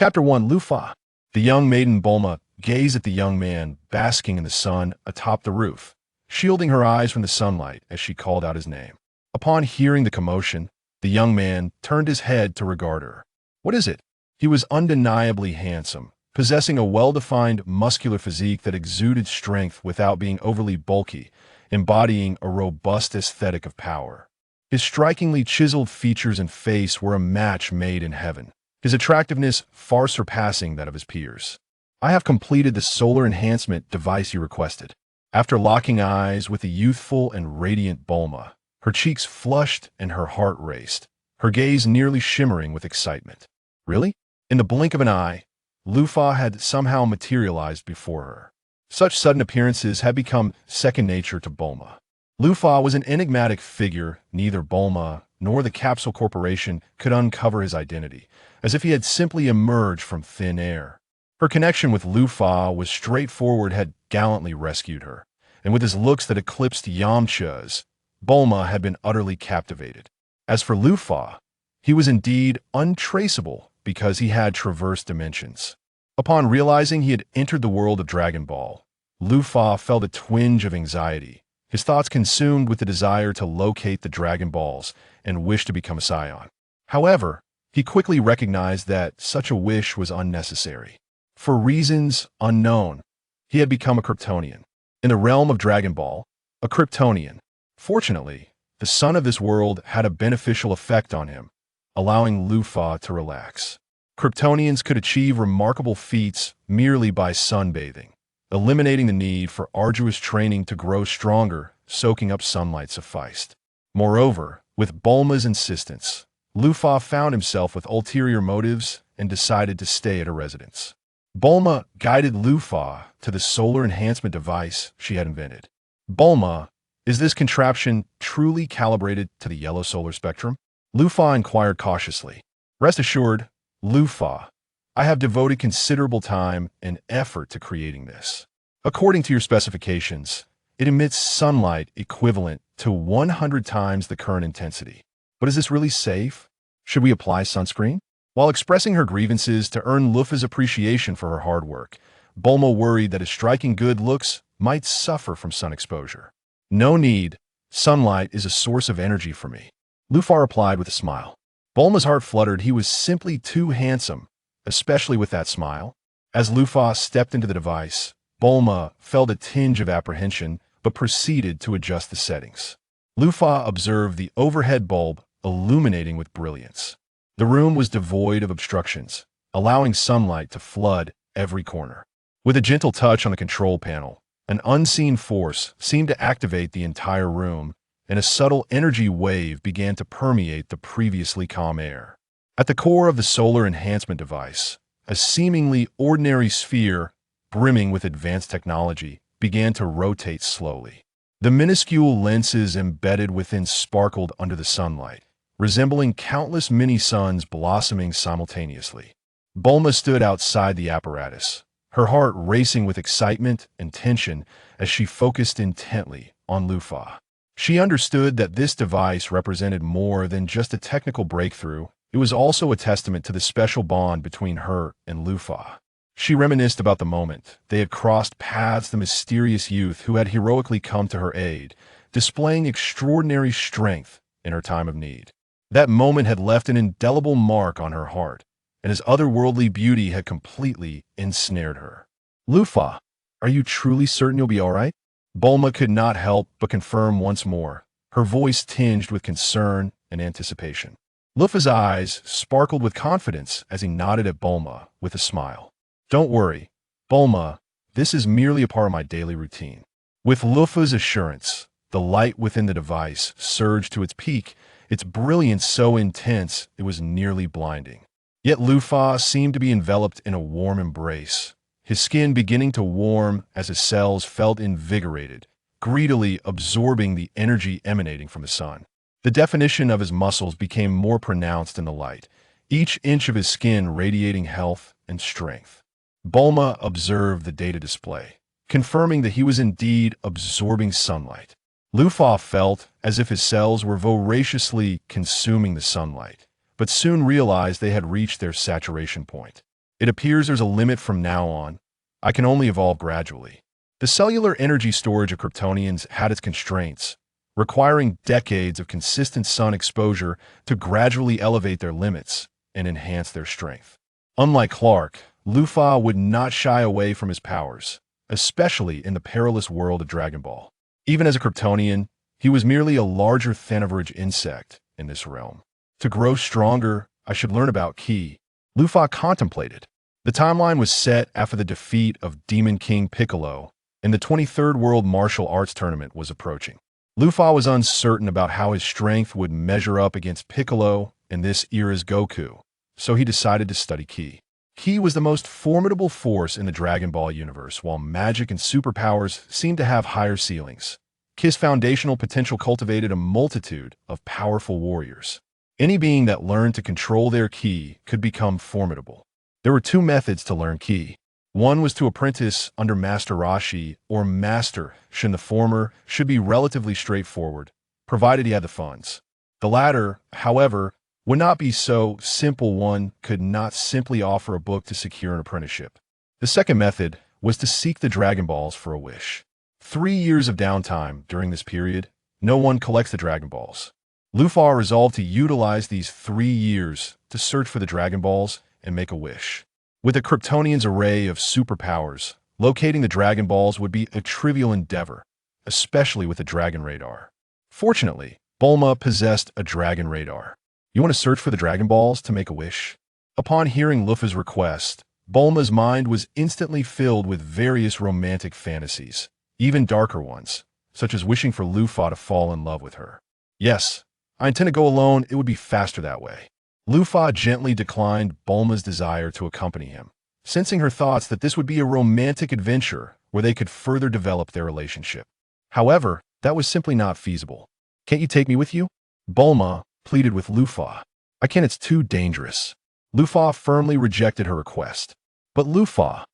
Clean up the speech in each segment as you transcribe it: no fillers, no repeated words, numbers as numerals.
Chapter 1 Lufa. The young maiden Bulma gazed at the young man basking in the sun atop the roof, shielding her eyes from the sunlight as she called out his name. Upon hearing the commotion, the young man turned his head to regard her. What is it? He was undeniably handsome, possessing a well-defined muscular physique that exuded strength without being overly bulky, embodying a robust aesthetic of power. His strikingly chiseled features and face were a match made in heaven, his attractiveness far surpassing that of his peers. I have completed the solar enhancement device you requested. After locking eyes with the youthful and radiant Bulma, her cheeks flushed and her heart raced, her gaze nearly shimmering with excitement. Really? In the blink of an eye, Lufa had somehow materialized before her. Such sudden appearances had become second nature to Bulma. Lufa was an enigmatic figure. Neither Bulma nor the Capsule Corporation could uncover his identity, as if he had simply emerged from thin air. Her connection with Lufa was straightforward, had gallantly rescued her, and with his looks that eclipsed Yamcha's, Bulma had been utterly captivated. As for Lufa, he was indeed untraceable because he had traversed dimensions. Upon realizing he had entered the world of Dragon Ball, Lufa felt a twinge of anxiety, his thoughts consumed with the desire to locate the Dragon Balls and wish to become a Saiyan. However, he quickly recognized that such a wish was unnecessary. For reasons unknown, he had become a Kryptonian. In the realm of Dragon Ball, a Kryptonian. Fortunately, the sun of this world had a beneficial effect on him, allowing Lufa to relax. Kryptonians could achieve remarkable feats merely by sunbathing, eliminating the need for arduous training to grow stronger. Soaking up sunlight sufficed. Moreover, with Bulma's insistence, Lufa found himself with ulterior motives and decided to stay at her residence. Bulma guided Lufa to the solar enhancement device she had invented. Bulma, is this contraption truly calibrated to the yellow solar spectrum? Lufa inquired cautiously. Rest assured, Lufa, I have devoted considerable time and effort to creating this. According to your specifications, it emits sunlight equivalent to 100 times the current intensity. But is this really safe? Should we apply sunscreen? While expressing her grievances to earn Lufa's appreciation for her hard work, Bulma worried that his striking good looks might suffer from sun exposure. No need. Sunlight is a source of energy for me, Lufa replied with a smile. Bulma's heart fluttered. He was simply too handsome, especially with that smile. As Lufa stepped into the device, Bulma felt a tinge of apprehension but proceeded to adjust the settings. Lufa observed the overhead bulb illuminating with brilliance. The room was devoid of obstructions, allowing sunlight to flood every corner. With a gentle touch on the control panel, an unseen force seemed to activate the entire room, and a subtle energy wave began to permeate the previously calm air. At the core of the solar enhancement device, a seemingly ordinary sphere, brimming with advanced technology, began to rotate slowly. The minuscule lenses embedded within sparkled under the sunlight, resembling countless mini-suns blossoming simultaneously. Bulma stood outside the apparatus, her heart racing with excitement and tension as she focused intently on Lufa. She understood that this device represented more than just a technical breakthrough. It was also a testament to the special bond between her and Lufa. She reminisced about the moment they had crossed paths, the mysterious youth who had heroically come to her aid, displaying extraordinary strength in her time of need. That moment had left an indelible mark on her heart, and his otherworldly beauty had completely ensnared her. Lufa, are you truly certain you'll be all right? Bulma could not help but confirm once more, her voice tinged with concern and anticipation. Lufa's eyes sparkled with confidence as he nodded at Bulma with a smile. Don't worry, Bulma, this is merely a part of my daily routine. With Lufa's assurance, the light within the device surged to its peak, its brilliance so intense it was nearly blinding. Yet Lufa seemed to be enveloped in a warm embrace, his skin beginning to warm as his cells felt invigorated, greedily absorbing the energy emanating from the sun. The definition of his muscles became more pronounced in the light, each inch of his skin radiating health and strength. Bulma observed the data display, confirming that he was indeed absorbing sunlight. Lufa felt as if his cells were voraciously consuming the sunlight, but soon realized they had reached their saturation point. It appears there's a limit from now on. I can only evolve gradually. The cellular energy storage of Kryptonians had its constraints, requiring decades of consistent sun exposure to gradually elevate their limits and enhance their strength. Unlike Clark, Luffy would not shy away from his powers, especially in the perilous world of Dragon Ball. Even as a Kryptonian, he was merely a larger thanaverage insect in this realm. To grow stronger, I should learn about Ki, Luffy contemplated. The timeline was set after the defeat of Demon King Piccolo, and the 23rd World Martial Arts Tournament was approaching. Luffy was uncertain about how his strength would measure up against Piccolo and this era's Goku, so he decided to study Ki. Ki was the most formidable force in the Dragon Ball universe, while magic and superpowers seemed to have higher ceilings. Ki's foundational potential cultivated a multitude of powerful warriors. Any being that learned to control their Ki could become formidable. There were two methods to learn Ki. One was to apprentice under Master Roshi or Master Shin. The former should be relatively straightforward, provided he had the funds. The latter, however, would not be so simple. One could not simply offer a book to secure an apprenticeship. The second method was to seek the Dragon Balls for a wish. 3 years of downtime during this period, no one collects the Dragon Balls. Luffy resolved to utilize these 3 years to search for the Dragon Balls and make a wish. With a Kryptonian's array of superpowers, locating the Dragon Balls would be a trivial endeavor, especially with a Dragon Radar. Fortunately, Bulma possessed a Dragon Radar. You want to search for the Dragon Balls to make a wish? Upon hearing Luffy's request, Bulma's mind was instantly filled with various romantic fantasies, even darker ones, such as wishing for Luffy to fall in love with her. Yes, I intend to go alone. It would be faster that way. Luffy gently declined Bulma's desire to accompany him, sensing her thoughts that this would be a romantic adventure where they could further develop their relationship. However, that was simply not feasible. Can't you take me with you? Bulma pleaded with Luffy. I can't, it's too dangerous. Luffy firmly rejected her request. But Luffy,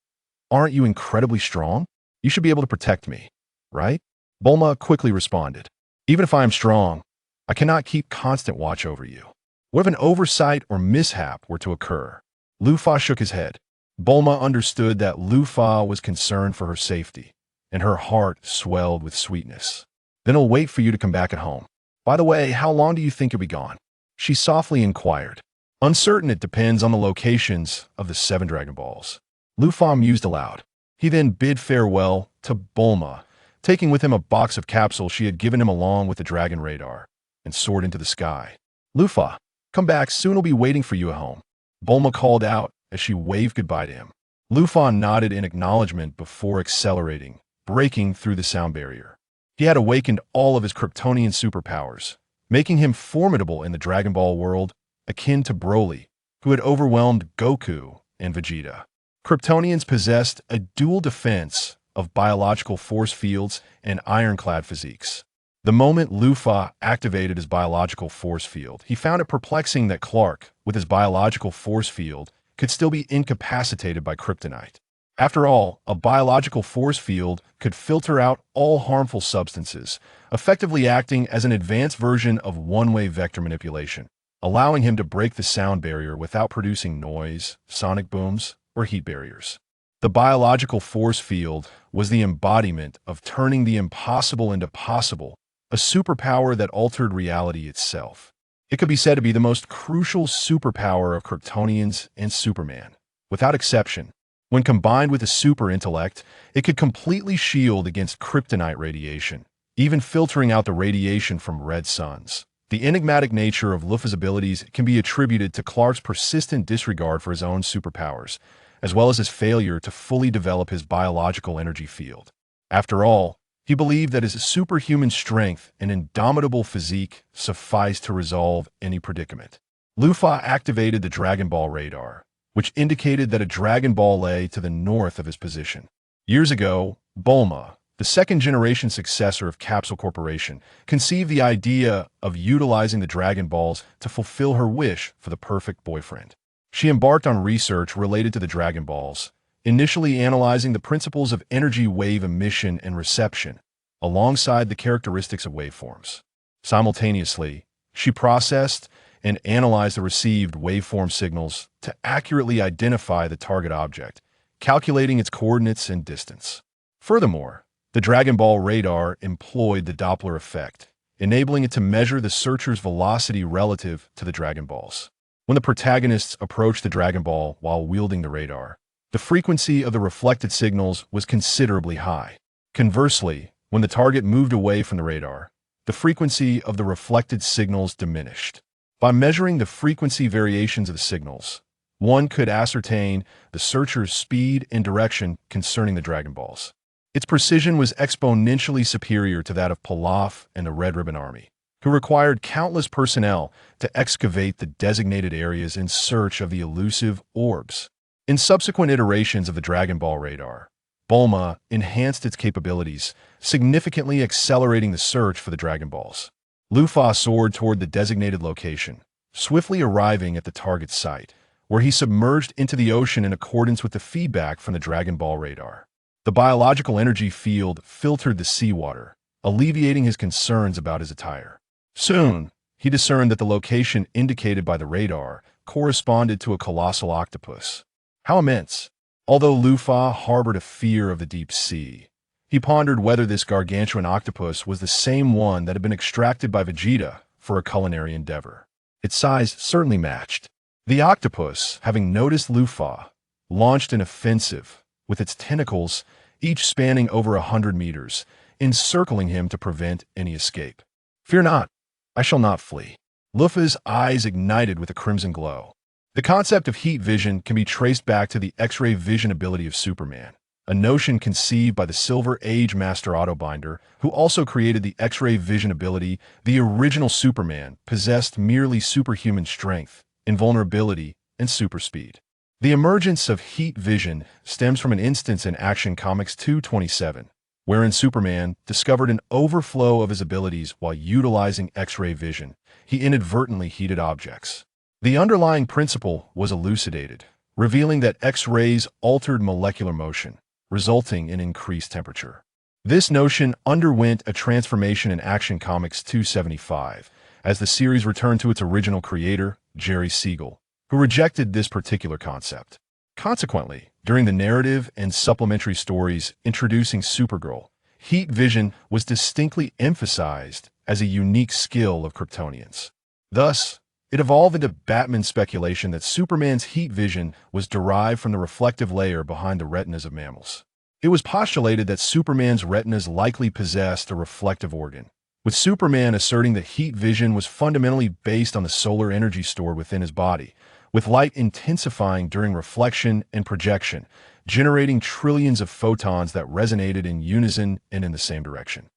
aren't you incredibly strong? You should be able to protect me, right? Bulma quickly responded. Even if I am strong, I cannot keep constant watch over you. What if an oversight or mishap were to occur? Luffy shook his head. Bulma understood that Luffy was concerned for her safety, and her heart swelled with sweetness. Then I'll wait for you to come back at home. By the way, how long do you think you'll be gone? She softly inquired. Uncertain, it depends on the locations of the 7 Dragon Balls. Luffy mused aloud. He then bid farewell to Bulma, taking with him a box of capsules she had given him along with the Dragon Radar, and soared into the sky. Luffy, come back soon, I'll be waiting for you at home. Bulma called out as she waved goodbye to him. Luffy nodded in acknowledgement before accelerating, breaking through the sound barrier. He had awakened all of his Kryptonian superpowers, making him formidable in the Dragon Ball world, akin to Broly, who had overwhelmed Goku and Vegeta. Kryptonians possessed a dual defense of biological force fields and ironclad physiques. The moment Luffy activated his biological force field, he found it perplexing that Clark, with his biological force field, could still be incapacitated by kryptonite. After all, a biological force field could filter out all harmful substances, effectively acting as an advanced version of one-way vector manipulation, allowing him to break the sound barrier without producing noise, sonic booms, or heat barriers. The biological force field was the embodiment of turning the impossible into possible, a superpower that altered reality itself. It could be said to be the most crucial superpower of Kryptonians and Superman. Without exception, when combined with a super intellect, it could completely shield against kryptonite radiation, even filtering out the radiation from red suns. The enigmatic nature of Luffy's abilities can be attributed to Clark's persistent disregard for his own superpowers, as well as his failure to fully develop his biological energy field. After all, he believed that his superhuman strength and indomitable physique sufficed to resolve any predicament. Luffy activated the Dragon Ball radar, which indicated that a Dragon Ball lay to the north of his position. Years ago, Bulma, the second-generation successor of Capsule Corporation, conceived the idea of utilizing the Dragon Balls to fulfill her wish for the perfect boyfriend. She embarked on research related to the Dragon Balls, initially analyzing the principles of energy wave emission and reception, alongside the characteristics of waveforms. Simultaneously, she processed and analyze the received waveform signals to accurately identify the target object, calculating its coordinates and distance. Furthermore, the Dragon Ball radar employed the Doppler effect, enabling it to measure the searcher's velocity relative to the Dragon Balls. When the protagonists approached the Dragon Ball while wielding the radar, the frequency of the reflected signals was considerably high. Conversely, when the target moved away from the radar, the frequency of the reflected signals diminished. By measuring the frequency variations of the signals, one could ascertain the searcher's speed and direction concerning the Dragon Balls. Its precision was exponentially superior to that of Pilaf and the Red Ribbon Army, who required countless personnel to excavate the designated areas in search of the elusive orbs. In subsequent iterations of the Dragon Ball radar, Bulma enhanced its capabilities, significantly accelerating the search for the Dragon Balls. Luffy soared toward the designated location, swiftly arriving at the target site, where he submerged into the ocean in accordance with the feedback from the Dragon Ball radar. The biological energy field filtered the seawater, alleviating his concerns about his attire. Soon, he discerned that the location indicated by the radar corresponded to a colossal octopus. How immense! Although Luffy harbored a fear of the deep sea, he pondered whether this gargantuan octopus was the same one that had been extracted by Vegeta for a culinary endeavor. Its size certainly matched. The octopus, having noticed Luffy, launched an offensive, with its tentacles each spanning over 100 meters, encircling him to prevent any escape. "Fear not, I shall not flee." Luffy's eyes ignited with a crimson glow. The concept of heat vision can be traced back to the X-ray vision ability of Superman, a notion conceived by the Silver Age Master Autobinder, who also created the X-ray vision ability. The original Superman possessed merely superhuman strength, invulnerability, and super speed. The emergence of heat vision stems from an instance in Action Comics 227, wherein Superman discovered an overflow of his abilities while utilizing X-ray vision. He inadvertently heated objects. The underlying principle was elucidated, revealing that X-rays altered molecular motion, resulting in increased temperature. This notion underwent a transformation in Action Comics 275, as the series returned to its original creator, Jerry Siegel, who rejected this particular concept. Consequently, during the narrative and supplementary stories introducing Supergirl, heat vision was distinctly emphasized as a unique skill of Kryptonians. Thus, it evolved into Batman's speculation that Superman's heat vision was derived from the reflective layer behind the retinas of mammals. It was postulated that Superman's retinas likely possessed a reflective organ, with Superman asserting that heat vision was fundamentally based on the solar energy stored within his body, with light intensifying during reflection and projection, generating trillions of photons that resonated in unison and in the same direction.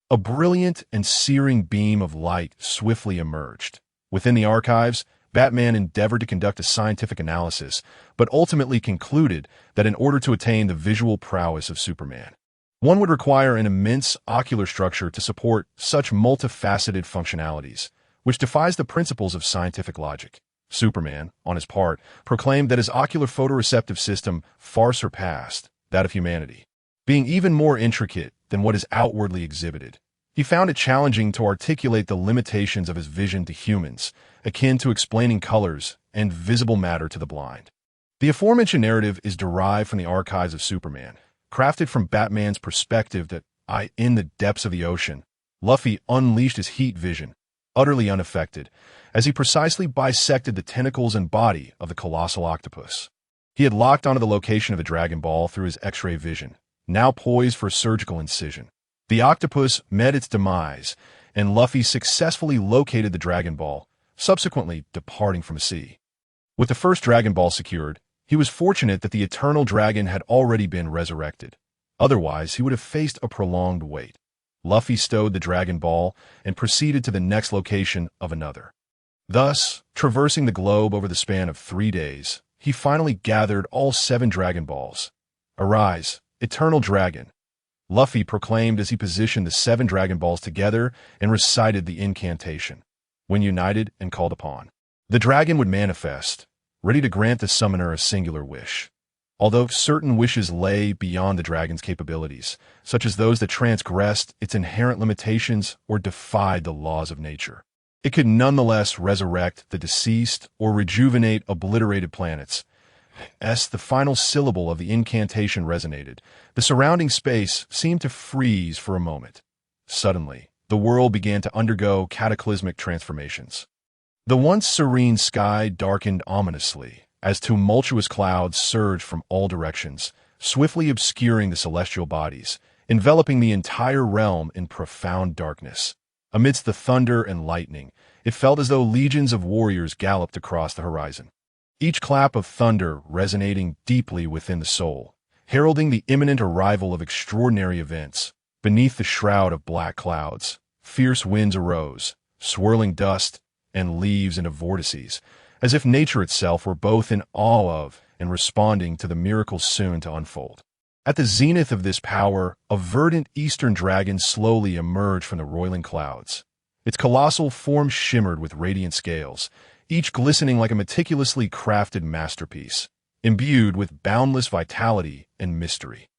A brilliant and searing beam of light swiftly emerged. Within the archives, Batman endeavored to conduct a scientific analysis, but ultimately concluded that in order to attain the visual prowess of Superman, one would require an immense ocular structure to support such multifaceted functionalities, which defies the principles of scientific logic. Superman, on his part, proclaimed that his ocular photoreceptive system far surpassed that of humanity, being even more intricate than what is outwardly exhibited. He found it challenging to articulate the limitations of his vision to humans, akin to explaining colors and visible matter to the blind. The aforementioned narrative is derived from the archives of Superman, crafted from Batman's perspective that, in the depths of the ocean, Luffy unleashed his heat vision, utterly unaffected, as he precisely bisected the tentacles and body of the colossal octopus. He had locked onto the location of a Dragon Ball through his X-ray vision, now poised for a surgical incision. The octopus met its demise, and Luffy successfully located the Dragon Ball, subsequently departing from the sea. With the first Dragon Ball secured, he was fortunate that the Eternal Dragon had already been resurrected. Otherwise, he would have faced a prolonged wait. Luffy stowed the Dragon Ball and proceeded to the next location of another. Thus, traversing the globe over the span of 3 days, he finally gathered all 7 Dragon Balls. "Arise, Eternal Dragon," Luffy proclaimed as he positioned the 7 Dragon Balls together and recited the incantation. When united and called upon, the dragon would manifest, ready to grant the summoner a singular wish. Although certain wishes lay beyond the dragon's capabilities, such as those that transgressed its inherent limitations or defied the laws of nature, It could nonetheless resurrect the deceased or rejuvenate obliterated planets. As the final syllable of the incantation resonated, the surrounding space seemed to freeze for a moment. Suddenly, the world began to undergo cataclysmic transformations. The once serene sky darkened ominously as tumultuous clouds surged from all directions, swiftly obscuring the celestial bodies, enveloping the entire realm in profound darkness. Amidst the thunder and lightning, it felt as though legions of warriors galloped across the horizon. Each clap of thunder resonating deeply within the soul, heralding the imminent arrival of extraordinary events. Beneath the shroud of black clouds, fierce winds arose, swirling dust and leaves into vortices, as if nature itself were both in awe of and responding to the miracles soon to unfold. At the zenith of this power, a verdant eastern dragon slowly emerged from the roiling clouds. Its colossal form shimmered with radiant scales, each glistening like a meticulously crafted masterpiece, imbued with boundless vitality and mystery.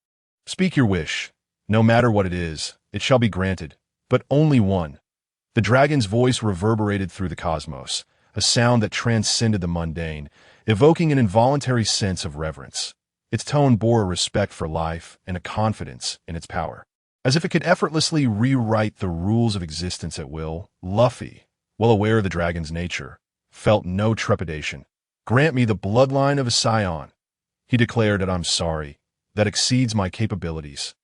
"Speak your wish. No matter what it shall be granted, but only one." The dragon's voice reverberated through the cosmos, a sound that transcended the mundane, evoking an involuntary sense of reverence. Its tone bore a respect for life and a confidence in its power. As if it could effortlessly rewrite the rules of existence at will, Luffy, well aware of the dragon's nature, felt no trepidation. "Grant me the bloodline of a scion," he declared. "I'm sorry. That exceeds my capabilities."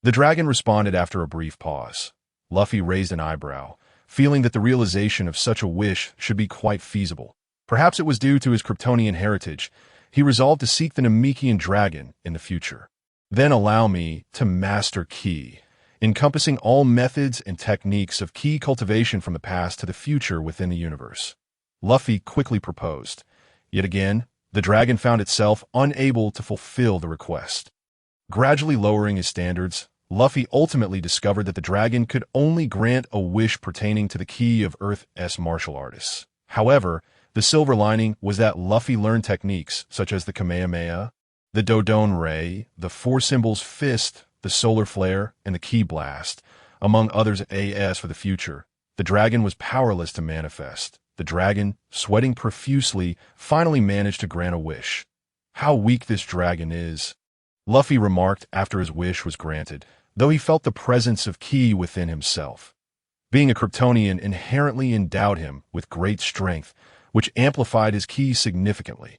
The dragon responded after a brief pause. Luffy raised an eyebrow, feeling that the realization of such a wish should be quite feasible. Perhaps it was due to his Kryptonian heritage. He resolved to seek the Namekian dragon in the future. "Then allow me to master Ki, encompassing all methods and techniques of Ki cultivation from the past to the future within the universe," Luffy quickly proposed. Yet again, the dragon found itself unable to fulfill the request. Gradually lowering his standards, Luffy ultimately discovered that the dragon could only grant a wish pertaining to the Ki of Earth's martial artists. However, the silver lining was that Luffy learned techniques such as the Kamehameha, the Dodon Ray, the Four Symbols Fist, the Solar Flare, and the Ki Blast, among others. As for the future, the dragon was powerless to manifest. The dragon, sweating profusely, finally managed to grant a wish. "How weak this dragon is," Luffy remarked after his wish was granted, though he felt the presence of Ki within himself. Being a Kryptonian inherently endowed him with great strength, which amplified his Ki significantly.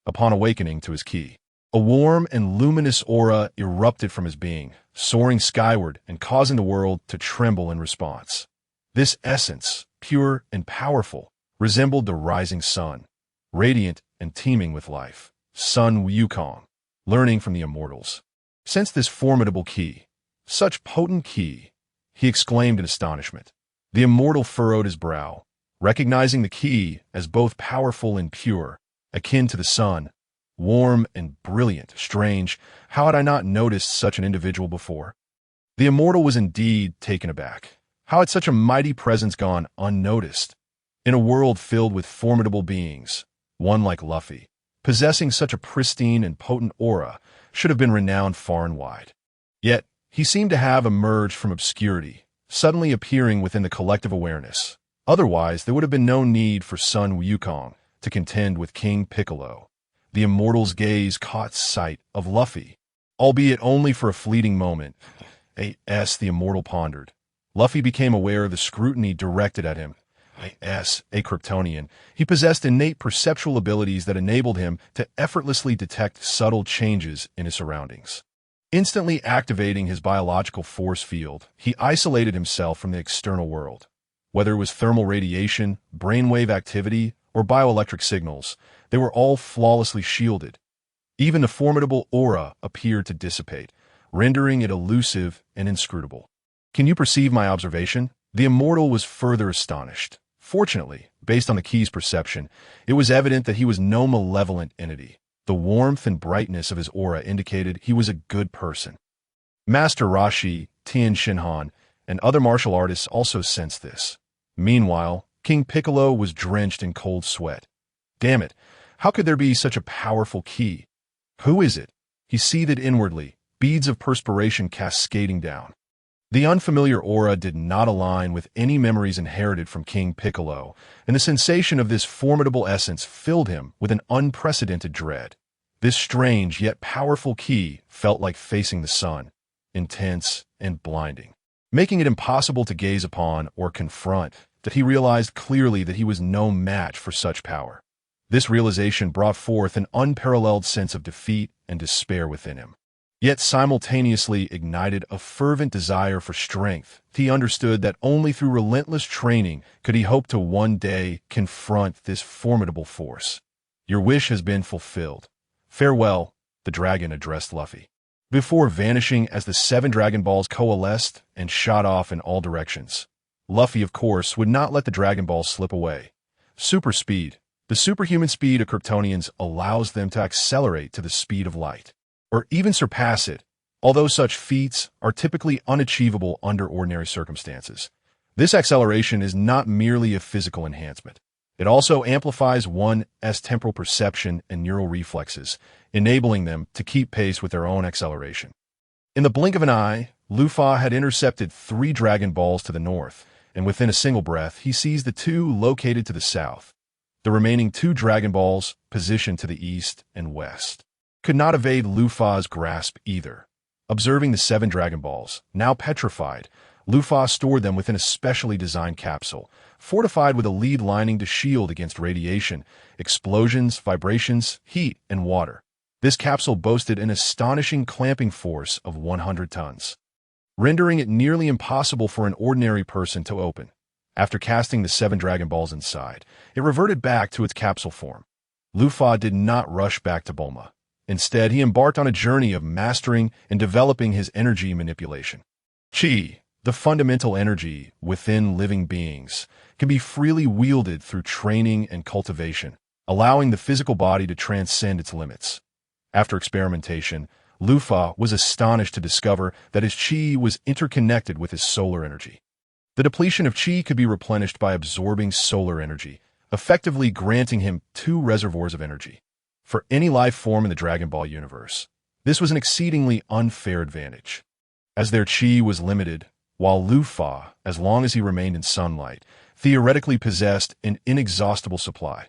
Upon awakening to his Ki, a warm and luminous aura erupted from his being, soaring skyward and causing the world to tremble in response. This essence, pure and powerful, resembled the rising sun, radiant and teeming with life. Sun Wukong, learning from the immortals. "Sense this formidable Ki. Such potent Ki," he exclaimed in astonishment. The immortal furrowed his brow, recognizing the Ki as both powerful and pure, akin to the sun, warm and brilliant. "Strange, how had I not noticed such an individual before?" The immortal was indeed taken aback. How had such a mighty presence gone unnoticed? In a world filled with formidable beings, one like Luffy, possessing such a pristine and potent aura, should have been renowned far and wide. Yet, he seemed to have emerged from obscurity, suddenly appearing within the collective awareness. Otherwise, there would have been no need for Sun Wukong to contend with King Piccolo. The immortal's gaze caught sight of Luffy, albeit only for a fleeting moment. The immortal pondered. Luffy became aware of the scrutiny directed at him. A Kryptonian, he possessed innate perceptual abilities that enabled him to effortlessly detect subtle changes in his surroundings. Instantly activating his biological force field, he isolated himself from the external world. Whether it was thermal radiation, brainwave activity, or bioelectric signals, they were all flawlessly shielded. Even the formidable aura appeared to dissipate, rendering it elusive and inscrutable. "Can you perceive my observation?" The immortal was further astonished. Fortunately, based on the Ki's perception, it was evident that he was no malevolent entity. The warmth and brightness of his aura indicated he was a good person. Master Rashi, Tien Shinhan, and other martial artists also sensed this. Meanwhile, King Piccolo was drenched in cold sweat. Damn it, how could there be such a powerful Ki? Who is it? He seethed inwardly, beads of perspiration cascading down. The unfamiliar aura did not align with any memories inherited from King Piccolo, and the sensation of this formidable essence filled him with an unprecedented dread. This strange yet powerful key felt like facing the sun, intense and blinding, making it impossible to gaze upon or confront, that he realized clearly that he was no match for such power. This realization brought forth an unparalleled sense of defeat and despair within him, yet simultaneously ignited a fervent desire for strength. He understood that only through relentless training could he hope to one day confront this formidable force. "Your wish has been fulfilled. Farewell," the dragon addressed Luffy, before vanishing as the 7 Dragon Balls coalesced and shot off in all directions. Luffy, of course, would not let the Dragon Balls slip away. Super speed. The superhuman speed of Kryptonians allows them to accelerate to the speed of light, or even surpass it, although such feats are typically unachievable under ordinary circumstances. This acceleration is not merely a physical enhancement. It also amplifies one's temporal perception and neural reflexes, enabling them to keep pace with their own acceleration. In the blink of an eye, Luffy had intercepted 3 Dragon Balls to the north, and within a single breath, he sees the 2 located to the south. The remaining 2 Dragon Balls, positioned to the east and west, could not evade Luffy's grasp either. Observing the 7 Dragon Balls, now petrified, Luffy stored them within a specially designed capsule, fortified with a lead lining to shield against radiation, explosions, vibrations, heat, and water. This capsule boasted an astonishing clamping force of 100 tons, rendering it nearly impossible for an ordinary person to open. After casting the 7 Dragon Balls inside, it reverted back to its capsule form. Luffy did not rush back to Bulma. Instead, he embarked on a journey of mastering and developing his energy manipulation. Chi, the fundamental energy within living beings, can be freely wielded through training and cultivation, allowing the physical body to transcend its limits. After experimentation, Luffy was astonished to discover that his chi was interconnected with his solar energy. The depletion of chi could be replenished by absorbing solar energy, effectively granting him 2 reservoirs of energy. For any life form in the Dragon Ball universe, this was an exceedingly unfair advantage, as their chi was limited, while Luffy, as long as he remained in sunlight, theoretically possessed an inexhaustible supply.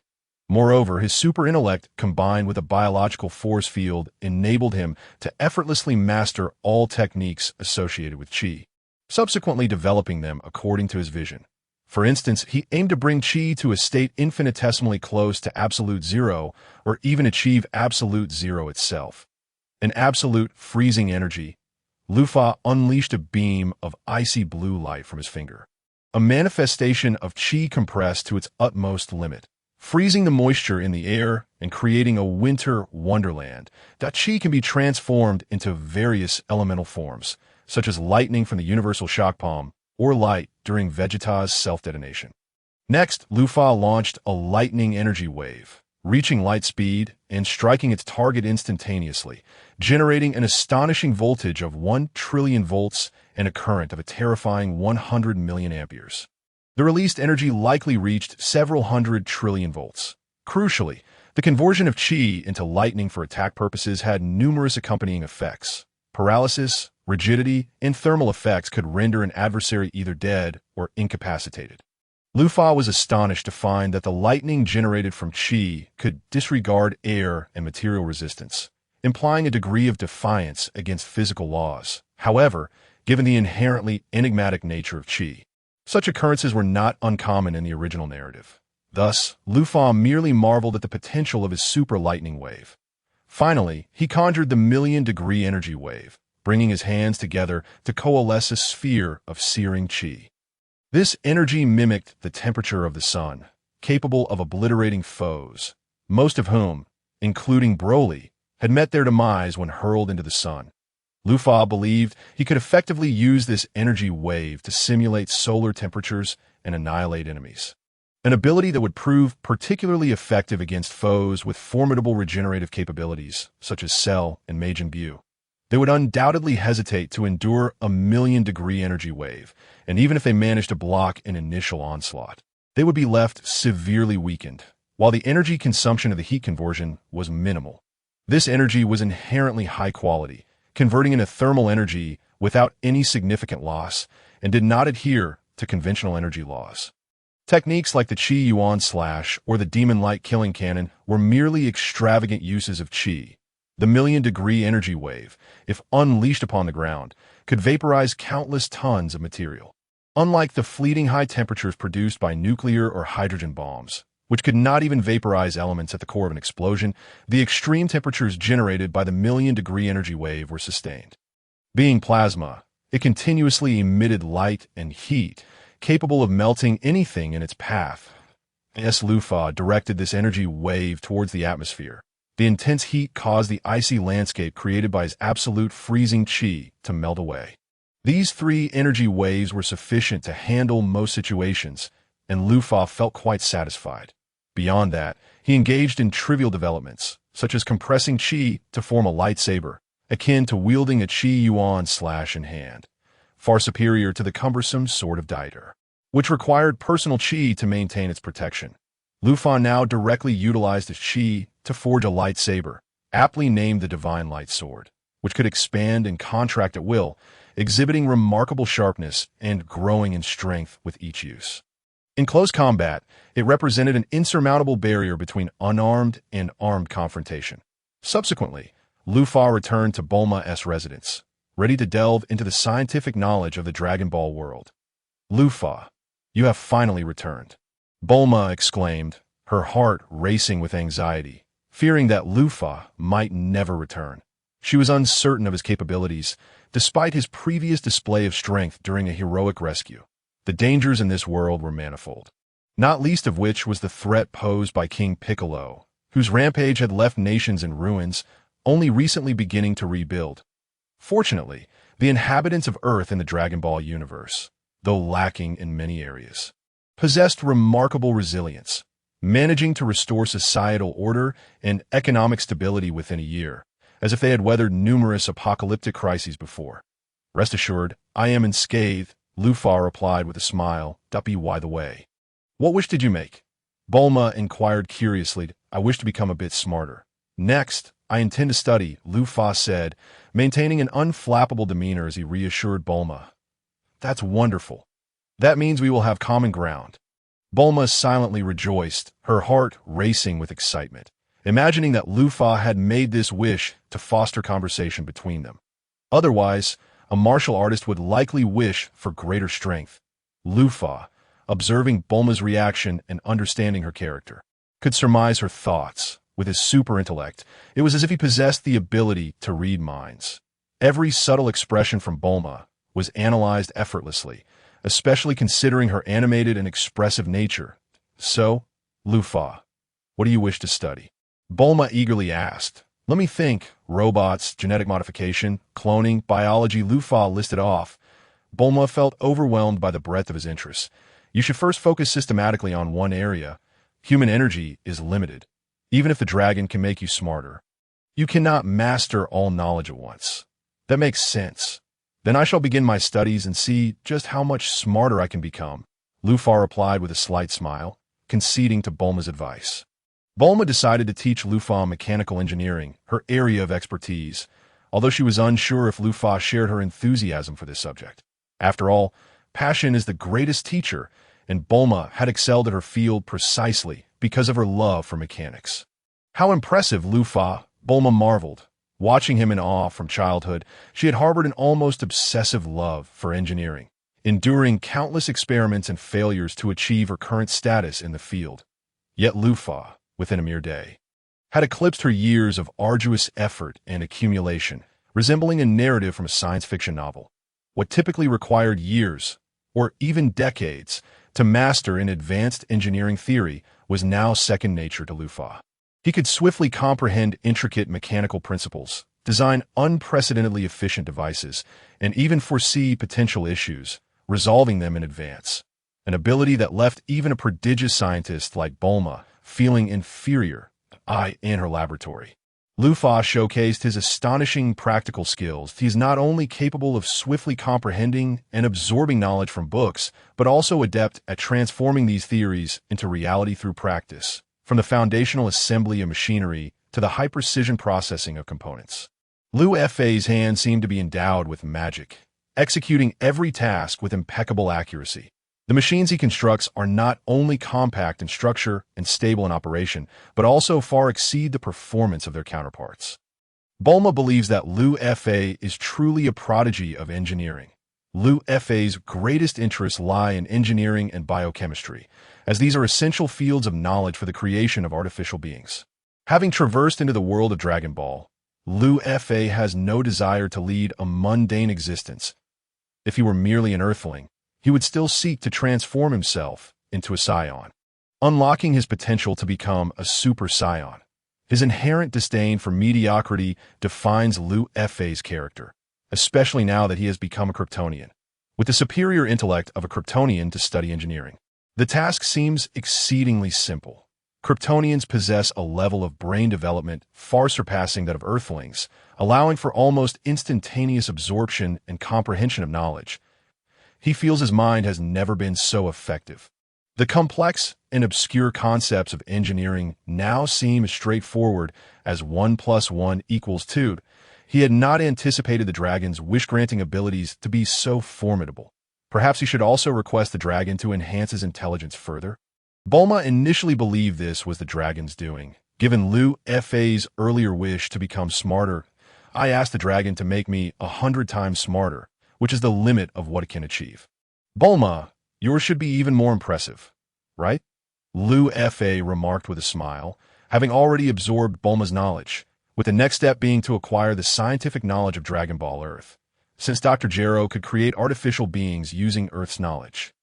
Moreover, his super intellect combined with a biological force field enabled him to effortlessly master all techniques associated with chi, subsequently developing them according to his vision. For instance, he aimed to bring chi to a state infinitesimally close to absolute zero, or even achieve absolute zero itself. An absolute freezing energy, Luffy unleashed a beam of icy blue light from his finger, a manifestation of chi compressed to its utmost limit, freezing the moisture in the air and creating a winter wonderland. That chi can be transformed into various elemental forms, such as lightning from the universal shock palm, or light during Vegeta's self-detonation. Next, Luffy launched a lightning energy wave, reaching light speed and striking its target instantaneously, generating an astonishing voltage of 1 trillion volts and a current of a terrifying 100 million amperes. The released energy likely reached several hundred trillion volts. Crucially, the conversion of chi into lightning for attack purposes had numerous accompanying effects. Paralysis, rigidity, and thermal effects could render an adversary either dead or incapacitated. Luffy was astonished to find that the lightning generated from chi could disregard air and material resistance, implying a degree of defiance against physical laws. However, given the inherently enigmatic nature of chi, such occurrences were not uncommon in the original narrative. Thus, Luffy merely marveled at the potential of his super lightning wave. Finally, he conjured the million-degree energy wave, bringing his hands together to coalesce a sphere of searing chi. This energy mimicked the temperature of the sun, capable of obliterating foes, most of whom, including Broly, had met their demise when hurled into the sun. Luffy believed he could effectively use this energy wave to simulate solar temperatures and annihilate enemies, an ability that would prove particularly effective against foes with formidable regenerative capabilities, such as Cell and Majin Buu. They would undoubtedly hesitate to endure a million-degree energy wave, and even if they managed to block an initial onslaught, they would be left severely weakened, while the energy consumption of the heat conversion was minimal. This energy was inherently high quality, converting into thermal energy without any significant loss, and did not adhere to conventional energy laws. Techniques like the Qi Yuan Slash or the Demon Light Killing Cannon were merely extravagant uses of Qi. The million-degree energy wave, if unleashed upon the ground, could vaporize countless tons of material. Unlike the fleeting high temperatures produced by nuclear or hydrogen bombs, which could not even vaporize elements at the core of an explosion, the extreme temperatures generated by the million-degree energy wave were sustained. Being plasma, it continuously emitted light and heat, capable of melting anything in its path. As Lufa directed this energy wave towards the atmosphere, the intense heat caused the icy landscape created by his absolute freezing Qi to melt away. These 3 energy waves were sufficient to handle most situations, and Lufa felt quite satisfied. Beyond that, he engaged in trivial developments, such as compressing Qi to form a lightsaber, akin to wielding a Qi Yuan Slash in hand, far superior to the cumbersome Sword of Dieter, which required personal Qi to maintain its protection. Lufa now directly utilized his Qi to forge a lightsaber, aptly named the Divine Light Sword, which could expand and contract at will, exhibiting remarkable sharpness and growing in strength with each use. In close combat, it represented an insurmountable barrier between unarmed and armed confrontation. Subsequently, Lufa returned to Bulma's residence, ready to delve into the scientific knowledge of the Dragon Ball world. "Lufa, you have finally returned," Bulma exclaimed, her heart racing with anxiety, fearing that Lufa might never return. She was uncertain of his capabilities, despite his previous display of strength during a heroic rescue. The dangers in this world were manifold, not least of which was the threat posed by King Piccolo, whose rampage had left nations in ruins, only recently beginning to rebuild. Fortunately, the inhabitants of Earth in the Dragon Ball universe, though lacking in many areas, possessed remarkable resilience, managing to restore societal order and economic stability within a year, as if they had weathered numerous apocalyptic crises before. "Rest assured, I am unscathed," Lufa replied with a smile. "Why the way? What wish did you make?" Bulma inquired curiously. "I wish to become a bit smarter. Next, I intend to study," Lufa said, maintaining an unflappable demeanor as he reassured Bulma. "That's wonderful. That means we will have common ground." Bulma silently rejoiced, her heart racing with excitement, imagining that Lufa had made this wish to foster conversation between them. Otherwise, a martial artist would likely wish for greater strength. Lufa, observing Bulma's reaction and understanding her character, could surmise her thoughts. With his super intellect, it was as if he possessed the ability to read minds. Every subtle expression from Bulma was analyzed effortlessly, especially considering her animated and expressive nature. "So, Lufa, what do you wish to study?" Bulma eagerly asked. "Let me think. Robots, genetic modification, cloning, biology," Lufa listed off. Bulma felt overwhelmed by the breadth of his interests. "You should first focus systematically on one area. Human energy is limited. Even if the dragon can make you smarter, you cannot master all knowledge at once." "That makes sense. Then I shall begin my studies and see just how much smarter I can become," Lufa replied with a slight smile, conceding to Bulma's advice. Bulma decided to teach Lufa mechanical engineering, her area of expertise, although she was unsure if Lufa shared her enthusiasm for this subject. After all, passion is the greatest teacher, and Bulma had excelled at her field precisely because of her love for mechanics. How impressive, Lufa, Bulma marveled. Watching him in awe from childhood, she had harbored an almost obsessive love for engineering, enduring countless experiments and failures to achieve her current status in the field. Yet Lufa, within a mere day, had eclipsed her years of arduous effort and accumulation, resembling a narrative from a science fiction novel. What typically required years, or even decades, to master in advanced engineering theory was now second nature to Lufa. He could swiftly comprehend intricate mechanical principles, design unprecedentedly efficient devices, and even foresee potential issues, resolving them in advance. An ability that left even a prodigious scientist like Bulma feeling inferior in her laboratory. Lufa showcased his astonishing practical skills. He is not only capable of swiftly comprehending and absorbing knowledge from books, but also adept at transforming these theories into reality through practice, from the foundational assembly of machinery to the high-precision processing of components. Lufa's hands seemed to be endowed with magic, executing every task with impeccable accuracy. The machines he constructs are not only compact in structure and stable in operation, but also far exceed the performance of their counterparts. Bulma believes that Liu Fa is truly a prodigy of engineering. Liu Fa's greatest interests lie in engineering and biochemistry, as these are essential fields of knowledge for the creation of artificial beings. Having traversed into the world of Dragon Ball, Liu Fa has no desire to lead a mundane existence. If he were merely an Earthling, he would still seek to transform himself into a Scion, unlocking his potential to become a Super Scion. His inherent disdain for mediocrity defines Liu Fa's character, especially now that he has become a Kryptonian, with the superior intellect of a Kryptonian to study engineering. The task seems exceedingly simple. Kryptonians possess a level of brain development far surpassing that of Earthlings, allowing for almost instantaneous absorption and comprehension of knowledge. He feels his mind has never been so effective. The complex and obscure concepts of engineering now seem as straightforward as 1 + 1 = 2. He had not anticipated the dragon's wish-granting abilities to be so formidable. Perhaps he should also request the dragon to enhance his intelligence further. Bulma initially believed this was the dragon's doing. Given Liu Fa's earlier wish to become smarter, I asked the dragon to make me 100 times smarter, which is the limit of what it can achieve. Bulma, yours should be even more impressive, right? Liu Fa remarked with a smile, having already absorbed Bulma's knowledge, with the next step being to acquire the scientific knowledge of Dragon Ball Earth, since Dr. Gero could create artificial beings using Earth's knowledge.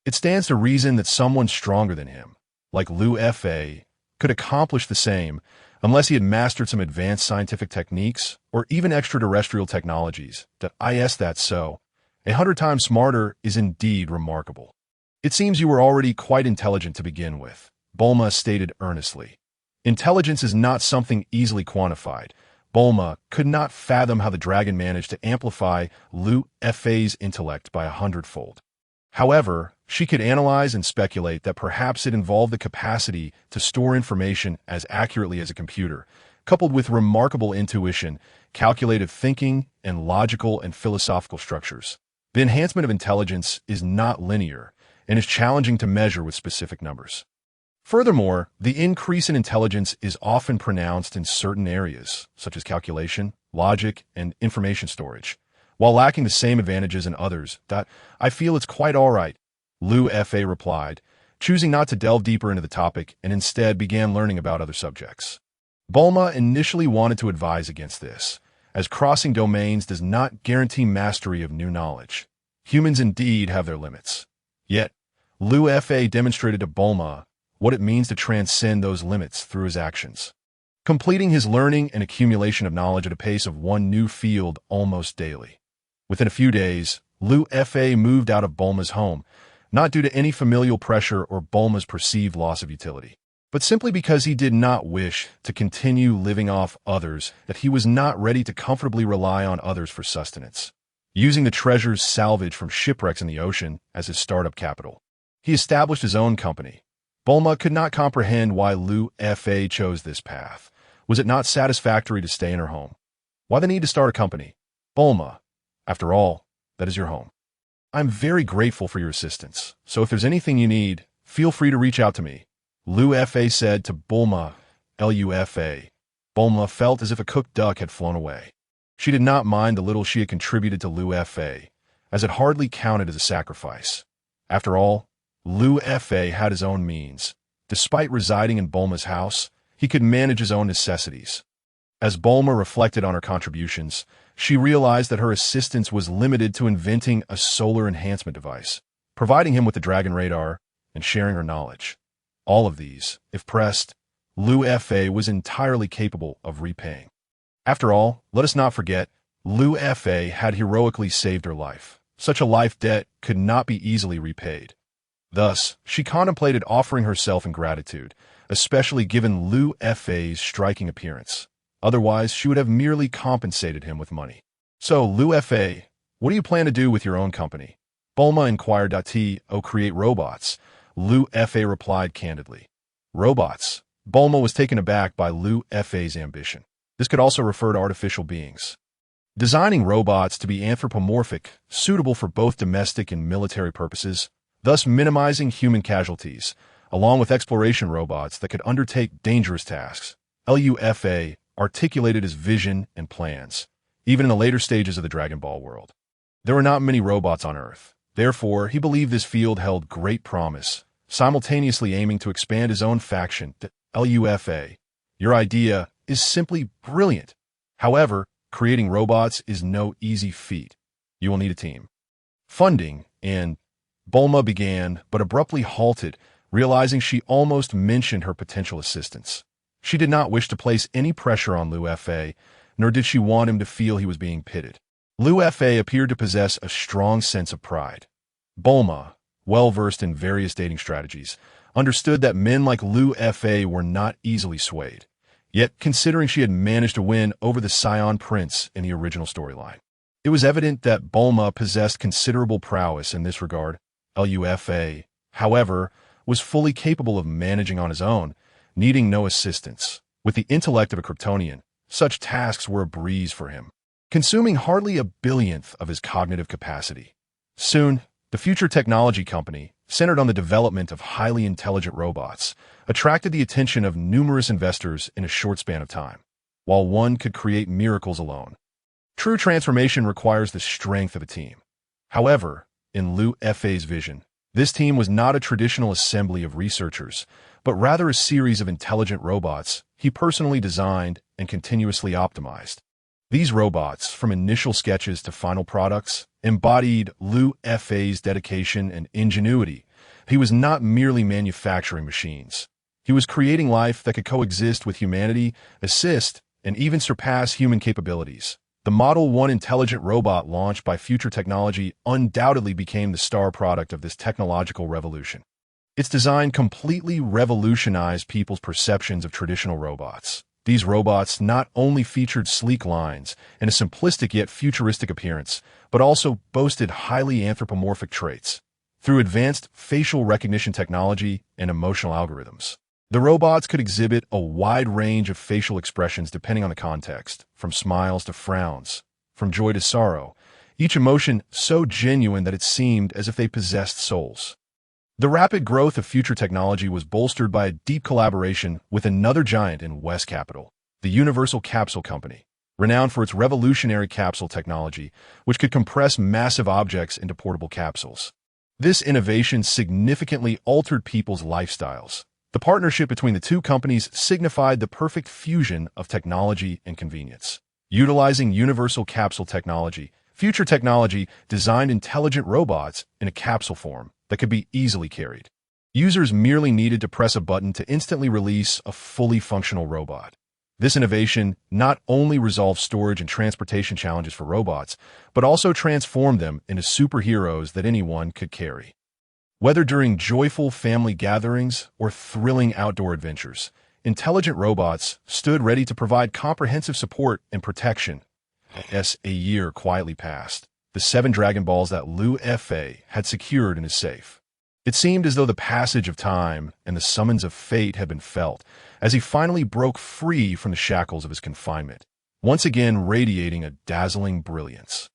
It stands to reason that someone stronger than him, like Liu Fa, could accomplish the same unless he had mastered some advanced scientific techniques or even extraterrestrial technologies. That's so. 100 times smarter is indeed remarkable. It seems you were already quite intelligent to begin with, Bulma stated earnestly. Intelligence is not something easily quantified. Bulma could not fathom how the dragon managed to amplify Liu Fa's intellect by 100-fold. However, she could analyze and speculate that perhaps it involved the capacity to store information as accurately as a computer, coupled with remarkable intuition, calculative thinking, and logical and philosophical structures. The enhancement of intelligence is not linear and is challenging to measure with specific numbers. Furthermore, the increase in intelligence is often pronounced in certain areas, such as calculation, logic, and information storage, while lacking the same advantages in others. I feel it's quite all right, Liu Fa replied, choosing not to delve deeper into the topic and instead began learning about other subjects. Bulma initially wanted to advise against this, as crossing domains does not guarantee mastery of new knowledge. Humans indeed have their limits. Yet, Liu Fa demonstrated to Bulma what it means to transcend those limits through his actions, completing his learning and accumulation of knowledge at a pace of one new field almost daily. Within a few days, Liu Fa moved out of Bulma's home, not due to any familial pressure or Bulma's perceived loss of utility, but simply because he did not wish to continue living off others, that he was not ready to comfortably rely on others for sustenance. Using the treasures salvaged from shipwrecks in the ocean as his startup capital, he established his own company. Bulma could not comprehend why Liu Fa chose this path. Was it not satisfactory to stay in her home? Why the need to start a company? Bulma, after all, that is your home. I'm very grateful for your assistance, so if there's anything you need, feel free to reach out to me, Liu Fa said to Bulma. Lufa. Bulma felt as if a cooked duck had flown away. She did not mind the little she had contributed to Liu Fa, as it hardly counted as a sacrifice. After all, Liu Fa had his own means. Despite residing in Bulma's house, he could manage his own necessities. As Bulma reflected on her contributions, she realized that her assistance was limited to inventing a solar enhancement device, providing him with the Dragon Radar, and sharing her knowledge. All of these, if pressed, Liu Fa was entirely capable of repaying. After all, let us not forget, Liu Fa had heroically saved her life. Such a life debt could not be easily repaid. Thus, she contemplated offering herself in gratitude, especially given Liu Fa's striking appearance. Otherwise, she would have merely compensated him with money. So, Liu Fa, what do you plan to do with your own company? Bulma inquired. Create robots. Liu Fa replied candidly. Robots? Bulma was taken aback by Liu Fa's ambition. This could also refer to artificial beings. designing robots to be anthropomorphic, suitable for both domestic and military purposes, thus minimizing human casualties, along with exploration robots that could undertake dangerous tasks. LUFA articulated his vision and plans, even in the later stages of the Dragon Ball world. There were not many robots on Earth. Therefore, he believed this field held great promise, simultaneously aiming to expand his own faction to LUFA. Your idea is simply brilliant. However, creating robots is no easy feat. You will need a team. Funding, and Bulma began, but abruptly halted, realizing she almost mentioned her potential assistance. She did not wish to place any pressure on Liu Fa, nor did she want him to feel he was being pitted. Liu Fa appeared to possess a strong sense of pride. Bulma, well-versed in various dating strategies, understood that men like Liu Fa were not easily swayed. Yet, considering she had managed to win over the Scion Prince in the original storyline, it was evident that Bulma possessed considerable prowess in this regard. LUFA, however, was fully capable of managing on his own, needing no assistance. With the intellect of a Kryptonian, such tasks were a breeze for him, consuming hardly a billionth of his cognitive capacity. Soon, the Future Technology Company, centered on the development of highly intelligent robots, attracted the attention of numerous investors in a short span of time. While one could create miracles alone, true transformation requires the strength of a team. However, in Liu Fa's vision, this team was not a traditional assembly of researchers, but rather a series of intelligent robots he personally designed and continuously optimized. These robots, from initial sketches to final products, embodied Liu Fa's dedication and ingenuity. He was not merely manufacturing machines. He was creating life that could coexist with humanity, assist, and even surpass human capabilities. The Model 1 intelligent robot launched by Future Technology undoubtedly became the star product of this technological revolution. Its design completely revolutionized people's perceptions of traditional robots. These robots not only featured sleek lines and a simplistic yet futuristic appearance, but also boasted highly anthropomorphic traits. Through advanced facial recognition technology and emotional algorithms, the robots could exhibit a wide range of facial expressions depending on the context, from smiles to frowns, from joy to sorrow, each emotion so genuine that it seemed as if they possessed souls. The rapid growth of Future Technology was bolstered by a deep collaboration with another giant in West Capital, the Universal Capsule Company, renowned for its revolutionary capsule technology, which could compress massive objects into portable capsules. This innovation significantly altered people's lifestyles. The partnership between the two companies signified the perfect fusion of technology and convenience. Utilizing Universal Capsule Technology, Future Technology designed intelligent robots in a capsule form that could be easily carried. Users merely needed to press a button to instantly release a fully functional robot. This innovation not only resolved storage and transportation challenges for robots, but also transformed them into superheroes that anyone could carry. Whether during joyful family gatherings or thrilling outdoor adventures, intelligent robots stood ready to provide comprehensive support and protection. As a year quietly passed, the 7 Dragon Balls that Liu Fa had secured in his safe. It seemed as though the passage of time and the summons of fate had been felt as he finally broke free from the shackles of his confinement, once again radiating a dazzling brilliance.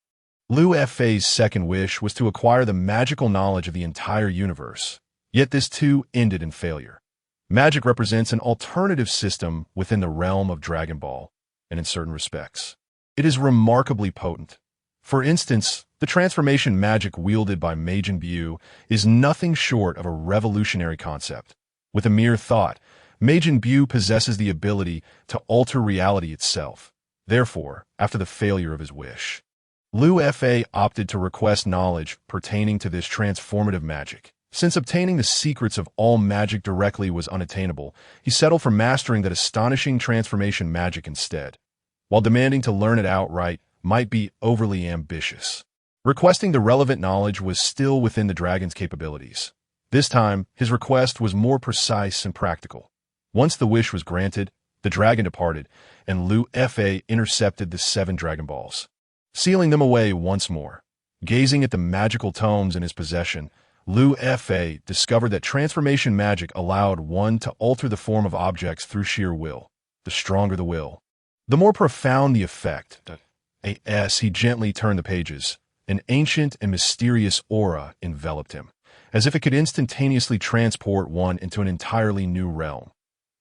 Liu Fa's second wish was to acquire the magical knowledge of the entire universe, yet this too ended in failure. Magic represents an alternative system within the realm of Dragon Ball, and in certain respects, it is remarkably potent. For instance, the transformation magic wielded by Majin Buu is nothing short of a revolutionary concept. With a mere thought, Majin Buu possesses the ability to alter reality itself. Therefore, after the failure of his wish, Liu Fa opted to request knowledge pertaining to this transformative magic. Since obtaining the secrets of all magic directly was unattainable, he settled for mastering that astonishing transformation magic instead. While demanding to learn it outright might be overly ambitious, requesting the relevant knowledge was still within the dragon's capabilities. This time, his request was more precise and practical. Once the wish was granted, the dragon departed, and Liu Fa intercepted the 7 Dragon Balls, sealing them away once more. Gazing at the magical tomes in his possession, Liu Fa discovered that transformation magic allowed one to alter the form of objects through sheer will. The stronger the will, the more profound the effect. As he gently turned the pages, an ancient and mysterious aura enveloped him, as if it could instantaneously transport one into an entirely new realm.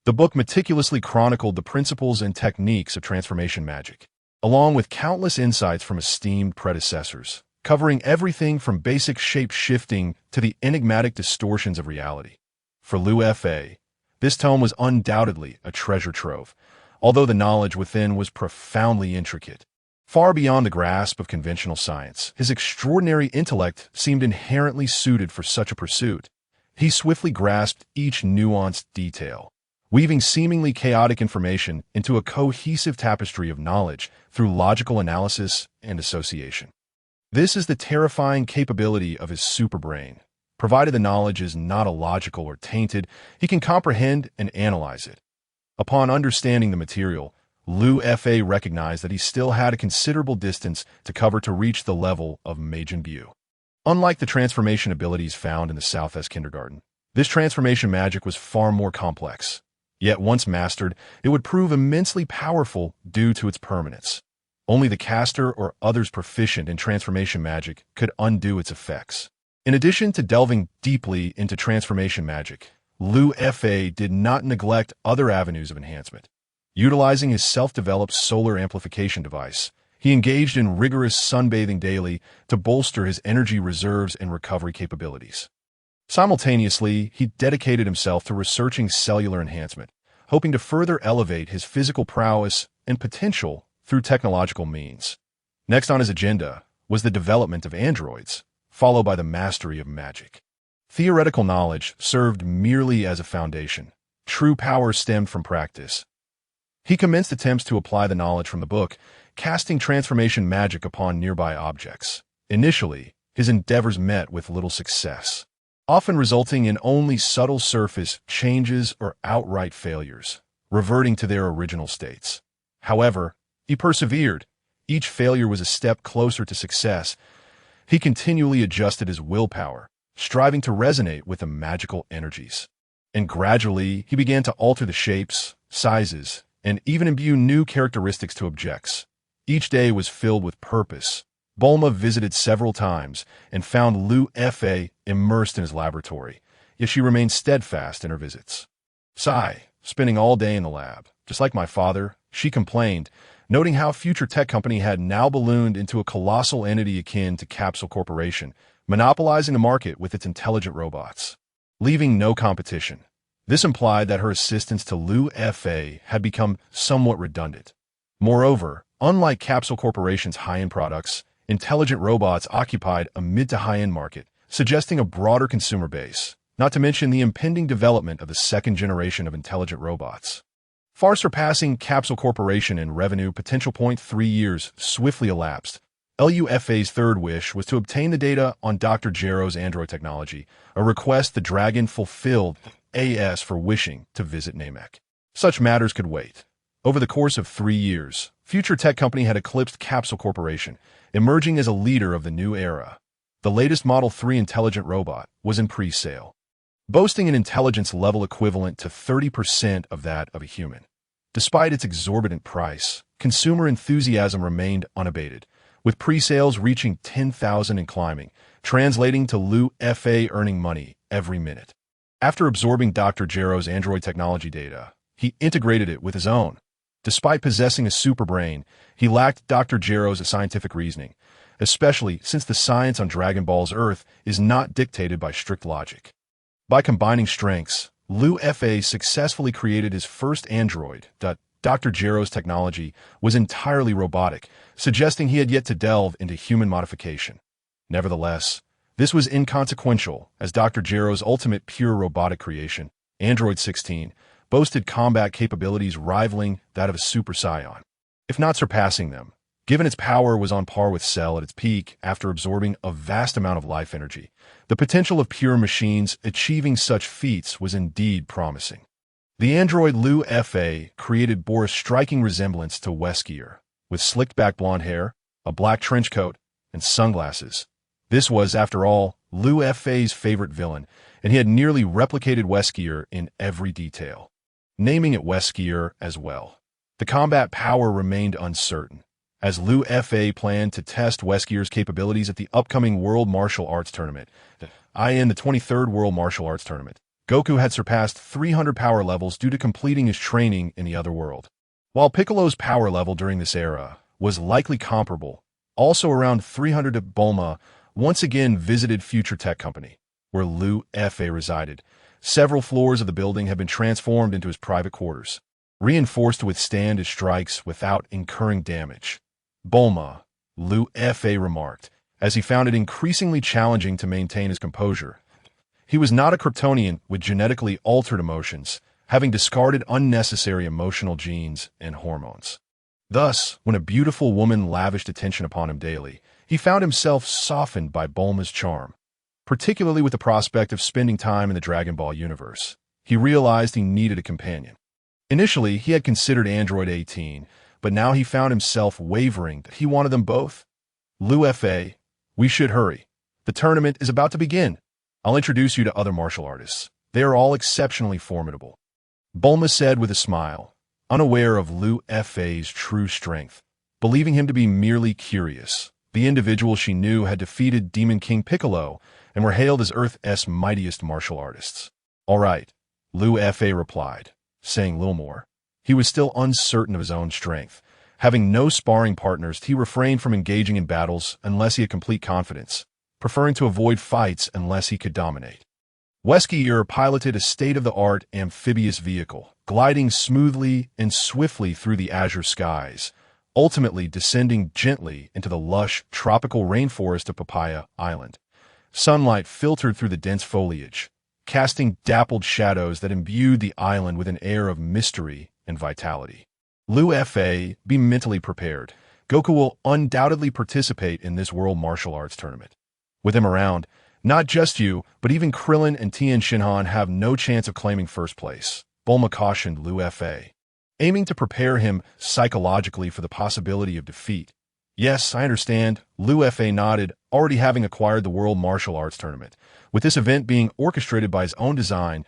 The book meticulously chronicled the principles and techniques of transformation magic, along with countless insights from esteemed predecessors, covering everything from basic shape-shifting to the enigmatic distortions of reality. For Liu Fa, this tome was undoubtedly a treasure trove, although the knowledge within was profoundly intricate. Far beyond the grasp of conventional science, his extraordinary intellect seemed inherently suited for such a pursuit. He swiftly grasped each nuanced detail, weaving seemingly chaotic information into a cohesive tapestry of knowledge through logical analysis and association. This is the terrifying capability of his superbrain. Provided the knowledge is not illogical or tainted, he can comprehend and analyze it. Upon understanding the material, Liu Fa recognized that he still had a considerable distance to cover to reach the level of Majin Bu. Unlike the transformation abilities found in the South S kindergarten, this transformation magic was far more complex. Yet once mastered, it would prove immensely powerful due to its permanence. Only the caster or others proficient in transformation magic could undo its effects. In addition to delving deeply into transformation magic, Liu Fa did not neglect other avenues of enhancement. Utilizing his self-developed solar amplification device, he engaged in rigorous sunbathing daily to bolster his energy reserves and recovery capabilities. Simultaneously, he dedicated himself to researching cellular enhancement, hoping to further elevate his physical prowess and potential through technological means. Next on his agenda was the development of androids, followed by the mastery of magic. Theoretical knowledge served merely as a foundation. True power stemmed from practice. He commenced attempts to apply the knowledge from the book, casting transformation magic upon nearby objects. Initially, his endeavors met with little success, often resulting in only subtle surface changes or outright failures, reverting to their original states. However, he persevered. Each failure was a step closer to success. He continually adjusted his willpower, striving to resonate with the magical energies. And gradually, he began to alter the shapes, sizes, and even imbue new characteristics to objects. Each day was filled with purpose. Bulma visited several times and found Liu Fa immersed in his laboratory, yet she remained steadfast in her visits. Sigh, spending all day in the lab. Just like my father, she complained, noting how Future Tech Company had now ballooned into a colossal entity akin to Capsule Corporation, monopolizing the market with its intelligent robots, leaving no competition. This implied that her assistance to Liu Fa had become somewhat redundant. Moreover, unlike Capsule Corporation's high-end products, intelligent robots occupied a mid to high-end market, suggesting a broader consumer base, not to mention the impending development of the second generation of intelligent robots. Far surpassing Capsule Corporation in revenue potential. 3 years swiftly elapsed. LUFA's third wish was to obtain the data on Dr. Gero's android technology, a request the dragon fulfilled as for wishing to visit Namek. Such matters could wait. Over the course of 3 years, Future Tech Company had eclipsed Capsule Corporation, emerging as a leader of the new era. The latest Model 3 intelligent robot was in pre-sale, boasting an intelligence level equivalent to 30% of that of a human. Despite its exorbitant price, consumer enthusiasm remained unabated, with pre-sales reaching 10,000 and climbing, translating to Liu Fa earning money every minute. After absorbing Dr. Gero's android technology data, he integrated it with his own. Despite possessing a superbrain, he lacked Dr. Gero's scientific reasoning, especially since the science on Dragon Ball's Earth is not dictated by strict logic. By combining strengths, Liu Fa successfully created his first android. Dr. Gero's technology was entirely robotic, suggesting he had yet to delve into human modification. Nevertheless, this was inconsequential, as Dr. Gero's ultimate pure robotic creation, Android 16, boasted combat capabilities rivaling that of a Super Saiyan, if not surpassing them. Given its power was on par with Cell at its peak after absorbing a vast amount of life energy, the potential of pure machines achieving such feats was indeed promising. The android Liu Fa created bore a striking resemblance to Weskier, with slicked-back blonde hair, a black trench coat, and sunglasses. This was, after all, Liu Fa's favorite villain, and he had nearly replicated Weskier in every detail, naming it Weskier as well. The combat power remained uncertain. as Liu Fa planned to test Weskier's capabilities at the upcoming World Martial Arts Tournament. In the 23rd World Martial Arts Tournament, Goku had surpassed 300 power levels due to completing his training in the other world. While Piccolo's power level during this era was likely comparable, also around 300, Bulma once again visited Future Tech Company, where Liu Fa resided. Several floors of the building had been transformed into his private quarters, reinforced to withstand his strikes without incurring damage. Bulma, Liu Fa remarked, as he found it increasingly challenging to maintain his composure. He was not a Kryptonian with genetically altered emotions, having discarded unnecessary emotional genes and hormones. Thus, when a beautiful woman lavished attention upon him daily, he found himself softened by Bulma's charm. Particularly with the prospect of spending time in the Dragon Ball universe, he realized he needed a companion. Initially, he had considered Android 18, but now he found himself wavering that he wanted them both. Liu Fa, we should hurry. The tournament is about to begin. I'll introduce you to other martial artists. They are all exceptionally formidable. Bulma said with a smile, unaware of Liu Fa's true strength, believing him to be merely curious. The individual she knew had defeated Demon King Piccolo and were hailed as Earth's mightiest martial artists. All right, Liu Fa replied, saying little more. He was still uncertain of his own strength. Having no sparring partners, he refrained from engaging in battles unless he had complete confidence, preferring to avoid fights unless he could dominate. Weskier piloted a state-of-the-art amphibious vehicle, gliding smoothly and swiftly through the azure skies, ultimately descending gently into the lush, tropical rainforest of Papaya Island. Sunlight filtered through the dense foliage, casting dappled shadows that imbued the island with an air of mystery and vitality. Liu Fa, be mentally prepared. Goku will undoubtedly participate in this World Martial Arts Tournament. With him around, not just you, but even Krillin and Tien Shinhan have no chance of claiming first place, Bulma cautioned Liu Fa, aiming to prepare him psychologically for the possibility of defeat. Yes, I understand, Liu Fa nodded, already having acquired the World Martial Arts Tournament, with this event being orchestrated by his own design,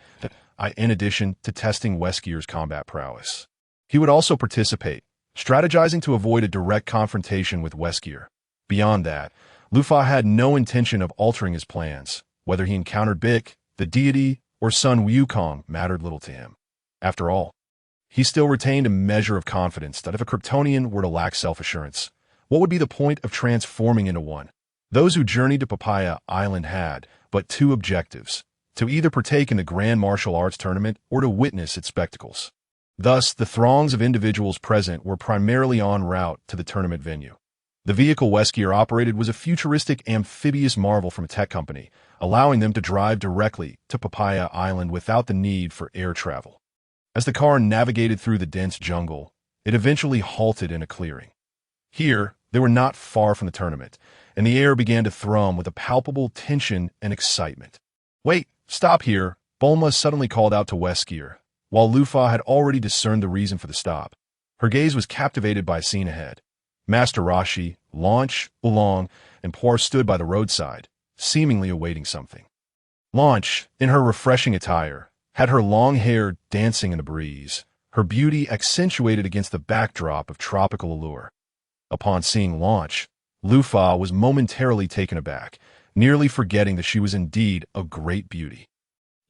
in addition to testing Weskier's combat prowess. He would also participate, strategizing to avoid a direct confrontation with Weskier. Beyond that, Lufa had no intention of altering his plans. Whether he encountered Bic, the deity, or Sun Wukong mattered little to him. After all, he still retained a measure of confidence that if a Kryptonian were to lack self-assurance, what would be the point of transforming into one? Those who journeyed to Papaya Island had but two objectives: to either partake in the Grand Martial Arts Tournament or to witness its spectacles. Thus, the throngs of individuals present were primarily en route to the tournament venue. The vehicle Weskier operated was a futuristic amphibious marvel from a tech company, allowing them to drive directly to Papaya Island without the need for air travel. As the car navigated through the dense jungle, it eventually halted in a clearing. Here, they were not far from the tournament, and the air began to thrum with a palpable tension and excitement. Wait, stop here, Bulma suddenly called out to Weskier, while Lufa had already discerned the reason for the stop. Her gaze was captivated by a scene ahead. Master Roshi, Launch, Oolong, and Poir stood by the roadside, seemingly awaiting something. Launch, in her refreshing attire, had her long hair dancing in the breeze, her beauty accentuated against the backdrop of tropical allure. Upon seeing Launch, Lufa was momentarily taken aback, nearly forgetting that she was indeed a great beauty.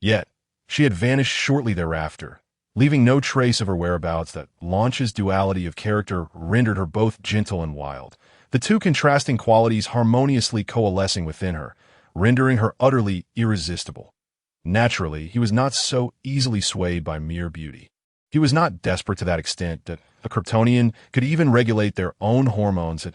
Yet, she had vanished shortly thereafter, leaving no trace of her whereabouts. That Launch's duality of character rendered her both gentle and wild, the two contrasting qualities harmoniously coalescing within her, rendering her utterly irresistible. Naturally, he was not so easily swayed by mere beauty. He was not desperate to that extent that a Kryptonian could even regulate their own hormones.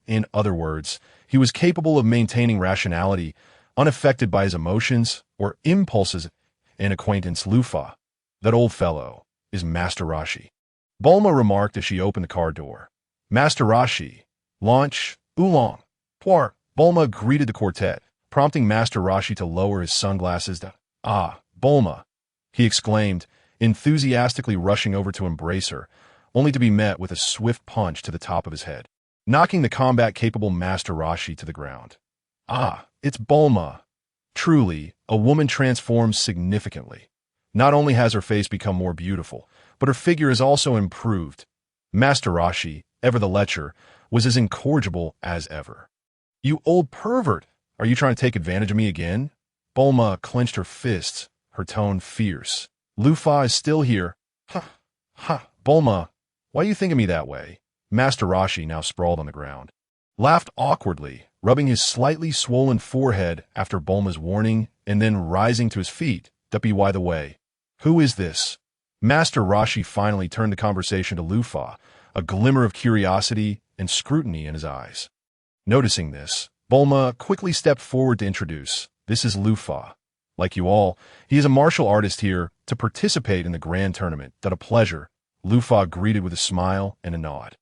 In other words, he was capable of maintaining rationality, unaffected by his emotions or impulses. An acquaintance, Lufa, that old fellow, is Master Roshi, Bulma remarked as she opened the car door. Master Roshi, Launch, Oolong, Poir, Bulma greeted the quartet, prompting Master Roshi to lower his sunglasses. Bulma, he exclaimed, enthusiastically rushing over to embrace her, only to be met with a swift punch to the top of his head, knocking the combat-capable Master Roshi to the ground. It's Bulma. Truly, a woman transforms significantly. Not only has her face become more beautiful, but her figure has also improved. Master Roshi, ever the lecher, was as incorrigible as ever. "You old pervert! Are you trying to take advantage of me again?" Bulma clenched her fists, her tone fierce. "Lufa is still here." "Ha! Ha! Bulma, why do you think of me that way?" Master Roshi, now sprawled on the ground, laughed awkwardly, rubbing his slightly swollen forehead after Bulma's warning and then rising to his feet. "By the way, who is this?" Master Roshi finally turned the conversation to Lufa, a glimmer of curiosity and scrutiny in his eyes. Noticing this, Bulma quickly stepped forward to introduce, "This is Lufa. Like you all, he is a martial artist here to participate in the grand tournament. That a pleasure," Lufa greeted with a smile and a nod.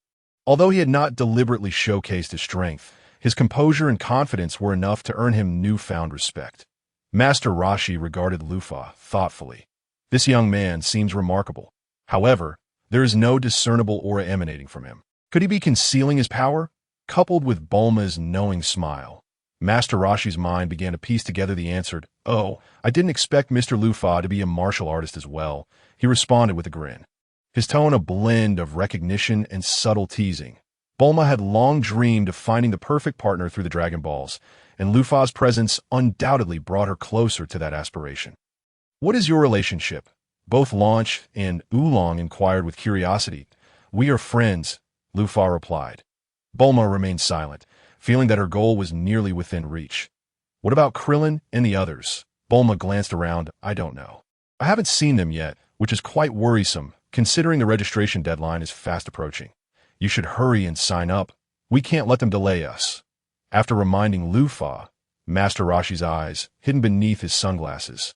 Although he had not deliberately showcased his strength, his composure and confidence were enough to earn him newfound respect. Master Roshi regarded Lufa thoughtfully. This young man seems remarkable. However, there is no discernible aura emanating from him. Could he be concealing his power? Coupled with Bulma's knowing smile, Master Roshi's mind began to piece together the answer. "Oh, I didn't expect Mr. Lufa to be a martial artist as well," he responded with a grin, his tone a blend of recognition and subtle teasing. Bulma had long dreamed of finding the perfect partner through the Dragon Balls, and Lufa's presence undoubtedly brought her closer to that aspiration. "What is your relationship?" Both Launch and Oolong inquired with curiosity. "We are friends," Lufa replied. Bulma remained silent, feeling that her goal was nearly within reach. "What about Krillin and the others?" Bulma glanced around. "I don't know. I haven't seen them yet, which is quite worrisome, considering the registration deadline is fast approaching. You should hurry and sign up. We can't let them delay us." After reminding Lufa, Master Roshi's eyes, hidden beneath his sunglasses,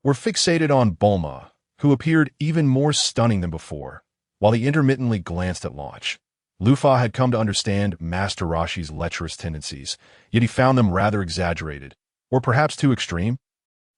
were fixated on Bulma, who appeared even more stunning than before, while he intermittently glanced at Launch. Lufa had come to understand Master Roshi's lecherous tendencies, yet he found them rather exaggerated, or perhaps too extreme.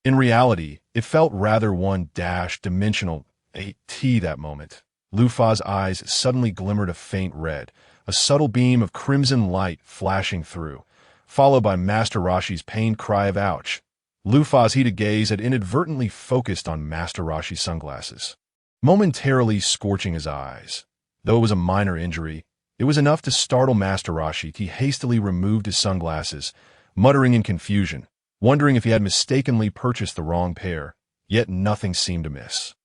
In reality, it felt rather one-dimensional. That moment, Lufa's eyes suddenly glimmered a faint red, a subtle beam of crimson light flashing through, followed by Master Roshi's pained cry of "ouch." Lufa's heated gaze had inadvertently focused on Master Roshi's sunglasses, momentarily scorching his eyes. Though it was a minor injury, it was enough to startle Master Roshi. He hastily removed his sunglasses, muttering in confusion, wondering if he had mistakenly purchased the wrong pair, yet nothing seemed amiss.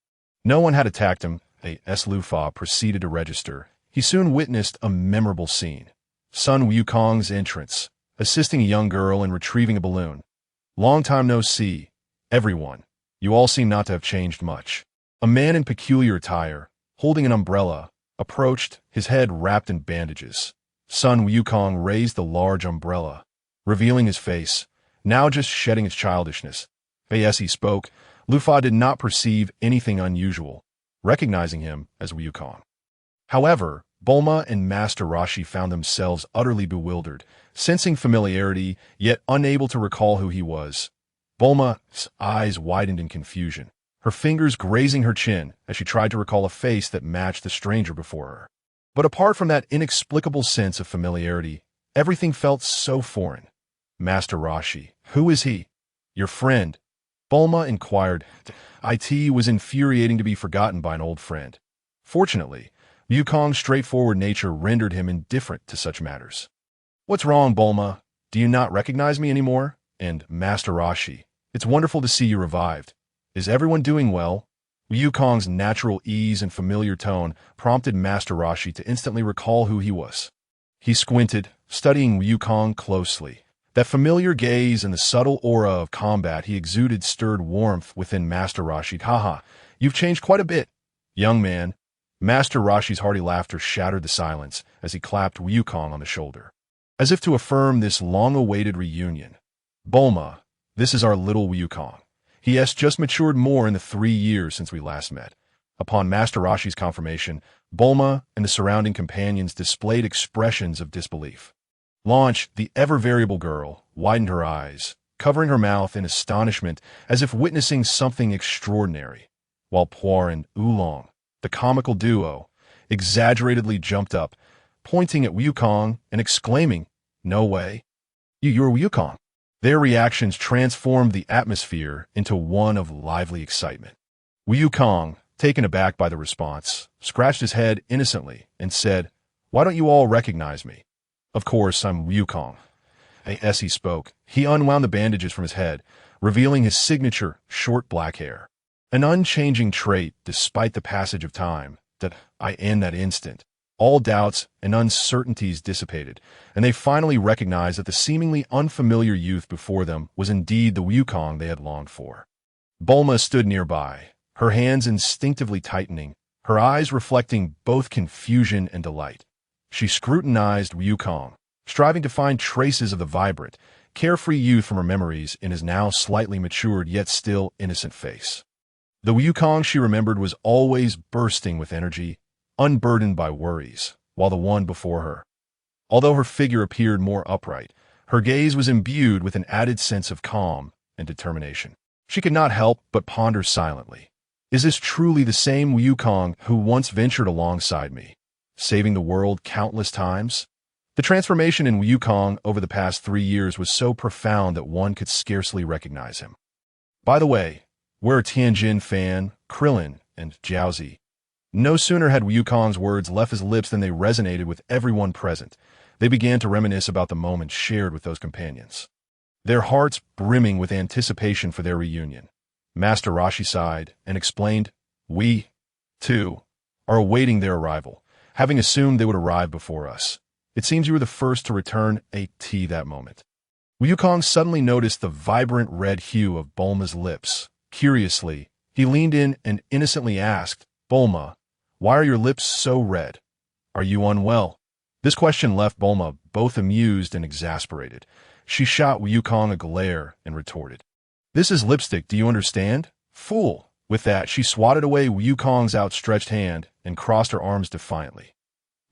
No one had attacked him. As Lufa proceeded to register, he soon witnessed a memorable scene. Sun Wukong's entrance, assisting a young girl in retrieving a balloon. "Long time no see, everyone. You all seem not to have changed much." A man in peculiar attire, holding an umbrella, approached, his head wrapped in bandages. Sun Wukong raised the large umbrella, revealing his face, now just shedding its childishness. As he spoke, Lufa did not perceive anything unusual, recognizing him as Wukong. However, Bulma and Master Roshi found themselves utterly bewildered, sensing familiarity, yet unable to recall who he was. Bulma's eyes widened in confusion, her fingers grazing her chin as she tried to recall a face that matched the stranger before her. But apart from that inexplicable sense of familiarity, everything felt so foreign. "Master Roshi, who is he?" "Your friend," Bulma inquired. It was infuriating to be forgotten by an old friend. Fortunately, Wukong's straightforward nature rendered him indifferent to such matters. "What's wrong, Bulma? Do you not recognize me anymore?" And "Master Roshi, it's wonderful to see you revived. Is everyone doing well?" Wukong's natural ease and familiar tone prompted Master Roshi to instantly recall who he was. He squinted, studying Wukong closely. That familiar gaze and the subtle aura of combat he exuded stirred warmth within Master Roshi. "Haha, you've changed quite a bit, young man." Master Roshi's hearty laughter shattered the silence as he clapped Wukong on the shoulder, as if to affirm this long-awaited reunion. "Bulma, this is our little Wukong. He has just matured more in the 3 years since we last met." Upon Master Roshi's confirmation, Bulma and the surrounding companions displayed expressions of disbelief. Launch, the ever-variable girl, widened her eyes, covering her mouth in astonishment as if witnessing something extraordinary, while Poir and Oolong, the comical duo, exaggeratedly jumped up, pointing at Wukong and exclaiming, "No way. You're Wukong." Their reactions transformed the atmosphere into one of lively excitement. Wukong, taken aback by the response, scratched his head innocently and said, "Why don't you all recognize me?" Of course, I'm Wukong. As he spoke, he unwound the bandages from his head, revealing his signature, short black hair. An unchanging trait despite the passage of time, that in that instant, all doubts and uncertainties dissipated, and they finally recognized that the seemingly unfamiliar youth before them was indeed the Wukong they had longed for. Bulma stood nearby, her hands instinctively tightening, her eyes reflecting both confusion and delight. She scrutinized Wukong, striving to find traces of the vibrant, carefree youth from her memories in his now slightly matured yet still innocent face. The Wukong she remembered was always bursting with energy, unburdened by worries, while the one before her, although her figure appeared more upright, her gaze was imbued with an added sense of calm and determination. She could not help but ponder silently. Is this truly the same Wukong who once ventured alongside me, saving the world countless times? The transformation in Wukong over the past 3 years was so profound that one could scarcely recognize him. By the way, we're Tianjin fan, Krillin, and Jiaozi. No sooner had Wukong's words left his lips than they resonated with everyone present. They began to reminisce about the moments shared with those companions, their hearts brimming with anticipation for their reunion. Master Roshi sighed and explained, "We, too, are awaiting their arrival, having assumed they would arrive before us. It seems you were the first to return that moment." Wukong suddenly noticed the vibrant red hue of Bulma's lips. Curiously, he leaned in and innocently asked, "Bulma, why are your lips so red? Are you unwell?" This question left Bulma both amused and exasperated. She shot Wukong a glare and retorted, "This is lipstick, do you understand? Fool!" With that, she swatted away Wukong's outstretched hand and crossed her arms defiantly.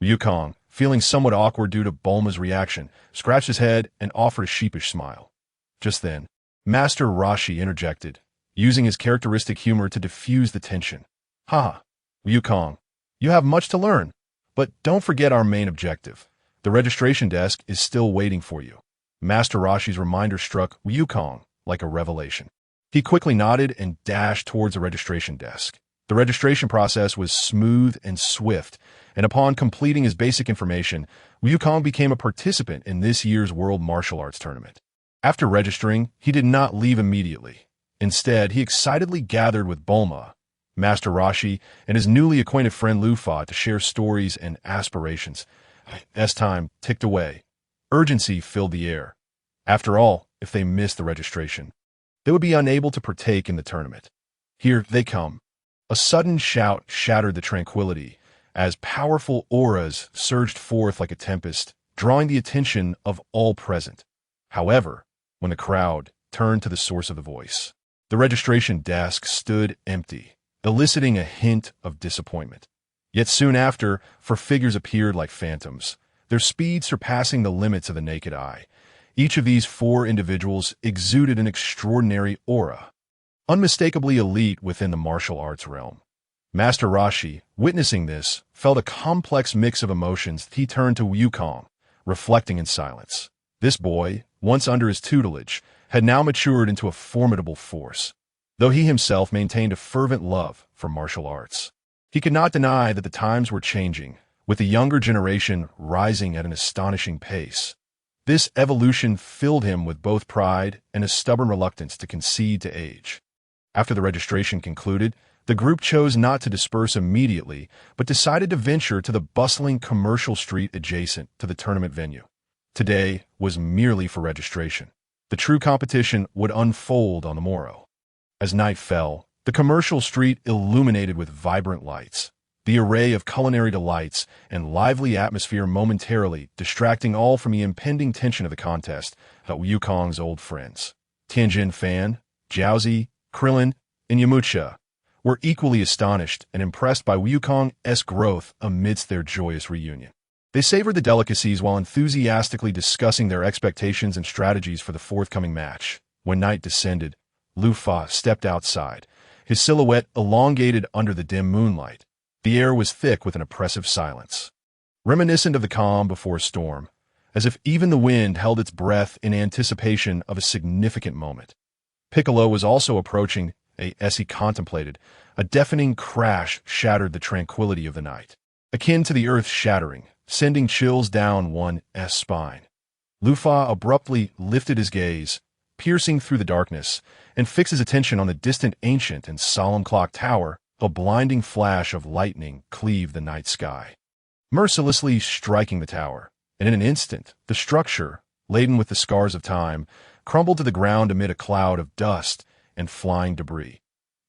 Wukong, feeling somewhat awkward due to Bulma's reaction, scratched his head and offered a sheepish smile. Just then, Master Roshi interjected, using his characteristic humor to diffuse the tension. "Ha! Wukong, you have much to learn, but don't forget our main objective. The registration desk is still waiting for you." Master Roshi's reminder struck Wukong like a revelation. He quickly nodded and dashed towards the registration desk. The registration process was smooth and swift, and upon completing his basic information, Wukong became a participant in this year's World Martial Arts Tournament. After registering, he did not leave immediately. Instead, he excitedly gathered with Bulma, Master Roshi, and his newly acquainted friend Lufa to share stories and aspirations. As time ticked away, urgency filled the air. After all, if they missed the registration, they would be unable to partake in the tournament. Here they come. A sudden shout shattered the tranquility as powerful auras surged forth like a tempest, drawing the attention of all present. However, when the crowd turned to the source of the voice, the registration desk stood empty, eliciting a hint of disappointment. Yet soon after, 4 figures appeared like phantoms, their speed surpassing the limits of the naked eye. Each of these 4 individuals exuded an extraordinary aura, unmistakably elite within the martial arts realm. Master Roshi, witnessing this, felt a complex mix of emotions. He turned to Wukong, reflecting in silence. This boy, once under his tutelage, had now matured into a formidable force, though he himself maintained a fervent love for martial arts. He could not deny that the times were changing, with the younger generation rising at an astonishing pace. This evolution filled him with both pride and a stubborn reluctance to concede to age. After the registration concluded, the group chose not to disperse immediately, but decided to venture to the bustling commercial street adjacent to the tournament venue. Today was merely for registration. The true competition would unfold on the morrow. As night fell, the commercial street illuminated with vibrant lights, the array of culinary delights and lively atmosphere momentarily distracting all from the impending tension of the contest. Wukong's old friends, Tianjin Fan, Jiaozi, Krillin, and Yamcha, were equally astonished and impressed by Wukong's growth amidst their joyous reunion. They savored the delicacies while enthusiastically discussing their expectations and strategies for the forthcoming match. When night descended, Lufa stepped outside, his silhouette elongated under the dim moonlight. The air was thick with an oppressive silence, reminiscent of the calm before a storm, as if even the wind held its breath in anticipation of a significant moment. Piccolo was also approaching. As he contemplated, a deafening crash shattered the tranquility of the night. Akin to the earth shattering, sending chills down one's spine. Lufa abruptly lifted his gaze, piercing through the darkness, and fixed his attention on the distant ancient and solemn clock tower. A blinding flash of lightning cleaved the night sky, mercilessly striking the tower, and in an instant, the structure, laden with the scars of time, crumbled to the ground amid a cloud of dust and flying debris.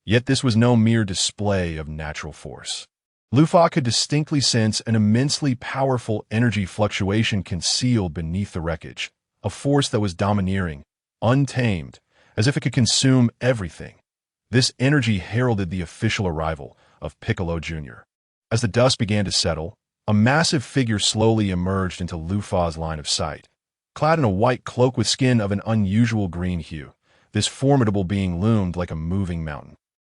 Yet this was no mere display of natural force. Lufa could distinctly sense an immensely powerful energy fluctuation concealed beneath the wreckage, a force that was domineering, untamed, as if it could consume everything. This energy heralded the official arrival of Piccolo Jr. As the dust began to settle, a massive figure slowly emerged into Lufa's line of sight. Clad in a white cloak with skin of an unusual green hue, this formidable being loomed like a moving mountain.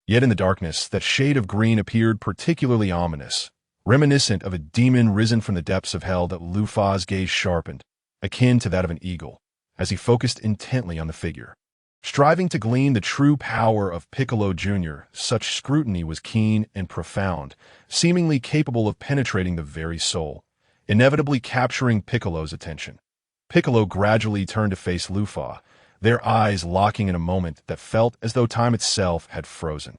Yet in the darkness, that shade of green appeared particularly ominous, reminiscent of a demon risen from the depths of hell. That Lufa's gaze sharpened, akin to that of an eagle, as he focused intently on the figure. Striving to glean the true power of Piccolo Jr., such scrutiny was keen and profound, seemingly capable of penetrating the very soul, inevitably capturing Piccolo's attention. Piccolo gradually turned to face Lufa, their eyes locking in a moment that felt as though time itself had frozen.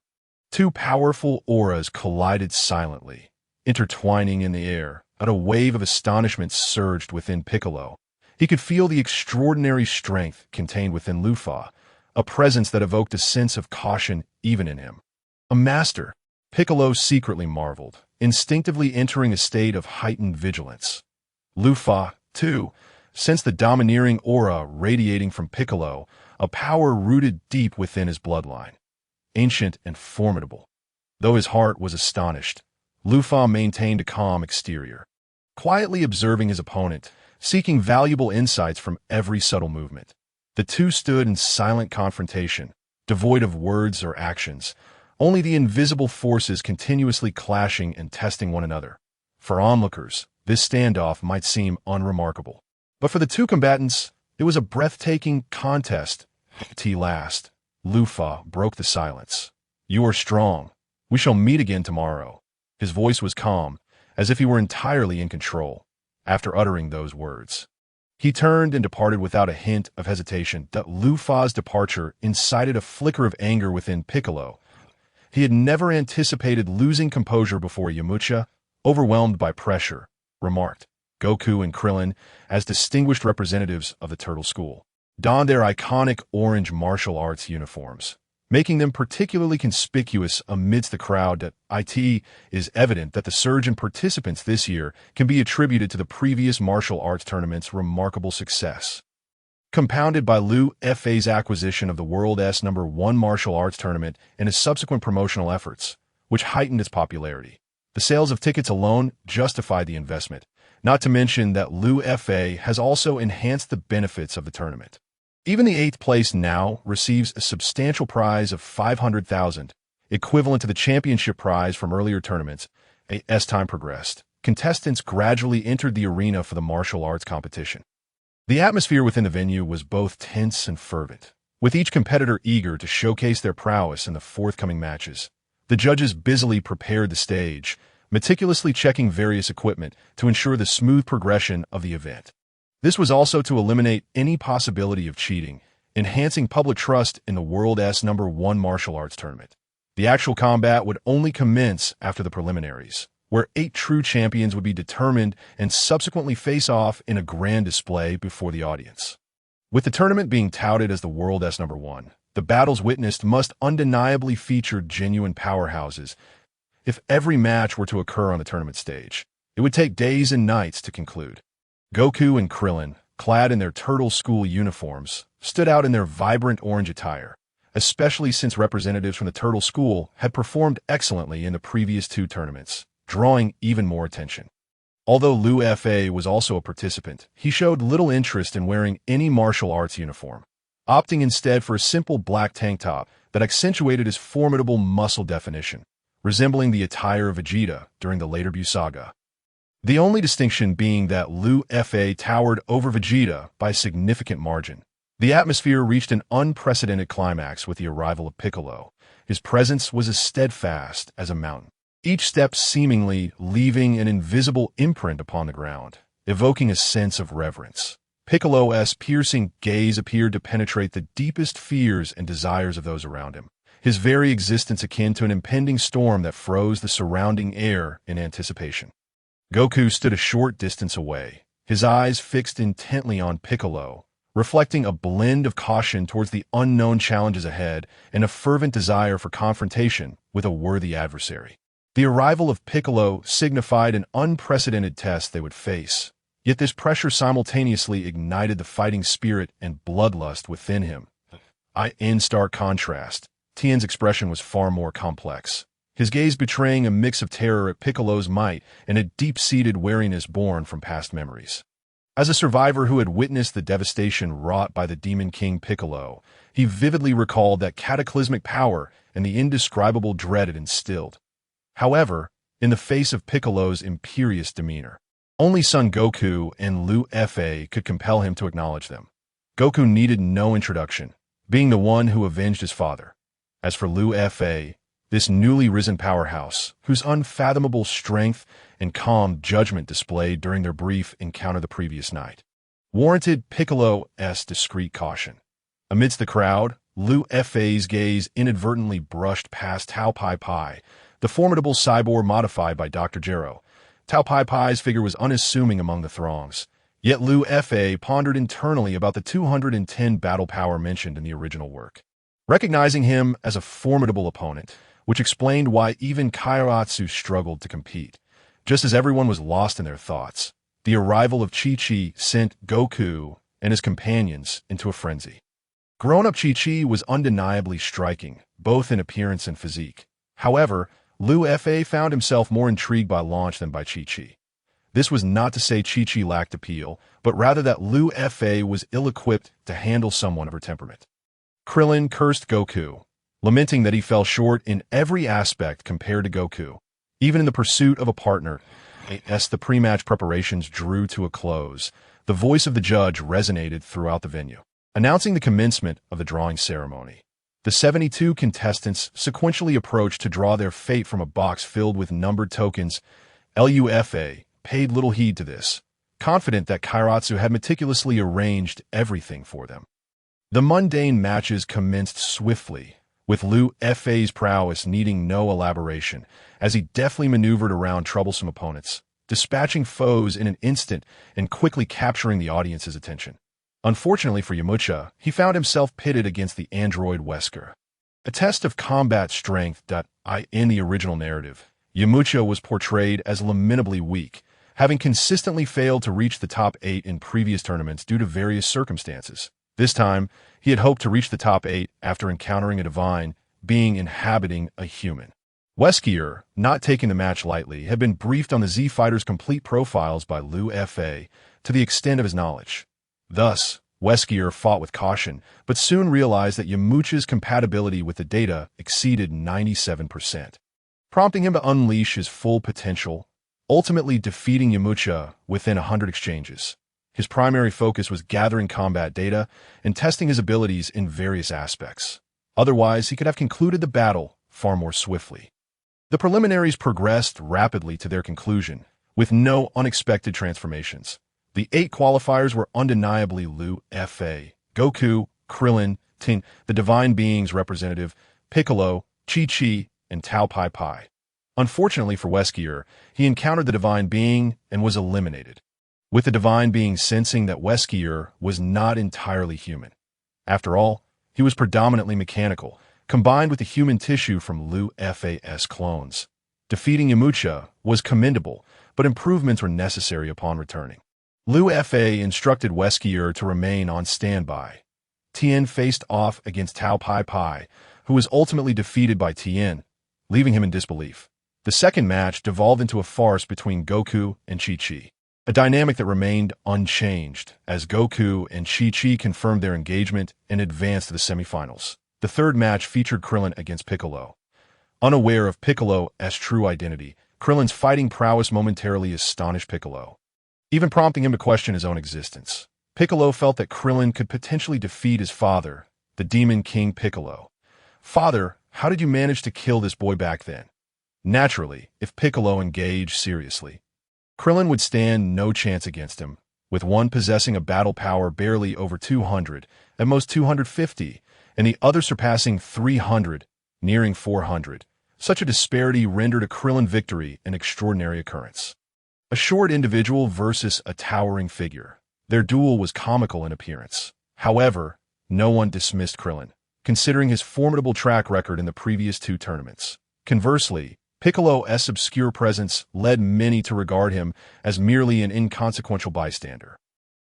Two powerful auras collided silently, intertwining in the air, and a wave of astonishment surged within Piccolo. He could feel the extraordinary strength contained within Lufa, a presence that evoked a sense of caution even in him. A master, Piccolo secretly marveled, instinctively entering a state of heightened vigilance. Lufa, too, sensed the domineering aura radiating from Piccolo, a power rooted deep within his bloodline, ancient and formidable. Though his heart was astonished, Lufa maintained a calm exterior, quietly observing his opponent, seeking valuable insights from every subtle movement. The two stood in silent confrontation, devoid of words or actions, only the invisible forces continuously clashing and testing one another. For onlookers, this standoff might seem unremarkable, but for the two combatants, it was a breathtaking contest. At last, Lufa broke the silence. "You are strong. We shall meet again tomorrow." His voice was calm, as if he were entirely in control. After uttering those words, he turned and departed without a hint of hesitation. That Lufa's departure incited a flicker of anger within Piccolo. He had never anticipated losing composure before Yamcha, overwhelmed by pressure, remarked. Goku and Krillin, as distinguished representatives of the Turtle School, donned their iconic orange martial arts uniforms, making them particularly conspicuous amidst the crowd. It is evident that the surge in participants this year can be attributed to the previous martial arts tournament's remarkable success, compounded by Lufa's acquisition of the world's #1 martial arts tournament and his subsequent promotional efforts, which heightened its popularity. The sales of tickets alone justified the investment, not to mention that Lufa has also enhanced the benefits of the tournament. Even the 8th place now receives a substantial prize of 500,000, equivalent to the championship prize from earlier tournaments. As time progressed, contestants gradually entered the arena for the martial arts competition. The atmosphere within the venue was both tense and fervent, with each competitor eager to showcase their prowess in the forthcoming matches. The judges busily prepared the stage, meticulously checking various equipment to ensure the smooth progression of the event. This was also to eliminate any possibility of cheating, enhancing public trust in the world's #1 martial arts tournament. The actual combat would only commence after the preliminaries, where 8 true champions would be determined and subsequently face off in a grand display before the audience. With the tournament being touted as the world's #1, the battles witnessed must undeniably feature genuine powerhouses. If every match were to occur on the tournament stage, it would take days and nights to conclude. Goku and Krillin, clad in their Turtle School uniforms, stood out in their vibrant orange attire, especially since representatives from the Turtle School had performed excellently in the previous 2 tournaments, drawing even more attention. Although Lufa was also a participant, he showed little interest in wearing any martial arts uniform, opting instead for a simple black tank top that accentuated his formidable muscle definition, resembling the attire of Vegeta during the later Buu saga. The only distinction being that Lufa towered over Vegeta by a significant margin. The atmosphere reached an unprecedented climax with the arrival of Piccolo. His presence was as steadfast as a mountain, each step seemingly leaving an invisible imprint upon the ground, evoking a sense of reverence. Piccolo's piercing gaze appeared to penetrate the deepest fears and desires of those around him, his very existence akin to an impending storm that froze the surrounding air in anticipation. Goku stood a short distance away, his eyes fixed intently on Piccolo, reflecting a blend of caution towards the unknown challenges ahead and a fervent desire for confrontation with a worthy adversary. The arrival of Piccolo signified an unprecedented test they would face, yet this pressure simultaneously ignited the fighting spirit and bloodlust within him. In stark contrast, Tien's expression was far more complex, his gaze betraying a mix of terror at Piccolo's might and a deep-seated wariness born from past memories. As a survivor who had witnessed the devastation wrought by the Demon King Piccolo, he vividly recalled that cataclysmic power and the indescribable dread it instilled. However, in the face of Piccolo's imperious demeanor, only Son Goku and Liu Fa could compel him to acknowledge them. Goku needed no introduction, being the one who avenged his father. As for Liu Fa, this newly risen powerhouse, whose unfathomable strength and calm judgment displayed during their brief encounter the previous night, warranted Piccolo's discreet caution. Amidst the crowd, Liu Fa's gaze inadvertently brushed past Tao Pai Pai, the formidable cyborg modified by Dr. Gero. Tao Pai Pai's figure was unassuming among the throngs, yet Liu Fa pondered internally about the 210 battle power mentioned in the original work. Recognizing him as a formidable opponent, which explained why even Kairatsu struggled to compete. Just as everyone was lost in their thoughts, the arrival of Chi-Chi sent Goku and his companions into a frenzy. Grown-up Chi-Chi was undeniably striking, both in appearance and physique. However, Liu Fa found himself more intrigued by launch than by Chi-Chi. This was not to say Chi-Chi lacked appeal, but rather that Liu Fa was ill-equipped to handle someone of her temperament. Krillin cursed Goku, lamenting that he fell short in every aspect compared to Goku. Even in the pursuit of a partner, as the pre-match preparations drew to a close, the voice of the judge resonated throughout the venue, announcing the commencement of the drawing ceremony. The 72 contestants sequentially approached to draw their fate from a box filled with numbered tokens. Lufa paid little heed to this, confident that Kairatsu had meticulously arranged everything for them. The mundane matches commenced swiftly, with Liu Fa's prowess needing no elaboration, as he deftly maneuvered around troublesome opponents, dispatching foes in an instant and quickly capturing the audience's attention. Unfortunately for Yamcha, he found himself pitted against the android Wesker. A test of combat strength. In the original narrative, Yamcha was portrayed as lamentably weak, having consistently failed to reach the top 8 in previous tournaments due to various circumstances. This time, he had hoped to reach the top 8 after encountering a divine being inhabiting a human. Wesker, not taking the match lightly, had been briefed on the Z Fighters' complete profiles by Liu Fa to the extent of his knowledge. Thus, Wesker fought with caution, but soon realized that Yamcha's compatibility with the data exceeded 97%, prompting him to unleash his full potential, ultimately defeating Yamcha within 100 exchanges. His primary focus was gathering combat data and testing his abilities in various aspects. Otherwise, he could have concluded the battle far more swiftly. The preliminaries progressed rapidly to their conclusion, with no unexpected transformations. The 8 qualifiers were undeniably Liu Fa, Goku, Krillin, Tien, the Divine Being's representative, Piccolo, Chi-Chi, and Tao Pai Pai. Unfortunately for Wesker, he encountered the Divine Being and was eliminated, with the Divine Being sensing that Wesker was not entirely human. After all, he was predominantly mechanical, combined with the human tissue from Liu Fa's clones. Defeating Yamcha was commendable, but improvements were necessary upon returning. Liu Fa instructed Wesker to remain on standby. Tien faced off against Tao Pai Pai, who was ultimately defeated by Tien, leaving him in disbelief. The second match devolved into a farce between Goku and Chi-Chi, a dynamic that remained unchanged as Goku and Chi-Chi confirmed their engagement and advanced to the semifinals. The third match featured Krillin against Piccolo. Unaware of Piccolo's true identity, Krillin's fighting prowess momentarily astonished Piccolo, even prompting him to question his own existence. Piccolo felt that Krillin could potentially defeat his father, the Demon King Piccolo. "Father, how did you manage to kill this boy back then?" Naturally, if Piccolo engaged seriously, Krillin would stand no chance against him, with one possessing a battle power barely over 200, at most 250, and the other surpassing 300, nearing 400. Such a disparity rendered a Krillin victory an extraordinary occurrence. A short individual versus a towering figure. Their duel was comical in appearance. However, no one dismissed Krillin, considering his formidable track record in the previous two tournaments. Conversely, Piccolo's obscure presence led many to regard him as merely an inconsequential bystander.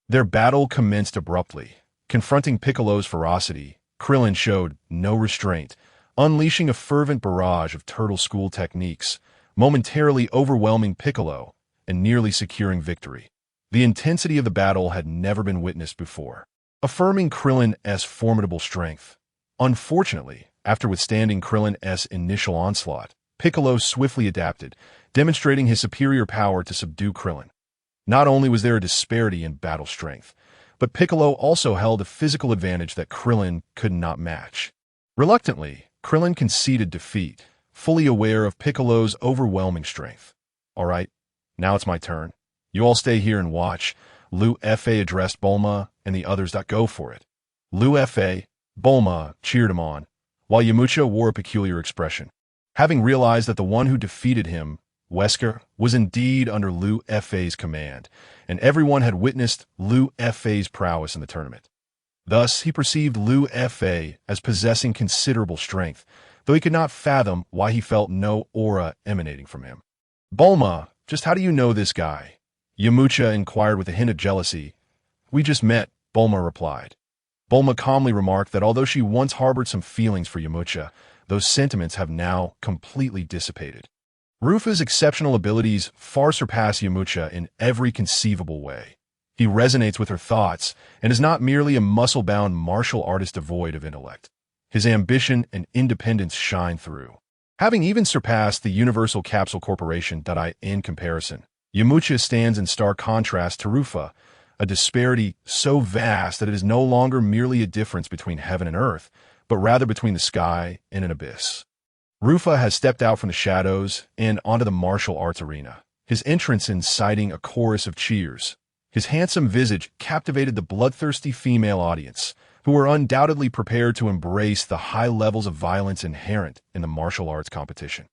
Their battle commenced abruptly. Confronting Piccolo's ferocity, Krillin showed no restraint, unleashing a fervent barrage of turtle school techniques, momentarily overwhelming Piccolo and nearly securing victory. The intensity of the battle had never been witnessed before, affirming Krillin's formidable strength. Unfortunately, after withstanding Krillin's initial onslaught, Piccolo swiftly adapted, demonstrating his superior power to subdue Krillin. Not only was there a disparity in battle strength, but Piccolo also held a physical advantage that Krillin could not match. Reluctantly, Krillin conceded defeat, fully aware of Piccolo's overwhelming strength. "All right, now it's my turn. You all stay here and watch," Luffy addressed Bulma and the others. "Go for it." Luffy, Bulma cheered him on, while Yamcha wore a peculiar expression. Having realized that the one who defeated him, Wesker, was indeed under Luffy's command, and everyone had witnessed Luffy's prowess in the tournament. Thus, he perceived Luffy as possessing considerable strength, though he could not fathom why he felt no aura emanating from him. "Bulma, just how do you know this guy?" Yamcha inquired with a hint of jealousy. "We just met," Bulma replied. Bulma calmly remarked that although she once harbored some feelings for Yamcha, those sentiments have now completely dissipated. Rufa's exceptional abilities far surpass Yamcha in every conceivable way. He resonates with her thoughts and is not merely a muscle-bound martial artist devoid of intellect. His ambition and independence shine through, having even surpassed the Universal Capsule Corporation. In comparison, Yamcha stands in stark contrast to Rufa, a disparity so vast that it is no longer merely a difference between heaven and earth, but rather between the sky and an abyss. Rufa has stepped out from the shadows and onto the martial arts arena, his entrance inciting a chorus of cheers. His handsome visage captivated the bloodthirsty female audience, who were undoubtedly prepared to embrace the high levels of violence inherent in the martial arts competition.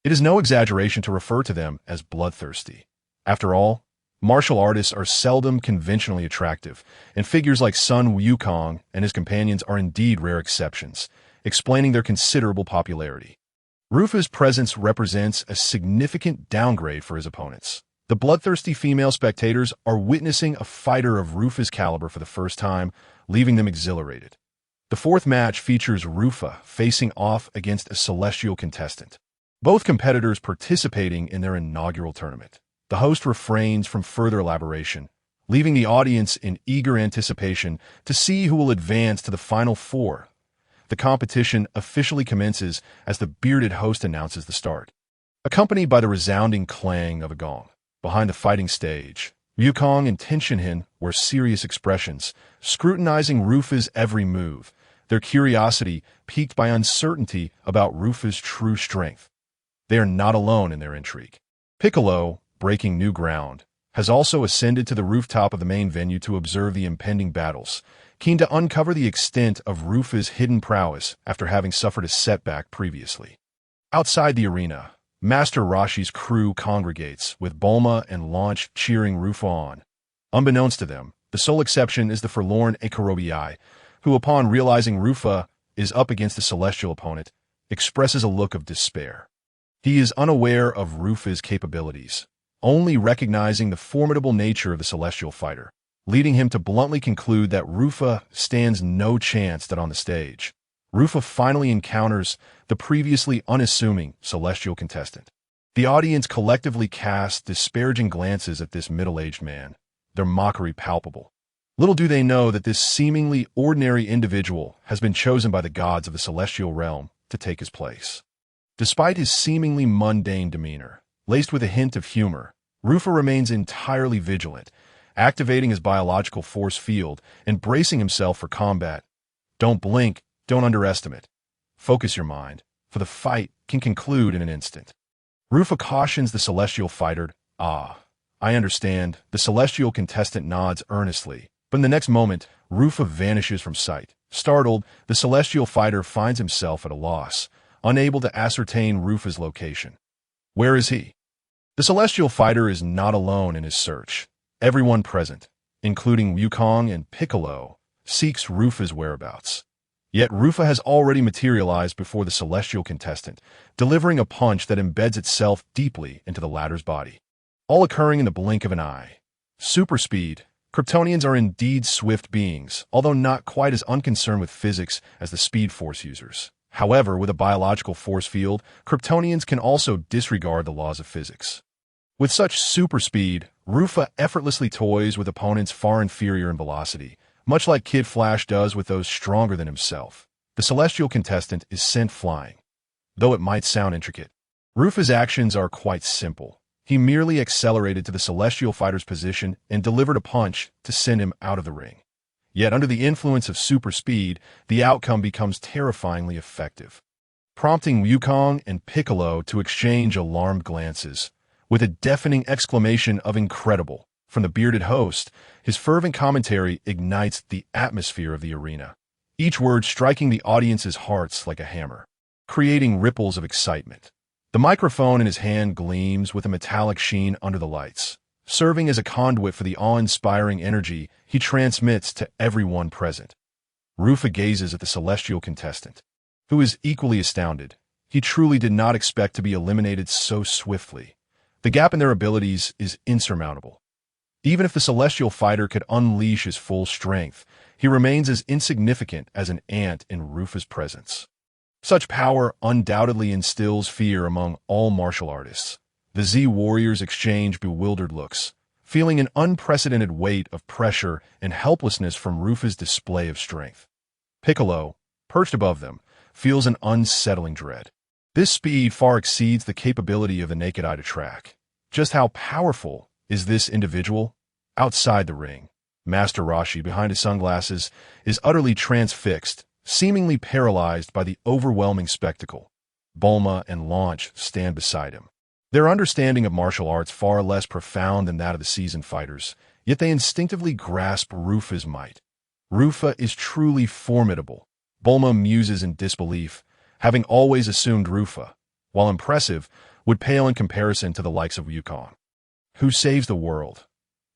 It is no exaggeration to refer to them as bloodthirsty. After all, martial artists are seldom conventionally attractive, and figures like Sun Wukong and his companions are indeed rare exceptions, explaining their considerable popularity. Rufa's presence represents a significant downgrade for his opponents. The bloodthirsty female spectators are witnessing a fighter of Rufa's caliber for the first time, leaving them exhilarated. The fourth match features Rufa facing off against a celestial contestant, both competitors participating in their inaugural tournament. The host refrains from further elaboration, leaving the audience in eager anticipation to see who will advance to the final four. The competition officially commences as the bearded host announces the start, accompanied by the resounding clang of a gong. Behind the fighting stage, Wukong and Tenshinhan wear serious expressions, scrutinizing Rufa's every move, their curiosity piqued by uncertainty about Rufa's true strength. They are not alone in their intrigue. Piccolo, breaking new ground, has also ascended to the rooftop of the main venue to observe the impending battles, keen to uncover the extent of Rufa's hidden prowess after having suffered a setback previously. Outside the arena, Master Roshi's crew congregates, with Bulma and Launch cheering Rufa on. Unbeknownst to them, the sole exception is the forlorn Ikarobi, who, upon realizing Rufa is up against a celestial opponent, expresses a look of despair. He is unaware of Rufa's capabilities, only recognizing the formidable nature of the celestial fighter, leading him to bluntly conclude that Rufa stands no chance on the stage. Rufa finally encounters the previously unassuming celestial contestant. The audience collectively casts disparaging glances at this middle-aged man, their mockery palpable. Little do they know that this seemingly ordinary individual has been chosen by the gods of the celestial realm to take his place. Despite his seemingly mundane demeanor, laced with a hint of humor, Rufa remains entirely vigilant, activating his biological force field and bracing himself for combat. Don't blink, don't underestimate. Focus your mind, for the fight can conclude in an instant. Rufa cautions the celestial fighter. Ah, I understand. The celestial contestant nods earnestly, but in the next moment, Rufa vanishes from sight. Startled, the celestial fighter finds himself at a loss, unable to ascertain Rufa's location. Where is he? The celestial fighter is not alone in his search. Everyone present, including Wukong and Piccolo, seeks Rufa's whereabouts. Yet Rufa has already materialized before the celestial contestant, delivering a punch that embeds itself deeply into the latter's body. All occurring in the blink of an eye. Super speed. Kryptonians are indeed swift beings, although not quite as unconcerned with physics as the Speed Force users. However, with a biological force field, Kryptonians can also disregard the laws of physics. With such super speed, Rufa effortlessly toys with opponents far inferior in velocity, much like Kid Flash does with those stronger than himself. The celestial contestant is sent flying. Though it might sound intricate, Rufa's actions are quite simple. He merely accelerated to the celestial fighter's position and delivered a punch to send him out of the ring. Yet under the influence of super speed, the outcome becomes terrifyingly effective, prompting Wukong and Piccolo to exchange alarmed glances. With a deafening exclamation of incredible from the bearded host, his fervent commentary ignites the atmosphere of the arena, each word striking the audience's hearts like a hammer, creating ripples of excitement. The microphone in his hand gleams with a metallic sheen under the lights, serving as a conduit for the awe-inspiring energy he transmits to everyone present. Rufa gazes at the celestial contestant, who is equally astounded. He truly did not expect to be eliminated so swiftly. The gap in their abilities is insurmountable. Even if the celestial fighter could unleash his full strength, he remains as insignificant as an ant in Rufa's presence. Such power undoubtedly instills fear among all martial artists. The Z warriors exchange bewildered looks, feeling an unprecedented weight of pressure and helplessness from Rufa's display of strength. Piccolo, perched above them, feels an unsettling dread. This speed far exceeds the capability of the naked eye to track. Just how powerful is this individual? Outside the ring, Master Roshi, behind his sunglasses, is utterly transfixed, seemingly paralyzed by the overwhelming spectacle. Bulma and Launch stand beside him. Their understanding of martial arts far less profound than that of the seasoned fighters, yet they instinctively grasp Rufa's might. Rufa is truly formidable. Bulma muses in disbelief, having always assumed Rufa, while impressive, would pale in comparison to the likes of Wukong, who saves the world.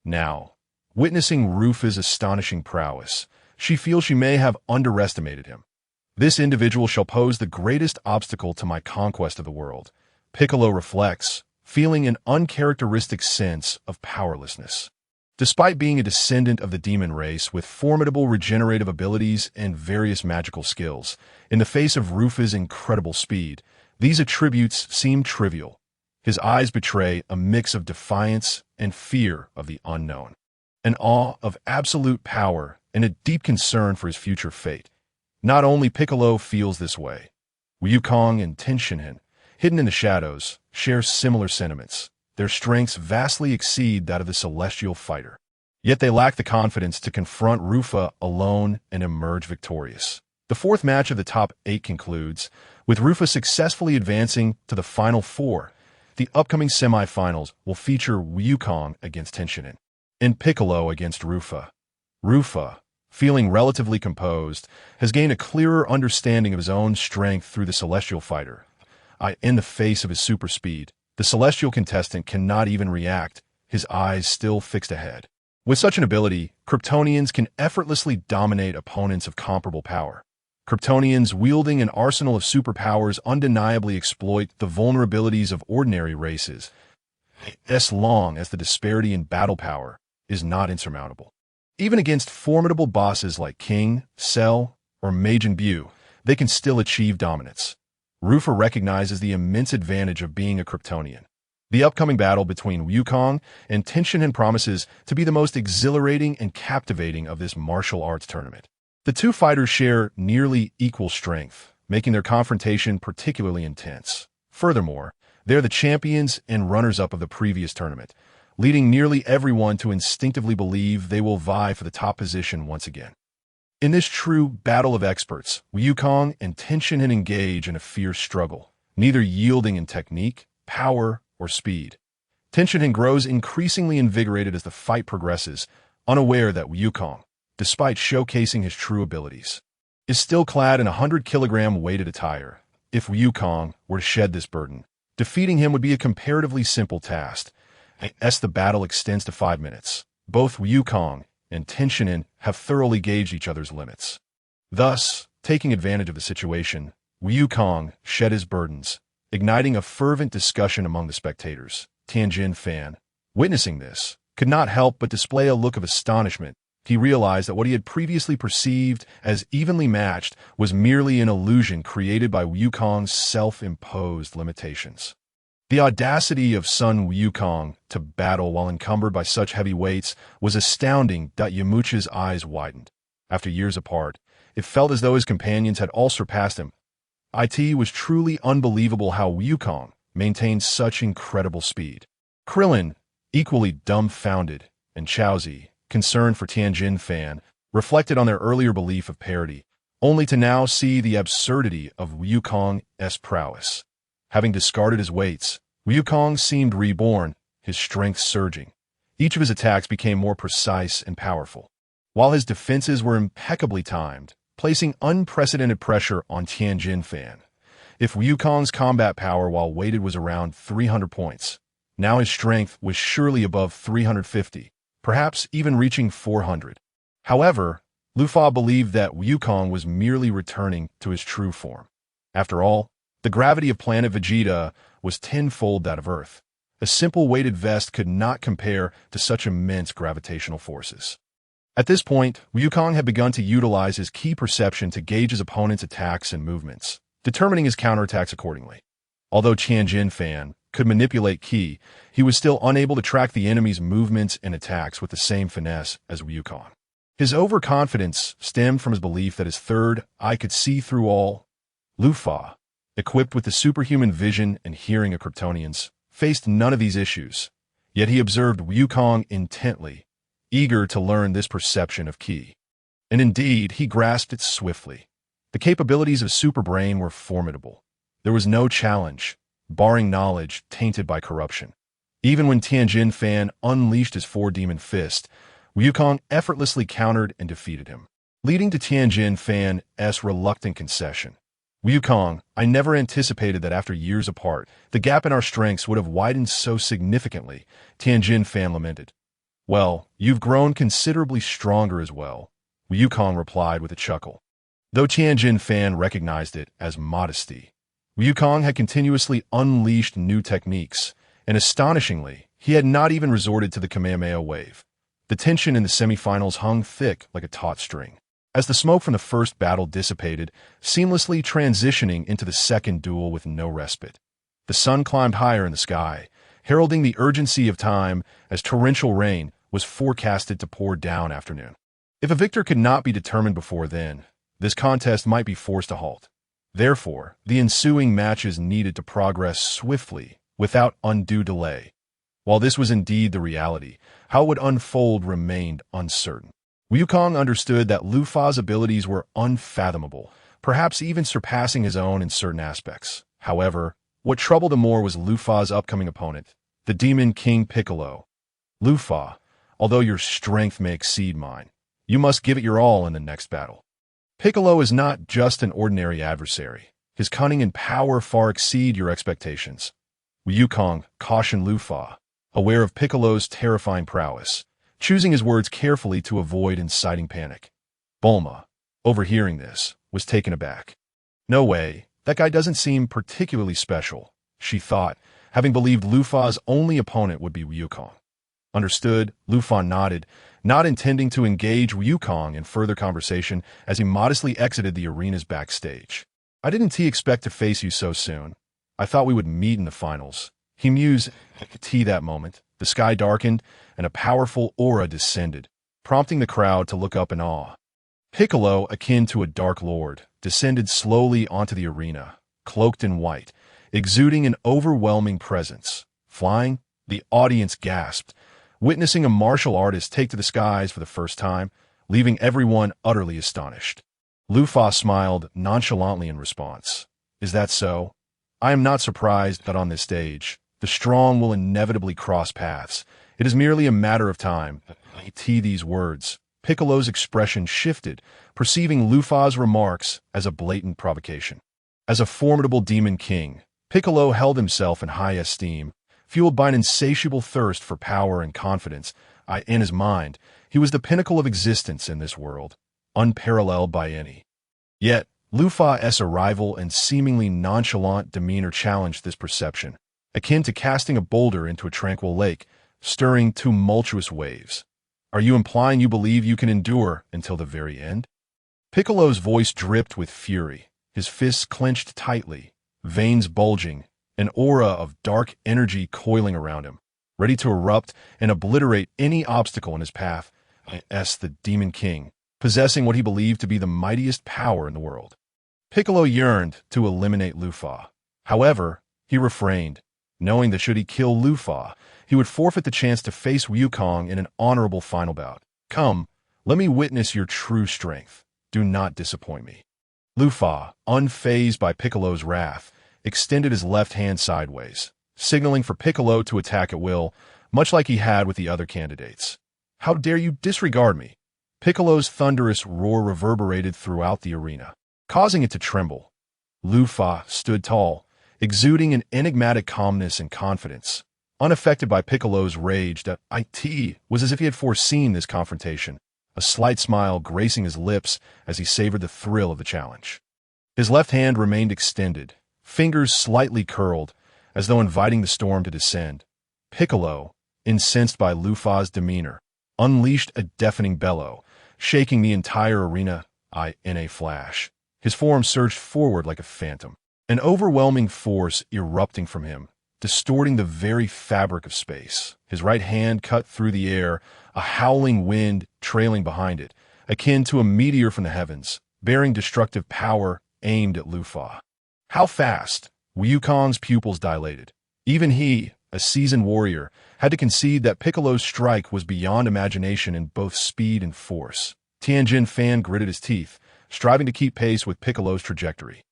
Now, witnessing Rufa's astonishing prowess, she feels she may have underestimated him. This individual shall pose the greatest obstacle to my conquest of the world. Piccolo reflects, feeling an uncharacteristic sense of powerlessness. Despite being a descendant of the demon race with formidable regenerative abilities and various magical skills, in the face of Rufa's incredible speed, these attributes seem trivial. His eyes betray a mix of defiance and fear of the unknown, an awe of absolute power and a deep concern for his future fate. Not only Piccolo feels this way. Wukong and Tenshinhan, hidden in the shadows, share similar sentiments. Their strengths vastly exceed that of the celestial fighter. Yet they lack the confidence to confront Rufa alone and emerge victorious. The fourth match of the top 8 concludes, with Rufa successfully advancing to the final 4. The upcoming semifinals will feature Wukong against Tenshinhan and Piccolo against Rufa. Rufa, feeling relatively composed, has gained a clearer understanding of his own strength through the celestial fighter. In the face of his super speed, the celestial contestant cannot even react, his eyes still fixed ahead. With such an ability, Kryptonians can effortlessly dominate opponents of comparable power. Kryptonians wielding an arsenal of superpowers undeniably exploit the vulnerabilities of ordinary races, as long as the disparity in battle power is not insurmountable. Even against formidable bosses like King, Cell, or Majin Buu, they can still achieve dominance. Rufa recognizes the immense advantage of being a Kryptonian. The upcoming battle between Wukong and Tenshinhan promises to be the most exhilarating and captivating of this martial arts tournament. The two fighters share nearly equal strength, making their confrontation particularly intense. Furthermore, they're the champions and runners-up of the previous tournament, leading nearly everyone to instinctively believe they will vie for the top position once again. In this true battle of experts, Wukong and Tenshinhan engage in a fierce struggle, neither yielding in technique power, or speed. Tenshinhan grows increasingly invigorated as the fight progresses, unaware that Wukong, despite showcasing his true abilities, is still clad in 100-kilogram weighted attire. If Wukong were to shed this burden, defeating him would be a comparatively simple task. As the battle extends to 5 minutes, both Wukong and Tenshinhan have thoroughly gauged each other's limits. Thus, taking advantage of the situation, Wukong shed his burdens, igniting a fervent discussion among the spectators. Tianjin Fan, witnessing this, could not help but display a look of astonishment. He realized that what he had previously perceived as evenly matched was merely an illusion created by Wukong's self-imposed limitations. The audacity of Sun Wukong to battle while encumbered by such heavy weights was astounding. Yamucha's eyes widened. After years apart, it felt as though his companions had all surpassed him. It was truly unbelievable how Wukong maintained such incredible speed. Krillin, equally dumbfounded, and Chaozi, concerned for Tianjin Fan, reflected on their earlier belief of parity, only to now see the absurdity of Wukong's prowess. Having discarded his weights, Wukong seemed reborn, his strength surging. Each of his attacks became more precise and powerful, while his defenses were impeccably timed, placing unprecedented pressure on Tianjin Fan. If Wukong's combat power while weighted was around 300 points, now his strength was surely above 350, perhaps even reaching 400. However, Lufa believed that Wukong was merely returning to his true form. After all, the gravity of planet Vegeta was tenfold that of Earth. A simple weighted vest could not compare to such immense gravitational forces. At this point, Wukong had begun to utilize his key perception to gauge his opponent's attacks and movements, determining his counterattacks accordingly. Although Tianjin Fan could manipulate Ki, he was still unable to track the enemy's movements and attacks with the same finesse as Wukong. His overconfidence stemmed from his belief that his third eye could see through all. Lufa, equipped with the superhuman vision and hearing of Kryptonians, faced none of these issues, yet he observed Wukong intently, eager to learn this perception of Ki. And indeed, he grasped it swiftly. The capabilities of Superbrain were formidable. There was no challenge, barring knowledge tainted by corruption. Even when Tianjin Fan unleashed his four-demon fist, Wukong effortlessly countered and defeated him, leading to Tianjin Fan's reluctant concession. Wukong, I never anticipated that after years apart, the gap in our strengths would have widened so significantly, Tianjin Fan lamented. Well, you've grown considerably stronger as well, Wukong replied with a chuckle. Though Tianjin Fan recognized it as modesty, Wukong had continuously unleashed new techniques, and astonishingly, he had not even resorted to the Kamehameha wave. The tension in the semifinals hung thick like a taut string. As the smoke from the first battle dissipated, seamlessly transitioning into the second duel with no respite. The sun climbed higher in the sky, heralding the urgency of time as torrential rain was forecasted to pour down afternoon. If a victor could not be determined before then, this contest might be forced to halt. Therefore, the ensuing matches needed to progress swiftly, without undue delay. While this was indeed the reality, how it would unfold remained uncertain. Wukong understood that Lufa's abilities were unfathomable, perhaps even surpassing his own in certain aspects. However, what troubled him more was Lufa's upcoming opponent, the Demon King Piccolo. Lufa, although your strength may exceed mine, you must give it your all in the next battle. Piccolo is not just an ordinary adversary. His cunning and power far exceed your expectations. Wukong cautioned Lufa, aware of Piccolo's terrifying prowess, choosing his words carefully to avoid inciting panic. Bulma, overhearing this, was taken aback. No way, that guy doesn't seem particularly special, she thought, having believed Lufa's only opponent would be Wukong. Understood, Lufa nodded, not intending to engage Wukong in further conversation as he modestly exited the arena's backstage. I didn't expect to face you so soon. I thought we would meet in the finals. He mused that moment. The sky darkened, and a powerful aura descended, prompting the crowd to look up in awe. Piccolo, akin to a dark lord, descended slowly onto the arena, cloaked in white, exuding an overwhelming presence. Flying, the audience gasped, witnessing a martial artist take to the skies for the first time, leaving everyone utterly astonished. Lufa smiled nonchalantly in response. Is that so? I am not surprised that on this stage, the strong will inevitably cross paths. It is merely a matter of time. These words. Piccolo's expression shifted, perceiving Lufa's remarks as a blatant provocation. As a formidable demon king, Piccolo held himself in high esteem, fueled by an insatiable thirst for power and confidence. In his mind, he was the pinnacle of existence in this world, unparalleled by any. Yet, Lufa's arrival and seemingly nonchalant demeanor challenged this perception, akin to casting a boulder into a tranquil lake, stirring tumultuous waves. Are you implying you believe you can endure until the very end? Piccolo's voice dripped with fury, his fists clenched tightly, veins bulging, an aura of dark energy coiling around him, ready to erupt and obliterate any obstacle in his path. The Demon King, possessing what he believed to be the mightiest power in the world. Piccolo yearned to eliminate Lufa. However, he refrained, knowing that should he kill Lufa, he would forfeit the chance to face Wukong in an honorable final bout. Come, let me witness your true strength. Do not disappoint me. Lufa, unfazed by Piccolo's wrath, extended his left hand sideways, signaling for Piccolo to attack at will, much like he had with the other candidates. How dare you disregard me? Piccolo's thunderous roar reverberated throughout the arena, causing it to tremble. Lufa stood tall, exuding an enigmatic calmness and confidence. Unaffected by Piccolo's rage, it was as if he had foreseen this confrontation, a slight smile gracing his lips as he savored the thrill of the challenge. His left hand remained extended, fingers slightly curled, as though inviting the storm to descend. Piccolo, incensed by Lufa's demeanor, unleashed a deafening bellow, shaking the entire arena. In a flash, his form surged forward like a phantom, an overwhelming force erupting from him, distorting the very fabric of space. His right hand cut through the air, a howling wind trailing behind it, akin to a meteor from the heavens, bearing destructive power aimed at Lufa. How fast! Wukong's pupils dilated. Even he, a seasoned warrior, had to concede that Piccolo's strike was beyond imagination in both speed and force. Tianjin Fan gritted his teeth, striving to keep pace with Piccolo's trajectory.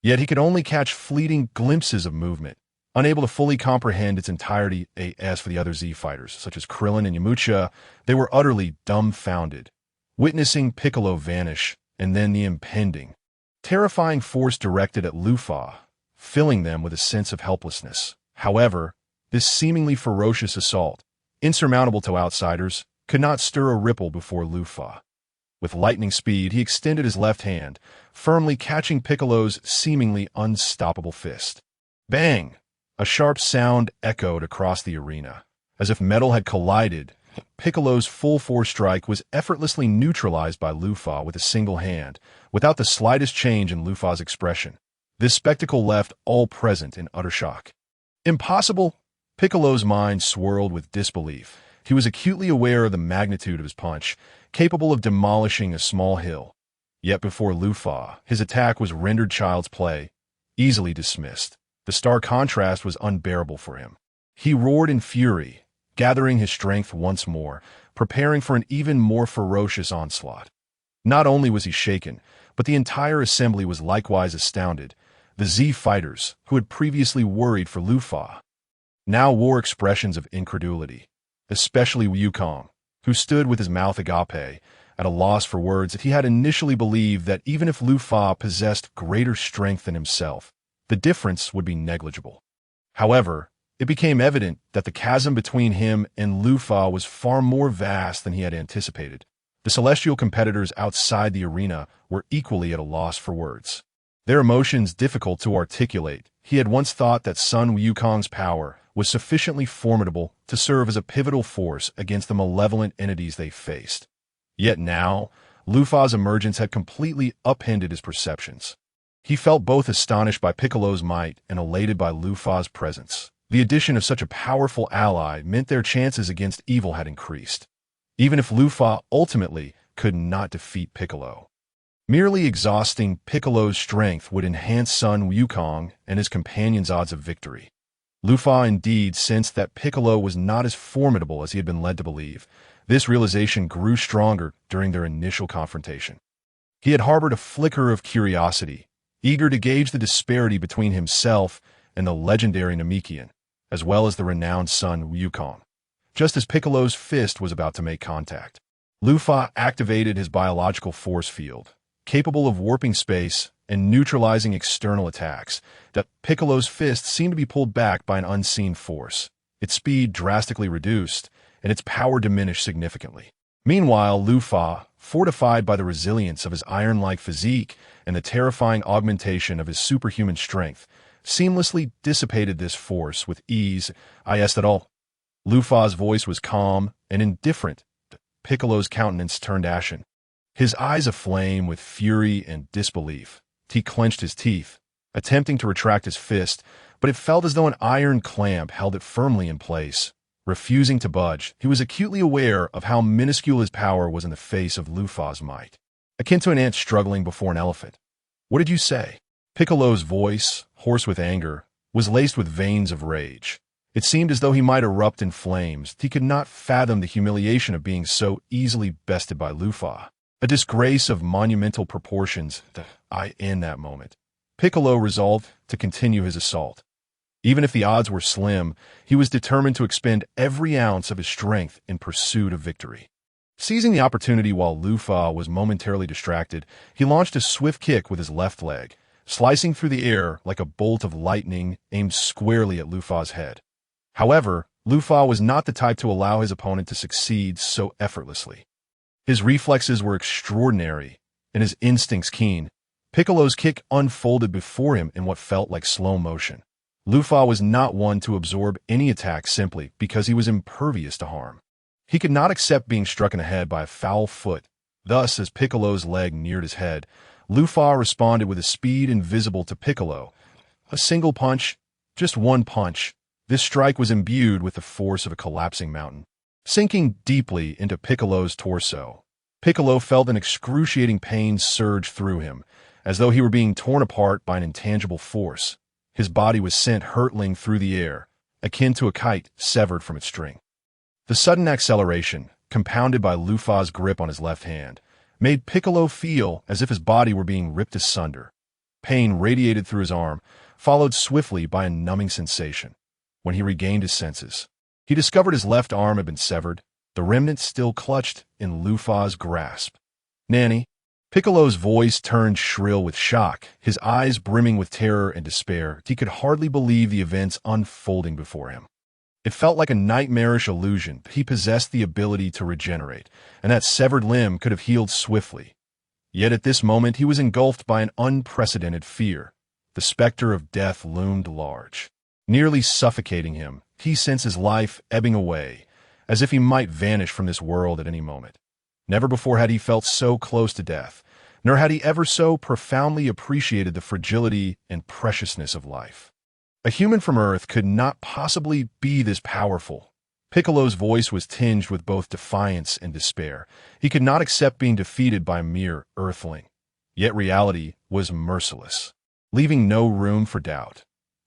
Yet he could only catch fleeting glimpses of movement, unable to fully comprehend its entirety. As for the other Z fighters, such as Krillin and Yamcha, they were utterly dumbfounded, witnessing Piccolo vanish, and then the impending, terrifying force directed at Lufa, filling them with a sense of helplessness. However, this seemingly ferocious assault, insurmountable to outsiders, could not stir a ripple before Lufa. With lightning speed, he extended his left hand, firmly catching Piccolo's seemingly unstoppable fist. Bang! A sharp sound echoed across the arena. As if metal had collided, Piccolo's full-force strike was effortlessly neutralized by Lufa with a single hand, without the slightest change in Lufa's expression. This spectacle left all present in utter shock. Impossible! Piccolo's mind swirled with disbelief. He was acutely aware of the magnitude of his punch, capable of demolishing a small hill. Yet before Lufa, his attack was rendered child's play, easily dismissed. The stark contrast was unbearable for him. He roared in fury, gathering his strength once more, preparing for an even more ferocious onslaught. Not only was he shaken, but the entire assembly was likewise astounded. The Z fighters, who had previously worried for Lufa, now wore expressions of incredulity, especially Wukong, who stood with his mouth agape, at a loss for words. That he had initially believed that even if Lufa possessed greater strength than himself, the difference would be negligible. However, it became evident that the chasm between him and Lufa was far more vast than he had anticipated. The celestial competitors outside the arena were equally at a loss for words. Their emotions difficult to articulate. He had once thought that Sun Wukong's power was sufficiently formidable to serve as a pivotal force against the malevolent entities they faced. Yet now, Lufa's emergence had completely upended his perceptions. He felt both astonished by Piccolo's might and elated by Lufa's presence. The addition of such a powerful ally meant their chances against evil had increased, even if Lufa ultimately could not defeat Piccolo. Merely exhausting Piccolo's strength would enhance Sun Wukong and his companion's odds of victory. Lufa indeed sensed that Piccolo was not as formidable as he had been led to believe. This realization grew stronger during their initial confrontation. He had harbored a flicker of curiosity, eager to gauge the disparity between himself and the legendary Namekian, as well as the renowned son Wukong. Just as Piccolo's fist was about to make contact, Lufa activated his biological force field, capable of warping space and neutralizing external attacks. That Piccolo's fist seemed to be pulled back by an unseen force. Its speed drastically reduced, and its power diminished significantly. Meanwhile, Lufa, fortified by the resilience of his iron-like physique and the terrifying augmentation of his superhuman strength, seamlessly dissipated this force with ease. I asked at all. Lufa's voice was calm and indifferent. Piccolo's countenance turned ashen, his eyes aflame with fury and disbelief. He clenched his teeth, attempting to retract his fist, but it felt as though an iron clamp held it firmly in place. Refusing to budge, he was acutely aware of how minuscule his power was in the face of Lufa's might, akin to an ant struggling before an elephant. "What did you say?" Piccolo's voice, hoarse with anger, was laced with veins of rage. It seemed as though he might erupt in flames. He could not fathom the humiliation of being so easily bested by Lufa, a disgrace of monumental proportions. In that moment, Piccolo resolved to continue his assault. Even if the odds were slim, he was determined to expend every ounce of his strength in pursuit of victory. Seizing the opportunity while Lufa was momentarily distracted, he launched a swift kick with his left leg, slicing through the air like a bolt of lightning aimed squarely at Lufa's head. However, Lufa was not the type to allow his opponent to succeed so effortlessly. His reflexes were extraordinary, and his instincts keen. Piccolo's kick unfolded before him in what felt like slow motion. Lufa was not one to absorb any attack simply because he was impervious to harm. He could not accept being struck in the head by a foul foot. Thus, as Piccolo's leg neared his head, Lufa responded with a speed invisible to Piccolo. A single punch, just one punch. This strike was imbued with the force of a collapsing mountain, sinking deeply into Piccolo's torso. Piccolo felt an excruciating pain surge through him, as though he were being torn apart by an intangible force. His body was sent hurtling through the air, akin to a kite severed from its string. The sudden acceleration, compounded by Lufa's grip on his left hand, made Piccolo feel as if his body were being ripped asunder. Pain radiated through his arm, followed swiftly by a numbing sensation. When he regained his senses, he discovered his left arm had been severed, the remnant still clutched in Lufa's grasp. "Nanny?" Piccolo's voice turned shrill with shock, his eyes brimming with terror and despair. He could hardly believe the events unfolding before him. It felt like a nightmarish illusion. He possessed the ability to regenerate, and that severed limb could have healed swiftly. Yet at this moment he was engulfed by an unprecedented fear. The specter of death loomed large, nearly suffocating him. He sensed his life ebbing away, as if he might vanish from this world at any moment. Never before had he felt so close to death, nor had he ever so profoundly appreciated the fragility and preciousness of life. A human from Earth could not possibly be this powerful. Piccolo's voice was tinged with both defiance and despair. He could not accept being defeated by a mere earthling. Yet reality was merciless, leaving no room for doubt.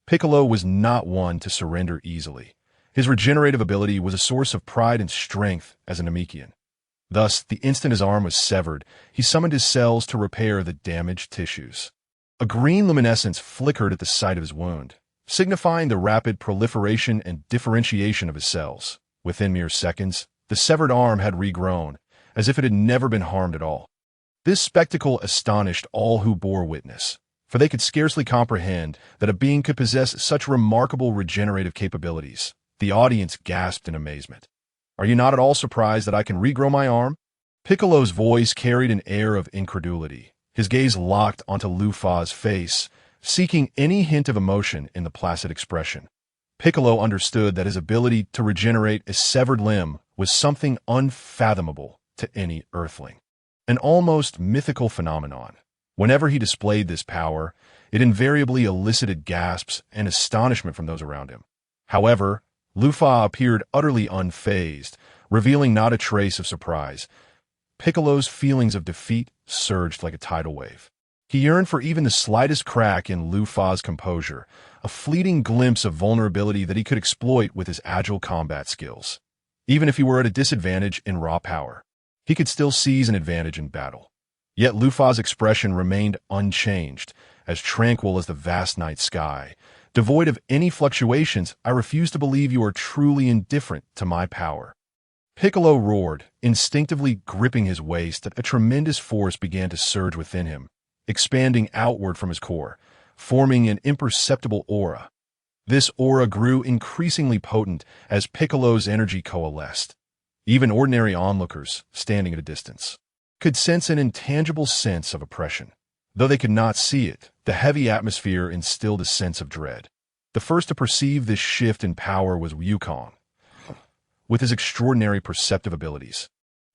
Piccolo was not one to surrender easily. His regenerative ability was a source of pride and strength as an Namekian. Thus, the instant his arm was severed, he summoned his cells to repair the damaged tissues. A green luminescence flickered at the site of his wound, signifying the rapid proliferation and differentiation of his cells. Within mere seconds, the severed arm had regrown, as if it had never been harmed at all. This spectacle astonished all who bore witness, for they could scarcely comprehend that a being could possess such remarkable regenerative capabilities. The audience gasped in amazement. "Are you not at all surprised that I can regrow my arm?" Piccolo's voice carried an air of incredulity. His gaze locked onto Lufa's face, seeking any hint of emotion in the placid expression. Piccolo understood that his ability to regenerate a severed limb was something unfathomable to any earthling, an almost mythical phenomenon. Whenever he displayed this power, it invariably elicited gasps and astonishment from those around him. However, Lufa appeared utterly unfazed, revealing not a trace of surprise. Piccolo's feelings of defeat surged like a tidal wave. He yearned for even the slightest crack in Lufa's composure, a fleeting glimpse of vulnerability that he could exploit with his agile combat skills. Even if he were at a disadvantage in raw power, he could still seize an advantage in battle. Yet Lufa's expression remained unchanged, as tranquil as the vast night sky. Devoid of any fluctuations, I refuse to believe you are truly indifferent to my power." Piccolo roared, instinctively gripping his waist. A tremendous force began to surge within him, expanding outward from his core, forming an imperceptible aura. This aura grew increasingly potent as Piccolo's energy coalesced. Even ordinary onlookers, standing at a distance, could sense an intangible sense of oppression. Though they could not see it, the heavy atmosphere instilled a sense of dread. The first to perceive this shift in power was Wukong, with his extraordinary perceptive abilities.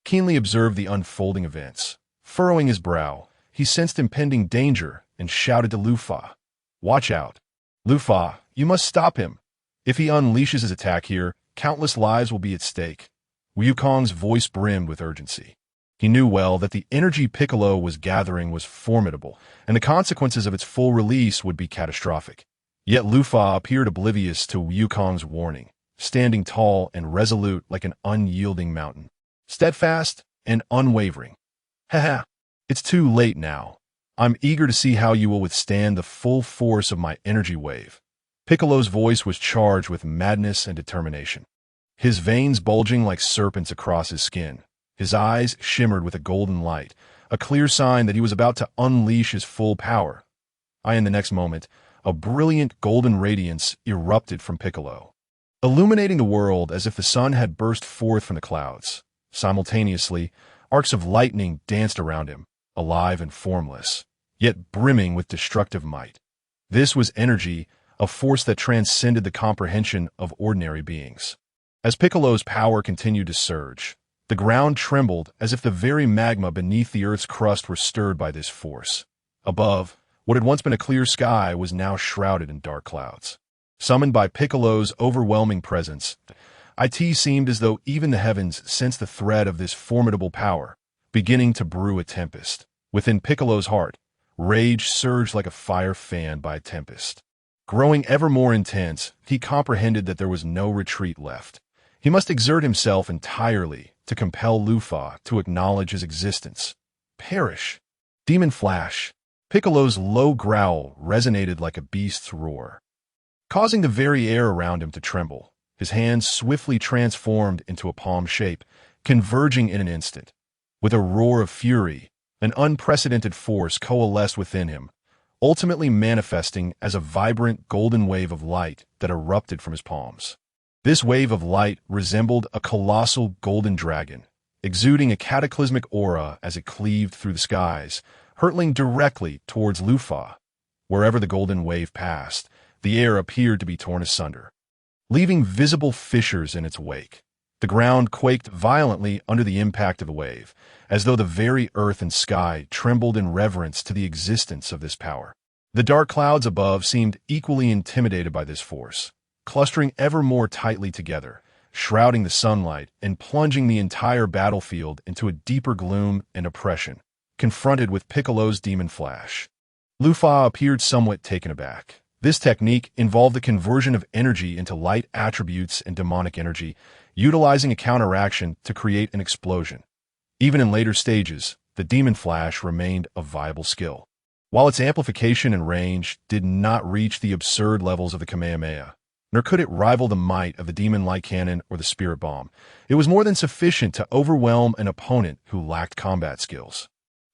Keenly observed the unfolding events. Furrowing his brow, he sensed impending danger and shouted to Lu Fa, "Watch out. Lu Fa, you must stop him. If he unleashes his attack here, countless lives will be at stake." Wukong's voice brimmed with urgency. He knew well that the energy Piccolo was gathering was formidable, and the consequences of its full release would be catastrophic. Yet Lu Fa appeared oblivious to Wukong's warning, standing tall and resolute like an unyielding mountain, steadfast and unwavering. "Haha, it's too late now. I'm eager to see how you will withstand the full force of my energy wave." Piccolo's voice was charged with madness and determination. His veins bulging like serpents across his skin. His eyes shimmered with a golden light, a clear sign that he was about to unleash his full power. In the next moment, a brilliant golden radiance erupted from Piccolo, illuminating the world as if the sun had burst forth from the clouds. Simultaneously, arcs of lightning danced around him, alive and formless, yet brimming with destructive might. This was energy, a force that transcended the comprehension of ordinary beings. As Piccolo's power continued to surge, the ground trembled as if the very magma beneath the Earth's crust were stirred by this force. Above, what had once been a clear sky was now shrouded in dark clouds. Summoned by Piccolo's overwhelming presence, it seemed as though even the heavens sensed the threat of this formidable power, beginning to brew a tempest. Within Piccolo's heart, rage surged like a fire fanned by a tempest. Growing ever more intense, he comprehended that there was no retreat left. He must exert himself entirely to compel Lu Fa to acknowledge his existence. Perish. Demon Flash. Piccolo's low growl resonated like a beast's roar, causing the very air around him to tremble. His hands swiftly transformed into a palm shape, converging in an instant. With a roar of fury, an unprecedented force coalesced within him, ultimately manifesting as a vibrant golden wave of light that erupted from his palms. This wave of light resembled a colossal golden dragon, exuding a cataclysmic aura as it cleaved through the skies, hurtling directly towards Lu Fa. Wherever the golden wave passed, the air appeared to be torn asunder, leaving visible fissures in its wake. The ground quaked violently under the impact of the wave, as though the very earth and sky trembled in reverence to the existence of this power. The dark clouds above seemed equally intimidated by this force, clustering ever more tightly together, shrouding the sunlight and plunging the entire battlefield into a deeper gloom and oppression. Confronted with Piccolo's Demon Flash, Lu Fa appeared somewhat taken aback. This technique involved the conversion of energy into light attributes and demonic energy, utilizing a counteraction to create an explosion. Even in later stages, the Demon Flash remained a viable skill. While its amplification and range did not reach the absurd levels of the Kamehameha, nor could it rival the might of the Demon Light Cannon or the Spirit Bomb, it was more than sufficient to overwhelm an opponent who lacked combat skills.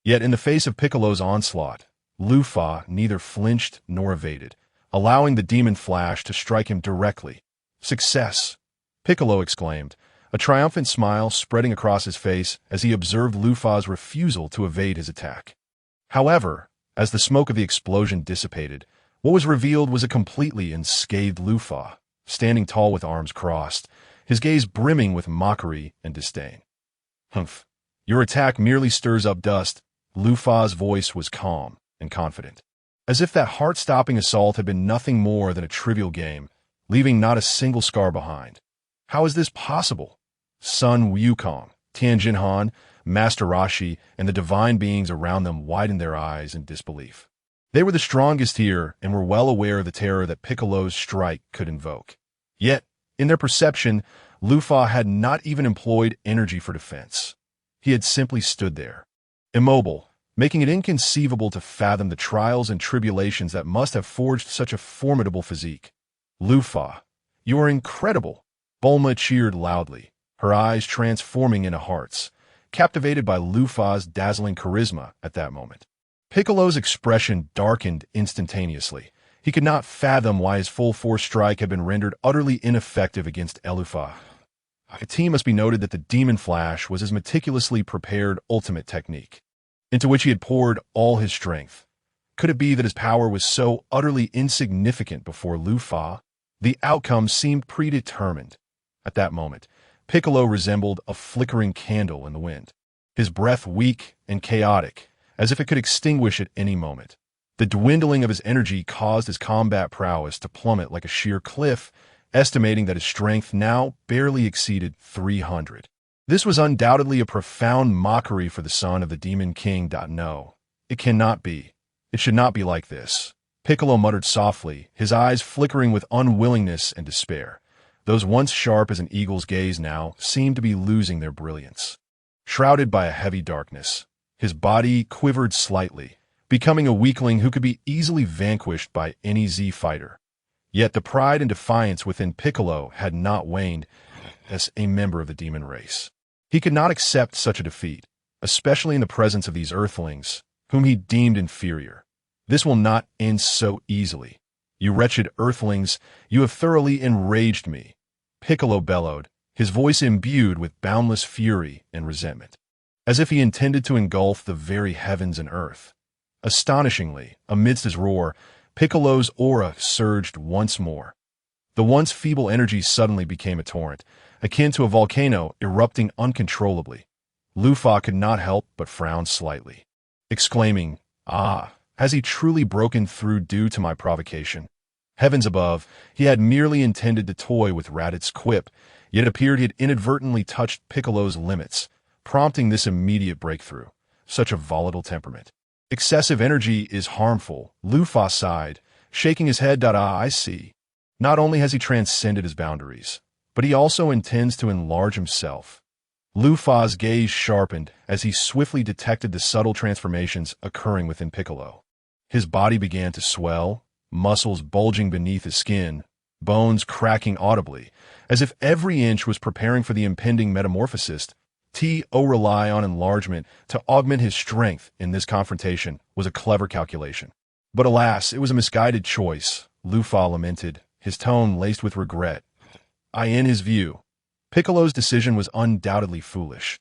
Yet in the face of Piccolo's onslaught, Lu Fa neither flinched nor evaded, allowing the Demon Flash to strike him directly. "Success!" Piccolo exclaimed, a triumphant smile spreading across his face as he observed Lu Fa's refusal to evade his attack. However, as the smoke of the explosion dissipated, what was revealed was a completely unscathed Lu Fa, standing tall with arms crossed, his gaze brimming with mockery and disdain. "Humph, your attack merely stirs up dust." Lu Fa's voice was calm and confident, as if that heart-stopping assault had been nothing more than a trivial game, leaving not a single scar behind. "How is this possible?" Sun Wukong, Tianjin Han, Master Rashi, and the divine beings around them widened their eyes in disbelief. They were the strongest here and were well aware of the terror that Piccolo's strike could invoke. Yet, in their perception, Lu Fa had not even employed energy for defense. He had simply stood there, immobile, making it inconceivable to fathom the trials and tribulations that must have forged such a formidable physique. "Lufa, you are incredible!" Bulma cheered loudly, her eyes transforming into hearts, captivated by Lufa's dazzling charisma at that moment. Piccolo's expression darkened instantaneously. He could not fathom why his full-force strike had been rendered utterly ineffective against Lufa. It must be noted that the Demon Flash was his meticulously prepared ultimate technique, into which he had poured all his strength. Could it be that his power was so utterly insignificant before Lufa? The outcome seemed predetermined. At that moment, Piccolo resembled a flickering candle in the wind, his breath weak and chaotic, as if it could extinguish at any moment. The dwindling of his energy caused his combat prowess to plummet like a sheer cliff, estimating that his strength now barely exceeded 300. This was undoubtedly a profound mockery for the son of the Demon King. No, it cannot be. It should not be like this. Piccolo muttered softly, his eyes flickering with unwillingness and despair. Those once sharp as an eagle's gaze now seemed to be losing their brilliance. Shrouded by a heavy darkness, his body quivered slightly, becoming a weakling who could be easily vanquished by any Z fighter. Yet the pride and defiance within Piccolo had not waned as a member of the demon race. He could not accept such a defeat, especially in the presence of these earthlings, whom he deemed inferior. "This will not end so easily. You wretched earthlings, you have thoroughly enraged me," Piccolo bellowed, his voice imbued with boundless fury and resentment, as if he intended to engulf the very heavens and earth. Astonishingly, amidst his roar, Piccolo's aura surged once more. The once feeble energy suddenly became a torrent, akin to a volcano erupting uncontrollably. Lufa could not help but frown slightly, exclaiming, "Ah, has he truly broken through due to my provocation?" Heavens above, he had merely intended to toy with Raditz' quip, yet it appeared he had inadvertently touched Piccolo's limits, prompting this immediate breakthrough. Such a volatile temperament. "Excessive energy is harmful," Lufa sighed, shaking his head. "I see. Not only has he transcended his boundaries, but he also intends to enlarge himself." Lufa's gaze sharpened as he swiftly detected the subtle transformations occurring within Piccolo. His body began to swell, muscles bulging beneath his skin, bones cracking audibly, as if every inch was preparing for the impending metamorphosis. To rely on enlargement to augment his strength in this confrontation was a clever calculation. But alas, it was a misguided choice, Lufa lamented, his tone laced with regret. In his view, Piccolo's decision was undoubtedly foolish.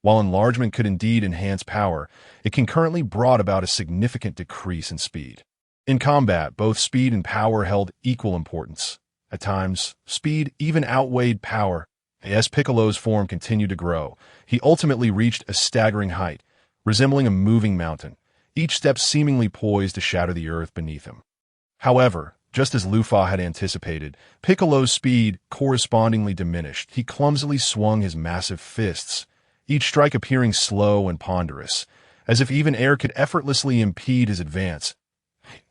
While enlargement could indeed enhance power, it concurrently brought about a significant decrease in speed. In combat, both speed and power held equal importance. At times, speed even outweighed power. As Piccolo's form continued to grow, he ultimately reached a staggering height, resembling a moving mountain, each step seemingly poised to shatter the earth beneath him. However, just as Lufa had anticipated, Piccolo's speed correspondingly diminished. He clumsily swung his massive fists, each strike appearing slow and ponderous, as if even air could effortlessly impede his advance.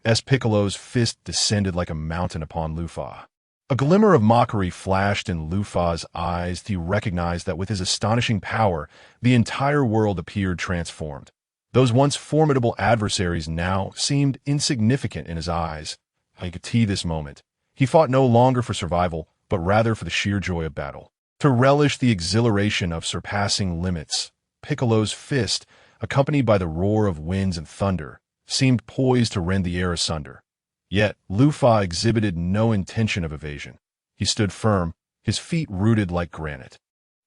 As Piccolo's fist descended like a mountain upon Lufa, a glimmer of mockery flashed in Lufa's eyes. He recognized that with his astonishing power, the entire world appeared transformed. Those once formidable adversaries now seemed insignificant in his eyes. He could see this moment. He fought no longer for survival, but rather for the sheer joy of battle. To relish the exhilaration of surpassing limits, Piccolo's fist, accompanied by the roar of winds and thunder, seemed poised to rend the air asunder. Yet, Lufa exhibited no intention of evasion. He stood firm, his feet rooted like granite,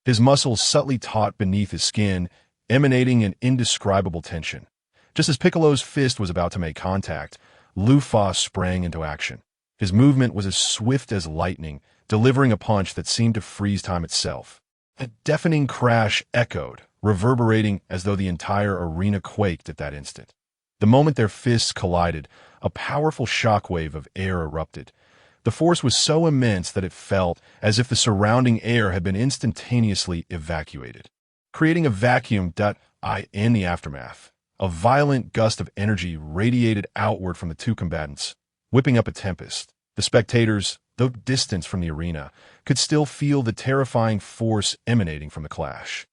his muscles subtly taut beneath his skin, emanating an indescribable tension. Just as Piccolo's fist was about to make contact, Lufa sprang into action. His movement was as swift as lightning, delivering a punch that seemed to freeze time itself. A deafening crash echoed, reverberating as though the entire arena quaked at that instant. The moment their fists collided, a powerful shockwave of air erupted. The force was so immense that it felt as if the surrounding air had been instantaneously evacuated, creating a vacuum. In the aftermath, a violent gust of energy radiated outward from the two combatants, whipping up a tempest. The spectators, though distant from the arena, could still feel the terrifying force emanating from the clash.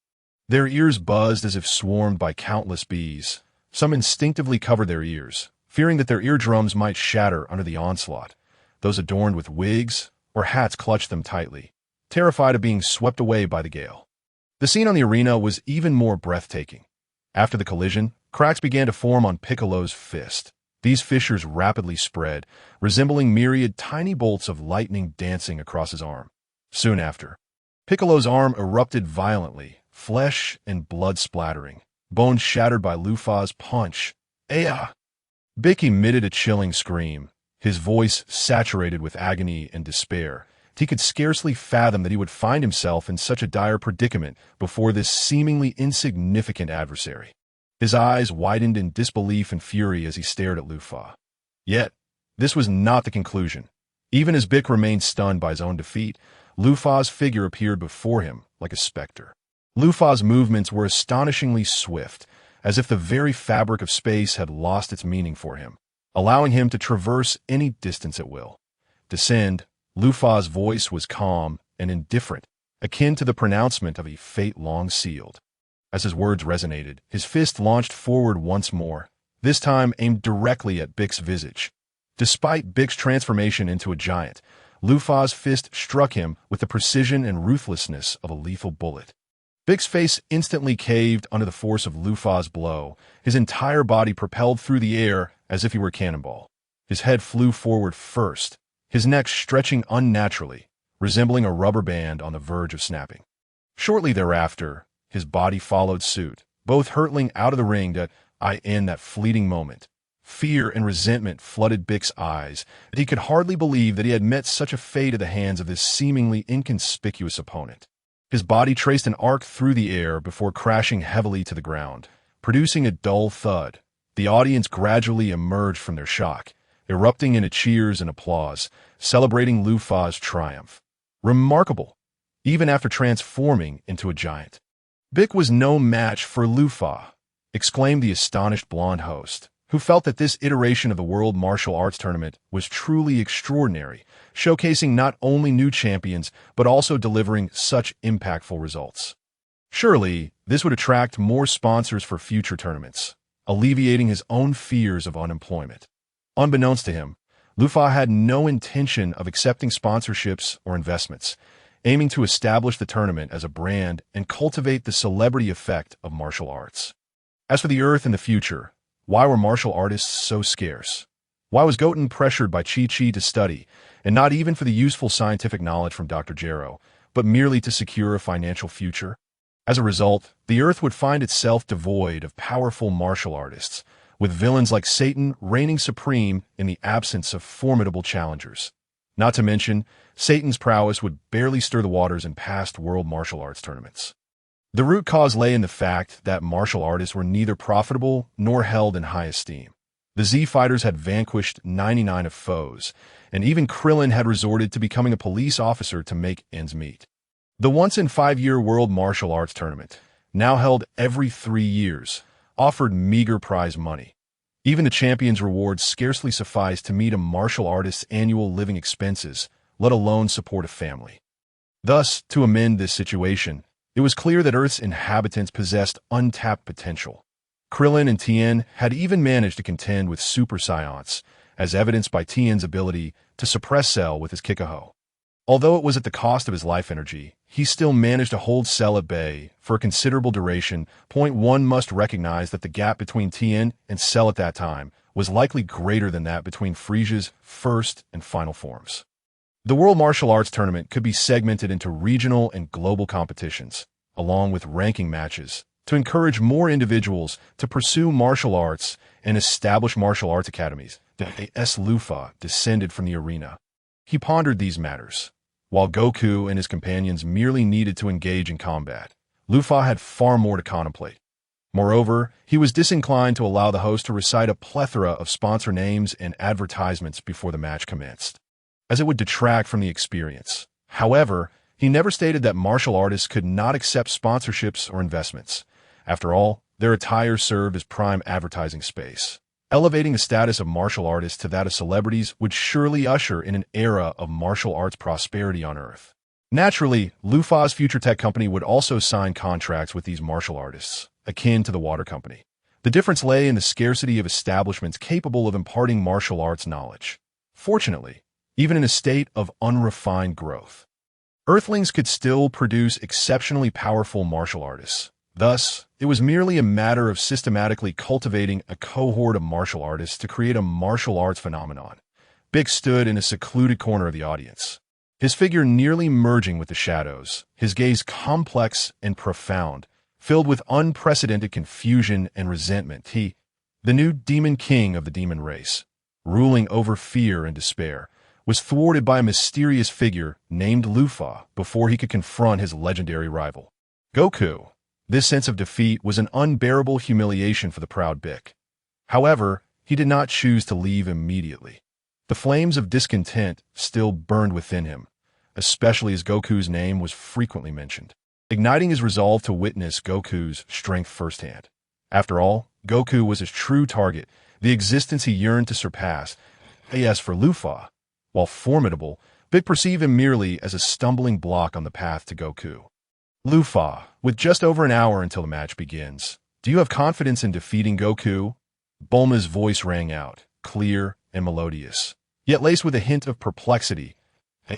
Their ears buzzed as if swarmed by countless bees, Some instinctively covered their ears, fearing that their eardrums might shatter under the onslaught. Those adorned with wigs or hats clutched them tightly, terrified of being swept away by the gale. The scene on the arena was even more breathtaking. After the collision, cracks began to form on Piccolo's fist. These fissures rapidly spread, resembling myriad tiny bolts of lightning dancing across his arm. Soon after, Piccolo's arm erupted violently, flesh and blood splattering, bones shattered by Lufa's punch. Aya! Bick emitted a chilling scream, his voice saturated with agony and despair. He could scarcely fathom that he would find himself in such a dire predicament before this seemingly insignificant adversary. His eyes widened in disbelief and fury as he stared at Lufa. Yet, this was not the conclusion. Even as Bick remained stunned by his own defeat, Lufa's figure appeared before him like a specter. Lufa's movements were astonishingly swift, as if the very fabric of space had lost its meaning for him, allowing him to traverse any distance at will. Descend, Lufa's voice was calm and indifferent, akin to the pronouncement of a fate long sealed. As his words resonated, his fist launched forward once more, this time aimed directly at Bick's visage. Despite Bick's transformation into a giant, Lufa's fist struck him with the precision and ruthlessness of a lethal bullet. Bick's face instantly caved under the force of Lufa's blow, his entire body propelled through the air as if he were a cannonball. His head flew forward first, his neck stretching unnaturally, resembling a rubber band on the verge of snapping. Shortly thereafter, his body followed suit, both hurtling out of the ring to end that fleeting moment. Fear and resentment flooded Bick's eyes, and he could hardly believe that he had met such a fate at the hands of this seemingly inconspicuous opponent. His body traced an arc through the air before crashing heavily to the ground, producing a dull thud. The audience gradually emerged from their shock, erupting into cheers and applause, celebrating Lufa's triumph. Remarkable, even after transforming into a giant. Bick was no match for Lufa, exclaimed the astonished blonde host, who felt that this iteration of the World Martial Arts Tournament was truly extraordinary, showcasing not only new champions, but also delivering such impactful results. Surely, this would attract more sponsors for future tournaments, alleviating his own fears of unemployment. Unbeknownst to him, Lufa had no intention of accepting sponsorships or investments, aiming to establish the tournament as a brand and cultivate the celebrity effect of martial arts. As for the Earth in the future, why were martial artists so scarce? Why was Goten pressured by Chi-Chi to study, and not even for the useful scientific knowledge from Dr. Jero, but merely to secure a financial future? As a result, the Earth would find itself devoid of powerful martial artists, with villains like Satan reigning supreme in the absence of formidable challengers. Not to mention, Satan's prowess would barely stir the waters in past world martial arts tournaments. The root cause lay in the fact that martial artists were neither profitable nor held in high esteem. The Z-Fighters had vanquished 99 of foes, and even Krillin had resorted to becoming a police officer to make ends meet. The once-in-5-year World Martial Arts Tournament, now held every 3 years, offered meager prize money. Even the champion's rewards scarcely sufficed to meet a martial artist's annual living expenses, let alone support a family. Thus, to amend this situation, it was clear that Earth's inhabitants possessed untapped potential. Krillin and Tien had even managed to contend with Super Saiyan's, as evidenced by Tien's ability to suppress Cell with his Kikaho. Although it was at the cost of his life energy, he still managed to hold Cell at bay for a considerable duration. One must recognize that the gap between Tien and Cell at that time was likely greater than that between Frieza's first and final forms. The World Martial Arts Tournament could be segmented into regional and global competitions, along with ranking matches, to encourage more individuals to pursue martial arts and establish martial arts academies. S. Lufa descended from the arena. He pondered these matters. While Goku and his companions merely needed to engage in combat, Lufa had far more to contemplate. Moreover, he was disinclined to allow the host to recite a plethora of sponsor names and advertisements before the match commenced, as it would detract from the experience. However, he never stated that martial artists could not accept sponsorships or investments. After all, their attire served as prime advertising space. Elevating the status of martial artists to that of celebrities would surely usher in an era of martial arts prosperity on Earth. Naturally, Lufa's future tech company would also sign contracts with these martial artists, akin to the water company. The difference lay in the scarcity of establishments capable of imparting martial arts knowledge. Fortunately, even in a state of unrefined growth, Earthlings could still produce exceptionally powerful martial artists. Thus, it was merely a matter of systematically cultivating a cohort of martial artists to create a martial arts phenomenon. Bix stood in a secluded corner of the audience, his figure nearly merging with the shadows, his gaze complex and profound, filled with unprecedented confusion and resentment. He, the new demon king of the demon race, ruling over fear and despair, was thwarted by a mysterious figure named Lufa before he could confront his legendary rival, Goku. This sense of defeat was an unbearable humiliation for the proud Bic. However, he did not choose to leave immediately. The flames of discontent still burned within him, especially as Goku's name was frequently mentioned, igniting his resolve to witness Goku's strength firsthand. After all, Goku was his true target, the existence he yearned to surpass. As for Lufa, while formidable, Bic perceived him merely as a stumbling block on the path to Goku. Lufa, with just over an hour until the match begins, do you have confidence in defeating Goku? Bulma's voice rang out, clear and melodious, yet laced with a hint of perplexity.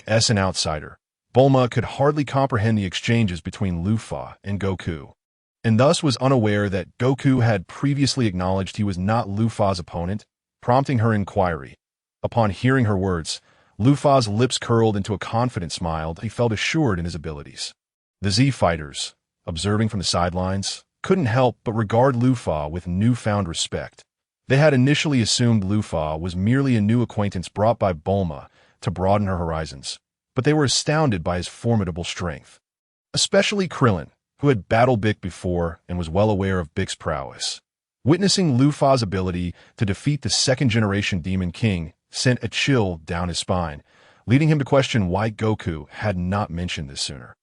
As an outsider, Bulma could hardly comprehend the exchanges between Lufa and Goku, and thus was unaware that Goku had previously acknowledged he was not Lufa's opponent, prompting her inquiry. Upon hearing her words, Lufa's lips curled into a confident smile. He felt assured in his abilities. The Z fighters, observing from the sidelines, couldn't help but regard Lufa with newfound respect. They had initially assumed Lufa was merely a new acquaintance brought by Bulma to broaden her horizons, but they were astounded by his formidable strength. Especially Krillin, who had battled Bic before and was well aware of Bic's prowess. Witnessing Lufa's ability to defeat the second-generation Demon King sent a chill down his spine, leading him to question why Goku had not mentioned this sooner.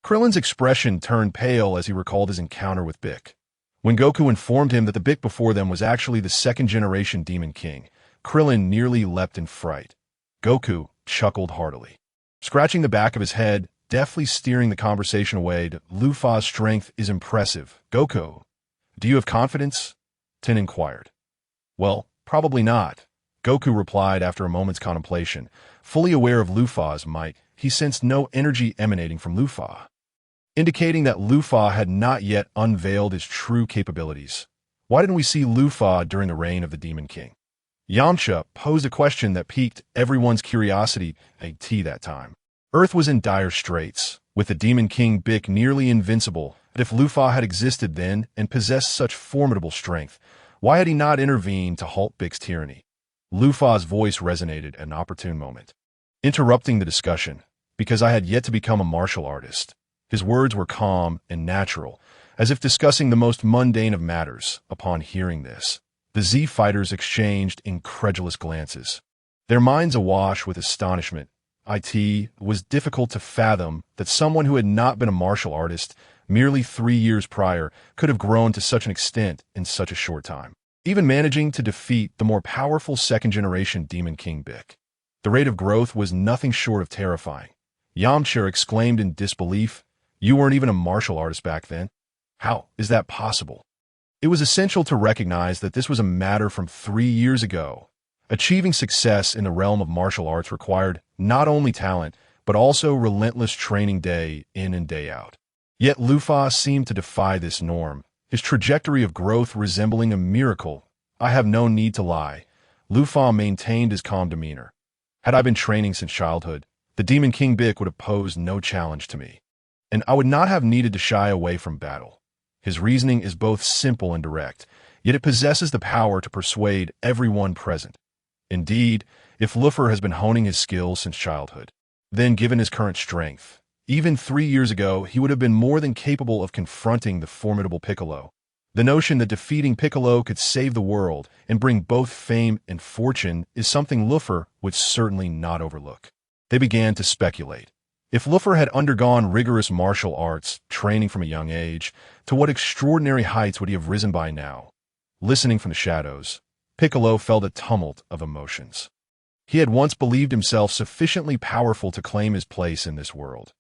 Krillin's expression turned pale as he recalled his encounter with Bic. When Goku informed him that the Bic before them was actually the second-generation Demon King, Krillin nearly leapt in fright. Goku chuckled heartily, scratching the back of his head, deftly steering the conversation away. Lufa's strength is impressive. Goku, do you have confidence? Tin inquired. Well, probably not, Goku replied after a moment's contemplation. Fully aware of Lufa's might, he sensed no energy emanating from Lufa, indicating that Lufa had not yet unveiled his true capabilities. Why didn't we see Lufa during the reign of the Demon King? Yamcha posed a question that piqued everyone's curiosity at that time. Earth was in dire straits, with the Demon King Bic nearly invincible, but if Lufa had existed then and possessed such formidable strength, why had he not intervened to halt Bic's tyranny? Lufa's voice resonated at an opportune moment, interrupting the discussion, because I had yet to become a martial artist. His words were calm and natural, as if discussing the most mundane of matters. Upon hearing this, the Z fighters exchanged incredulous glances, their minds awash with astonishment. It was difficult to fathom that someone who had not been a martial artist merely 3 years prior could have grown to such an extent in such a short time, even managing to defeat the more powerful second-generation Demon King Bic. The rate of growth was nothing short of terrifying. Yamcha exclaimed in disbelief, "You weren't even a martial artist back then? How is that possible?" It was essential to recognize that this was a matter from 3 years ago. Achieving success in the realm of martial arts required not only talent, but also relentless training day in and day out. Yet Lufa seemed to defy this norm, his trajectory of growth resembling a miracle. I have no need to lie. Lufa maintained his calm demeanor. Had I been training since childhood, the Demon King Bic would have posed no challenge to me, and I would not have needed to shy away from battle. His reasoning is both simple and direct, yet it possesses the power to persuade everyone present. Indeed, if Luffy has been honing his skills since childhood, then given his current strength, even 3 years ago he would have been more than capable of confronting the formidable Piccolo. The notion that defeating Piccolo could save the world and bring both fame and fortune is something Luffy would certainly not overlook. They began to speculate. If Luffy had undergone rigorous martial arts training from a young age, to what extraordinary heights would he have risen by now? Listening from the shadows, Piccolo felt a tumult of emotions. He had once believed himself sufficiently powerful to claim his place in this world.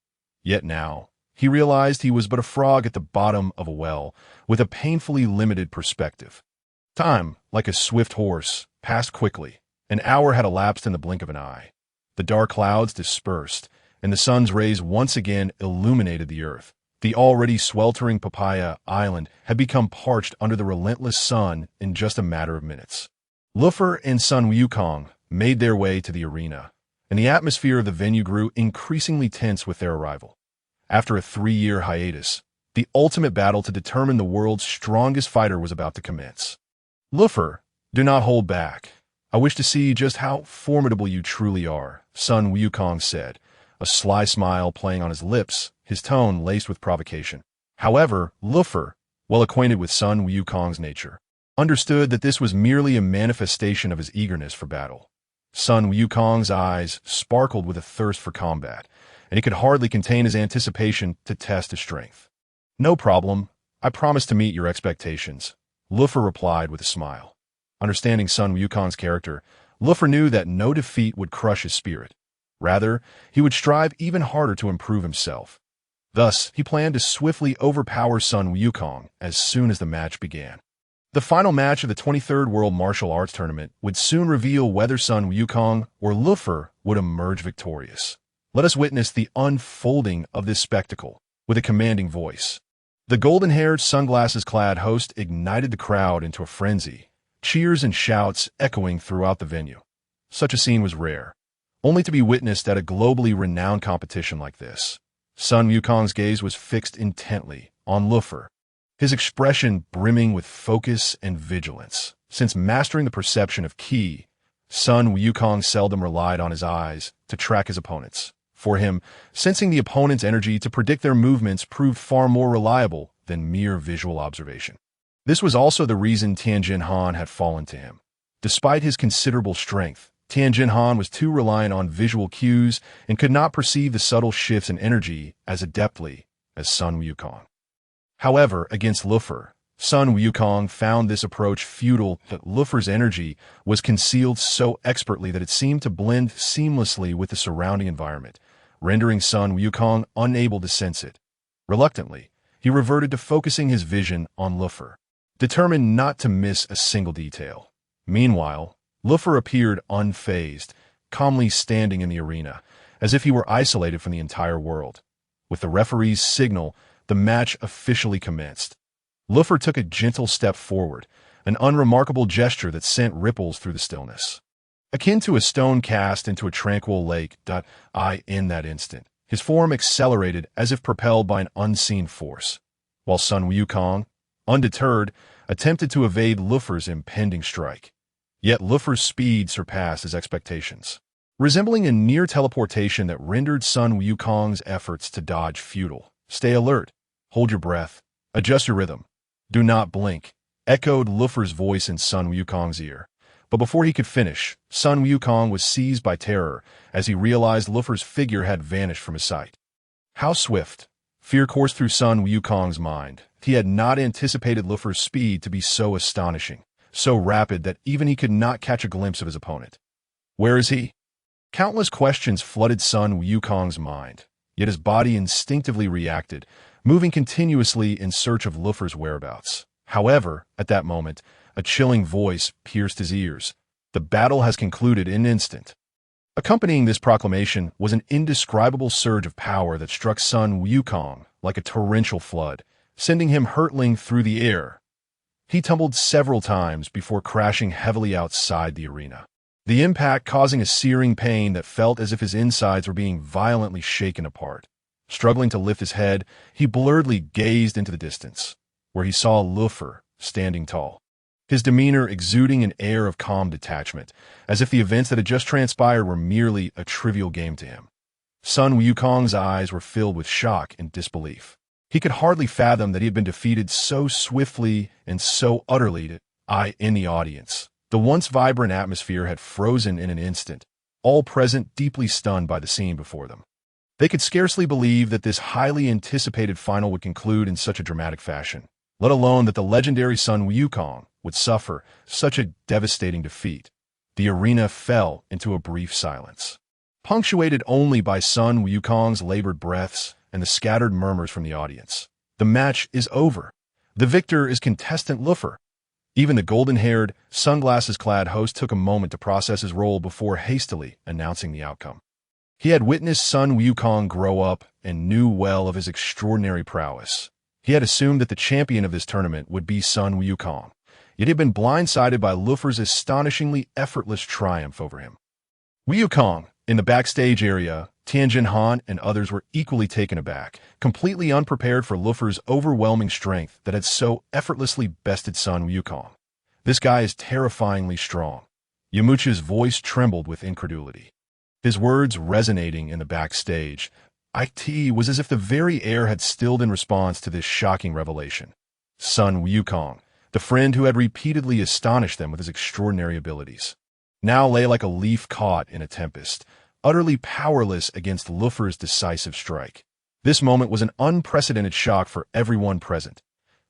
Yet now, he realized he was but a frog at the bottom of a well, with a painfully limited perspective. Time, like a swift horse, passed quickly. An hour had elapsed in the blink of an eye. The dark clouds dispersed, and the sun's rays once again illuminated the earth. The already sweltering Papaya Island had become parched under the relentless sun in just a matter of minutes. Luffy and Sun Wukong made their way to the arena, and the atmosphere of the venue grew increasingly tense with their arrival. After a 3-year hiatus, the ultimate battle to determine the world's strongest fighter was about to commence. Luffy, do not hold back. I wish to see just how formidable you truly are, Sun Wukong said, a sly smile playing on his lips, his tone laced with provocation. However, Luffy, well acquainted with Sun Wukong's nature, understood that this was merely a manifestation of his eagerness for battle. Sun Wukong's eyes sparkled with a thirst for combat, and he could hardly contain his anticipation to test his strength. No problem. I promise to meet your expectations, Luffy replied with a smile. Understanding Sun Wukong's character, Luffy knew that no defeat would crush his spirit. Rather, he would strive even harder to improve himself. Thus, he planned to swiftly overpower Sun Wukong as soon as the match began. The final match of the 23rd World Martial Arts Tournament would soon reveal whether Sun Wukong or Luffy would emerge victorious. Let us witness the unfolding of this spectacle with a commanding voice. The golden-haired, sunglasses-clad host ignited the crowd into a frenzy, cheers and shouts echoing throughout the venue. Such a scene was rare, only to be witnessed at a globally renowned competition like this. Sun Wukong's gaze was fixed intently on Luffy, his expression brimming with focus and vigilance. Since mastering the perception of ki, Sun Wukong seldom relied on his eyes to track his opponents. For him, sensing the opponent's energy to predict their movements proved far more reliable than mere visual observation. This was also the reason Tianjin Han had fallen to him. Despite his considerable strength, Tianjin Han was too reliant on visual cues and could not perceive the subtle shifts in energy as adeptly as Sun Wukong. However, against Luffy, Sun Wukong found this approach futile. That Luffy's energy was concealed so expertly that it seemed to blend seamlessly with the surrounding environment, rendering Sun Wukong unable to sense it. Reluctantly, he reverted to focusing his vision on Luffy, determined not to miss a single detail. Meanwhile, Luffy appeared unfazed, calmly standing in the arena, as if he were isolated from the entire world. With the referee's signal, the match officially commenced. Luffy took a gentle step forward, an unremarkable gesture that sent ripples through the stillness. Akin to a stone cast into a tranquil lake. In that instant, his form accelerated as if propelled by an unseen force, while Sun Wukong, undeterred, attempted to evade Luffy's impending strike. Yet Luffy's speed surpassed his expectations, resembling a near teleportation that rendered Sun Wukong's efforts to dodge futile. Stay alert, hold your breath, adjust your rhythm, do not blink, echoed Luffy's voice in Sun Wukong's ear. But before he could finish, Sun Wukong was seized by terror as he realized Luffy's figure had vanished from his sight. How swift! Fear coursed through Sun Wukong's mind. He had not anticipated Luffy's speed to be so astonishing, so rapid that even he could not catch a glimpse of his opponent. Where is he? Countless questions flooded Sun Wukong's mind, yet his body instinctively reacted, moving continuously in search of Luffy's whereabouts. However, at that moment, a chilling voice pierced his ears. The battle has concluded in an instant. Accompanying this proclamation was an indescribable surge of power that struck Sun Wukong like a torrential flood, sending him hurtling through the air. He tumbled several times before crashing heavily outside the arena, the impact causing a searing pain that felt as if his insides were being violently shaken apart. Struggling to lift his head, he blurredly gazed into the distance, where he saw Luffy standing tall, his demeanor exuding an air of calm detachment, as if the events that had just transpired were merely a trivial game to him. Sun Wukong's eyes were filled with shock and disbelief. He could hardly fathom that he had been defeated so swiftly and so utterly. In the audience, the once vibrant atmosphere had frozen in an instant, all present deeply stunned by the scene before them. They could scarcely believe that this highly anticipated final would conclude in such a dramatic fashion, let alone that the legendary Sun Wukong would suffer such a devastating defeat. The arena fell into a brief silence, punctuated only by Sun Wukong's labored breaths and the scattered murmurs from the audience. The match is over. The victor is contestant Luffy. Even the golden-haired, sunglasses-clad host took a moment to process his role before hastily announcing the outcome. He had witnessed Sun Wukong grow up and knew well of his extraordinary prowess. He had assumed that the champion of this tournament would be Sun Wukong, yet he had been blindsided by Luffy's astonishingly effortless triumph over him. Wukong, in the backstage area, Tianjin Han and others were equally taken aback, completely unprepared for Luffy's overwhelming strength that had so effortlessly bested Sun Wukong. This guy is terrifyingly strong. Yamucha's voice trembled with incredulity. His words resonating in the backstage. It was as if the very air had stilled in response to this shocking revelation. Sun Wukong, the friend who had repeatedly astonished them with his extraordinary abilities, now lay like a leaf caught in a tempest, utterly powerless against Luffy's decisive strike. This moment was an unprecedented shock for everyone present.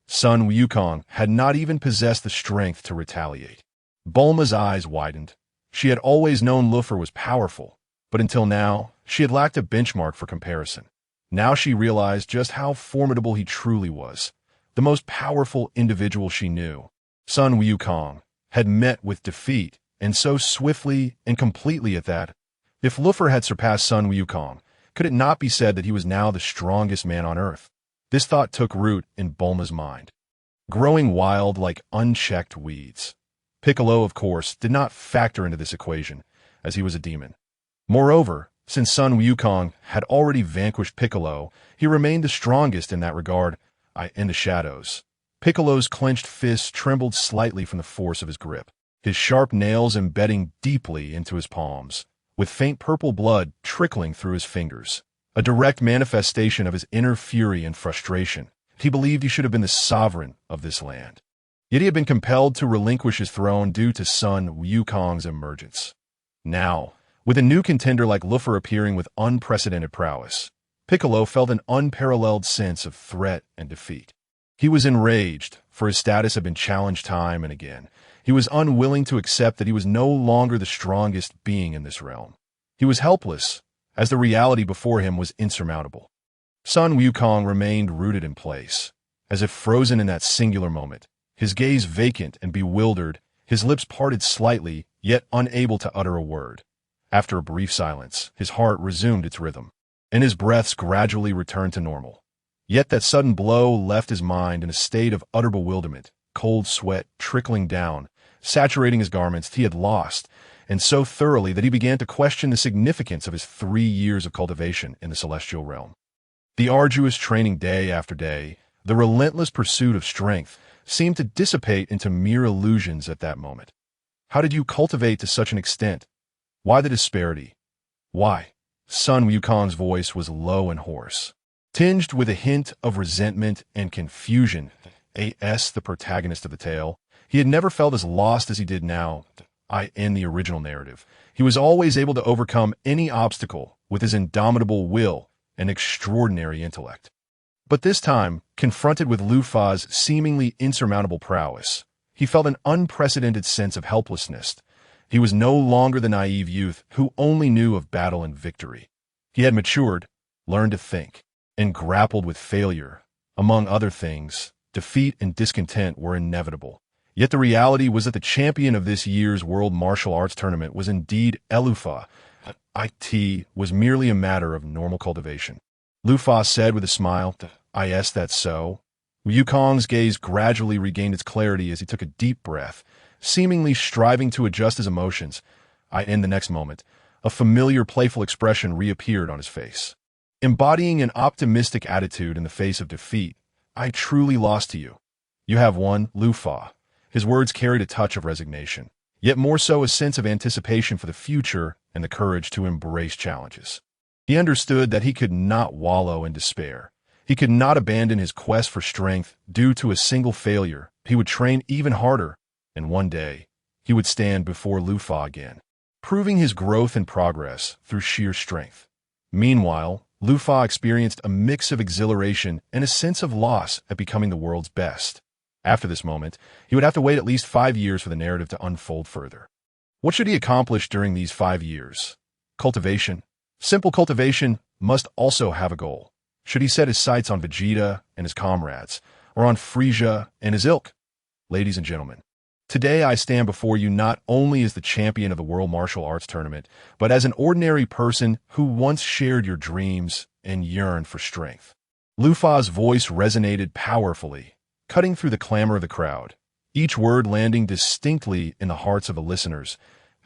Sun Wukong had not even possessed the strength to retaliate. Bulma's eyes widened. She had always known Luffy was powerful, but until now, she had lacked a benchmark for comparison. Now she realized just how formidable he truly was, the most powerful individual she knew. Sun Wukong had met with defeat, and so swiftly and completely at that. If Luffy had surpassed Sun Wukong, could it not be said that he was now the strongest man on Earth? This thought took root in Bulma's mind, growing wild like unchecked weeds. Piccolo, of course, did not factor into this equation, as he was a demon. Moreover, since Sun Wukong had already vanquished Piccolo, he remained the strongest in that regard. In the shadows, Piccolo's clenched fists trembled slightly from the force of his grip, his sharp nails embedding deeply into his palms, with faint purple blood trickling through his fingers, a direct manifestation of his inner fury and frustration. He believed he should have been the sovereign of this land. Yet he had been compelled to relinquish his throne due to Sun Wukong's emergence. Now, with a new contender like Luffy appearing with unprecedented prowess, Piccolo felt an unparalleled sense of threat and defeat. He was enraged, for his status had been challenged time and again. He was unwilling to accept that he was no longer the strongest being in this realm. He was helpless, as the reality before him was insurmountable. Sun Wukong remained rooted in place, as if frozen in that singular moment, his gaze vacant and bewildered, his lips parted slightly, yet unable to utter a word. After a brief silence, his heart resumed its rhythm, and his breaths gradually returned to normal. Yet that sudden blow left his mind in a state of utter bewilderment, cold sweat trickling down, saturating his garments. He had lost, and so thoroughly that he began to question the significance of his 3 years of cultivation in the celestial realm. The arduous training day after day, the relentless pursuit of strength, seemed to dissipate into mere illusions at that moment. How did you cultivate to such an extent? Why the disparity? Why? Sun Wukong's voice was low and hoarse, tinged with a hint of resentment and confusion. The protagonist of the tale, he had never felt as lost as he did now. In the original narrative, he was always able to overcome any obstacle with his indomitable will and extraordinary intellect. But this time, confronted with Luffy's seemingly insurmountable prowess, he felt an unprecedented sense of helplessness. He was no longer the naive youth who only knew of battle and victory. He had matured, learned to think, and grappled with failure. Among other things, defeat and discontent were inevitable. Yet the reality was that the champion of this year's World Martial Arts Tournament was indeed Luffy. It was merely a matter of normal cultivation. Luffy said with a smile, "Yes, that's so." Wukong's gaze gradually regained its clarity as he took a deep breath, seemingly striving to adjust his emotions. In the next moment, a familiar playful expression reappeared on his face, embodying an optimistic attitude in the face of defeat. "I truly lost to you. You have won, Luffy." His words carried a touch of resignation, yet more so a sense of anticipation for the future and the courage to embrace challenges. He understood that he could not wallow in despair. He could not abandon his quest for strength due to a single failure. He would train even harder, and one day, he would stand before Luffy again, proving his growth and progress through sheer strength. Meanwhile, Luffy experienced a mix of exhilaration and a sense of loss at becoming the world's best. After this moment, he would have to wait at least 5 years for the narrative to unfold further. What should he accomplish during these 5 years? Cultivation. Simple cultivation must also have a goal. Should he set his sights on Vegeta and his comrades, or on Frieza and his ilk? Ladies and gentlemen, today I stand before you not only as the champion of the World Martial Arts Tournament, but as an ordinary person who once shared your dreams and yearned for strength. Lufa's voice resonated powerfully, cutting through the clamor of the crowd, each word landing distinctly in the hearts of the listeners.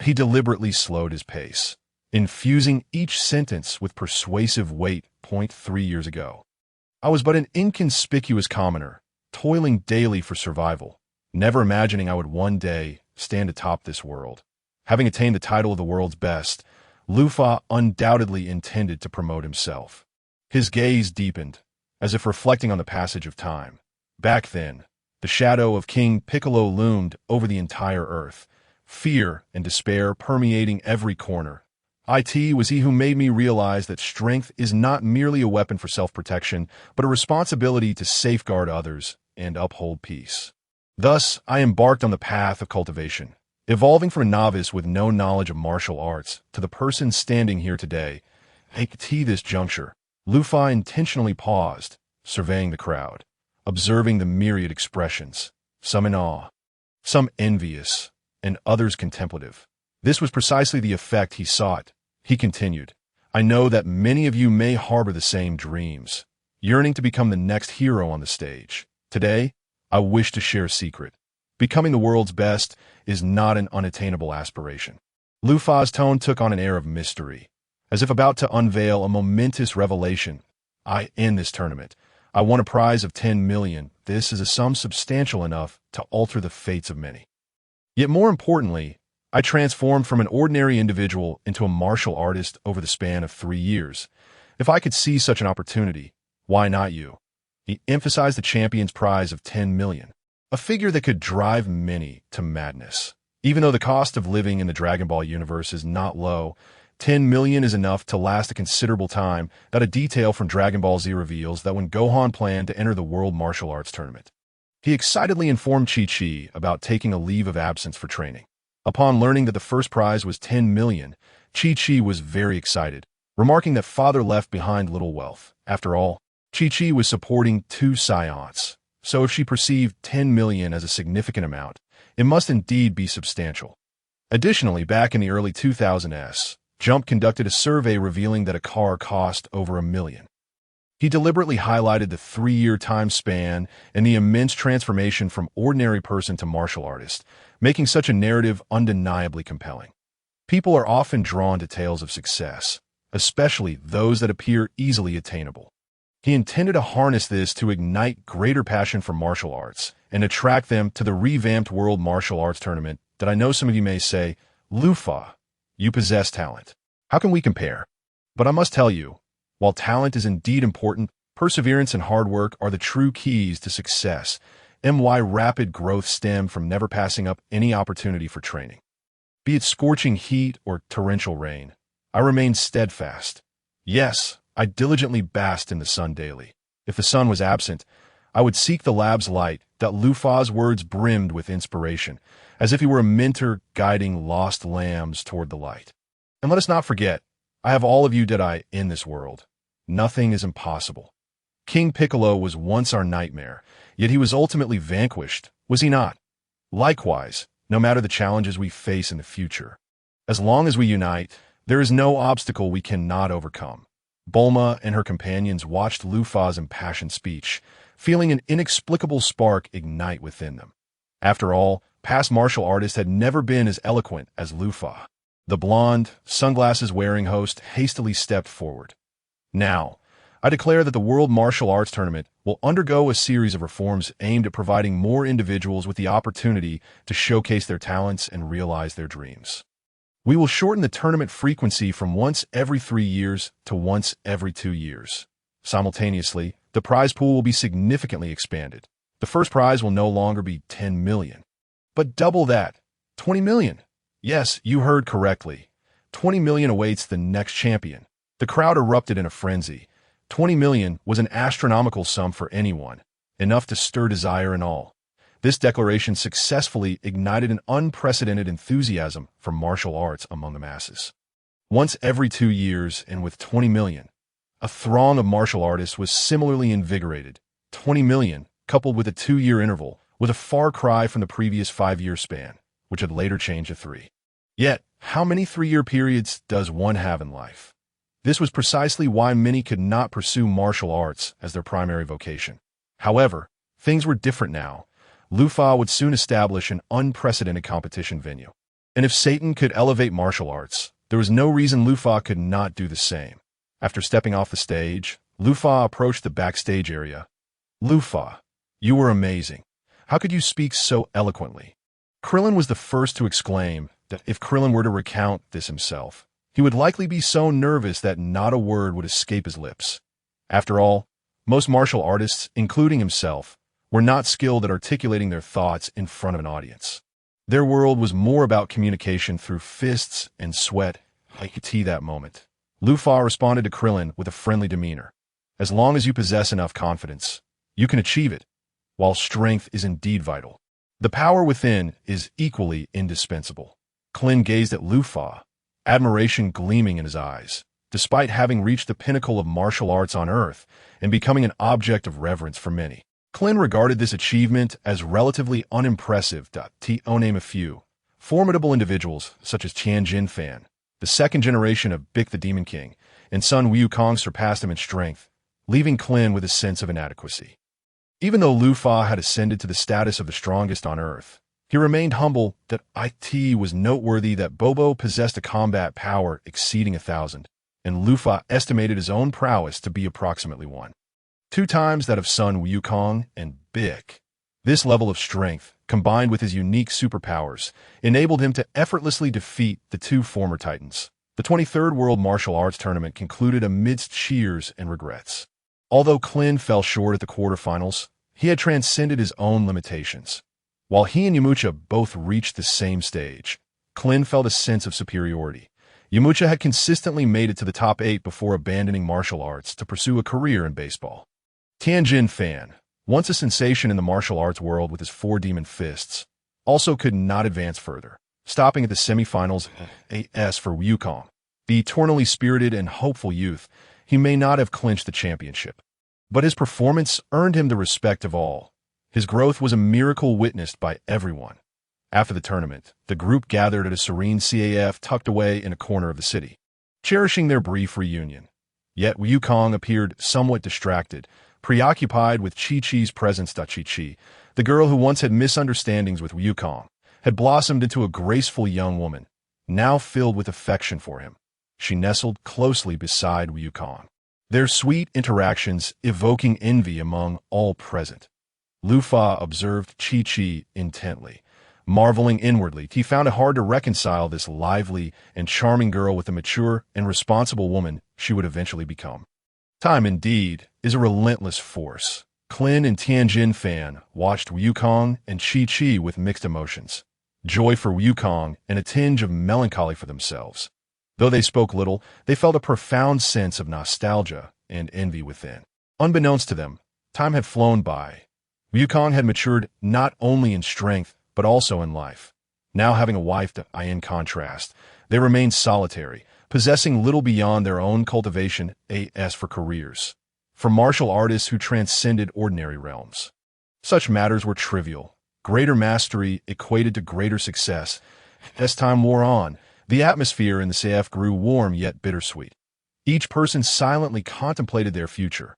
He deliberately slowed his pace, infusing each sentence with persuasive weight. 3 years ago, I was but an inconspicuous commoner, toiling daily for survival, never imagining I would one day stand atop this world. Having attained the title of the world's best, Lufa undoubtedly intended to promote himself. His gaze deepened, as if reflecting on the passage of time. Back then, the shadow of King Piccolo loomed over the entire earth, fear and despair permeating every corner. It was he who made me realize that strength is not merely a weapon for self-protection, but a responsibility to safeguard others and uphold peace. Thus, I embarked on the path of cultivation, evolving from a novice with no knowledge of martial arts to the person standing here today. At this juncture, Lufa intentionally paused, surveying the crowd, observing the myriad expressions, some in awe, some envious, and others contemplative. This was precisely the effect he sought. He continued, I know that many of you may harbor the same dreams, yearning to become the next hero on the stage. Today, I wish to share a secret. Becoming the world's best is not an unattainable aspiration. Lufa's tone took on an air of mystery, as if about to unveil a momentous revelation. In this tournament, I won a prize of 10 million. This is a sum substantial enough to alter the fates of many. Yet more importantly, I transformed from an ordinary individual into a martial artist over the span of 3 years. If I could seize such an opportunity, why not you? He emphasized the champion's prize of 10 million, a figure that could drive many to madness. Even though the cost of living in the Dragon Ball universe is not low, 10 million is enough to last a considerable time. That a detail from Dragon Ball Z reveals that when Gohan planned to enter the World Martial Arts Tournament, he excitedly informed Chi-Chi about taking a leave of absence for training. Upon learning that the first prize was 10 million, Chi-Chi was very excited, remarking that father left behind little wealth. After all, Chi-Chi was supporting 2 scions, so if she perceived 10 million as a significant amount, it must indeed be substantial. Additionally, back in the early 2000s, Jump conducted a survey revealing that a car cost over $1 million. He deliberately highlighted the 3-year time span and the immense transformation from ordinary person to martial artist, making such a narrative undeniably compelling. People are often drawn to tales of success, especially those that appear easily attainable. He intended to harness this to ignite greater passion for martial arts and attract them to the revamped World Martial Arts Tournament that I know some of you may say, Lufa, you possess talent. How can we compare? But I must tell you, while talent is indeed important, perseverance and hard work are the true keys to success. Rapid growth stemmed from never passing up any opportunity for training. Be it scorching heat or torrential rain, I remained steadfast. Yes, I diligently basked in the sun daily. If the sun was absent, I would seek the lab's light. That Lufa's words brimmed with inspiration, as if he were a mentor guiding lost lambs toward the light. And let us not forget, I have all of you that I in this world. Nothing is impossible. King Piccolo was once our nightmare, yet he was ultimately vanquished, was he not? Likewise, no matter the challenges we face in the future, as long as we unite, there is no obstacle we cannot overcome. Bulma and her companions watched Lufa's impassioned speech, feeling an inexplicable spark ignite within them. After all, past martial artists had never been as eloquent as Lufa. The blonde, sunglasses-wearing host hastily stepped forward. Now, I declare that the World Martial Arts Tournament will undergo a series of reforms aimed at providing more individuals with the opportunity to showcase their talents and realize their dreams. We will shorten the tournament frequency from once every 3 years to once every 2 years. Simultaneously, the prize pool will be significantly expanded. The first prize will no longer be 10 million, but double that, 20 million. Yes, you heard correctly. 20 million awaits the next champion. The crowd erupted in a frenzy. 20 million was an astronomical sum for anyone, enough to stir desire in all. This declaration successfully ignited an unprecedented enthusiasm for martial arts among the masses. Once every 2 years and with 20 million, A throng of martial artists was similarly invigorated. 20 million, coupled with a 2-year interval, was a far cry from the previous 5-year span, which had later changed to 3. Yet, how many 3-year periods does one have in life? This was precisely why many could not pursue martial arts as their primary vocation. However, things were different now. Lufa would soon establish an unprecedented competition venue. And if Satan could elevate martial arts, there was no reason Lufa could not do the same. After stepping off the stage, Lufa approached the backstage area. Lufa, you were amazing. How could you speak so eloquently? Krillin was the first to exclaim that if Krillin were to recount this himself, he would likely be so nervous that not a word would escape his lips. After all, most martial artists, including himself, were not skilled at articulating their thoughts in front of an audience. Their world was more about communication through fists and sweat. I could see that moment. Lufa responded to Krillin with a friendly demeanor. As long as you possess enough confidence, you can achieve it, while strength is indeed vital. The power within is equally indispensable. Krillin gazed at Lufa, admiration gleaming in his eyes. Despite having reached the pinnacle of martial arts on Earth and becoming an object of reverence for many, Krillin regarded this achievement as relatively unimpressive. To name a few, formidable individuals such as Tianjin Fan, the second generation of Bik the Demon King, and Sun Wukong surpassed him in strength, leaving Krillin with a sense of inadequacy. Even though Lufa had ascended to the status of the strongest on Earth, he remained humble. That it was noteworthy that Bobo possessed a combat power exceeding 1,000, and Lufa estimated his own prowess to be approximately 1.2 times that of Sun Wukong and Bik. This level of strength, combined with his unique superpowers, enabled him to effortlessly defeat the 2 former titans. The 23rd World Martial Arts Tournament concluded amidst cheers and regrets. Although Krillin fell short at the quarterfinals, he had transcended his own limitations. While he and Yamcha both reached the same stage, Krillin felt a sense of superiority. Yamcha had consistently made it to the top 8 before abandoning martial arts to pursue a career in baseball. Tianjin Fan, once a sensation in the martial arts world with his 4 demon fists, also could not advance further, stopping at the semifinals. As for Wukong, the eternally spirited and hopeful youth, he may not have clinched the championship, but his performance earned him the respect of all. His growth was a miracle witnessed by everyone. After the tournament, the group gathered at a serene CAF tucked away in a corner of the city, cherishing their brief reunion. Yet Wukong appeared somewhat distracted, preoccupied with Chi-Chi's presence. Chi-Chi, the girl who once had misunderstandings with Wukong, had blossomed into a graceful young woman, now filled with affection for him. She nestled closely beside Wukong, their sweet interactions evoking envy among all present. Lufa observed Chi-Chi intently, marveling inwardly. He found it hard to reconcile this lively and charming girl with the mature and responsible woman she would eventually become. Time, indeed, is a relentless force. Krillin and Tianjin Fan watched Wukong and Chi-Chi with mixed emotions, joy for Wukong and a tinge of melancholy for themselves. Though they spoke little, they felt a profound sense of nostalgia and envy within. Unbeknownst to them, time had flown by. Wukong had matured not only in strength, but also in life. Now having a wife, in contrast, they remained solitary, possessing little beyond their own cultivation. As for careers, for martial artists who transcended ordinary realms, such matters were trivial. Greater mastery equated to greater success. As time wore on, the atmosphere in the CF grew warm yet bittersweet. Each person silently contemplated their future.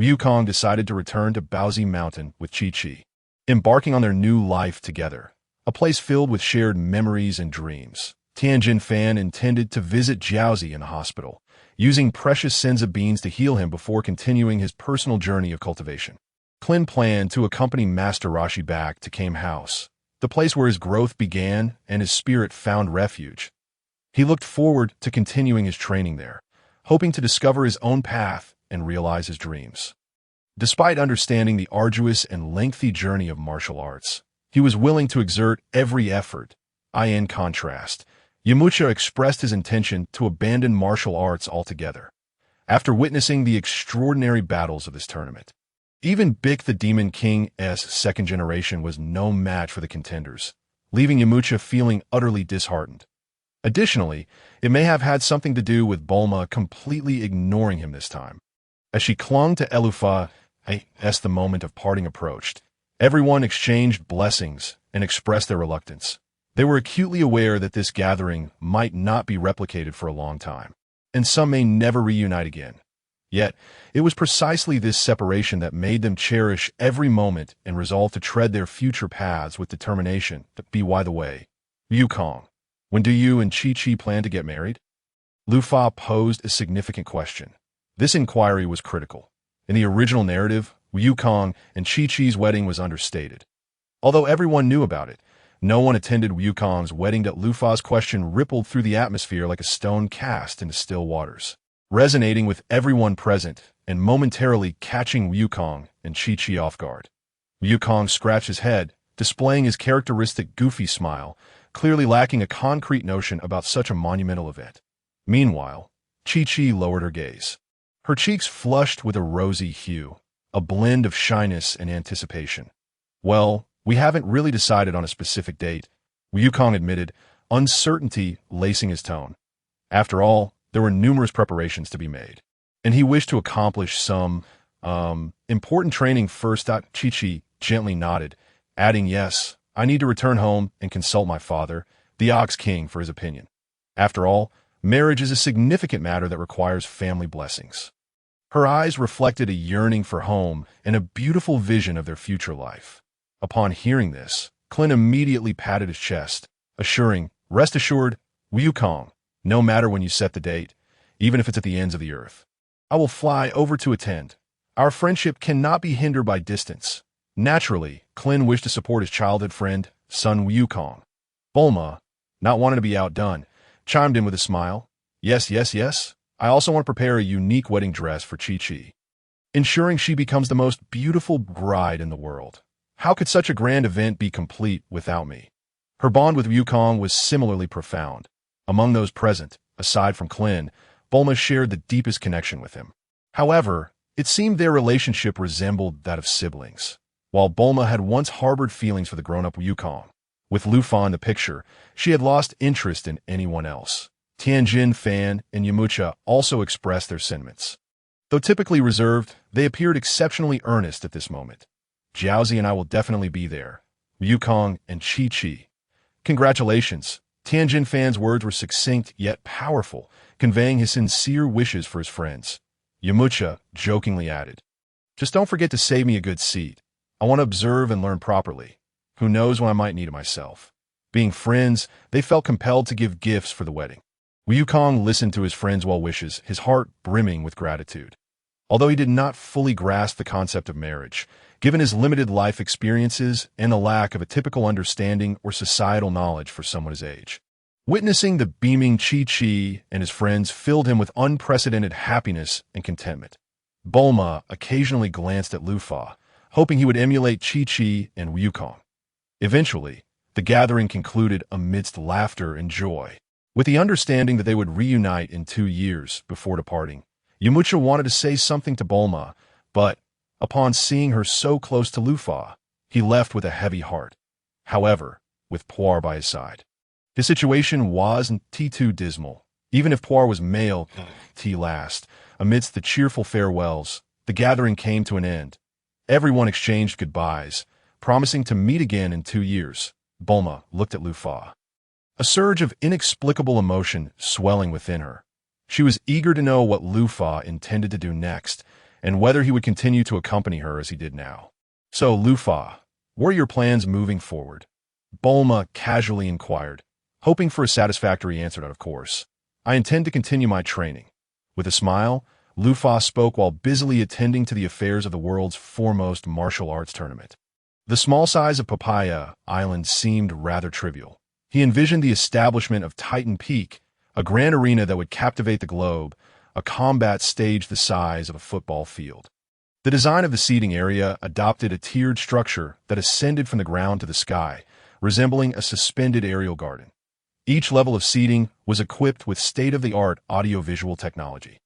Wukong decided to return to Baozi Mountain with Chi-Chi, embarking on their new life together, a place filled with shared memories and dreams. Tianjin Fan intended to visit Jiaozi in the hospital, using precious senza beans to heal him before continuing his personal journey of cultivation. Krillin planned to accompany Master Roshi back to Kame House, the place where his growth began and his spirit found refuge. He looked forward to continuing his training there, hoping to discover his own path and realize his dreams. Despite understanding the arduous and lengthy journey of martial arts, he was willing to exert every effort. In contrast, Yamcha expressed his intention to abandon martial arts altogether, after witnessing the extraordinary battles of this tournament. Even Bik the Demon King's second generation was no match for the contenders, leaving Yamcha feeling utterly disheartened. Additionally, it may have had something to do with Bulma completely ignoring him this time. As she clung to Elufa, as the moment of parting approached, everyone exchanged blessings and expressed their reluctance. They were acutely aware that this gathering might not be replicated for a long time, and some may never reunite again. Yet, it was precisely this separation that made them cherish every moment and resolve to tread their future paths with determination. By the way, Yukong, when do you and Chi-Chi plan to get married? Lufa posed a significant question. This inquiry was critical. In the original narrative, Yukong and Chi-Chi's wedding was understated. Although everyone knew about it, no one attended Yukong's wedding. Lufa's question rippled through the atmosphere like a stone cast into still waters, resonating with everyone present and momentarily catching Yukong and Chi-Chi off guard. Yukong scratched his head, displaying his characteristic goofy smile, clearly lacking a concrete notion about such a monumental event. Meanwhile, Chi-Chi lowered her gaze. Her cheeks flushed with a rosy hue, a blend of shyness and anticipation. Well, we haven't really decided on a specific date, Yukong admitted, uncertainty lacing his tone. After all, there were numerous preparations to be made, and he wished to accomplish some, important training first. Chi-Chi gently nodded, adding, yes, I need to return home and consult my father, the Ox King, for his opinion. After all, marriage is a significant matter that requires family blessings. Her eyes reflected a yearning for home and a beautiful vision of their future life. Upon hearing this, Clint immediately patted his chest, assuring, rest assured, Yukong, no matter when you set the date, even if it's at the ends of the earth, I will fly over to attend. Our friendship cannot be hindered by distance. Naturally, Clint wished to support his childhood friend, son Yukong. Bulma, not wanting to be outdone, chimed in with a smile. Yes, yes, yes. I also want to prepare a unique wedding dress for Chi-Chi, ensuring she becomes the most beautiful bride in the world. How could such a grand event be complete without me? Her bond with Yukong was similarly profound. Among those present, aside from Clint, Bulma shared the deepest connection with him. However, it seemed their relationship resembled that of siblings. While Bulma had once harbored feelings for the grown-up Yukong, with Lufa in the picture, she had lost interest in anyone else. Tianjin, Fan, and Yamcha also expressed their sentiments. Though typically reserved, they appeared exceptionally earnest at this moment. Jiaozi and I will definitely be there. Yukong and Chi-Chi. Congratulations. Tianjin Fan's words were succinct yet powerful, conveying his sincere wishes for his friends. Yamcha jokingly added, just don't forget to save me a good seat. I want to observe and learn properly. Who knows when I might need it myself. Being friends, they felt compelled to give gifts for the wedding. Yukong listened to his friend's well wishes, his heart brimming with gratitude. Although he did not fully grasp the concept of marriage, given his limited life experiences and the lack of a typical understanding or societal knowledge for someone his age, witnessing the beaming Chi-Chi and his friends filled him with unprecedented happiness and contentment. Bulma occasionally glanced at Lufa, hoping he would emulate Chi-Chi and Yukong. Eventually, the gathering concluded amidst laughter and joy. With the understanding that they would reunite in 2 years before departing, Yamcha wanted to say something to Bulma, but, upon seeing her so close to Lufa, he left with a heavy heart. However, with Puar by his side, his situation wasn't too dismal. Even if Puar was male, last, amidst the cheerful farewells, the gathering came to an end. Everyone exchanged goodbyes, promising to meet again in 2 years. Bulma looked at Lufa, a surge of inexplicable emotion swelling within her. She was eager to know what Lufa intended to do next, and whether he would continue to accompany her as he did now. So, Lufa, what are your plans moving forward? Bulma casually inquired, hoping for a satisfactory answer, of course. I intend to continue my training. With a smile, Lufa spoke while busily attending to the affairs of the world's foremost martial arts tournament. The small size of Papaya Island seemed rather trivial. He envisioned the establishment of Titan Peak, a grand arena that would captivate the globe, a combat stage the size of a football field. The design of the seating area adopted a tiered structure that ascended from the ground to the sky, resembling a suspended aerial garden. Each level of seating was equipped with state-of-the-art audiovisual technology.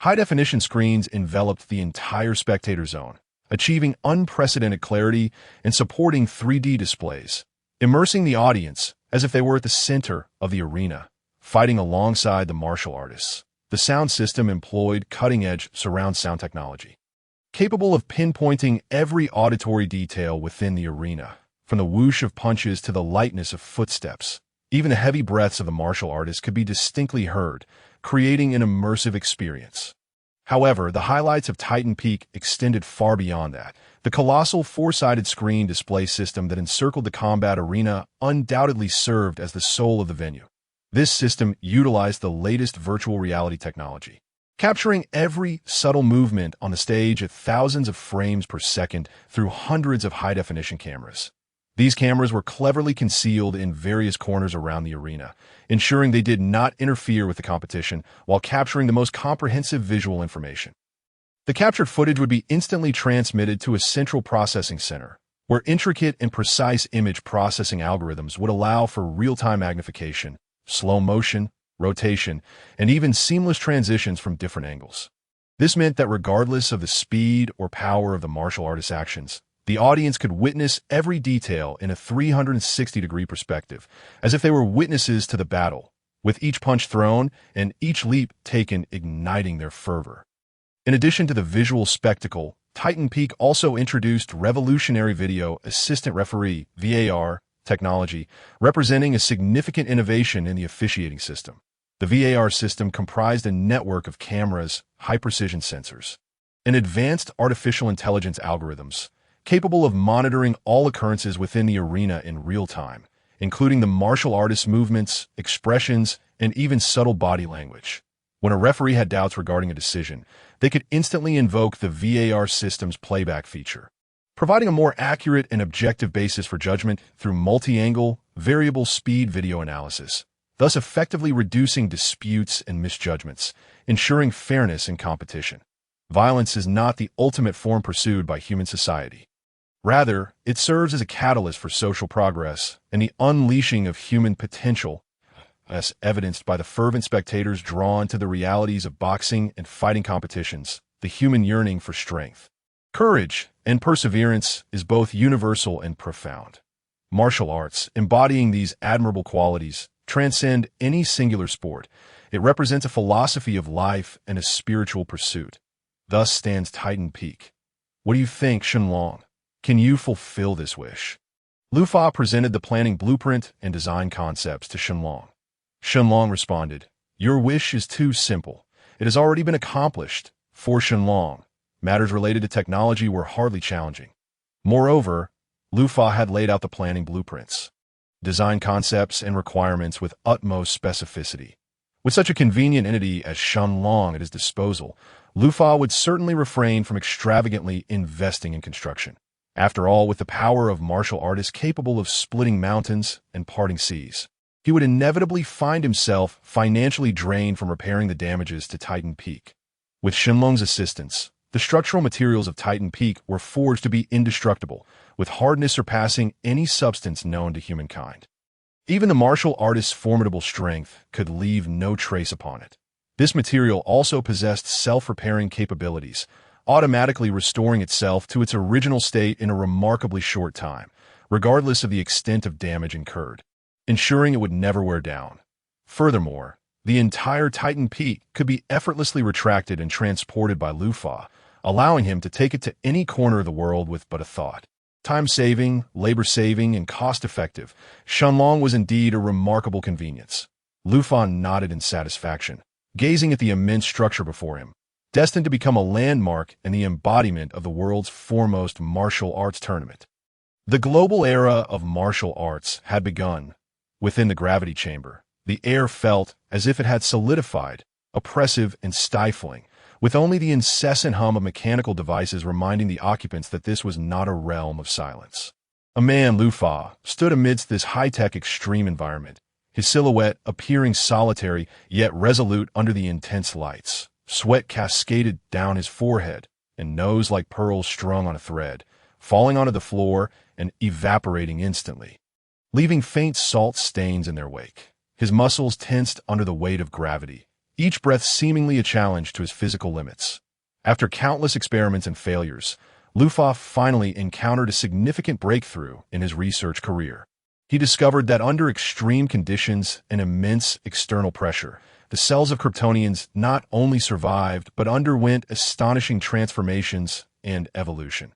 High-definition screens enveloped the entire spectator zone, achieving unprecedented clarity and supporting 3D displays, immersing the audience as if they were at the center of the arena, fighting alongside the martial artists. The sound system employed cutting-edge surround sound technology, capable of pinpointing every auditory detail within the arena, from the whoosh of punches to the lightness of footsteps. Even the heavy breaths of the martial artist could be distinctly heard, creating an immersive experience. However, the highlights of Titan Peak extended far beyond that. The colossal four-sided screen display system that encircled the combat arena undoubtedly served as the soul of the venue. This system utilized the latest virtual reality technology, capturing every subtle movement on the stage at thousands of frames per second through hundreds of high-definition cameras. These cameras were cleverly concealed in various corners around the arena, ensuring they did not interfere with the competition while capturing the most comprehensive visual information. The captured footage would be instantly transmitted to a central processing center, where intricate and precise image processing algorithms would allow for real-time magnification, slow motion, rotation, and even seamless transitions from different angles. This meant that regardless of the speed or power of the martial artist's actions, the audience could witness every detail in a 360-degree perspective, as if they were witnesses to the battle, with each punch thrown and each leap taken igniting their fervor. In addition to the visual spectacle, Titan Peak also introduced revolutionary video assistant referee (VAR) technology, representing a significant innovation in the officiating system. The VAR system comprised a network of cameras, high-precision sensors, and advanced artificial intelligence algorithms, capable of monitoring all occurrences within the arena in real time, including the martial artist's movements, expressions, and even subtle body language. When a referee had doubts regarding a decision, they could instantly invoke the VAR system's playback feature, providing a more accurate and objective basis for judgment through multi-angle, variable speed video analysis, thus effectively reducing disputes and misjudgments, ensuring fairness in competition. Violence is not the ultimate form pursued by human society. Rather, it serves as a catalyst for social progress and the unleashing of human potential, as evidenced by the fervent spectators drawn to the realities of boxing and fighting competitions. The human yearning for strength, courage, and perseverance is both universal and profound. Martial arts, embodying these admirable qualities, transcend any singular sport. It represents a philosophy of life and a spiritual pursuit. Thus stands Titan Peak. What do you think, Shenlong? Can you fulfill this wish? Lu Fa presented the planning blueprint and design concepts to Shenlong. Shenlong responded, "Your wish is too simple. It has already been accomplished." For Shenlong, matters related to technology were hardly challenging. Moreover, Lu Fa had laid out the planning blueprints, design concepts, and requirements with utmost specificity. With such a convenient entity as Shenlong at his disposal, Lu Fa would certainly refrain from extravagantly investing in construction. After all, with the power of martial artists capable of splitting mountains and parting seas, he would inevitably find himself financially drained from repairing the damages to Titan Peak. With Shenlong's assistance, the structural materials of Titan Peak were forged to be indestructible, with hardness surpassing any substance known to humankind. Even the martial artist's formidable strength could leave no trace upon it. This material also possessed self-repairing capabilities, automatically restoring itself to its original state in a remarkably short time, regardless of the extent of damage incurred, ensuring it would never wear down. Furthermore, the entire Titan Peak could be effortlessly retracted and transported by Lu Fa, allowing him to take it to any corner of the world with but a thought. Time-saving, labor-saving, and cost-effective, Shenlong was indeed a remarkable convenience. Lu Fa nodded in satisfaction, gazing at the immense structure before him, destined to become a landmark and the embodiment of the world's foremost martial arts tournament. The global era of martial arts had begun. Within the gravity chamber, the air felt as if it had solidified, oppressive and stifling, with only the incessant hum of mechanical devices reminding the occupants that this was not a realm of silence. A man, Lu Fa, stood amidst this high-tech extreme environment, his silhouette appearing solitary yet resolute under the intense lights. Sweat cascaded down his forehead, and nose like pearls strung on a thread, falling onto the floor and evaporating instantly, leaving faint salt stains in their wake. His muscles tensed under the weight of gravity, each breath seemingly a challenge to his physical limits. After countless experiments and failures, Lu Fa finally encountered a significant breakthrough in his research career. He discovered that under extreme conditions and immense external pressure, the cells of Kryptonians not only survived but underwent astonishing transformations and evolution.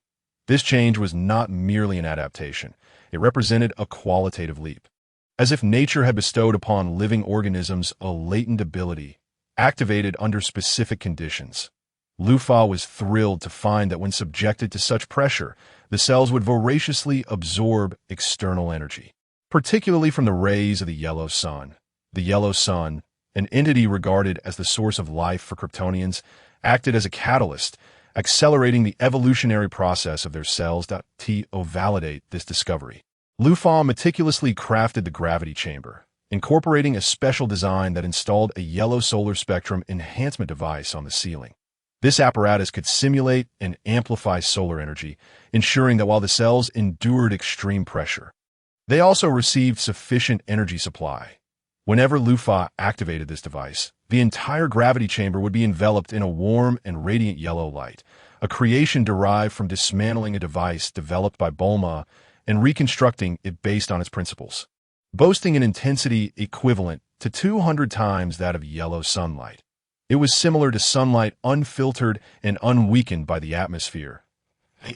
This change was not merely an adaptation. It represented a qualitative leap. As if nature had bestowed upon living organisms a latent ability, activated under specific conditions. Lufa was thrilled to find that when subjected to such pressure, the cells would voraciously absorb external energy, particularly from the rays of the yellow sun. The yellow sun, an entity regarded as the source of life for Kryptonians, acted as a catalyst, accelerating the evolutionary process of their cells. To validate this discovery, Lufa meticulously crafted the gravity chamber, incorporating a special design that installed a yellow solar spectrum enhancement device on the ceiling. This apparatus could simulate and amplify solar energy, ensuring that while the cells endured extreme pressure, they also received sufficient energy supply. Whenever Lufa activated this device, the entire gravity chamber would be enveloped in a warm and radiant yellow light, a creation derived from dismantling a device developed by Bulma and reconstructing it based on its principles, boasting an intensity equivalent to 200 times that of yellow sunlight. It was similar to sunlight unfiltered and unweakened by the atmosphere.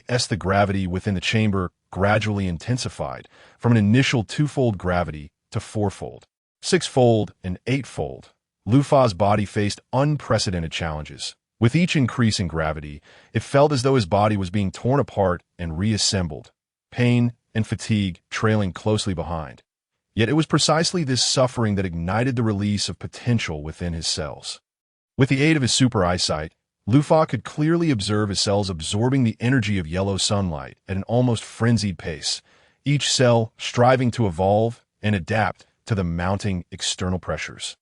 As the gravity within the chamber gradually intensified from an initial twofold gravity to fourfold, sixfold, and eightfold, Lufa's body faced unprecedented challenges. With each increase in gravity, it felt as though his body was being torn apart and reassembled, pain and fatigue trailing closely behind. Yet it was precisely this suffering that ignited the release of potential within his cells. With the aid of his super eyesight, Lufa could clearly observe his cells absorbing the energy of yellow sunlight at an almost frenzied pace, each cell striving to evolve and adapt to the mounting external pressures.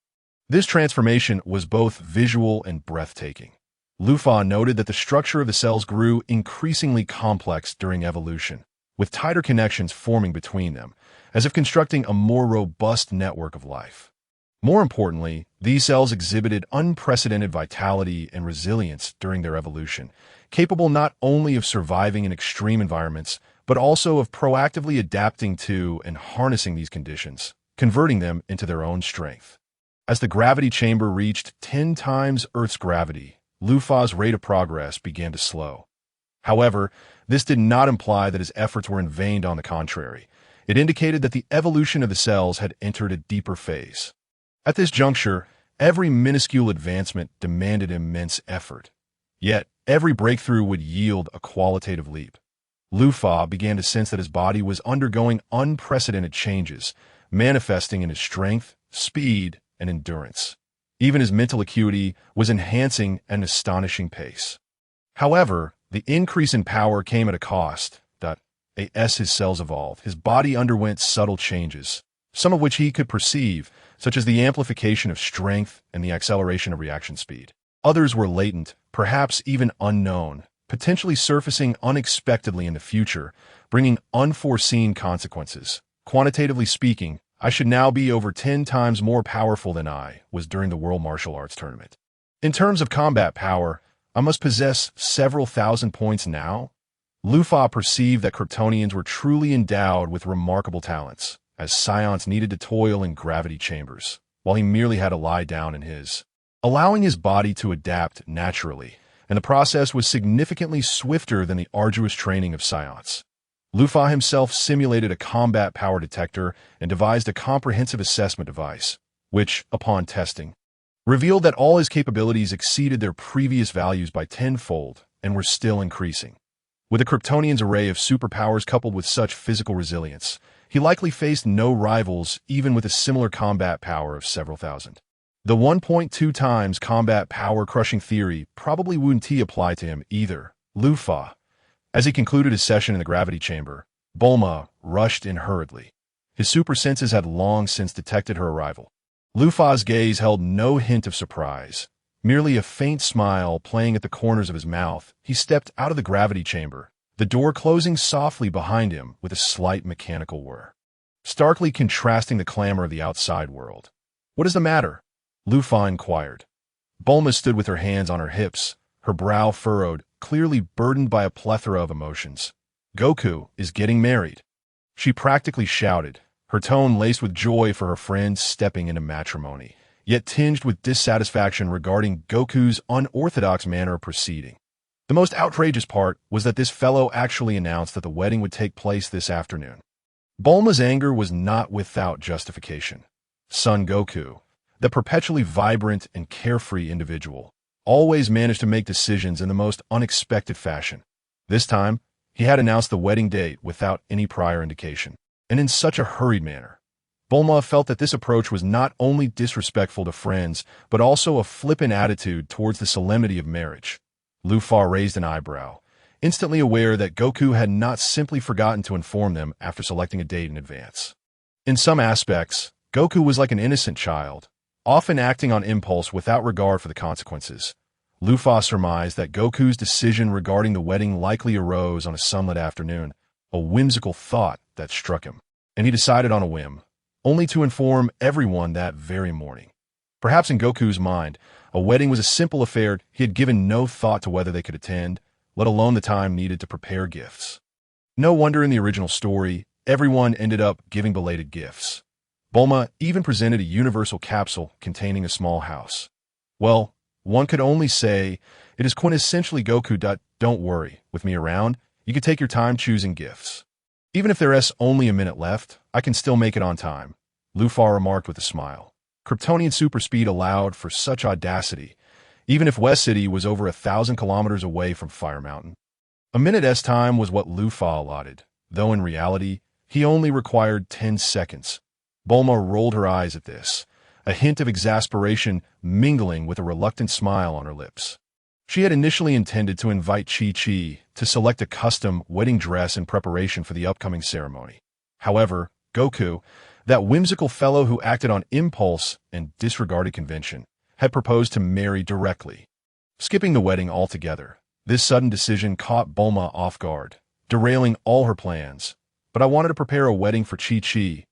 This transformation was both visual and breathtaking. Lufa noted that the structure of the cells grew increasingly complex during evolution, with tighter connections forming between them, as if constructing a more robust network of life. More importantly, these cells exhibited unprecedented vitality and resilience during their evolution, capable not only of surviving in extreme environments, but also of proactively adapting to and harnessing these conditions, converting them into their own strength. As the gravity chamber reached 10 times Earth's gravity, Lufa's rate of progress began to slow. However, this did not imply that his efforts were in vain. On the contrary, it indicated that the evolution of the cells had entered a deeper phase. At this juncture, every minuscule advancement demanded immense effort. Yet, every breakthrough would yield a qualitative leap. Lufa began to sense that his body was undergoing unprecedented changes, manifesting in his strength, speed, and endurance. Even his mental acuity was enhancing at an astonishing pace. However, the increase in power came at a cost. As his cells evolved, his body underwent subtle changes, some of which he could perceive, such as the amplification of strength and the acceleration of reaction speed. Others were latent, perhaps even unknown, potentially surfacing unexpectedly in the future, bringing unforeseen consequences. Quantitatively speaking, I should now be over 10 times more powerful than I was during the World Martial Arts Tournament. In terms of combat power, I must possess several thousand points now. Lufa perceived that Kryptonians were truly endowed with remarkable talents, as scions needed to toil in gravity chambers, while he merely had to lie down in his, allowing his body to adapt naturally, and the process was significantly swifter than the arduous training of scions. Lufa himself simulated a combat power detector and devised a comprehensive assessment device, which, upon testing, revealed that all his capabilities exceeded their previous values by tenfold and were still increasing. With a Kryptonian's array of superpowers coupled with such physical resilience, he likely faced no rivals even with a similar combat power of several thousand. The 1.2 times combat power crushing theory probably wouldn't apply to him either. Lufa. As he concluded his session in the gravity chamber, Bulma rushed in hurriedly. His super senses had long since detected her arrival. Lufa's gaze held no hint of surprise. Merely a faint smile playing at the corners of his mouth, he stepped out of the gravity chamber, the door closing softly behind him with a slight mechanical whir, starkly contrasting the clamor of the outside world. "What is the matter?" Lufa inquired. Bulma stood with her hands on her hips, her brow furrowed, clearly burdened by a plethora of emotions. "Goku is getting married," she practically shouted, her tone laced with joy for her friend stepping into matrimony, yet tinged with dissatisfaction regarding Goku's unorthodox manner of proceeding. The most outrageous part was that this fellow actually announced that the wedding would take place this afternoon. Bulma's anger was not without justification. Son Goku, the perpetually vibrant and carefree individual, always managed to make decisions in the most unexpected fashion. This time, he had announced the wedding date without any prior indication, and in such a hurried manner. Bulma felt that this approach was not only disrespectful to friends, but also a flippant attitude towards the solemnity of marriage. Lufa raised an eyebrow, instantly aware that Goku had not simply forgotten to inform them after selecting a date in advance. In some aspects, Goku was like an innocent child, often acting on impulse without regard for the consequences. Lufa surmised that Goku's decision regarding the wedding likely arose on a sunlit afternoon, a whimsical thought that struck him, and he decided on a whim, only to inform everyone that very morning. Perhaps in Goku's mind, a wedding was a simple affair he had given no thought to whether they could attend, let alone the time needed to prepare gifts. No wonder in the original story, everyone ended up giving belated gifts. Bulma even presented a universal capsule containing a small house. Well, one could only say it is quintessentially Goku. Don't worry, with me around, you could take your time choosing gifts. Even if there's only a minute left, I can still make it on time, Lufa remarked with a smile. Kryptonian super speed allowed for such audacity, even if West City was over 1,000 kilometers away from Fire Mountain. A minute's time was what Lufa allotted, though in reality, he only required 10 seconds. Bulma rolled her eyes at this, a hint of exasperation mingling with a reluctant smile on her lips. She had initially intended to invite Chi-Chi to select a custom wedding dress in preparation for the upcoming ceremony. However, Goku, that whimsical fellow who acted on impulse and disregarded convention, had proposed to marry directly. Skipping the wedding altogether, this sudden decision caught Bulma off guard, derailing all her plans. But I wanted to prepare a wedding for Chi-Chi.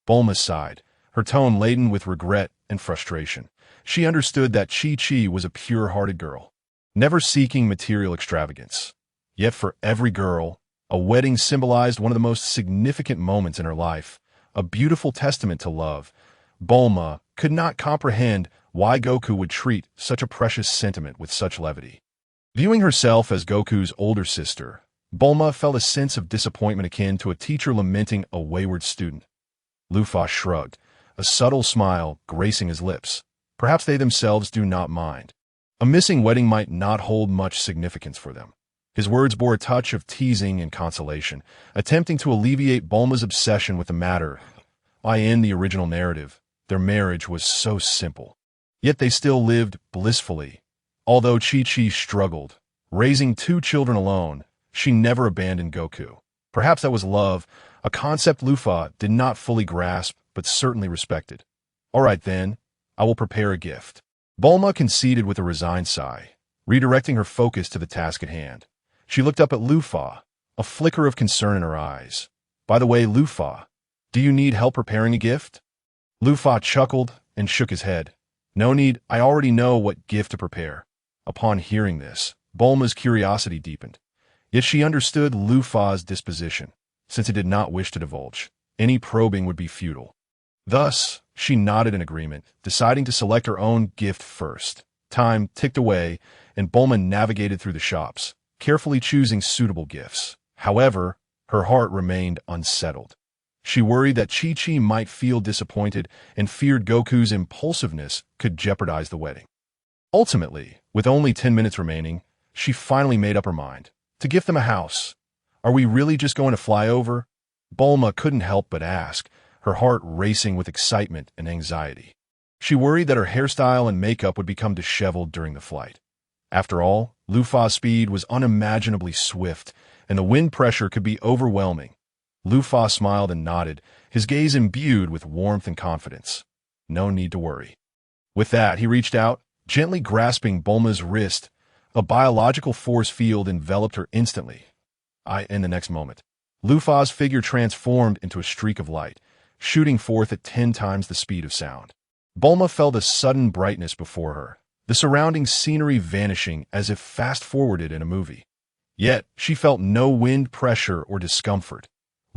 Bulma sighed, her tone laden with regret and frustration. She understood that Chi-Chi was a pure-hearted girl, never seeking material extravagance. Yet for every girl, a wedding symbolized one of the most significant moments in her life, a beautiful testament to love. Bulma could not comprehend why Goku would treat such a precious sentiment with such levity. Viewing herself as Goku's older sister, Bulma felt a sense of disappointment akin to a teacher lamenting a wayward student. Lufa shrugged, a subtle smile gracing his lips. Perhaps they themselves do not mind. A missing wedding might not hold much significance for them. His words bore a touch of teasing and consolation, attempting to alleviate Bulma's obsession with the matter. In the original narrative, their marriage was so simple. Yet they still lived blissfully. Although Chi-Chi struggled, raising 2 children alone, she never abandoned Goku. Perhaps that was love, a concept Lufa did not fully grasp, but certainly respected. All right then, I will prepare a gift. Bulma conceded with a resigned sigh, redirecting her focus to the task at hand. She looked up at Lufa, a flicker of concern in her eyes. By the way, Lufa, do you need help preparing a gift? Lufa chuckled and shook his head. No need, I already know what gift to prepare. Upon hearing this, Bulma's curiosity deepened. Yet she understood Lufa's disposition. Since he did not wish to divulge, any probing would be futile. Thus, she nodded in agreement, deciding to select her own gift first. Time ticked away, and Bulma navigated through the shops, carefully choosing suitable gifts. However, her heart remained unsettled. She worried that Chi-Chi might feel disappointed and feared Goku's impulsiveness could jeopardize the wedding. Ultimately, with only 10 minutes remaining, she finally made up her mind. To gift them a house. Are we really just going to fly over? Bulma couldn't help but ask, her heart racing with excitement and anxiety. She worried that her hairstyle and makeup would become disheveled during the flight. After all, Lufa's speed was unimaginably swift, and the wind pressure could be overwhelming. Lufa smiled and nodded, his gaze imbued with warmth and confidence. No need to worry. With that, he reached out, gently grasping Bulma's wrist. A biological force field enveloped her instantly. In the next moment, Lufa's figure transformed into a streak of light, shooting forth at 10 times the speed of sound. Bulma felt a sudden brightness before her, the surrounding scenery vanishing as if fast-forwarded in a movie. Yet, she felt no wind pressure or discomfort.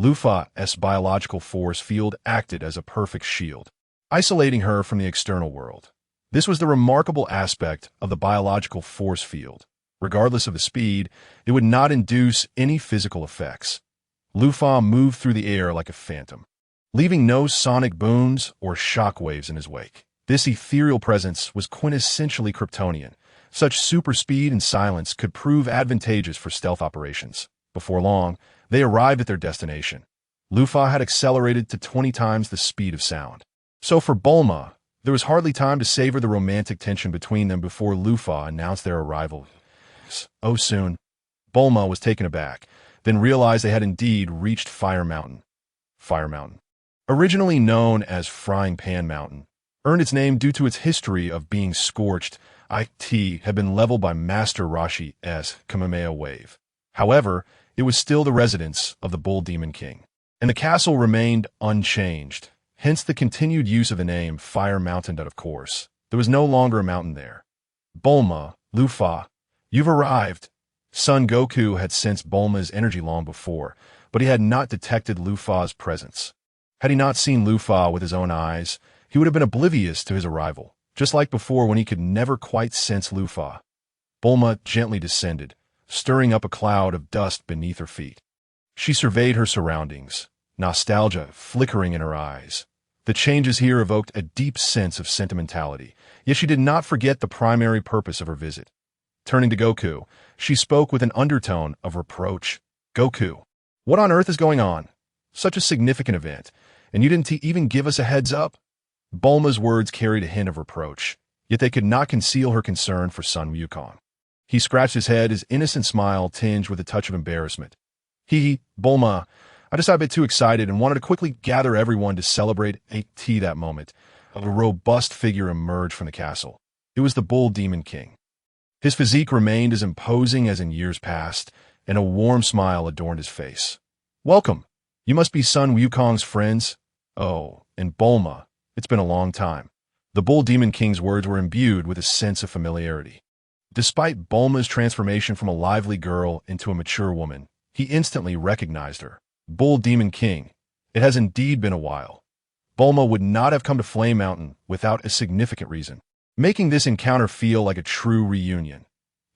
Lufa's biological force field acted as a perfect shield, isolating her from the external world. This was the remarkable aspect of the biological force field. Regardless of the speed, it would not induce any physical effects. Lufa moved through the air like a phantom, leaving no sonic booms or shock waves in his wake. This ethereal presence was quintessentially Kryptonian. Such super speed and silence could prove advantageous for stealth operations. Before long, they arrived at their destination. Lufa had accelerated to 20 times the speed of sound. So for Bulma, there was hardly time to savor the romantic tension between them before Lufa announced their arrival. Oh, soon. Bulma was taken aback, then realized they had indeed reached Fire Mountain. Fire Mountain, originally known as Frying Pan Mountain, earned its name due to its history of being scorched. It had been leveled by Master Roshi's Kamehameha wave. However, it was still the residence of the Bull Demon King, and the castle remained unchanged, hence the continued use of the name Fire Mountain. Of course, there was no longer a mountain there. Bulma, Lufa, you've arrived. Son Goku had sensed Bulma's energy long before, but he had not detected Lufa's presence. Had he not seen Lufa with his own eyes, he would have been oblivious to his arrival, just like before when he could never quite sense Lufa. Bulma gently descended, stirring up a cloud of dust beneath her feet. She surveyed her surroundings, nostalgia flickering in her eyes. The changes here evoked a deep sense of sentimentality, yet she did not forget the primary purpose of her visit. Turning to Goku, she spoke with an undertone of reproach. Goku, what on earth is going on? Such a significant event, and you didn't even give us a heads up? Bulma's words carried a hint of reproach, yet they could not conceal her concern for Sun Wukong. He scratched his head, his innocent smile tinged with a touch of embarrassment. Bulma, I just got a bit too excited and wanted to quickly gather everyone to celebrate that moment. A robust figure emerged from the castle. It was the Bull Demon King. His physique remained as imposing as in years past, and a warm smile adorned his face. Welcome. You must be Sun Wukong's friends. Oh, and Bulma, it's been a long time. The Bull Demon King's words were imbued with a sense of familiarity. Despite Bulma's transformation from a lively girl into a mature woman, he instantly recognized her. Bull Demon King, it has indeed been a while. Bulma would not have come to Flame Mountain without a significant reason, making this encounter feel like a true reunion.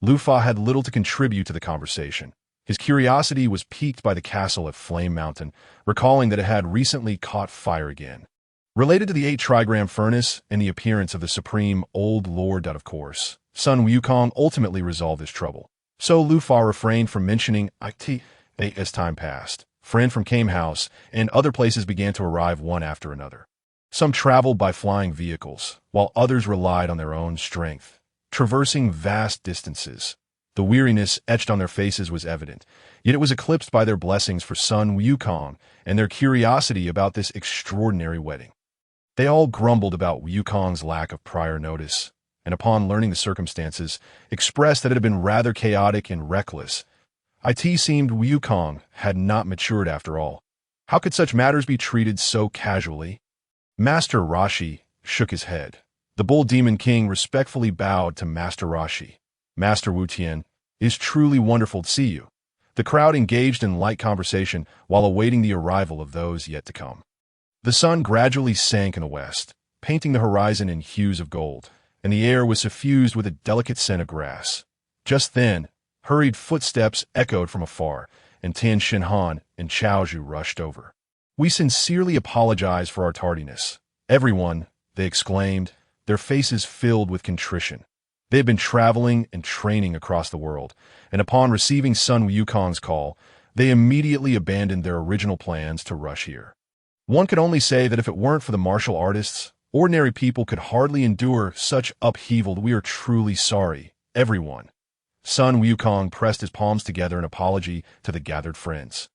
Lufa had little to contribute to the conversation. His curiosity was piqued by the castle at Flame Mountain, recalling that it had recently caught fire again. Related to the 8-trigram furnace and the appearance of the Supreme Old Lord, of course, Sun Wukong ultimately resolved this trouble. So Lufa refrained from mentioning it as time passed. Friend from Kame House and other places began to arrive one after another. Some traveled by flying vehicles, while others relied on their own strength, traversing vast distances. The weariness etched on their faces was evident, yet it was eclipsed by their blessings for Sun Wukong and their curiosity about this extraordinary wedding. They all grumbled about Wukong's lack of prior notice, and upon learning the circumstances, expressed that it had been rather chaotic and reckless. It seemed Wukong had not matured after all. How could such matters be treated so casually? Master Roshi shook his head. The Bull Demon King respectfully bowed to Master Roshi. Master Wu Tian, it is truly wonderful to see you. The crowd engaged in light conversation while awaiting the arrival of those yet to come. The sun gradually sank in the west, painting the horizon in hues of gold, and the air was suffused with a delicate scent of grass. Just then, hurried footsteps echoed from afar, and Tian Shinhan and Chaozhou rushed over. We sincerely apologize for our tardiness. Everyone, they exclaimed, their faces filled with contrition. They had been traveling and training across the world, and upon receiving Sun Wukong's call, they immediately abandoned their original plans to rush here. One could only say that if it weren't for the martial artists, ordinary people could hardly endure such upheaval. We are truly sorry, everyone. Sun Wukong pressed his palms together in apology to the gathered friends.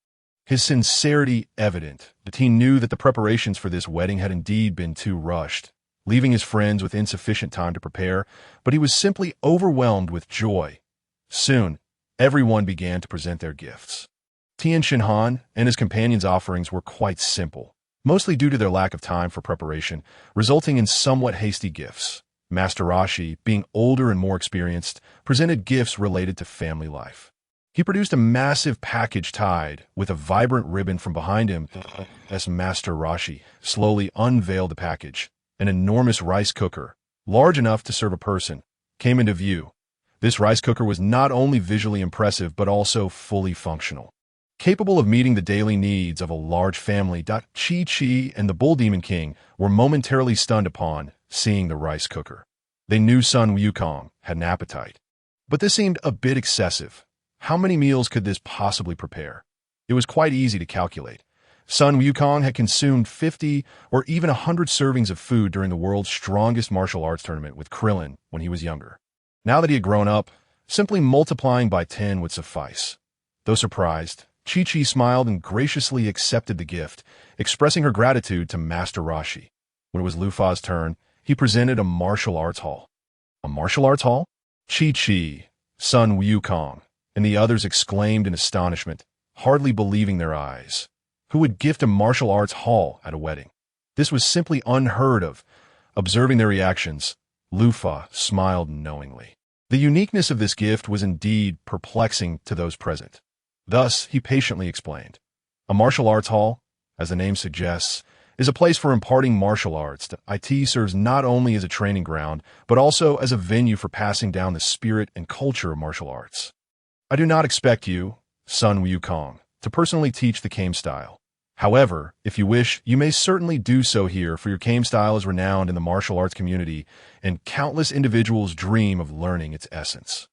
His sincerity evident, that he knew that the preparations for this wedding had indeed been too rushed, leaving his friends with insufficient time to prepare, but he was simply overwhelmed with joy. Soon, everyone began to present their gifts. Tian Shinhan and his companions' offerings were quite simple, mostly due to their lack of time for preparation, resulting in somewhat hasty gifts. Master Roshi, being older and more experienced, presented gifts related to family life. He produced a massive package tied with a vibrant ribbon from behind him as Master Rashi slowly unveiled the package. An enormous rice cooker, large enough to serve a person, came into view. This rice cooker was not only visually impressive but also fully functional. Capable of meeting the daily needs of a large family, Chi-Chi and the Bull Demon King were momentarily stunned upon seeing the rice cooker. They knew Sun Wukong had an appetite. But this seemed a bit excessive. How many meals could this possibly prepare? It was quite easy to calculate. Sun Wukong had consumed 50 or even 100 servings of food during the world's strongest martial arts tournament with Krillin when he was younger. Now that he had grown up, simply multiplying by 10 would suffice. Though surprised, Chi-Chi smiled and graciously accepted the gift, expressing her gratitude to Master Rashi. When it was Lu Fa's turn, he presented a martial arts hall. A martial arts hall? Chi-Chi, Sun Wukong, and the others exclaimed in astonishment, hardly believing their eyes. Who would gift a martial arts hall at a wedding? This was simply unheard of. Observing their reactions, Lu Fa smiled knowingly. The uniqueness of this gift was indeed perplexing to those present. Thus, he patiently explained. A martial arts hall, as the name suggests, is a place for imparting martial arts. IT serves not only as a training ground, but also as a venue for passing down the spirit and culture of martial arts. I do not expect you, Sun Wukong, to personally teach the Kame style. However, if you wish, you may certainly do so here, for your Kame style is renowned in the martial arts community, and countless individuals dream of learning its essence.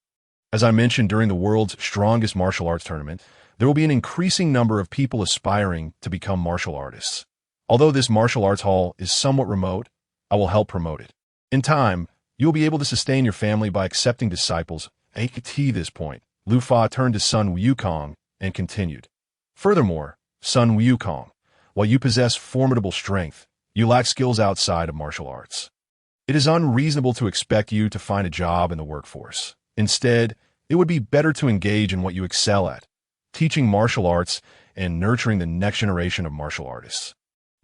As I mentioned during the world's strongest martial arts tournament, there will be an increasing number of people aspiring to become martial artists. Although this martial arts hall is somewhat remote, I will help promote it. In time, you will be able to sustain your family by accepting disciples. At this point, Lu Fa turned to Sun Wukong and continued. Furthermore, Sun Wukong, while you possess formidable strength, you lack skills outside of martial arts. It is unreasonable to expect you to find a job in the workforce. Instead, it would be better to engage in what you excel at, teaching martial arts and nurturing the next generation of martial artists.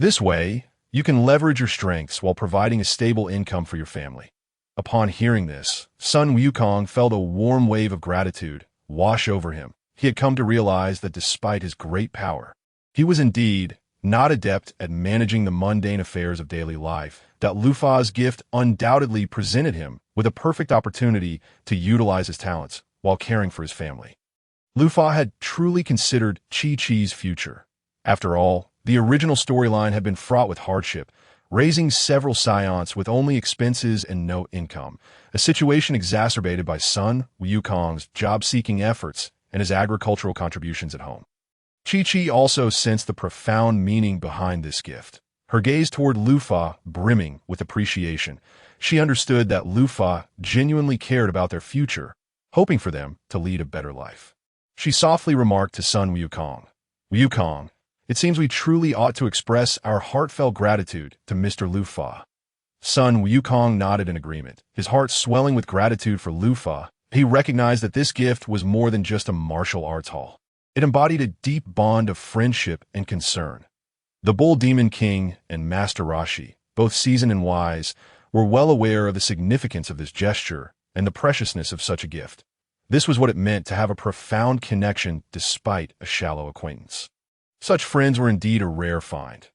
This way, you can leverage your strengths while providing a stable income for your family. Upon hearing this, Sun Wukong felt a warm wave of gratitude wash over him. He had come to realize that despite his great power, he was indeed not adept at managing the mundane affairs of daily life. That Lu Fa's gift undoubtedly presented him with a perfect opportunity to utilize his talents while caring for his family. Lu Fa had truly considered Chi-Chi's future. After all, the original storyline had been fraught with hardship, raising several scions with only expenses and no income, a situation exacerbated by Sun Wukong's job-seeking efforts and his agricultural contributions at home. Chi-Chi also sensed the profound meaning behind this gift. Her gaze toward Lu Fa brimming with appreciation. She understood that Lu Fa genuinely cared about their future, hoping for them to lead a better life. She softly remarked to Sun Wukong, Wukong, it seems we truly ought to express our heartfelt gratitude to Mr. Lu Fa. Sun Wukong nodded in agreement, his heart swelling with gratitude for Lu Fa. He recognized that this gift was more than just a martial arts hall. It embodied a deep bond of friendship and concern. The Bull Demon King and Master Rashi, both seasoned and wise, were well aware of the significance of this gesture and the preciousness of such a gift. This was what it meant to have a profound connection despite a shallow acquaintance. Such friends were indeed a rare find.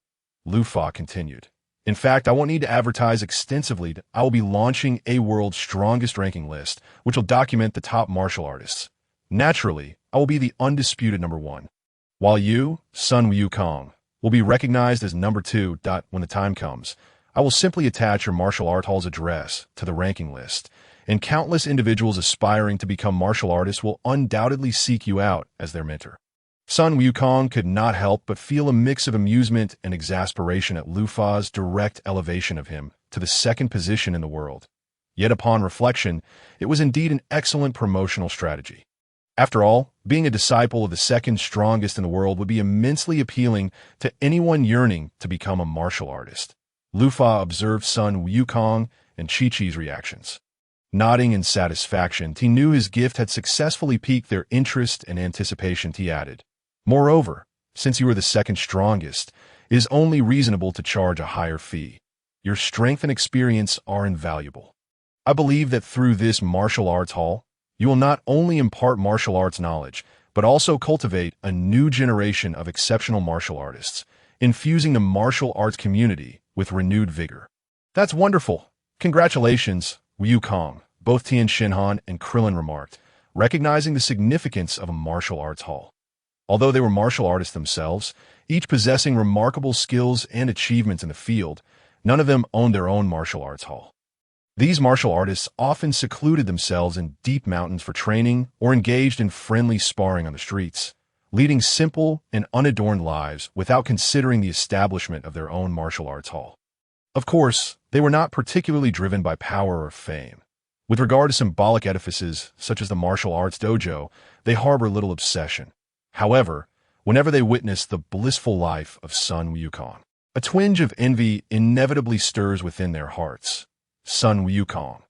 Lu Fa continued. In fact, I won't need to advertise extensively. I will be launching a world's strongest ranking list, which will document the top martial artists. Naturally, I will be the undisputed number 1, while you, Sun Wukong, will be recognized as number 2. When the time comes, I will simply attach your martial art hall's address to the ranking list, and countless individuals aspiring to become martial artists will undoubtedly seek you out as their mentor. Sun Wukong could not help but feel a mix of amusement and exasperation at Lu Fa's direct elevation of him to the second position in the world. Yet upon reflection, it was indeed an excellent promotional strategy. After all, being a disciple of the second strongest in the world would be immensely appealing to anyone yearning to become a martial artist. Lu Fa observed Sun Wukong and Chi-Chi's reactions. Nodding in satisfaction, he knew his gift had successfully piqued their interest and anticipation. He added, moreover, since you are the second strongest, it is only reasonable to charge a higher fee. Your strength and experience are invaluable. I believe that through this martial arts hall, you will not only impart martial arts knowledge, but also cultivate a new generation of exceptional martial artists, infusing the martial arts community with renewed vigor. That's wonderful. Congratulations, Wukong, both Tian Xinhan and Krillin remarked, recognizing the significance of a martial arts hall. Although they were martial artists themselves, each possessing remarkable skills and achievements in the field, none of them owned their own martial arts hall. These martial artists often secluded themselves in deep mountains for training or engaged in friendly sparring on the streets, leading simple and unadorned lives without considering the establishment of their own martial arts hall. Of course, they were not particularly driven by power or fame. With regard to symbolic edifices such as the martial arts dojo, they harbor little obsession. However, whenever they witness the blissful life of Sun Wukong, a twinge of envy inevitably stirs within their hearts. Sun Wukong,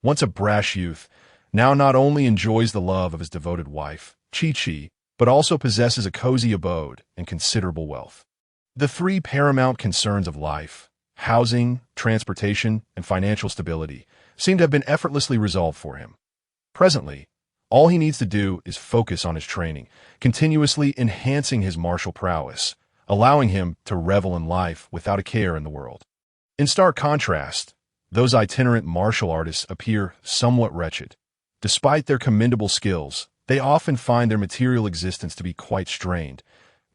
once a brash youth, now not only enjoys the love of his devoted wife, Chi-Chi, but also possesses a cozy abode and considerable wealth. The three paramount concerns of life, housing, transportation, and financial stability, seem to have been effortlessly resolved for him. Presently, all he needs to do is focus on his training, continuously enhancing his martial prowess, allowing him to revel in life without a care in the world. In stark contrast, those itinerant martial artists appear somewhat wretched. Despite their commendable skills, they often find their material existence to be quite strained.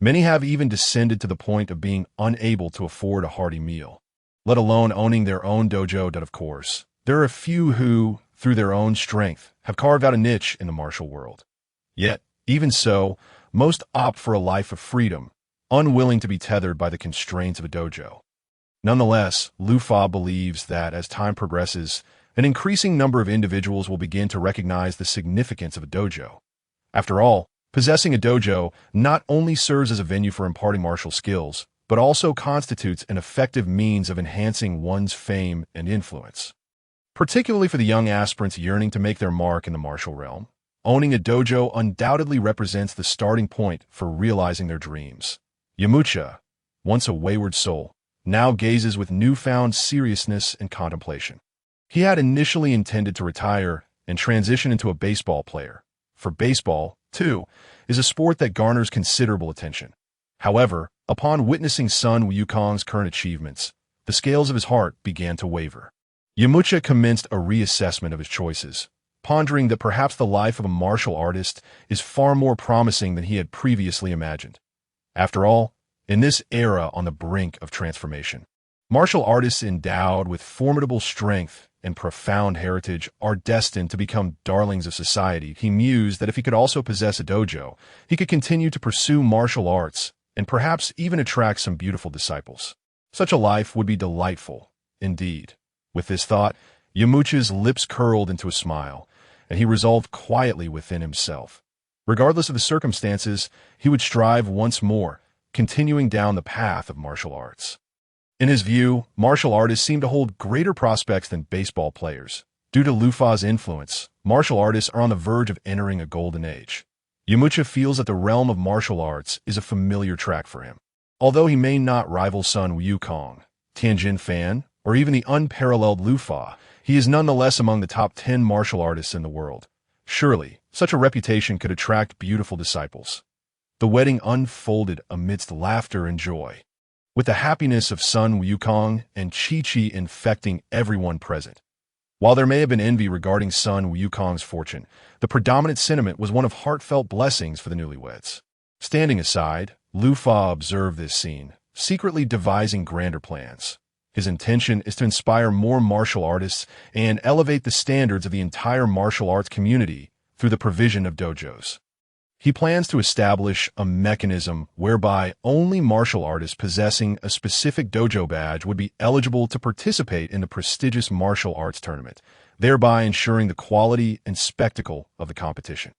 Many have even descended to the point of being unable to afford a hearty meal, let alone owning their own dojo. That, of course, there are a few who, through their own strength, have carved out a niche in the martial world. Yet, even so, most opt for a life of freedom, unwilling to be tethered by the constraints of a dojo. Nonetheless, Lu Fa believes that as time progresses, an increasing number of individuals will begin to recognize the significance of a dojo. After all, possessing a dojo not only serves as a venue for imparting martial skills, but also constitutes an effective means of enhancing one's fame and influence. Particularly for the young aspirants yearning to make their mark in the martial realm, owning a dojo undoubtedly represents the starting point for realizing their dreams. Yamucha, once a wayward soul, now gazes with newfound seriousness and contemplation. He had initially intended to retire and transition into a baseball player, for baseball, too, is a sport that garners considerable attention. However, upon witnessing Sun Wukong's current achievements, the scales of his heart began to waver. Yamucha commenced a reassessment of his choices, pondering that perhaps the life of a martial artist is far more promising than he had previously imagined. After all, in this era on the brink of transformation, martial artists endowed with formidable strength and profound heritage are destined to become darlings of society. He mused that if he could also possess a dojo, he could continue to pursue martial arts and perhaps even attract some beautiful disciples. Such a life would be delightful, indeed. With this thought, Yamucha's lips curled into a smile, and he resolved quietly within himself. Regardless of the circumstances, he would strive once more, continuing down the path of martial arts. In his view, martial artists seem to hold greater prospects than baseball players. Due to Lu Fa's influence, martial artists are on the verge of entering a golden age. Yamucha feels that the realm of martial arts is a familiar track for him. Although he may not rival Sun Wukong, Tianjin Fan, or even the unparalleled Lu Fa, he is nonetheless among the top 10 martial artists in the world. Surely, such a reputation could attract beautiful disciples. The wedding unfolded amidst laughter and joy, with the happiness of Sun Wukong and Chi-Chi infecting everyone present. While there may have been envy regarding Sun Wukong's fortune, the predominant sentiment was one of heartfelt blessings for the newlyweds. Standing aside, Lu Fa observed this scene, secretly devising grander plans. His intention is to inspire more martial artists and elevate the standards of the entire martial arts community through the provision of dojos. He plans to establish a mechanism whereby only martial artists possessing a specific dojo badge would be eligible to participate in the prestigious martial arts tournament, thereby ensuring the quality and spectacle of the competition.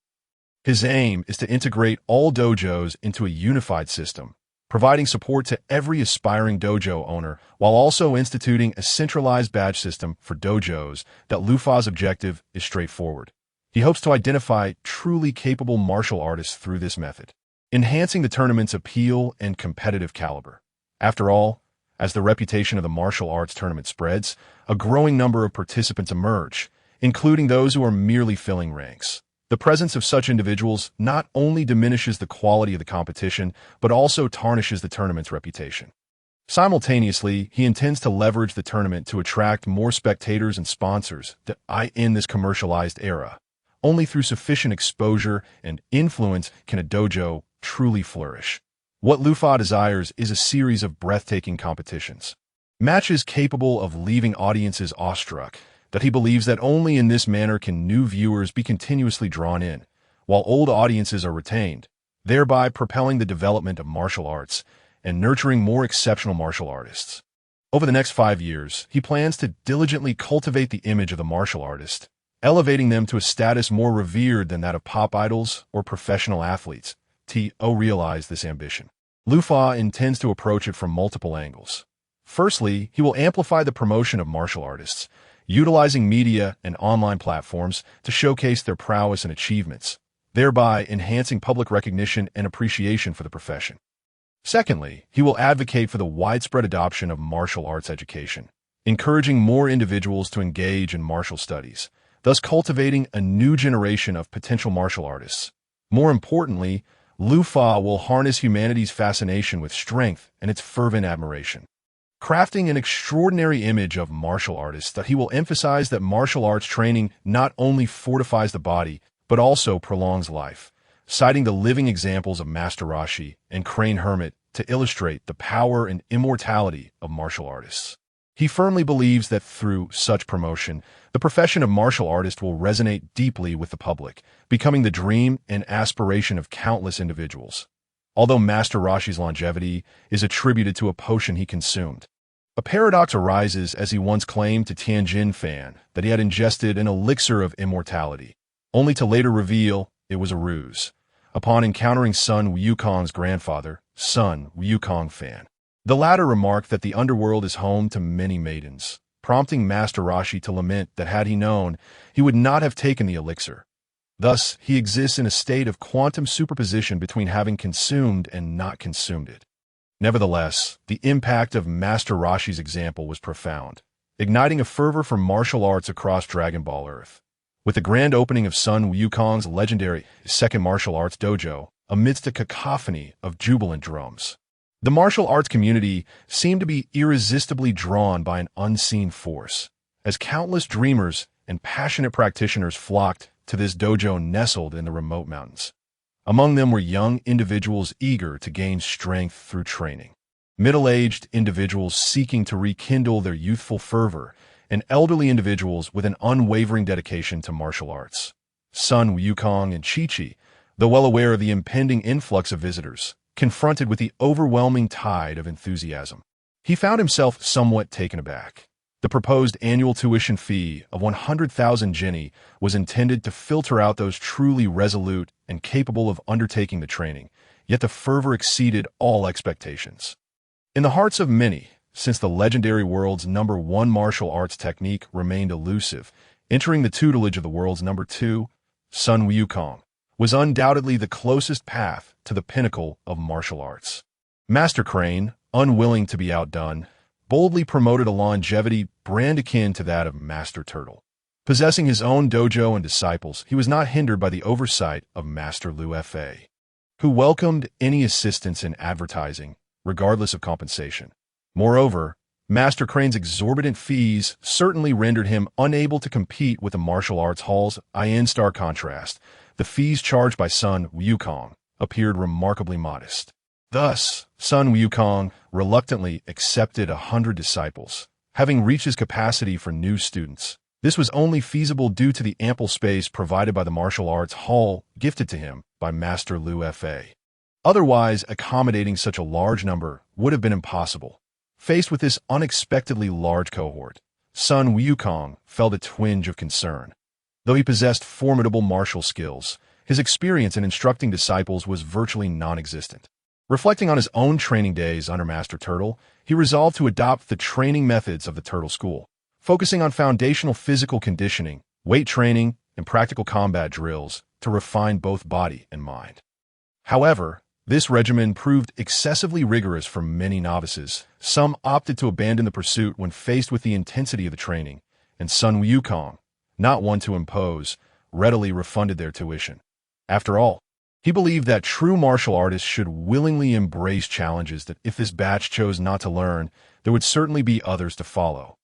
His aim is to integrate all dojos into a unified system, providing support to every aspiring dojo owner while also instituting a centralized badge system for dojos. That Lu Fa's objective is straightforward. He hopes to identify truly capable martial artists through this method, enhancing the tournament's appeal and competitive caliber. After all, as the reputation of the martial arts tournament spreads, a growing number of participants emerge, including those who are merely filling ranks. The presence of such individuals not only diminishes the quality of the competition, but also tarnishes the tournament's reputation. Simultaneously, he intends to leverage the tournament to attract more spectators and sponsors in this commercialized era. Only through sufficient exposure and influence can a dojo truly flourish. What Lufa desires is a series of breathtaking competitions. Matches capable of leaving audiences awestruck, that he believes that only in this manner can new viewers be continuously drawn in, while old audiences are retained, thereby propelling the development of martial arts and nurturing more exceptional martial artists. Over the next 5 years, he plans to diligently cultivate the image of the martial artist, elevating them to a status more revered than that of pop idols or professional athletes. To realize this ambition, Lufa intends to approach it from multiple angles. Firstly, he will amplify the promotion of martial artists, utilizing media and online platforms to showcase their prowess and achievements, thereby enhancing public recognition and appreciation for the profession. Secondly, he will advocate for the widespread adoption of martial arts education, encouraging more individuals to engage in martial studies, thus cultivating a new generation of potential martial artists. More importantly, Lufa will harness humanity's fascination with strength and its fervent admiration, crafting an extraordinary image of martial artists that he will emphasize that martial arts training not only fortifies the body, but also prolongs life, citing the living examples of Master Roshi and Crane Hermit to illustrate the power and immortality of martial artists. He firmly believes that through such promotion, the profession of martial artist will resonate deeply with the public, becoming the dream and aspiration of countless individuals. Although Master Roshi's longevity is attributed to a potion he consumed, a paradox arises as he once claimed to Tianjin fan that he had ingested an elixir of immortality, only to later reveal it was a ruse, upon encountering Sun Wukong's grandfather, Sun Wukong fan. The latter remarked that the underworld is home to many maidens, prompting Master Roshi to lament that had he known, he would not have taken the elixir. Thus, he exists in a state of quantum superposition between having consumed and not consumed it. Nevertheless, the impact of Master Roshi's example was profound, igniting a fervor for martial arts across Dragon Ball Earth. With the grand opening of Sun Wukong's legendary second martial arts dojo, amidst a cacophony of jubilant drums, the martial arts community seemed to be irresistibly drawn by an unseen force, as countless dreamers and passionate practitioners flocked to this dojo nestled in the remote mountains. Among them were young individuals eager to gain strength through training, middle-aged individuals seeking to rekindle their youthful fervor, and elderly individuals with an unwavering dedication to martial arts. Sun Wukong and Chi-Chi, though well aware of the impending influx of visitors, confronted with the overwhelming tide of enthusiasm, he found himself somewhat taken aback. The proposed annual tuition fee of 100,000 Jenny was intended to filter out those truly resolute and capable of undertaking the training, yet the fervor exceeded all expectations. In the hearts of many, since the legendary world's #1 martial arts technique remained elusive, entering the tutelage of the world's #2, Sun Wukong, was undoubtedly the closest path to the pinnacle of martial arts. Master Crane, unwilling to be outdone, boldly promoted a longevity brand akin to that of Master Turtle. Possessing his own dojo and disciples, he was not hindered by the oversight of Master Lu Fa, who welcomed any assistance in advertising, regardless of compensation. Moreover, Master Crane's exorbitant fees certainly rendered him unable to compete with the martial arts halls. In stark contrast, the fees charged by Sun Wukong appeared remarkably modest. Thus, Sun Wukong reluctantly accepted 100 disciples, having reached his capacity for new students. This was only feasible due to the ample space provided by the martial arts hall gifted to him by Master Lu Fa. Otherwise, accommodating such a large number would have been impossible. Faced with this unexpectedly large cohort, Sun Wukong felt a twinge of concern. Though he possessed formidable martial skills, his experience in instructing disciples was virtually non-existent. Reflecting on his own training days under Master Turtle, he resolved to adopt the training methods of the Turtle School, focusing on foundational physical conditioning, weight training, and practical combat drills to refine both body and mind. However, this regimen proved excessively rigorous for many novices. Some opted to abandon the pursuit when faced with the intensity of the training, and Sun Wukong, not one to impose, readily refunded their tuition. After all, he believed that true martial artists should willingly embrace challenges that if this batch chose not to learn, there would certainly be others to follow.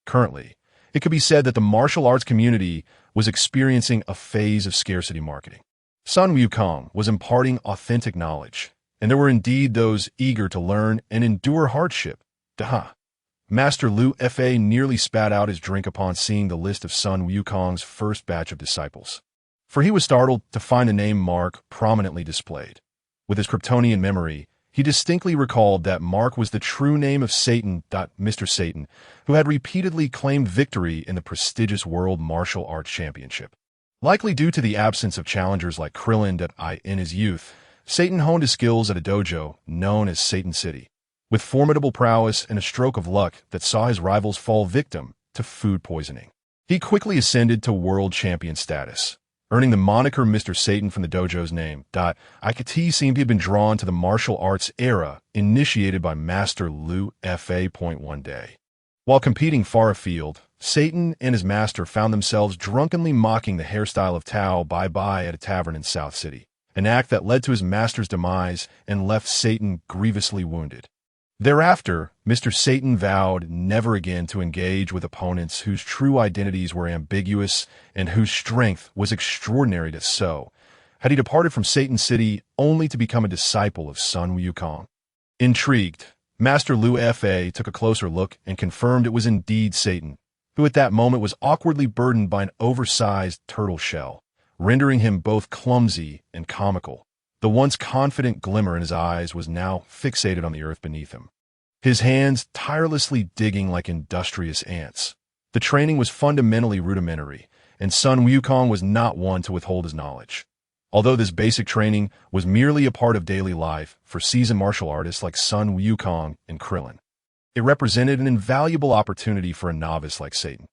Currently, it could be said that the martial arts community was experiencing a phase of scarcity marketing. Sun Wukong was imparting authentic knowledge, and there were indeed those eager to learn and endure hardship. Daha. Master Liu Fa nearly spat out his drink upon seeing the list of Sun Wukong's first batch of disciples. For he was startled to find the name Mark prominently displayed. With his Kryptonian memory, he distinctly recalled that Mark was the true name of Satan, Mr. Satan, who had repeatedly claimed victory in the prestigious World Martial Arts Championship. Likely due to the absence of challengers like Krillin in his youth, Satan honed his skills at a dojo known as Satan City, with formidable prowess and a stroke of luck that saw his rivals fall victim to food poisoning. He quickly ascended to world champion status, earning the moniker Mr. Satan from the dojo's name. Ikati seemed to have been drawn to the martial arts era initiated by Master Liu Fa. One day. While competing far afield, Satan and his master found themselves drunkenly mocking the hairstyle of Tao Bai at a tavern in South City, an act that led to his master's demise and left Satan grievously wounded. Thereafter, Mr. Satan vowed never again to engage with opponents whose true identities were ambiguous and whose strength was extraordinary to so, had he departed from Satan City only to become a disciple of Sun Wukong. Intrigued, Master Liu Fa took a closer look and confirmed it was indeed Satan, who at that moment was awkwardly burdened by an oversized turtle shell, rendering him both clumsy and comical. The once confident glimmer in his eyes was now fixated on the earth beneath him, his hands tirelessly digging like industrious ants. The training was fundamentally rudimentary, and Sun Wukong was not one to withhold his knowledge. Although this basic training was merely a part of daily life for seasoned martial artists like Sun Wukong and Krillin, it represented an invaluable opportunity for a novice like Satan.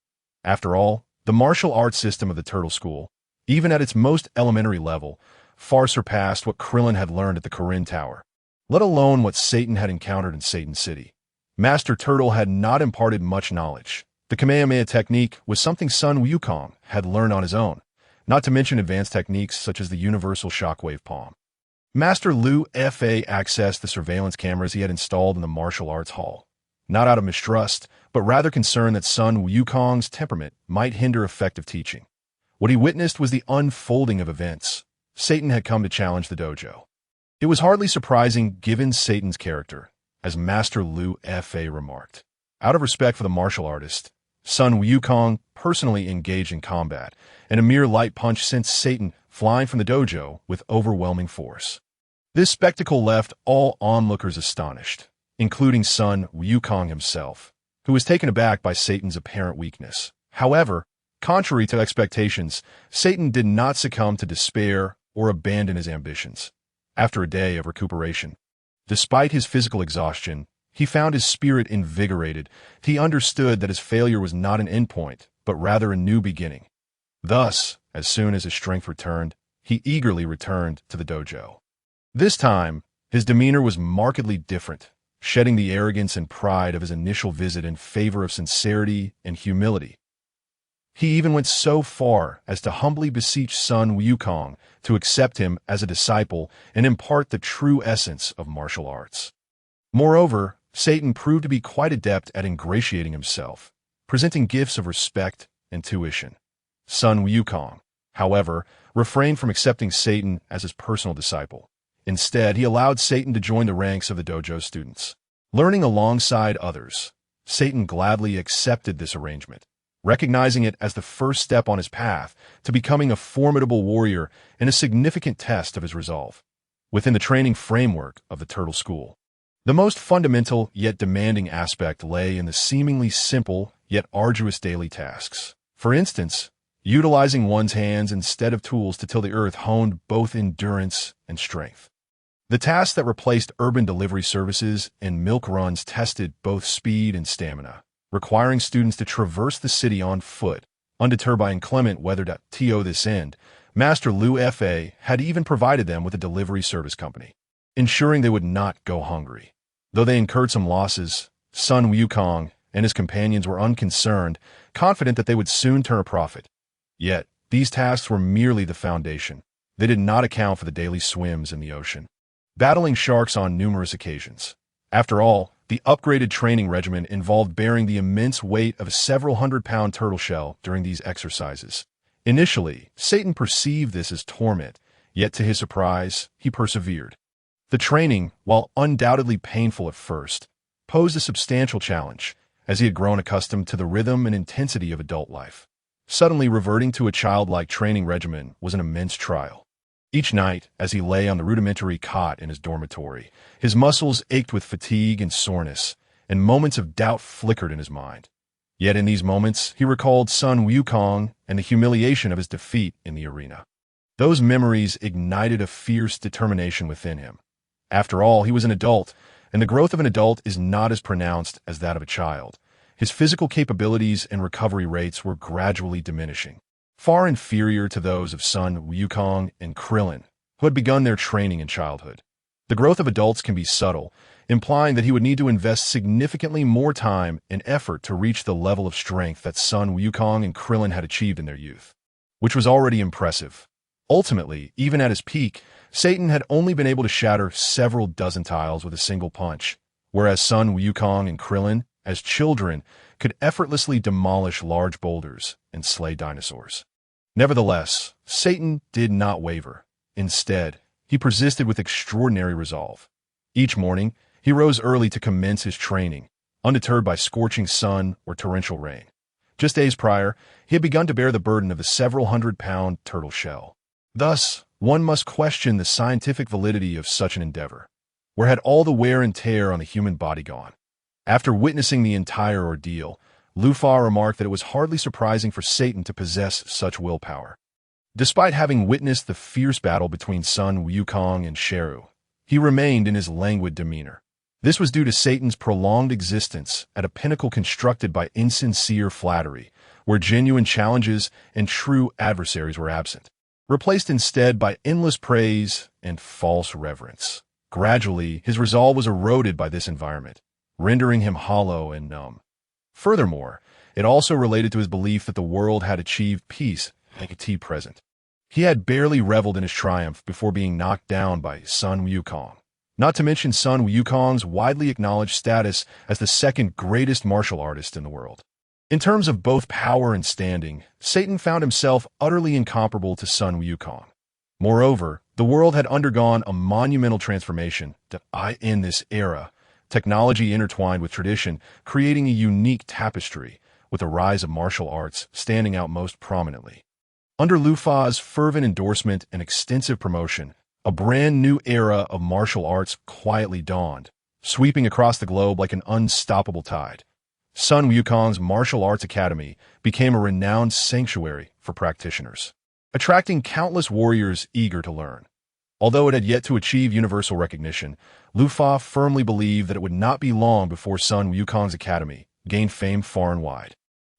After all, the martial arts system of the Turtle School, even at its most elementary level, far surpassed what Krillin had learned at the Korin Tower, let alone what Satan had encountered in Satan City. Master Turtle had not imparted much knowledge. The Kamehameha technique was something Sun Wukong had learned on his own, not to mention advanced techniques such as the universal shockwave palm. Master Liu Fa accessed the surveillance cameras he had installed in the martial arts hall, not out of mistrust, but rather concern that Sun Wukong's temperament might hinder effective teaching. What he witnessed was the unfolding of events. Satan had come to challenge the dojo. It was hardly surprising given Satan's character, as Master Liu Fa remarked. Out of respect for the martial artist, Sun Wukong personally engaged in combat, and a mere light punch sent Satan flying from the dojo with overwhelming force. This spectacle left all onlookers astonished, including Sun Wukong himself, who was taken aback by Satan's apparent weakness. However, contrary to expectations, Satan did not succumb to despair or abandon his ambitions. After a day of recuperation, despite his physical exhaustion, he found his spirit invigorated. He understood that his failure was not an endpoint, but rather a new beginning. Thus, as soon as his strength returned, he eagerly returned to the dojo. This time, his demeanor was markedly different, shedding the arrogance and pride of his initial visit in favor of sincerity and humility. He even went so far as to humbly beseech Sun Wukong to accept him as a disciple and impart the true essence of martial arts. Moreover, Satan proved to be quite adept at ingratiating himself, presenting gifts of respect and tuition. Sun Wukong, however, refrained from accepting Satan as his personal disciple. Instead, he allowed Satan to join the ranks of the dojo students. Learning alongside others, Satan gladly accepted this arrangement, recognizing it as the first step on his path to becoming a formidable warrior and a significant test of his resolve. Within the training framework of the Turtle School, the most fundamental yet demanding aspect lay in the seemingly simple yet arduous daily tasks. For instance, utilizing one's hands instead of tools to till the earth honed both endurance and strength. The tasks that replaced urban delivery services and milk runs tested both speed and stamina, requiring students to traverse the city on foot, undeterred by inclement weather. To this end, Master Liu Fa had even provided them with a delivery service company, ensuring they would not go hungry. Though they incurred some losses, Sun Wukong and his companions were unconcerned, confident that they would soon turn a profit. Yet, These tasks were merely the foundation. They did not account for the daily swims in the ocean, battling sharks on numerous occasions. After all, the upgraded training regimen involved bearing the immense weight of a several hundred-pound turtle shell during these exercises. Initially, Satan perceived this as torment, yet to his surprise, he persevered. The training, while undoubtedly painful at first, posed a substantial challenge, as he had grown accustomed to the rhythm and intensity of adult life. Suddenly reverting to a childlike training regimen was an immense trial. Each night, as he lay on the rudimentary cot in his dormitory, his muscles ached with fatigue and soreness, and moments of doubt flickered in his mind. Yet in these moments, he recalled Sun Wukong and the humiliation of his defeat in the arena. Those memories ignited a fierce determination within him. After all, he was an adult, and the growth of an adult is not as pronounced as that of a child. His physical capabilities and recovery rates were gradually diminishing, far inferior to those of Sun Wukong and Krillin, who had begun their training in childhood. The growth of adults can be subtle, implying that he would need to invest significantly more time and effort to reach the level of strength that Sun Wukong and Krillin had achieved in their youth, which was already impressive. Ultimately, even at his peak, Satan had only been able to shatter several dozen tiles with a single punch, whereas Sun Wukong and Krillin, as children, could effortlessly demolish large boulders and slay dinosaurs. Nevertheless, Satan did not waver. Instead, he persisted with extraordinary resolve. Each morning, he rose early to commence his training, undeterred by scorching sun or torrential rain. Just days prior, he had begun to bear the burden of the several hundred-pound turtle shell. Thus, one must question the scientific validity of such an endeavor. Where had all the wear and tear on the human body gone? After witnessing the entire ordeal, Lufa remarked that it was hardly surprising for Satan to possess such willpower. Despite having witnessed the fierce battle between Sun Wukong and Sheru, he remained in his languid demeanor. This was due to Satan's prolonged existence at a pinnacle constructed by insincere flattery, where genuine challenges and true adversaries were absent, replaced instead by endless praise and false reverence. Gradually, his resolve was eroded by this environment, rendering him hollow and numb. Furthermore, it also related to his belief that the world had achieved peace at the present. He had barely reveled in his triumph before being knocked down by Sun Wukong, not to mention Sun Wukong's widely acknowledged status as the second greatest martial artist in the world. In terms of both power and standing, Satan found himself utterly incomparable to Sun Wukong. Moreover, the world had undergone a monumental transformation in this era, technology intertwined with tradition, creating a unique tapestry, with the rise of martial arts standing out most prominently. Under Lufa's fervent endorsement and extensive promotion, a brand new era of martial arts quietly dawned, sweeping across the globe like an unstoppable tide. Sun Wukong's Martial Arts Academy became a renowned sanctuary for practitioners, attracting countless warriors eager to learn. Although it had yet to achieve universal recognition, Lufa firmly believed that it would not be long before Sun Wukong's academy gained fame far and wide.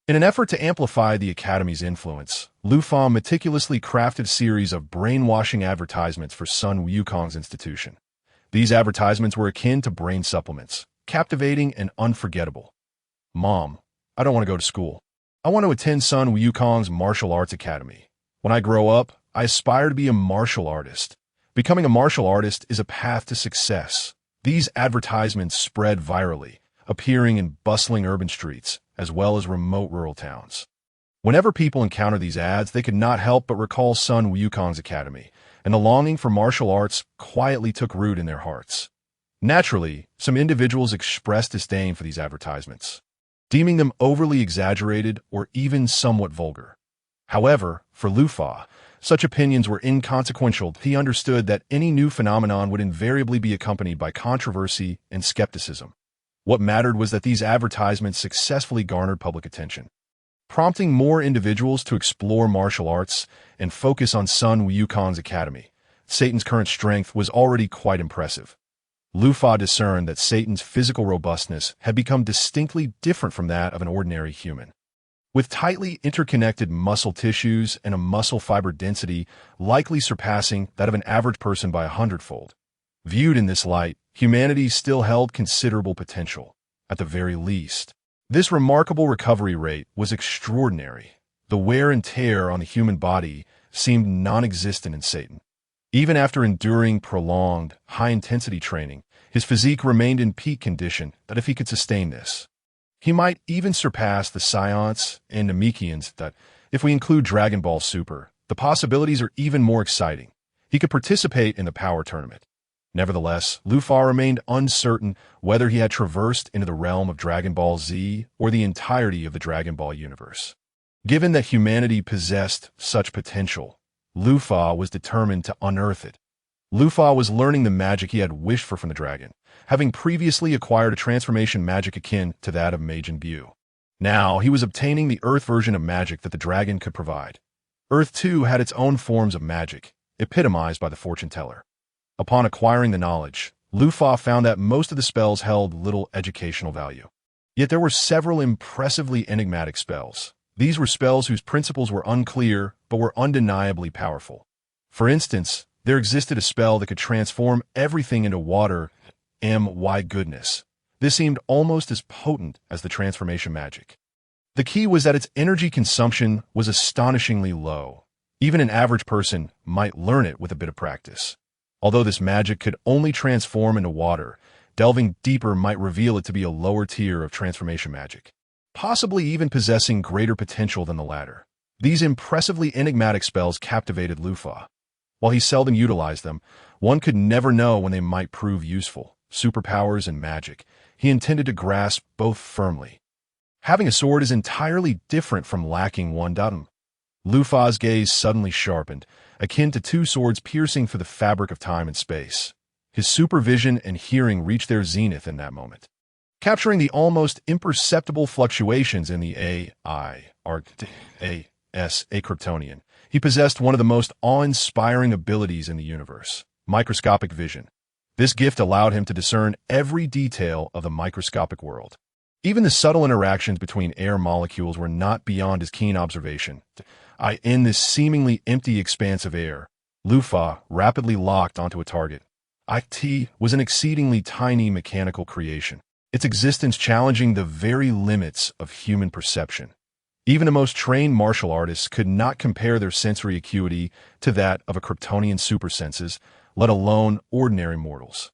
In an effort to amplify the academy's influence, Lufa meticulously crafted a series of brainwashing advertisements for Sun Wukong's institution. These advertisements were akin to brain supplements, captivating and unforgettable. Mom, I don't want to go to school. I want to attend Sun Wukong's Martial Arts Academy. When I grow up, I aspire to be a martial artist. Becoming a martial artist is a path to success. These advertisements spread virally, appearing in bustling urban streets, as well as remote rural towns. Whenever people encounter these ads, they could not help but recall Sun Wukong's academy, and the longing for martial arts quietly took root in their hearts. Naturally, some individuals expressed disdain for these advertisements, deeming them overly exaggerated or even somewhat vulgar. However, for Lufa, such opinions were inconsequential. He understood that any new phenomenon would invariably be accompanied by controversy and skepticism. What mattered was that these advertisements successfully garnered public attention, prompting more individuals to explore martial arts and focus on Sun Wukong's academy. Satan's current strength was already quite impressive. Lufa discerned that Satan's physical robustness had become distinctly different from that of an ordinary human. With tightly interconnected muscle tissues and a muscle fiber density likely surpassing that of an average person by 100-fold. Viewed in this light, humanity still held considerable potential, at the very least. This remarkable recovery rate was extraordinary. The wear and tear on the human body seemed non-existent in Satan. Even after enduring prolonged, high-intensity training, his physique remained in peak condition that if he could sustain this, he might even surpass the Psions and Namekians that, if we include Dragon Ball Super, the possibilities are even more exciting. He could participate in the power tournament. Nevertheless, Lufa remained uncertain whether he had traversed into the realm of Dragon Ball Z or the entirety of the Dragon Ball universe. Given that humanity possessed such potential, Lufa was determined to unearth it. Lufa was learning the magic he had wished for from the dragon, having previously acquired a transformation magic akin to that of Majin Buu. Now, he was obtaining the Earth version of magic that the dragon could provide. Earth, too, had its own forms of magic, epitomized by the fortune teller. Upon acquiring the knowledge, Lufa found that most of the spells held little educational value. Yet there were several impressively enigmatic spells. These were spells whose principles were unclear, but were undeniably powerful. For instance, there existed a spell that could transform everything into water. My goodness. This seemed almost as potent as the transformation magic. The key was that its energy consumption was astonishingly low. Even an average person might learn it with a bit of practice. Although this magic could only transform into water, delving deeper might reveal it to be a lower tier of transformation magic, possibly even possessing greater potential than the latter. These impressively enigmatic spells captivated Lufa. While he seldom utilized them, one could never know when they might prove useful. Superpowers and magic, he intended to grasp both firmly. Having a sword is entirely different from lacking one. Lufa's gaze suddenly sharpened, akin to two swords piercing through the fabric of time and space. His supervision and hearing reached their zenith in that moment. Capturing the almost imperceptible fluctuations in the A Kryptonian, he possessed one of the most awe-inspiring abilities in the universe, microscopic vision. This gift allowed him to discern every detail of the microscopic world. Even the subtle interactions between air molecules were not beyond his keen observation. In this seemingly empty expanse of air, Lufa rapidly locked onto a target. It was an exceedingly tiny mechanical creation, its existence challenging the very limits of human perception. Even the most trained martial artists could not compare their sensory acuity to that of a Kryptonian supersenses, let alone ordinary mortals.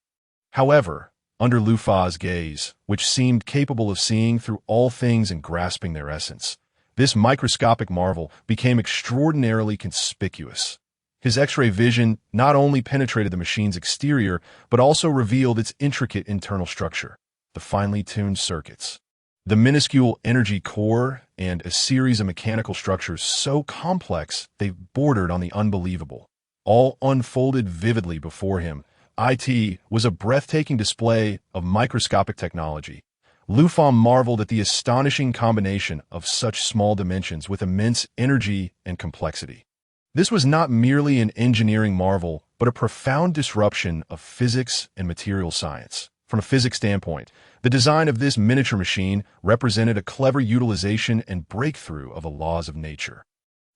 However, under Lufa's gaze, which seemed capable of seeing through all things and grasping their essence, this microscopic marvel became extraordinarily conspicuous. His X-ray vision not only penetrated the machine's exterior, but also revealed its intricate internal structure, the finely tuned circuits, the minuscule energy core, and a series of mechanical structures so complex they bordered on the unbelievable, all unfolded vividly before him. It was a breathtaking display of microscopic technology. Lufa marveled at the astonishing combination of such small dimensions with immense energy and complexity. This was not merely an engineering marvel, but a profound disruption of physics and material science. From a physics standpoint, the design of this miniature machine represented a clever utilization and breakthrough of the laws of nature.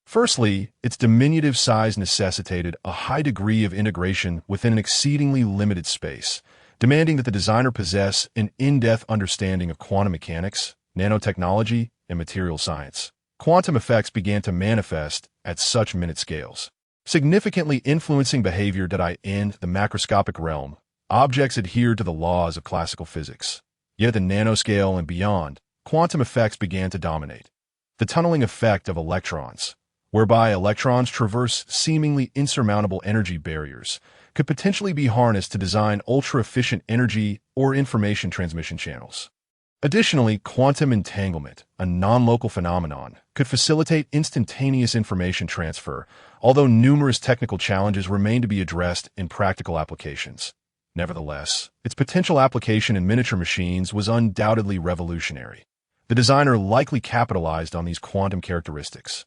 Firstly, its diminutive size necessitated a high degree of integration within an exceedingly limited space, demanding that the designer possess an in-depth understanding of quantum mechanics, nanotechnology, and material science. Quantum effects began to manifest at such minute scales, significantly influencing behavior in the macroscopic realm. Objects adhered to the laws of classical physics. Yet at the nanoscale and beyond, quantum effects began to dominate. The tunneling effect of electrons, whereby electrons traverse seemingly insurmountable energy barriers, could potentially be harnessed to design ultra-efficient energy or information transmission channels. Additionally, quantum entanglement, a non-local phenomenon, could facilitate instantaneous information transfer, although numerous technical challenges remain to be addressed in practical applications. Nevertheless, its potential application in miniature machines was undoubtedly revolutionary. The designer likely capitalized on these quantum characteristics,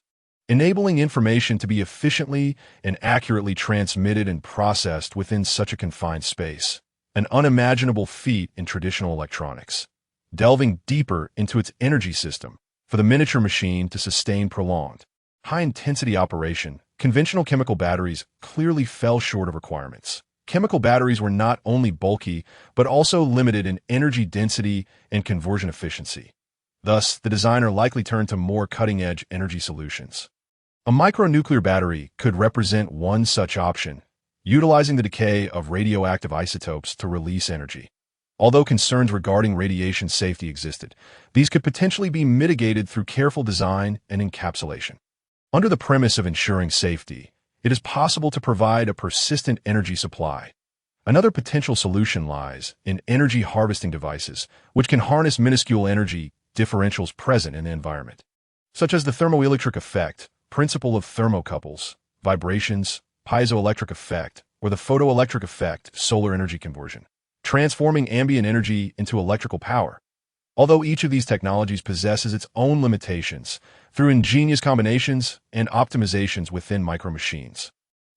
enabling information to be efficiently and accurately transmitted and processed within such a confined space, an unimaginable feat in traditional electronics. Delving deeper into its energy system, for the miniature machine to sustain prolonged, high-intensity operation, conventional chemical batteries clearly fell short of requirements. Chemical batteries were not only bulky, but also limited in energy density and conversion efficiency. Thus, the designer likely turned to more cutting-edge energy solutions. A micronuclear battery could represent one such option, utilizing the decay of radioactive isotopes to release energy. Although concerns regarding radiation safety existed, these could potentially be mitigated through careful design and encapsulation. Under the premise of ensuring safety, it is possible to provide a persistent energy supply. Another potential solution lies in energy harvesting devices, which can harness minuscule energy differentials present in the environment, such as the thermoelectric effect, principle of thermocouples, vibrations, piezoelectric effect, or the photoelectric effect, solar energy conversion, transforming ambient energy into electrical power. Although each of these technologies possesses its own limitations, through ingenious combinations and optimizations within micromachines,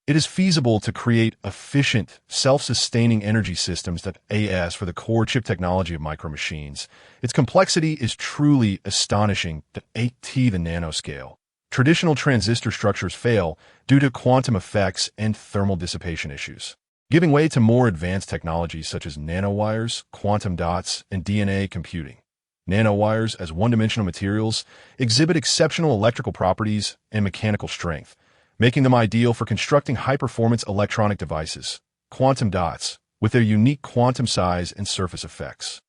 it is feasible to create efficient, self-sustaining energy systems that AS for the core chip technology of micromachines. Its complexity is truly astonishing at 8T the nanoscale. Traditional transistor structures fail due to quantum effects and thermal dissipation issues, giving way to more advanced technologies such as nanowires, quantum dots, and DNA computing. Nanowires, as one-dimensional materials, exhibit exceptional electrical properties and mechanical strength, making them ideal for constructing high-performance electronic devices. Quantum dots, with their unique quantum size and surface effects,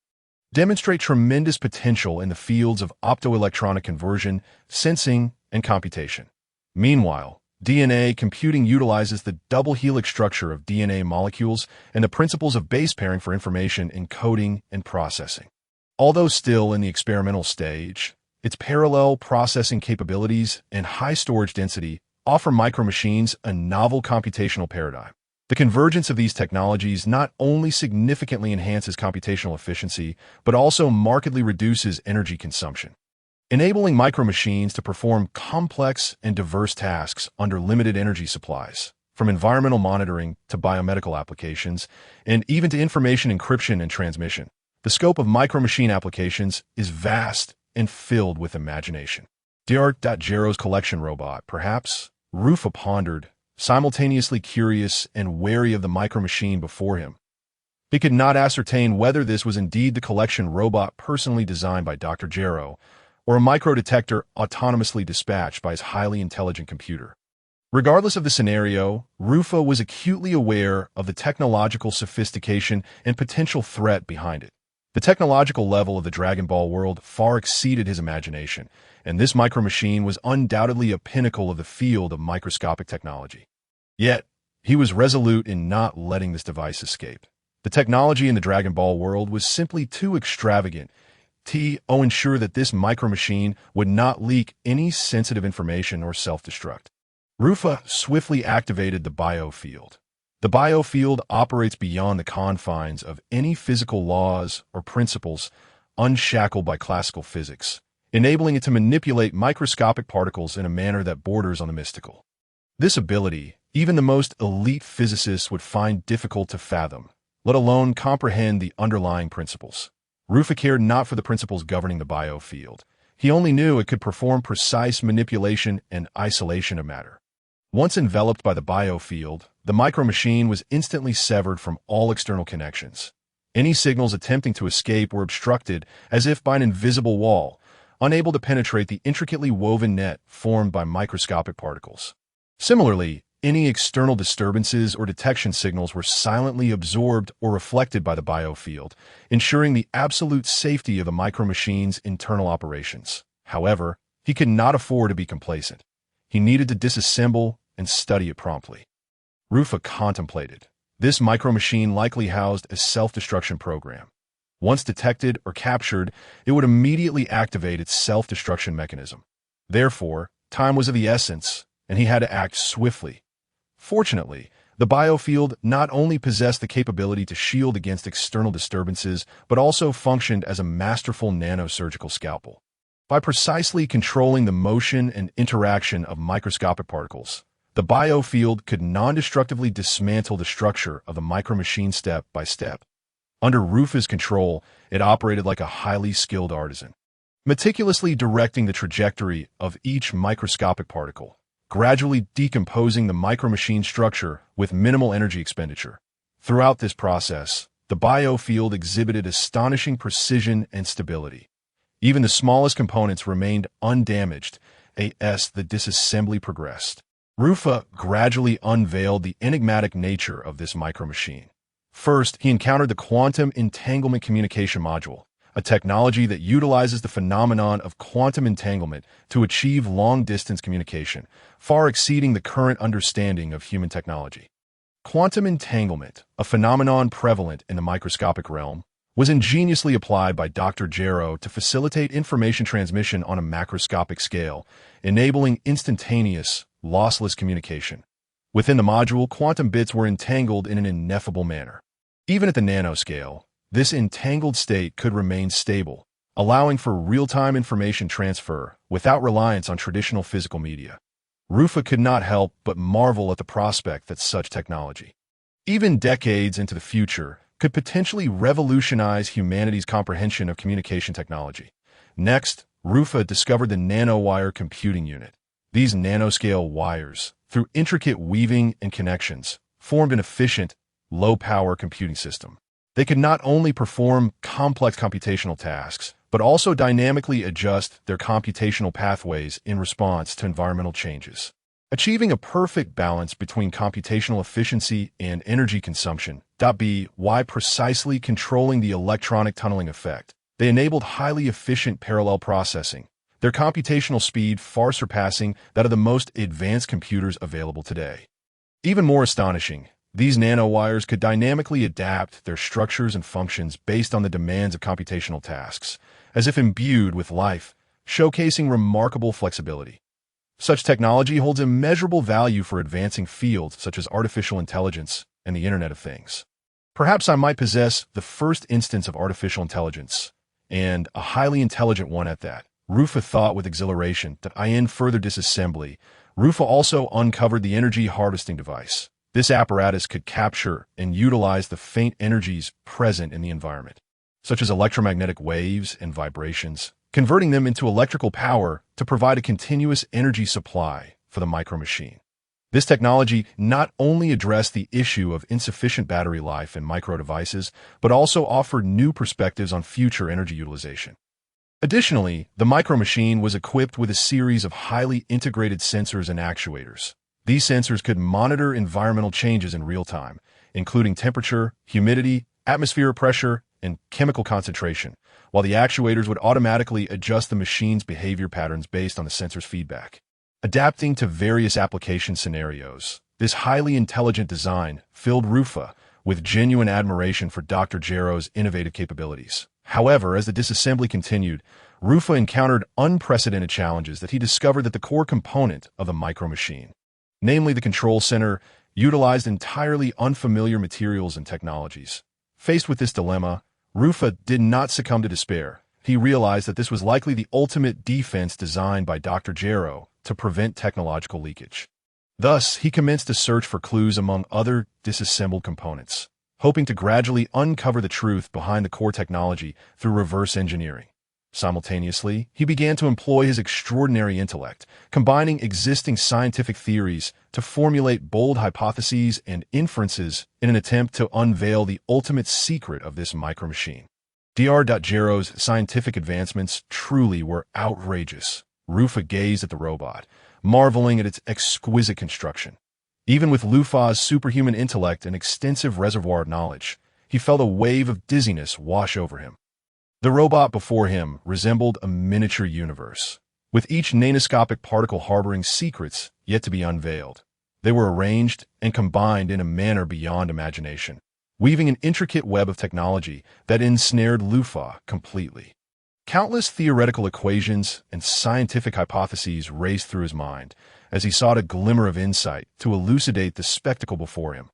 demonstrate tremendous potential in the fields of optoelectronic conversion, sensing, and computation. Meanwhile, DNA computing utilizes the double helix structure of DNA molecules and the principles of base pairing for information encoding and processing. Although still in the experimental stage, its parallel processing capabilities and high storage density offer micromachines a novel computational paradigm. The convergence of these technologies not only significantly enhances computational efficiency, but also markedly reduces energy consumption, enabling micromachines to perform complex and diverse tasks under limited energy supplies, from environmental monitoring to biomedical applications, and even to information encryption and transmission. The scope of micromachine applications is vast and filled with imagination. Dr.Jero's collection robot, perhaps? Rufa pondered, simultaneously curious and wary of the micromachine before him. He could not ascertain whether this was indeed the collection robot personally designed by Dr. Jero, or a microdetector autonomously dispatched by his highly intelligent computer. Regardless of the scenario, Rufa was acutely aware of the technological sophistication and potential threat behind it. The technological level of the Dragon Ball world far exceeded his imagination, and this micromachine was undoubtedly a pinnacle of the field of microscopic technology. Yet, he was resolute in not letting this device escape. The technology in the Dragon Ball world was simply too extravagant to ensure that this micromachine would not leak any sensitive information or self-destruct. Rufa swiftly activated the biofield. The biofield operates beyond the confines of any physical laws or principles, unshackled by classical physics, enabling it to manipulate microscopic particles in a manner that borders on the mystical. This ability, even the most elite physicists would find difficult to fathom, let alone comprehend the underlying principles. Rufa cared not for the principles governing the biofield. He only knew it could perform precise manipulation and isolation of matter. Once enveloped by the biofield, the micromachine was instantly severed from all external connections. Any signals attempting to escape were obstructed as if by an invisible wall, unable to penetrate the intricately woven net formed by microscopic particles. Similarly, any external disturbances or detection signals were silently absorbed or reflected by the biofield, ensuring the absolute safety of the micromachine's internal operations. However, he could not afford to be complacent. He needed to disassemble and study it promptly. Rufa contemplated. This micromachine likely housed a self-destruction program. Once detected or captured, it would immediately activate its self-destruction mechanism. Therefore, time was of the essence, and he had to act swiftly. Fortunately, the biofield not only possessed the capability to shield against external disturbances, but also functioned as a masterful nanosurgical scalpel. By precisely controlling the motion and interaction of microscopic particles, the biofield could non-destructively dismantle the structure of the micromachine step by step. Under Rufa's control, it operated like a highly skilled artisan, meticulously directing the trajectory of each microscopic particle, gradually decomposing the micromachine structure with minimal energy expenditure. Throughout this process, the biofield exhibited astonishing precision and stability. Even the smallest components remained undamaged as the disassembly progressed. Rufa gradually unveiled the enigmatic nature of this micromachine. First, he encountered the quantum entanglement communication module, a technology that utilizes the phenomenon of quantum entanglement to achieve long-distance communication, far exceeding the current understanding of human technology. Quantum entanglement, a phenomenon prevalent in the microscopic realm, was ingeniously applied by Dr. Jarrow to facilitate information transmission on a macroscopic scale, enabling instantaneous, lossless communication. Within the module, quantum bits were entangled in an ineffable manner. Even at the nanoscale, this entangled state could remain stable, allowing for real-time information transfer without reliance on traditional physical media. Rufa could not help but marvel at the prospect that such technology, even decades into the future, could potentially revolutionize humanity's comprehension of communication technology. Next, Rufa discovered the nanowire computing unit. These nanoscale wires, through intricate weaving and connections, formed an efficient, low-power computing system. They could not only perform complex computational tasks, but also dynamically adjust their computational pathways in response to environmental changes. Achieving a perfect balance between computational efficiency and energy consumption, why precisely controlling the electronic tunneling effect. They enabled highly efficient parallel processing, their computational speed far surpassing that of the most advanced computers available today. Even more astonishing, these nanowires could dynamically adapt their structures and functions based on the demands of computational tasks, as if imbued with life, showcasing remarkable flexibility. Such technology holds immeasurable value for advancing fields such as artificial intelligence and the Internet of Things. Perhaps I might possess the first instance of artificial intelligence, and a highly intelligent one at that. Rufa thought with exhilaration that in further disassembly, Rufa also uncovered the energy harvesting device. This apparatus could capture and utilize the faint energies present in the environment, such as electromagnetic waves and vibrations, converting them into electrical power to provide a continuous energy supply for the micromachine. This technology not only addressed the issue of insufficient battery life in micro devices, but also offered new perspectives on future energy utilization. Additionally, the micromachine was equipped with a series of highly integrated sensors and actuators. These sensors could monitor environmental changes in real time, including temperature, humidity, atmospheric pressure, and chemical concentration, while the actuators would automatically adjust the machine's behavior patterns based on the sensor's feedback. Adapting to various application scenarios, this highly intelligent design filled Rufa with genuine admiration for Dr. Jarrow's innovative capabilities. However, as the disassembly continued, Rufa encountered unprecedented challenges that he discovered that the core component of the micromachine, namely the control center, utilized entirely unfamiliar materials and technologies. Faced with this dilemma, Rufa did not succumb to despair. He realized that this was likely the ultimate defense designed by Dr. Jarrow to prevent technological leakage. Thus, he commenced a search for clues among other disassembled components, hoping to gradually uncover the truth behind the core technology through reverse engineering. Simultaneously, he began to employ his extraordinary intellect, combining existing scientific theories to formulate bold hypotheses and inferences in an attempt to unveil the ultimate secret of this micromachine. Dr. Jarrow's scientific advancements truly were outrageous. Rufa gazed at the robot, marveling at its exquisite construction. Even with Lufa's superhuman intellect and extensive reservoir knowledge, he felt a wave of dizziness wash over him. The robot before him resembled a miniature universe, with each nanoscopic particle harboring secrets yet to be unveiled. They were arranged and combined in a manner beyond imagination, weaving an intricate web of technology that ensnared Lufa completely. Countless theoretical equations and scientific hypotheses raced through his mind as he sought a glimmer of insight to elucidate the spectacle before him.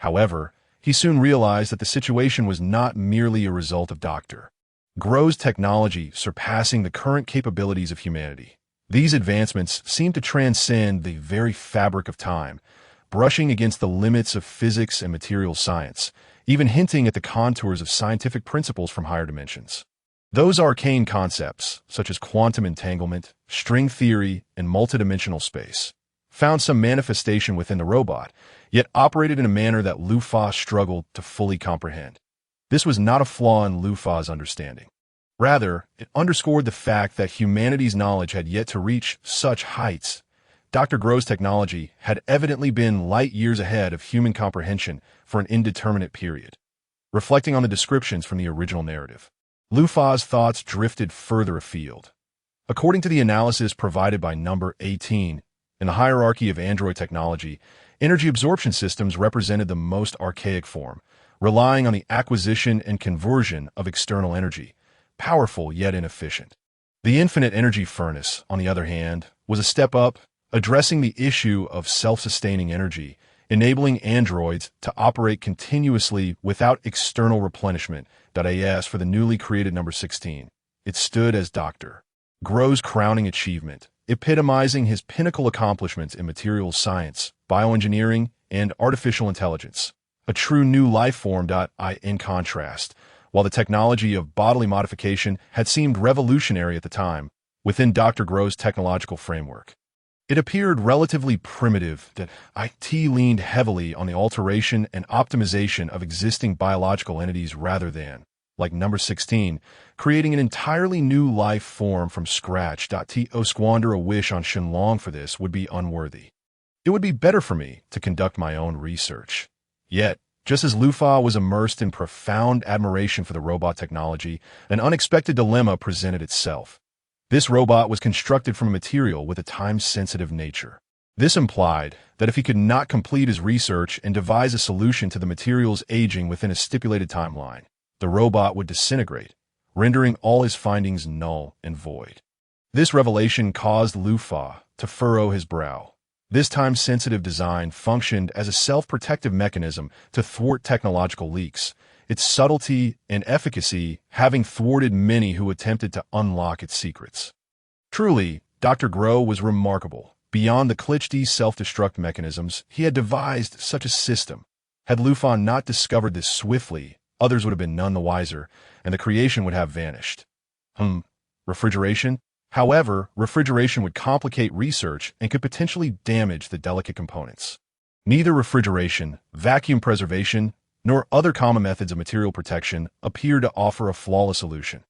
However, he soon realized that the situation was not merely a result of Dr. Jarrow's technology surpassing the current capabilities of humanity. These advancements seemed to transcend the very fabric of time, brushing against the limits of physics and material science, even hinting at the contours of scientific principles from higher dimensions. Those arcane concepts, such as quantum entanglement, string theory, and multidimensional space, found some manifestation within the robot, yet operated in a manner that Lufa struggled to fully comprehend. This was not a flaw in Lufa's understanding. Rather, it underscored the fact that humanity's knowledge had yet to reach such heights. Dr. Gro's technology had evidently been light years ahead of human comprehension for an indeterminate period. Reflecting on the descriptions from the original narrative, Lufa's thoughts drifted further afield. According to the analysis provided by number 18, in the hierarchy of android technology, energy absorption systems represented the most archaic form, relying on the acquisition and conversion of external energy, powerful yet inefficient. The infinite energy furnace, on the other hand, was a step up, addressing the issue of self-sustaining energy, enabling androids to operate continuously without external replenishment. As for the newly created number 16, it stood as Dr. Gro's crowning achievement, epitomizing his pinnacle accomplishments in materials science, bioengineering, and artificial intelligence. A true new life form. In contrast, while the technology of bodily modification had seemed revolutionary at the time, within Dr. Gro's technological framework, it appeared relatively primitive. That IT leaned heavily on the alteration and optimization of existing biological entities rather than, like number 16, creating an entirely new life form from scratch. To squander a wish on Shenlong for this would be unworthy. It would be better for me to conduct my own research. Yet, just as Lufa was immersed in profound admiration for the robot technology, an unexpected dilemma presented itself. This robot was constructed from a material with a time-sensitive nature. This implied that if he could not complete his research and devise a solution to the material's aging within a stipulated timeline, the robot would disintegrate, rendering all his findings null and void. This revelation caused Lufa to furrow his brow. This time-sensitive design functioned as a self-protective mechanism to thwart technological leaks, its subtlety and efficacy having thwarted many who attempted to unlock its secrets. Truly, Dr. Gro was remarkable. Beyond the glitchy self-destruct mechanisms, he had devised such a system. Had Lufa not discovered this swiftly, others would have been none the wiser, and the creation would have vanished. Refrigeration? However, refrigeration would complicate research and could potentially damage the delicate components. Neither refrigeration, vacuum preservation, nor other common methods of material protection appear to offer a flawless solution.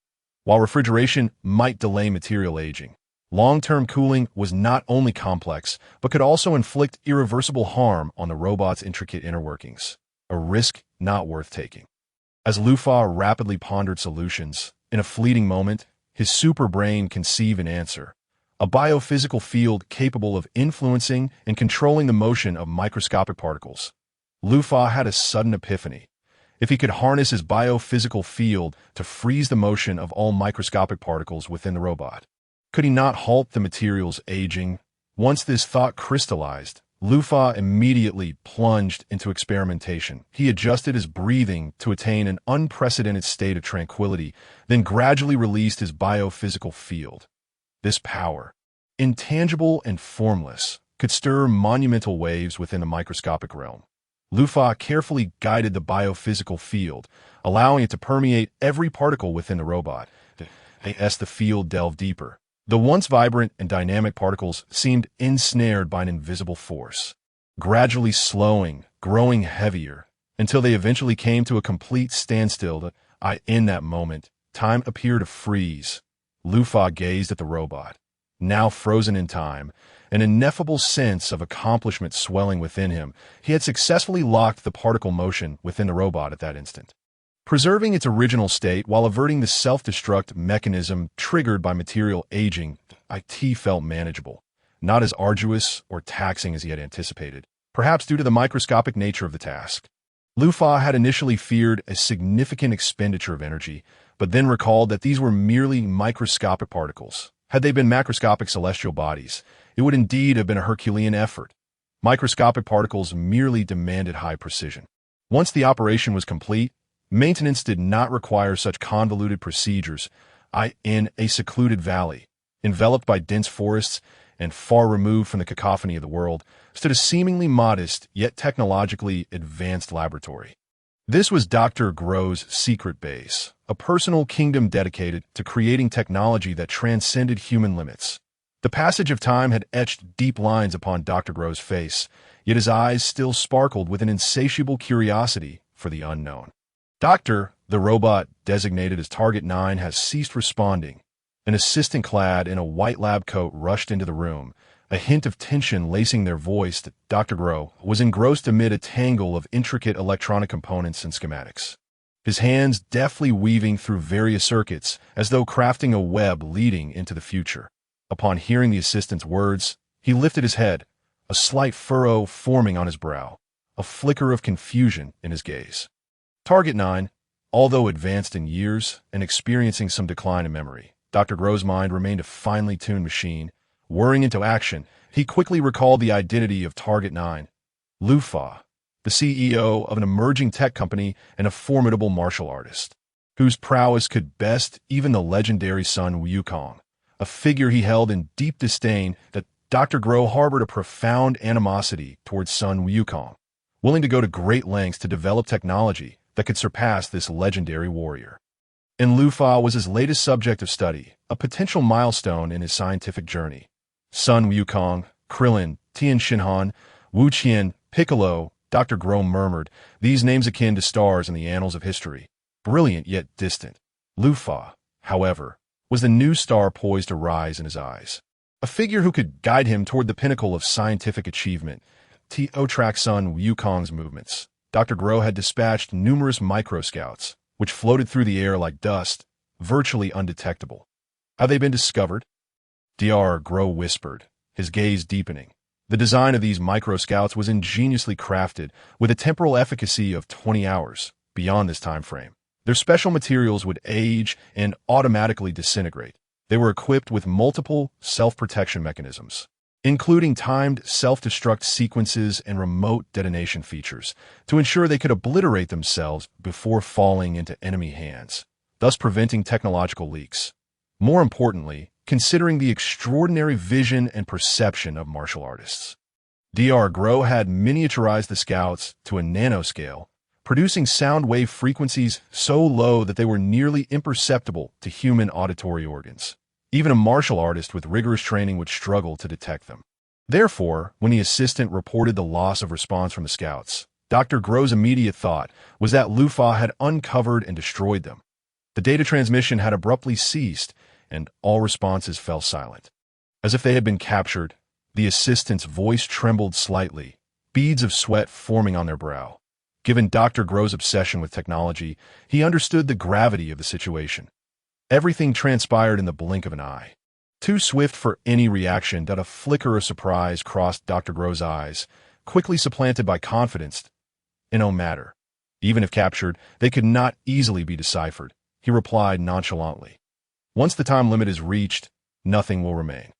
While refrigeration might delay material aging, long-term cooling was not only complex, but could also inflict irreversible harm on the robot's intricate inner workings, a risk not worth taking. As Lufa rapidly pondered solutions, in a fleeting moment, his super brain conceived an answer, a biophysical field capable of influencing and controlling the motion of microscopic particles. Lufa had a sudden epiphany. If he could harness his biophysical field to freeze the motion of all microscopic particles within the robot, could he not halt the material's aging? Once this thought crystallized, Lufa immediately plunged into experimentation. He adjusted his breathing to attain an unprecedented state of tranquility, then gradually released his biophysical field. This power, intangible and formless, could stir monumental waves within the microscopic realm. Lufa carefully guided the biophysical field, allowing it to permeate every particle within the robot. As the field delved deeper, the once vibrant and dynamic particles seemed ensnared by an invisible force, gradually slowing, growing heavier, until they eventually came to a complete standstill. In that moment, time appeared to freeze. Lufa gazed at the robot, now frozen in time, an ineffable sense of accomplishment swelling within him. He had successfully locked the particle motion within the robot at that instant, preserving its original state while averting the self-destruct mechanism triggered by material aging. It felt manageable, not as arduous or taxing as he had anticipated, perhaps due to the microscopic nature of the task. Lufa had initially feared a significant expenditure of energy, but then recalled that these were merely microscopic particles. Had they been macroscopic celestial bodies, it would indeed have been a Herculean effort. Microscopic particles merely demanded high precision. Once the operation was complete, maintenance did not require such convoluted procedures. In a secluded valley, enveloped by dense forests and far removed from the cacophony of the world, stood a seemingly modest yet technologically advanced laboratory. This was Dr. Gro's secret base, a personal kingdom dedicated to creating technology that transcended human limits. The passage of time had etched deep lines upon Dr. Gro's face, yet his eyes still sparkled with an insatiable curiosity for the unknown. Doctor, the robot designated as Target 9, has ceased responding. An assistant clad in a white lab coat rushed into the room, a hint of tension lacing their voice that Dr. Groh was engrossed amid a tangle of intricate electronic components and schematics. His hands deftly weaving through various circuits as though crafting a web leading into the future. Upon hearing the assistant's words, he lifted his head, a slight furrow forming on his brow, a flicker of confusion in his gaze. Target 9, although advanced in years and experiencing some decline in memory, Dr. Groh's mind remained a finely tuned machine. Whirring into action, he quickly recalled the identity of Target 9, Lu Fa, the CEO of an emerging tech company and a formidable martial artist, whose prowess could best even the legendary Sun Wukong, a figure he held in deep disdain. That Dr. Groh harbored a profound animosity towards Sun Wukong, willing to go to great lengths to develop technology that could surpass this legendary warrior. And Lu Fa was his latest subject of study, a potential milestone in his scientific journey. Sun Wukong, Krillin, Tian Shinhan, Wu Qian, Piccolo, Dr. Groh murmured, these names akin to stars in the annals of history, brilliant yet distant. Lu Fa, however, was the new star poised to rise in his eyes. A figure who could guide him toward the pinnacle of scientific achievement. To track Sun Wukong's movements, Dr. Groh had dispatched numerous micro-scouts, which floated through the air like dust, virtually undetectable. Have they been discovered? Dr. Groh whispered, his gaze deepening. The design of these micro-scouts was ingeniously crafted, with a temporal efficacy of 20 hours. Beyond this time frame, their special materials would age and automatically disintegrate. They were equipped with multiple self-protection mechanisms, including timed self-destruct sequences and remote detonation features, to ensure they could obliterate themselves before falling into enemy hands, thus preventing technological leaks. More importantly, considering the extraordinary vision and perception of martial artists, Dr. Groh had miniaturized the scouts to a nanoscale, producing sound wave frequencies so low that they were nearly imperceptible to human auditory organs. Even a martial artist with rigorous training would struggle to detect them. Therefore, when the assistant reported the loss of response from the scouts, Dr. Groh's immediate thought was that Lu Fa had uncovered and destroyed them. The data transmission had abruptly ceased, and all responses fell silent. As if they had been captured, the assistant's voice trembled slightly, beads of sweat forming on their brow. Given Dr. Groh's obsession with technology, he understood the gravity of the situation. Everything transpired in the blink of an eye. Too swift for any reaction that a flicker of surprise crossed Dr. Groh's eyes, quickly supplanted by confidence. It no matter. Even if captured, they could not easily be deciphered, he replied nonchalantly. Once the time limit is reached, nothing will remain.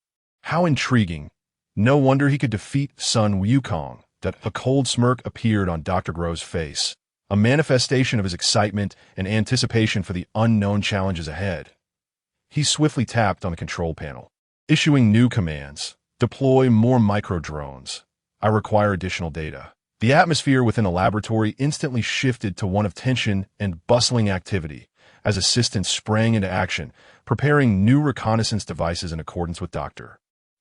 How intriguing. No wonder he could defeat Sun Wukong. That a cold smirk appeared on Dr. Groh's face, a manifestation of his excitement and anticipation for the unknown challenges ahead. He swiftly tapped on the control panel, issuing new commands. Deploy more micro-drones. I require additional data. The atmosphere within the laboratory instantly shifted to one of tension and bustling activity as assistants sprang into action, preparing new reconnaissance devices in accordance with Dr.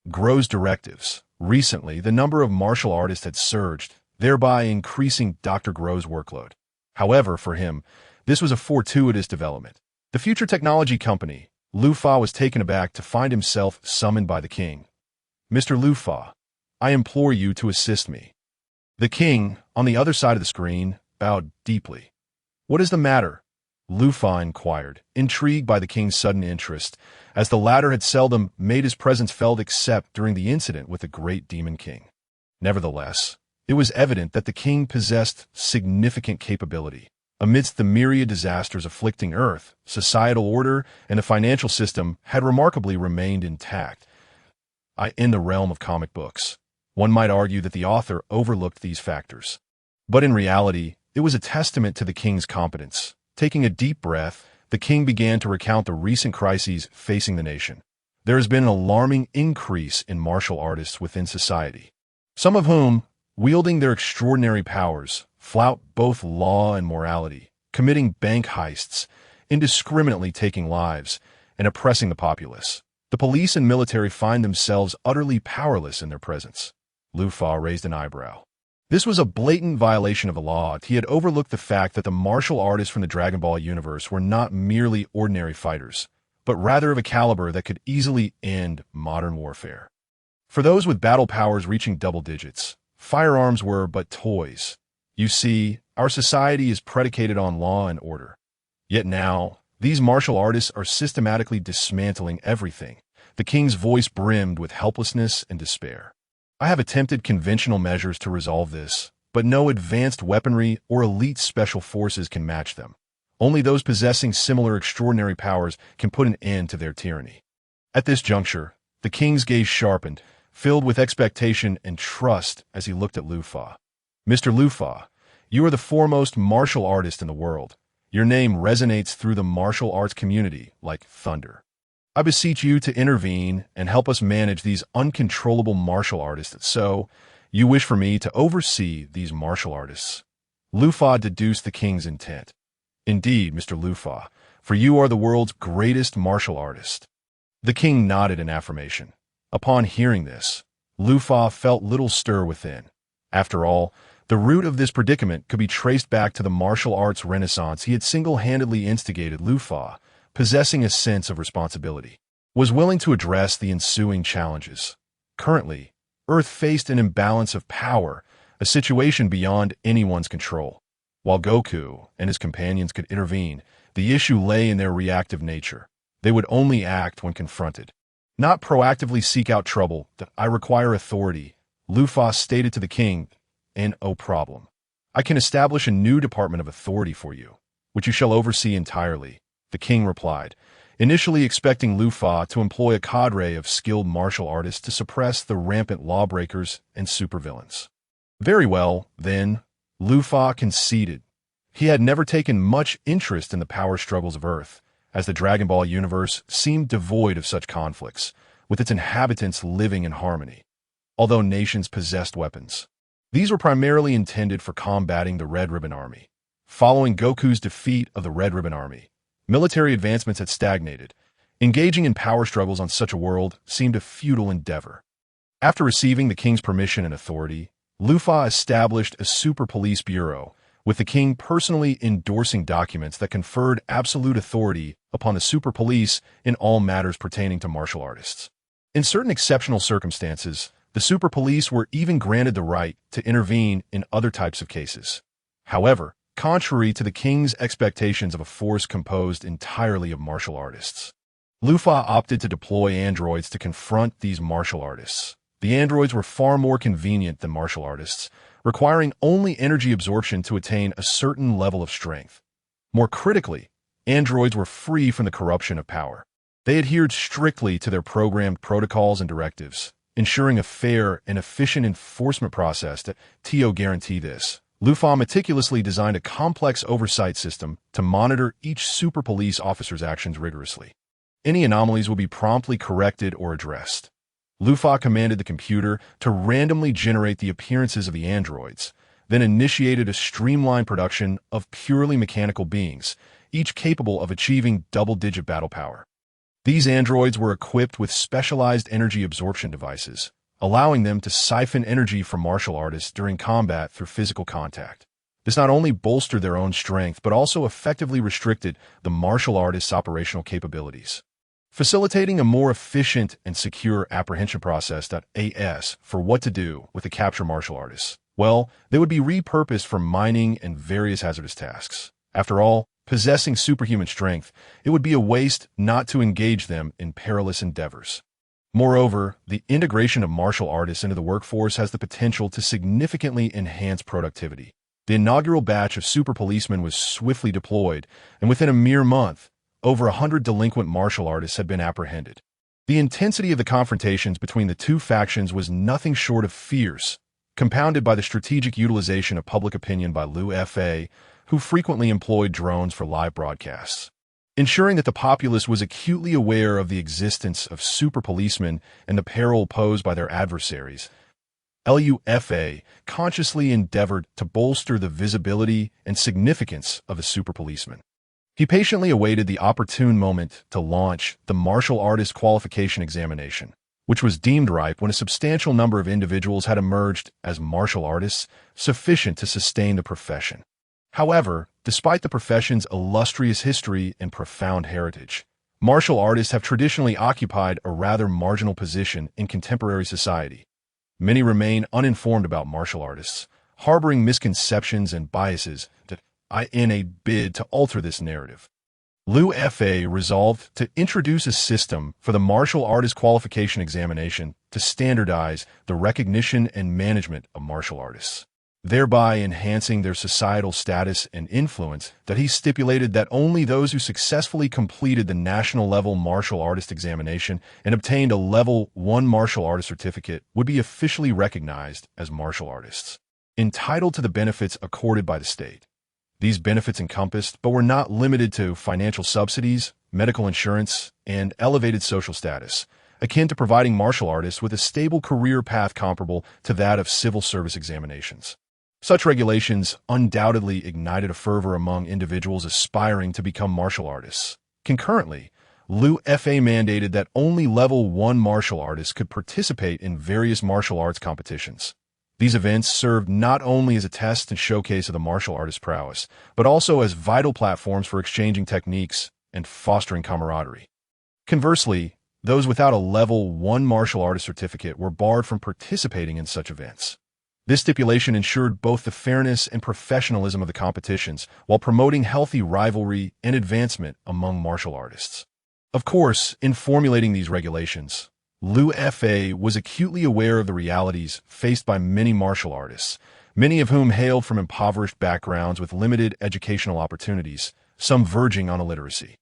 Groh's directives. Recently, the number of martial artists had surged, thereby increasing Dr. Groh's workload. However, for him, this was a fortuitous development. The future technology company, Lu Fa, was taken aback to find himself summoned by the king. Mr. Lu Fa, I implore you to assist me. The king, on the other side of the screen, bowed deeply. What is the matter? Lu Fa inquired, intrigued by the king's sudden interest, as the latter had seldom made his presence felt except during the incident with the great demon king. Nevertheless, it was evident that the king possessed significant capability. Amidst the myriad disasters afflicting Earth, societal order and the financial system had remarkably remained intact. In the realm of comic books, one might argue that the author overlooked these factors. But in reality, it was a testament to the king's competence. Taking a deep breath, the king began to recount the recent crises facing the nation. There has been an alarming increase in martial artists within society, some of whom, wielding their extraordinary powers, flout both law and morality, committing bank heists, indiscriminately taking lives, and oppressing the populace. The police and military find themselves utterly powerless in their presence. Lu Fa raised an eyebrow. This was a blatant violation of the law. He had overlooked the fact that the martial artists from the Dragon Ball universe were not merely ordinary fighters, but rather of a caliber that could easily end modern warfare. For those with battle powers reaching double digits, firearms were but toys. You see, our society is predicated on law and order. Yet now, these martial artists are systematically dismantling everything. The king's voice brimmed with helplessness and despair. I have attempted conventional measures to resolve this, but no advanced weaponry or elite special forces can match them. Only those possessing similar extraordinary powers can put an end to their tyranny. At this juncture, the king's gaze sharpened, filled with expectation and trust as he looked at Lu Fa. Mr. Lu Fa, you are the foremost martial artist in the world. Your name resonates through the martial arts community like thunder. I beseech you to intervene and help us manage these uncontrollable martial artists. So, you wish for me to oversee these martial artists. Lu Fa deduced the king's intent. Indeed, Mr. Lu Fa, for you are the world's greatest martial artist. The king nodded in affirmation. Upon hearing this, Lu Fa felt little stir within. After all, the root of this predicament could be traced back to the martial arts renaissance he had single-handedly instigated. Lu Fa, possessing a sense of responsibility, was willing to address the ensuing challenges. Currently, Earth faced an imbalance of power, a situation beyond anyone's control. While Goku and his companions could intervene, the issue lay in their reactive nature. They would only act when confronted, not proactively seek out trouble. I require authority, Lu Fa stated to the king, and no problem. I can establish a new department of authority for you, which you shall oversee entirely. The king replied, initially expecting Lu Fa to employ a cadre of skilled martial artists to suppress the rampant lawbreakers and supervillains. Very well, then, Lu Fa conceded. He had never taken much interest in the power struggles of Earth, as the Dragon Ball universe seemed devoid of such conflicts, with its inhabitants living in harmony. Although nations possessed weapons, these were primarily intended for combating the Red Ribbon Army. Following Goku's defeat of the Red Ribbon Army, military advancements had stagnated. Engaging in power struggles on such a world seemed a futile endeavor. After receiving the king's permission and authority, Lu Fa established a super police bureau, with the king personally endorsing documents that conferred absolute authority upon the super police in all matters pertaining to martial artists. In certain exceptional circumstances, the super police were even granted the right to intervene in other types of cases. However, contrary to the king's expectations of a force composed entirely of martial artists, Lu Fa opted to deploy androids to confront these martial artists. The androids were far more convenient than martial artists, requiring only energy absorption to attain a certain level of strength. More critically, androids were free from the corruption of power. They adhered strictly to their programmed protocols and directives, ensuring a fair and efficient enforcement process to guarantee this. Lu Fa meticulously designed a complex oversight system to monitor each super police officer's actions rigorously. Any anomalies would be promptly corrected or addressed. Lu Fa commanded the computer to randomly generate the appearances of the androids, then initiated a streamlined production of purely mechanical beings, each capable of achieving double-digit battle power. These androids were equipped with specialized energy absorption devices, allowing them to siphon energy from martial artists during combat through physical contact. This not only bolstered their own strength, but also effectively restricted the martial artists' operational capabilities, facilitating a more efficient and secure apprehension process. As for what to do with the captured martial artists, well, they would be repurposed for mining and various hazardous tasks. After all, possessing superhuman strength, it would be a waste not to engage them in perilous endeavors. Moreover, the integration of martial artists into the workforce has the potential to significantly enhance productivity. The inaugural batch of super policemen was swiftly deployed, and within a mere month, over 100 delinquent martial artists had been apprehended. The intensity of the confrontations between the two factions was nothing short of fierce, compounded by the strategic utilization of public opinion by Lu Fa, who frequently employed drones for live broadcasts. Ensuring that the populace was acutely aware of the existence of super policemen and the peril posed by their adversaries, Lu Fa consciously endeavored to bolster the visibility and significance of the super policemen. He patiently awaited the opportune moment to launch the martial artist qualification examination. which was deemed ripe when a substantial number of individuals had emerged as martial artists, sufficient to sustain the profession. However, despite the profession's illustrious history and profound heritage, martial artists have traditionally occupied a rather marginal position in contemporary society. Many remain uninformed about martial artists, harboring misconceptions and biases in a bid to alter this narrative. Liu Fa resolved to introduce a system for the martial artist qualification examination to standardize the recognition and management of martial artists, thereby enhancing their societal status and influence. That he stipulated that only those who successfully completed the national-level martial artist examination and obtained a Level 1 martial artist certificate would be officially recognized as martial artists, entitled to the benefits accorded by the state. These benefits encompassed, but were not limited to, financial subsidies, medical insurance, and elevated social status, akin to providing martial artists with a stable career path comparable to that of civil service examinations. Such regulations undoubtedly ignited a fervor among individuals aspiring to become martial artists. Concurrently, Liu Fa mandated that only Level 1 martial artists could participate in various martial arts competitions. These events served not only as a test and showcase of the martial artist's prowess, but also as vital platforms for exchanging techniques and fostering camaraderie. Conversely, those without a Level 1 martial artist certificate were barred from participating in such events. This stipulation ensured both the fairness and professionalism of the competitions, while promoting healthy rivalry and advancement among martial artists. Of course, in formulating these regulations, Liu Fa was acutely aware of the realities faced by many martial artists, many of whom hailed from impoverished backgrounds with limited educational opportunities, some verging on illiteracy.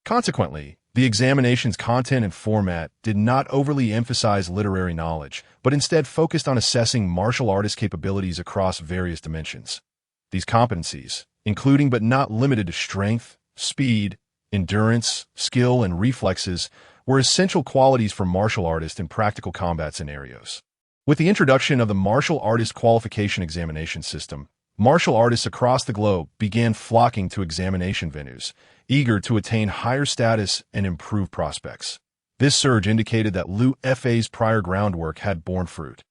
Consequently, the examination's content and format did not overly emphasize literary knowledge, but instead focused on assessing martial artist capabilities across various dimensions. These competencies, including but not limited to strength, speed, endurance, skill, and reflexes, were essential qualities for martial artists in practical combat scenarios. With the introduction of the martial artist qualification examination system, martial artists across the globe began flocking to examination venues, eager to attain higher status and improve prospects. This surge indicated that Liu Fa's prior groundwork had borne fruit.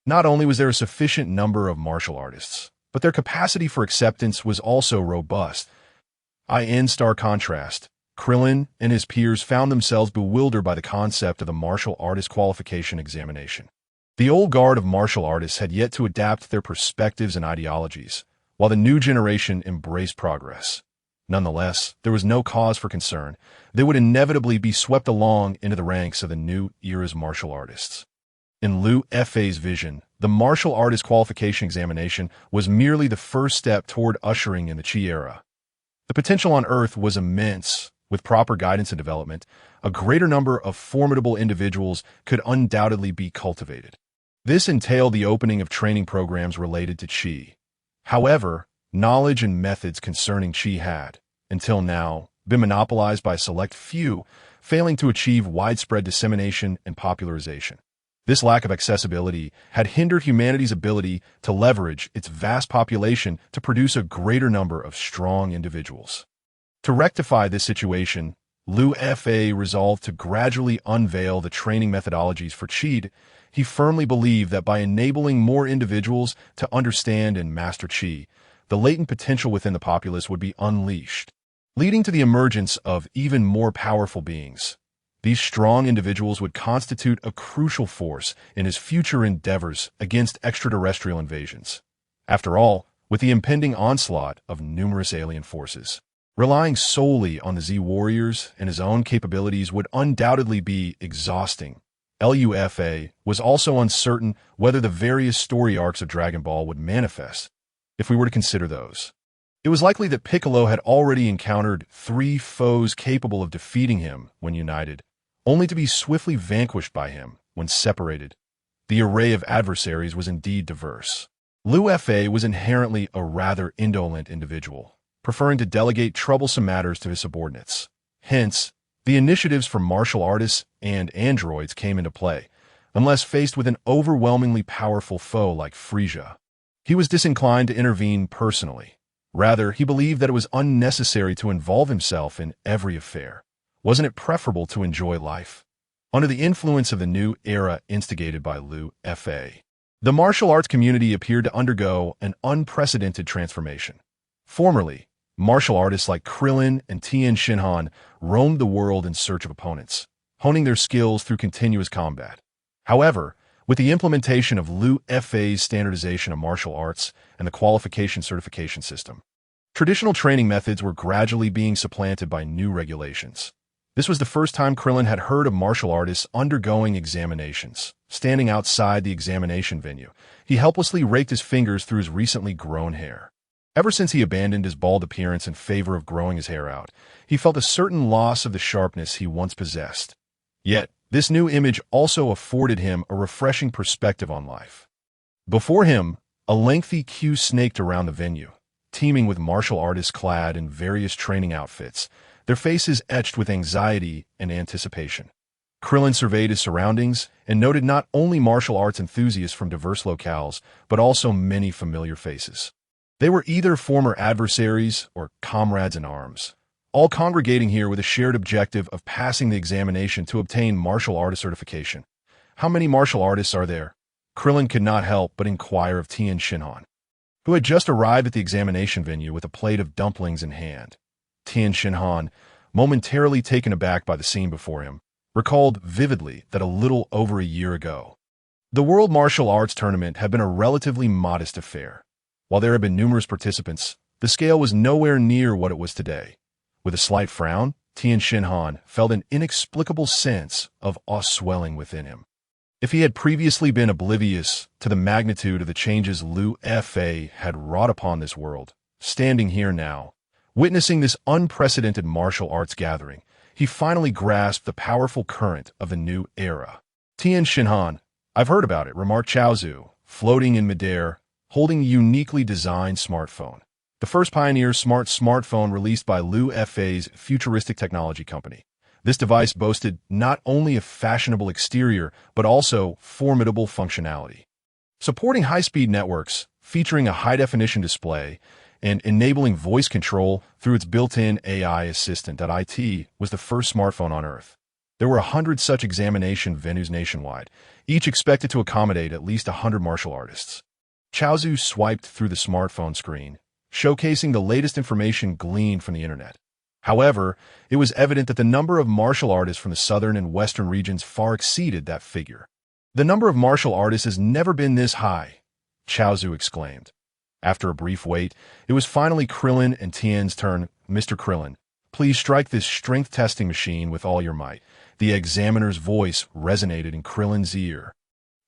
Not only was there a sufficient number of martial artists, but their capacity for acceptance was also robust. In stark contrast, Krillin and his peers found themselves bewildered by the concept of the martial artist qualification examination. The old guard of martial artists had yet to adapt their perspectives and ideologies, while the new generation embraced progress. Nonetheless, there was no cause for concern. They would inevitably be swept along into the ranks of the new era's martial artists. In Liu Fa's vision, the martial artist qualification examination was merely the first step toward ushering in the Qi era. The potential on Earth was immense. With proper guidance and development, a greater number of formidable individuals could undoubtedly be cultivated. This entailed the opening of training programs related to Qi. However, knowledge and methods concerning Qi had, until now, been monopolized by a select few, failing to achieve widespread dissemination and popularization. This lack of accessibility had hindered humanity's ability to leverage its vast population to produce a greater number of strong individuals. To rectify this situation, Liu Fa resolved to gradually unveil the training methodologies for Qi. He firmly believed that by enabling more individuals to understand and master Qi, the latent potential within the populace would be unleashed, leading to the emergence of even more powerful beings. These strong individuals would constitute a crucial force in his future endeavors against extraterrestrial invasions. After all, with the impending onslaught of numerous alien forces, relying solely on the Z warriors and his own capabilities would undoubtedly be exhausting. Liu Fa was also uncertain whether the various story arcs of Dragon Ball would manifest, if we were to consider those. It was likely that Piccolo had already encountered 3 foes capable of defeating him when united, only to be swiftly vanquished by him when separated. The array of adversaries was indeed diverse. Liu Fa was inherently a rather indolent individual, preferring to delegate troublesome matters to his subordinates. Hence, the initiatives for martial artists and androids came into play, unless faced with an overwhelmingly powerful foe like Frieza. He was disinclined to intervene personally. Rather, he believed that it was unnecessary to involve himself in every affair. Wasn't it preferable to enjoy life? under the influence of the new era instigated by Liu Fa. The martial arts community appeared to undergo an unprecedented transformation. Formerly, martial artists like Krillin and Tien Shinhan roamed the world in search of opponents, honing their skills through continuous combat. However, with the implementation of Liu Fa's standardization of martial arts and the qualification certification system, traditional training methods were gradually being supplanted by new regulations. This was the first time Krillin had heard of martial artists undergoing examinations. Standing outside the examination venue, he helplessly raked his fingers through his recently grown hair. Ever since he abandoned his bald appearance in favor of growing his hair out, he felt a certain loss of the sharpness he once possessed. Yet, this new image also afforded him a refreshing perspective on life. Before him, a lengthy queue snaked around the venue, teeming with martial artists clad in various training outfits, their faces etched with anxiety and anticipation. Krillin surveyed his surroundings and noted not only martial arts enthusiasts from diverse locales, but also many familiar faces. They were either former adversaries or comrades in arms, all congregating here with a shared objective of passing the examination to obtain martial artist certification. How many martial artists are there? Krillin could not help but inquire of Tien Shinhan, who had just arrived at the examination venue with a plate of dumplings in hand. Tien Shinhan, momentarily taken aback by the scene before him, recalled vividly that a little over a year ago, the World Martial Arts Tournament had been a relatively modest affair. While there had been numerous participants, the scale was nowhere near what it was today. With a slight frown, Tien Shinhan felt an inexplicable sense of awe swelling within him. If he had previously been oblivious to the magnitude of the changes Liu Fa had wrought upon this world, standing here now, witnessing this unprecedented martial arts gathering, he finally grasped the powerful current of the new era. Tien Shinhan, I've heard about it, remarked Chaozu, floating in midair, holding a uniquely designed smartphone. The first pioneer smart smartphone released by Liu Fa's futuristic technology company. This device boasted not only a fashionable exterior, but also formidable functionality. Supporting high-speed networks, featuring a high-definition display, and enabling voice control through its built-in AI assistant. IT was the first smartphone on Earth. There were 100 such examination venues nationwide, each expected to accommodate at least 100 martial artists. Chaozu swiped through the smartphone screen, showcasing the latest information gleaned from the internet. However, it was evident that the number of martial artists from the southern and western regions far exceeded that figure. The number of martial artists has never been this high, Chaozu exclaimed. After a brief wait, it was finally Krillin and Tien's turn. Mr. Krillin, please strike this strength testing machine with all your might. The examiner's voice resonated in Krillin's ear.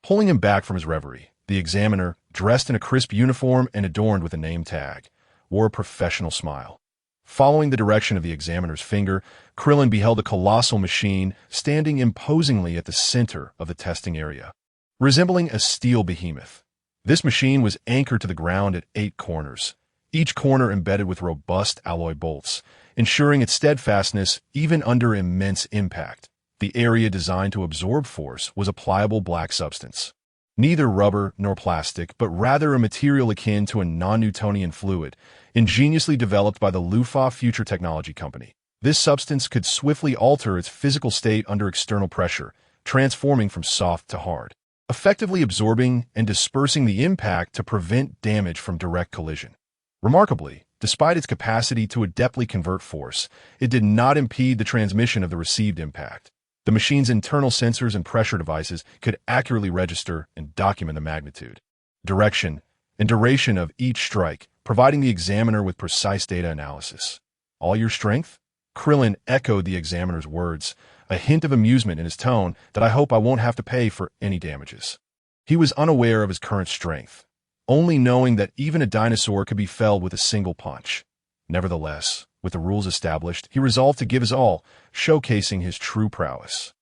Pulling him back from his reverie, the examiner, dressed in a crisp uniform and adorned with a name tag, wore a professional smile. Following the direction of the examiner's finger, Krillin beheld a colossal machine standing imposingly at the center of the testing area, resembling a steel behemoth. This machine was anchored to the ground at 8 corners, each corner embedded with robust alloy bolts, ensuring its steadfastness even under immense impact. The area designed to absorb force was a pliable black substance. Neither rubber nor plastic, but rather a material akin to a non-Newtonian fluid, ingeniously developed by the Lufa Future Technology Company. This substance could swiftly alter its physical state under external pressure, transforming from soft to hard, effectively absorbing and dispersing the impact to prevent damage from direct collision. Remarkably, despite its capacity to adeptly convert force, it did not impede the transmission of the received impact. The machine's internal sensors and pressure devices could accurately register and document the magnitude, direction, and duration of each strike, providing the examiner with precise data analysis. All your strength? Krillin echoed the examiner's words, a hint of amusement in his tone that I hope I won't have to pay for any damages. He was unaware of his current strength, only knowing that even a dinosaur could be felled with a single punch. Nevertheless, with the rules established, he resolved to give his all, showcasing his true prowess.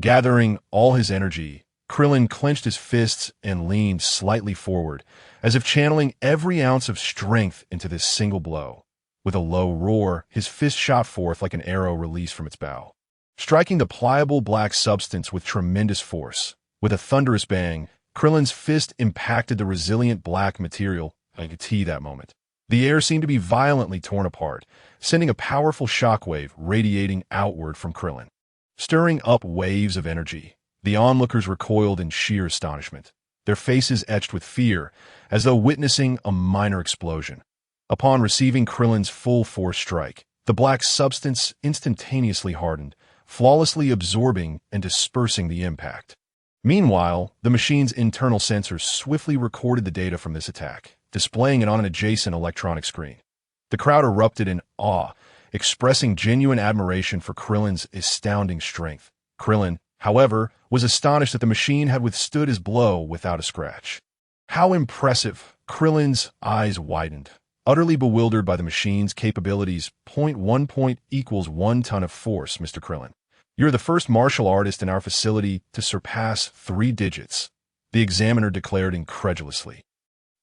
Gathering all his energy, Krillin clenched his fists and leaned slightly forward, as if channeling every ounce of strength into this single blow. With a low roar, his fist shot forth like an arrow released from its bow, striking the pliable black substance with tremendous force. With a thunderous bang, Krillin's fist impacted the resilient black material. I could see that moment. The air seemed to be violently torn apart, sending a powerful shockwave radiating outward from Krillin. stirring up waves of energy. The onlookers recoiled in sheer astonishment, their faces etched with fear, as though witnessing a minor explosion. Upon receiving Krillin's full-force strike, the black substance instantaneously hardened, flawlessly absorbing and dispersing the impact. Meanwhile, the machine's internal sensors swiftly recorded the data from this attack, displaying it on an adjacent electronic screen. The crowd erupted in awe, expressing genuine admiration for Krillin's astounding strength. Krillin, however, was astonished that the machine had withstood his blow without a scratch. How impressive! Krillin's eyes widened, utterly bewildered by the machine's capabilities. .1 equals 1 ton of force, Mr. Krillin. You're the first martial artist in our facility to surpass 3 digits, the examiner declared incredulously,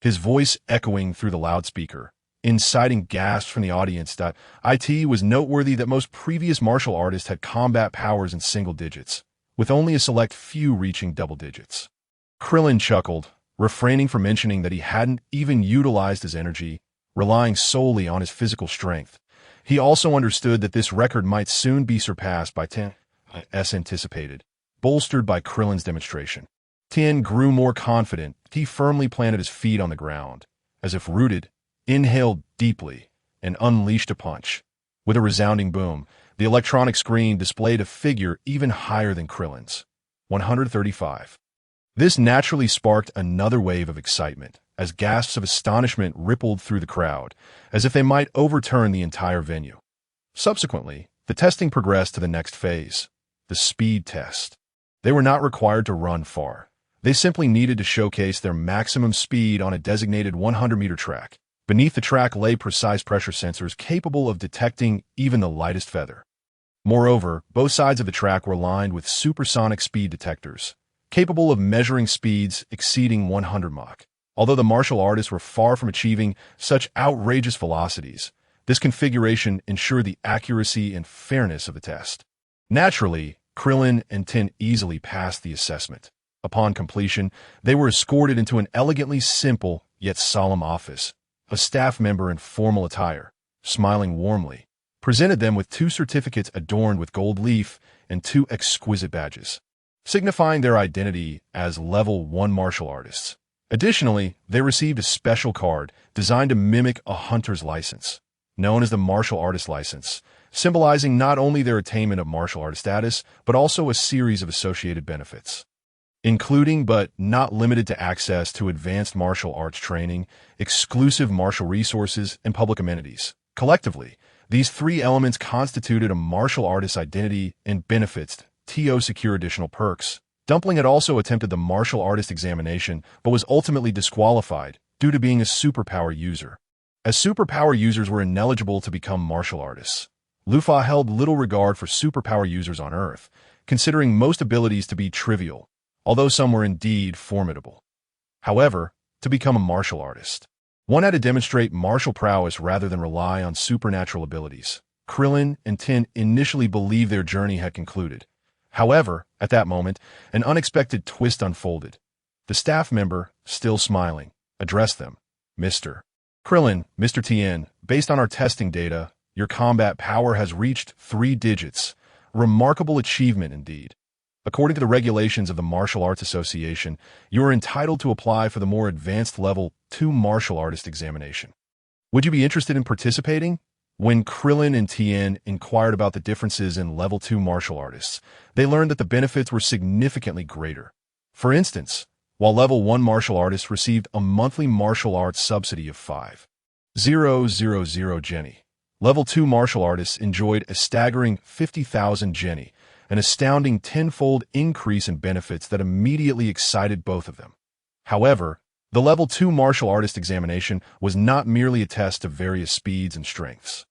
his voice echoing through the loudspeaker, inciting gasps from the audience. It was noteworthy that most previous martial artists had combat powers in single digits, with only a select few reaching double digits. Krillin chuckled, refraining from mentioning that he hadn't even utilized his energy, relying solely on his physical strength. He also understood that this record might soon be surpassed by 10, as anticipated, bolstered by Krillin's demonstration. Tien grew more confident. He firmly planted his feet on the ground, as if rooted, inhaled deeply, and unleashed a punch. With a resounding boom, the electronic screen displayed a figure even higher than Krillin's, 135. This naturally sparked another wave of excitement, as gasps of astonishment rippled through the crowd, as if they might overturn the entire venue. Subsequently, the testing progressed to the next phase, the speed test. They were not required to run far. They simply needed to showcase their maximum speed on a designated 100-meter track. Beneath the track lay precise pressure sensors capable of detecting even the lightest feather. Moreover, both sides of the track were lined with supersonic speed detectors, capable of measuring speeds exceeding 100 Mach. Although the martial artists were far from achieving such outrageous velocities, this configuration ensured the accuracy and fairness of the test. Naturally, Krillin and Tien easily passed the assessment. Upon completion, they were escorted into an elegantly simple yet solemn office. A staff member in formal attire, smiling warmly, presented them with 2 certificates adorned with gold leaf and 2 exquisite badges, signifying their identity as Level 1 martial artists. Additionally, they received a special card designed to mimic a hunter's license, known as the Martial Artist License, symbolizing not only their attainment of martial artist status, but also a series of associated benefits, including but not limited to access to advanced martial arts training, exclusive martial resources, and public amenities. Collectively, these 3 elements constituted a martial artist's identity and benefits. To secure additional perks, Dumpling had also attempted the martial artist examination, but was ultimately disqualified due to being a superpower user. As superpower users were ineligible to become martial artists, Lufa held little regard for superpower users on Earth, considering most abilities to be trivial, although some were indeed formidable. However, to become a martial artist, one had to demonstrate martial prowess rather than rely on supernatural abilities. Krillin and Tien initially believed their journey had concluded. However, at that moment, an unexpected twist unfolded. The staff member, still smiling, addressed them. Mr. Krillin, Mr. Tien, based on our testing data, your combat power has reached 3 digits. Remarkable achievement indeed. According to the regulations of the Martial Arts Association, you are entitled to apply for the more advanced Level 2 martial artist examination. Would you be interested in participating? When Krillin and Tien inquired about the differences in Level 2 martial artists, they learned that the benefits were significantly greater. For instance, while Level 1 martial artists received a monthly martial arts subsidy of 5,000 Jenny, Level 2 martial artists enjoyed a staggering 50,000 Jenny, an astounding 10-fold increase in benefits that immediately excited both of them. However, the Level 2 martial artist examination was not merely a test of various speeds and strengths.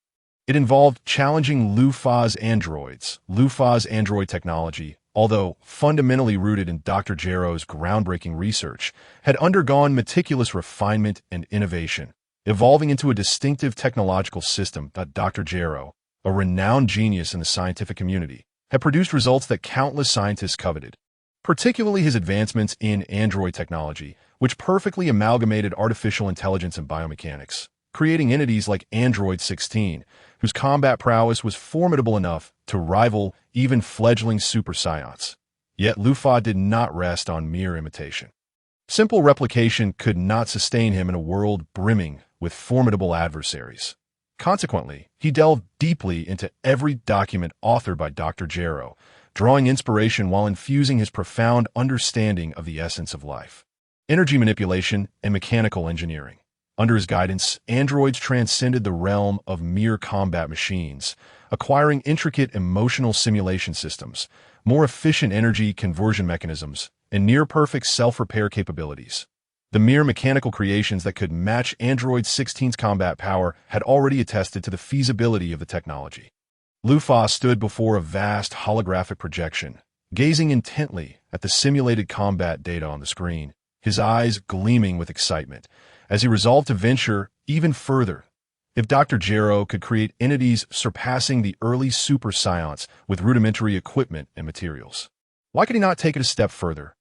It involved challenging Lufa's androids. Lufa's android technology, although fundamentally rooted in Dr. Jero's groundbreaking research, had undergone meticulous refinement and innovation, evolving into a distinctive technological system that Dr. Jero, a renowned genius in the scientific community, had produced results that countless scientists coveted. Particularly his advancements in android technology, which perfectly amalgamated artificial intelligence and biomechanics, creating entities like Android 16, whose combat prowess was formidable enough to rival even fledgling super science. Yet Lufa did not rest on mere imitation. Simple replication could not sustain him in a world brimming with formidable adversaries. Consequently, he delved deeply into every document authored by Dr. Gero, drawing inspiration while infusing his profound understanding of the essence of life. Energy manipulation and mechanical engineering. Under his guidance, androids transcended the realm of mere combat machines, acquiring intricate emotional simulation systems, more efficient energy conversion mechanisms, and near-perfect self-repair capabilities. The mere mechanical creations that could match Android 16's combat power had already attested to the feasibility of the technology. Lufa stood before a vast holographic projection, gazing intently at the simulated combat data on the screen, his eyes gleaming with excitement, as he resolved to venture even further. If Dr. Gero could create entities surpassing the early super science with rudimentary equipment and materials, why could he not take it a step further?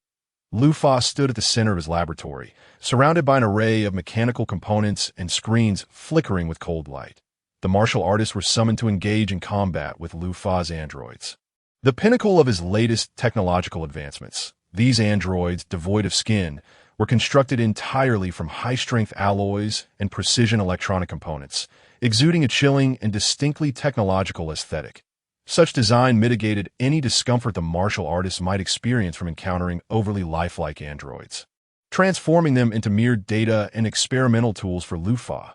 Lufa stood at the center of his laboratory, surrounded by an array of mechanical components and screens flickering with cold light. The martial artists were summoned to engage in combat with Lufa's androids. The pinnacle of his latest technological advancements, these androids, devoid of skin, were constructed entirely from high-strength alloys and precision electronic components, exuding a chilling and distinctly technological aesthetic. Such design mitigated any discomfort the martial artists might experience from encountering overly lifelike androids, transforming them into mere data and experimental tools for Lufa.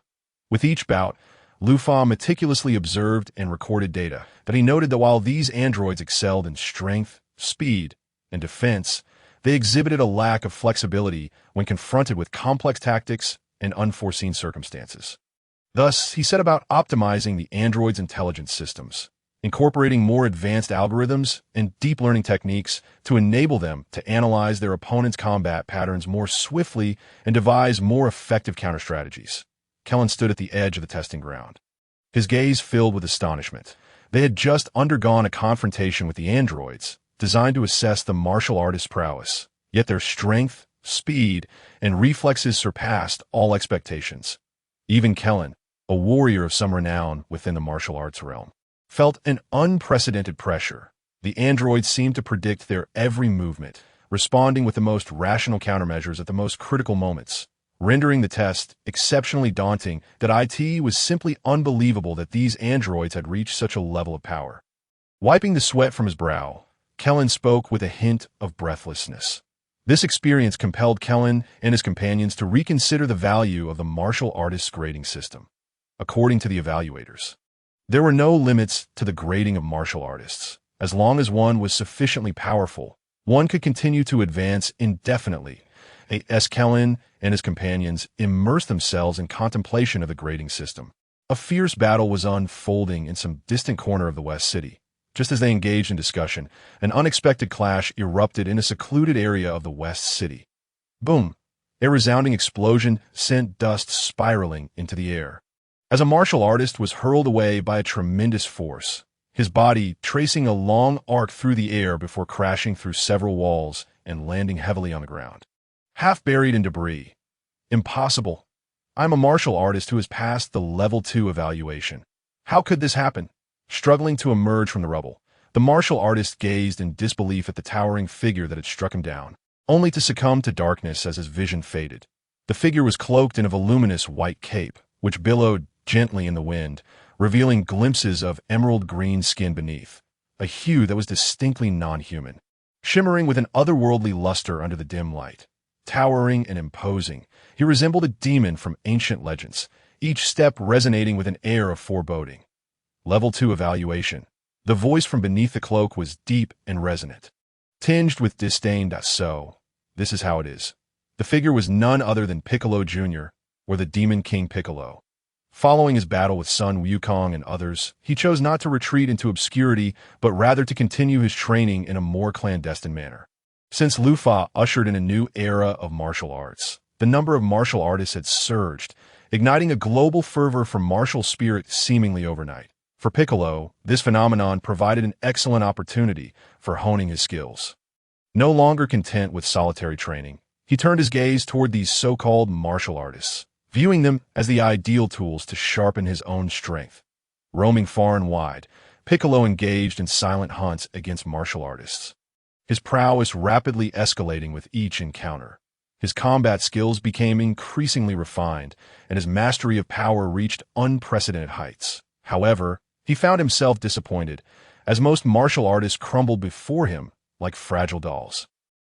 With each bout, Lufa meticulously observed and recorded data, but he noted that while these androids excelled in strength, speed, and defense, they exhibited a lack of flexibility when confronted with complex tactics and unforeseen circumstances. Thus, he set about optimizing the androids' intelligence systems, incorporating more advanced algorithms and deep learning techniques to enable them to analyze their opponent's combat patterns more swiftly and devise more effective counter-strategies. Kellen stood at the edge of the testing ground, his gaze filled with astonishment. They had just undergone a confrontation with the androids, designed to assess the martial artist's prowess, yet their strength, speed, and reflexes surpassed all expectations. Even Kellen, a warrior of some renown within the martial arts realm, felt an unprecedented pressure. The androids seemed to predict their every movement, responding with the most rational countermeasures at the most critical moments, rendering the test exceptionally daunting. That it was simply unbelievable that these androids had reached such a level of power. Wiping the sweat from his brow, Kellen spoke with a hint of breathlessness. This experience compelled Kellen and his companions to reconsider the value of the martial artist's grading system. According to the evaluators, there were no limits to the grading of martial artists. As long as one was sufficiently powerful, one could continue to advance indefinitely. A.S. Kellen and his companions immersed themselves in contemplation of the grading system. A fierce battle was unfolding in some distant corner of the West City. Just as they engaged in discussion, an unexpected clash erupted in a secluded area of the West City. Boom! A resounding explosion sent dust spiraling into the air, as a martial artist was hurled away by a tremendous force, his body tracing a long arc through the air before crashing through several walls and landing heavily on the ground, half buried in debris. Impossible. I'm a martial artist who has passed the Level 2 evaluation. How could this happen? Struggling to emerge from the rubble, the martial artist gazed in disbelief at the towering figure that had struck him down, only to succumb to darkness as his vision faded. The figure was cloaked in a voluminous white cape, which billowed gently in the wind, revealing glimpses of emerald green skin beneath, a hue that was distinctly non-human, shimmering with an otherworldly luster under the dim light. Towering and imposing, he resembled a demon from ancient legends, each step resonating with an air of foreboding. Level 2 evaluation. The voice from beneath the cloak was deep and resonant, tinged with disdain. So, this is how it is. The figure was none other than Piccolo Jr., or the Demon King Piccolo. Following his battle with Sun Wukong and others, he chose not to retreat into obscurity, but rather to continue his training in a more clandestine manner. Since Lufa ushered in a new era of martial arts, the number of martial artists had surged, igniting a global fervor for martial spirit seemingly overnight. For Piccolo, this phenomenon provided an excellent opportunity for honing his skills. No longer content with solitary training, he turned his gaze toward these so-called martial artists, viewing them as the ideal tools to sharpen his own strength. Roaming far and wide, Piccolo engaged in silent hunts against martial artists, his prowess rapidly escalating with each encounter. His combat skills became increasingly refined, and his mastery of power reached unprecedented heights. However, he found himself disappointed, as most martial artists crumbled before him like fragile dolls.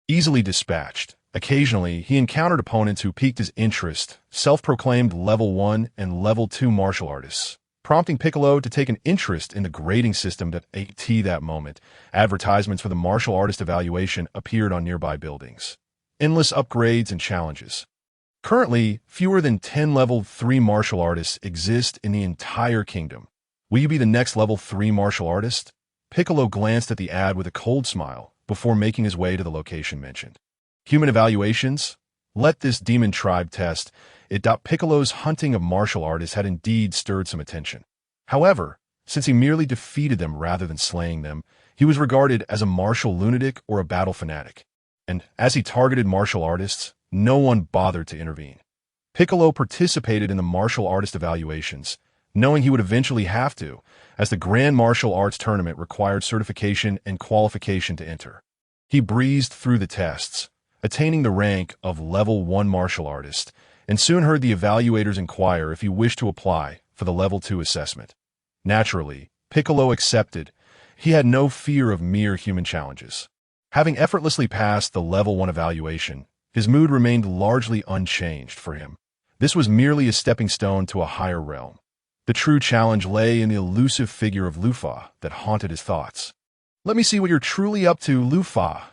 Easily dispatched, occasionally he encountered opponents who piqued his interest, self-proclaimed level 1 and level 2 martial artists, prompting Piccolo to take an interest in the grading system at that moment. Advertisements for the martial artist evaluation appeared on nearby buildings. Endless upgrades and challenges. Currently, fewer than 10 level 3 martial artists exist in the entire kingdom. Will you be the next level 3 martial artist? Piccolo glanced at the ad with a cold smile before making his way to the location mentioned. Human evaluations? Let this demon tribe test it. Piccolo's hunting of martial artists had indeed stirred some attention. However, since he merely defeated them rather than slaying them, he was regarded as a martial lunatic or a battle fanatic. And as he targeted martial artists, no one bothered to intervene. Piccolo participated in the martial artist evaluations, knowing he would eventually have to, as the Grand Martial Arts Tournament required certification and qualification to enter. He breezed through the tests, attaining the rank of level 1 martial artist, and soon heard the evaluators inquire if he wished to apply for the level 2 assessment. Naturally, Piccolo accepted. He had no fear of mere human challenges. Having effortlessly passed the level 1 evaluation, his mood remained largely unchanged for him. This was merely a stepping stone to a higher realm. The true challenge lay in the elusive figure of Lufa that haunted his thoughts. Let me see what you're truly up to, Lufa.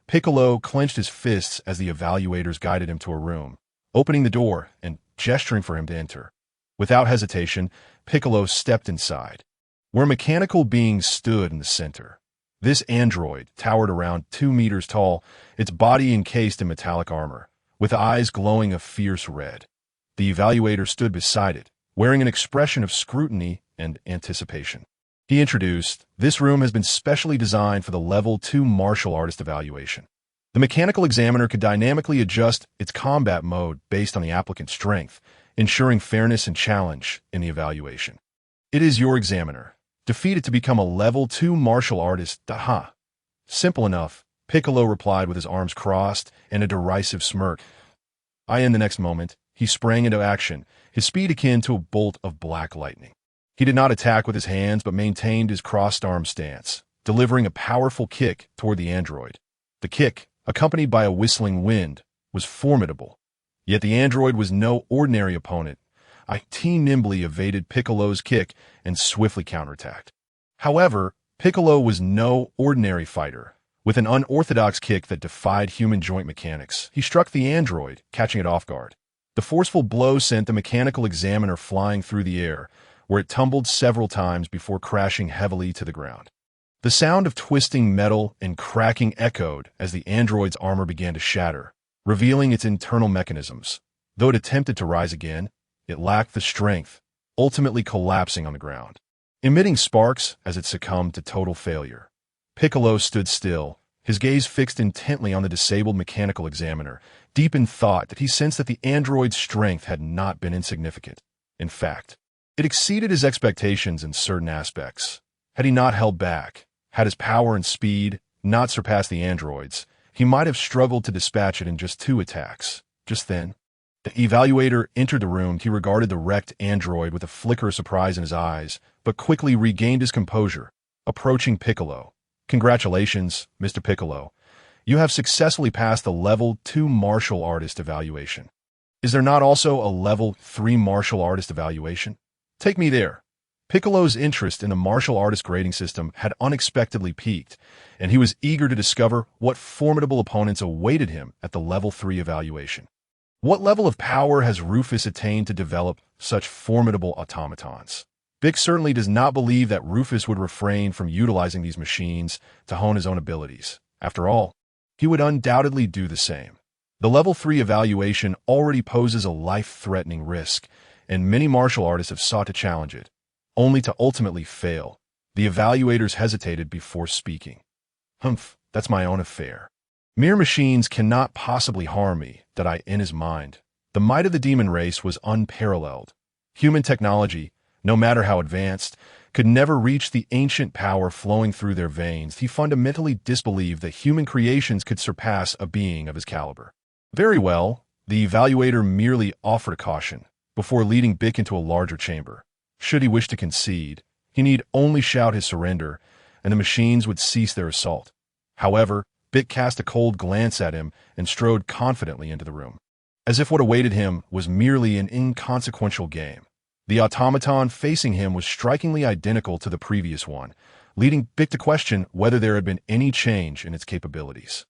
Piccolo clenched his fists as the evaluators guided him to a room, opening the door and gesturing for him to enter. Without hesitation, Piccolo stepped inside, where mechanical beings stood in the center. This android towered around 2 meters tall, its body encased in metallic armor, with eyes glowing a fierce red. The evaluator stood beside it, wearing an expression of scrutiny and anticipation. He introduced, "This room has been specially designed for the level 2 martial artist evaluation. The mechanical examiner could dynamically adjust its combat mode based on the applicant's strength, ensuring fairness and challenge in the evaluation. It is your examiner. Defeat it to become a level 2 martial artist, Daha." Simple enough, Piccolo replied with his arms crossed and a derisive smirk. In the next moment, he sprang into action, his speed akin to a bolt of black lightning. He did not attack with his hands but maintained his crossed-arm stance, delivering a powerful kick toward the android. The kick, accompanied by a whistling wind, was formidable. Yet the android was no ordinary opponent. It nimbly evaded Piccolo's kick and swiftly counterattacked. However, Piccolo was no ordinary fighter. With an unorthodox kick that defied human joint mechanics, he struck the android, catching it off guard. The forceful blow sent the mechanical examiner flying through the air, where it tumbled several times before crashing heavily to the ground. The sound of twisting metal and cracking echoed as the android's armor began to shatter, revealing its internal mechanisms. Though it attempted to rise again, it lacked the strength, ultimately collapsing on the ground, emitting sparks as it succumbed to total failure. Piccolo stood still, his gaze fixed intently on the disabled mechanical examiner, deep in thought that he sensed that the android's strength had not been insignificant. In fact, it exceeded his expectations in certain aspects. Had he not held back, had his power and speed not surpassed the android's, he might have struggled to dispatch it in just 2 attacks. Just then, the evaluator entered the room. He regarded the wrecked android with a flicker of surprise in his eyes, but quickly regained his composure, approaching Piccolo. "Congratulations, Mr. Piccolo. You have successfully passed the level 2 martial artist evaluation. Is there not also a level 3 martial artist evaluation? Take me there." Piccolo's interest in the martial artist grading system had unexpectedly piqued, and he was eager to discover what formidable opponents awaited him at the level 3 evaluation. What level of power has Rufus attained to develop such formidable automatons? Vic certainly does not believe that Rufus would refrain from utilizing these machines to hone his own abilities. After all, he would undoubtedly do the same. The level 3 evaluation already poses a life-threatening risk, and many martial artists have sought to challenge it, only to ultimately fail. The evaluators hesitated before speaking. That's my own affair. Mere machines cannot possibly harm me, in his mind. The might of the demon race was unparalleled. Human technology, no matter how advanced, could never reach the ancient power flowing through their veins. He fundamentally disbelieved that human creations could surpass a being of his caliber. Very well, the evaluator merely offered a caution, before leading Bick into a larger chamber. Should he wish to concede, he need only shout his surrender, and the machines would cease their assault. However, Bick cast a cold glance at him and strode confidently into the room, as if what awaited him was merely an inconsequential game. The automaton facing him was strikingly identical to the previous one, leading Bick to question whether there had been any change in its capabilities.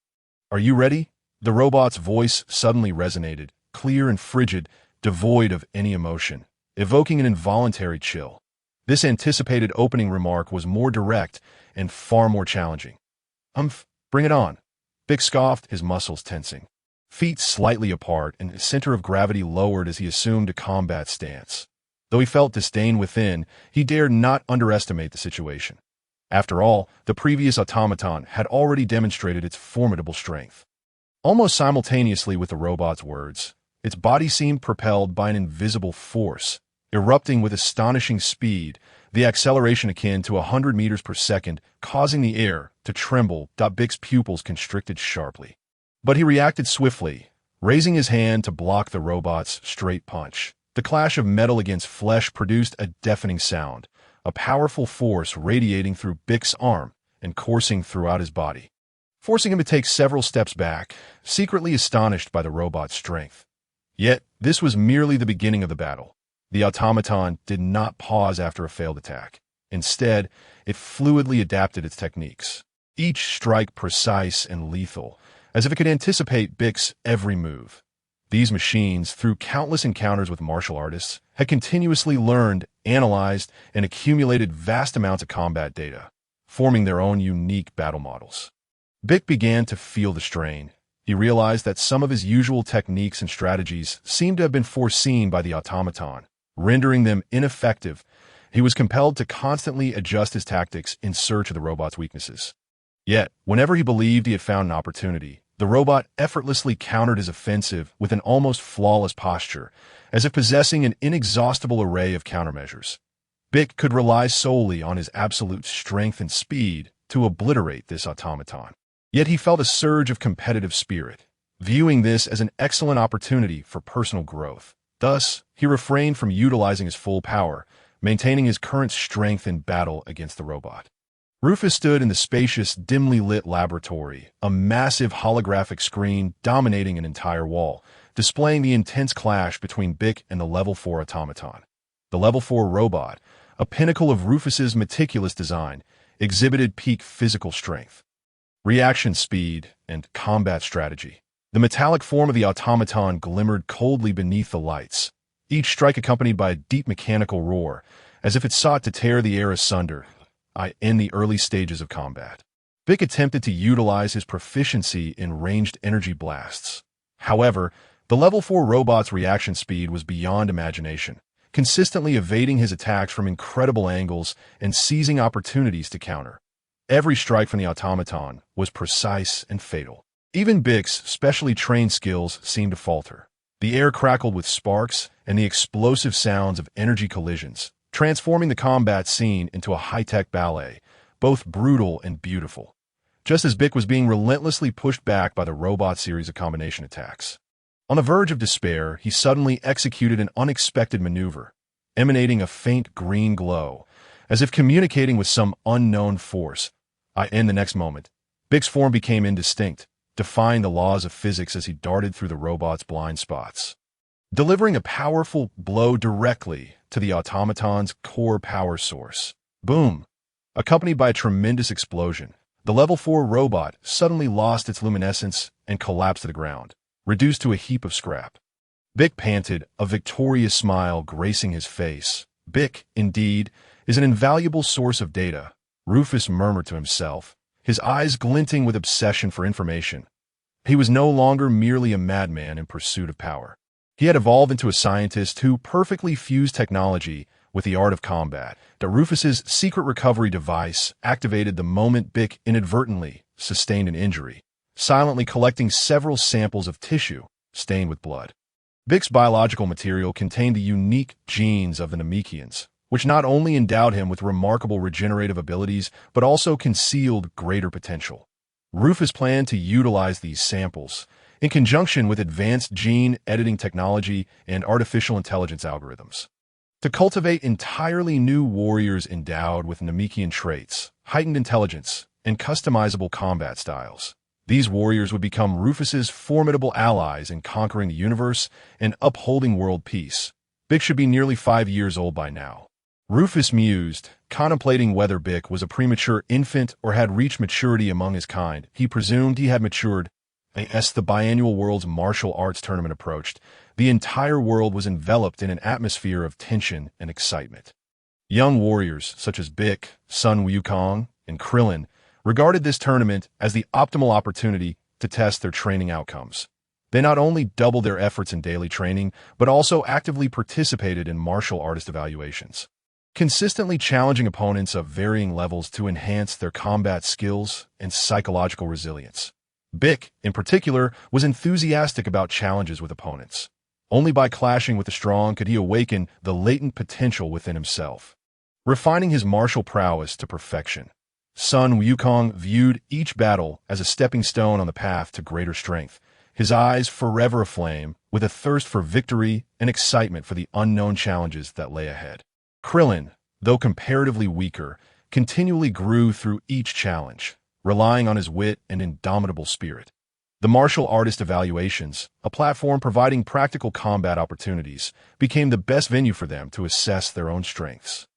"Are you ready?" The robot's voice suddenly resonated, clear and frigid, devoid of any emotion, evoking an involuntary chill. This anticipated opening remark was more direct and far more challenging. Bring it on." Bick scoffed, his muscles tensing. Feet slightly apart and his center of gravity lowered as he assumed a combat stance. Though he felt disdain within, he dared not underestimate the situation. After all, the previous automaton had already demonstrated its formidable strength. Almost simultaneously with the robot's words, its body seemed propelled by an invisible force, erupting with astonishing speed, the acceleration akin to 100 meters per second, causing the air to tremble. Bick's pupils constricted sharply. But he reacted swiftly, raising his hand to block the robot's straight punch. The clash of metal against flesh produced a deafening sound, a powerful force radiating through Bick's arm and coursing throughout his body, forcing him to take several steps back, secretly astonished by the robot's strength. Yet, this was merely the beginning of the battle. The automaton did not pause after a failed attack. Instead, it fluidly adapted its techniques, each strike precise and lethal, as if it could anticipate Bick's every move. These machines, through countless encounters with martial artists, had continuously learned, analyzed, and accumulated vast amounts of combat data, forming their own unique battle models. Bick began to feel the strain. He realized that some of his usual techniques and strategies seemed to have been foreseen by the automaton, rendering them ineffective. He was compelled to constantly adjust his tactics in search of the robot's weaknesses. Yet, whenever he believed he had found an opportunity, the robot effortlessly countered his offensive with an almost flawless posture, as if possessing an inexhaustible array of countermeasures. Bick could rely solely on his absolute strength and speed to obliterate this automaton. Yet he felt a surge of competitive spirit, viewing this as an excellent opportunity for personal growth. Thus, he refrained from utilizing his full power, maintaining his current strength in battle against the robot. Rufus stood in the spacious, dimly lit laboratory, a massive holographic screen dominating an entire wall, displaying the intense clash between Bick and the Level 4 automaton. The Level 4 robot, a pinnacle of Rufus's meticulous design, exhibited peak physical strength, reaction speed, and combat strategy. The metallic form of the automaton glimmered coldly beneath the lights, each strike accompanied by a deep mechanical roar, as if it sought to tear the air asunder. In the early stages of combat, Bick attempted to utilize his proficiency in ranged energy blasts. However, the Level 4 robot's reaction speed was beyond imagination, consistently evading his attacks from incredible angles and seizing opportunities to counter. Every strike from the automaton was precise and fatal. Even Bick's specially trained skills seemed to falter. The air crackled with sparks and the explosive sounds of energy collisions, transforming the combat scene into a high-tech ballet, both brutal and beautiful, just as Bick was being relentlessly pushed back by the robot's series of combination attacks. On the verge of despair, he suddenly executed an unexpected maneuver, emanating a faint green glow, as if communicating with some unknown force. In the next moment, Bick's form became indistinct, defying the laws of physics as he darted through the robot's blind spots, delivering a powerful blow directly to the automaton's core power source. Boom! Accompanied by a tremendous explosion, the Level 4 robot suddenly lost its luminescence and collapsed to the ground, reduced to a heap of scrap. Bick panted, a victorious smile gracing his face. Bick, indeed, is an invaluable source of data, Rufus murmured to himself, his eyes glinting with obsession for information. He was no longer merely a madman in pursuit of power. He had evolved into a scientist who perfectly fused technology with the art of combat. Rufus's secret recovery device activated the moment Bick inadvertently sustained an injury, silently collecting several samples of tissue stained with blood. Bick's biological material contained the unique genes of the Namekians, which not only endowed him with remarkable regenerative abilities, but also concealed greater potential. Rufus planned to utilize these samples, in conjunction with advanced gene editing technology and artificial intelligence algorithms, to cultivate entirely new warriors endowed with Namekian traits, heightened intelligence, and customizable combat styles. These warriors would become Rufus's formidable allies in conquering the universe and upholding world peace. Bick should be nearly 5 years old by now. Rufus mused, contemplating whether Bick was a premature infant or had reached maturity among his kind. He presumed he had matured. As the biannual World's Martial Arts Tournament approached, the entire world was enveloped in an atmosphere of tension and excitement. Young warriors such as Bick, Sun Wukong, and Krillin regarded this tournament as the optimal opportunity to test their training outcomes. They not only doubled their efforts in daily training, but also actively participated in martial artist evaluations, consistently challenging opponents of varying levels to enhance their combat skills and psychological resilience. Bick, in particular, was enthusiastic about challenges with opponents. Only by clashing with the strong could he awaken the latent potential within himself, refining his martial prowess to perfection. Sun Wukong viewed each battle as a stepping stone on the path to greater strength, his eyes forever aflame with a thirst for victory and excitement for the unknown challenges that lay ahead. Krillin, though comparatively weaker, continually grew through each challenge, relying on his wit and indomitable spirit. The martial artist evaluations, a platform providing practical combat opportunities, became the best venue for them to assess their own strengths.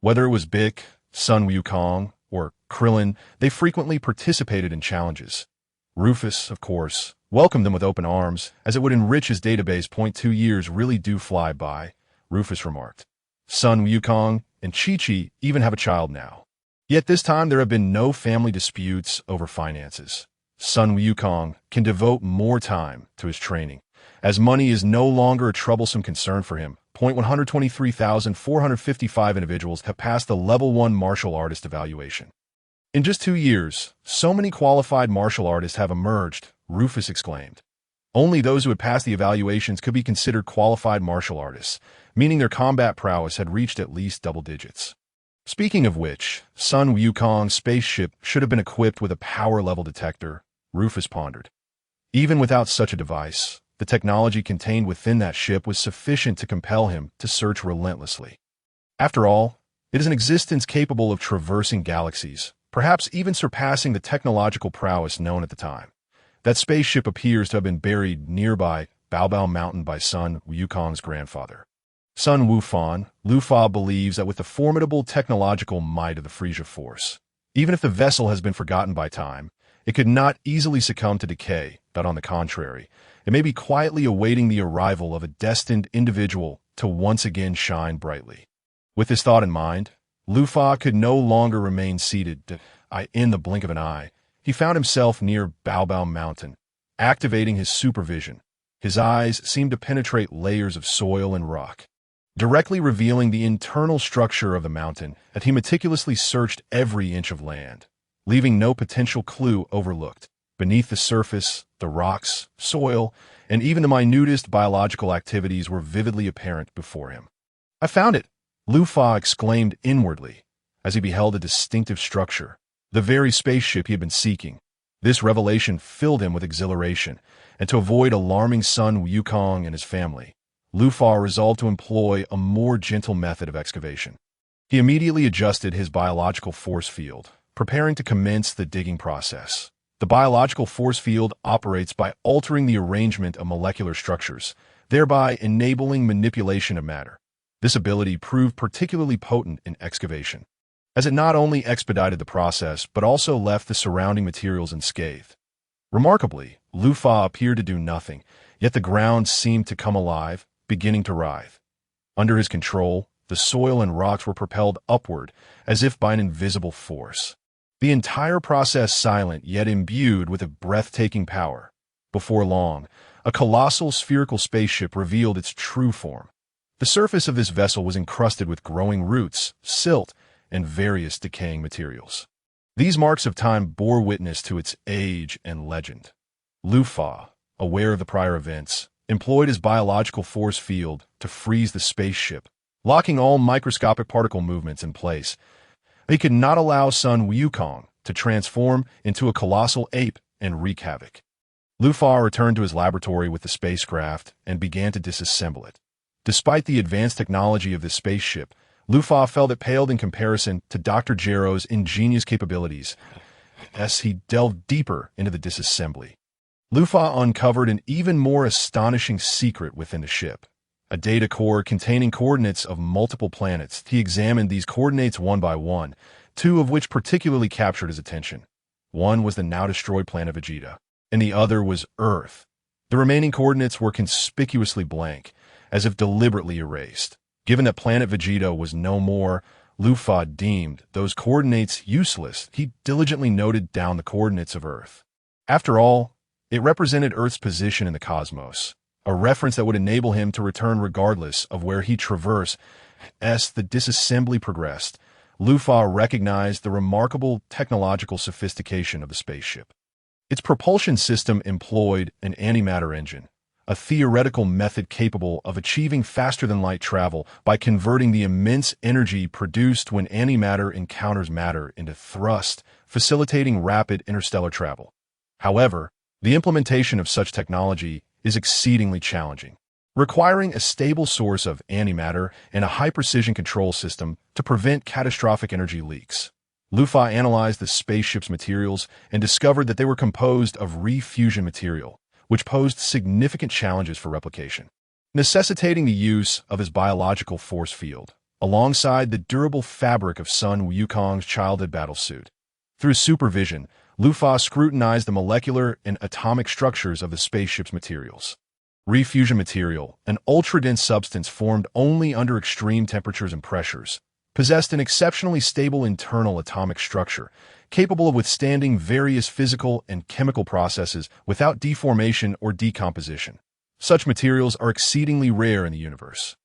Whether it was Bick, Sun Wukong, or Krillin, they frequently participated in challenges. Rufus, of course, welcomed them with open arms, as it would enrich his database. 2 years really do fly by, Rufus remarked. Sun Wukong and Chi-Chi even have a child now. Yet this time there have been no family disputes over finances. Sun Wukong can devote more time to his training, as money is no longer a troublesome concern for him. 123,455 individuals have passed the Level 1 martial artist evaluation. In just 2 years, so many qualified martial artists have emerged, Rufus exclaimed. Only those who had passed the evaluations could be considered qualified martial artists, meaning their combat prowess had reached at least double digits. Speaking of which, Sun Wukong's spaceship should have been equipped with a power level detector, Rufus pondered. Even without such a device, the technology contained within that ship was sufficient to compel him to search relentlessly. After all, it is an existence capable of traversing galaxies, perhaps even surpassing the technological prowess known at the time. That spaceship appears to have been buried nearby Baobao Mountain by Sun Wukong's grandfather. Sun Wufan, Lufa believes that with the formidable technological might of the Frisia Force, even if the vessel has been forgotten by time, it could not easily succumb to decay, but on the contrary, it may be quietly awaiting the arrival of a destined individual to once again shine brightly. With this thought in mind, Lufa could no longer remain seated in the blink of an eye. He found himself near Baobao Mountain, activating his supervision. His eyes seemed to penetrate layers of soil and rock, directly revealing the internal structure of the mountain, as he meticulously searched every inch of land, leaving no potential clue overlooked. Beneath the surface, the rocks, soil, and even the minutest biological activities were vividly apparent before him. "I found it!" Lufa exclaimed inwardly, as he beheld a distinctive structure, the very spaceship he had been seeking. This revelation filled him with exhilaration, and to avoid alarming Sun Wukong and his family, Lufa resolved to employ a more gentle method of excavation. He immediately adjusted his biological force field, preparing to commence the digging process. The biological force field operates by altering the arrangement of molecular structures, thereby enabling manipulation of matter. This ability proved particularly potent in excavation, as it not only expedited the process but also left the surrounding materials unscathed. Remarkably, Lufa appeared to do nothing, yet the ground seemed to come alive, beginning to writhe. Under his control, the soil and rocks were propelled upward, as if by an invisible force. The entire process silent yet imbued with a breathtaking power. Before long, a colossal spherical spaceship revealed its true form. The surface of this vessel was encrusted with growing roots, silt, and various decaying materials. These marks of time bore witness to its age and legend. Lufa, aware of the prior events, employed his biological force field to freeze the spaceship, locking all microscopic particle movements in place. They could not allow Sun Wukong to transform into a colossal ape and wreak havoc. Lufa returned to his laboratory with the spacecraft and began to disassemble it. Despite the advanced technology of this spaceship, Lufa felt it paled in comparison to Dr. Gero's ingenious capabilities as he delved deeper into the disassembly. Lufa uncovered an even more astonishing secret within the ship. A data core containing coordinates of multiple planets. He examined these coordinates one by one, two of which particularly captured his attention. One was the now-destroyed planet Vegeta, and the other was Earth. The remaining coordinates were conspicuously blank, as if deliberately erased. Given that planet Vegeta was no more, Lufa deemed those coordinates useless. He diligently noted down the coordinates of Earth. After all, it represented Earth's position in the cosmos, a reference that would enable him to return regardless of where he traversed. As the disassembly progressed, Lufa recognized the remarkable technological sophistication of the spaceship. Its propulsion system employed an antimatter engine, a theoretical method capable of achieving faster-than-light travel by converting the immense energy produced when antimatter encounters matter into thrust, facilitating rapid interstellar travel. However, the implementation of such technology is exceedingly challenging, requiring a stable source of antimatter and a high-precision control system to prevent catastrophic energy leaks. Lufa analyzed the spaceship's materials and discovered that they were composed of refusion material, which posed significant challenges for replication, necessitating the use of his biological force field, alongside the durable fabric of Sun Wukong's childhood battlesuit. Through supervision, Lufa scrutinized the molecular and atomic structures of the spaceship's materials. Refusion material, an ultra-dense substance formed only under extreme temperatures and pressures, possessed an exceptionally stable internal atomic structure, capable of withstanding various physical and chemical processes without deformation or decomposition. Such materials are exceedingly rare in the universe,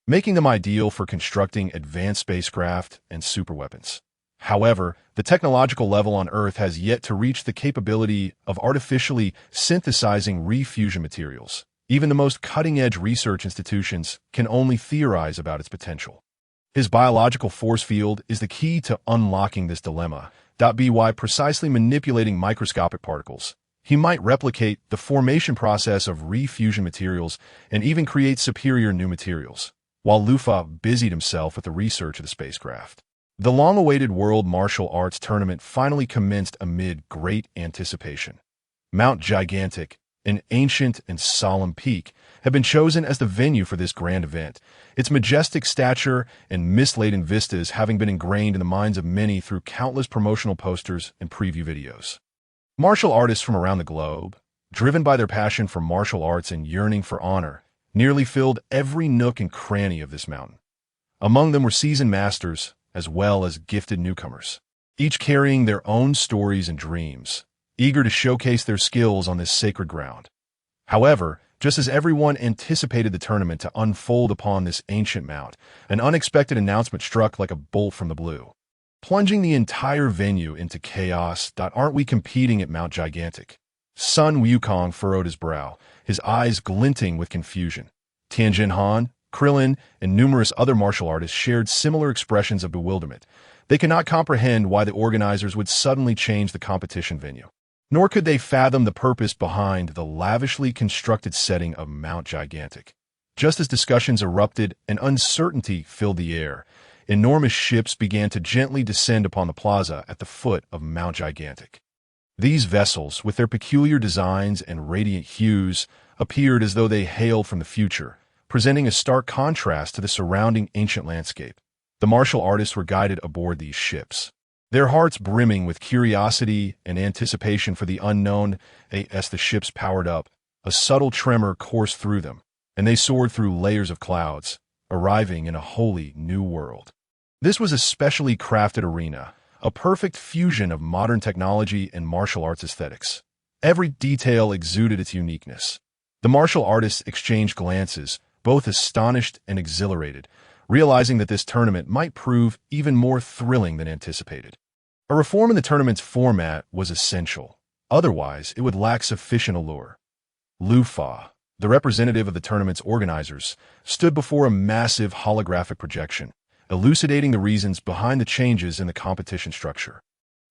making them ideal for constructing advanced spacecraft and superweapons. However, the technological level on Earth has yet to reach the capability of artificially synthesizing refusion materials. Even the most cutting-edge research institutions can only theorize about its potential. His biological force field is the key to unlocking this dilemma. By precisely manipulating microscopic particles, he might replicate the formation process of refusion materials and even create superior new materials, while Lufa busied himself with the research of the spacecraft. The long-awaited World Martial Arts Tournament finally commenced amid great anticipation. Mount Gigantic, an ancient and solemn peak, had been chosen as the venue for this grand event, its majestic stature and mist-laden vistas having been ingrained in the minds of many through countless promotional posters and preview videos. Martial artists from around the globe, driven by their passion for martial arts and yearning for honor, nearly filled every nook and cranny of this mountain. Among them were seasoned masters, as well as gifted newcomers, each carrying their own stories and dreams, eager to showcase their skills on this sacred ground. However, just as everyone anticipated the tournament to unfold upon this ancient mount, an unexpected announcement struck like a bolt from the blue, plunging the entire venue into chaos. Aren't we competing at Mount Gigantic? Sun Wukong furrowed his brow, his eyes glinting with confusion. Tianjin Han, Krillin, and numerous other martial artists shared similar expressions of bewilderment. They could not comprehend why the organizers would suddenly change the competition venue. Nor could they fathom the purpose behind the lavishly constructed setting of Mount Gigantic. Just as discussions erupted and uncertainty filled the air, enormous ships began to gently descend upon the plaza at the foot of Mount Gigantic. These vessels, with their peculiar designs and radiant hues, appeared as though they hailed from the future, presenting a stark contrast to the surrounding ancient landscape. The martial artists were guided aboard these ships, their hearts brimming with curiosity and anticipation for the unknown. As the ships powered up, a subtle tremor coursed through them, and they soared through layers of clouds, arriving in a wholly new world. This was a specially crafted arena, a perfect fusion of modern technology and martial arts aesthetics. Every detail exuded its uniqueness. The martial artists exchanged glances, both astonished and exhilarated, realizing that this tournament might prove even more thrilling than anticipated. A reform in the tournament's format was essential. Otherwise, it would lack sufficient allure. Lufa, The representative of the tournament's organizers stood before a massive holographic projection, elucidating the reasons behind the changes in the competition structure.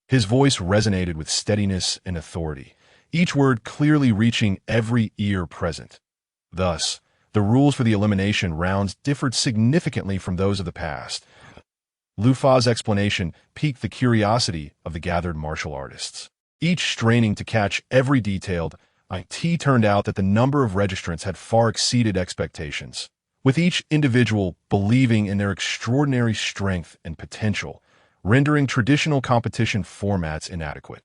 His voice resonated with steadiness and authority, each word clearly reaching every ear present. Thus, the rules for the elimination rounds differed significantly from those of the past. Lu Fa's explanation piqued the curiosity of the gathered martial artists. Each straining to catch every detail, it turned out that the number of registrants had far exceeded expectations, with each individual believing in their extraordinary strength and potential, rendering traditional competition formats inadequate.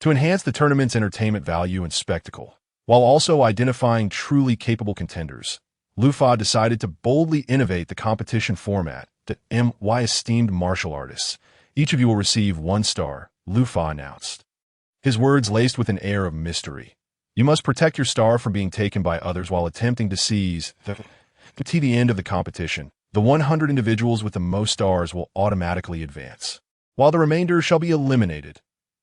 To enhance the tournament's entertainment value and spectacle, while also identifying truly capable contenders, Lu Fa decided to boldly innovate the competition format. My esteemed martial artists, each of you will receive 1 star, Lu Fa announced. His words laced with an air of mystery. You must protect your star from being taken by others while attempting to seize the end of the competition. The 100 individuals with the most stars will automatically advance, while the remainder shall be eliminated.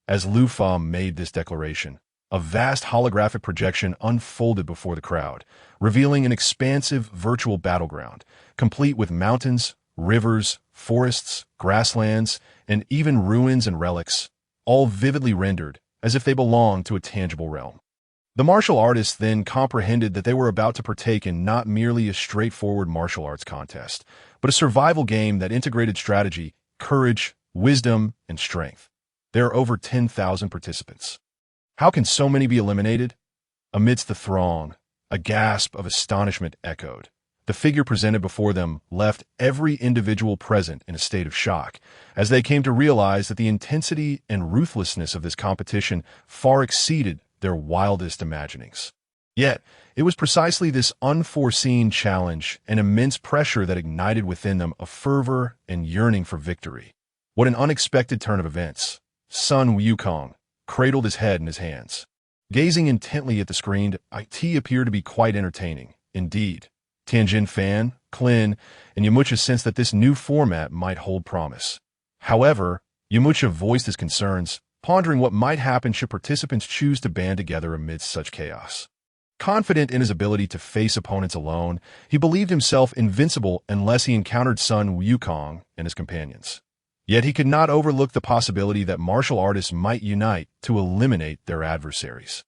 As Lu Fa made this declaration, a vast holographic projection unfolded before the crowd, revealing an expansive virtual battleground, complete with mountains, rivers, forests, grasslands, and even ruins and relics, all vividly rendered as if they belonged to a tangible realm. The martial artists then comprehended that they were about to partake in not merely a straightforward martial arts contest, but a survival game that integrated strategy, courage, wisdom, and strength. There are over 10,000 participants. How can so many be eliminated? Amidst the throng, a gasp of astonishment echoed. The figure presented before them left every individual present in a state of shock, as they came to realize that the intensity and ruthlessness of this competition far exceeded their wildest imaginings. Yet, it was precisely this unforeseen challenge and immense pressure that ignited within them a fervor and yearning for victory. What an unexpected turn of events! Sun Wukong cradled his head in his hands. Gazing intently at the screen, it appeared to be quite entertaining. Indeed, Tianjin Fan, Klin, and Yamucha sensed that this new format might hold promise. However, Yamucha voiced his concerns, pondering what might happen should participants choose to band together amidst such chaos. Confident in his ability to face opponents alone, he believed himself invincible unless he encountered Sun Wukong and his companions. Yet he could not overlook the possibility that martial artists might unite to eliminate their adversaries.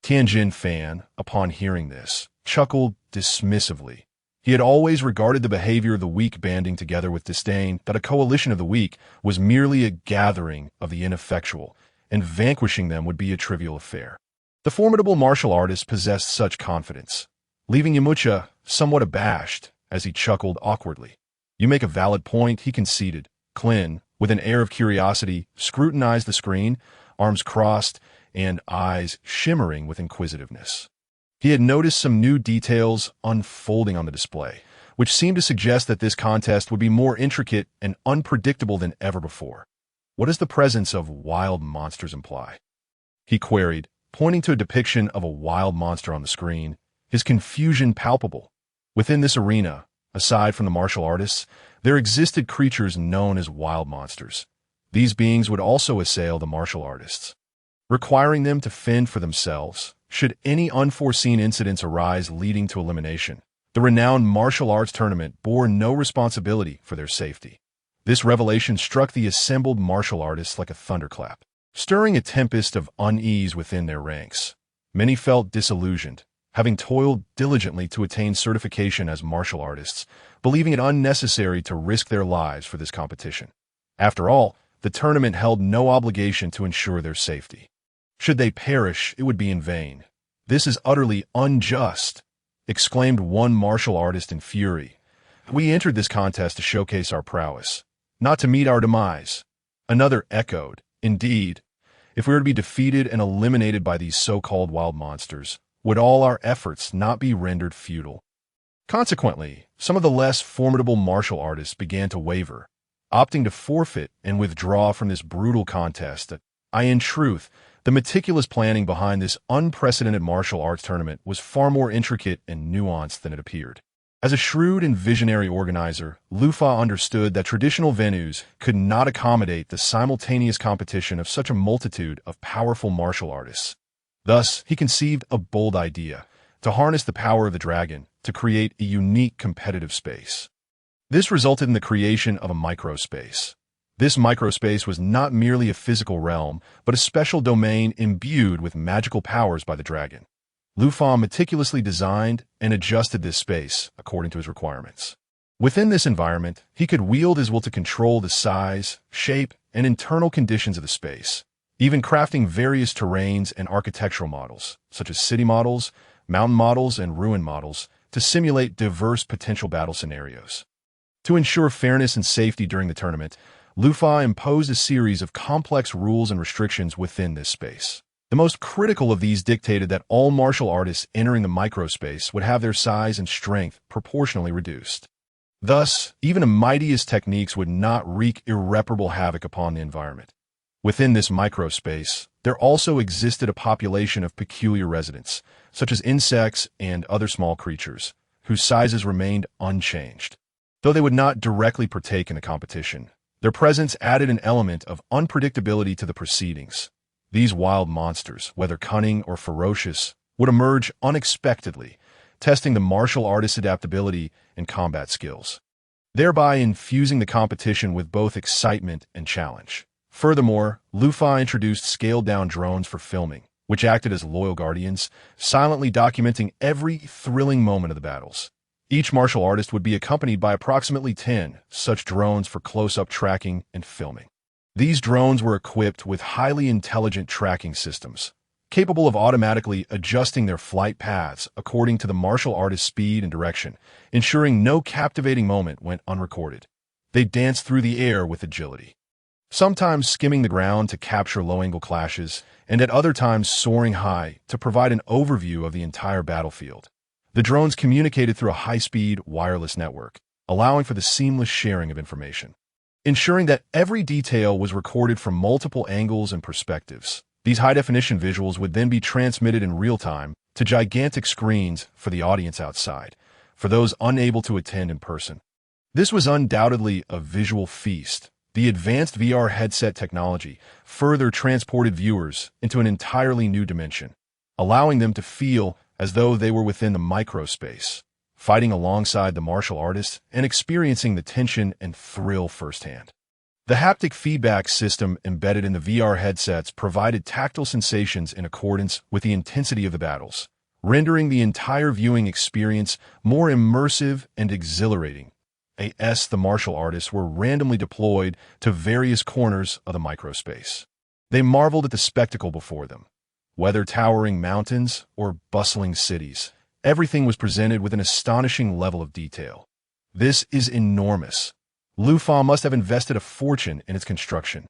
Tianjin Fan, upon hearing this, chuckled dismissively. He had always regarded the behavior of the weak banding together with disdain, that a coalition of the weak was merely a gathering of the ineffectual, and vanquishing them would be a trivial affair. The formidable martial artist possessed such confidence, leaving Yamucha somewhat abashed as he chuckled awkwardly. You make a valid point, he conceded. Klin, with an air of curiosity, scrutinized the screen, arms crossed and eyes shimmering with inquisitiveness. He had noticed some new details unfolding on the display, which seemed to suggest that this contest would be more intricate and unpredictable than ever before. What does the presence of wild monsters imply? He queried, pointing to a depiction of a wild monster on the screen, his confusion palpable. Within this arena, aside from the martial artists, there existed creatures known as wild monsters. These beings would also assail the martial artists, requiring them to fend for themselves should any unforeseen incidents arise leading to elimination. The renowned martial arts tournament bore no responsibility for their safety. This revelation struck the assembled martial artists like a thunderclap, stirring a tempest of unease within their ranks. Many felt disillusioned, having toiled diligently to attain certification as martial artists, believing it unnecessary to risk their lives for this competition. After all, the tournament held no obligation to ensure their safety. Should they perish, it would be in vain. This is utterly unjust, exclaimed one martial artist in fury. We entered this contest to showcase our prowess, not to meet our demise. Another echoed, indeed, if we were to be defeated and eliminated by these so-called wild monsters, would all our efforts not be rendered futile? Consequently, some of the less formidable martial artists began to waver, opting to forfeit and withdraw from this brutal contest. In truth, the meticulous planning behind this unprecedented martial arts tournament was far more intricate and nuanced than it appeared. As a shrewd and visionary organizer, Lu Fa understood that traditional venues could not accommodate the simultaneous competition of such a multitude of powerful martial artists. Thus, he conceived a bold idea, to harness the power of the dragon to create a unique competitive space. This resulted in the creation of a microspace. This microspace was not merely a physical realm, but a special domain imbued with magical powers by the dragon. Lu Fa meticulously designed and adjusted this space according to his requirements. Within this environment, he could wield his will to control the size, shape, and internal conditions of the space, even crafting various terrains and architectural models, such as city models, mountain models, and ruin models, to simulate diverse potential battle scenarios. To ensure fairness and safety during the tournament, Lu Fa imposed a series of complex rules and restrictions within this space. The most critical of these dictated that all martial artists entering the microspace would have their size and strength proportionally reduced. Thus, even the mightiest techniques would not wreak irreparable havoc upon the environment. Within this microspace, there also existed a population of peculiar residents, such as insects and other small creatures, whose sizes remained unchanged. Though they would not directly partake in the competition, their presence added an element of unpredictability to the proceedings. These wild monsters, whether cunning or ferocious, would emerge unexpectedly, testing the martial artist's adaptability and combat skills, thereby infusing the competition with both excitement and challenge. Furthermore, Lu Fa introduced scaled-down drones for filming, which acted as loyal guardians, silently documenting every thrilling moment of the battles. Each martial artist would be accompanied by approximately 10 such drones for close-up tracking and filming. These drones were equipped with highly intelligent tracking systems, capable of automatically adjusting their flight paths according to the martial artist's speed and direction, ensuring no captivating moment went unrecorded. They danced through the air with agility, sometimes skimming the ground to capture low-angle clashes, and at other times soaring high to provide an overview of the entire battlefield. The drones communicated through a high-speed wireless network, allowing for the seamless sharing of information, ensuring that every detail was recorded from multiple angles and perspectives. These high-definition visuals would then be transmitted in real time to gigantic screens for the audience outside, for those unable to attend in person. This was undoubtedly a visual feast. The advanced VR headset technology further transported viewers into an entirely new dimension, allowing them to feel as though they were within the microspace, fighting alongside the martial artists and experiencing the tension and thrill firsthand. The haptic feedback system embedded in the VR headsets provided tactile sensations in accordance with the intensity of the battles, rendering the entire viewing experience more immersive and exhilarating. The martial artists were randomly deployed to various corners of the microspace. They marveled at the spectacle before them. Whether towering mountains or bustling cities, everything was presented with an astonishing level of detail. This is enormous. Lu Fa must have invested a fortune in its construction.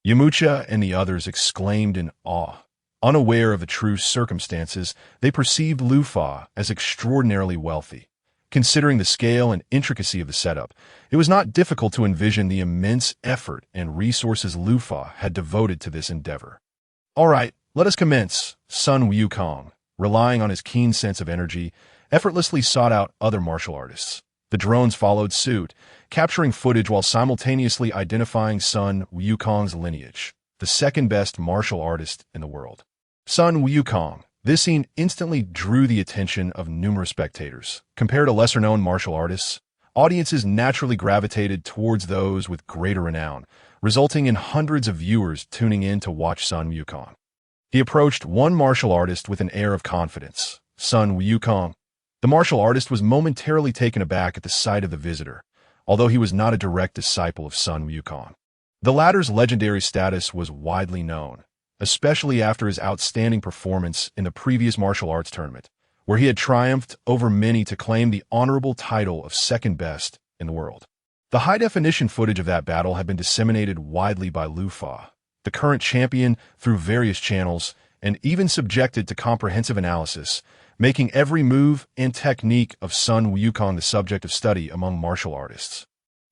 Yamucha and the others exclaimed in awe. Unaware of the true circumstances, they perceived Lu Fa as extraordinarily wealthy. Considering the scale and intricacy of the setup, it was not difficult to envision the immense effort and resources Lu Fa had devoted to this endeavor. All right, let us commence. Sun Wukong, relying on his keen sense of energy, effortlessly sought out other martial artists. The drones followed suit, capturing footage while simultaneously identifying Sun Wukong's lineage, the second-best martial artist in the world. Sun Wukong. This scene instantly drew the attention of numerous spectators. Compared to lesser-known martial artists, audiences naturally gravitated towards those with greater renown, resulting in hundreds of viewers tuning in to watch Sun Wukong. He approached one martial artist with an air of confidence. Sun Wukong. The martial artist was momentarily taken aback at the sight of the visitor, although he was not a direct disciple of Sun Wukong. The latter's legendary status was widely known, especially after his outstanding performance in the previous martial arts tournament, where he had triumphed over many to claim the honorable title of second best in the world. The high-definition footage of that battle had been disseminated widely by Lu Fa, the current champion, through various channels, and even subjected to comprehensive analysis, making every move and technique of Sun Wukong the subject of study among martial artists.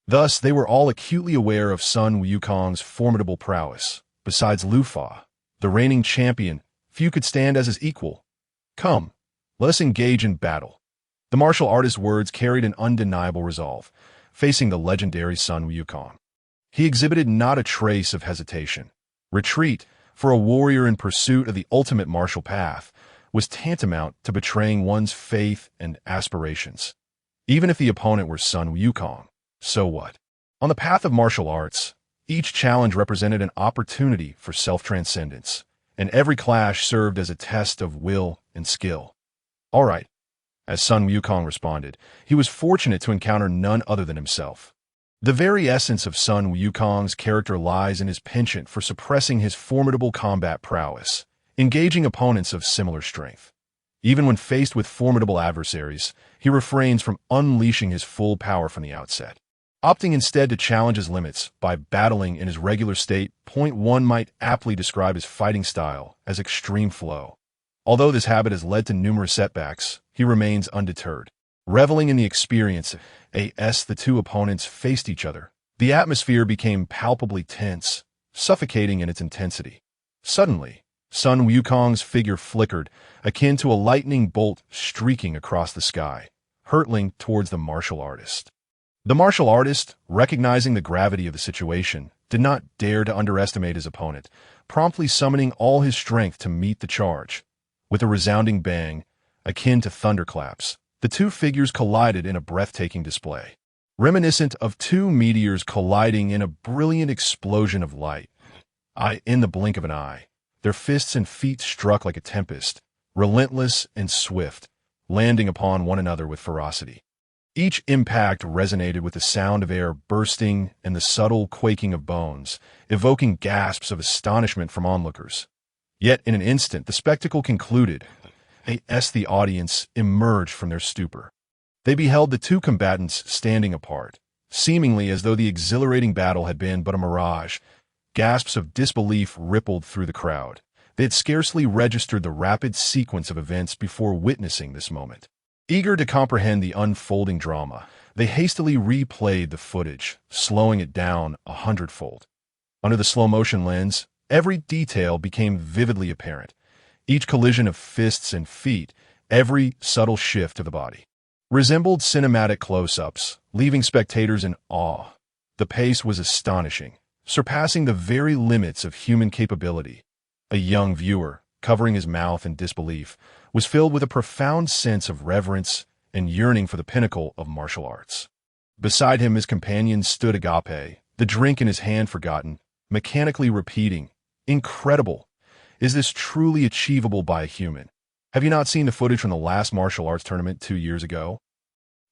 Thus, they were all acutely aware of Sun Wukong's formidable prowess. Besides Lu Fa, the reigning champion, few could stand as his equal. Come, let us engage in battle. The martial artist's words carried an undeniable resolve, facing the legendary Sun Wukong. He exhibited not a trace of hesitation. Retreat, for a warrior in pursuit of the ultimate martial path, was tantamount to betraying one's faith and aspirations. Even if the opponent were Sun Wukong, so what? On the path of martial arts, each challenge represented an opportunity for self-transcendence, and every clash served as a test of will and skill. All right, as Sun Wukong responded, he was fortunate to encounter none other than himself. The very essence of Sun Wukong's character lies in his penchant for suppressing his formidable combat prowess, engaging opponents of similar strength. Even when faced with formidable adversaries, he refrains from unleashing his full power from the outset, opting instead to challenge his limits by battling in his regular state. One might aptly describe his fighting style as extreme flow. Although this habit has led to numerous setbacks, he remains undeterred. Reveling in the experience, as the two opponents faced each other, the atmosphere became palpably tense, suffocating in its intensity. Suddenly, Sun Wukong's figure flickered, akin to a lightning bolt streaking across the sky, hurtling towards the martial artist. The martial artist, recognizing the gravity of the situation, did not dare to underestimate his opponent, promptly summoning all his strength to meet the charge. With a resounding bang, akin to thunderclaps, the two figures collided in a breathtaking display. Reminiscent of two meteors colliding in a brilliant explosion of light. In the blink of an eye, their fists and feet struck like a tempest, relentless and swift, landing upon one another with ferocity. Each impact resonated with the sound of air bursting and the subtle quaking of bones, evoking gasps of astonishment from onlookers. Yet in an instant, the spectacle concluded, as the audience emerged from their stupor. They beheld the two combatants standing apart, seemingly as though the exhilarating battle had been but a mirage. Gasps of disbelief rippled through the crowd. They had scarcely registered the rapid sequence of events before witnessing this moment. Eager to comprehend the unfolding drama, they hastily replayed the footage, slowing it down 100-fold. Under the slow-motion lens, every detail became vividly apparent. Each collision of fists and feet, every subtle shift of the body, resembled cinematic close-ups, leaving spectators in awe. The pace was astonishing, surpassing the very limits of human capability. A young viewer, covering his mouth in disbelief, was filled with a profound sense of reverence and yearning for the pinnacle of martial arts. Beside him, his companion stood agape, the drink in his hand forgotten, mechanically repeating, "Incredible! Is this truly achievable by a human? Have you not seen the footage from the last martial arts tournament 2 years ago?"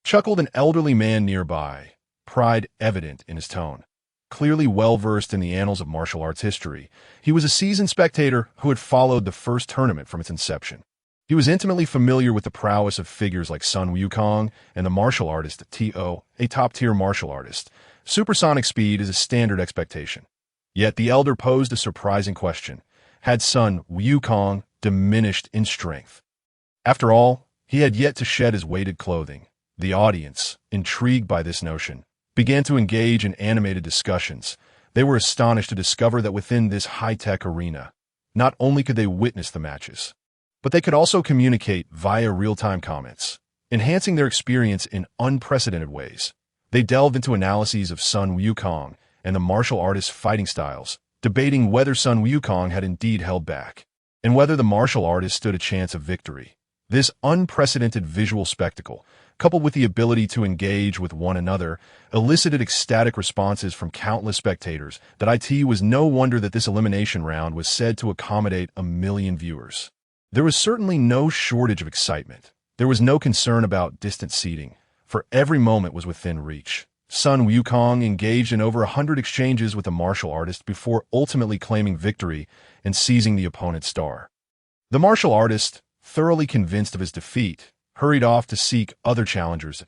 Chuckled an elderly man nearby, pride evident in his tone. Clearly well-versed in the annals of martial arts history, he was a seasoned spectator who had followed the first tournament from its inception. He was intimately familiar with the prowess of figures like Sun Wukong and the martial artist T.O., a top-tier martial artist. Supersonic speed is a standard expectation. Yet the elder posed a surprising question. Had Sun Wukong diminished in strength? After all, he had yet to shed his weighted clothing. The audience, intrigued by this notion, began to engage in animated discussions. They were astonished to discover that within this high-tech arena, not only could they witness the matches, but they could also communicate via real-time comments, enhancing their experience in unprecedented ways. They delved into analyses of Sun Wukong and the martial artist's fighting styles, debating whether Sun Wukong had indeed held back, and whether the martial artist stood a chance of victory. This unprecedented visual spectacle, coupled with the ability to engage with one another, elicited ecstatic responses from countless spectators. It was no wonder that this elimination round was said to accommodate 1 million viewers. There was certainly no shortage of excitement. There was no concern about distant seating, for every moment was within reach. Sun Wukong engaged in over 100 exchanges with the martial artist before ultimately claiming victory and seizing the opponent's star. The martial artist, thoroughly convinced of his defeat, hurried off to seek other challengers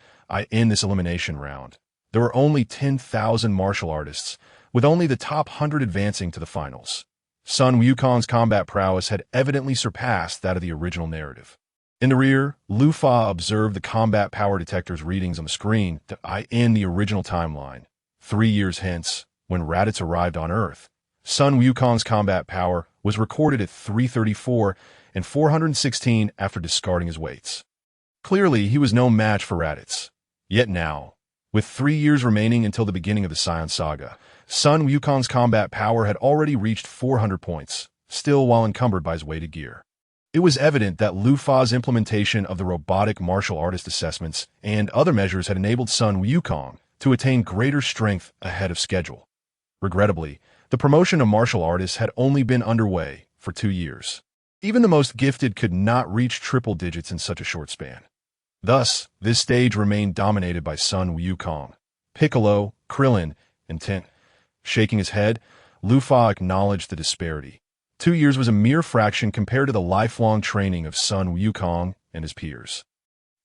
in this elimination round. There were only 10,000 martial artists, with only the top 100 advancing to the finals. Sun Wukong's combat prowess had evidently surpassed that of the original narrative. In the rear, Lu Fa observed the combat power detector's readings on the screen in the original timeline. 3 years hence, when Raditz arrived on Earth, Sun Wukong's combat power was recorded at 334 and 416 after discarding his weights. Clearly, he was no match for Raditz. Yet now, with 3 years remaining until the beginning of the Scion Saga, Sun Wukong's combat power had already reached 400 points, still while encumbered by his weighted gear. It was evident that Lufa's implementation of the robotic martial artist assessments and other measures had enabled Sun Wukong to attain greater strength ahead of schedule. Regrettably, the promotion of martial artists had only been underway for 2 years. Even the most gifted could not reach triple digits in such a short span. Thus, this stage remained dominated by Sun Wukong. Piccolo, Krillin, and Tin. Shaking his head, Lufa acknowledged the disparity. 2 years was a mere fraction compared to the lifelong training of Sun Wukong and his peers.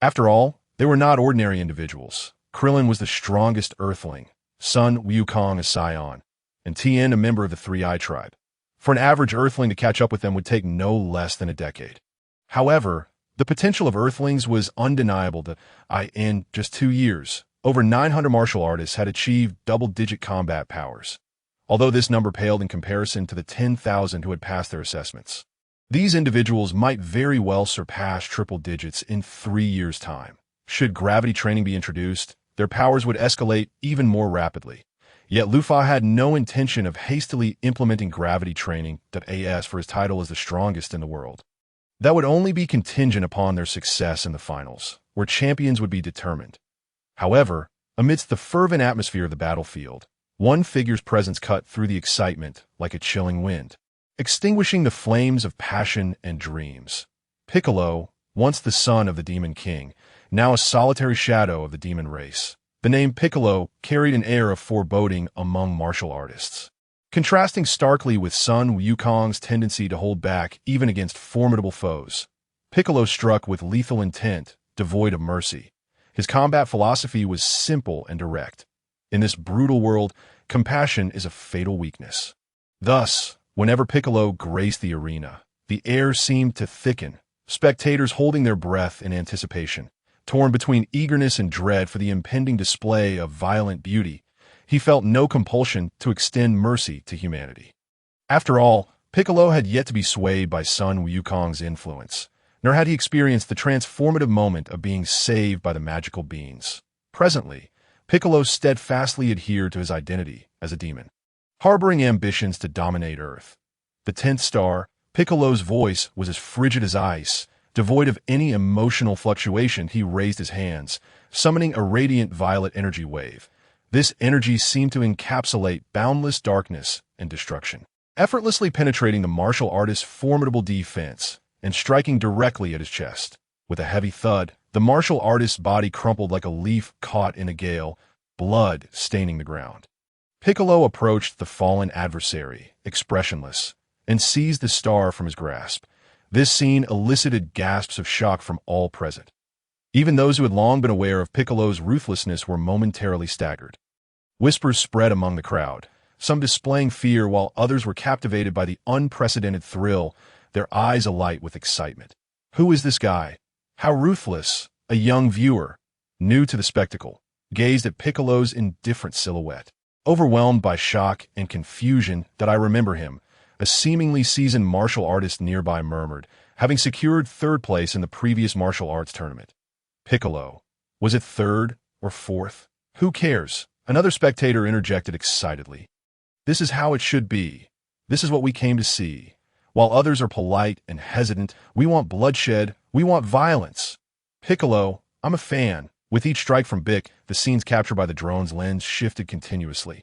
After all, they were not ordinary individuals. Krillin was the strongest Earthling, Sun Wukong a scion, and Tien a member of the Three-Eye Tribe. For an average Earthling to catch up with them would take no less than a decade. However, the potential of Earthlings was undeniable. In just 2 years, over 900 martial artists had achieved double-digit combat powers, although this number paled in comparison to the 10,000 who had passed their assessments. These individuals might very well surpass triple digits in 3 years' time. Should gravity training be introduced, their powers would escalate even more rapidly. Yet Lufa had no intention of hastily implementing gravity training as for his title as the strongest in the world. That would only be contingent upon their success in the finals, where champions would be determined. However, amidst the fervent atmosphere of the battlefield, one figure's presence cut through the excitement like a chilling wind, extinguishing the flames of passion and dreams. Piccolo, once the son of the Demon King, now a solitary shadow of the demon race. The name Piccolo carried an air of foreboding among martial artists. Contrasting starkly with Sun Wukong's tendency to hold back even against formidable foes, Piccolo struck with lethal intent, devoid of mercy. His combat philosophy was simple and direct. In this brutal world, compassion is a fatal weakness. Thus, whenever Piccolo graced the arena, the air seemed to thicken, spectators holding their breath in anticipation. Torn between eagerness and dread for the impending display of violent beauty, he felt no compulsion to extend mercy to humanity. After all, Piccolo had yet to be swayed by Sun Wukong's influence, nor had he experienced the transformative moment of being saved by the magical beings. Presently, Piccolo steadfastly adhered to his identity as a demon, harboring ambitions to dominate Earth. The 10th star, Piccolo's voice was as frigid as ice. Devoid of any emotional fluctuation, he raised his hands, summoning a radiant violet energy wave. This energy seemed to encapsulate boundless darkness and destruction, effortlessly penetrating the martial artist's formidable defense and striking directly at his chest. With a heavy thud, the martial artist's body crumpled like a leaf caught in a gale, blood staining the ground. Piccolo approached the fallen adversary, expressionless, and seized the star from his grasp. This scene elicited gasps of shock from all present. Even those who had long been aware of Piccolo's ruthlessness were momentarily staggered. Whispers spread among the crowd, some displaying fear while others were captivated by the unprecedented thrill, their eyes alight with excitement. Who is this guy? How ruthless! A young viewer, new to the spectacle, gazed at Piccolo's indifferent silhouette. Overwhelmed by shock and confusion, that I remember him, a seemingly seasoned martial artist nearby murmured, having secured 3rd place in the previous martial arts tournament. Piccolo. Was it 3rd or 4th? Who cares? Another spectator interjected excitedly. This is how it should be. This is what we came to see. While others are polite and hesitant, we want bloodshed, we want violence. Piccolo, I'm a fan. With each strike from Bic, the scenes captured by the drone's lens shifted continuously,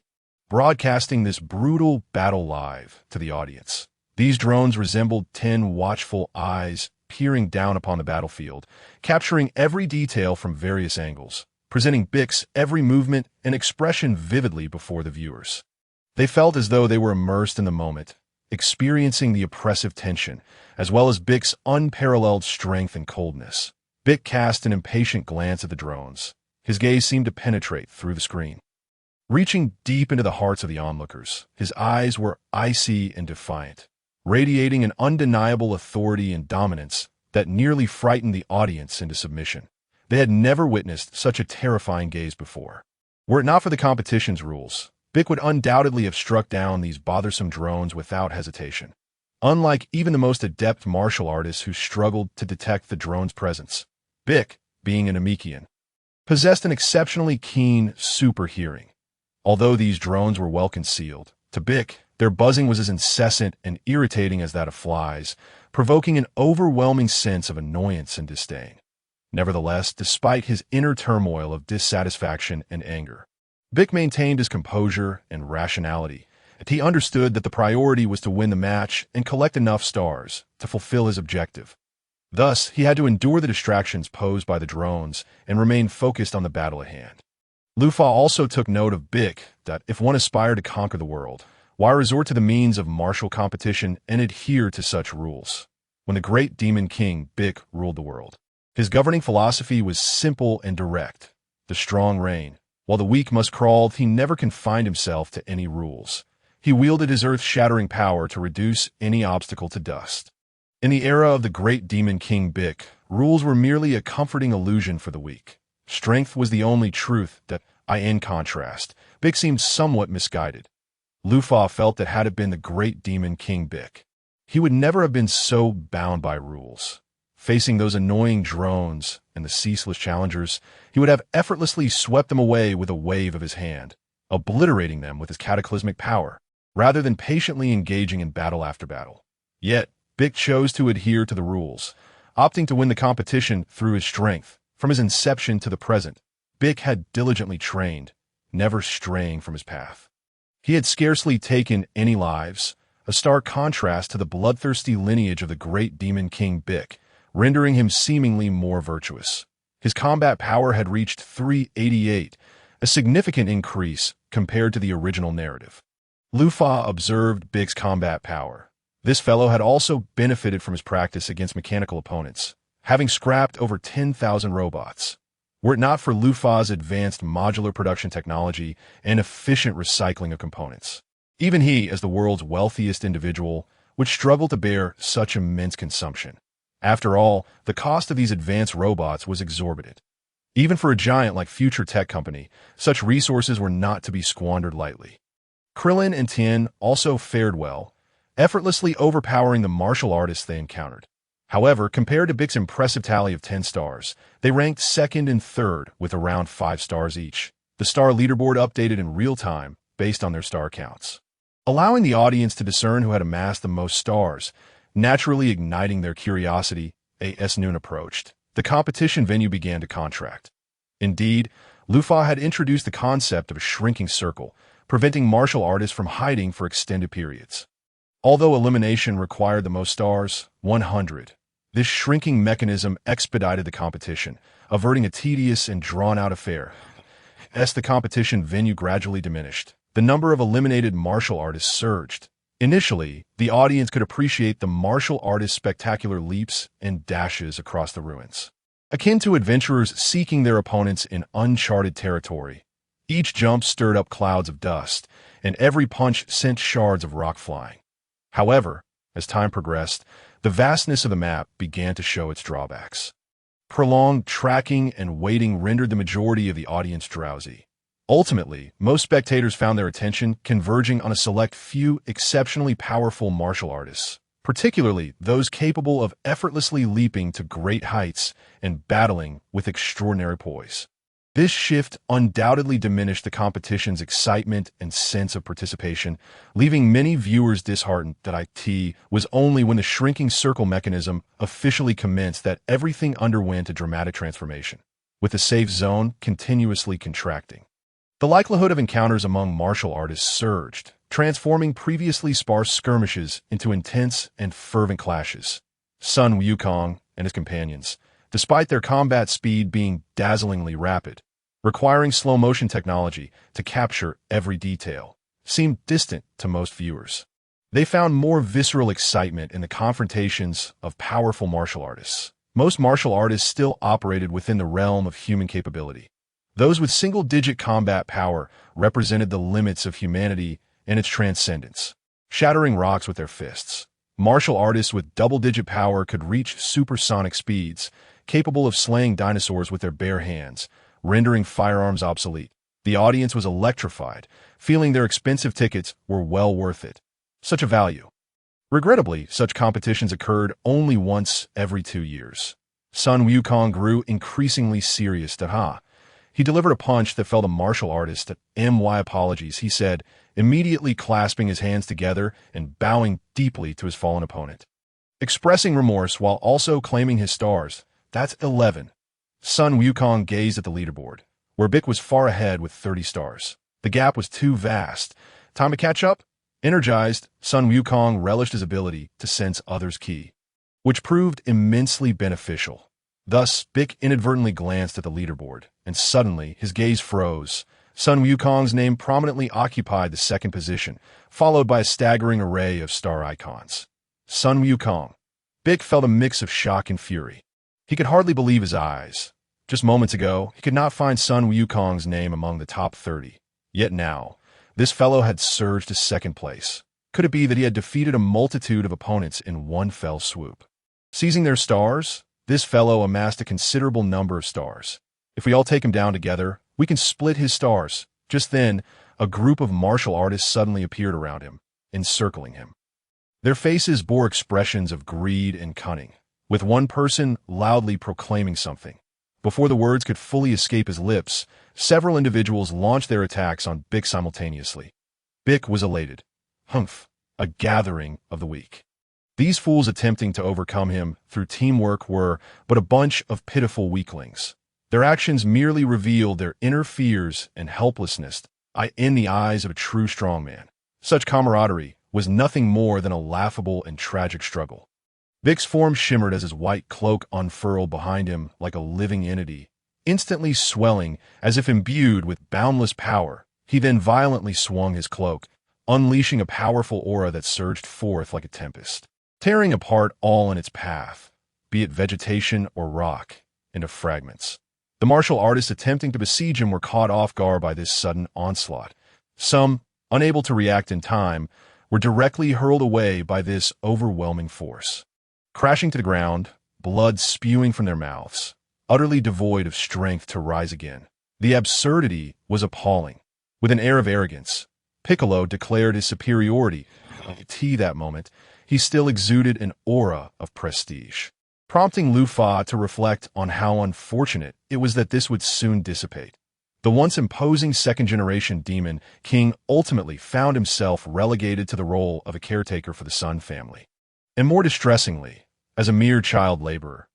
broadcasting this brutal battle live to the audience. These drones resembled 10 watchful eyes peering down upon the battlefield, capturing every detail from various angles, presenting Bic's every movement and expression vividly before the viewers. They felt as though they were immersed in the moment, experiencing the oppressive tension, as well as Bic's unparalleled strength and coldness. Bic cast an impatient glance at the drones. His gaze seemed to penetrate through the screen, reaching deep into the hearts of the onlookers. His eyes were icy and defiant, radiating an undeniable authority and dominance that nearly frightened the audience into submission. They had never witnessed such a terrifying gaze before. Were it not for the competition's rules, Bic would undoubtedly have struck down these bothersome drones without hesitation. Unlike even the most adept martial artists who struggled to detect the drone's presence, Bic, being an Namekian, possessed an exceptionally keen super hearing. Although these drones were well concealed, to Bic, Their buzzing was as incessant and irritating as that of flies, provoking an overwhelming sense of annoyance and disdain. Nevertheless, despite his inner turmoil of dissatisfaction and anger, Bick maintained his composure and rationality. He understood that the priority was to win the match and collect enough stars to fulfill his objective. Thus, he had to endure the distractions posed by the drones and remain focused on the battle at hand. Lufa also took note of Bick that if one aspired to conquer the world, why resort to the means of martial competition and adhere to such rules? When the great demon king Bick ruled the world, his governing philosophy was simple and direct. The strong reign, while the weak must crawl. He never confined himself to any rules. He wielded his earth-shattering power to reduce any obstacle to dust. In the era of the great demon king Bick, rules were merely a comforting illusion for the weak. Strength was the only truth that, in contrast, Bick seemed somewhat misguided. Lufa felt that had it been the great demon king Bick, he would never have been so bound by rules. Facing those annoying drones and the ceaseless challengers, he would have effortlessly swept them away with a wave of his hand, obliterating them with his cataclysmic power, rather than patiently engaging in battle after battle. Yet, Bick chose to adhere to the rules, opting to win the competition through his strength. From his inception to the present, Bick had diligently trained, never straying from his path. He had scarcely taken any lives, a stark contrast to the bloodthirsty lineage of the great demon king Bick, rendering him seemingly more virtuous. His combat power had reached 388, a significant increase compared to the original narrative. Lufa observed Bick's combat power. This fellow had also benefited from his practice against mechanical opponents, having scrapped over 10,000 robots. Were it not for Lufa's advanced modular production technology and efficient recycling of components, even he, as the world's wealthiest individual, would struggle to bear such immense consumption. After all, the cost of these advanced robots was exorbitant. Even for a giant like Future Tech Company, such resources were not to be squandered lightly. Krillin and Tien also fared well, effortlessly overpowering the martial artists they encountered. However, compared to Bick's impressive tally of 10 stars, they ranked second and third with around 5 stars each. The star leaderboard updated in real time based on their star counts, allowing the audience to discern who had amassed the most stars, naturally igniting their curiosity. As noon approached, the competition venue began to contract. Indeed, Lufa had introduced the concept of a shrinking circle, preventing martial artists from hiding for extended periods. Although elimination required the most stars, 100, this shrinking mechanism expedited the competition, averting a tedious and drawn-out affair. As the competition venue gradually diminished, the number of eliminated martial artists surged. Initially, the audience could appreciate the martial artists' spectacular leaps and dashes across the ruins, akin to adventurers seeking their opponents in uncharted territory. Each jump stirred up clouds of dust, and every punch sent shards of rock flying. However, as time progressed, the vastness of the map began to show its drawbacks. Prolonged tracking and waiting rendered the majority of the audience drowsy. Ultimately, most spectators found their attention converging on a select few exceptionally powerful martial artists, particularly those capable of effortlessly leaping to great heights and battling with extraordinary poise. This shift undoubtedly diminished the competition's excitement and sense of participation, leaving many viewers disheartened that it was only when the shrinking circle mechanism officially commenced that everything underwent a dramatic transformation, with the safe zone continuously contracting. The likelihood of encounters among martial artists surged, transforming previously sparse skirmishes into intense and fervent clashes. Sun Wukong and his companions, despite their combat speed being dazzlingly rapid, requiring slow-motion technology to capture every detail, seemed distant to most viewers. They found more visceral excitement in the confrontations of powerful martial artists. Most martial artists still operated within the realm of human capability. Those with single-digit combat power represented the limits of humanity and its transcendence, shattering rocks with their fists. Martial artists with double-digit power could reach supersonic speeds, capable of slaying dinosaurs with their bare hands, rendering firearms obsolete. The audience was electrified, feeling their expensive tickets were well worth it. Such a value. Regrettably, such competitions occurred only once every 2 years. Sun Wukong grew increasingly serious. He delivered a punch that fell the martial artist at "My apologies," he said, immediately clasping his hands together and bowing deeply to his fallen opponent. Expressing remorse while also claiming his stars, that's 11. Sun Wukong gazed at the leaderboard, where Bick was far ahead with 30 stars. The gap was too vast. Time to catch up? Energized, Sun Wukong relished his ability to sense others' ki, which proved immensely beneficial. Thus, Bick inadvertently glanced at the leaderboard, and suddenly his gaze froze. Sun Wukong's name prominently occupied the second position, followed by a staggering array of star icons. Sun Wukong. Bick felt a mix of shock and fury. He could hardly believe his eyes. Just moments ago, he could not find Sun Wukong's name among the top 30. Yet now, this fellow had surged to second place. Could it be that he had defeated a multitude of opponents in one fell swoop? Seizing their stars, this fellow amassed a considerable number of stars. If we all take him down together, we can split his stars. Just then, a group of martial artists suddenly appeared around him, encircling him. Their faces bore expressions of greed and cunning, with one person loudly proclaiming something. Before the words could fully escape his lips, several individuals launched their attacks on Bick simultaneously. Bick was elated. Humph, a gathering of the weak. These fools attempting to overcome him through teamwork were but a bunch of pitiful weaklings. Their actions merely revealed their inner fears and helplessness in the eyes of a true strongman. Such camaraderie was nothing more than a laughable and tragic struggle. Bick's form shimmered as his white cloak unfurled behind him like a living entity, instantly swelling as if imbued with boundless power. He then violently swung his cloak, unleashing a powerful aura that surged forth like a tempest, tearing apart all in its path, be it vegetation or rock, into fragments. The martial artists attempting to besiege him were caught off guard by this sudden onslaught. Some, unable to react in time, were directly hurled away by this overwhelming force, crashing to the ground, blood spewing from their mouths, utterly devoid of strength to rise again. The absurdity was appalling. With an air of arrogance, Piccolo declared his superiority. At that moment, he still exuded an aura of prestige, prompting Lu Fa to reflect on how unfortunate it was that this would soon dissipate. The once imposing second-generation demon king ultimately found himself relegated to the role of a caretaker for the Sun family. And more distressingly, as a mere child laborer.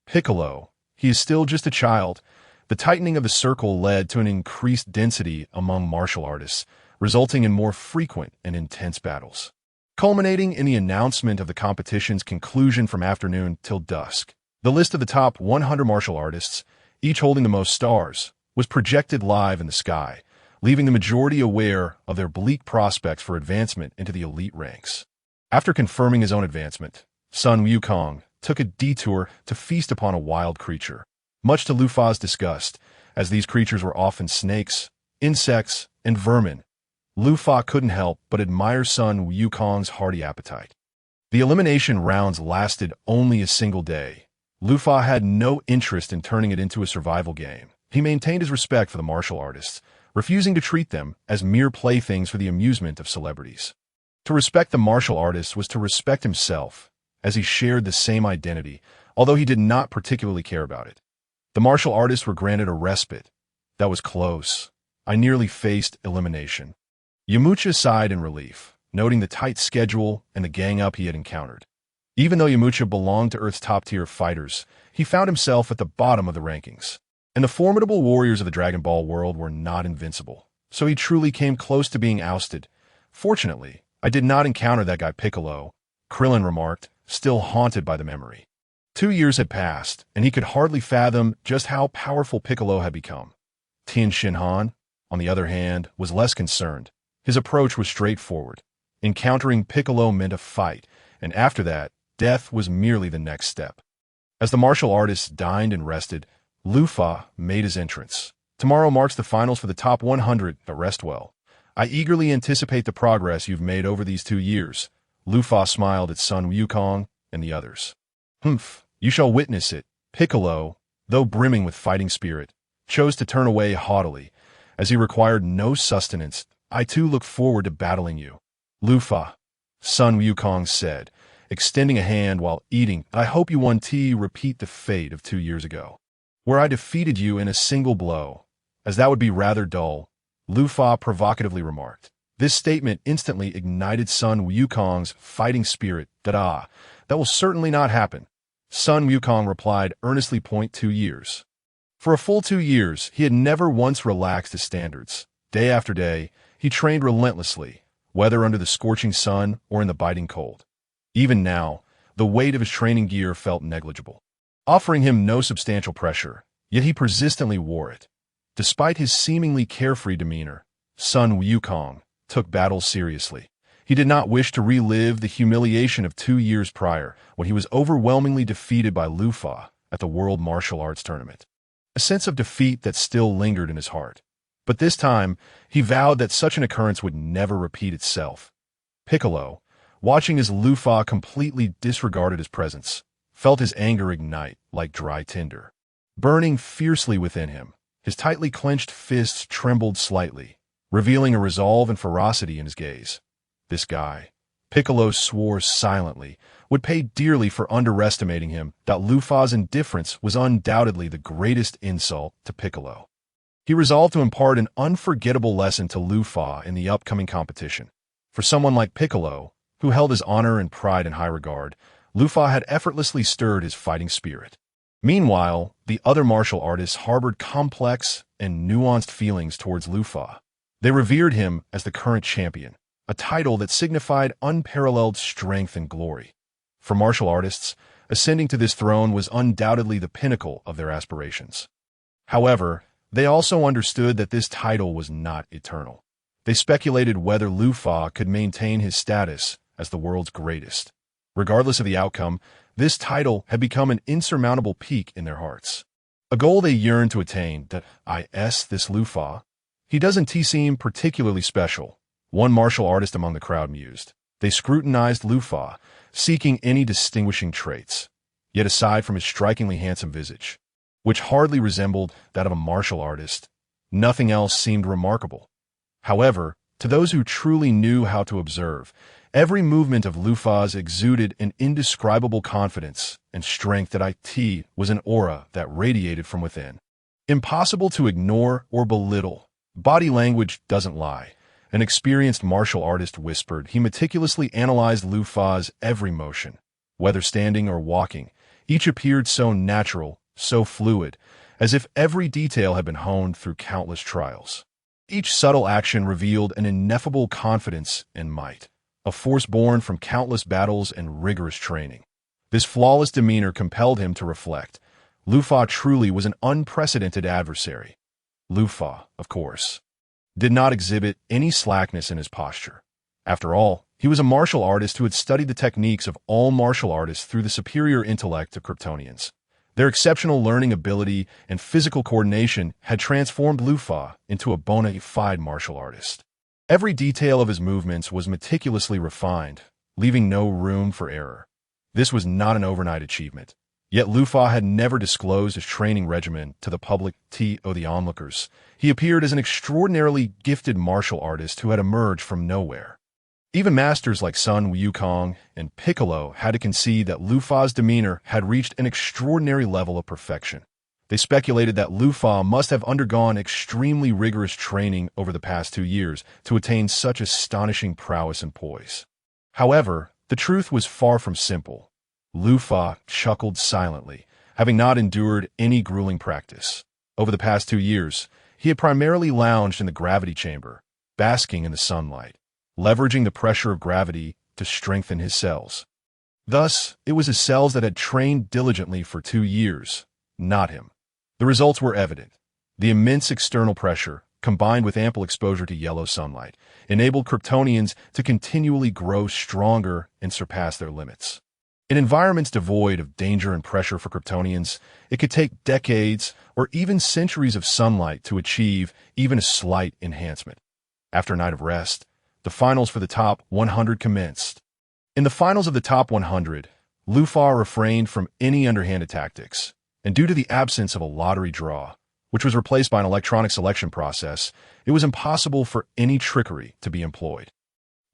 Piccolo, he is still just a child. The tightening of the circle led to an increased density among martial artists, resulting in more frequent and intense battles, culminating in the announcement of the competition's conclusion from afternoon till dusk. The list of the top 100 martial artists, each holding the most stars, was projected live in the sky, leaving the majority aware of their bleak prospects for advancement into the elite ranks. After confirming his own advancement, Sun Wukong took a detour to feast upon a wild creature, much to Lu Fa's disgust, as these creatures were often snakes, insects, and vermin. Lu Fa couldn't help but admire Sun Wukong's hearty appetite. The elimination rounds lasted only a single day. Lu Fa had no interest in turning it into a survival game. He maintained his respect for the martial artists, refusing to treat them as mere playthings for the amusement of celebrities. To respect the martial artists was to respect himself, as he shared the same identity, although he did not particularly care about it. The martial artists were granted a respite. That was close. I nearly faced elimination. Yamucha sighed in relief, noting the tight schedule and the gang-up he had encountered. Even though Yamucha belonged to Earth's top-tier fighters, he found himself at the bottom of the rankings. And the formidable warriors of the Dragon Ball world were not invincible, so he truly came close to being ousted. Fortunately, I did not encounter that guy Piccolo, Krillin remarked, still haunted by the memory. 2 years had passed, and he could hardly fathom just how powerful Piccolo had become. Tien Shinhan, on the other hand, was less concerned. His approach was straightforward. Encountering Piccolo meant a fight, and after that, death was merely the next step. As the martial artists dined and rested, Lu Fa made his entrance. Tomorrow marks the finals for the top 100, but rest well. I eagerly anticipate the progress you've made over these 2 years. Lu Fa smiled at Sun Wukong and the others. Humph, you shall witness it. Piccolo, though brimming with fighting spirit, chose to turn away haughtily, as he required no sustenance. I too look forward to battling you. Lu Fa, Sun Wukong said, extending a hand while eating. I hope you repeat the fate of 2 years ago, where I defeated you in a single blow. As that would be rather dull, Lu Fa provocatively remarked. This statement instantly ignited Sun Wukong's fighting spirit. That will certainly not happen. Sun Wukong replied earnestly. 2 years. For a full 2 years, he had never once relaxed his standards. Day after day, he trained relentlessly, whether under the scorching sun or in the biting cold. Even now, the weight of his training gear felt negligible, offering him no substantial pressure, yet he persistently wore it. Despite his seemingly carefree demeanor, Sun Wukong took battles seriously. He did not wish to relive the humiliation of 2 years prior when he was overwhelmingly defeated by Lu Fa at the World Martial Arts Tournament. A sense of defeat that still lingered in his heart. But this time, he vowed that such an occurrence would never repeat itself. Piccolo, watching as Lu Fa completely disregarded his presence, felt his anger ignite like dry tinder. Burning fiercely within him, his tightly clenched fists trembled slightly, revealing a resolve and ferocity in his gaze. This guy, Piccolo swore silently, would pay dearly for underestimating him. That Lu Fa's indifference was undoubtedly the greatest insult to Piccolo. He resolved to impart an unforgettable lesson to Lu Fa in the upcoming competition. For someone like Piccolo, who held his honor and pride in high regard, Lu Fa had effortlessly stirred his fighting spirit. Meanwhile, the other martial artists harbored complex and nuanced feelings towards Lu Fa. They revered him as the current champion, a title that signified unparalleled strength and glory. For martial artists, ascending to this throne was undoubtedly the pinnacle of their aspirations. However, they also understood that this title was not eternal. They speculated whether Lu Fa could maintain his status as the world's greatest. Regardless of the outcome, this title had become an insurmountable peak in their hearts. A goal they yearned to attain. This Lu Fa, he doesn't seem particularly special, one martial artist among the crowd mused. They scrutinized Lu Fa, seeking any distinguishing traits. Yet aside from his strikingly handsome visage, which hardly resembled that of a martial artist, nothing else seemed remarkable. However, to those who truly knew how to observe, every movement of Lu Fa's exuded an indescribable confidence and strength. That it was an aura that radiated from within. Impossible to ignore or belittle. Body language doesn't lie. An experienced martial artist whispered. He meticulously analyzed Lu Fa's every motion. Whether standing or walking, each appeared so natural, so fluid, as if every detail had been honed through countless trials. Each subtle action revealed an ineffable confidence and might, a force born from countless battles and rigorous training. This flawless demeanor compelled him to reflect. Lu Fa truly was an unprecedented adversary. Lu Fa, of course, did not exhibit any slackness in his posture. After all, he was a martial artist who had studied the techniques of all martial artists through the superior intellect of Kryptonians. Their exceptional learning ability and physical coordination had transformed Lu Fa into a bona fide martial artist. Every detail of his movements was meticulously refined, leaving no room for error. This was not an overnight achievement. Yet Lu Fa had never disclosed his training regimen to the public the onlookers. He appeared as an extraordinarily gifted martial artist who had emerged from nowhere. Even masters like Sun Wukong and Piccolo had to concede that Lu Fa's demeanor had reached an extraordinary level of perfection. They speculated that Lu Fa must have undergone extremely rigorous training over the past 2 years to attain such astonishing prowess and poise. However, the truth was far from simple. Lu Fa chuckled silently, having not endured any grueling practice. Over the past 2 years, he had primarily lounged in the gravity chamber, basking in the sunlight, leveraging the pressure of gravity to strengthen his cells. Thus, it was his cells that had trained diligently for 2 years, not him. The results were evident. The immense external pressure, combined with ample exposure to yellow sunlight, enabled Kryptonians to continually grow stronger and surpass their limits. In environments devoid of danger and pressure for Kryptonians, it could take decades or even centuries of sunlight to achieve even a slight enhancement. After a night of rest, the finals for the top 100 commenced. In the finals of the top 100, Lu Fa refrained from any underhanded tactics, and due to the absence of a lottery draw, which was replaced by an electronic selection process, it was impossible for any trickery to be employed.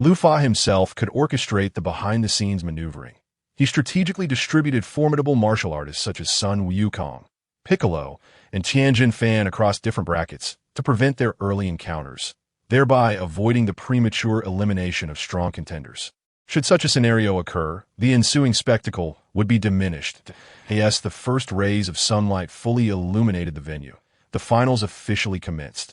Lu Fa himself could orchestrate the behind-the-scenes maneuvering. He strategically distributed formidable martial artists such as Sun Wukong, Piccolo, and Tianjin Fan across different brackets to prevent their early encounters, thereby avoiding the premature elimination of strong contenders. Should such a scenario occur, the ensuing spectacle would be diminished. As the first rays of sunlight fully illuminated the venue, the finals officially commenced.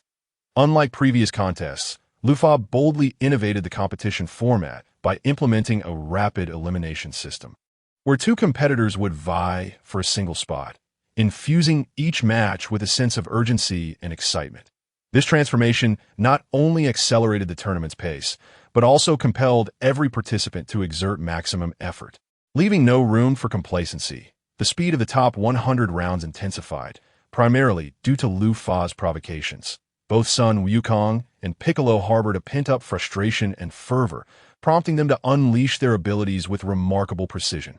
Unlike previous contests, Lufa boldly innovated the competition format by implementing a rapid elimination system, where two competitors would vie for a single spot, infusing each match with a sense of urgency and excitement. This transformation not only accelerated the tournament's pace, but also compelled every participant to exert maximum effort, leaving no room for complacency. The speed of the top 100 rounds intensified, primarily due to Lu Fa's provocations. Both Sun Wukong and Piccolo harbored a pent-up frustration and fervor, prompting them to unleash their abilities with remarkable precision.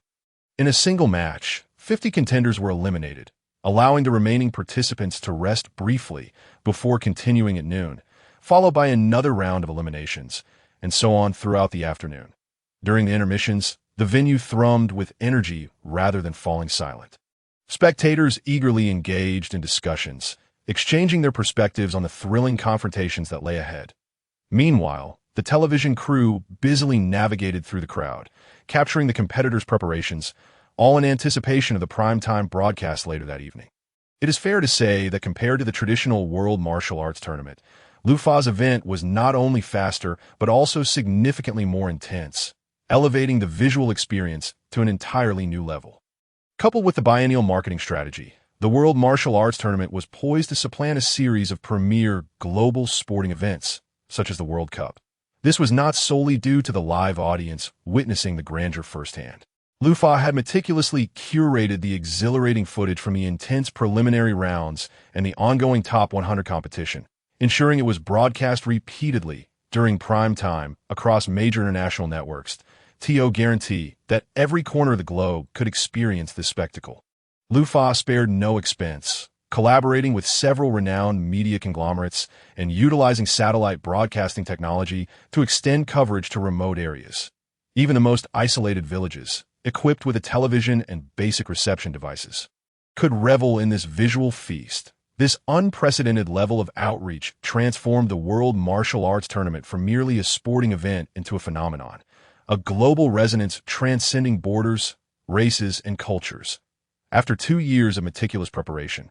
In a single match, 50 contenders were eliminated, allowing the remaining participants to rest briefly before continuing at noon, followed by another round of eliminations, and so on throughout the afternoon. During the intermissions, the venue thrummed with energy rather than falling silent. Spectators eagerly engaged in discussions, exchanging their perspectives on the thrilling confrontations that lay ahead. Meanwhile, the television crew busily navigated through the crowd, capturing the competitors' preparations, all in anticipation of the primetime broadcast later that evening. It is fair to say that compared to the traditional World Martial Arts Tournament, Lu Fa's event was not only faster, but also significantly more intense, elevating the visual experience to an entirely new level. Coupled with the biennial marketing strategy, the World Martial Arts Tournament was poised to supplant a series of premier global sporting events, such as the World Cup. This was not solely due to the live audience witnessing the grandeur firsthand. Lu Fa had meticulously curated the exhilarating footage from the intense preliminary rounds and the ongoing top 100 competition, ensuring it was broadcast repeatedly during prime time across major international networks, to guarantee that every corner of the globe could experience this spectacle. Lu Fa spared no expense, collaborating with several renowned media conglomerates and utilizing satellite broadcasting technology to extend coverage to remote areas. Even the most isolated villages, equipped with a television and basic reception devices, could revel in this visual feast. This unprecedented level of outreach transformed the World Martial Arts Tournament from merely a sporting event into a phenomenon, a global resonance transcending borders, races, and cultures. After 2 years of meticulous preparation,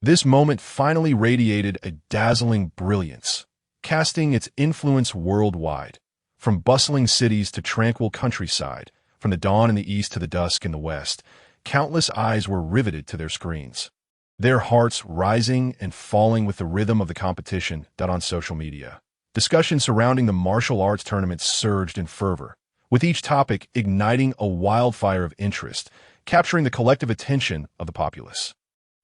this moment finally radiated a dazzling brilliance, casting its influence worldwide, from bustling cities to tranquil countryside, from the dawn in the east to the dusk in the west. Countless eyes were riveted to their screens, their hearts rising and falling with the rhythm of the competition. On social media, discussions surrounding the martial arts tournament surged in fervor, with each topic igniting a wildfire of interest, capturing the collective attention of the populace.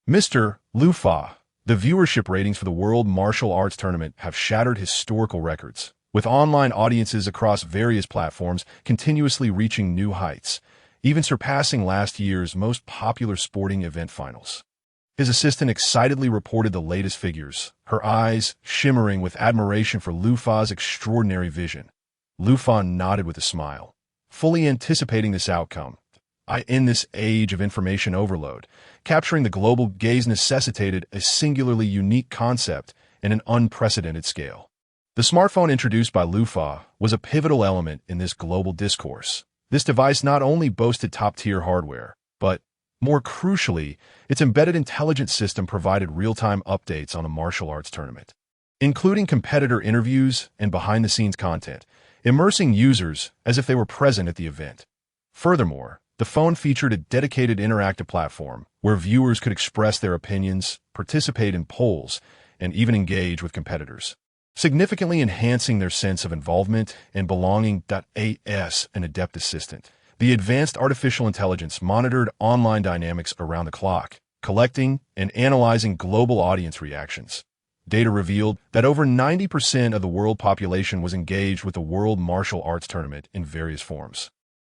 Mr. Lu Fa, the viewership ratings for the World Martial Arts Tournament have shattered historical records, with online audiences across various platforms continuously reaching new heights, even surpassing last year's most popular sporting event finals. His assistant excitedly reported the latest figures, her eyes shimmering with admiration for Lu Fa's extraordinary vision. Lu Fa nodded with a smile, fully anticipating this outcome. In this age of information overload, capturing the global gaze necessitated a singularly unique concept and an unprecedented scale. The smartphone introduced by Lu Fa was a pivotal element in this global discourse. This device not only boasted top-tier hardware, but, more crucially, its embedded intelligence system provided real-time updates on the martial arts tournament, including competitor interviews and behind-the-scenes content, immersing users as if they were present at the event. Furthermore, the phone featured a dedicated interactive platform where viewers could express their opinions, participate in polls, and even engage with competitors, significantly enhancing their sense of involvement and belonging. As an adept assistant, the advanced artificial intelligence monitored online dynamics around the clock, collecting and analyzing global audience reactions. Data revealed that over 90% of the world population was engaged with the World Martial Arts Tournament in various forms,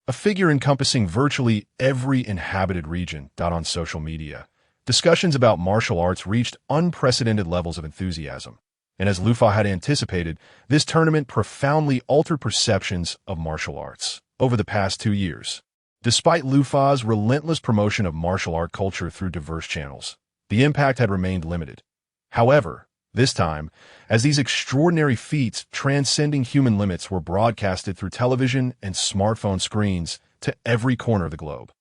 a figure encompassing virtually every inhabited region. On social media, discussions about martial arts reached unprecedented levels of enthusiasm, and as Lu Fa had anticipated, this tournament profoundly altered perceptions of martial arts over the past 2 years. Despite Lu Fa's relentless promotion of martial art culture through diverse channels, the impact had remained limited. However, this time, as these extraordinary feats transcending human limits were broadcasted through television and smartphone screens to every corner of the globe,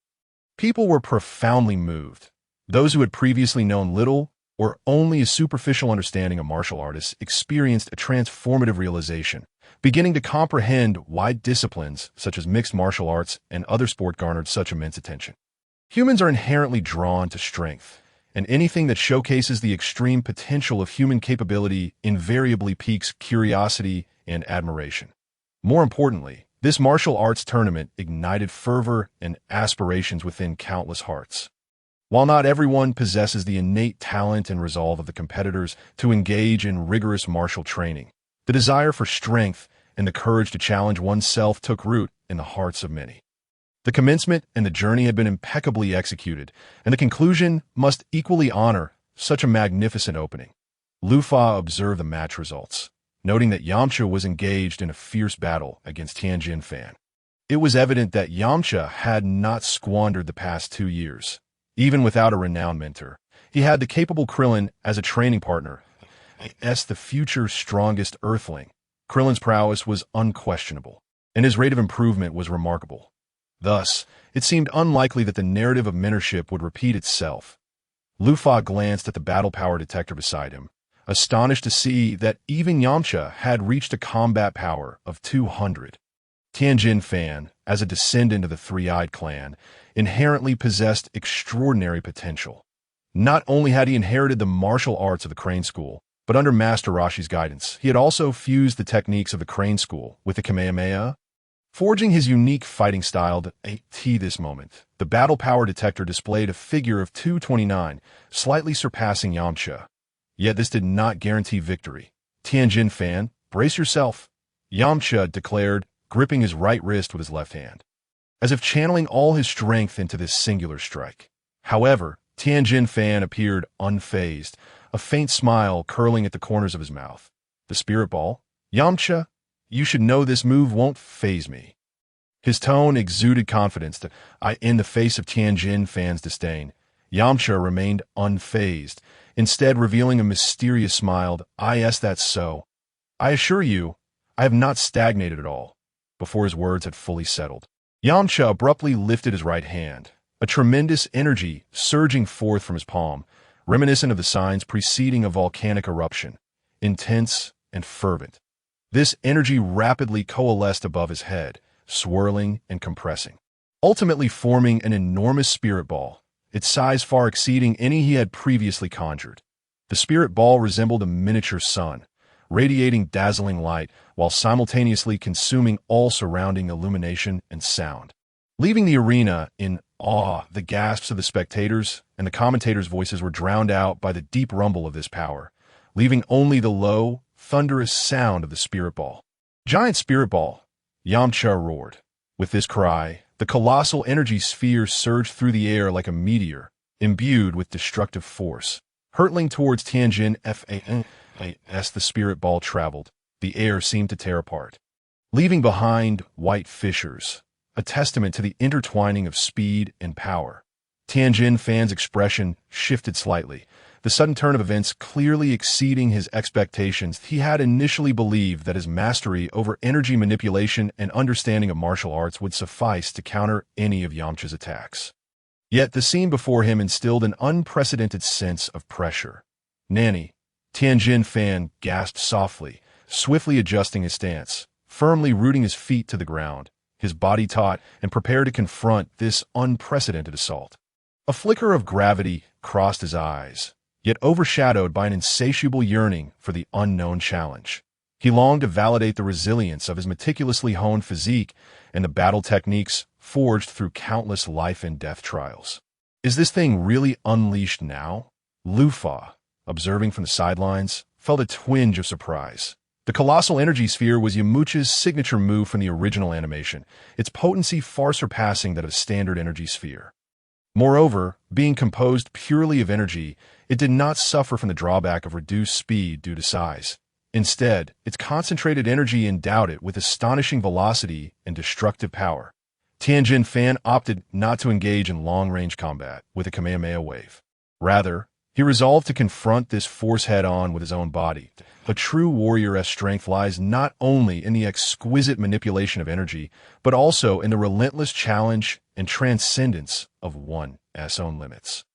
people were profoundly moved. Those who had previously known little or only a superficial understanding of martial artists experienced a transformative realization, beginning to comprehend why disciplines such as mixed martial arts and other sport garnered such immense attention. Humans are inherently drawn to strength, and anything that showcases the extreme potential of human capability invariably piques curiosity and admiration. More importantly, this martial arts tournament ignited fervor and aspirations within countless hearts. While not everyone possesses the innate talent and resolve of the competitors to engage in rigorous martial training, the desire for strength and the courage to challenge oneself took root in the hearts of many. The commencement and the journey had been impeccably executed, and the conclusion must equally honor such a magnificent opening. Lufa observed the match results, noting that Yamcha was engaged in a fierce battle against Tianjin Fan. It was evident that Yamcha had not squandered the past 2 years. Even without a renowned mentor, he had the capable Krillin as a training partner, as the future strongest Earthling. Krillin's prowess was unquestionable, and his rate of improvement was remarkable. Thus, it seemed unlikely that the narrative of mentorship would repeat itself. Lufa glanced at the battle power detector beside him, astonished to see that even Yamcha had reached a combat power of 200. Tianjin Fan, as a descendant of the Three-Eyed Clan, inherently possessed extraordinary potential. Not only had he inherited the martial arts of the Crane School, but under Master Roshi's guidance, he had also fused the techniques of the Crane School with the Kamehameha, forging his unique fighting style to this moment. The battle power detector displayed a figure of 229, slightly surpassing Yamcha. Yet this did not guarantee victory. Tianjin Fan, brace yourself, Yamcha declared, gripping his right wrist with his left hand, as if channeling all his strength into this singular strike. However, Tianjin Fan appeared unfazed, a faint smile curling at the corners of his mouth. The spirit ball? Yamcha, you should know this move won't faze me. His tone exuded confidence that in the face of Tianjin Fan's disdain, Yamcha remained unfazed, instead revealing a mysterious smile. Yes, that's so. I assure you, I have not stagnated at all. Before his words had fully settled, Yamcha abruptly lifted his right hand, a tremendous energy surging forth from his palm, reminiscent of the signs preceding a volcanic eruption, intense and fervent. This energy rapidly coalesced above his head, swirling and compressing, ultimately forming an enormous spirit ball, its size far exceeding any he had previously conjured. The spirit ball resembled a miniature sun, radiating dazzling light while simultaneously consuming all surrounding illumination and sound. Leaving the arena in awe, the gasps of the spectators and the commentators' voices were drowned out by the deep rumble of this power, leaving only the low, thunderous sound of the spirit ball. Giant spirit ball, Yamcha roared. With this cry, the colossal energy sphere surged through the air like a meteor, imbued with destructive force. Hurtling towards Tianjin Fan, as the spirit ball traveled, the air seemed to tear apart, leaving behind white fissures, a testament to the intertwining of speed and power. Tianjin Fan's expression shifted slightly, the sudden turn of events clearly exceeding his expectations. He had initially believed that his mastery over energy manipulation and understanding of martial arts would suffice to counter any of Yamcha's attacks. Yet the scene before him instilled an unprecedented sense of pressure. Nanny, Tianjin Fan gasped softly, swiftly adjusting his stance, firmly rooting his feet to the ground, his body taut and prepared to confront this unprecedented assault. A flicker of gravity crossed his eyes, yet overshadowed by an insatiable yearning for the unknown challenge. He longed to validate the resilience of his meticulously honed physique and the battle techniques forged through countless life and death trials. Is this thing really unleashed now? Lufa, observing from the sidelines, felt a twinge of surprise. The colossal energy sphere was Yamcha's signature move from the original animation, its potency far surpassing that of a standard energy sphere. Moreover, being composed purely of energy, it did not suffer from the drawback of reduced speed due to size. Instead, its concentrated energy endowed it with astonishing velocity and destructive power. Tianjin Fan opted not to engage in long-range combat with a Kamehameha wave. Rather, He resolved to confront this force head-on with his own body. A true warrior's strength lies not only in the exquisite manipulation of energy, but also in the relentless challenge and transcendence of one's own limits.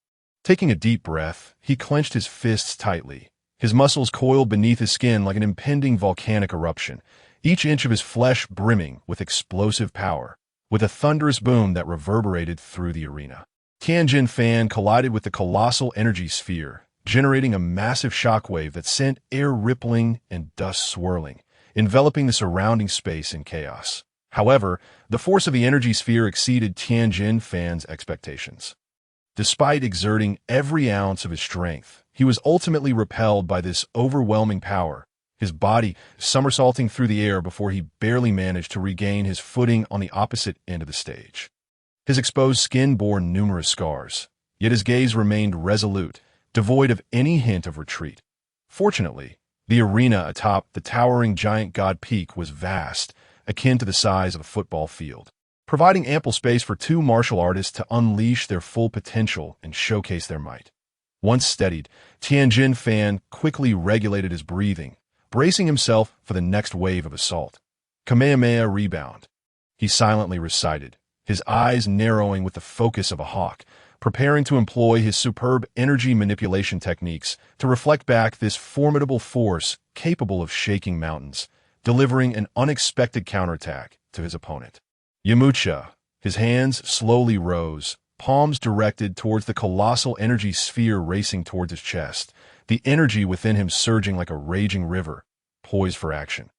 Taking a deep breath, he clenched his fists tightly. His muscles coiled beneath his skin like an impending volcanic eruption, each inch of his flesh brimming with explosive power. With a thunderous boom that reverberated through the arena, Tianjin Fan collided with the colossal energy sphere, generating a massive shockwave that sent air rippling and dust swirling, enveloping the surrounding space in chaos. However, the force of the energy sphere exceeded Tianjin Fan's expectations. Despite exerting every ounce of his strength, he was ultimately repelled by this overwhelming power, his body somersaulting through the air before he barely managed to regain his footing on the opposite end of the stage. His exposed skin bore numerous scars, yet his gaze remained resolute, devoid of any hint of retreat. Fortunately, the arena atop the towering giant god peak was vast, akin to the size of a football field, providing ample space for two martial artists to unleash their full potential and showcase their might. Once steadied, Tianjin Fan quickly regulated his breathing, bracing himself for the next wave of assault. Kamehameha rebound, he silently recited, his eyes narrowing with the focus of a hawk, preparing to employ his superb energy manipulation techniques to reflect back this formidable force capable of shaking mountains, delivering an unexpected counterattack to his opponent. Yamucha, his hands slowly rose, palms directed towards the colossal energy sphere racing towards his chest, the energy within him surging like a raging river, poised for action.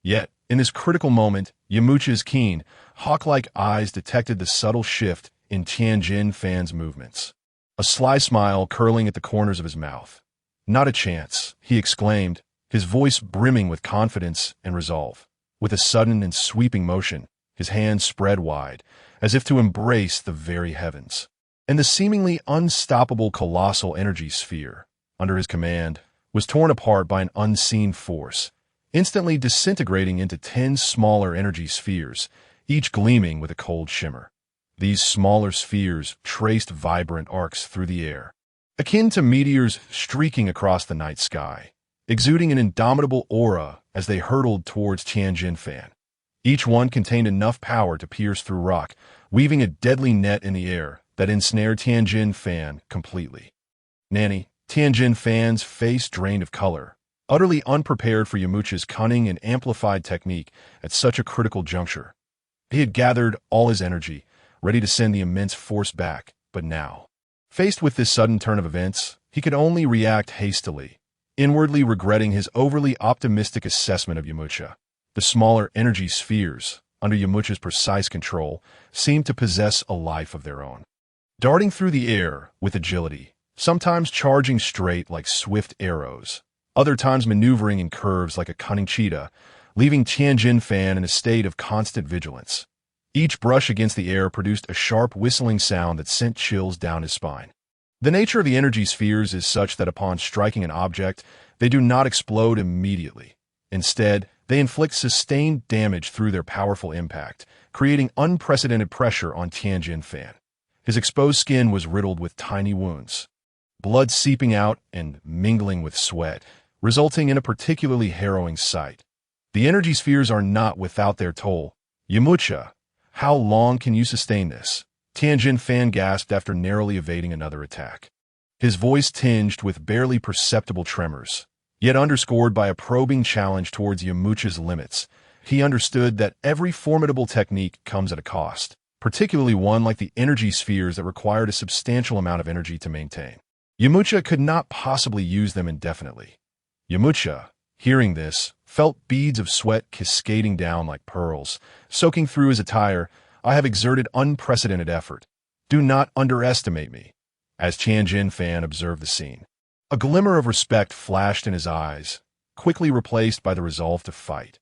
Yet, in this critical moment, Yamucha's keen, hawk-like eyes detected the subtle shift in Tianjin Fan's movements. A sly smile curling at the corners of his mouth. "Not a chance," he exclaimed, his voice brimming with confidence and resolve. With a sudden and sweeping motion, his hands spread wide, as if to embrace the very heavens. And the seemingly unstoppable colossal energy sphere, under his command, was torn apart by an unseen force, instantly disintegrating into 10 smaller energy spheres, each gleaming with a cold shimmer. These smaller spheres traced vibrant arcs through the air, akin to meteors streaking across the night sky, exuding an indomitable aura as they hurtled towards Tianjin Fan. Each one contained enough power to pierce through rock, weaving a deadly net in the air that ensnared Tianjin Fan completely. Nanny, Tianjin Fan's face drained of color, utterly unprepared for Yamucha's cunning and amplified technique at such a critical juncture. He had gathered all his energy, ready to send the immense force back, but now, faced with this sudden turn of events, he could only react hastily, inwardly regretting his overly optimistic assessment of Yamucha. The smaller energy spheres, under Yamucha's precise control, seemed to possess a life of their own. Darting through the air with agility, sometimes charging straight like swift arrows, other times maneuvering in curves like a cunning cheetah, leaving Tianjin Fan in a state of constant vigilance. Each brush against the air produced a sharp whistling sound that sent chills down his spine. The nature of the energy spheres is such that upon striking an object, they do not explode immediately. Instead, they inflict sustained damage through their powerful impact, creating unprecedented pressure on Tianjin Fan. His exposed skin was riddled with tiny wounds, blood seeping out and mingling with sweat, resulting in a particularly harrowing sight. The energy spheres are not without their toll. Yamucha, how long can you sustain this? Tianjin Fan gasped after narrowly evading another attack. His voice tinged with barely perceptible tremors, yet underscored by a probing challenge towards Yamucha's limits. He understood that every formidable technique comes at a cost, particularly one like the energy spheres that required a substantial amount of energy to maintain. Yamucha could not possibly use them indefinitely. Yamucha, hearing this, felt beads of sweat cascading down like pearls, soaking through his attire. "I have exerted unprecedented effort. Do not underestimate me." As Tianjin Fan observed the scene, a glimmer of respect flashed in his eyes, quickly replaced by the resolve to fight.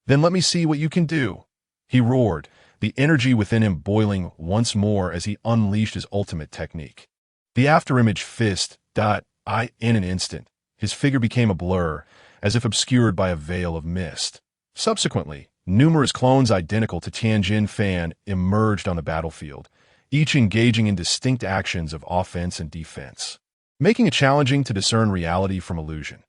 "Then let me see what you can do," he roared, the energy within him boiling once more as he unleashed his ultimate technique. The afterimage fist, in an instant, his figure became a blur, as if obscured by a veil of mist. Subsequently, numerous clones identical to Tianjin Fan emerged on the battlefield, each engaging in distinct actions of offense and defense. making it challenging to discern reality from illusion.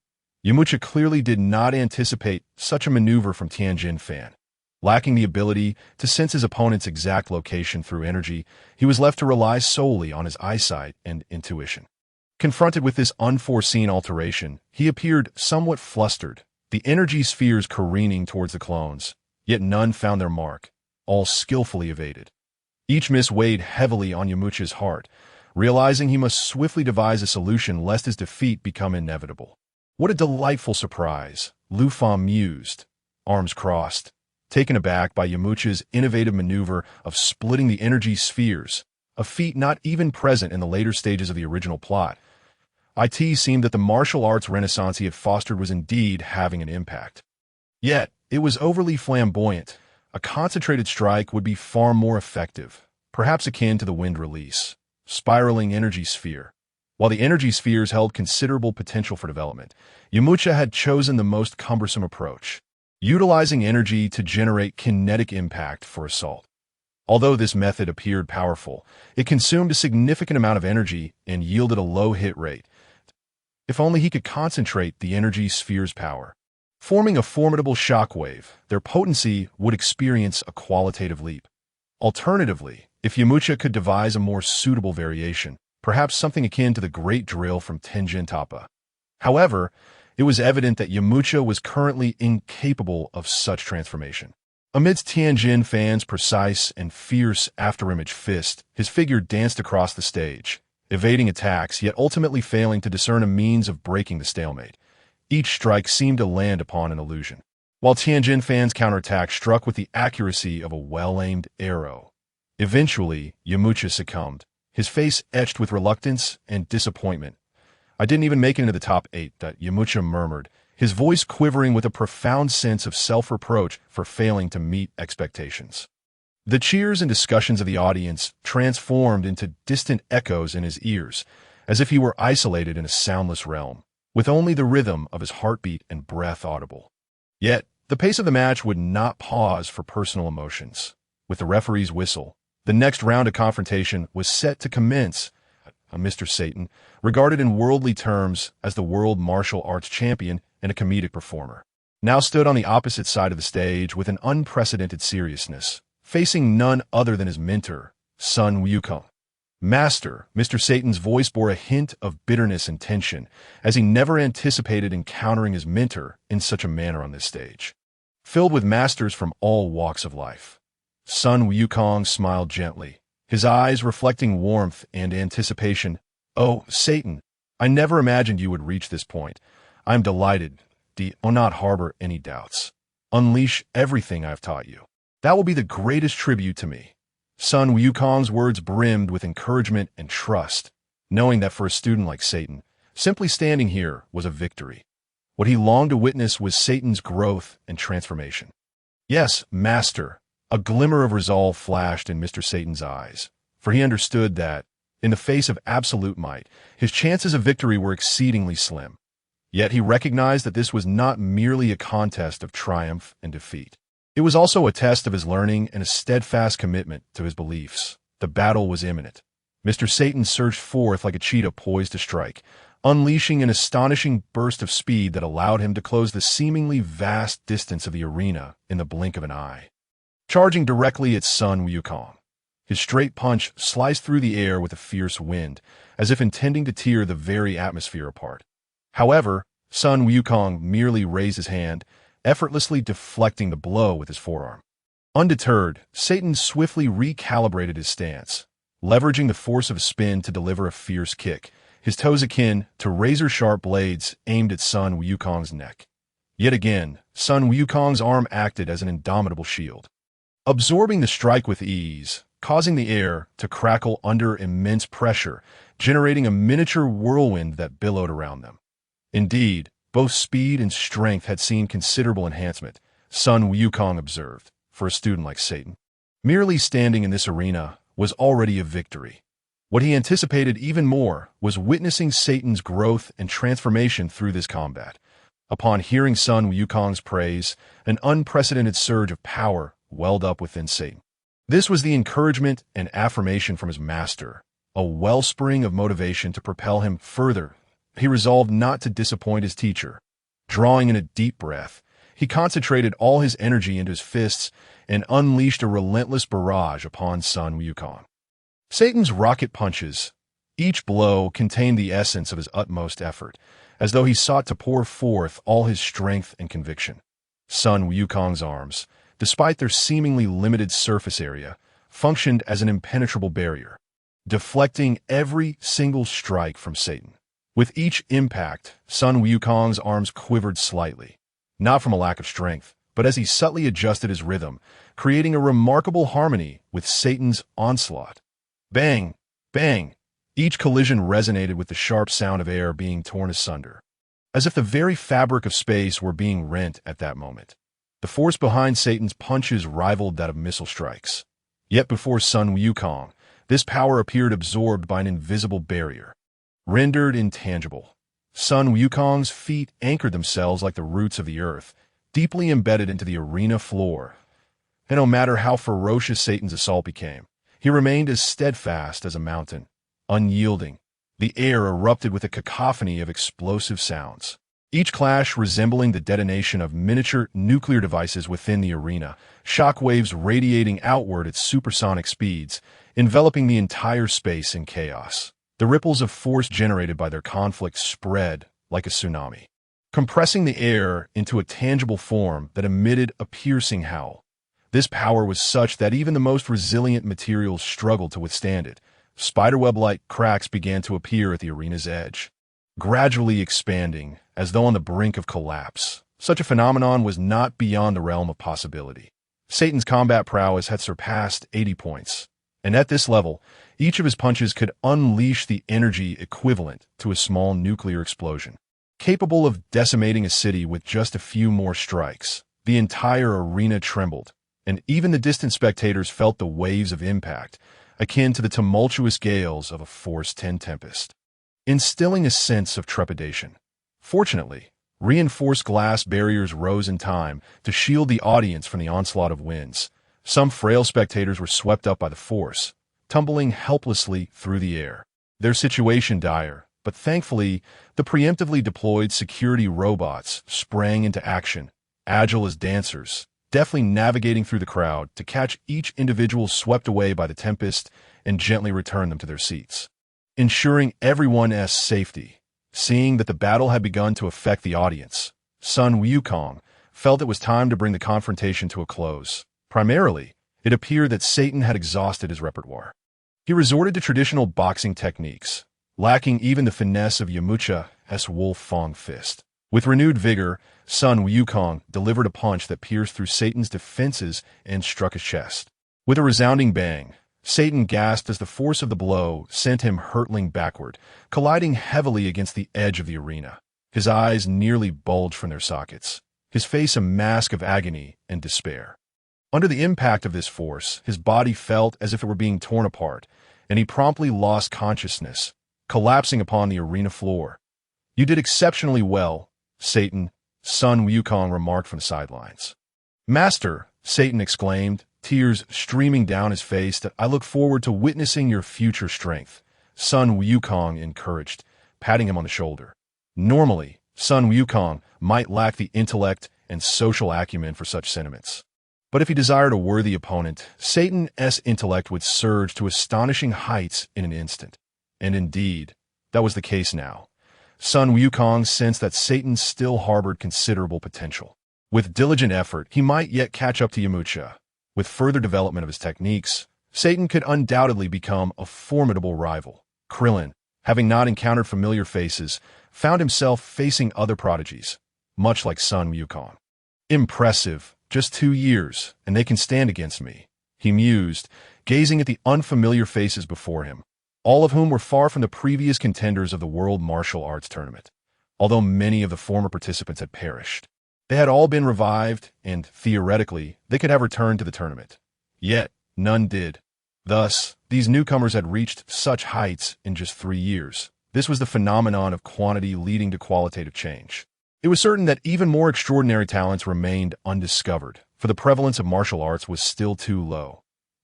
Yamcha clearly did not anticipate such a maneuver from Tianjin Fan. Lacking the ability to sense his opponent's exact location through energy, he was left to rely solely on his eyesight and intuition. Confronted with this unforeseen alteration, he appeared somewhat flustered, the energy spheres careening towards the clones, yet none found their mark, all skillfully evaded. Each miss weighed heavily on Yamcha's heart, realizing he must swiftly devise a solution lest his defeat become inevitable. What a delightful surprise, Lu Fang mused, arms crossed, taken aback by Yamcha's innovative maneuver of splitting the energy spheres, a feat not even present in the later stages of the original plot. It seemed that the martial arts renaissance he had fostered was indeed having an impact. Yet, it was overly flamboyant. A concentrated strike would be far more effective, perhaps akin to the wind release, spiraling energy sphere. While the energy spheres held considerable potential for development, Yamcha had chosen the most cumbersome approach, utilizing energy to generate kinetic impact for assault. Although this method appeared powerful, it consumed a significant amount of energy and yielded a low hit rate. If only he could concentrate the energy sphere's power. Forming a formidable shockwave, their potency would experience a qualitative leap. Alternatively, if Yamcha could devise a more suitable variation, perhaps something akin to the Great Drill from Tenjin Toppa. However, it was evident that Yamcha was currently incapable of such transformation. Amidst Tianjin Fan's precise and fierce afterimage fist, his figure danced across the stage, evading attacks yet ultimately failing to discern a means of breaking the stalemate. Each strike seemed to land upon an illusion, while Tianjin Fan's counterattack struck with the accuracy of a well-aimed arrow. Eventually, Yamcha succumbed, his face etched with reluctance and disappointment. "I didn't even make it into the top 8, Yamcha murmured, his voice quivering with a profound sense of self-reproach for failing to meet expectations. The cheers and discussions of the audience transformed into distant echoes in his ears, as if he were isolated in a soundless realm, with only the rhythm of his heartbeat and breath audible. Yet, the pace of the match would not pause for personal emotions. With the referee's whistle, the next round of confrontation was set to commence. Mr. Satan, regarded in worldly terms as the world martial arts champion and a comedic performer, now stood on the opposite side of the stage with an unprecedented seriousness, facing none other than his mentor, Sun Wukong. "Master," Mr. Satan's voice bore a hint of bitterness and tension, as he never anticipated encountering his mentor in such a manner on this stage. Filled with masters from all walks of life, Sun Wukong smiled gently, his eyes reflecting warmth and anticipation. "Oh, Satan, I never imagined you would reach this point. I am delighted. Do not harbor any doubts. Unleash everything I have taught you. That will be the greatest tribute to me." Sun Wukong's words brimmed with encouragement and trust, knowing that for a student like Satan, simply standing here was a victory. What he longed to witness was Satan's growth and transformation. "Yes, Master," a glimmer of resolve flashed in Mr. Satan's eyes, for he understood that, in the face of absolute might, his chances of victory were exceedingly slim. Yet he recognized that this was not merely a contest of triumph and defeat. It was also a test of his learning and a steadfast commitment to his beliefs. The battle was imminent. Mr. Satan surged forth like a cheetah poised to strike, unleashing an astonishing burst of speed that allowed him to close the seemingly vast distance of the arena in the blink of an eye. Charging directly at Sun Wukong, his straight punch sliced through the air with a fierce wind, as if intending to tear the very atmosphere apart. However, Sun Wukong merely raised his hand, effortlessly deflecting the blow with his forearm. Undeterred, Satan swiftly recalibrated his stance, leveraging the force of a spin to deliver a fierce kick, his toes akin to razor-sharp blades aimed at Sun Wukong's neck. Yet again, Sun Wukong's arm acted as an indomitable shield, absorbing the strike with ease, causing the air to crackle under immense pressure, generating a miniature whirlwind that billowed around them. Indeed, both speed and strength had seen considerable enhancement, Sun Wukong observed, for a student like Satan. Merely standing in this arena was already a victory. What he anticipated even more was witnessing Satan's growth and transformation through this combat. Upon hearing Sun Wukong's praise, an unprecedented surge of power welled up within Satan. This was the encouragement and affirmation from his master, a wellspring of motivation to propel him further. He resolved not to disappoint his teacher. Drawing in a deep breath, he concentrated all his energy into his fists and unleashed a relentless barrage upon Sun Wukong. Satan's rocket punches, each blow contained the essence of his utmost effort, as though he sought to pour forth all his strength and conviction. Sun Wukong's arms, despite their seemingly limited surface area, functioned as an impenetrable barrier, deflecting every single strike from Satan. With each impact, Sun Wukong's arms quivered slightly, not from a lack of strength, but as he subtly adjusted his rhythm, creating a remarkable harmony with Satan's onslaught. Bang! Bang! Each collision resonated with the sharp sound of air being torn asunder, as if the very fabric of space were being rent at that moment. The force behind Satan's punches rivaled that of missile strikes. Yet before Sun Wukong, this power appeared absorbed by an invisible barrier, rendered intangible. Sun Wukong's feet anchored themselves like the roots of the earth, deeply embedded into the arena floor. And no matter how ferocious Satan's assault became, he remained as steadfast as a mountain, unyielding. The air erupted with a cacophony of explosive sounds, each clash resembling the detonation of miniature nuclear devices within the arena, shockwaves radiating outward at supersonic speeds, enveloping the entire space in chaos. The ripples of force generated by their conflict spread like a tsunami, compressing the air into a tangible form that emitted a piercing howl. This power was such that even the most resilient materials struggled to withstand it. Spiderweb-like cracks began to appear at the arena's edge, gradually expanding as though on the brink of collapse. Such a phenomenon was not beyond the realm of possibility. Satan's combat prowess had surpassed 80 points, and at this level, each of his punches could unleash the energy equivalent to a small nuclear explosion, capable of decimating a city with just a few more strikes. The entire arena trembled, and even the distant spectators felt the waves of impact, akin to the tumultuous gales of a Force 10 tempest, instilling a sense of trepidation. Fortunately, reinforced glass barriers rose in time to shield the audience from the onslaught of winds. Some frail spectators were swept up by the force, tumbling helplessly through the air. Their situation dire, but thankfully, the preemptively deployed security robots sprang into action, agile as dancers, deftly navigating through the crowd to catch each individual swept away by the tempest and gently return them to their seats, ensuring everyone's safety. Seeing that the battle had begun to affect the audience, Sun Wukong felt it was time to bring the confrontation to a close. Primarily, it appeared that Satan had exhausted his repertoire. He resorted to traditional boxing techniques, lacking even the finesse of Yamcha's Wolf Fang fist. With renewed vigor, Sun Wukong delivered a punch that pierced through Satan's defenses and struck his chest. With a resounding bang, Satan gasped as the force of the blow sent him hurtling backward, colliding heavily against the edge of the arena. His eyes nearly bulged from their sockets, his face a mask of agony and despair. Under the impact of this force, his body felt as if it were being torn apart, and he promptly lost consciousness, collapsing upon the arena floor. "You did exceptionally well, Satan," Sun Wukong remarked from the sidelines. "Master," Satan exclaimed, tears streaming down his face, "that I look forward to witnessing your future strength," Sun Wukong encouraged, patting him on the shoulder. Normally, Sun Wukong might lack the intellect and social acumen for such sentiments. But if he desired a worthy opponent, Satan's intellect would surge to astonishing heights in an instant. And indeed, that was the case now. Sun Wukong sensed that Satan still harbored considerable potential. With diligent effort, he might yet catch up to Yamcha. With further development of his techniques, Satan could undoubtedly become a formidable rival. Krillin, having not encountered familiar faces, found himself facing other prodigies, much like Sun Wukong. "Impressive. Just 2 years, and they can stand against me," he mused, gazing at the unfamiliar faces before him, all of whom were far from the previous contenders of the World Martial Arts Tournament. Although many of the former participants had perished, they had all been revived, and, theoretically, they could have returned to the tournament. Yet, none did. Thus, these newcomers had reached such heights in just 3 years. This was the phenomenon of quantity leading to qualitative change. It was certain that even more extraordinary talents remained undiscovered, for the prevalence of martial arts was still too low.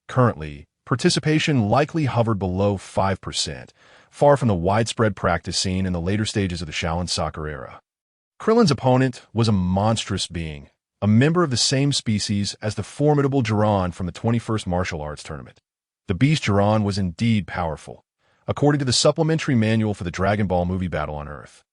Currently, participation likely hovered below 5%, far from the widespread practice seen in the later stages of the Shaolin soccer era. Krillin's opponent was a monstrous being, a member of the same species as the formidable Jiran from the 21st Martial Arts Tournament. The beast Jiran was indeed powerful, according to the supplementary manual for the Dragon Ball movie Battle on Earth.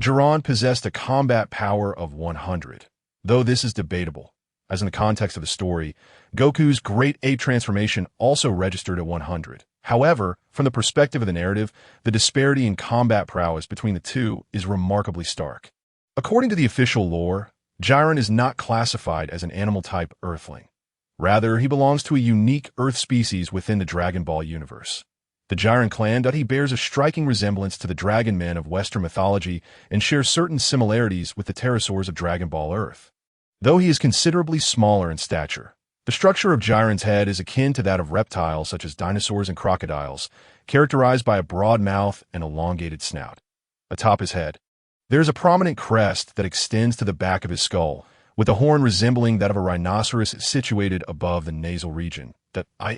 Jiran possessed a combat power of 100, though this is debatable, as in the context of the story, Goku's Great Ape transformation also registered at 100. However, from the perspective of the narrative, the disparity in combat prowess between the two is remarkably stark. According to the official lore, Jiran is not classified as an animal-type Earthling. Rather, he belongs to a unique Earth species within the Dragon Ball universe. The Jiran clan he bears a striking resemblance to the Dragon Men of Western mythology and shares certain similarities with the pterosaurs of Dragon Ball Earth. Though he is considerably smaller in stature, the structure of Jiran's head is akin to that of reptiles such as dinosaurs and crocodiles, characterized by a broad mouth and elongated snout. Atop his head, there is a prominent crest that extends to the back of his skull, with a horn resembling that of a rhinoceros situated above the nasal region,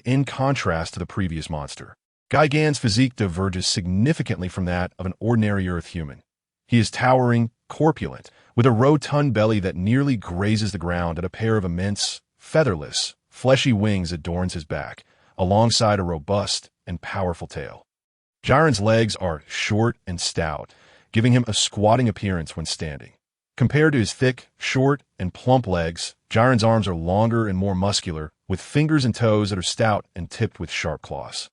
in contrast to the previous monster. Gigan's physique diverges significantly from that of an ordinary Earth human. He is towering, corpulent, with a rotund belly that nearly grazes the ground, and a pair of immense, featherless, fleshy wings adorns his back, alongside a robust and powerful tail. Jiran's legs are short and stout, giving him a squatting appearance when standing. Compared to his thick, short, and plump legs, Jiran's arms are longer and more muscular, with fingers and toes that are stout and tipped with sharp claws.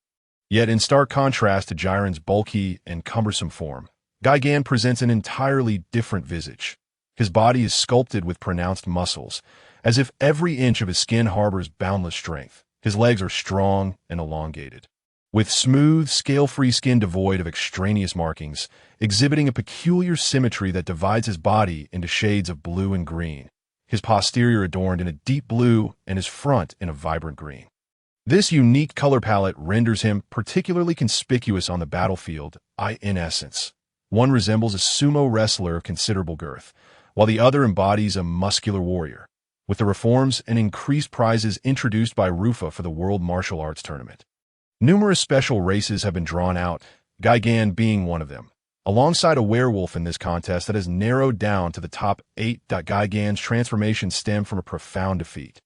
Yet in stark contrast to Jiran's bulky and cumbersome form, Gigan presents an entirely different visage. His body is sculpted with pronounced muscles, as if every inch of his skin harbors boundless strength. His legs are strong and elongated, with smooth, scale-free skin devoid of extraneous markings, exhibiting a peculiar symmetry that divides his body into shades of blue and green, his posterior adorned in a deep blue and his front in a vibrant green. This unique color palette renders him particularly conspicuous on the battlefield. In essence, one resembles a sumo wrestler of considerable girth, while the other embodies a muscular warrior, with the reforms and increased prizes introduced by Rufa for the World Martial Arts Tournament. Numerous special races have been drawn out, Gigan being one of them, alongside a werewolf in this contest that has narrowed down to the top 8. Gigan's transformation stemmed from a profound defeat.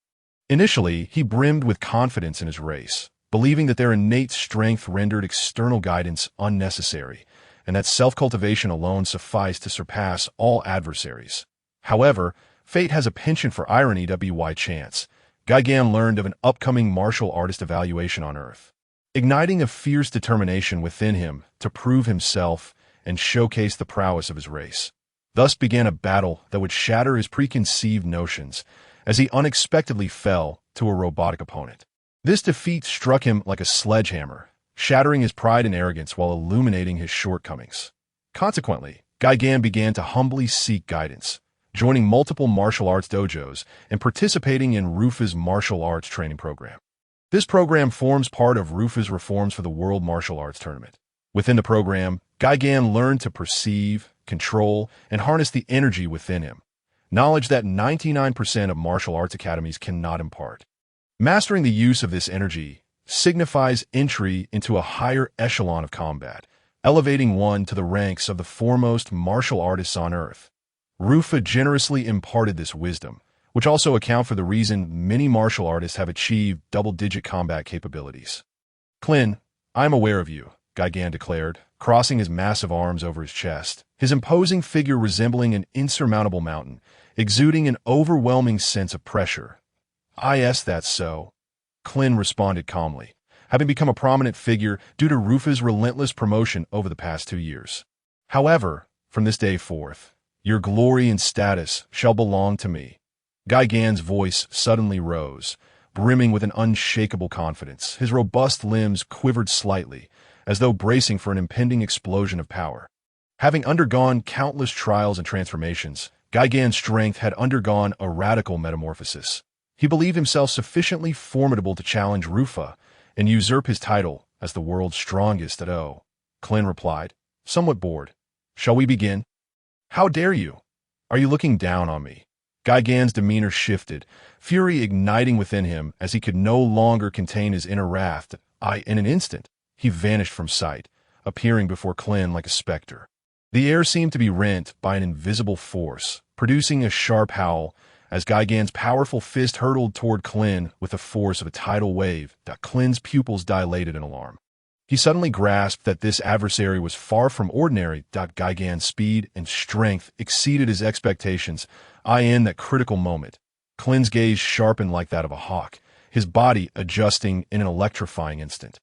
Initially, he brimmed with confidence in his race, believing that their innate strength rendered external guidance unnecessary, and that self-cultivation alone sufficed to surpass all adversaries. However, fate has a penchant for irony. By chance, Gigan learned of an upcoming martial artist evaluation on Earth, igniting a fierce determination within him to prove himself and showcase the prowess of his race. Thus began a battle that would shatter his preconceived notions, as he unexpectedly fell to a robotic opponent. This defeat struck him like a sledgehammer, shattering his pride and arrogance while illuminating his shortcomings. Consequently, Gigan began to humbly seek guidance, joining multiple martial arts dojos and participating in Rufa's martial arts training program. This program forms part of Rufa's reforms for the World Martial Arts Tournament. Within the program, Gigan learned to perceive, control, and harness the energy within him, knowledge that 99% of martial arts academies cannot impart. Mastering the use of this energy signifies entry into a higher echelon of combat, elevating one to the ranks of the foremost martial artists on Earth. Rufa generously imparted this wisdom, which also account for the reason many martial artists have achieved double-digit combat capabilities. "Klin, I am aware of you," Gigan declared, crossing his massive arms over his chest, his imposing figure resembling an insurmountable mountain, exuding an overwhelming sense of pressure. "Yes, that's so," Klin responded calmly, having become a prominent figure due to Rufa's relentless promotion over the past 2 years. "However, from this day forth, your glory and status shall belong to me." Gigan's voice suddenly rose, brimming with an unshakable confidence. His robust limbs quivered slightly, as though bracing for an impending explosion of power. Having undergone countless trials and transformations, Gigan's strength had undergone a radical metamorphosis. He believed himself sufficiently formidable to challenge Rufa and usurp his title as the world's strongest at O. Klin replied, somewhat bored. "Shall we begin?" "How dare you? Are you looking down on me?" Gigan's demeanor shifted, fury igniting within him as he could no longer contain his inner wrath. In an instant, he vanished from sight, appearing before Klin like a specter. The air seemed to be rent by an invisible force, producing a sharp howl as Gigan's powerful fist hurtled toward Klin with the force of a tidal wave. Klin's pupils dilated in alarm. He suddenly grasped that this adversary was far from ordinary. Gigan's speed and strength exceeded his expectations. In that critical moment, Klin's gaze sharpened like that of a hawk, his body adjusting in an electrifying instant.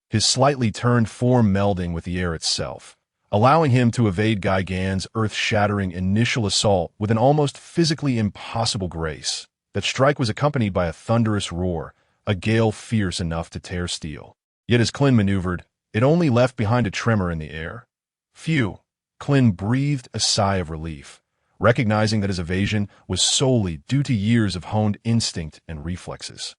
His slightly turned form melding with the air itself, allowing him to evade Gigan's earth-shattering initial assault with an almost physically impossible grace. That strike was accompanied by a thunderous roar, a gale fierce enough to tear steel. Yet as Klin maneuvered, it only left behind a tremor in the air. Phew! Klin breathed a sigh of relief, recognizing that his evasion was solely due to years of honed instinct and reflexes.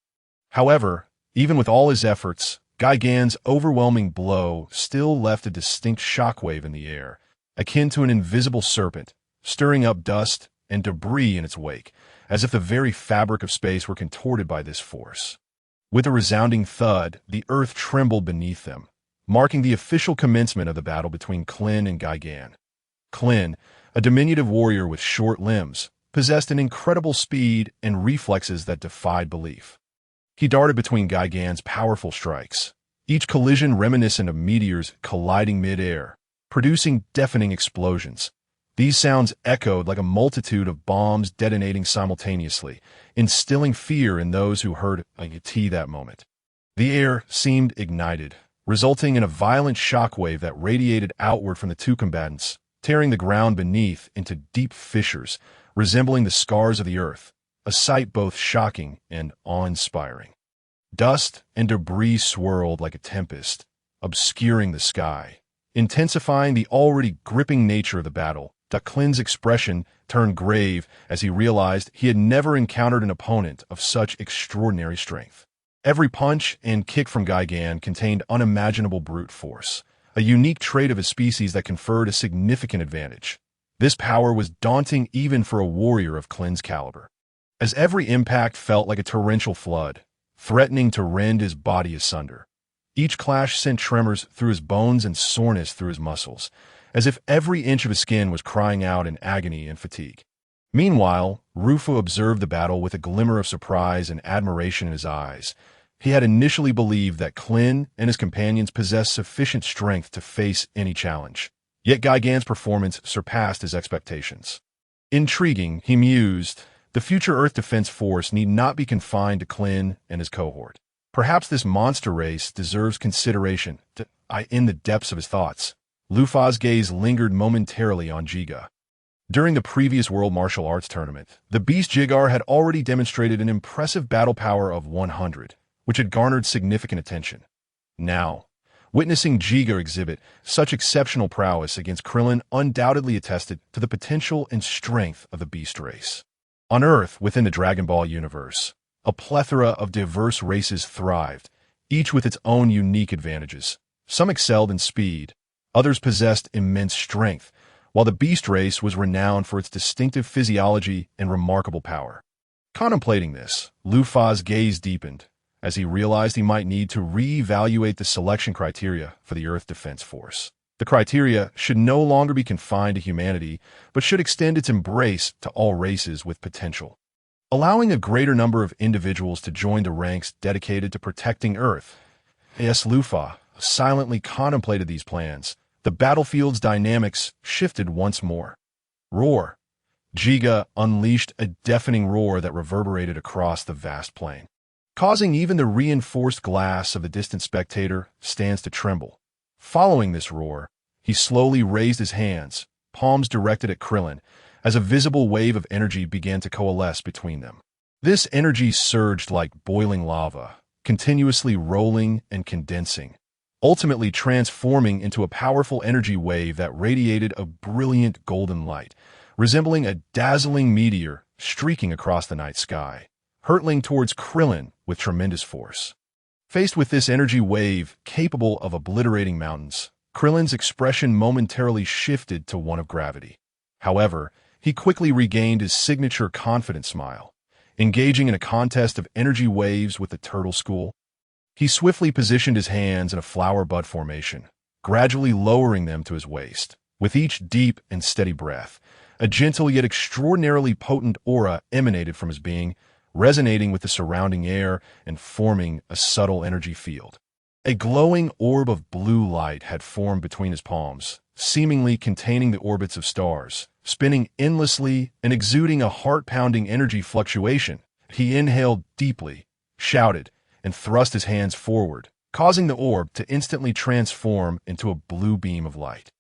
However, even with all his efforts, Gigan's overwhelming blow still left a distinct shockwave in the air, akin to an invisible serpent, stirring up dust and debris in its wake, as if the very fabric of space were contorted by this force. With a resounding thud, the earth trembled beneath them, marking the official commencement of the battle between Klin and Gigan. Klin, a diminutive warrior with short limbs, possessed an incredible speed and reflexes that defied belief. He darted between Gigan's powerful strikes, each collision reminiscent of meteors colliding mid-air, producing deafening explosions. These sounds echoed like a multitude of bombs detonating simultaneously, instilling fear in those who heard that moment. The air seemed ignited, resulting in a violent shockwave that radiated outward from the two combatants, tearing the ground beneath into deep fissures, resembling the scars of the earth, a sight both shocking and awe-inspiring. Dust and debris swirled like a tempest, obscuring the sky, intensifying the already gripping nature of the battle. Klin's expression turned grave as he realized he had never encountered an opponent of such extraordinary strength. Every punch and kick from Gigan contained unimaginable brute force, a unique trait of his species that conferred a significant advantage. This power was daunting even for a warrior of Klin's caliber, as every impact felt like a torrential flood, threatening to rend his body asunder. Each clash sent tremors through his bones and soreness through his muscles, as if every inch of his skin was crying out in agony and fatigue. Meanwhile, Rufu observed the battle with a glimmer of surprise and admiration in his eyes. He had initially believed that Klin and his companions possessed sufficient strength to face any challenge. Yet Gigan's performance surpassed his expectations. Intriguing, he mused, the future Earth Defense Force need not be confined to Klin and his cohort. Perhaps this monster race deserves consideration. In the depths of his thoughts, Lufa's gaze lingered momentarily on Jiga. During the previous World Martial Arts Tournament, the Beast Jigar had already demonstrated an impressive battle power of 100, which had garnered significant attention. Now, witnessing Jiga exhibit such exceptional prowess against Krillin undoubtedly attested to the potential and strength of the Beast race. On Earth, within the Dragon Ball universe, a plethora of diverse races thrived, each with its own unique advantages. Some excelled in speed, others possessed immense strength, while the Beast race was renowned for its distinctive physiology and remarkable power. Contemplating this, Lufa's gaze deepened, as he realized he might need to re-evaluate the selection criteria for the Earth Defense Force. The criteria should no longer be confined to humanity, but should extend its embrace to all races with potential, allowing a greater number of individuals to join the ranks dedicated to protecting Earth. As Lufa silently contemplated these plans, the battlefield's dynamics shifted once more. Roar! Jiga unleashed a deafening roar that reverberated across the vast plain, causing even the reinforced glass of the distant spectator stands to tremble. Following this roar, he slowly raised his hands, palms directed at Krillin, as a visible wave of energy began to coalesce between them. This energy surged like boiling lava, continuously rolling and condensing, ultimately transforming into a powerful energy wave that radiated a brilliant golden light, resembling a dazzling meteor streaking across the night sky, hurtling towards Krillin with tremendous force. Faced with this energy wave capable of obliterating mountains, Krillin's expression momentarily shifted to one of gravity. However, he quickly regained his signature confident smile, engaging in a contest of energy waves with the Turtle School. He swiftly positioned his hands in a flower bud formation, gradually lowering them to his waist. With each deep and steady breath, a gentle yet extraordinarily potent aura emanated from his being, resonating with the surrounding air and forming a subtle energy field. A glowing orb of blue light had formed between his palms, seemingly containing the orbits of stars, spinning endlessly and exuding a heart-pounding energy fluctuation. He inhaled deeply, shouted, and thrust his hands forward, causing the orb to instantly transform into a blue beam of light,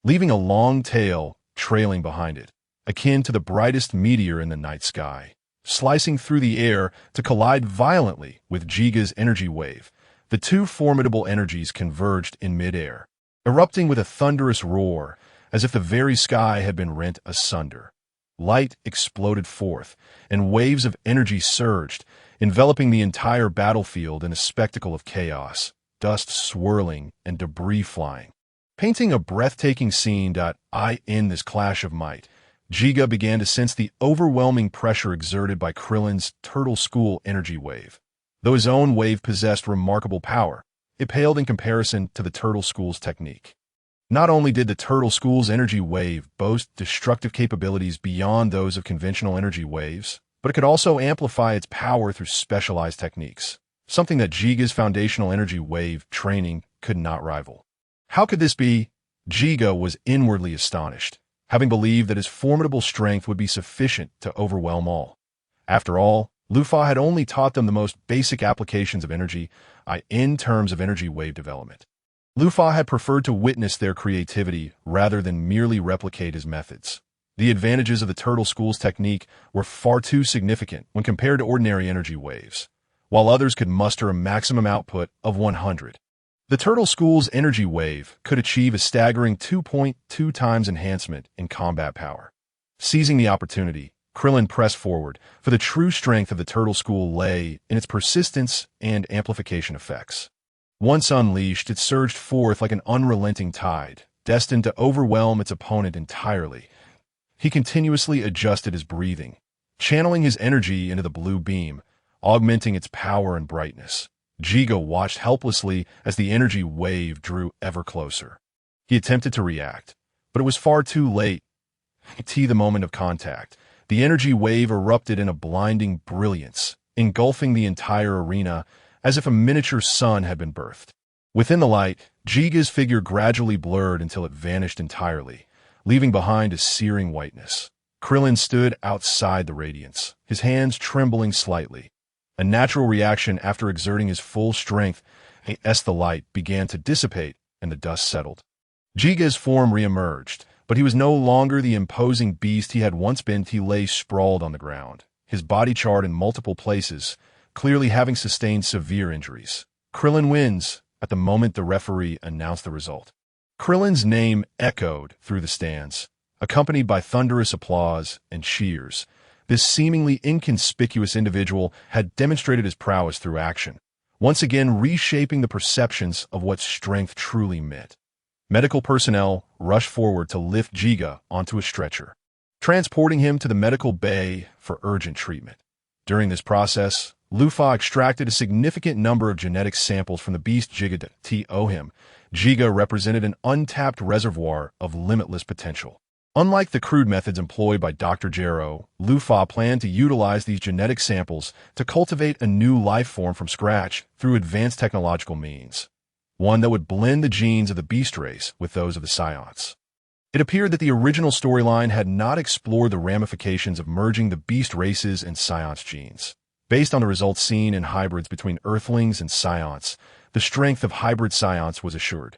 leaving a long tail trailing behind it, akin to the brightest meteor in the night sky. Slicing through the air to collide violently with Jiga's energy wave, the two formidable energies converged in midair, erupting with a thunderous roar, as if the very sky had been rent asunder. Light exploded forth, and waves of energy surged, enveloping the entire battlefield in a spectacle of chaos, dust swirling and debris flying. Painting a breathtaking scene. In this clash of might, Jiga began to sense the overwhelming pressure exerted by Krillin's Turtle School energy wave. Though his own wave possessed remarkable power, it paled in comparison to the Turtle School's technique. Not only did the Turtle School's energy wave boast destructive capabilities beyond those of conventional energy waves, but it could also amplify its power through specialized techniques, something that Jiga's foundational energy wave training could not rival. How could this be? Jiga was inwardly astonished, having believed that his formidable strength would be sufficient to overwhelm all. After all, Lufa had only taught them the most basic applications of energy, in terms of energy wave development. Lufa had preferred to witness their creativity rather than merely replicate his methods. The advantages of the Turtle School's technique were far too significant when compared to ordinary energy waves, while others could muster a maximum output of 100. The Turtle School's energy wave could achieve a staggering 2.2 times enhancement in combat power. Seizing the opportunity, Krillin pressed forward, for the true strength of the Turtle School lay in its persistence and amplification effects. Once unleashed, it surged forth like an unrelenting tide, destined to overwhelm its opponent entirely. He continuously adjusted his breathing, channeling his energy into the blue beam, augmenting its power and brightness. Jiga watched helplessly as the energy wave drew ever closer. He attempted to react, but it was far too late. The moment of contact, the energy wave erupted in a blinding brilliance, engulfing the entire arena as if a miniature sun had been birthed. Within the light, Jiga's figure gradually blurred until it vanished entirely, leaving behind a searing whiteness. Krillin stood outside the radiance, his hands trembling slightly. A natural reaction after exerting his full strength, as the light began to dissipate and the dust settled. Jiga's form reemerged, but he was no longer the imposing beast he had once been. He lay sprawled on the ground, his body charred in multiple places, clearly having sustained severe injuries. Krillin wins. At the moment the referee announced the result, Krillin's name echoed through the stands, accompanied by thunderous applause and cheers. This seemingly inconspicuous individual had demonstrated his prowess through action, once again reshaping the perceptions of what strength truly meant. Medical personnel rushed forward to lift Jiga onto a stretcher, transporting him to the medical bay for urgent treatment. During this process, Lufa extracted a significant number of genetic samples from the beast Jiga to him. Jiga represented an untapped reservoir of limitless potential. Unlike the crude methods employed by Dr. Jero, Lufa planned to utilize these genetic samples to cultivate a new life form from scratch through advanced technological means, one that would blend the genes of the beast race with those of the Psions. It appeared that the original storyline had not explored the ramifications of merging the beast races and Psions genes. Based on the results seen in hybrids between Earthlings and Psions, the strength of hybrid Psions was assured.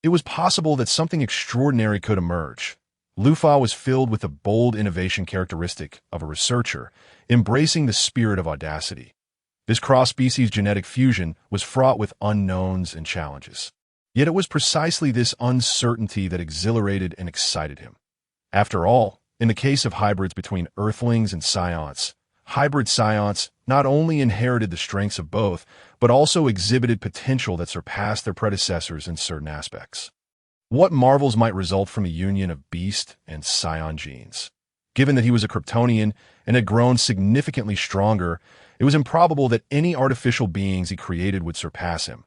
It was possible that something extraordinary could emerge. Lufa was filled with the bold innovation characteristic of a researcher, embracing the spirit of audacity. This cross-species genetic fusion was fraught with unknowns and challenges. Yet it was precisely this uncertainty that exhilarated and excited him. After all, in the case of hybrids between Earthlings and Psions, hybrid Psions not only inherited the strengths of both, but also exhibited potential that surpassed their predecessors in certain aspects. What marvels might result from a union of beast and Psion genes? Given that he was a Kryptonian and had grown significantly stronger, It was improbable that any artificial beings he created would surpass him.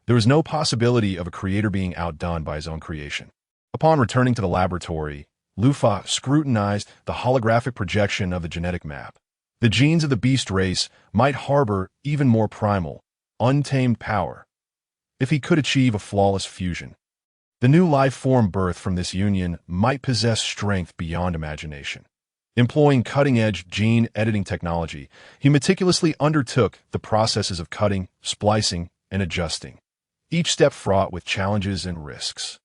There was no possibility of a creator being outdone by his own creation. Upon returning to the laboratory, Lufa scrutinized the holographic projection of the genetic map. The genes of the beast race might harbor even more primal, untamed power, if he could achieve a flawless fusion. The new life form birthed from this union might possess strength beyond imagination. Employing cutting-edge gene editing technology, he meticulously undertook the processes of cutting, splicing, and adjusting, each step fraught with challenges and risks.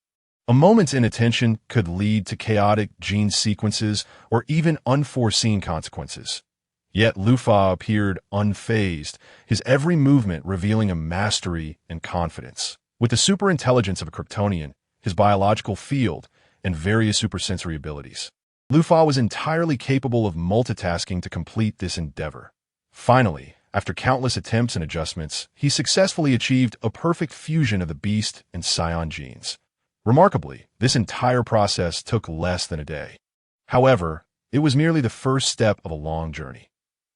A moment's inattention could lead to chaotic gene sequences or even unforeseen consequences. Yet Lufa appeared unfazed, his every movement revealing a mastery and confidence. With the superintelligence of a Kryptonian, his biological field, and various supersensory abilities, Lufa was entirely capable of multitasking to complete this endeavor. Finally, after countless attempts and adjustments, he successfully achieved a perfect fusion of the beast and scion genes. Remarkably, this entire process took less than a day. However, it was merely the first step of a long journey.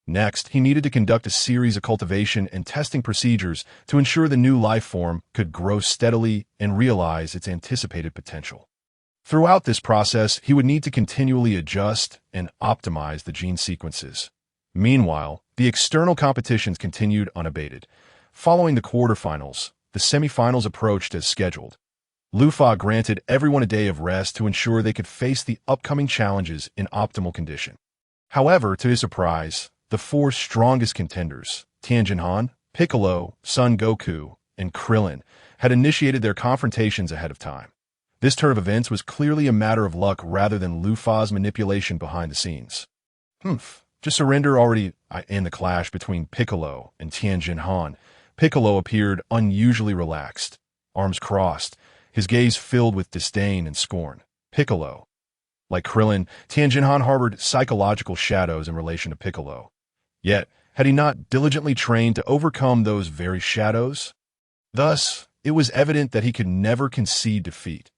Next, he needed to conduct a series of cultivation and testing procedures to ensure the new life form could grow steadily and realize its anticipated potential. Throughout this process, he would need to continually adjust and optimize the gene sequences. Meanwhile, the external competitions continued unabated. Following the quarterfinals, the semifinals approached as scheduled. Lufa granted everyone a day of rest to ensure they could face the upcoming challenges in optimal condition. However, to his surprise, the four strongest contenders, Tianjin Han, Piccolo, Son Goku, and Krillin, had initiated their confrontations ahead of time. This turn of events was clearly a matter of luck rather than Lufa's manipulation behind the scenes. Just surrender already. In the clash between Piccolo and Tianjin Han, Piccolo appeared unusually relaxed, arms crossed, his gaze filled with disdain and scorn. Piccolo. Like Krillin, Tianjin Han harbored psychological shadows in relation to Piccolo. Yet, had he not diligently trained to overcome those very shadows? Thus, it was evident that he could never concede defeat.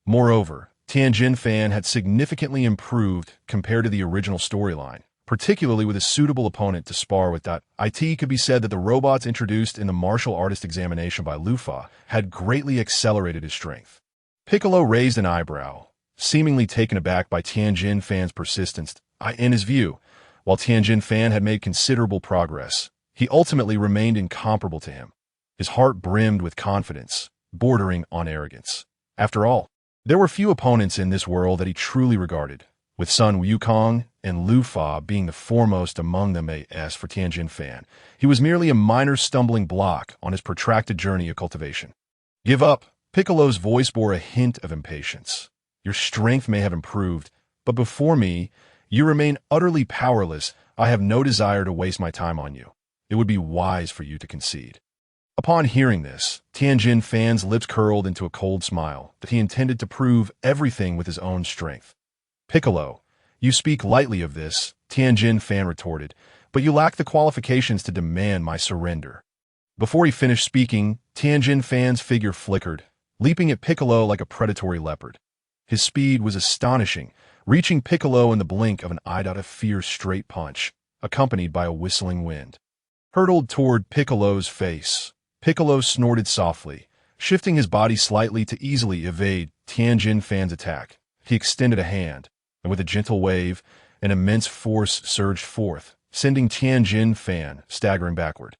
Moreover, Tianjin Fan had significantly improved compared to the original storyline, particularly with a suitable opponent to spar with. It could be said that the robots introduced in the martial artist examination by Lufa had greatly accelerated his strength. Piccolo raised an eyebrow, seemingly taken aback by Tianjin Fan's persistence. In his view, while Tianjin Fan had made considerable progress, he ultimately remained incomparable to him. His heart brimmed with confidence, bordering on arrogance. After all, there were few opponents in this world that he truly regarded, with Sun Wukong and Lufa being the foremost among them. As for Tianjin Fan, he was merely a minor stumbling block on his protracted journey of cultivation. Give up. Piccolo's voice bore a hint of impatience. Your strength may have improved, but before me, you remain utterly powerless. I have no desire to waste my time on you. It would be wise for you to concede. Upon hearing this, Tianjin Fan's lips curled into a cold smile that he intended to prove everything with his own strength. Piccolo, you speak lightly of this, Tianjin Fan retorted, but you lack the qualifications to demand my surrender. Before he finished speaking, Tianjin Fan's figure flickered, leaping at Piccolo like a predatory leopard. His speed was astonishing, reaching Piccolo in the blink of an eye. A fierce straight punch, accompanied by a whistling wind, hurtled toward Piccolo's face. Piccolo snorted softly, shifting his body slightly to easily evade Tianjin Fan's attack. He extended a hand, and with a gentle wave, an immense force surged forth, sending Tianjin Fan staggering backward.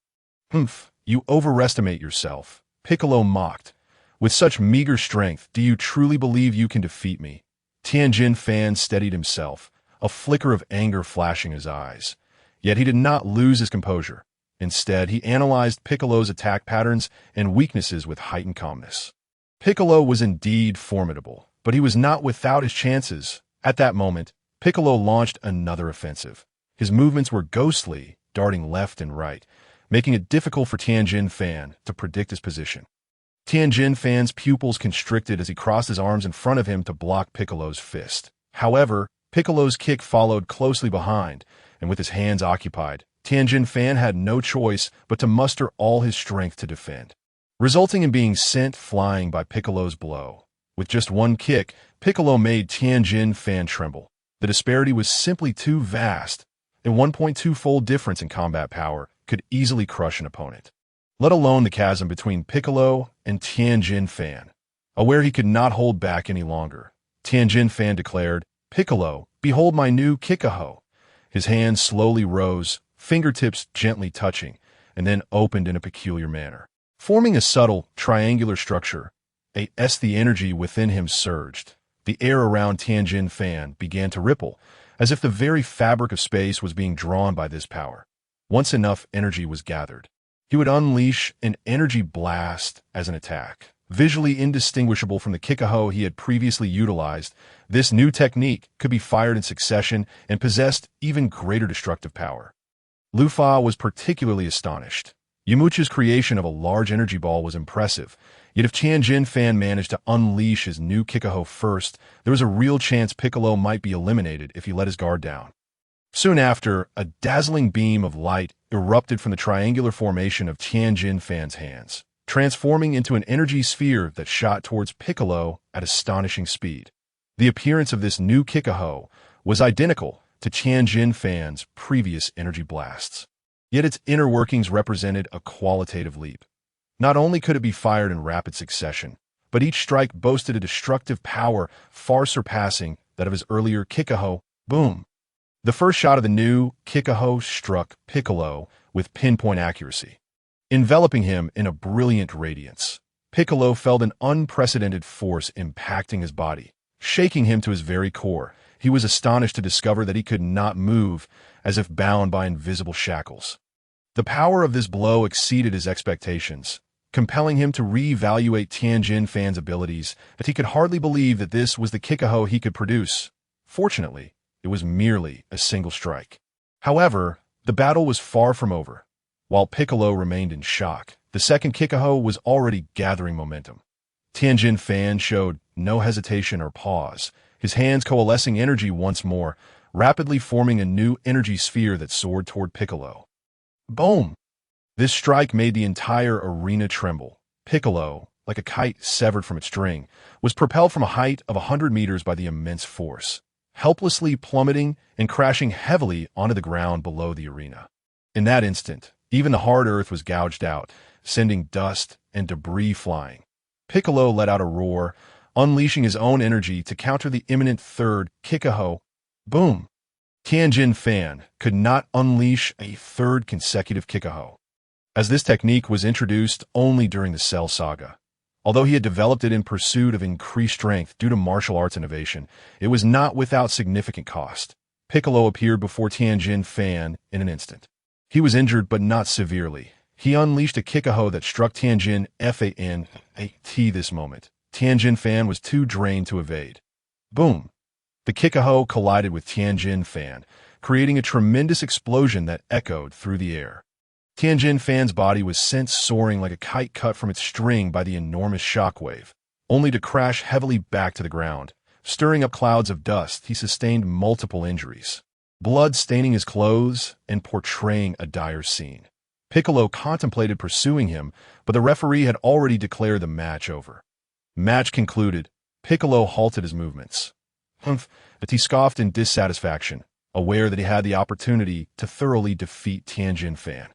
You overestimate yourself, Piccolo mocked. With such meager strength, do you truly believe you can defeat me? Tianjin Fan steadied himself, a flicker of anger flashing his eyes. Yet he did not lose his composure. Instead, he analyzed Piccolo's attack patterns and weaknesses with heightened calmness. Piccolo was indeed formidable, but he was not without his chances. At that moment, Piccolo launched another offensive. His movements were ghostly, darting left and right, making it difficult for Tianjin Fan to predict his position. Tianjin Fan's pupils constricted as he crossed his arms in front of him to block Piccolo's fist. However, Piccolo's kick followed closely behind, and with his hands occupied, Tianjin Fan had no choice but to muster all his strength to defend, resulting in being sent flying by Piccolo's blow. With just one kick, Piccolo made Tianjin Fan tremble. The disparity was simply too vast, a 1.2-fold difference in combat power, could easily crush an opponent, let alone the chasm between Piccolo and Tianjin Fan. Aware he could not hold back any longer, Tianjin Fan declared, "Piccolo, behold my new Kikaho." His hands slowly rose, fingertips gently touching, and then opened in a peculiar manner, forming a subtle, triangular structure. As the energy within him surged, the air around Tianjin Fan began to ripple, as if the very fabric of space was being drawn by this power. Once enough energy was gathered, he would unleash an energy blast as an attack. Visually indistinguishable from the Kikaho he had previously utilized, this new technique could be fired in succession and possessed even greater destructive power. Lu Fa was particularly astonished. Yamucha's creation of a large energy ball was impressive, yet if Tianjin Fan managed to unleash his new Kikaho first, there was a real chance Piccolo might be eliminated if he let his guard down. Soon after, a dazzling beam of light erupted from the triangular formation of Tianjin Fan's hands, transforming into an energy sphere that shot towards Piccolo at astonishing speed. The appearance of this new Kikaho was identical to Tianjin Fan's previous energy blasts. Yet its inner workings represented a qualitative leap. Not only could it be fired in rapid succession, but each strike boasted a destructive power far surpassing that of his earlier Kikaho. Boom! The first shot of the new Kikaho struck Piccolo with pinpoint accuracy, enveloping him in a brilliant radiance. Piccolo felt an unprecedented force impacting his body, shaking him to his very core. He was astonished to discover that he could not move, as if bound by invisible shackles. The power of this blow exceeded his expectations, compelling him to re-evaluate Tianjin Fan's abilities, as he could hardly believe that this was the Kikaho he could produce. Fortunately, it was merely a single strike. However, the battle was far from over. While Piccolo remained in shock, the second Kikaho was already gathering momentum. Tianjin Fan showed no hesitation or pause, his hands coalescing energy once more, rapidly forming a new energy sphere that soared toward Piccolo. Boom! This strike made the entire arena tremble. Piccolo, like a kite severed from its string, was propelled from a height of 100 meters by the immense force, helplessly plummeting and crashing heavily onto the ground below the arena. In that instant, even the hard earth was gouged out, sending dust and debris flying. Piccolo let out a roar, unleashing his own energy to counter the imminent third Kikaho. Boom! Tianjin Fan could not unleash a third consecutive Kikaho, as this technique was introduced only during the Cell Saga. Although he had developed it in pursuit of increased strength due to martial arts innovation, it was not without significant cost. Piccolo appeared before Tianjin Fan in an instant. He was injured but not severely. He unleashed a Kikaho that struck Tianjin Fan this moment. Tianjin Fan was too drained to evade. Boom! The Kikaho collided with Tianjin Fan, creating a tremendous explosion that echoed through the air. Tianjin Fan's body was sent soaring like a kite cut from its string by the enormous shockwave, only to crash heavily back to the ground. Stirring up clouds of dust, he sustained multiple injuries, blood staining his clothes and portraying a dire scene. Piccolo contemplated pursuing him, but the referee had already declared the match over. Match concluded, Piccolo halted his movements. But he scoffed in dissatisfaction, aware that he had the opportunity to thoroughly defeat Tianjin Fan.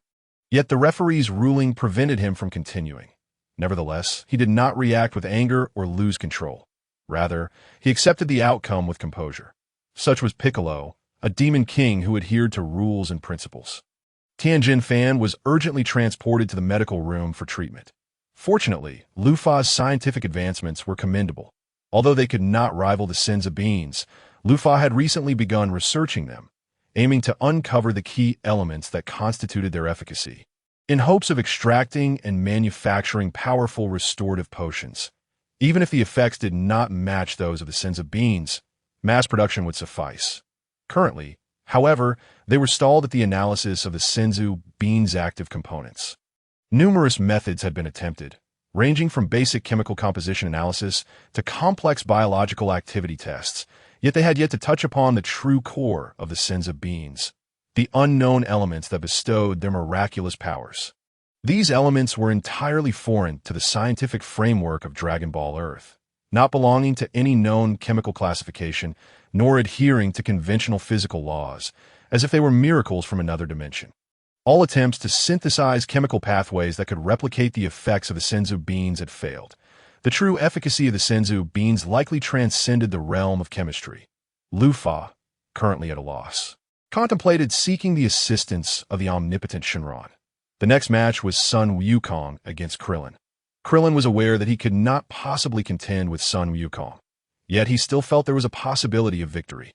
Yet the referee's ruling prevented him from continuing. Nevertheless, he did not react with anger or lose control. Rather, he accepted the outcome with composure. Such was Piccolo, a demon king who adhered to rules and principles. Tianjin Fan was urgently transported to the medical room for treatment. Fortunately, Lu Fa's scientific advancements were commendable. Although they could not rival the Senza beans, Lu Fa had recently begun researching them, aiming to uncover the key elements that constituted their efficacy, in hopes of extracting and manufacturing powerful restorative potions. Even if the effects did not match those of the Senza beans, mass production would suffice. Currently, however, they were stalled at the analysis of the Senzu beans' active components. Numerous methods had been attempted, ranging from basic chemical composition analysis to complex biological activity tests, yet they had yet to touch upon the true core of the Senza beans, the unknown elements that bestowed their miraculous powers. These elements were entirely foreign to the scientific framework of Dragon Ball Earth, not belonging to any known chemical classification, nor adhering to conventional physical laws, as if they were miracles from another dimension. All attempts to synthesize chemical pathways that could replicate the effects of the senzu beans had failed. The true efficacy of the senzu beans likely transcended the realm of chemistry. Lu Fa, currently at a loss, contemplated seeking the assistance of the omnipotent Shenron. The next match was Sun Wukong against Krillin. Krillin was aware that he could not possibly contend with Sun Wukong, yet he still felt there was a possibility of victory.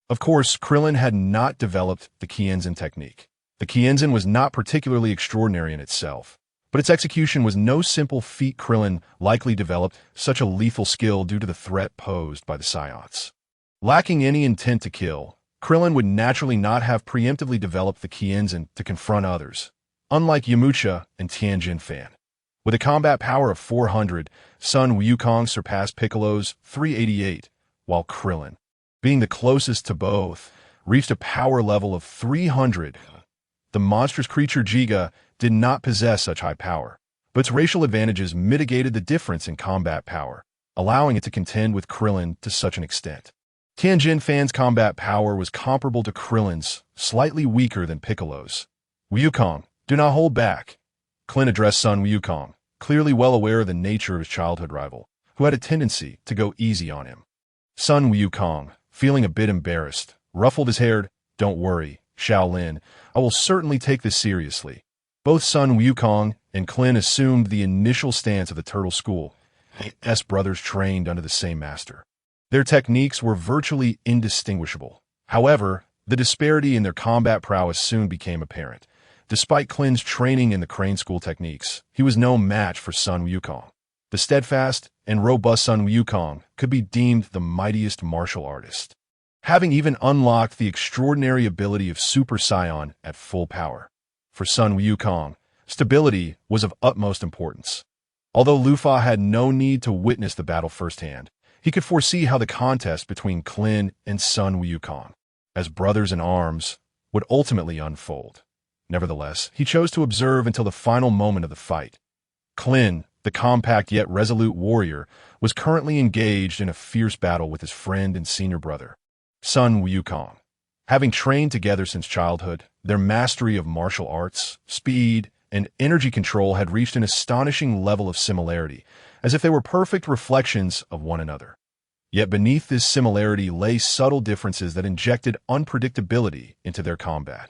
Of course, Krillin had not developed the Qianzhen technique. The Qianzhen was not particularly extraordinary in itself, but its execution was no simple feat. Krillin likely developed such a lethal skill due to the threat posed by the Psiots. Lacking any intent to kill, Krillin would naturally not have preemptively developed the Qianzhen to confront others, unlike Yamcha and Tianjin Fan. With a combat power of 400, Sun Wukong surpassed Piccolo's 388, while Krillin, being the closest to both, reached a power level of 300. The monstrous creature Jiga did not possess such high power, but its racial advantages mitigated the difference in combat power, allowing it to contend with Krillin to such an extent. Tianjin Fan's combat power was comparable to Krillin's, slightly weaker than Piccolo's. Wukong, do not hold back. Clint addressed Sun Wukong, clearly well aware of the nature of his childhood rival, who had a tendency to go easy on him. Sun Wukong, feeling a bit embarrassed, ruffled his hair. Don't worry, Shaolin, I will certainly take this seriously. Both Sun Wukong and Clint assumed the initial stance of the Turtle School. S brothers trained under the same master. Their techniques were virtually indistinguishable. However, the disparity in their combat prowess soon became apparent. Despite Clint's training in the Crane School techniques, he was no match for Sun Wukong. The steadfast and robust Sun Wukong could be deemed the mightiest martial artist, having even unlocked the extraordinary ability of Super Saiyan at full power. For Sun Wukong, stability was of utmost importance. Although Lu Fa had no need to witness the battle firsthand, he could foresee how the contest between Clint and Sun Wukong, as brothers in arms, would ultimately unfold. Nevertheless, he chose to observe until the final moment of the fight. Clint, the compact yet resolute warrior, was currently engaged in a fierce battle with his friend and senior brother, Sun Wukong. Having trained together since childhood, their mastery of martial arts, speed, and energy control had reached an astonishing level of similarity, as if they were perfect reflections of one another. Yet beneath this similarity lay subtle differences that injected unpredictability into their combat.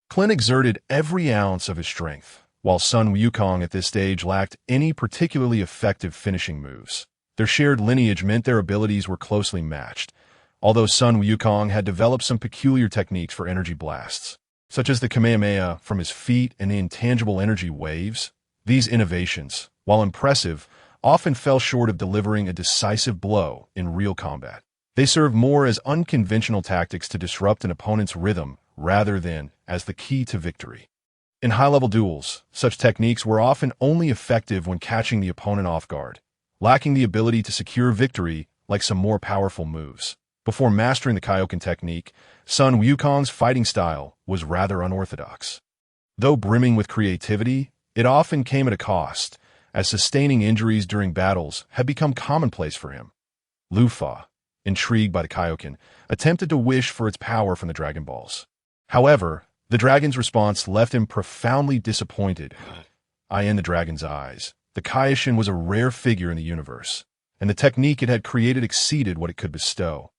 Clint exerted every ounce of his strength, while Sun Wukong at this stage lacked any particularly effective finishing moves. Their shared lineage meant their abilities were closely matched, although Sun Wukong had developed some peculiar techniques for energy blasts, such as the Kamehameha from his feet and the intangible energy waves. These innovations, while impressive, often fell short of delivering a decisive blow in real combat. They served more as unconventional tactics to disrupt an opponent's rhythm rather than as the key to victory. In high-level duels, such techniques were often only effective when catching the opponent off guard, lacking the ability to secure victory like some more powerful moves. Before mastering the Kaioken technique, Sun Wukong's fighting style was rather unorthodox. Though brimming with creativity, it often came at a cost, as sustaining injuries during battles had become commonplace for him. Lu Fa, intrigued by the Kaioken, attempted to wish for its power from the Dragon Balls. However, the dragon's response left him profoundly disappointed. In the dragon's eyes, the Kaioken was a rare figure in the universe, and the technique it had created exceeded what it could bestow.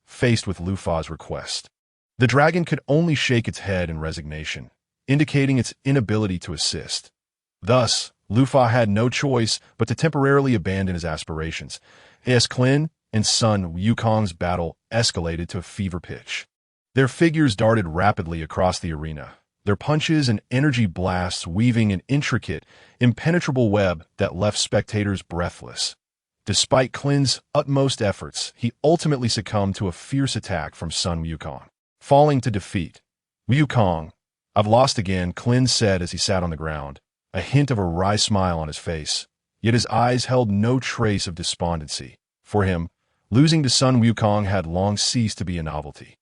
Faced with Lu Fa's request, the dragon could only shake its head in resignation, indicating its inability to assist. Thus, Lu Fa had no choice but to temporarily abandon his aspirations. As Clint and Sun Wukong's battle escalated to a fever pitch. Their figures darted rapidly across the arena, their punches and energy blasts weaving an intricate, impenetrable web that left spectators breathless. Despite Clint's utmost efforts, he ultimately succumbed to a fierce attack from Sun Wukong, falling to defeat. Wukong, I've lost again, Clint said as he sat on the ground, a hint of a wry smile on his face, yet his eyes held no trace of despondency. For him, losing to Sun Wukong had long ceased to be a novelty.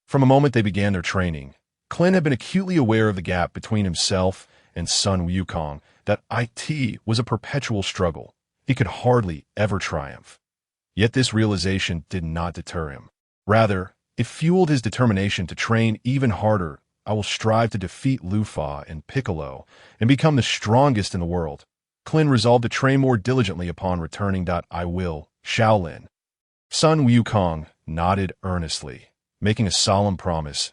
From the moment they began their training, Clint had been acutely aware of the gap between himself and Sun Wukong, that it was a perpetual struggle. He could hardly ever triumph. Yet this realization did not deter him. Rather, it fueled his determination to train even harder I will strive to defeat Lufa and Piccolo and become the strongest in the world. Klin resolved to train more diligently upon returning. I will, Shaolin. Sun Wukong nodded earnestly, making a solemn promise.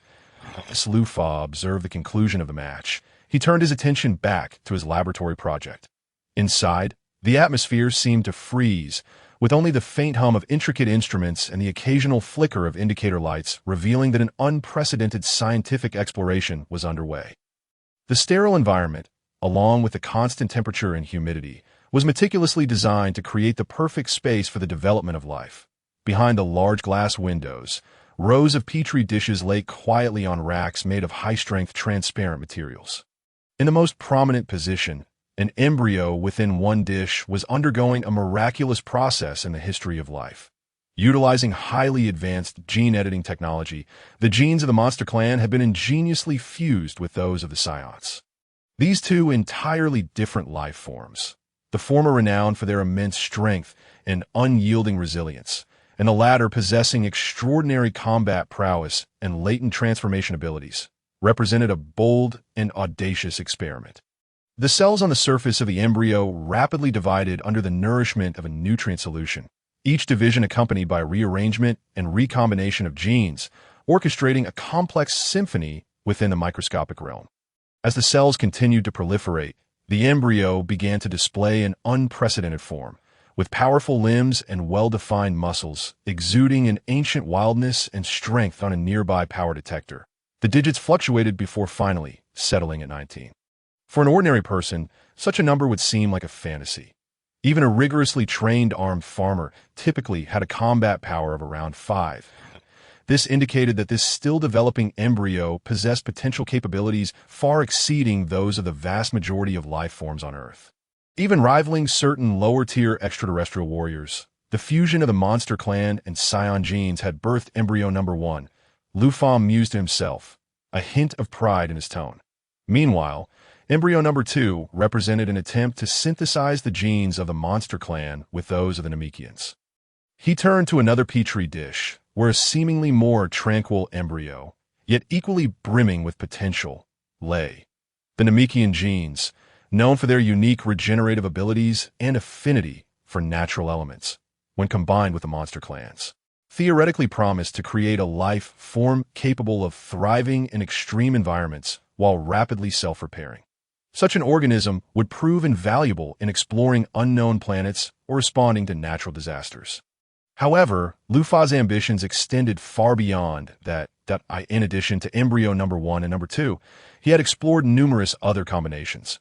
As Lufa observed the conclusion of the match, he turned his attention back to his laboratory project. Inside, the atmosphere seemed to freeze, with only the faint hum of intricate instruments and the occasional flicker of indicator lights revealing that an unprecedented scientific exploration was underway. The sterile environment, along with the constant temperature and humidity, was meticulously designed to create the perfect space for the development of life. Behind the large glass windows, rows of petri dishes lay quietly on racks made of high-strength transparent materials. In the most prominent position, an embryo within one dish was undergoing a miraculous process in the history of life. Utilizing highly advanced gene editing technology, the genes of the monster clan had been ingeniously fused with those of the Psions. These two entirely different life forms, the former renowned for their immense strength and unyielding resilience, and the latter possessing extraordinary combat prowess and latent transformation abilities, represented a bold and audacious experiment. The cells on the surface of the embryo rapidly divided under the nourishment of a nutrient solution, each division accompanied by rearrangement and recombination of genes, orchestrating a complex symphony within the microscopic realm. As the cells continued to proliferate, the embryo began to display an unprecedented form, with powerful limbs and well-defined muscles, exuding an ancient wildness and strength on a nearby power detector. The digits fluctuated before finally settling at 19. For an ordinary person, such a number would seem like a fantasy. Even a rigorously trained armed farmer typically had a combat power of around 5. This indicated that this still-developing embryo possessed potential capabilities far exceeding those of the vast majority of life forms on Earth. Even rivaling certain lower-tier extraterrestrial warriors, the fusion of the monster clan and Psion genes had birthed embryo number 1. Lufan mused to himself, a hint of pride in his tone. Meanwhile, embryo number 2 represented an attempt to synthesize the genes of the monster clan with those of the Namekians. He turned to another petri dish, where a seemingly more tranquil embryo, yet equally brimming with potential, lay. The Namekian genes, known for their unique regenerative abilities and affinity for natural elements, when combined with the monster clans, theoretically promised to create a life form capable of thriving in extreme environments while rapidly self-repairing. Such an organism would prove invaluable in exploring unknown planets or responding to natural disasters. However, Lufa's ambitions extended far beyond that. In addition to embryo number 1 and number 2, he had explored numerous other combinations.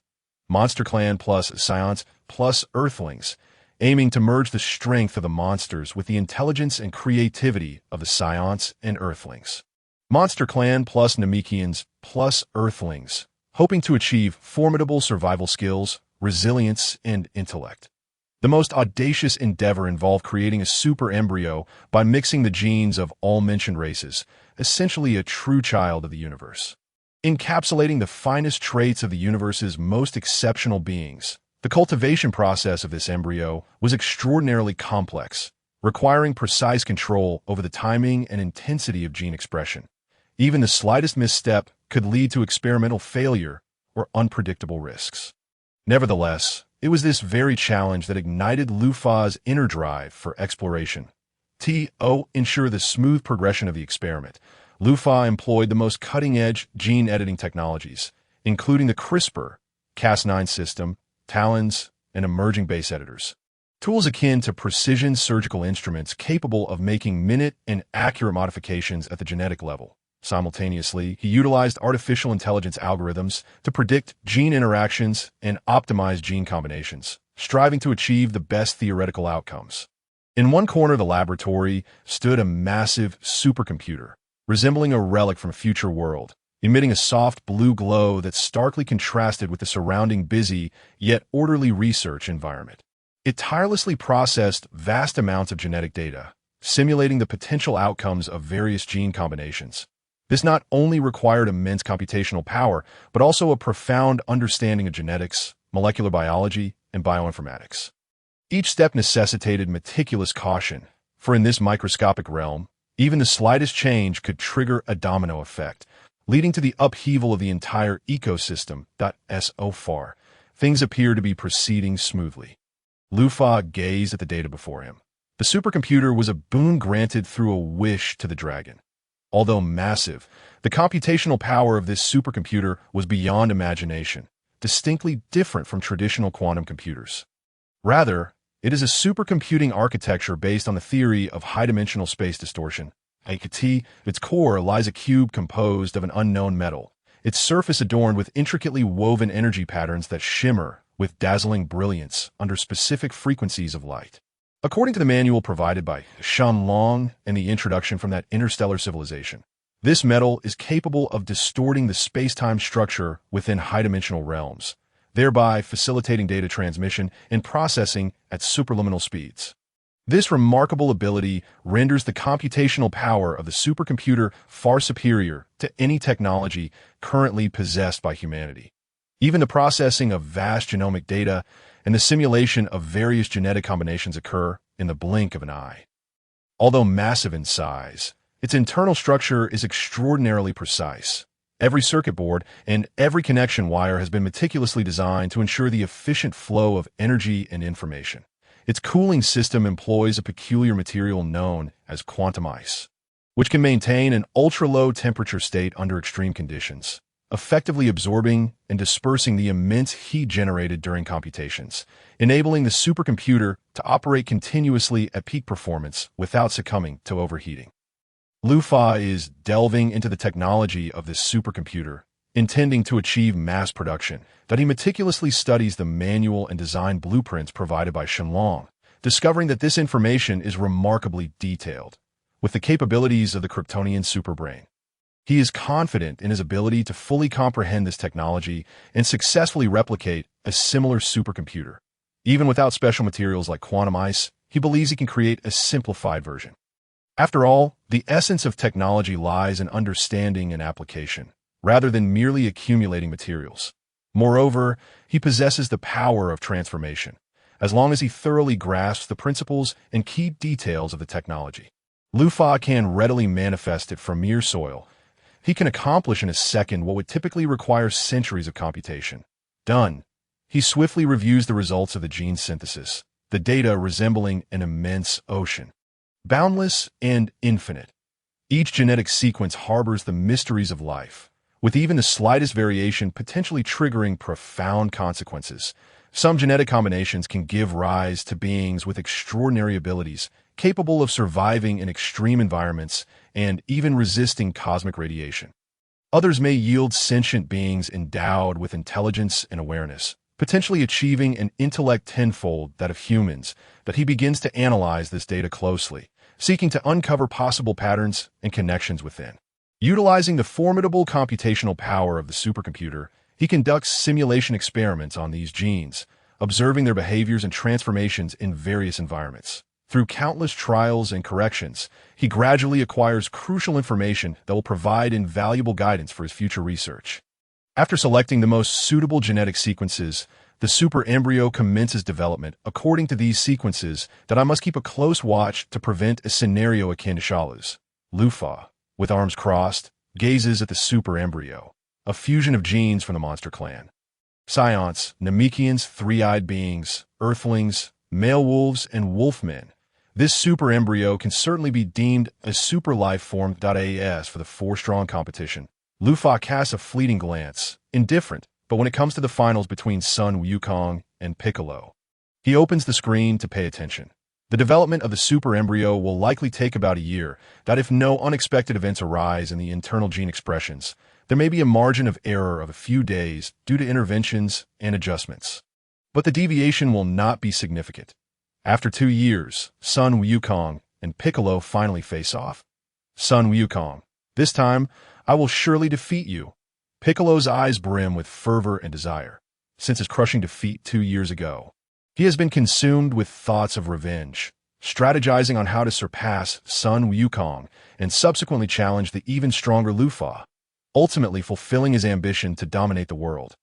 Monster Clan plus Psions plus Earthlings, aiming to merge the strength of the monsters with the intelligence and creativity of the Psions and Earthlings. Monster Clan plus Namekians plus Earthlings, hoping to achieve formidable survival skills, resilience, and intellect. The most audacious endeavor involved creating a super embryo by mixing the genes of all mentioned races, essentially a true child of the universe. Encapsulating the finest traits of the universe's most exceptional beings, the cultivation process of this embryo was extraordinarily complex, requiring precise control over the timing and intensity of gene expression. Even the slightest misstep could lead to experimental failure or unpredictable risks. Nevertheless, it was this very challenge that ignited Lufa's inner drive for exploration. To ensure the smooth progression of the experiment, Lufa employed the most cutting-edge gene editing technologies, including the CRISPR-Cas9 system, Talons, and emerging base editors. Tools akin to precision surgical instruments capable of making minute and accurate modifications at the genetic level. Simultaneously, he utilized artificial intelligence algorithms to predict gene interactions and optimize gene combinations, striving to achieve the best theoretical outcomes. In one corner of the laboratory stood a massive supercomputer, resembling a relic from a future world, emitting a soft blue glow that starkly contrasted with the surrounding busy yet orderly research environment. It tirelessly processed vast amounts of genetic data, simulating the potential outcomes of various gene combinations. This not only required immense computational power, but also a profound understanding of genetics, molecular biology, and bioinformatics. Each step necessitated meticulous caution, for in this microscopic realm, even the slightest change could trigger a domino effect, leading to the upheaval of the entire ecosystem. So far, things appear to be proceeding smoothly. Lufa gazed at the data before him. The supercomputer was a boon granted through a wish to the dragon. Although massive, the computational power of this supercomputer was beyond imagination, distinctly different from traditional quantum computers. Rather, it is a supercomputing architecture based on the theory of high-dimensional space distortion. At its core lies a cube composed of an unknown metal, its surface adorned with intricately woven energy patterns that shimmer with dazzling brilliance under specific frequencies of light. According to the manual provided by Shenlong and the introduction from that interstellar civilization, this metal is capable of distorting the space-time structure within high-dimensional realms, thereby facilitating data transmission and processing at superluminal speeds. This remarkable ability renders the computational power of the supercomputer far superior to any technology currently possessed by humanity. Even the processing of vast genomic data and the simulation of various genetic combinations occur in the blink of an eye. Although massive in size, its internal structure is extraordinarily precise. Every circuit board and every connection wire has been meticulously designed to ensure the efficient flow of energy and information. Its cooling system employs a peculiar material known as quantum ice, which can maintain an ultra-low temperature state under extreme conditions, effectively absorbing and dispersing the immense heat generated during computations, enabling the supercomputer to operate continuously at peak performance without succumbing to overheating. Lufa is delving into the technology of this supercomputer, intending to achieve mass production, that he meticulously studies the manual and design blueprints provided by Shenlong, discovering that this information is remarkably detailed, with the capabilities of the Kryptonian superbrain. He is confident in his ability to fully comprehend this technology and successfully replicate a similar supercomputer. Even without special materials like quantum ice, he believes he can create a simplified version. After all, the essence of technology lies in understanding and application, rather than merely accumulating materials. Moreover, he possesses the power of transformation, as long as he thoroughly grasps the principles and key details of the technology. Lufa can readily manifest it from mere soil. He can accomplish in a second what would typically require centuries of computation. Done. He swiftly reviews the results of the gene synthesis, the data resembling an immense ocean, boundless and infinite. Each genetic sequence harbors the mysteries of life, with even the slightest variation potentially triggering profound consequences. Some genetic combinations can give rise to beings with extraordinary abilities, capable of surviving in extreme environments and even resisting cosmic radiation. Others may yield sentient beings endowed with intelligence and awareness, potentially achieving an intellect tenfold that of humans. That he begins to analyze this data closely, seeking to uncover possible patterns and connections within. Utilizing the formidable computational power of the supercomputer, he conducts simulation experiments on these genes, observing their behaviors and transformations in various environments. Through countless trials and corrections, he gradually acquires crucial information that will provide invaluable guidance for his future research. After selecting the most suitable genetic sequences, the super embryo commences development according to these sequences that I must keep a close watch to prevent a scenario akin to Shalu's. Lufa, with arms crossed, gazes at the super embryo, a fusion of genes from the monster clan. Scions, Namekians, three-eyed beings, earthlings, male wolves, and wolfmen. This super embryo can certainly be deemed a super life form. As for the four-strong competition, Lufa casts a fleeting glance, indifferent, but when it comes to the finals between Sun Wukong and Piccolo, he opens the screen to pay attention. The development of the super embryo will likely take about a year. That if no unexpected events arise in the internal gene expressions, there may be a margin of error of a few days due to interventions and adjustments. But the deviation will not be significant. After 2 years, Sun Wukong and Piccolo finally face off. Sun Wukong, this time, I will surely defeat you. Piccolo's eyes brim with fervor and desire. Since his crushing defeat 2 years ago, he has been consumed with thoughts of revenge, strategizing on how to surpass Sun Wukong and subsequently challenge the even stronger Lufa, ultimately fulfilling his ambition to dominate the world.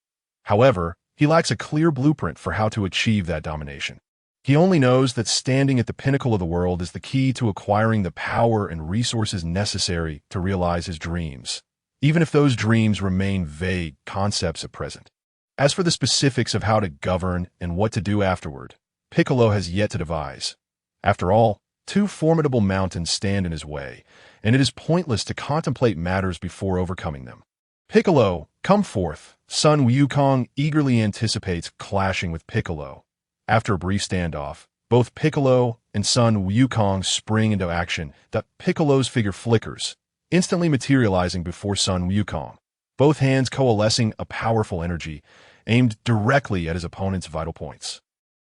However, he lacks a clear blueprint for how to achieve that domination. He only knows that standing at the pinnacle of the world is the key to acquiring the power and resources necessary to realize his dreams. even if those dreams remain vague concepts at present. As for the specifics of how to govern and what to do afterward, Piccolo has yet to devise. After all, two formidable mountains stand in his way, and it is pointless to contemplate matters before overcoming them. Piccolo, come forth! Son Wukong eagerly anticipates clashing with Piccolo. After a brief standoff, both Piccolo and Son Wukong spring into action. Piccolo's figure flickers, instantly materializing before Son Wukong, both hands coalescing a powerful energy aimed directly at his opponent's vital points.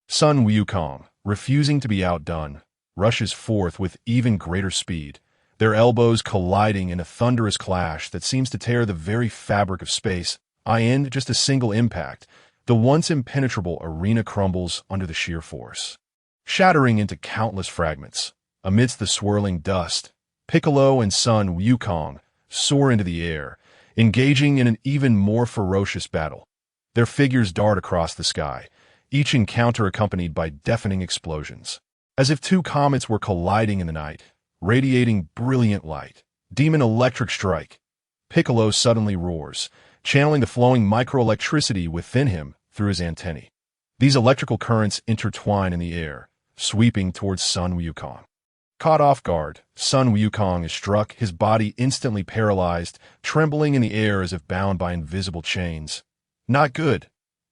Son Wukong, refusing to be outdone, rushes forth with even greater speed, their elbows colliding in a thunderous clash that seems to tear the very fabric of space. In just a single impact, the once impenetrable arena crumbles under the sheer force, shattering into countless fragments. Amidst the swirling dust, Piccolo and Son Wukong soar into the air, engaging in an even more ferocious battle. Their figures dart across the sky, each encounter accompanied by deafening explosions. As if two comets were colliding in the night, radiating brilliant light. Demon Electric Strike. Piccolo suddenly roars, channeling the flowing microelectricity within him through his antennae. These electrical currents intertwine in the air, sweeping towards Son Wukong. Caught off guard, Son Wukong is struck, his body instantly paralyzed, trembling in the air as if bound by invisible chains. Not good!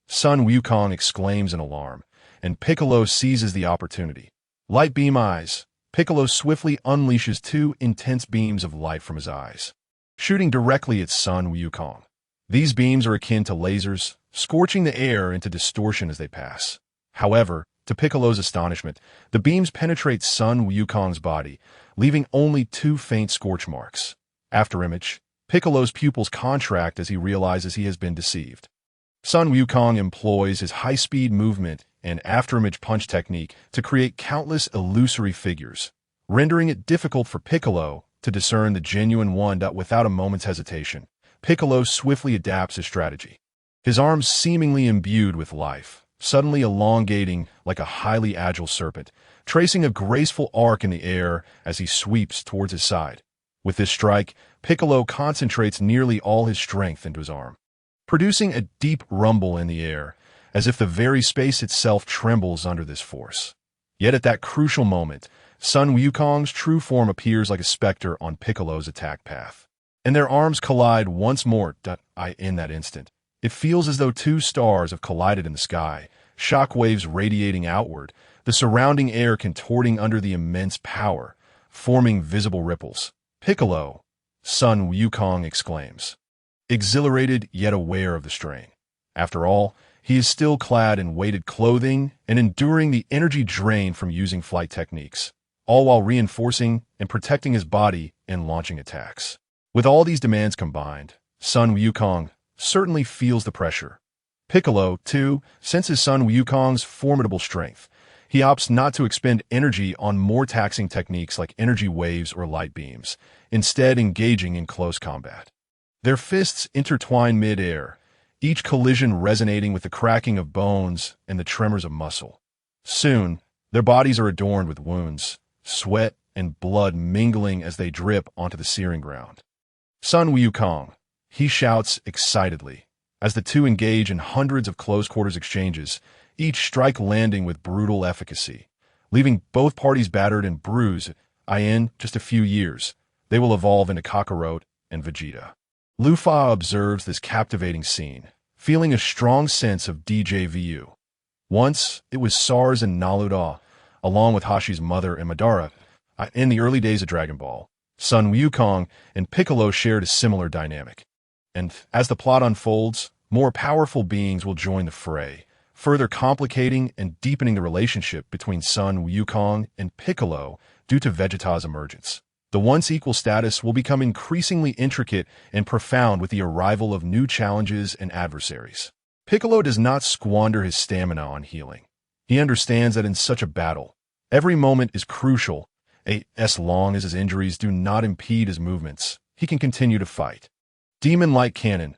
Son Wukong exclaims in alarm, and Piccolo seizes the opportunity. Light beam eyes. Piccolo swiftly unleashes two intense beams of light from his eyes, shooting directly at Son Wukong. These beams are akin to lasers, scorching the air into distortion as they pass. However, to Piccolo's astonishment, the beams penetrate Son Wukong's body, leaving only two faint scorch marks. Afterimage, Piccolo's pupils contract as he realizes he has been deceived. Son Wukong employs his high-speed movement and afterimage punch technique to create countless illusory figures, rendering it difficult for Piccolo to discern the genuine one. Without a moment's hesitation, Piccolo swiftly adapts his strategy. His arms seemingly imbued with life, suddenly elongating like a highly agile serpent, tracing a graceful arc in the air as he sweeps towards his side. With this strike, Piccolo concentrates nearly all his strength into his arm, producing a deep rumble in the air, as if the very space itself trembles under this force. Yet at that crucial moment, Son Wukong's true form appears like a specter on Piccolo's attack path, and their arms collide once more. In that instant, it feels as though two stars have collided in the sky, shockwaves radiating outward, the surrounding air contorting under the immense power, forming visible ripples. Piccolo, Son Wukong exclaims, exhilarated yet aware of the strain. After all, he is still clad in weighted clothing and enduring the energy drain from using flight techniques, all while reinforcing and protecting his body and launching attacks. With all these demands combined, Son Wukong certainly feels the pressure. Piccolo, too, senses Son Wukong's formidable strength. He opts not to expend energy on more taxing techniques like energy waves or light beams, instead engaging in close combat. Their fists intertwine mid-air, each collision resonating with the cracking of bones and the tremors of muscle. Soon, their bodies are adorned with wounds, sweat and blood mingling as they drip onto the searing ground. Son Wukong, he shouts excitedly, as the two engage in hundreds of close-quarters exchanges, each strike landing with brutal efficacy, leaving both parties battered and bruised. In just a few years, they will evolve into Kakarot and Vegeta. Lufa observes this captivating scene, feeling a strong sense of déjà vu. Once, it was SARS and Naluda, along with Hashi's mother and Madara. In the early days of Dragon Ball, Son Wukong and Piccolo shared a similar dynamic. And as the plot unfolds, more powerful beings will join the fray, further complicating and deepening the relationship between Son Wukong and Piccolo due to Vegeta's emergence. The once equal status will become increasingly intricate and profound with the arrival of new challenges and adversaries. Piccolo does not squander his stamina on healing. He understands that in such a battle, every moment is crucial. As long as his injuries do not impede his movements, he can continue to fight. Demon Light Cannon.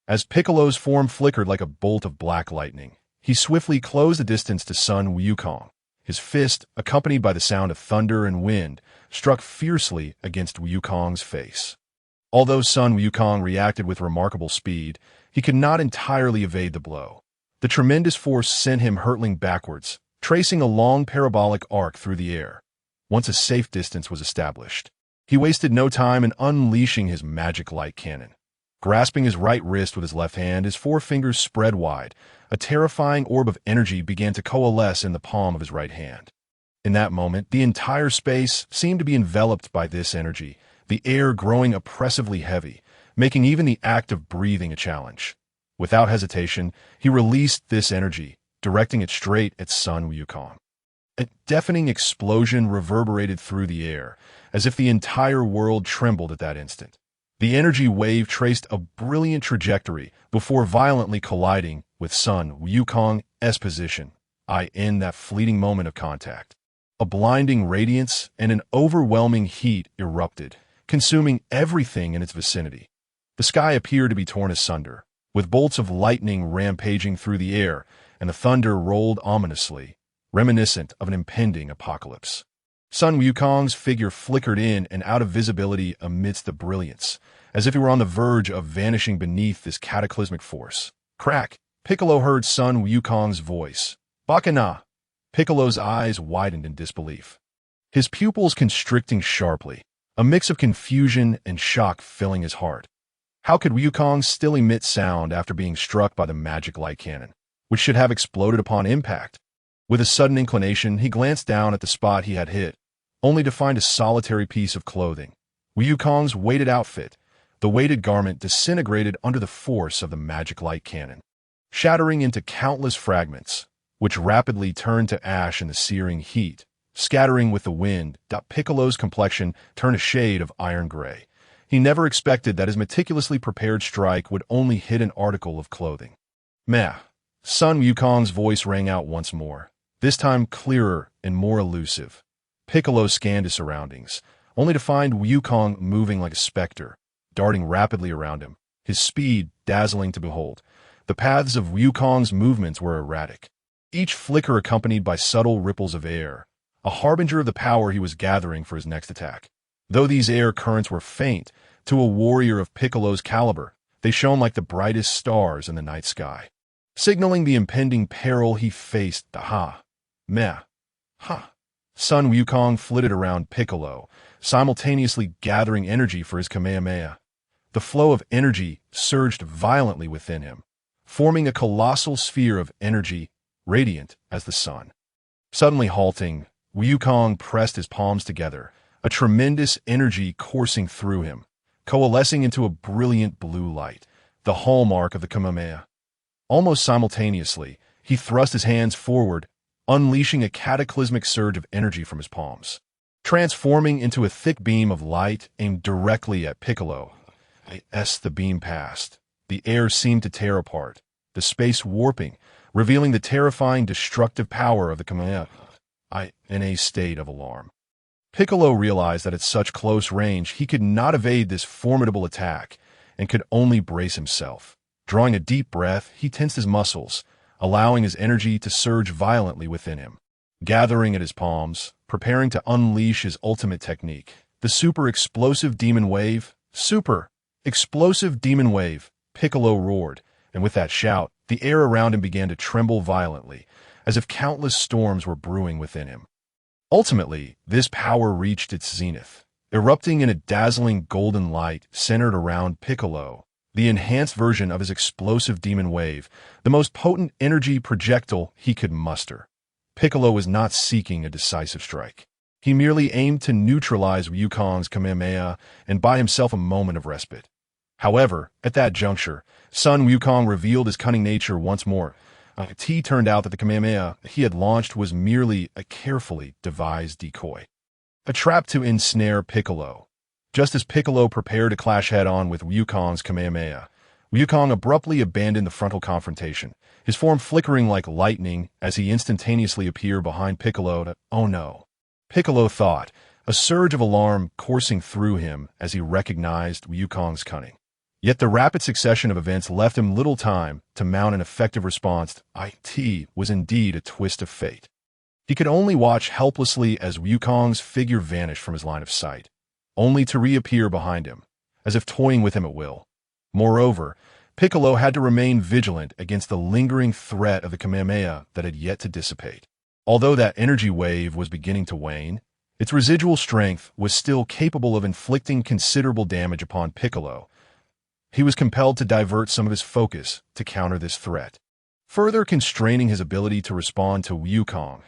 As Piccolo's form flickered like a bolt of black lightning, he swiftly closed the distance to Son Wukong. His fist, accompanied by the sound of thunder and wind, struck fiercely against Wukong's face. Although Sun Wukong reacted with remarkable speed, he could not entirely evade the blow. The tremendous force sent him hurtling backwards, tracing a long parabolic arc through the air. Once a safe distance was established, he wasted no time in unleashing his magic light cannon. Grasping his right wrist with his left hand, his four fingers spread wide. A terrifying orb of energy began to coalesce in the palm of his right hand. In that moment, the entire space seemed to be enveloped by this energy, the air growing oppressively heavy, making even the act of breathing a challenge. Without hesitation, he released this energy, directing it straight at Sun Wukong. A deafening explosion reverberated through the air, as if the entire world trembled at that instant. The energy wave traced a brilliant trajectory before violently colliding with Sun Wukong's position. In that fleeting moment of contact, a blinding radiance and an overwhelming heat erupted, consuming everything in its vicinity. The sky appeared to be torn asunder, with bolts of lightning rampaging through the air, and the thunder rolled ominously, reminiscent of an impending apocalypse. Sun Wukong's figure flickered in and out of visibility amidst the brilliance, as if he were on the verge of vanishing beneath this cataclysmic force. Crack! Piccolo heard Sun Wukong's voice. Bakana! Piccolo's eyes widened in disbelief, his pupils constricting sharply, a mix of confusion and shock filling his heart. How could Wukong still emit sound after being struck by the magic light cannon, which should have exploded upon impact? With a sudden inclination, he glanced down at the spot he had hit, only to find a solitary piece of clothing. Wukong's weighted outfit, the weighted garment disintegrated under the force of the magic light cannon, shattering into countless fragments, which rapidly turned to ash in the searing heat. Scattering with the wind, Piccolo's complexion turned a shade of iron gray. He never expected that his meticulously prepared strike would only hit an article of clothing. Meh. Sun Wukong's voice rang out once more, this time clearer and more elusive. Piccolo scanned his surroundings, only to find Wukong moving like a specter, darting rapidly around him, his speed dazzling to behold. The paths of Wukong's movements were erratic, each flicker accompanied by subtle ripples of air, a harbinger of the power he was gathering for his next attack. Though these air currents were faint, to a warrior of Piccolo's caliber, they shone like the brightest stars in the night sky, signaling the impending peril he faced. Meh. Ha. Sun Wukong flitted around Piccolo, simultaneously gathering energy for his Kamehameha. The flow of energy surged violently within him, forming a colossal sphere of energy, radiant as the sun. Suddenly halting, Wukong pressed his palms together, a tremendous energy coursing through him, coalescing into a brilliant blue light, the hallmark of the Kamehameha. Almost simultaneously, he thrust his hands forward, unleashing a cataclysmic surge of energy from his palms, transforming into a thick beam of light aimed directly at Piccolo. As the beam passed, the air seemed to tear apart, the space warping, revealing the terrifying destructive power of the Kamehameha. In a state of alarm, Piccolo realized that at such close range he could not evade this formidable attack and could only brace himself. Drawing a deep breath, he tensed his muscles, allowing his energy to surge violently within him. Gathering at his palms, preparing to unleash his ultimate technique, the super explosive demon wave. Super explosive demon wave, Piccolo roared, and with that shout, the air around him began to tremble violently, as if countless storms were brewing within him. Ultimately, this power reached its zenith, erupting in a dazzling golden light centered around Piccolo, the enhanced version of his explosive demon wave, the most potent energy projectile he could muster. Piccolo was not seeking a decisive strike. He merely aimed to neutralize Wukong's Kamehameha and buy himself a moment of respite. However, at that juncture, Sun Wukong revealed his cunning nature once more. It turned out that the Kamehameha he had launched was merely a carefully devised decoy, a trap to ensnare Piccolo. Just as Piccolo prepared to clash head-on with Wukong's Kamehameha, Wukong abruptly abandoned the frontal confrontation, his form flickering like lightning as he instantaneously appeared behind Piccolo. Oh no, Piccolo thought, a surge of alarm coursing through him as he recognized Wukong's cunning. Yet the rapid succession of events left him little time to mount an effective response. It was indeed a twist of fate. He could only watch helplessly as Wukong's figure vanished from his line of sight, only to reappear behind him, as if toying with him at will. Moreover, Piccolo had to remain vigilant against the lingering threat of the Kamehameha that had yet to dissipate. Although that energy wave was beginning to wane, its residual strength was still capable of inflicting considerable damage upon Piccolo. He was compelled to divert some of his focus to counter this threat, further constraining his ability to respond to Wukong.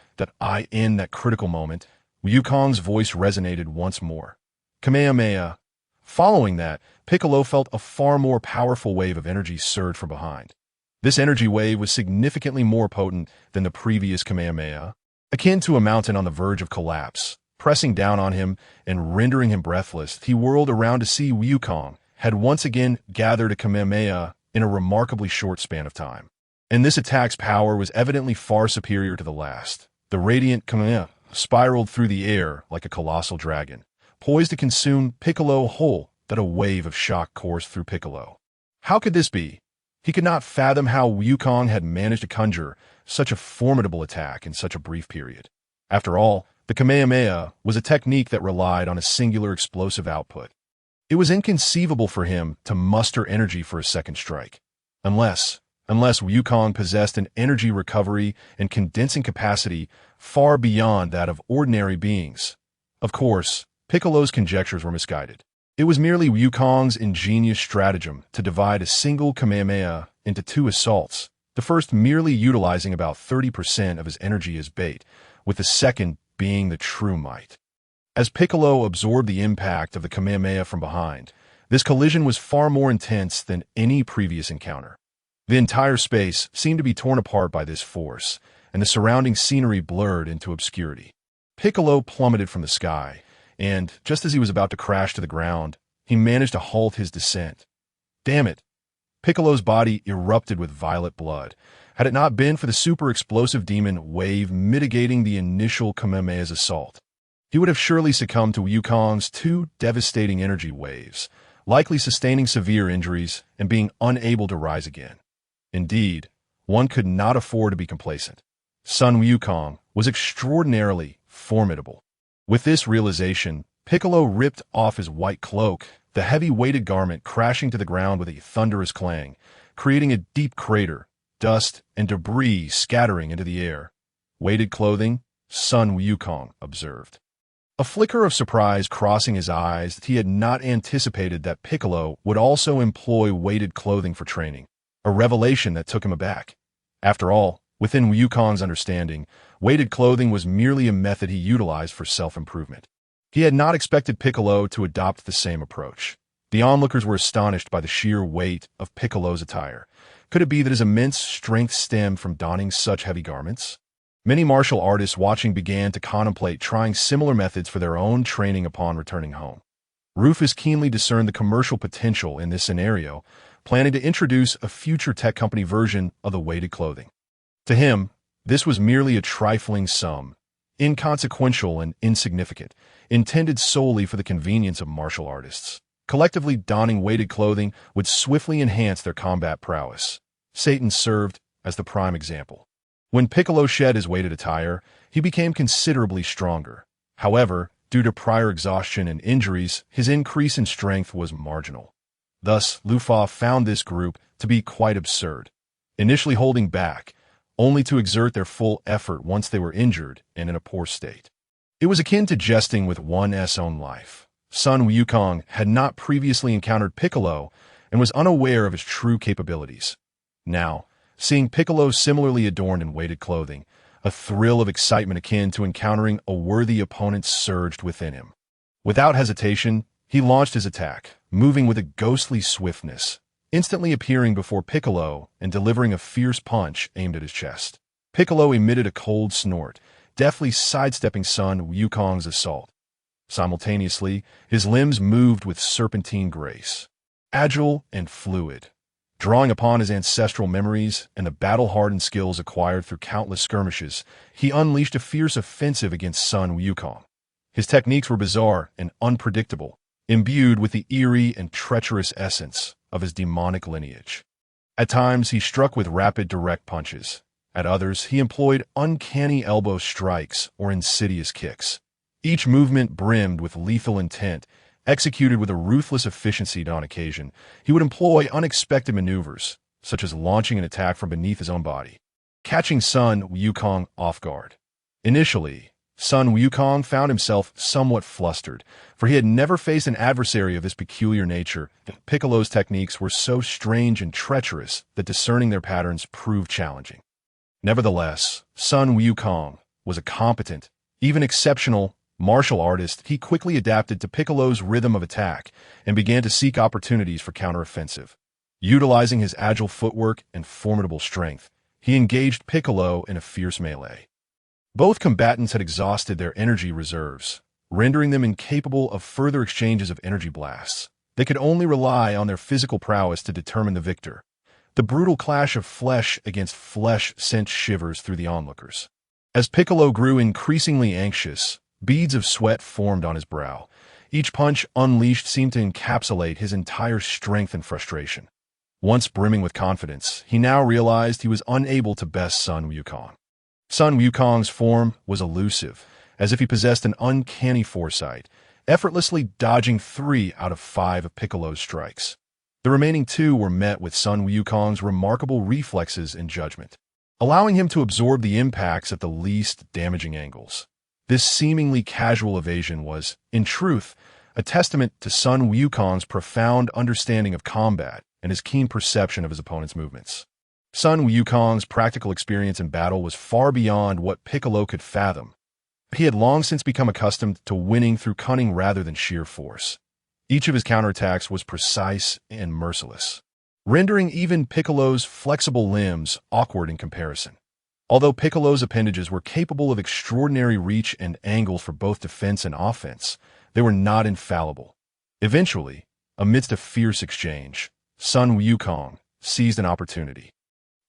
In that critical moment, Wukong's voice resonated once more. Kamehameha. Following that, Piccolo felt a far more powerful wave of energy surge from behind. This energy wave was significantly more potent than the previous Kamehameha, akin to a mountain on the verge of collapse. Pressing down on him and rendering him breathless, he whirled around to see Wukong had once again gathered a Kamehameha in a remarkably short span of time. And this attack's power was evidently far superior to the last. The radiant Kamehameha spiraled through the air like a colossal dragon, poised to consume Piccolo whole. That a wave of shock coursed through Piccolo. How could this be? He could not fathom how Wukong had managed to conjure such a formidable attack in such a brief period. After all, the Kamehameha was a technique that relied on a singular explosive output. It was inconceivable for him to muster energy for a second strike, unless Wukong possessed an energy recovery and condensing capacity far beyond that of ordinary beings. Of course, Piccolo's conjectures were misguided. It was merely Wukong's ingenious stratagem to divide a single Kamehameha into two assaults, the first merely utilizing about 30% of his energy as bait, with the second being the true might. As Piccolo absorbed the impact of the Kamehameha from behind, this collision was far more intense than any previous encounter. The entire space seemed to be torn apart by this force, and the surrounding scenery blurred into obscurity. Piccolo plummeted from the sky, and, just as he was about to crash to the ground, he managed to halt his descent. Damn it! Piccolo's body erupted with violet blood. Had it not been for the super explosive demon wave mitigating the initial Kamehameha's assault, he would have surely succumbed to Wukong's two devastating energy waves, likely sustaining severe injuries and being unable to rise again. Indeed, one could not afford to be complacent. Sun Wukong was extraordinarily formidable. With this realization, Piccolo ripped off his white cloak, the heavy weighted garment crashing to the ground with a thunderous clang, creating a deep crater, dust and debris scattering into the air. Weighted clothing, Sun Wukong observed. A flicker of surprise crossing his eyes that he had not anticipated that Piccolo would also employ weighted clothing for training, a revelation that took him aback. After all, within Wukong's understanding, weighted clothing was merely a method he utilized for self-improvement. He had not expected Piccolo to adopt the same approach. The onlookers were astonished by the sheer weight of Piccolo's attire. Could it be that his immense strength stemmed from donning such heavy garments? Many martial artists watching began to contemplate trying similar methods for their own training upon returning home. Rufus keenly discerned the commercial potential in this scenario, planning to introduce a future tech company version of the weighted clothing. To him, this was merely a trifling sum, inconsequential and insignificant, intended solely for the convenience of martial artists. Collectively donning weighted clothing would swiftly enhance their combat prowess. Satan served as the prime example. When Piccolo shed his weighted attire, he became considerably stronger. However, due to prior exhaustion and injuries, his increase in strength was marginal. Thus, Lufa found this group to be quite absurd, initially holding back, only to exert their full effort once they were injured and in a poor state. It was akin to jesting with one's own life. Sun Wukong had not previously encountered Piccolo and was unaware of his true capabilities. Now, seeing Piccolo similarly adorned in weighted clothing, a thrill of excitement akin to encountering a worthy opponent surged within him. Without hesitation, he launched his attack, moving with a ghostly swiftness, instantly appearing before Piccolo and delivering a fierce punch aimed at his chest. Piccolo emitted a cold snort, deftly sidestepping Sun Wukong's assault. Simultaneously, his limbs moved with serpentine grace, agile and fluid. Drawing upon his ancestral memories and the battle-hardened skills acquired through countless skirmishes, he unleashed a fierce offensive against Sun Wukong. His techniques were bizarre and unpredictable, imbued with the eerie and treacherous essence of his demonic lineage. At times, he struck with rapid, direct punches. At others, he employed uncanny elbow strikes or insidious kicks. Each movement brimmed with lethal intent, Executed with a ruthless efficiency on occasion, he would employ unexpected maneuvers, such as launching an attack from beneath his own body, catching Sun Wukong off guard. Initially, Sun Wukong found himself somewhat flustered, for he had never faced an adversary of this peculiar nature. Piccolo's techniques were so strange and treacherous that discerning their patterns proved challenging. Nevertheless, Sun Wukong was a competent, even exceptional, martial artist. He quickly adapted to Piccolo's rhythm of attack and began to seek opportunities for counteroffensive. Utilizing his agile footwork and formidable strength, he engaged Piccolo in a fierce melee. Both combatants had exhausted their energy reserves, rendering them incapable of further exchanges of energy blasts. They could only rely on their physical prowess to determine the victor. The brutal clash of flesh against flesh sent shivers through the onlookers. As Piccolo grew increasingly anxious, beads of sweat formed on his brow. Each punch unleashed seemed to encapsulate his entire strength and frustration. Once brimming with confidence, he now realized he was unable to best Sun Wukong. Sun Wukong's form was elusive, as if he possessed an uncanny foresight, effortlessly dodging 3 out of 5 of Piccolo's strikes. The remaining 2 were met with Sun Wukong's remarkable reflexes and judgment, allowing him to absorb the impacts at the least damaging angles. This seemingly casual evasion was, in truth, a testament to Sun Wukong's profound understanding of combat and his keen perception of his opponent's movements. Sun Wukong's practical experience in battle was far beyond what Piccolo could fathom. He had long since become accustomed to winning through cunning rather than sheer force. Each of his counterattacks was precise and merciless, rendering even Piccolo's flexible limbs awkward in comparison. Although Piccolo's appendages were capable of extraordinary reach and angles for both defense and offense, they were not infallible. Eventually, amidst a fierce exchange, Sun Wukong seized an opportunity.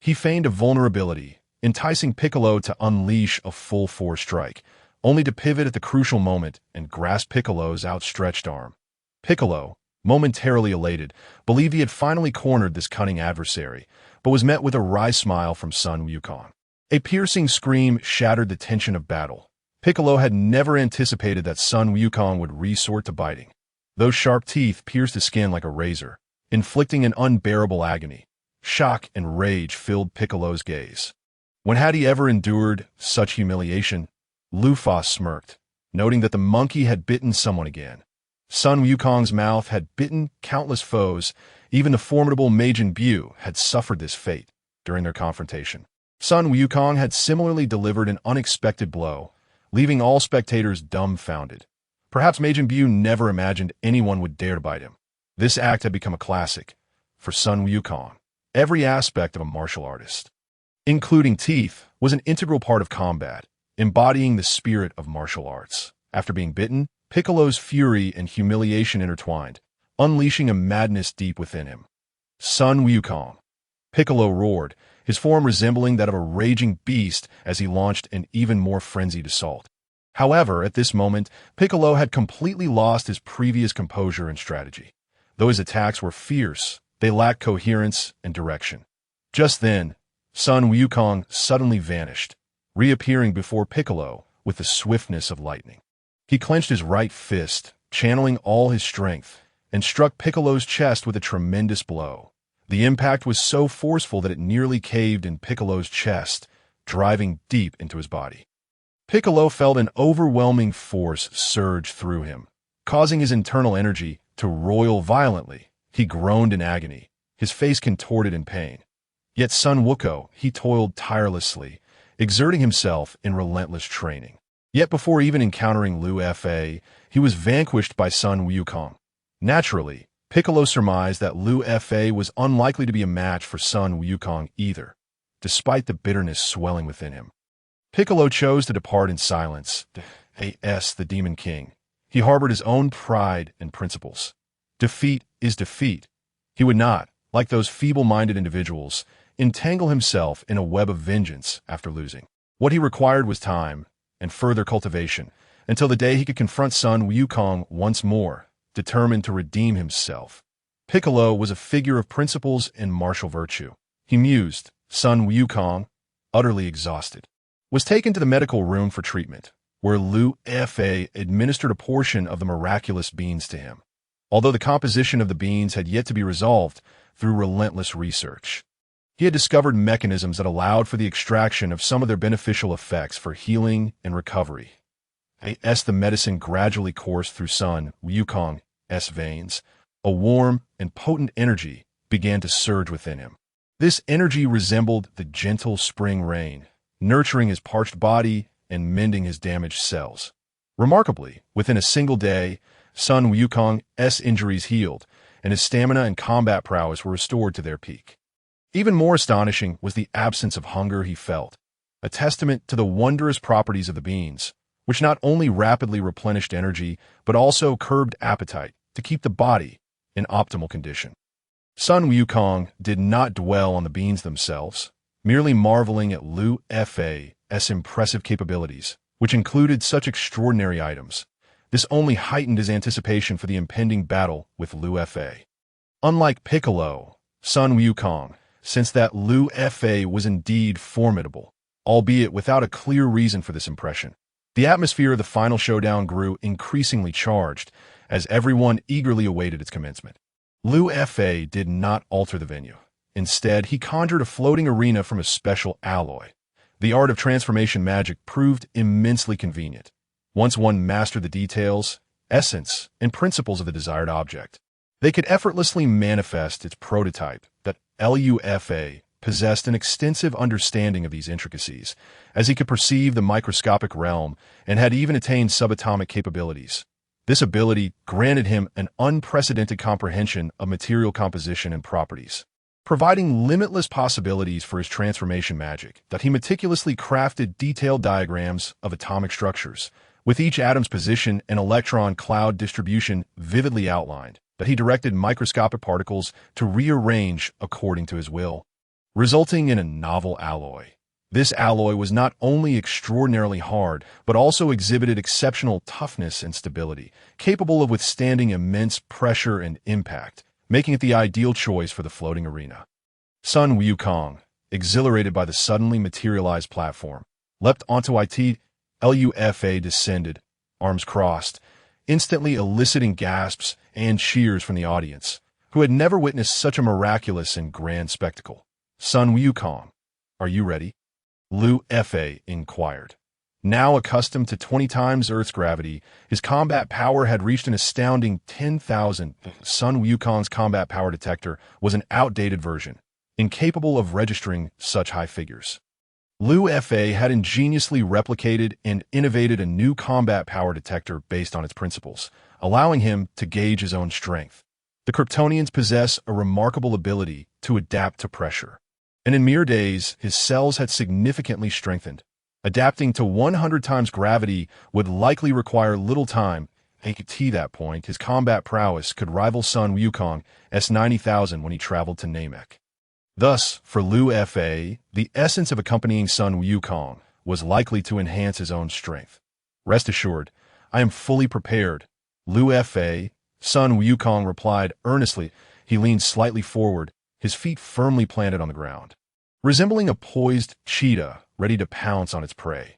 He feigned a vulnerability, enticing Piccolo to unleash a full-force strike, only to pivot at the crucial moment and grasp Piccolo's outstretched arm. Piccolo, momentarily elated, believed he had finally cornered this cunning adversary, but was met with a wry smile from Sun Wukong. A piercing scream shattered the tension of battle. Piccolo had never anticipated that Sun Wukong would resort to biting. Those sharp teeth pierced his skin like a razor, inflicting an unbearable agony. Shock and rage filled Piccolo's gaze. When had he ever endured such humiliation? Lufa smirked, noting that the monkey had bitten someone again. Sun Wukong's mouth had bitten countless foes. Even the formidable Majin Buu had suffered this fate during their confrontation. Sun Wukong had similarly delivered an unexpected blow, leaving all spectators dumbfounded. Perhaps Majin Buu never imagined anyone would dare to bite him. This act had become a classic for Sun Wukong. Every aspect of a martial artist, including teeth, was an integral part of combat, embodying the spirit of martial arts. After being bitten, Piccolo's fury and humiliation intertwined, unleashing a madness deep within him. Sun Wukong. Piccolo roared, his form resembling that of a raging beast as he launched an even more frenzied assault. However, at this moment, Piccolo had completely lost his previous composure and strategy. Though his attacks were fierce, they lacked coherence and direction. Just then, Sun Wukong suddenly vanished, reappearing before Piccolo with the swiftness of lightning. He clenched his right fist, channeling all his strength, and struck Piccolo's chest with a tremendous blow. The impact was so forceful that it nearly caved in Piccolo's chest, driving deep into his body. Piccolo felt an overwhelming force surge through him, causing his internal energy to roil violently. He groaned in agony, his face contorted in pain. Yet Sun Wukong, he toiled tirelessly, exerting himself in relentless training. Yet before even encountering Lu Fa, he was vanquished by Sun Wukong. Naturally, Piccolo surmised that Lu Fa was unlikely to be a match for Sun Wukong either, despite the bitterness swelling within him. Piccolo chose to depart in silence. The Demon King. He harbored his own pride and principles. Defeat is defeat. He would not, like those feeble-minded individuals, entangle himself in a web of vengeance after losing. What he required was time and further cultivation, until the day he could confront Sun Wukong once more, determined to redeem himself. Piccolo was a figure of principles and martial virtue. He mused. Sun Wukong, utterly exhausted, was taken to the medical room for treatment, where Lu Fa administered a portion of the miraculous beans to him. although the composition of the beings had yet to be resolved through relentless research. He had discovered mechanisms that allowed for the extraction of some of their beneficial effects for healing and recovery. As the medicine gradually coursed through Sun Wukong's veins, a warm and potent energy began to surge within him. This energy resembled the gentle spring rain, nurturing his parched body and mending his damaged cells. Remarkably, within a single day, Sun Wukong's injuries healed, and his stamina and combat prowess were restored to their peak. Even more astonishing was the absence of hunger he felt, a testament to the wondrous properties of the beans, which not only rapidly replenished energy, but also curbed appetite to keep the body in optimal condition. Sun Wukong did not dwell on the beans themselves, merely marveling at Lu Fa's impressive capabilities, which included such extraordinary items. This only heightened his anticipation for the impending battle with Lu Fa. Unlike Piccolo, Sun Wukong sensed that Lu Fa was indeed formidable, albeit without a clear reason for this impression. The atmosphere of the final showdown grew increasingly charged as everyone eagerly awaited its commencement. Lu Fa did not alter the venue. Instead, he conjured a floating arena from a special alloy. The art of transformation magic proved immensely convenient. Once one mastered the details, essence, and principles of the desired object, they could effortlessly manifest its prototype. That Lu Fa possessed an extensive understanding of these intricacies, as he could perceive the microscopic realm and had even attained subatomic capabilities. This ability granted him an unprecedented comprehension of material composition and properties, providing limitless possibilities for his transformation magic. That he meticulously crafted detailed diagrams of atomic structures, with each atom's position and electron cloud distribution vividly outlined. That he directed microscopic particles to rearrange according to his will, resulting in a novel alloy. This alloy was not only extraordinarily hard, but also exhibited exceptional toughness and stability, capable of withstanding immense pressure and impact, making it the ideal choice for the floating arena. Sun Wukong, exhilarated by the suddenly materialized platform, leapt onto it. Lu Fa descended, arms crossed, instantly eliciting gasps and cheers from the audience, who had never witnessed such a miraculous and grand spectacle. Sun Wukong, are you ready? Lu Fa inquired. Now accustomed to 20 times Earth's gravity, his combat power had reached an astounding 10,000. Sun Wukong's combat power detector was an outdated version, incapable of registering such high figures. Lu Fa had ingeniously replicated and innovated a new combat power detector based on its principles, allowing him to gauge his own strength. The Kryptonians possess a remarkable ability to adapt to pressure, and in mere days, his cells had significantly strengthened. Adapting to 100 times gravity would likely require little time. At that point, his combat prowess could rival Sun Wukong's 90,000 when he traveled to Namek. Thus, for Lu Fa, the essence of accompanying Sun Wukong was likely to enhance his own strength. Rest assured, I am fully prepared. Lu Fa, Sun Wukong replied earnestly. He leaned slightly forward, his feet firmly planted on the ground, resembling a poised cheetah ready to pounce on its prey.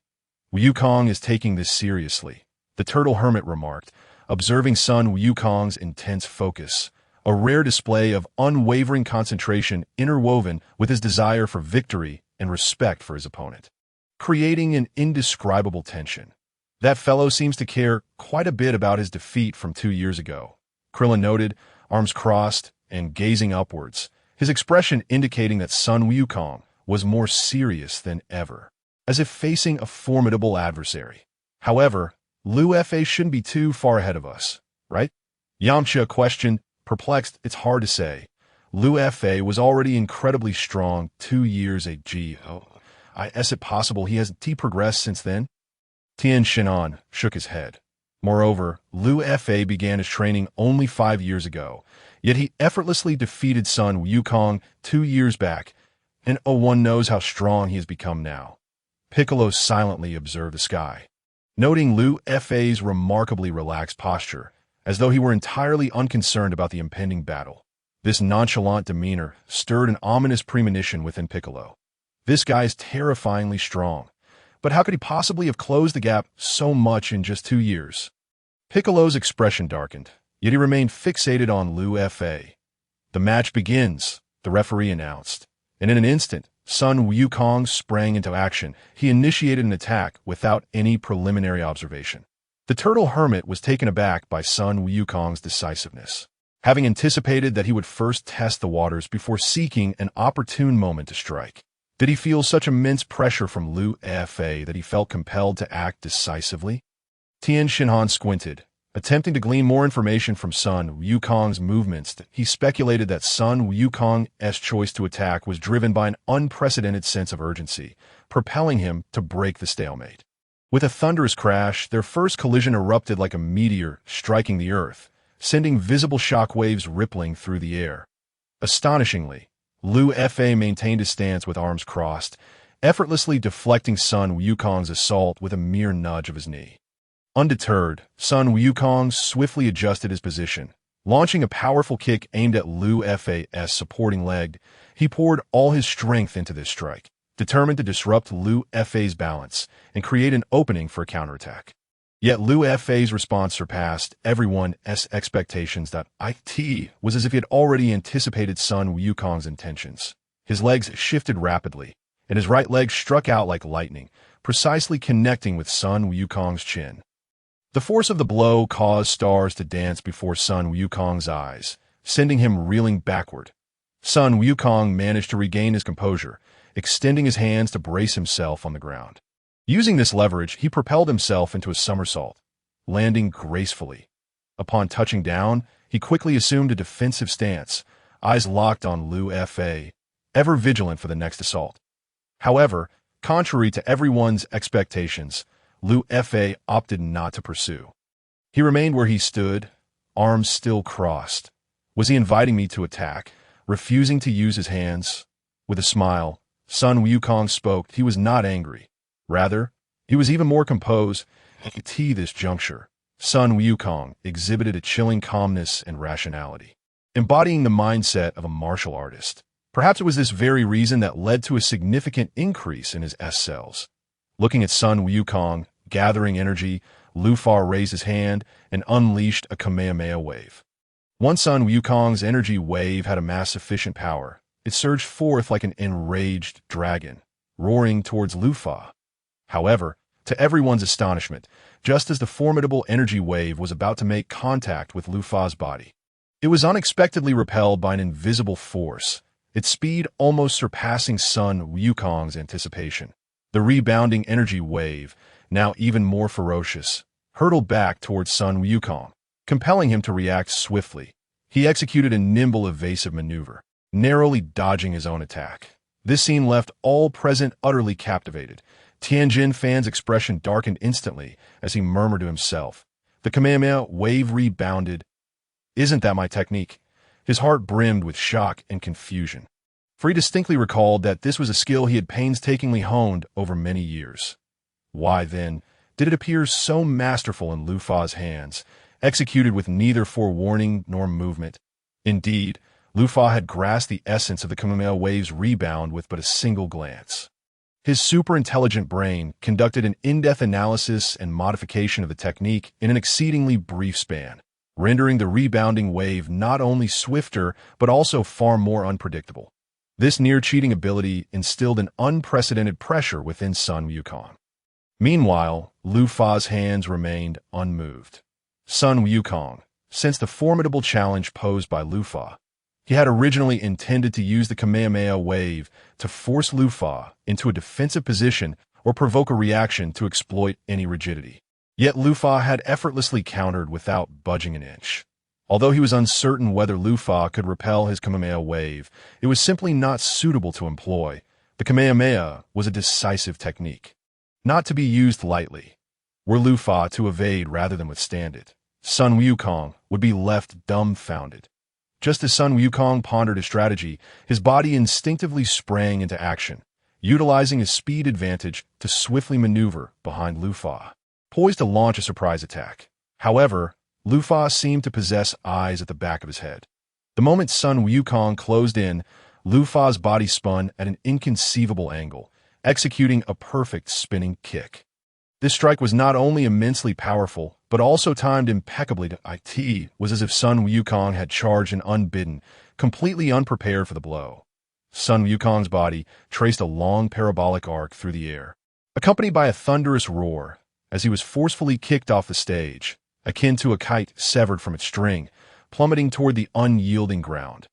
Wukong is taking this seriously, the turtle hermit remarked, observing Sun Wukong's intense focus, a rare display of unwavering concentration interwoven with his desire for victory and respect for his opponent, creating an indescribable tension. That fellow seems to care quite a bit about his defeat from 2 years ago, Krillin noted, arms crossed and gazing upwards, his expression indicating that Sun Wukong was more serious than ever, as if facing a formidable adversary. However, Lu Fa shouldn't be too far ahead of us, right? Yamcha questioned, perplexed. It's hard to say. Lu Fa was already incredibly strong 2 years ago. Is it possible he hasn't progressed since then? Tien Shinhan shook his head. Moreover, Lu Fa began his training only 5 years ago, yet he effortlessly defeated Sun Wukong 2 years back, and one knows how strong he has become now. Piccolo silently observed the sky, noting Lu Fa's remarkably relaxed posture, as though he were entirely unconcerned about the impending battle. This nonchalant demeanor stirred an ominous premonition within Piccolo. This guy's terrifyingly strong, but how could he possibly have closed the gap so much in just 2 years? Piccolo's expression darkened, Yet he remained fixated on Liu Fa. "The match begins," the referee announced. And in an instant, Sun Wukong sprang into action. He initiated an attack without any preliminary observation. The turtle hermit was taken aback by Sun Wukong's decisiveness. Having anticipated that he would first test the waters before seeking an opportune moment to strike. Did he feel such immense pressure from Liu Fa that he felt compelled to act decisively? Tian Xinhan squinted, attempting to glean more information from Sun Wukong's movements. He speculated that Sun Wukong's choice to attack was driven by an unprecedented sense of urgency, propelling him to break the stalemate. With a thunderous crash, their first collision erupted like a meteor striking the earth, sending visible shockwaves rippling through the air. Astonishingly, Liu Fa maintained his stance with arms crossed, effortlessly deflecting Sun Wukong's assault with a mere nudge of his knee. Undeterred, Sun Wukong swiftly adjusted his position. Launching a powerful kick aimed at Liu Fa's supporting leg, he poured all his strength into this strike, determined to disrupt Liu Fa's balance and create an opening for a counterattack. Yet Liu Fa's response surpassed everyone's expectations. It was as if he had already anticipated Sun Wukong's intentions. His legs shifted rapidly, and his right leg struck out like lightning, precisely connecting with Sun Wukong's chin. The force of the blow caused stars to dance before Sun Wukong's eyes, sending him reeling backward. Sun Wukong managed to regain his composure, extending his hands to brace himself on the ground. Using this leverage, he propelled himself into a somersault, landing gracefully. Upon touching down, he quickly assumed a defensive stance, eyes locked on Liu Fa, ever vigilant for the next assault. However, contrary to everyone's expectations, Liu Fa opted not to pursue. He remained where he stood, arms still crossed. Was he inviting me to attack, refusing to use his hands? With a smile, Sun Wukong spoke. He was not angry. Rather, he was even more composed. At this juncture, Sun Wukong exhibited a chilling calmness and rationality, embodying the mindset of a martial artist. Perhaps it was this very reason that led to a significant increase in his S-cells. Looking at Sun Wukong, gathering energy, Lu Fa raised his hand and unleashed a Kamehameha wave. Once Sun Wukong's energy wave had amassed sufficient power, it surged forth like an enraged dragon, roaring towards Lu Fa. However, to everyone's astonishment, just as the formidable energy wave was about to make contact with Lu Fa's body, it was unexpectedly repelled by an invisible force, its speed almost surpassing Sun Wukong's anticipation. The rebounding energy wave, now even more ferocious, hurtled back towards Sun Wukong, compelling him to react swiftly. He executed a nimble evasive maneuver, narrowly dodging his own attack. This scene left all present utterly captivated. Tianjin Fan's expression darkened instantly as he murmured to himself. The Kamehameha wave rebounded. Isn't that my technique? His heart brimmed with shock and confusion, for he distinctly recalled that this was a skill he had painstakingly honed over many years. Why, then, did it appear so masterful in Lu Fa's hands, executed with neither forewarning nor movement? Indeed, Lu Fa had grasped the essence of the Kamehameha wave's rebound with but a single glance. His super-intelligent brain conducted an in-depth analysis and modification of the technique in an exceedingly brief span, rendering the rebounding wave not only swifter but also far more unpredictable. This near-cheating ability instilled an unprecedented pressure within Sun Wukong. Meanwhile, Lu Fa's hands remained unmoved. Sun Wukong sensed the formidable challenge posed by Lu Fa. He had originally intended to use the Kamehameha wave to force Lu Fa into a defensive position or provoke a reaction to exploit any rigidity. Yet Lu Fa had effortlessly countered without budging an inch. Although he was uncertain whether Lu Fa could repel his Kamehameha wave, it was simply not suitable to employ. The Kamehameha was a decisive technique, not to be used lightly. Were Lu Fa to evade rather than withstand it, Sun Wukong would be left dumbfounded. Just as Sun Wukong pondered his strategy, his body instinctively sprang into action, utilizing his speed advantage to swiftly maneuver behind Lu Fa, poised to launch a surprise attack. However, Lu Fa seemed to possess eyes at the back of his head. The moment Sun Wukong closed in, Lu Fa's body spun at an inconceivable angle, executing a perfect spinning kick. This strike was not only immensely powerful, but also timed impeccably. It was as if Sun Wukong had charged and unbidden, completely unprepared for the blow. Sun Wukong's body traced a long parabolic arc through the air, accompanied by a thunderous roar, as he was forcefully kicked off the stage, akin to a kite severed from its string, plummeting toward the unyielding ground.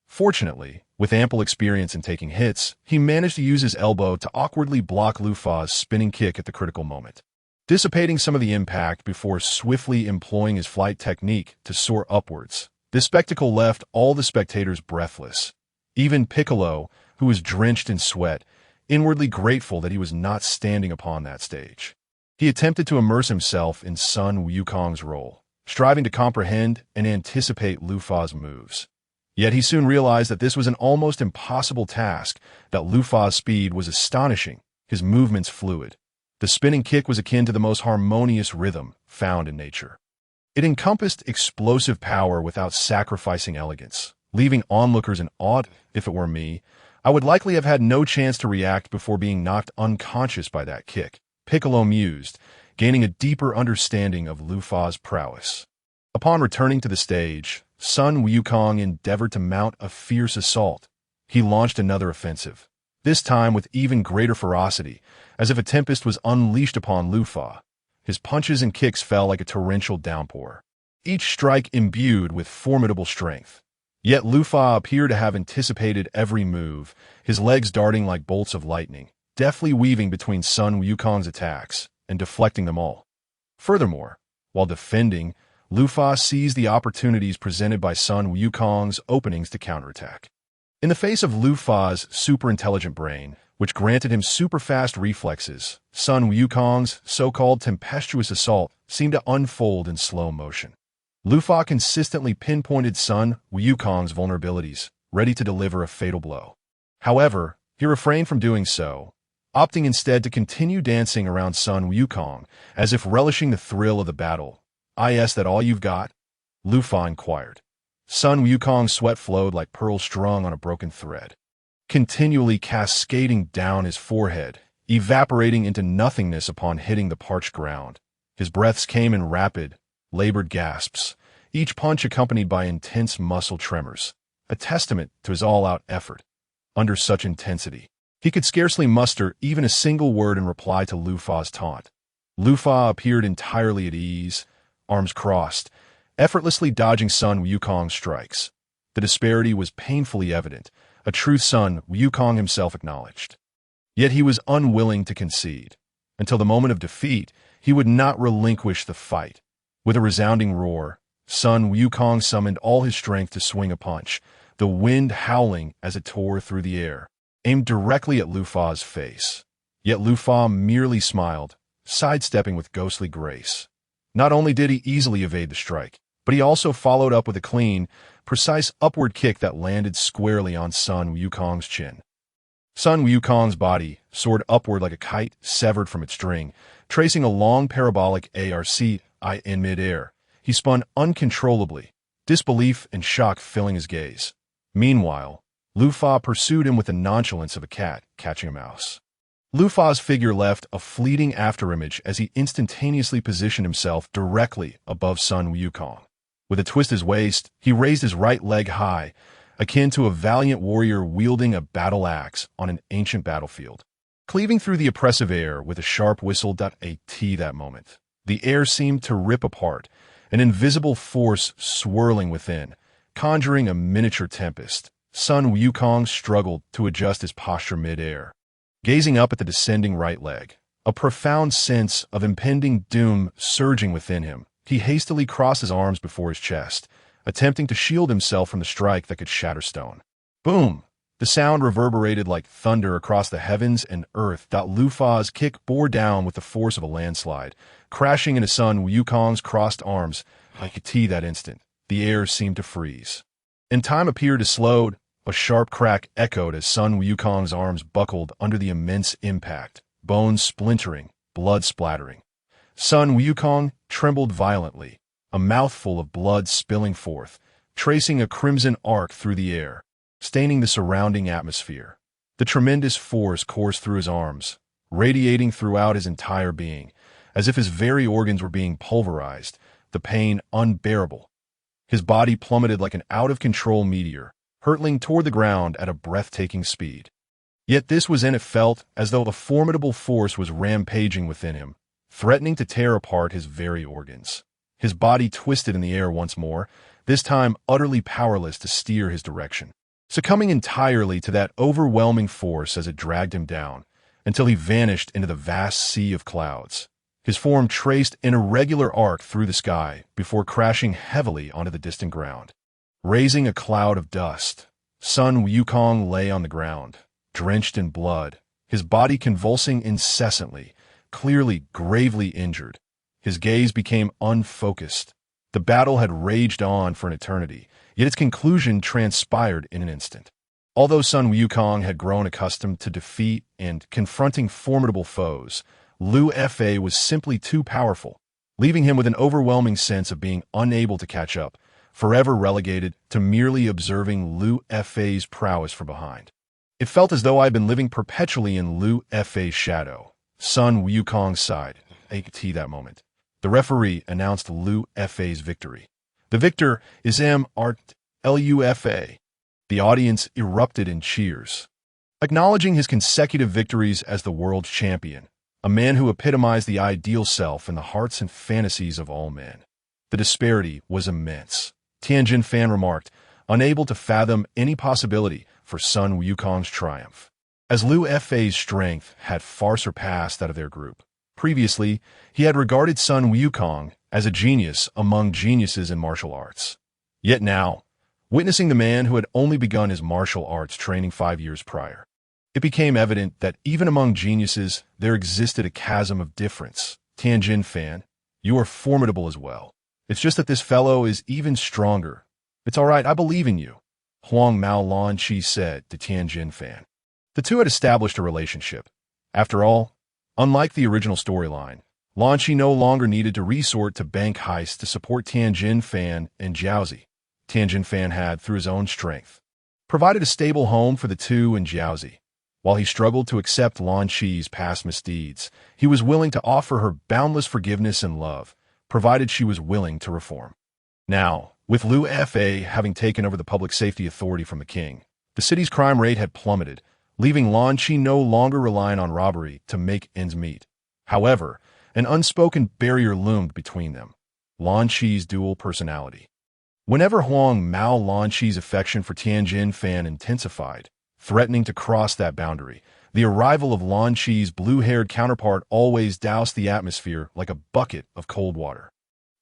Fortunately, with ample experience in taking hits, he managed to use his elbow to awkwardly block Lu Fa's spinning kick at the critical moment, dissipating some of the impact before swiftly employing his flight technique to soar upwards. This spectacle left all the spectators breathless. Even Piccolo, who was drenched in sweat, inwardly grateful that he was not standing upon that stage. He attempted to immerse himself in Sun Wukong's role, striving to comprehend and anticipate Lu Fa's moves. Yet he soon realized that this was an almost impossible task, that Lu Fa's speed was astonishing, his movements fluid. The spinning kick was akin to the most harmonious rhythm found in nature. It encompassed explosive power without sacrificing elegance, leaving onlookers in awe. If it were me, I would likely have had no chance to react before being knocked unconscious by that kick, Piccolo mused, gaining a deeper understanding of Lu Fa's prowess. Upon returning to the stage, Sun Wukong endeavored to mount a fierce assault. He launched another offensive, this time with even greater ferocity, as if a tempest was unleashed upon Lu Fa. His punches and kicks fell like a torrential downpour, each strike imbued with formidable strength. Yet Lu Fa appeared to have anticipated every move, his legs darting like bolts of lightning, deftly weaving between Sun Wukong's attacks and deflecting them all. Furthermore, while defending, Lu Fa seized the opportunities presented by Sun Wukong's openings to counterattack. In the face of Lu Fa's super-intelligent brain, which granted him super-fast reflexes, Sun Wukong's so-called tempestuous assault seemed to unfold in slow motion. Lu Fa consistently pinpointed Sun Wukong's vulnerabilities, ready to deliver a fatal blow. However, he refrained from doing so, opting instead to continue dancing around Sun Wukong, as if relishing the thrill of the battle. "Is that all you've got?" Lu Fa inquired. Sun Wukong's sweat flowed like pearls strung on a broken thread, continually cascading down his forehead, evaporating into nothingness upon hitting the parched ground. His breaths came in rapid, labored gasps, each punch accompanied by intense muscle tremors, a testament to his all-out effort. Under such intensity, he could scarcely muster even a single word in reply to Lu Fa's taunt. Lu Fa appeared entirely at ease, arms crossed, effortlessly dodging Sun Wukong's strikes. The disparity was painfully evident, a truth Sun Wukong himself acknowledged. Yet he was unwilling to concede. Until the moment of defeat, he would not relinquish the fight. With a resounding roar, Sun Wukong summoned all his strength to swing a punch, the wind howling as it tore through the air, aimed directly at Lu Fa's face. Yet Lu Fa merely smiled, sidestepping with ghostly grace. Not only did he easily evade the strike, but he also followed up with a clean, precise upward kick that landed squarely on Sun Wukong's chin. Sun Wukong's body soared upward like a kite severed from its string, tracing a long parabolic arc in midair. He spun uncontrollably, disbelief and shock filling his gaze. Meanwhile, Lu Fa pursued him with the nonchalance of a cat catching a mouse. Lu Fa's figure left a fleeting afterimage as he instantaneously positioned himself directly above Sun Wukong. With a twist his waist, he raised his right leg high, akin to a valiant warrior wielding a battle axe on an ancient battlefield. Cleaving through the oppressive air with a sharp whistle. That moment, the air seemed to rip apart, an invisible force swirling within, conjuring a miniature tempest. Sun Wukong struggled to adjust his posture mid-air. Gazing up at the descending right leg, a profound sense of impending doom surging within him, he hastily crossed his arms before his chest, attempting to shield himself from the strike that could shatter stone. Boom! The sound reverberated like thunder across the heavens and earth. Lu Fa's kick bore down with the force of a landslide, crashing into Sun Wukong's crossed arms. That instant, the air seemed to freeze, and time appeared to slow. A sharp crack echoed as Sun Wukong's arms buckled under the immense impact, bones splintering, blood splattering. Sun Wukong trembled violently, a mouthful of blood spilling forth, tracing a crimson arc through the air, staining the surrounding atmosphere. The tremendous force coursed through his arms, radiating throughout his entire being, as if his very organs were being pulverized, the pain unbearable. His body plummeted like an out-of-control meteor, hurtling toward the ground at a breathtaking speed. Yet this was in it felt as though a formidable force was rampaging within him, threatening to tear apart his very organs. His body twisted in the air once more, this time utterly powerless to steer his direction, succumbing entirely to that overwhelming force as it dragged him down, until he vanished into the vast sea of clouds. His form traced an irregular arc through the sky before crashing heavily onto the distant ground. Raising a cloud of dust, Sun Wukong lay on the ground, drenched in blood, his body convulsing incessantly, clearly gravely injured. His gaze became unfocused. The battle had raged on for an eternity, yet its conclusion transpired in an instant. Although Sun Wukong had grown accustomed to defeat and confronting formidable foes, Liu Fa was simply too powerful, leaving him with an overwhelming sense of being unable to catch up, forever relegated to merely observing Liu Fa's prowess from behind. It felt as though I had been living perpetually in Liu Fa's shadow. Sun Wukong sighed. That moment. The referee announced Liu Fa's victory. The victor is Lufa. The audience erupted in cheers. Acknowledging his consecutive victories as the world champion, a man who epitomized the ideal self in the hearts and fantasies of all men. The disparity was immense. Tianjin Fan remarked, unable to fathom any possibility for Sun Wukong's triumph, as Liu Fa's strength had far surpassed that of their group. Previously, he had regarded Sun Wukong as a genius among geniuses in martial arts. Yet now, witnessing the man who had only begun his martial arts training 5 years prior, it became evident that even among geniuses, there existed a chasm of difference. Tianjin Fan, you are formidable as well. It's just that this fellow is even stronger. It's all right, I believe in you, Huang Mao Lan Chi said to Tianjin Fan. The two had established a relationship. After all, unlike the original storyline, Lan Chi no longer needed to resort to bank heists to support Tianjin Fan and Jiaozi. Tianjin Fan had, through his own strength, provided a stable home for the two and Jiaozi. While he struggled to accept Lan Chi's past misdeeds, he was willing to offer her boundless forgiveness and love, provided she was willing to reform. Now, with Liu Fa having taken over the public safety authority from the king, the city's crime rate had plummeted, leaving Lan Chi no longer relying on robbery to make ends meet. However, an unspoken barrier loomed between them: Lan Chi's dual personality. Whenever Huang Mao Lan Chi's affection for Tianjin Fan intensified, threatening to cross that boundary, the arrival of Lan Chi's blue-haired counterpart always doused the atmosphere like a bucket of cold water.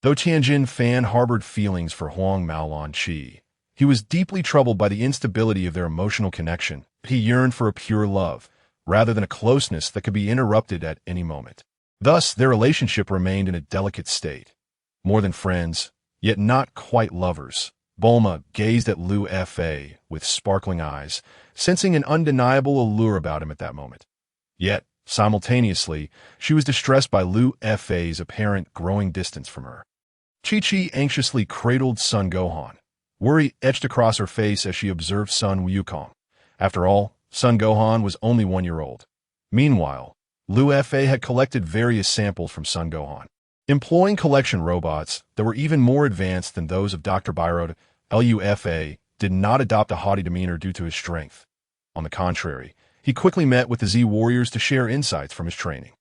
Though Tianjin Fan harbored feelings for Huang Mao Lan Chi, he was deeply troubled by the instability of their emotional connection. He yearned for a pure love, rather than a closeness that could be interrupted at any moment. Thus, their relationship remained in a delicate state. More than friends, yet not quite lovers, Bulma gazed at Liu Fa with sparkling eyes, sensing an undeniable allure about him at that moment. Yet, simultaneously, she was distressed by Liu Fa's apparent growing distance from her. Chi-Chi anxiously cradled Sun Gohan. Worry etched across her face as she observed Sun Wukong. After all, Sun Gohan was only 1 year old. Meanwhile, Liu Fa had collected various samples from Sun Gohan. Employing collection robots that were even more advanced than those of Dr. Byro, Liu Fa did not adopt a haughty demeanor due to his strength. On the contrary, he quickly met with the Z warriors to share insights from his training.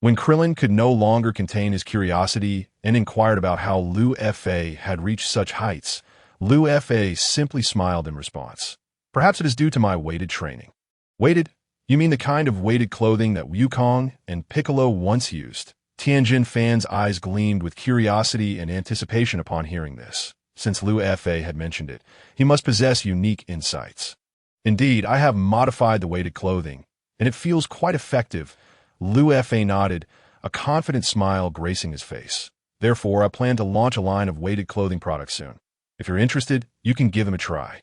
When Krillin could no longer contain his curiosity and inquired about how Liu Fa had reached such heights, Liu Fa simply smiled in response. Perhaps it is due to my weighted training. Weighted? You mean the kind of weighted clothing that Wukong and Piccolo once used? Tianjin Fan's eyes gleamed with curiosity and anticipation upon hearing this. Since Liu Fa had mentioned it, he must possess unique insights. Indeed, I have modified the weighted clothing, and it feels quite effective. Liu Fa nodded, a confident smile gracing his face. Therefore, I plan to launch a line of weighted clothing products soon. If you're interested, you can give them a try.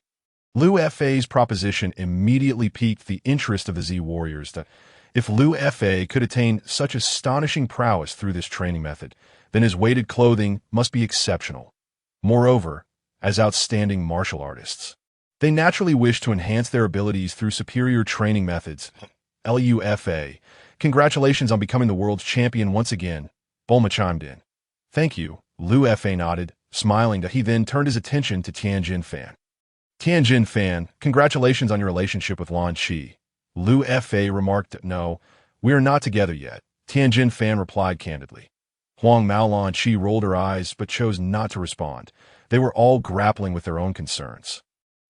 Liu Fa's proposition immediately piqued the interest of the Z warriors that if Liu Fa could attain such astonishing prowess through this training method, then his weighted clothing must be exceptional. Moreover, as outstanding martial artists, they naturally wished to enhance their abilities through superior training methods. Liu Fa, congratulations on becoming the world's champion once again. Bulma chimed in. Thank you, Lu Fa nodded, smiling. He then turned his attention to Tianjin Fan. Tianjin Fan, congratulations on your relationship with Lan Qi. Lu Fa remarked. No, we are not together yet, Tianjin Fan replied candidly. Huang Mao Lan Qi rolled her eyes but chose not to respond. They were all grappling with their own concerns.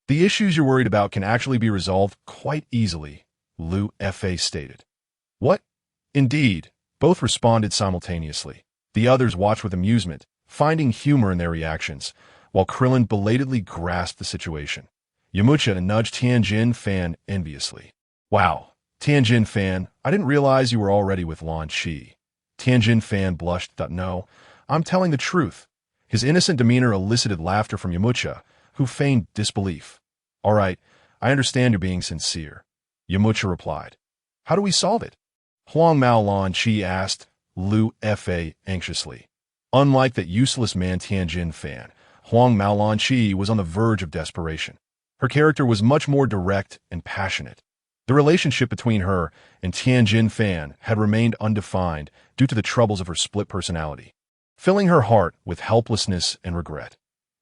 The issues you're worried about can actually be resolved quite easily, Lu Fa stated. What? Indeed, both responded simultaneously. The others watched with amusement, finding humor in their reactions, while Krillin belatedly grasped the situation. Yamcha nudged Tianjin Fan enviously. Wow, Tianjin Fan, I didn't realize you were already with Lan Qi. Tianjin Fan blushed. No, I'm telling the truth. His innocent demeanor elicited laughter from Yamcha, who feigned disbelief. All right, I understand you're being sincere, Yamcha replied. How do we solve it? Huang Mao Lan Qi asked Lu Fa anxiously. Unlike that useless man Tianjin Fan, Huang Mao Lan Qi was on the verge of desperation. Her character was much more direct and passionate. The relationship between her and Tianjin Fan had remained undefined due to the troubles of her split personality, filling her heart with helplessness and regret.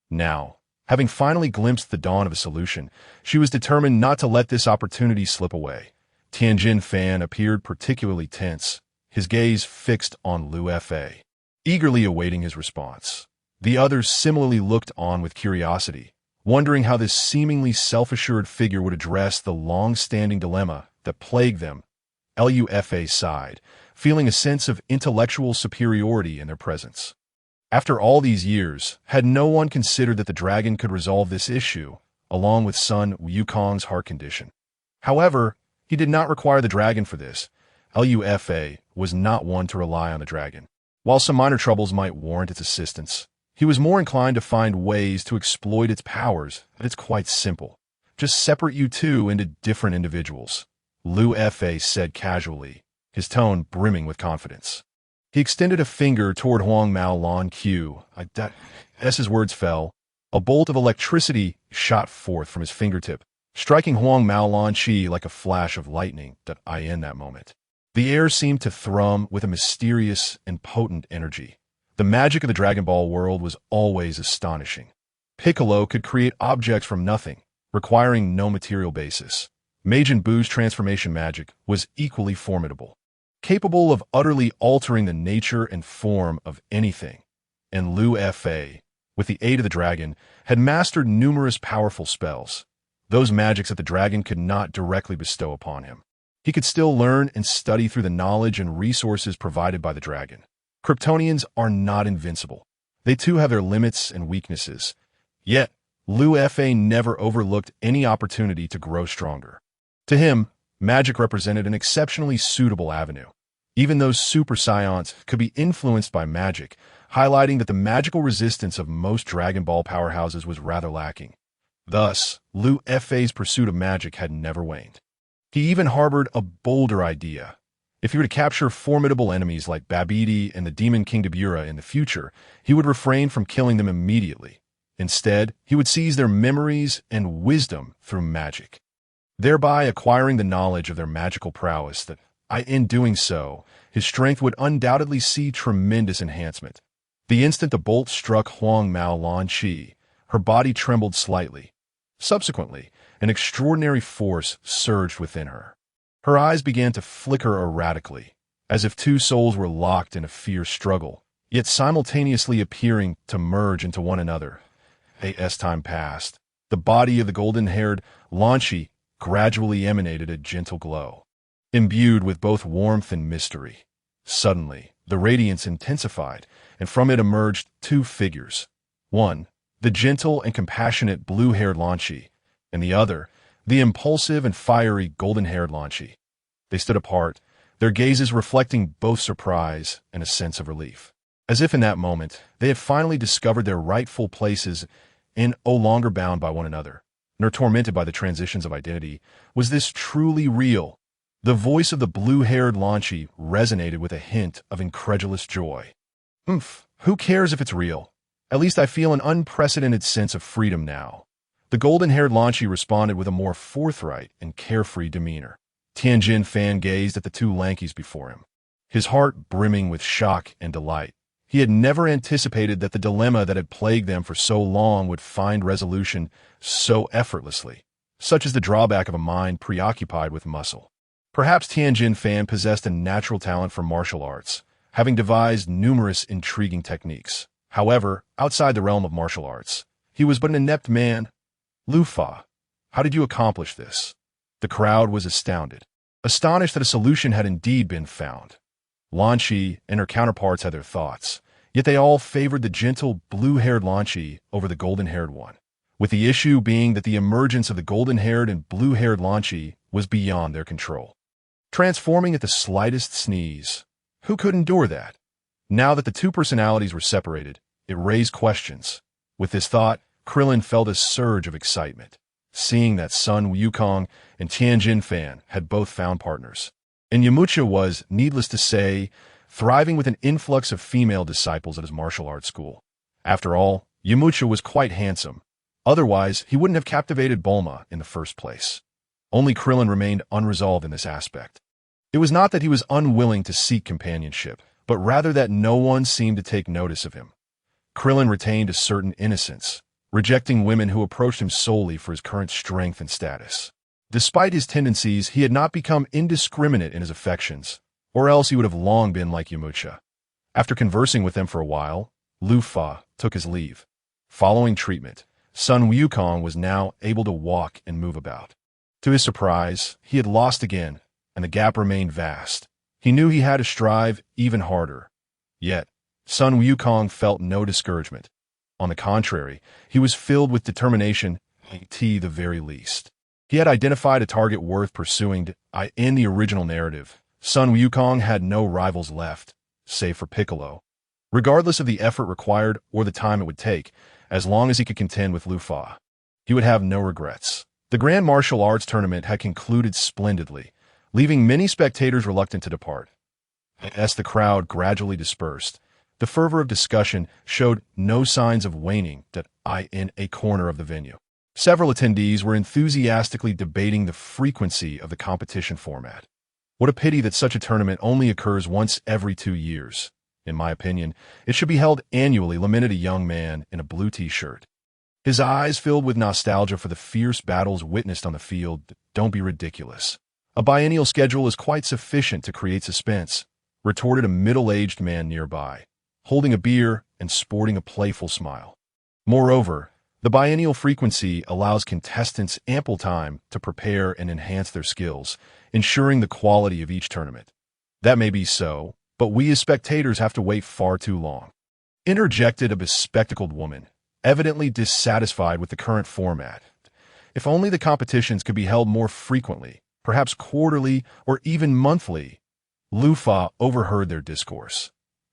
Now, having finally glimpsed the dawn of a solution, she was determined not to let this opportunity slip away. Tianjin Fan appeared particularly tense, his gaze fixed on Lu Fa, eagerly awaiting his response. The others similarly looked on with curiosity, wondering how this seemingly self-assured figure would address the long-standing dilemma that plagued them. Lu Fa sighed, feeling a sense of intellectual superiority in their presence. After all these years, had no one considered that the dragon could resolve this issue, along with son Wukong's heart condition? However, he did not require the dragon for this. Lu Fa was not one to rely on the dragon. While some minor troubles might warrant its assistance, he was more inclined to find ways to exploit its powers. It's quite simple. Just separate you two into different individuals, Lu Fa said casually, his tone brimming with confidence. He extended a finger toward Huang Mao Lan Q. As his words fell, a bolt of electricity shot forth from his fingertip, striking Huang Mao Lan Qi like a flash of lightning. In that moment, the air seemed to thrum with a mysterious and potent energy. The magic of the Dragon Ball world was always astonishing. Piccolo could create objects from nothing, requiring no material basis. Majin Buu's transformation magic was equally formidable, capable of utterly altering the nature and form of anything. And Lu Fa, with the aid of the dragon, had mastered numerous powerful spells, those magics that the dragon could not directly bestow upon him. He could still learn and study through the knowledge and resources provided by the dragon. Kryptonians are not invincible. They too have their limits and weaknesses. Yet, Lu Fa never overlooked any opportunity to grow stronger. To him, magic represented an exceptionally suitable avenue. Even those super scions could be influenced by magic, highlighting that the magical resistance of most Dragon Ball powerhouses was rather lacking. Thus, Lu Fa's pursuit of magic had never waned. He even harbored a bolder idea. If he were to capture formidable enemies like Babidi and the Demon King Dabura in the future, he would refrain from killing them immediately. Instead, he would seize their memories and wisdom through magic, thereby acquiring the knowledge of their magical prowess that, in doing so, his strength would undoubtedly see tremendous enhancement. The instant the bolt struck Huang Mao Lan Qi, her body trembled slightly. Subsequently, an extraordinary force surged within her. Her eyes began to flicker erratically, as if two souls were locked in a fierce struggle, yet simultaneously appearing to merge into one another. As time passed, the body of the golden-haired Lan Qi gradually emanated a gentle glow, imbued with both warmth and mystery. Suddenly, the radiance intensified, and from it emerged two figures. One, the gentle and compassionate blue-haired Lan Qi, and the other, the impulsive and fiery golden-haired Lan Qi. They stood apart, their gazes reflecting both surprise and a sense of relief. As if in that moment, they had finally discovered their rightful places and no longer bound by one another, nor tormented by the transitions of identity. Was this truly real? The voice of the blue-haired Lan Qi resonated with a hint of incredulous joy. Who cares if it's real? At least I feel an unprecedented sense of freedom now. The golden-haired Lan Qi responded with a more forthright and carefree demeanor. Tianjin Fan gazed at the two lankies before him. his heart brimming with shock and delight. He had never anticipated that the dilemma that had plagued them for so long would find resolution so effortlessly, such as the drawback of a mind preoccupied with muscle. Perhaps Tianjin Fan possessed a natural talent for martial arts, having devised numerous intriguing techniques. However, outside the realm of martial arts, he was but an inept man. Lu Fa, how did you accomplish this? The crowd was astounded, astonished that a solution had indeed been found. Lan Qi and her counterparts had their thoughts, yet they all favored the gentle, blue-haired Lan Qi over the golden-haired one, with the issue being that the emergence of the golden-haired and blue-haired Lan Qi was beyond their control, transforming at the slightest sneeze. Who could endure that? Now that the two personalities were separated, it raised questions. With this thought, Krillin felt a surge of excitement, seeing that Sun Wukong and Tianjin Fan had both found partners. And Yamcha was, needless to say, thriving with an influx of female disciples at his martial arts school. After all, Yamcha was quite handsome. Otherwise, he wouldn't have captivated Bulma in the first place. Only Krillin remained unresolved in this aspect. It was not that he was unwilling to seek companionship, but rather that no one seemed to take notice of him. Krillin retained a certain innocence, rejecting women who approached him solely for his current strength and status. Despite his tendencies, he had not become indiscriminate in his affections, or else he would have long been like Yamcha. After conversing with them for a while, Lu Fa took his leave. Following treatment, Sun Wukong was now able to walk and move about. To his surprise, he had lost again, and the gap remained vast. He knew he had to strive even harder. Yet, Sun Wukong felt no discouragement. On the contrary, he was filled with determination, at the very least. He had identified a target worth pursuing. In the original narrative, Sun Wukong had no rivals left, save for Piccolo. Regardless of the effort required or the time it would take, as long as he could contend with Lu Fa, he would have no regrets. The Grand Martial Arts Tournament had concluded splendidly, leaving many spectators reluctant to depart. As the crowd gradually dispersed, the fervor of discussion showed no signs of waning in a corner of the venue. Several attendees were enthusiastically debating the frequency of the competition format. What a pity that such a tournament only occurs once every 2 years. In my opinion, it should be held annually, lamented a young man in a blue t-shirt. His eyes filled with nostalgia for the fierce battles witnessed on the field. Don't be ridiculous. A biennial schedule is quite sufficient to create suspense, retorted a middle-aged man nearby, holding a beer and sporting a playful smile. Moreover, the biennial frequency allows contestants ample time to prepare and enhance their skills, ensuring the quality of each tournament. That may be so, but we as spectators have to wait far too long, interjected a bespectacled woman, evidently dissatisfied with the current format. If only the competitions could be held more frequently, perhaps quarterly or even monthly. Lu Fa overheard their discourse.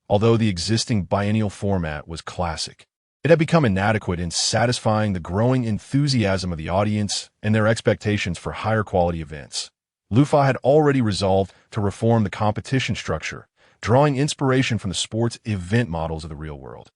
Although the existing biennial format was classic, it had become inadequate in satisfying the growing enthusiasm of the audience and their expectations for higher quality events. Lu Fa had already resolved to reform the competition structure, drawing inspiration from the sports event models of the real world,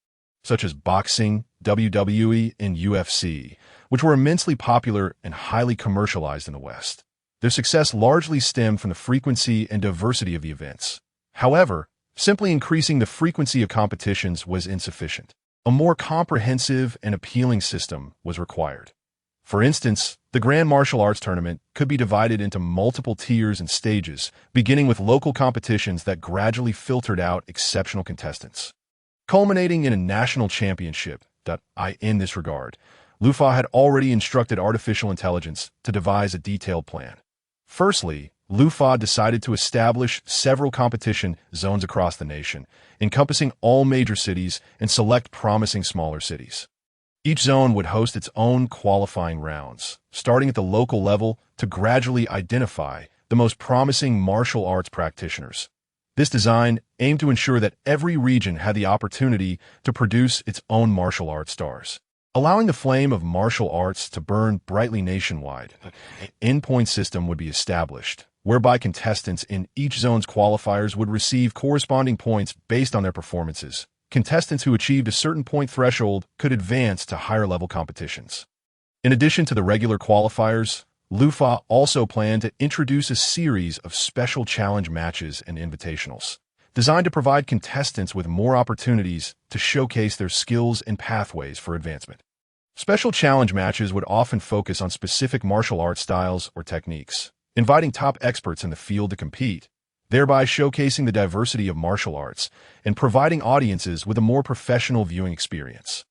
such as boxing, WWE, and UFC, which were immensely popular and highly commercialized in the West. Their success largely stemmed from the frequency and diversity of the events. However, simply increasing the frequency of competitions was insufficient. A more comprehensive and appealing system was required. For instance, the Grand Martial Arts Tournament could be divided into multiple tiers and stages, beginning with local competitions that gradually filtered out exceptional contestants, culminating in a national championship. In this regard, Lu Fa had already instructed artificial intelligence to devise a detailed plan. Firstly, Lu Fa decided to establish several competition zones across the nation, encompassing all major cities and select promising smaller cities. Each zone would host its own qualifying rounds, starting at the local level to gradually identify the most promising martial arts practitioners. This design aimed to ensure that every region had the opportunity to produce its own martial arts stars, allowing the flame of martial arts to burn brightly nationwide. An endpoint system would be established, whereby contestants in each zone's qualifiers would receive corresponding points based on their performances. Contestants who achieved a certain point threshold could advance to higher-level competitions. In addition to the regular qualifiers, Lu Fa also planned to introduce a series of special challenge matches and invitationals. designed to provide contestants with more opportunities to showcase their skills and pathways for advancement. Special challenge matches would often focus on specific martial arts styles or techniques, inviting top experts in the field to compete, thereby showcasing the diversity of martial arts and providing audiences with a more professional viewing experience.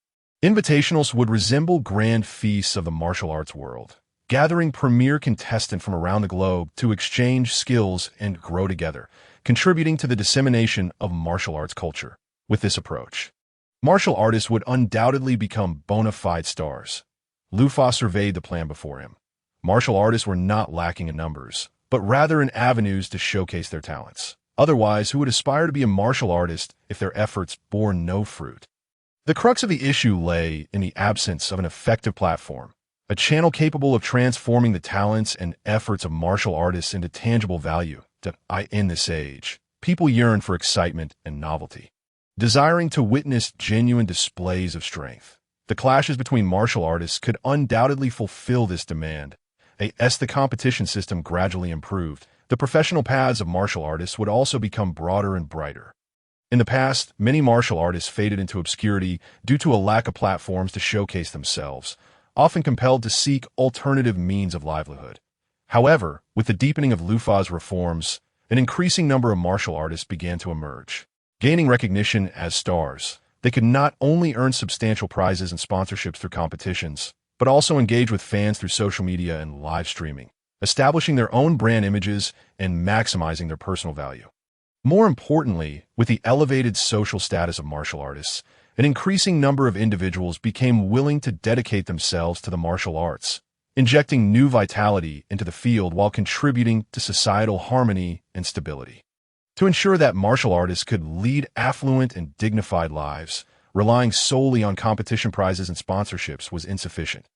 Invitationals would resemble grand feasts of the martial arts world, gathering premier contestants from around the globe to exchange skills and grow together, contributing to the dissemination of martial arts culture. With this approach, martial artists would undoubtedly become bona fide stars. Lufa surveyed the plan before him. Martial artists were not lacking in numbers, but rather in avenues to showcase their talents. Otherwise, who would aspire to be a martial artist if their efforts bore no fruit? The crux of the issue lay in the absence of an effective platform, a channel capable of transforming the talents and efforts of martial artists into tangible value. In this age, people yearn for excitement and novelty, desiring to witness genuine displays of strength. The clashes between martial artists could undoubtedly fulfill this demand. As the competition system gradually improved, the professional paths of martial artists would also become broader and brighter. In the past, many martial artists faded into obscurity due to a lack of platforms to showcase themselves, often compelled to seek alternative means of livelihood. However, with the deepening of Lufa's reforms, an increasing number of martial artists began to emerge. Gaining recognition as stars, they could not only earn substantial prizes and sponsorships through competitions, but also engage with fans through social media and live streaming, establishing their own brand images and maximizing their personal value. More importantly, with the elevated social status of martial artists, an increasing number of individuals became willing to dedicate themselves to the martial arts, injecting new vitality into the field while contributing to societal harmony and stability. To ensure that martial artists could lead affluent and dignified lives, relying solely on competition prizes and sponsorships was insufficient.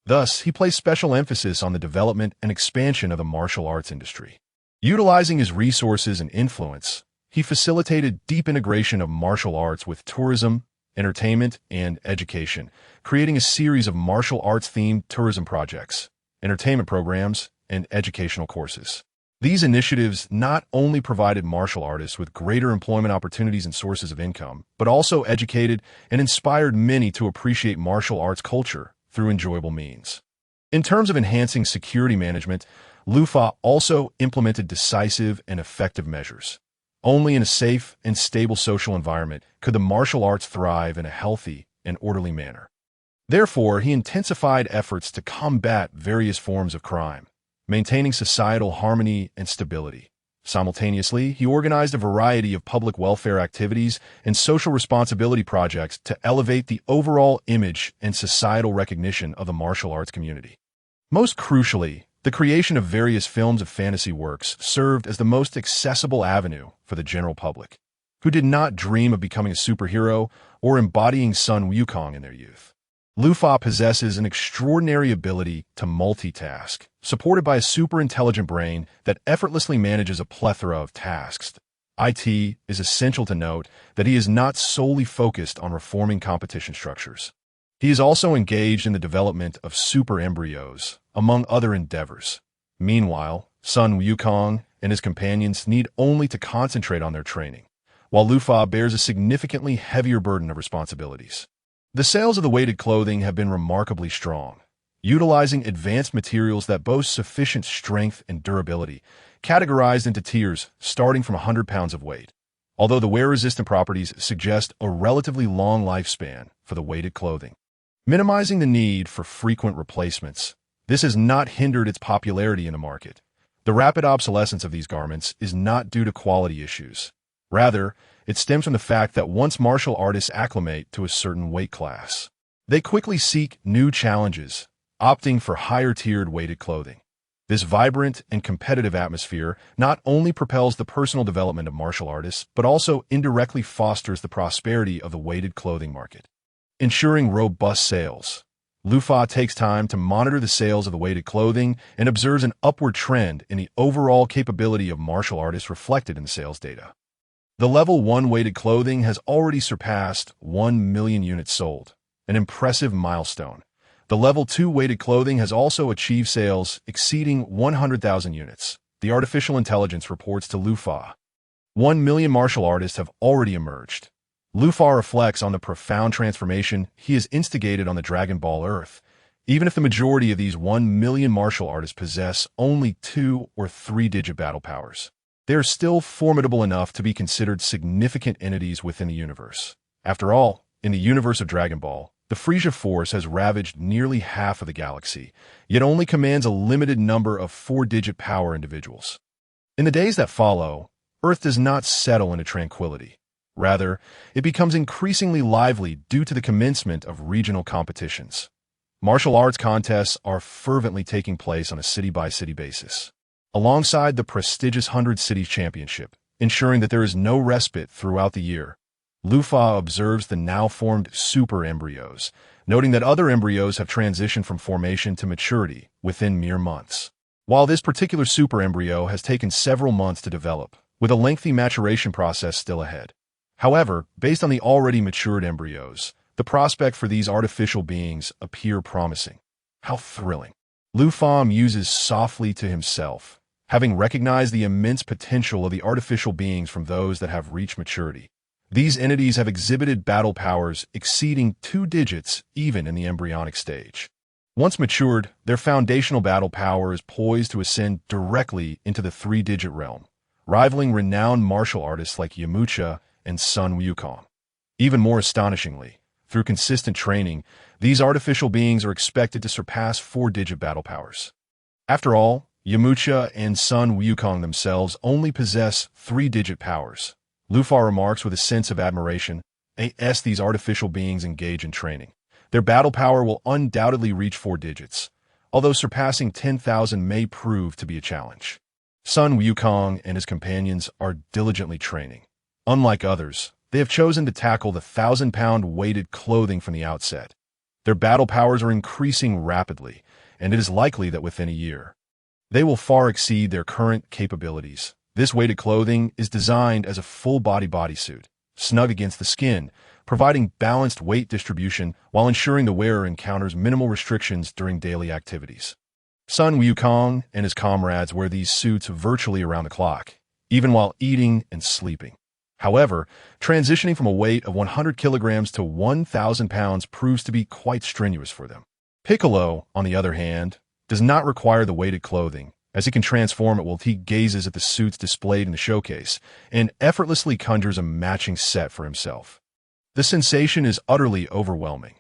Thus, he placed special emphasis on the development and expansion of the martial arts industry. Utilizing his resources and influence, he facilitated deep integration of martial arts with tourism, entertainment, and education, creating a series of martial arts-themed tourism projects, entertainment programs, and educational courses. These initiatives not only provided martial artists with greater employment opportunities and sources of income, but also educated and inspired many to appreciate martial arts culture through enjoyable means. In terms of enhancing security management, Lufa also implemented decisive and effective measures. Only in a safe and stable social environment could the martial arts thrive in a healthy and orderly manner. Therefore, he intensified efforts to combat various forms of crime, maintaining societal harmony and stability. Simultaneously, he organized a variety of public welfare activities and social responsibility projects to elevate the overall image and societal recognition of the martial arts community. Most crucially, the creation of various films of fantasy works served as the most accessible avenue for the general public, who did not dream of becoming a superhero or embodying Sun Wukong in their youth. Lufa possesses an extraordinary ability to multitask, supported by a super-intelligent brain that effortlessly manages a plethora of tasks. It is essential to note that he is not solely focused on reforming competition structures. He is also engaged in the development of super embryos, among other endeavors. Meanwhile, Sun Wukong and his companions need only to concentrate on their training, while Lufa bears a significantly heavier burden of responsibilities. The sales of the weighted clothing have been remarkably strong, utilizing advanced materials that boast sufficient strength and durability, categorized into tiers starting from 100 pounds of weight. Although the wear-resistant properties suggest a relatively long lifespan for the weighted clothing, minimizing the need for frequent replacements, this has not hindered its popularity in the market. The rapid obsolescence of these garments is not due to quality issues. Rather, it stems from the fact that once martial artists acclimate to a certain weight class, they quickly seek new challenges, opting for higher-tiered weighted clothing. This vibrant and competitive atmosphere not only propels the personal development of martial artists, but also indirectly fosters the prosperity of the weighted clothing market. Ensuring robust sales, Lufa takes time to monitor the sales of the weighted clothing and observes an upward trend in the overall capability of martial artists reflected in the sales data. The Level 1 weighted clothing has already surpassed 1 million units sold, an impressive milestone. The Level 2 weighted clothing has also achieved sales exceeding 100,000 units, the artificial intelligence reports to Lufa. 1 million martial artists have already emerged. Lufa reflects on the profound transformation he has instigated on the Dragon Ball Earth. Even if the majority of these 1 million martial artists possess only 2 or 3-digit battle powers, they are still formidable enough to be considered significant entities within the universe. After all, in the universe of Dragon Ball, the Frieza Force has ravaged nearly half of the galaxy, yet only commands a limited number of 4-digit power individuals. In the days that follow, Earth does not settle into tranquility. Rather, it becomes increasingly lively due to the commencement of regional competitions. Martial arts contests are fervently taking place on a city-by-city basis, alongside the prestigious 100 Cities Championship, ensuring that there is no respite throughout the year. Lufa observes the now-formed super embryos, noting that other embryos have transitioned from formation to maturity within mere months. While this particular super embryo has taken several months to develop, with a lengthy maturation process still ahead. However, based on the already matured embryos, the prospect for these artificial beings appear promising. How thrilling. Lufa muses softly to himself, having recognized the immense potential of the artificial beings from those that have reached maturity. These entities have exhibited battle powers exceeding 2 digits even in the embryonic stage. Once matured, their foundational battle power is poised to ascend directly into the 3-digit realm, rivaling renowned martial artists like Yamcha and Sun Wukong. Even more astonishingly, through consistent training, these artificial beings are expected to surpass 4-digit battle powers. After all, Yamcha and Sun Wukong themselves only possess 3-digit powers. Lufa remarks with a sense of admiration, as these artificial beings engage in training. Their battle power will undoubtedly reach 4 digits, although surpassing 10,000 may prove to be a challenge. Sun Wukong and his companions are diligently training. Unlike others, they have chosen to tackle the 1,000-pound weighted clothing from the outset. Their battle powers are increasing rapidly, and it is likely that within a year, they will far exceed their current capabilities. This weighted clothing is designed as a full-body bodysuit, snug against the skin, providing balanced weight distribution while ensuring the wearer encounters minimal restrictions during daily activities. Sun Wukong and his comrades wear these suits virtually around the clock, even while eating and sleeping. However, transitioning from a weight of 100 kilograms to 1,000 pounds proves to be quite strenuous for them. Piccolo, on the other hand, does not require the weighted clothing, as he can transform it while he gazes at the suits displayed in the showcase and effortlessly conjures a matching set for himself. The sensation is utterly overwhelming.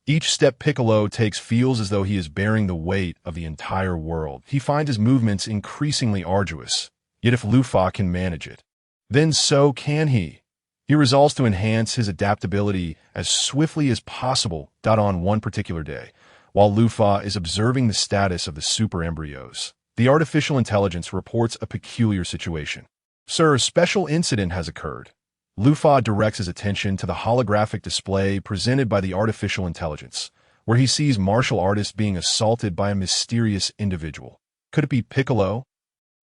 Each step Piccolo takes feels as though he is bearing the weight of the entire world. He finds his movements increasingly arduous, yet if Lufa can manage it, then so can he. He resolves to enhance his adaptability as swiftly as possible. On one particular day, while Lufa is observing the status of the super embryos, the artificial intelligence reports a peculiar situation. Sir, a special incident has occurred. Lufa directs his attention to the holographic display presented by the artificial intelligence, where he sees martial artists being assaulted by a mysterious individual. Could it be Piccolo?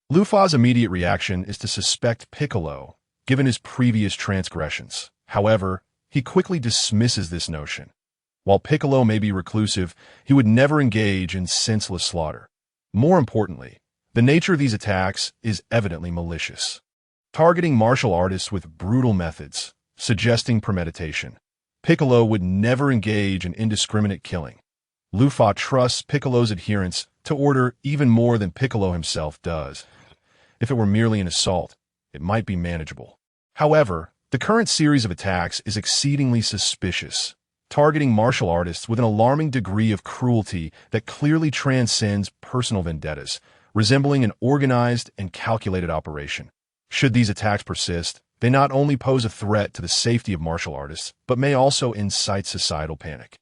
Lufa's immediate reaction is to suspect Piccolo, given his previous transgressions. However, he quickly dismisses this notion. While Piccolo may be reclusive, he would never engage in senseless slaughter. More importantly, the nature of these attacks is evidently malicious, targeting martial artists with brutal methods, suggesting premeditation. Piccolo would never engage in indiscriminate killing. Lufa trusts Piccolo's adherence to order even more than Piccolo himself does. If it were merely an assault, it might be manageable. However, the current series of attacks is exceedingly suspicious, targeting martial artists with an alarming degree of cruelty that clearly transcends personal vendettas, resembling an organized and calculated operation. Should these attacks persist, they not only pose a threat to the safety of martial artists, but may also incite societal panic,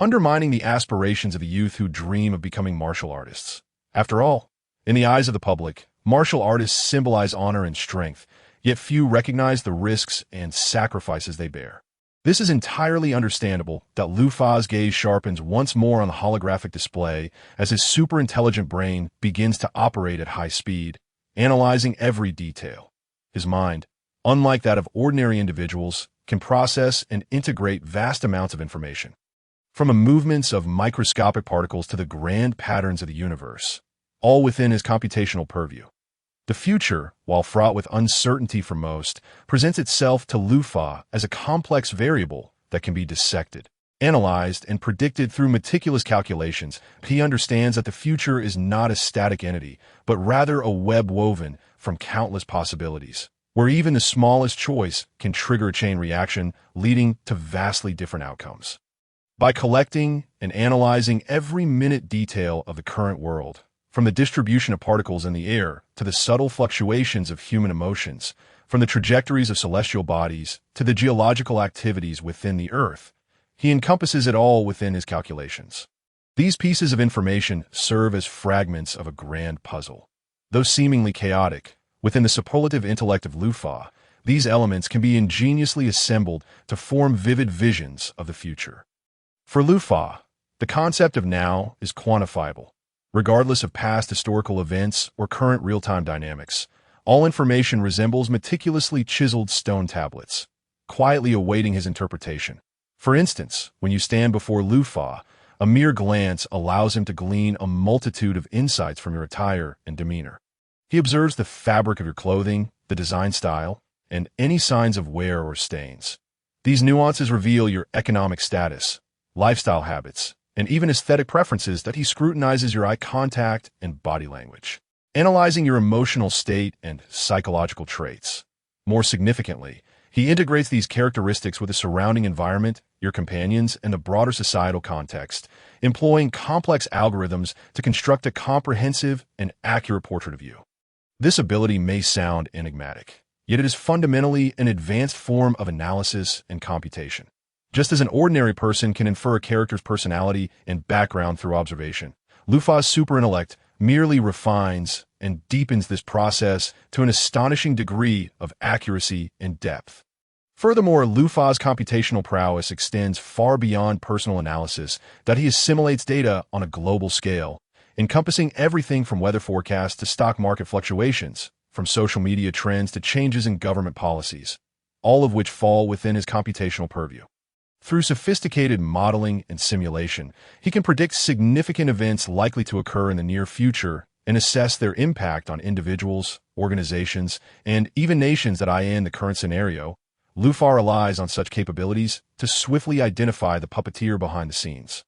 undermining the aspirations of the youth who dream of becoming martial artists. After all, in the eyes of the public, martial artists symbolize honor and strength, yet few recognize the risks and sacrifices they bear. This is entirely understandable that Lufa's gaze sharpens once more on the holographic display as his super-intelligent brain begins to operate at high speed, analyzing every detail. His mind, unlike that of ordinary individuals, can process and integrate vast amounts of information, from the movements of microscopic particles to the grand patterns of the universe, all within his computational purview. The future, while fraught with uncertainty for most, presents itself to Lufa as a complex variable that can be dissected, analyzed, and predicted through meticulous calculations. He understands that the future is not a static entity, but rather a web woven from countless possibilities, where even the smallest choice can trigger a chain reaction, leading to vastly different outcomes. By collecting and analyzing every minute detail of the current world, from the distribution of particles in the air to the subtle fluctuations of human emotions, from the trajectories of celestial bodies to the geological activities within the Earth, he encompasses it all within his calculations. These pieces of information serve as fragments of a grand puzzle. Though seemingly chaotic, within the superlative intellect of Lufa, these elements can be ingeniously assembled to form vivid visions of the future. For Lufa, the concept of now is quantifiable. Regardless of past historical events or current real-time dynamics, all information resembles meticulously chiseled stone tablets, quietly awaiting his interpretation. For instance, when you stand before Lufa, a mere glance allows him to glean a multitude of insights from your attire and demeanor. He observes the fabric of your clothing, the design style, and any signs of wear or stains. These nuances reveal your economic status, lifestyle habits, and even aesthetic preferences that he scrutinizes your eye contact and body language, analyzing your emotional state and psychological traits. More significantly, he integrates these characteristics with the surrounding environment, your companions, and the broader societal context, employing complex algorithms to construct a comprehensive and accurate portrait of you. This ability may sound enigmatic, yet it is fundamentally an advanced form of analysis and computation. Just as an ordinary person can infer a character's personality and background through observation, Lufa's superintellect merely refines and deepens this process to an astonishing degree of accuracy and depth. Furthermore, Lufa's computational prowess extends far beyond personal analysis, that he assimilates data on a global scale, encompassing everything from weather forecasts to stock market fluctuations, from social media trends to changes in government policies, all of which fall within his computational purview. Through sophisticated modeling and simulation, he can predict significant events likely to occur in the near future and assess their impact on individuals, organizations, and even nations that in the current scenario. Lufa relies on such capabilities to swiftly identify the puppeteer behind the scenes.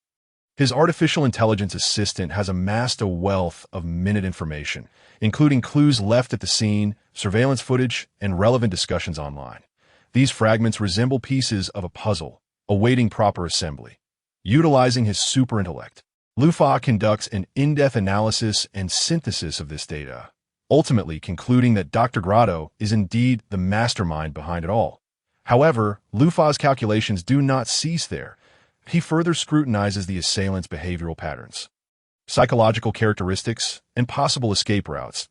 His artificial intelligence assistant has amassed a wealth of minute information, including clues left at the scene, surveillance footage, and relevant discussions online. These fragments resemble pieces of a puzzle, awaiting proper assembly. Utilizing his superintellect, Lufa conducts an in-depth analysis and synthesis of this data, ultimately concluding that Dr. Grotto is indeed the mastermind behind it all. However, Lufa's calculations do not cease there. He further scrutinizes the assailant's behavioral patterns, psychological characteristics, and possible escape routes.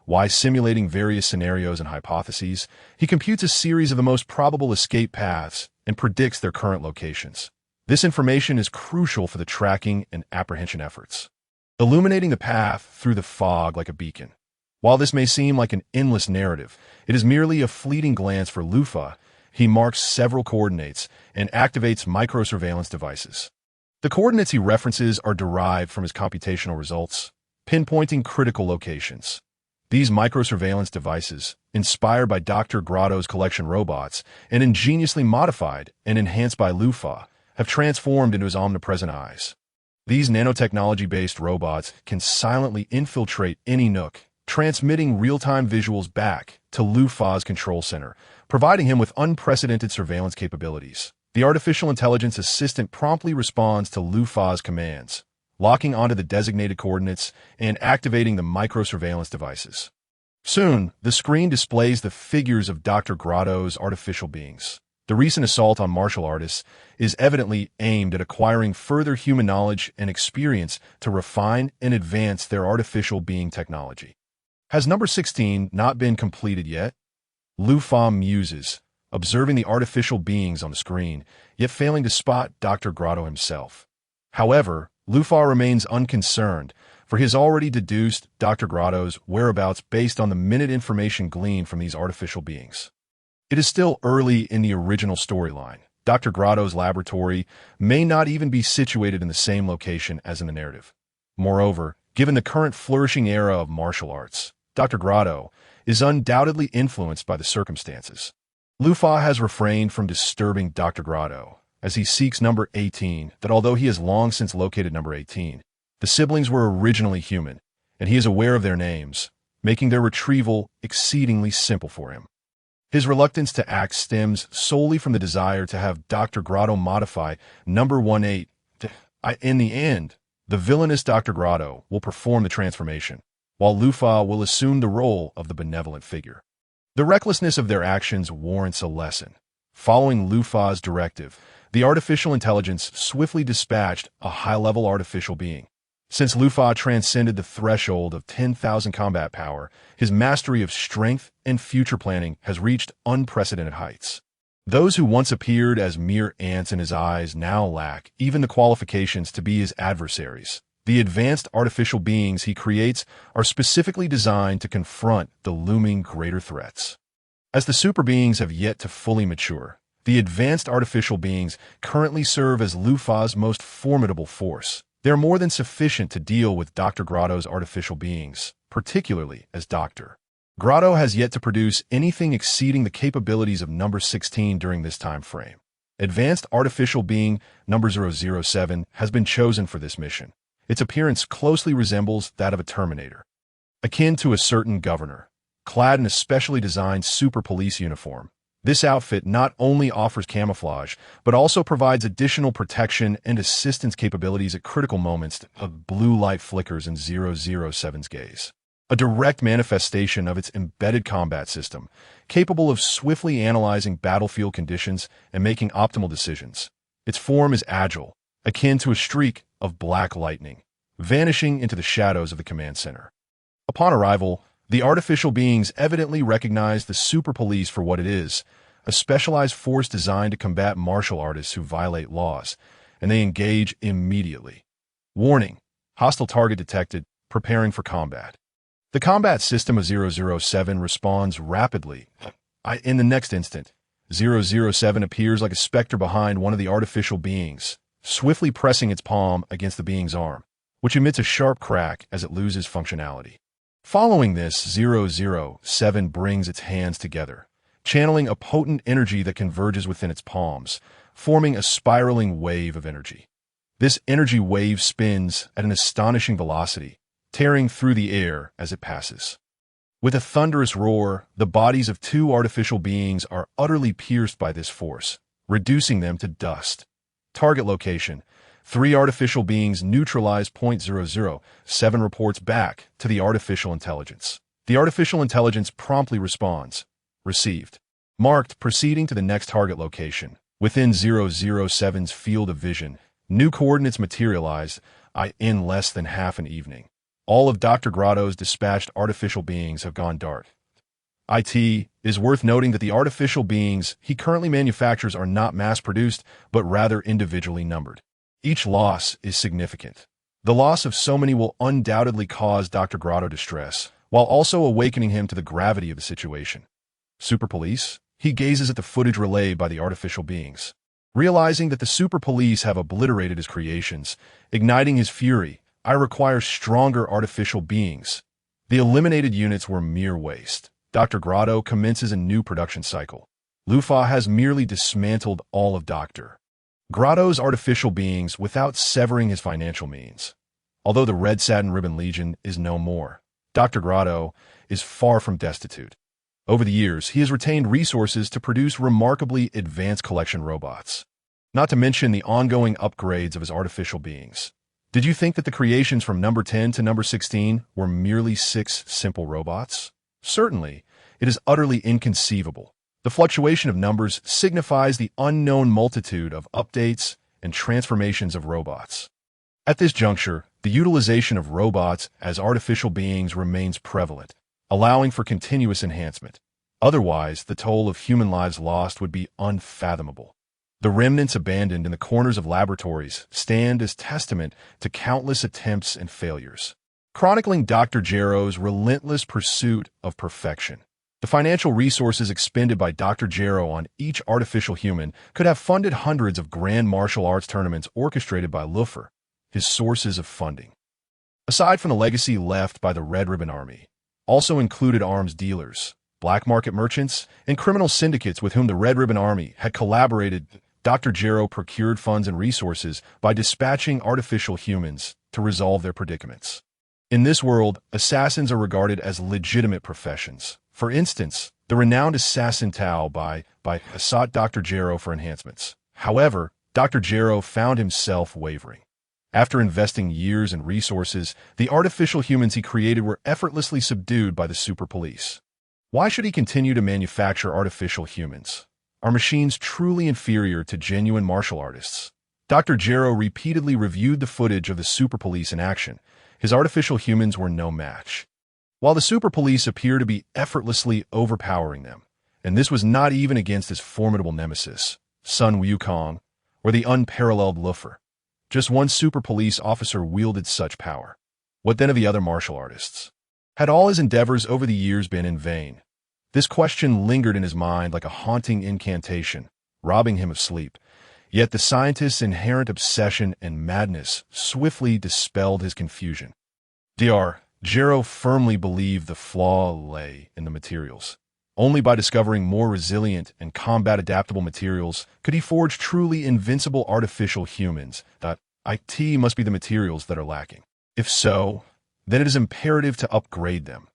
While simulating various scenarios and hypotheses, he computes a series of the most probable escape paths and predicts their current locations. This information is crucial for the tracking and apprehension efforts, illuminating the path through the fog like a beacon. While this may seem like an endless narrative, it is merely a fleeting glance for Lufa. He marks several coordinates and activates microsurveillance devices. The coordinates he references are derived from his computational results, pinpointing critical locations. These microsurveillance devices, inspired by Dr. Grotto's collection robots and ingeniously modified and enhanced by Lufa, have transformed into his omnipresent eyes. These nanotechnology-based robots can silently infiltrate any nook, transmitting real-time visuals back to Lufa's control center, providing him with unprecedented surveillance capabilities. The artificial intelligence assistant promptly responds to Lufa's commands, locking onto the designated coordinates and activating the microsurveillance devices. Soon, the screen displays the figures of Dr. Grotto's artificial beings. The recent assault on martial artists is evidently aimed at acquiring further human knowledge and experience to refine and advance their artificial being technology. Has number 16 not been completed yet? Lufa muses, observing the artificial beings on the screen, yet failing to spot Dr. Grotto himself. However, Lufa remains unconcerned, for he has already deduced Dr. Grotto's whereabouts based on the minute information gleaned from these artificial beings. It is still early in the original storyline. Dr. Grotto's laboratory may not even be situated in the same location as in the narrative. Moreover, given the current flourishing era of martial arts, Dr. Grotto, is undoubtedly influenced by the circumstances. Lufa has refrained from disturbing Dr. Grotto, as he seeks number 18, that although he has long since located number 18, the siblings were originally human, and he is aware of their names, making their retrieval exceedingly simple for him. His reluctance to act stems solely from the desire to have Dr. Grotto modify number 18. In the end, the villainous Dr. Grotto will perform the transformation, while Lufa will assume the role of the benevolent figure. The recklessness of their actions warrants a lesson. Following Lufa's directive, the artificial intelligence swiftly dispatched a high-level artificial being. Since Lufa transcended the threshold of 10,000 combat power, his mastery of strength and future planning has reached unprecedented heights. Those who once appeared as mere ants in his eyes now lack even the qualifications to be his adversaries. The advanced artificial beings he creates are specifically designed to confront the looming greater threats. As the super beings have yet to fully mature, the advanced artificial beings currently serve as Lufa's most formidable force. They are more than sufficient to deal with Dr. Grotto's artificial beings, particularly as Dr. Grotto has yet to produce anything exceeding the capabilities of number 16 during this time frame. Advanced artificial being number 007 has been chosen for this mission. Its appearance closely resembles that of a Terminator. Akin to a certain governor, clad in a specially designed super police uniform, this outfit not only offers camouflage, but also provides additional protection and assistance capabilities at critical moments of blue light flickers in 007's gaze. A direct manifestation of its embedded combat system, capable of swiftly analyzing battlefield conditions and making optimal decisions. Its form is agile, akin to a streak of black lightning, vanishing into the shadows of the command center. Upon arrival, the artificial beings evidently recognize the super police for what it is, a specialized force designed to combat martial artists who violate laws, and they engage immediately. Warning: hostile target detected, preparing for combat. The combat system of 007 responds rapidly. In the next instant, 007 appears like a specter behind one of the artificial beings, swiftly pressing its palm against the being's arm, which emits a sharp crack as it loses functionality. Following this, 007 brings its hands together, channeling a potent energy that converges within its palms, forming a spiraling wave of energy. This energy wave spins at an astonishing velocity, tearing through the air as it passes. With a thunderous roar, the bodies of two artificial beings are utterly pierced by this force, reducing them to dust. Target location: 3 artificial beings neutralized. 007 reports back to the artificial intelligence. The artificial intelligence promptly responds. Received. Marked. Proceeding to the next target location. Within 007's field of vision, new coordinates materialized in less than half an evening. All of Dr. Grotto's dispatched artificial beings have gone dark. It is worth noting that the artificial beings he currently manufactures are not mass-produced, but rather individually numbered. Each loss is significant. The loss of so many will undoubtedly cause Dr. Grotto distress, while also awakening him to the gravity of the situation. Super Police? He gazes at the footage relayed by the artificial beings. Realizing that the Super Police have obliterated his creations, igniting his fury, I require stronger artificial beings. The eliminated units were mere waste. Dr. Grotto commences a new production cycle. Lufa has merely dismantled all of Dr. Grotto's artificial beings without severing his financial means. Although the Red Satin Ribbon Legion is no more, Dr. Grotto is far from destitute. Over the years, he has retained resources to produce remarkably advanced collection robots, not to mention the ongoing upgrades of his artificial beings. Did you think that the creations from number 10 to number 16 were merely 6 simple robots? Certainly, it is utterly inconceivable. The fluctuation of numbers signifies the unknown multitude of updates and transformations of robots. At this juncture, the utilization of robots as artificial beings remains prevalent, allowing for continuous enhancement. Otherwise, the toll of human lives lost would be unfathomable. The remnants abandoned in the corners of laboratories stand as testament to countless attempts and failures, chronicling Dr. Jarrow's relentless pursuit of perfection. The financial resources expended by Dr. Jarrow on each artificial human could have funded hundreds of grand martial arts tournaments orchestrated by Lufa, his sources of funding. Aside from the legacy left by the Red Ribbon Army, also included arms dealers, black market merchants, and criminal syndicates with whom the Red Ribbon Army had collaborated. Dr. Gero procured funds and resources by dispatching artificial humans to resolve their predicaments. In this world, assassins are regarded as legitimate professions. For instance, the renowned assassin Tao by sought Dr. Gero for enhancements. However, Dr. Gero found himself wavering. After investing years and resources, the artificial humans he created were effortlessly subdued by the super police. Why should he continue to manufacture artificial humans? Are machines truly inferior to genuine martial artists? Dr. Gero repeatedly reviewed the footage of the super police in action. His artificial humans were no match. While the super police appear to be effortlessly overpowering them, and this was not even against his formidable nemesis, Sun Wukong, or the unparalleled Luffy. Just one super police officer wielded such power. What then of the other martial artists? Had all his endeavors over the years been in vain? This question lingered in his mind like a haunting incantation, robbing him of sleep. Yet the scientist's inherent obsession and madness swiftly dispelled his confusion. Dr. Gero firmly believed the flaw lay in the materials. Only by discovering more resilient and combat-adaptable materials could he forge truly invincible artificial humans. It must be the materials that are lacking. If so, then it is imperative to upgrade them.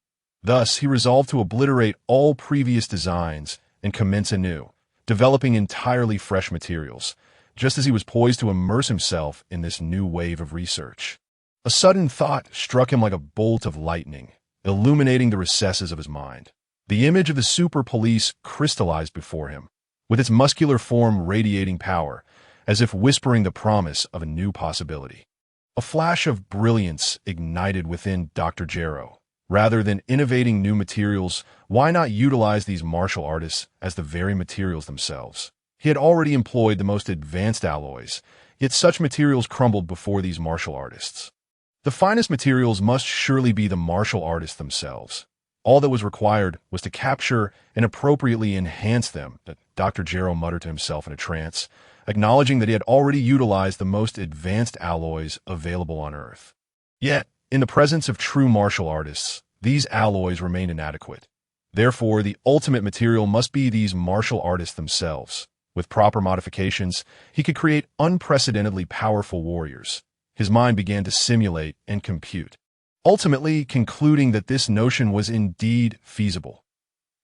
Thus, he resolved to obliterate all previous designs and commence anew, developing entirely fresh materials, just as he was poised to immerse himself in this new wave of research. A sudden thought struck him like a bolt of lightning, illuminating the recesses of his mind. The image of the super police crystallized before him, with its muscular form radiating power, as if whispering the promise of a new possibility. A flash of brilliance ignited within Dr. Gero. Rather than innovating new materials, why not utilize these martial artists as the very materials themselves? He had already employed the most advanced alloys, yet such materials crumbled before these martial artists. The finest materials must surely be the martial artists themselves. All that was required was to capture and appropriately enhance them. Dr. Gero muttered to himself in a trance, acknowledging that he had already utilized the most advanced alloys available on Earth. Yet, in the presence of true martial artists, these alloys remained inadequate. Therefore, the ultimate material must be these martial artists themselves. With proper modifications, he could create unprecedentedly powerful warriors. His mind began to simulate and compute, ultimately concluding that this notion was indeed feasible.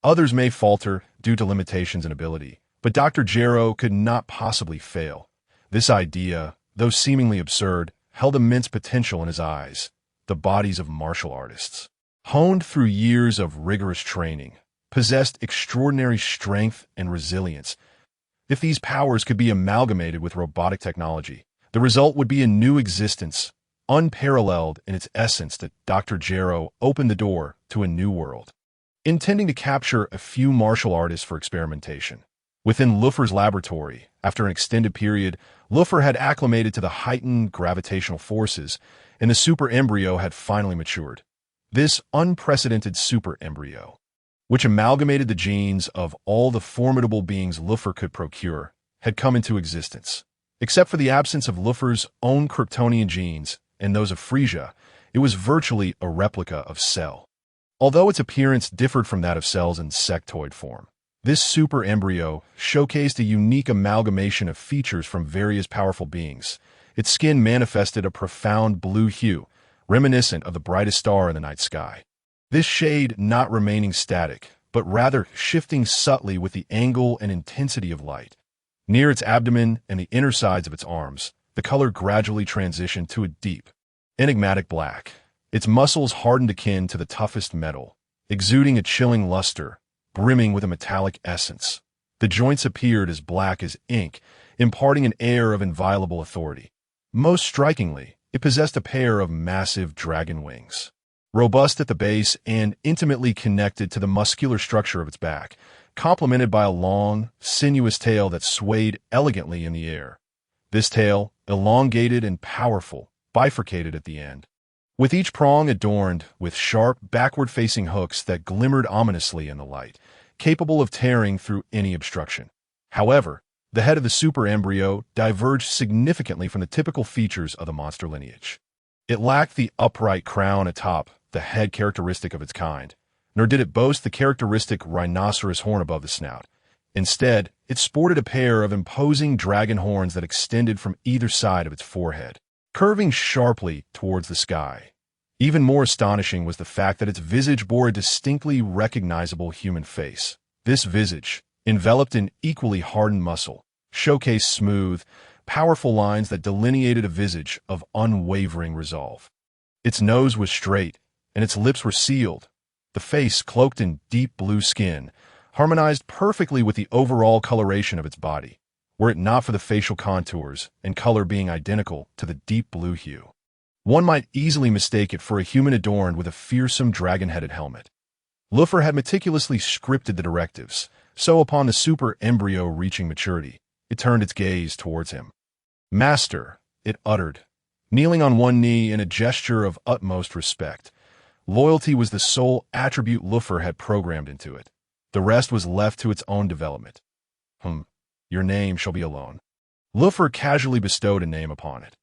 Others may falter due to limitations in ability, but Dr. Gero could not possibly fail. This idea, though seemingly absurd, held immense potential in his eyes. The bodies of martial artists, honed through years of rigorous training, possessed extraordinary strength and resilience. If these powers could be amalgamated with robotic technology, the result would be a new existence, unparalleled in its essence. That Dr. Gero opened the door to a new world, intending to capture a few martial artists for experimentation. Within Luffy's laboratory, after an extended period, Luffy had acclimated to the heightened gravitational forces, and the super embryo had finally matured. This unprecedented super embryo, which amalgamated the genes of all the formidable beings Luffy could procure, had come into existence. Except for the absence of Luffy's own Kryptonian genes and those of Frieza, it was virtually a replica of Cell. Although its appearance differed from that of Cell's insectoid form, this super embryo showcased a unique amalgamation of features from various powerful beings. Its skin manifested a profound blue hue, reminiscent of the brightest star in the night sky. This shade not remaining static, but rather shifting subtly with the angle and intensity of light. Near its abdomen and the inner sides of its arms, the color gradually transitioned to a deep, enigmatic black. Its muscles hardened akin to the toughest metal, exuding a chilling luster, brimming with a metallic essence. The joints appeared as black as ink, imparting an air of inviolable authority. Most strikingly, it possessed a pair of massive dragon wings, robust at the base and intimately connected to the muscular structure of its back, complemented by a long, sinuous tail that swayed elegantly in the air. This tail, elongated and powerful, bifurcated at the end, with each prong adorned with sharp, backward-facing hooks that glimmered ominously in the light, capable of tearing through any obstruction. However, the head of the super embryo diverged significantly from the typical features of the monster lineage. It lacked the upright crown atop, the head characteristic of its kind, nor did it boast the characteristic rhinoceros horn above the snout. Instead, it sported a pair of imposing dragon horns that extended from either side of its forehead, curving sharply towards the sky. Even more astonishing was the fact that its visage bore a distinctly recognizable human face. This visage, enveloped in equally hardened muscle, showcased smooth, powerful lines that delineated a visage of unwavering resolve. Its nose was straight, and its lips were sealed. The face, cloaked in deep blue skin, harmonized perfectly with the overall coloration of its body, were it not for the facial contours and color being identical to the deep blue hue. One might easily mistake it for a human adorned with a fearsome dragon-headed helmet. Luffy had meticulously scripted the directives, so upon the super embryo reaching maturity, it turned its gaze towards him. "Master," it uttered, kneeling on one knee in a gesture of utmost respect. Loyalty was the sole attribute Luffy had programmed into it. The rest was left to its own development. Your name shall be Alone." Luffy casually bestowed a name upon it.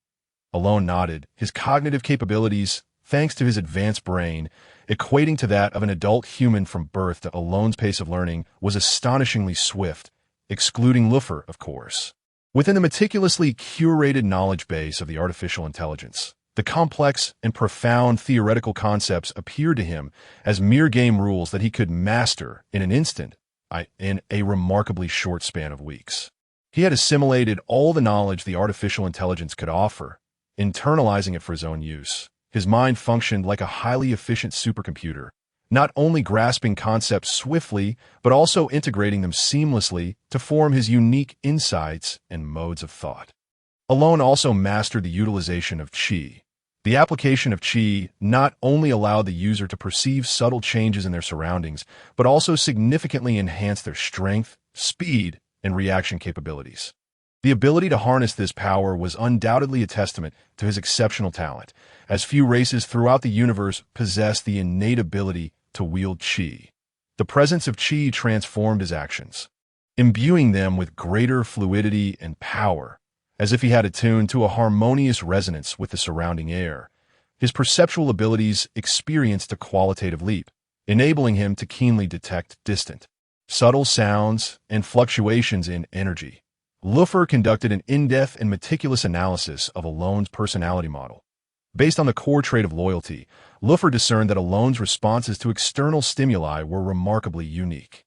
Alone nodded, his cognitive capabilities, thanks to his advanced brain, equating to that of an adult human from birth. That Alone's pace of learning was astonishingly swift, excluding Luffy, of course. Within the meticulously curated knowledge base of the artificial intelligence, the complex and profound theoretical concepts appeared to him as mere game rules that he could master in an instant, in a remarkably short span of weeks. He had assimilated all the knowledge the artificial intelligence could offer, internalizing it for his own use. His mind functioned like a highly efficient supercomputer, not only grasping concepts swiftly, but also integrating them seamlessly to form his unique insights and modes of thought. Alone also mastered the utilization of chi. The application of chi not only allowed the user to perceive subtle changes in their surroundings, but also significantly enhanced their strength, speed, and reaction capabilities. The ability to harness this power was undoubtedly a testament to his exceptional talent, as few races throughout the universe possess the innate ability to wield chi. The presence of chi transformed his actions, imbuing them with greater fluidity and power, as if he had attuned to a harmonious resonance with the surrounding air. His perceptual abilities experienced a qualitative leap, enabling him to keenly detect distant, subtle sounds and fluctuations in energy. Luffy conducted an in-depth and meticulous analysis of Alone's personality model. Based on the core trait of loyalty, Luffy discerned that Alone's responses to external stimuli were remarkably unique.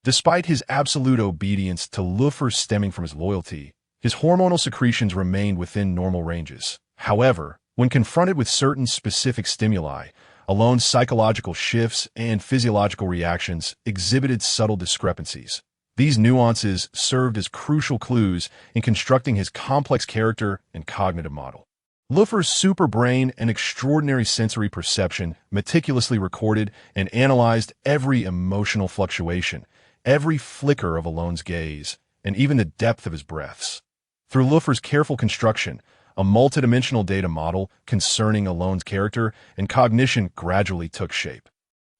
Despite his absolute obedience to Luffy stemming from his loyalty, his hormonal secretions remained within normal ranges. However, when confronted with certain specific stimuli, Alone's psychological shifts and physiological reactions exhibited subtle discrepancies. These nuances served as crucial clues in constructing his complex character and cognitive model. Luffy's super brain and extraordinary sensory perception meticulously recorded and analyzed every emotional fluctuation, every flicker of Alone's gaze, and even the depth of his breaths. Through Luffy's careful construction, a multidimensional data model concerning Alone's character and cognition gradually took shape.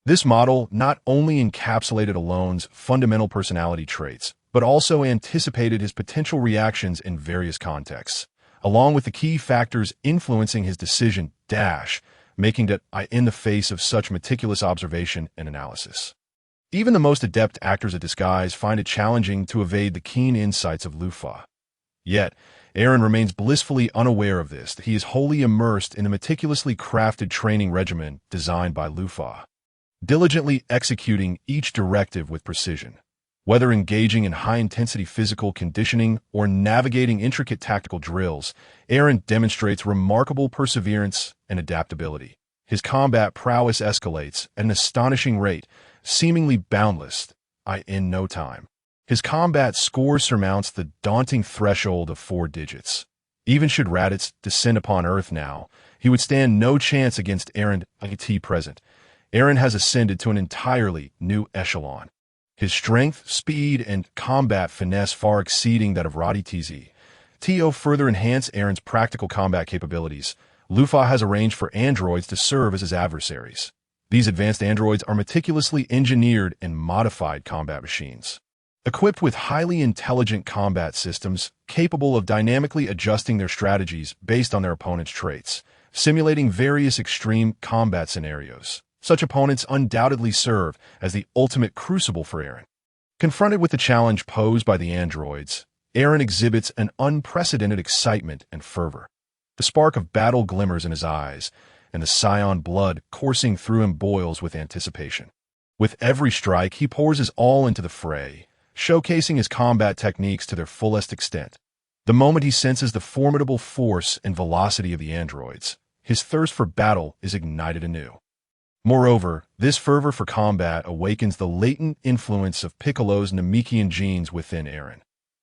This model not only encapsulated Alone's fundamental personality traits, but also anticipated his potential reactions in various contexts, along with the key factors influencing his decision, making it in the face of such meticulous observation and analysis. Even the most adept actors at disguise find it challenging to evade the keen insights of Luffy. Yet, Eren remains blissfully unaware of this, that he is wholly immersed in the meticulously crafted training regimen designed by Luffy. Diligently executing each directive with precision, whether engaging in high-intensity physical conditioning or navigating intricate tactical drills, Eren demonstrates remarkable perseverance and adaptability. His combat prowess escalates at an astonishing rate, seemingly boundless, in no time. His combat score surmounts the daunting threshold of 4 digits. Even should Raditz descend upon Earth now, he would stand no chance against Eren at present. Eren has ascended to an entirely new echelon. His strength, speed, and combat finesse far exceeding that of Raditz. To further enhance Eren's practical combat capabilities, Luffy has arranged for androids to serve as his adversaries. These advanced androids are meticulously engineered and modified combat machines, equipped with highly intelligent combat systems capable of dynamically adjusting their strategies based on their opponent's traits, simulating various extreme combat scenarios. Such opponents undoubtedly serve as the ultimate crucible for Eren. Confronted with the challenge posed by the androids, Eren exhibits an unprecedented excitement and fervor. The spark of battle glimmers in his eyes, and the scion blood coursing through him boils with anticipation. With every strike, he pours his all into the fray, showcasing his combat techniques to their fullest extent. The moment he senses the formidable force and velocity of the androids, his thirst for battle is ignited anew. Moreover, this fervor for combat awakens the latent influence of Piccolo's Namekian genes within Eren.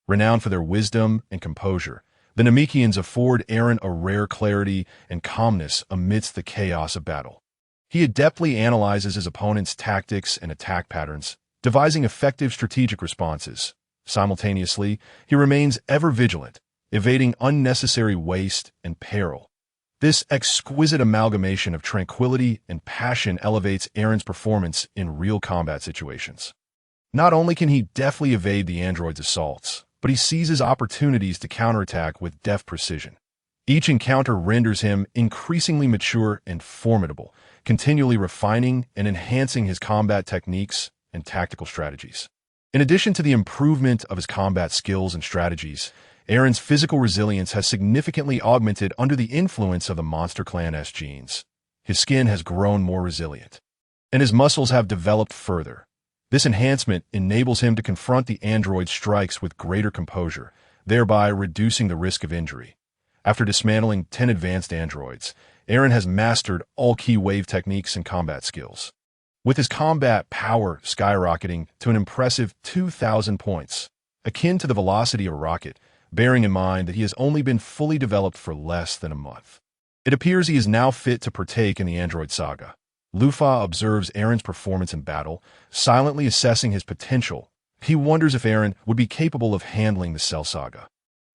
Renowned for their wisdom and composure, the Namekians afford Eren a rare clarity and calmness amidst the chaos of battle. He adeptly analyzes his opponent's tactics and attack patterns, devising effective strategic responses. Simultaneously, he remains ever vigilant, evading unnecessary waste and peril. This exquisite amalgamation of tranquility and passion elevates Eren's performance in real combat situations. Not only can he deftly evade the android's assaults, but he seizes opportunities to counterattack with deft precision. Each encounter renders him increasingly mature and formidable, continually refining and enhancing his combat techniques and tactical strategies. In addition to the improvement of his combat skills and strategies, Eren's physical resilience has significantly augmented under the influence of the Monster Clan's genes. His skin has grown more resilient, and his muscles have developed further. This enhancement enables him to confront the android strikes with greater composure, thereby reducing the risk of injury. After dismantling 10 advanced androids, Eren has mastered all key wave techniques and combat skills. With his combat power skyrocketing to an impressive 2,000 points, akin to the velocity of a rocket, bearing in mind that he has only been fully developed for less than a month. It appears he is now fit to partake in the android saga. Luffy observes Eren's performance in battle, silently assessing his potential. He wonders if Eren would be capable of handling the Cell Saga.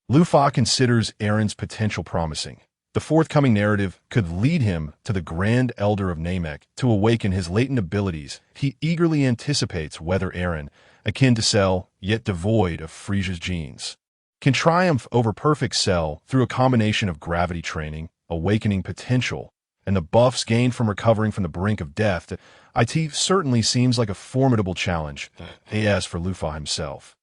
Luffy considers Eren's potential promising. The forthcoming narrative could lead him to the Grand Elder of Namek to awaken his latent abilities. He eagerly anticipates whether Eren, akin to Cell, yet devoid of Frisia's genes, can triumph over Perfect Cell through a combination of gravity training, awakening potential, and the buffs gained from recovering from the brink of death. It certainly seems like a formidable challenge, as for Luffy himself.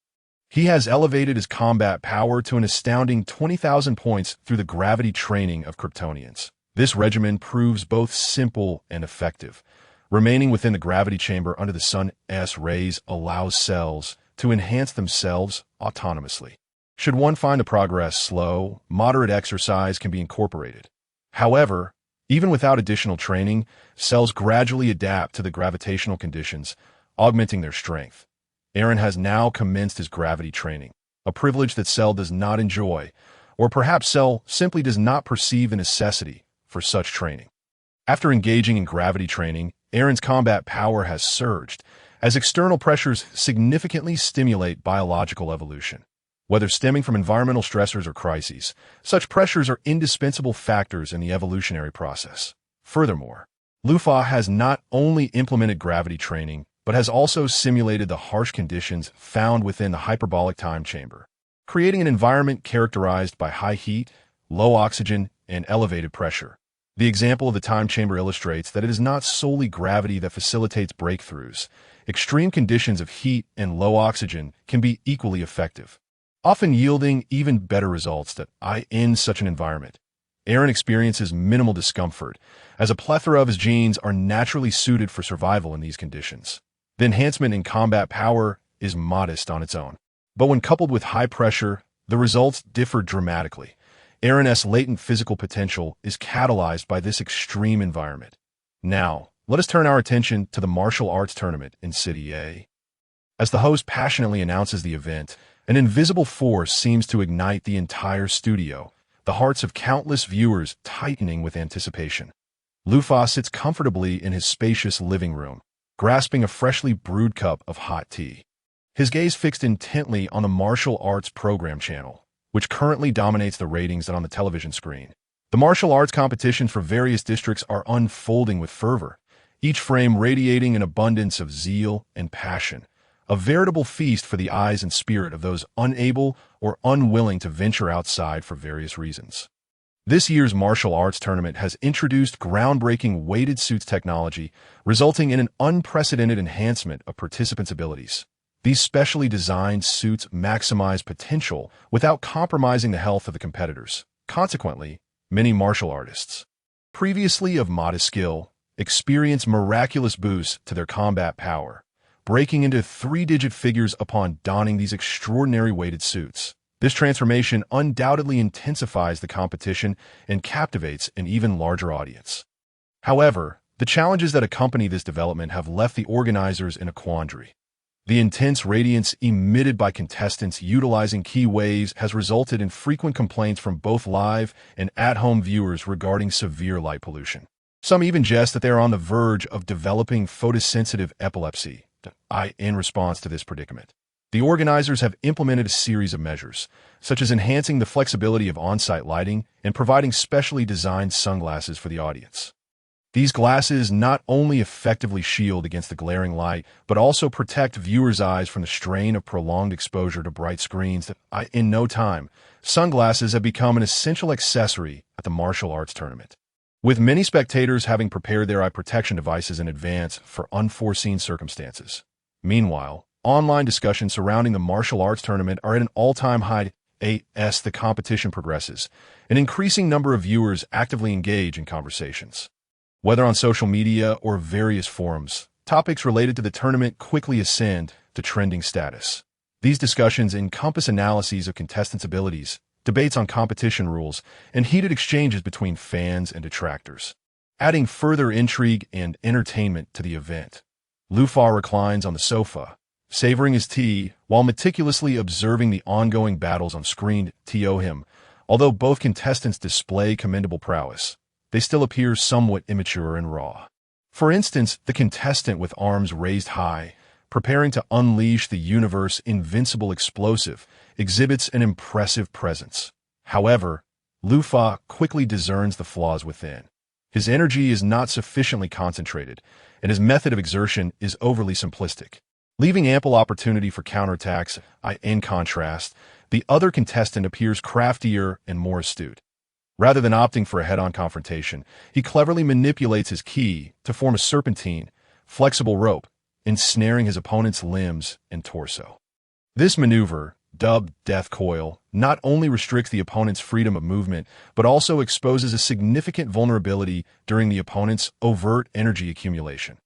He has elevated his combat power to an astounding 20,000 points through the gravity training of Kryptonians. This regimen proves both simple and effective. Remaining within the gravity chamber under the sun's rays allows cells to enhance themselves autonomously. Should one find the progress slow, moderate exercise can be incorporated. However, even without additional training, cells gradually adapt to the gravitational conditions, augmenting their strength. Eren has now commenced his gravity training, a privilege that Cell does not enjoy, or perhaps Cell simply does not perceive the necessity for such training. After engaging in gravity training, Eren's combat power has surged, as external pressures significantly stimulate biological evolution. Whether stemming from environmental stressors or crises, such pressures are indispensable factors in the evolutionary process. Furthermore, Luffy has not only implemented gravity training, but has also simulated the harsh conditions found within the hyperbolic time chamber, creating an environment characterized by high heat, low oxygen, and elevated pressure. The example of the time chamber illustrates that it is not solely gravity that facilitates breakthroughs. Extreme conditions of heat and low oxygen can be equally effective, often yielding even better results in such an environment. Eren experiences minimal discomfort, as a plethora of his genes are naturally suited for survival in these conditions. The enhancement in combat power is modest on its own, but when coupled with high pressure, the results differ dramatically. Eren's latent physical potential is catalyzed by this extreme environment. Now, let us turn our attention to the martial arts tournament in City A. As the host passionately announces the event, an invisible force seems to ignite the entire studio, the hearts of countless viewers tightening with anticipation. Luffy sits comfortably in his spacious living room, grasping a freshly brewed cup of hot tea. His gaze fixed intently on the martial arts program channel, which currently dominates the ratings on the television screen. The martial arts competitions for various districts are unfolding with fervor, each frame radiating an abundance of zeal and passion, a veritable feast for the eyes and spirit of those unable or unwilling to venture outside for various reasons. This year's martial arts tournament has introduced groundbreaking weighted suits technology, resulting in an unprecedented enhancement of participants' abilities. These specially designed suits maximize potential without compromising the health of the competitors. Consequently, many martial artists, previously of modest skill, experience miraculous boosts to their combat power, breaking into three-digit figures upon donning these extraordinary weighted suits. This transformation undoubtedly intensifies the competition and captivates an even larger audience. However, the challenges that accompany this development have left the organizers in a quandary. The intense radiance emitted by contestants utilizing key waves has resulted in frequent complaints from both live and at-home viewers regarding severe light pollution. Some even jest that they are on the verge of developing photosensitive epilepsy in response to this predicament. The organizers have implemented a series of measures, such as enhancing the flexibility of on-site lighting and providing specially designed sunglasses for the audience. These glasses not only effectively shield against the glaring light, but also protect viewers' eyes from the strain of prolonged exposure to bright screens. In no time, sunglasses have become an essential accessory at the martial arts tournament, with many spectators having prepared their eye protection devices in advance for unforeseen circumstances. Meanwhile, online discussions surrounding the martial arts tournament are at an all-time high. As the competition progresses, an increasing number of viewers actively engage in conversations. Whether on social media or various forums, topics related to the tournament quickly ascend to trending status. These discussions encompass analyses of contestants' abilities, debates on competition rules, and heated exchanges between fans and detractors, adding further intrigue and entertainment to the event. Lufa reclines on the sofa, savoring his tea while meticulously observing the ongoing battles on screen. Although both contestants display commendable prowess, they still appear somewhat immature and raw. For instance, the contestant with arms raised high, preparing to unleash the universe's invincible explosive, exhibits an impressive presence. However, Lufa quickly discerns the flaws within. His energy is not sufficiently concentrated, and his method of exertion is overly simplistic, leaving ample opportunity for counterattacks. In contrast, the other contestant appears craftier and more astute. Rather than opting for a head-on confrontation, he cleverly manipulates his ki to form a serpentine, flexible rope, ensnaring his opponent's limbs and torso. This maneuver, dubbed Death Coil, not only restricts the opponent's freedom of movement, but also exposes a significant vulnerability during the opponent's overt energy accumulation.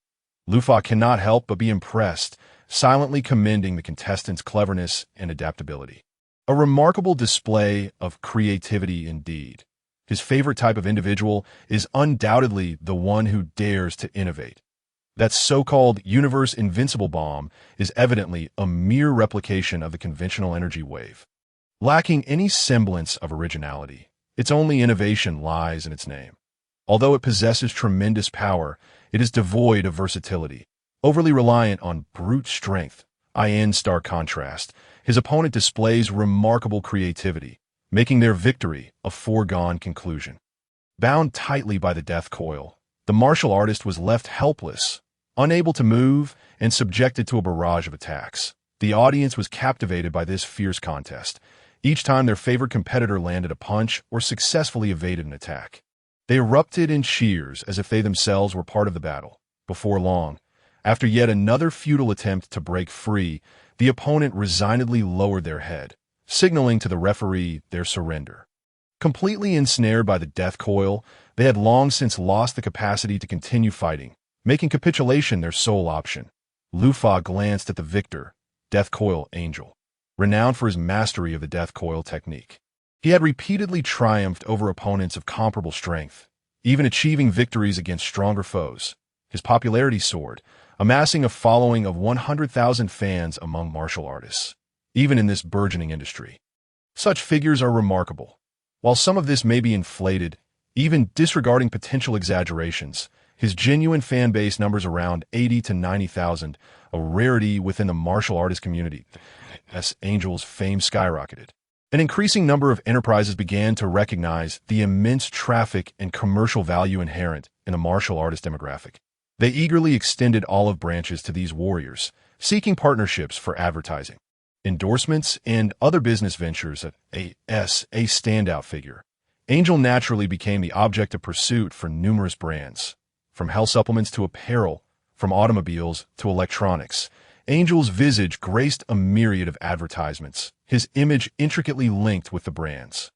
Lufa cannot help but be impressed, silently commending the contestant's cleverness and adaptability. A remarkable display of creativity indeed. His favorite type of individual is undoubtedly the one who dares to innovate. That so-called universe invincible bomb is evidently a mere replication of the conventional energy wave. Lacking any semblance of originality, its only innovation lies in its name. Although it possesses tremendous power, it is devoid of versatility, overly reliant on brute strength. In stark contrast, his opponent displays remarkable creativity, making their victory a foregone conclusion. Bound tightly by the death coil, the martial artist was left helpless, unable to move, and subjected to a barrage of attacks. The audience was captivated by this fierce contest. Each time their favorite competitor landed a punch or successfully evaded an attack, they erupted in cheers as if they themselves were part of the battle. Before long, after yet another futile attempt to break free, the opponent resignedly lowered their head, signaling to the referee their surrender. Completely ensnared by the death coil, they had long since lost the capacity to continue fighting, making capitulation their sole option. Lufa glanced at the victor, Death Coil Angel, renowned for his mastery of the death coil technique. He had repeatedly triumphed over opponents of comparable strength, even achieving victories against stronger foes. His popularity soared, amassing a following of 100,000 fans among martial artists, even in this burgeoning industry. Such figures are remarkable. While some of this may be inflated, even disregarding potential exaggerations, his genuine fan base numbers around 80 to 90,000, a rarity within the martial artist community. As Angel's fame skyrocketed, an increasing number of enterprises began to recognize the immense traffic and commercial value inherent in the martial artist demographic. They eagerly extended olive branches to these warriors, seeking partnerships for advertising, endorsements, and other business ventures. A standout figure, Angel naturally became the object of pursuit for numerous brands. From health supplements to apparel, from automobiles to electronics, Angel's visage graced a myriad of advertisements, his image intricately linked with the brands,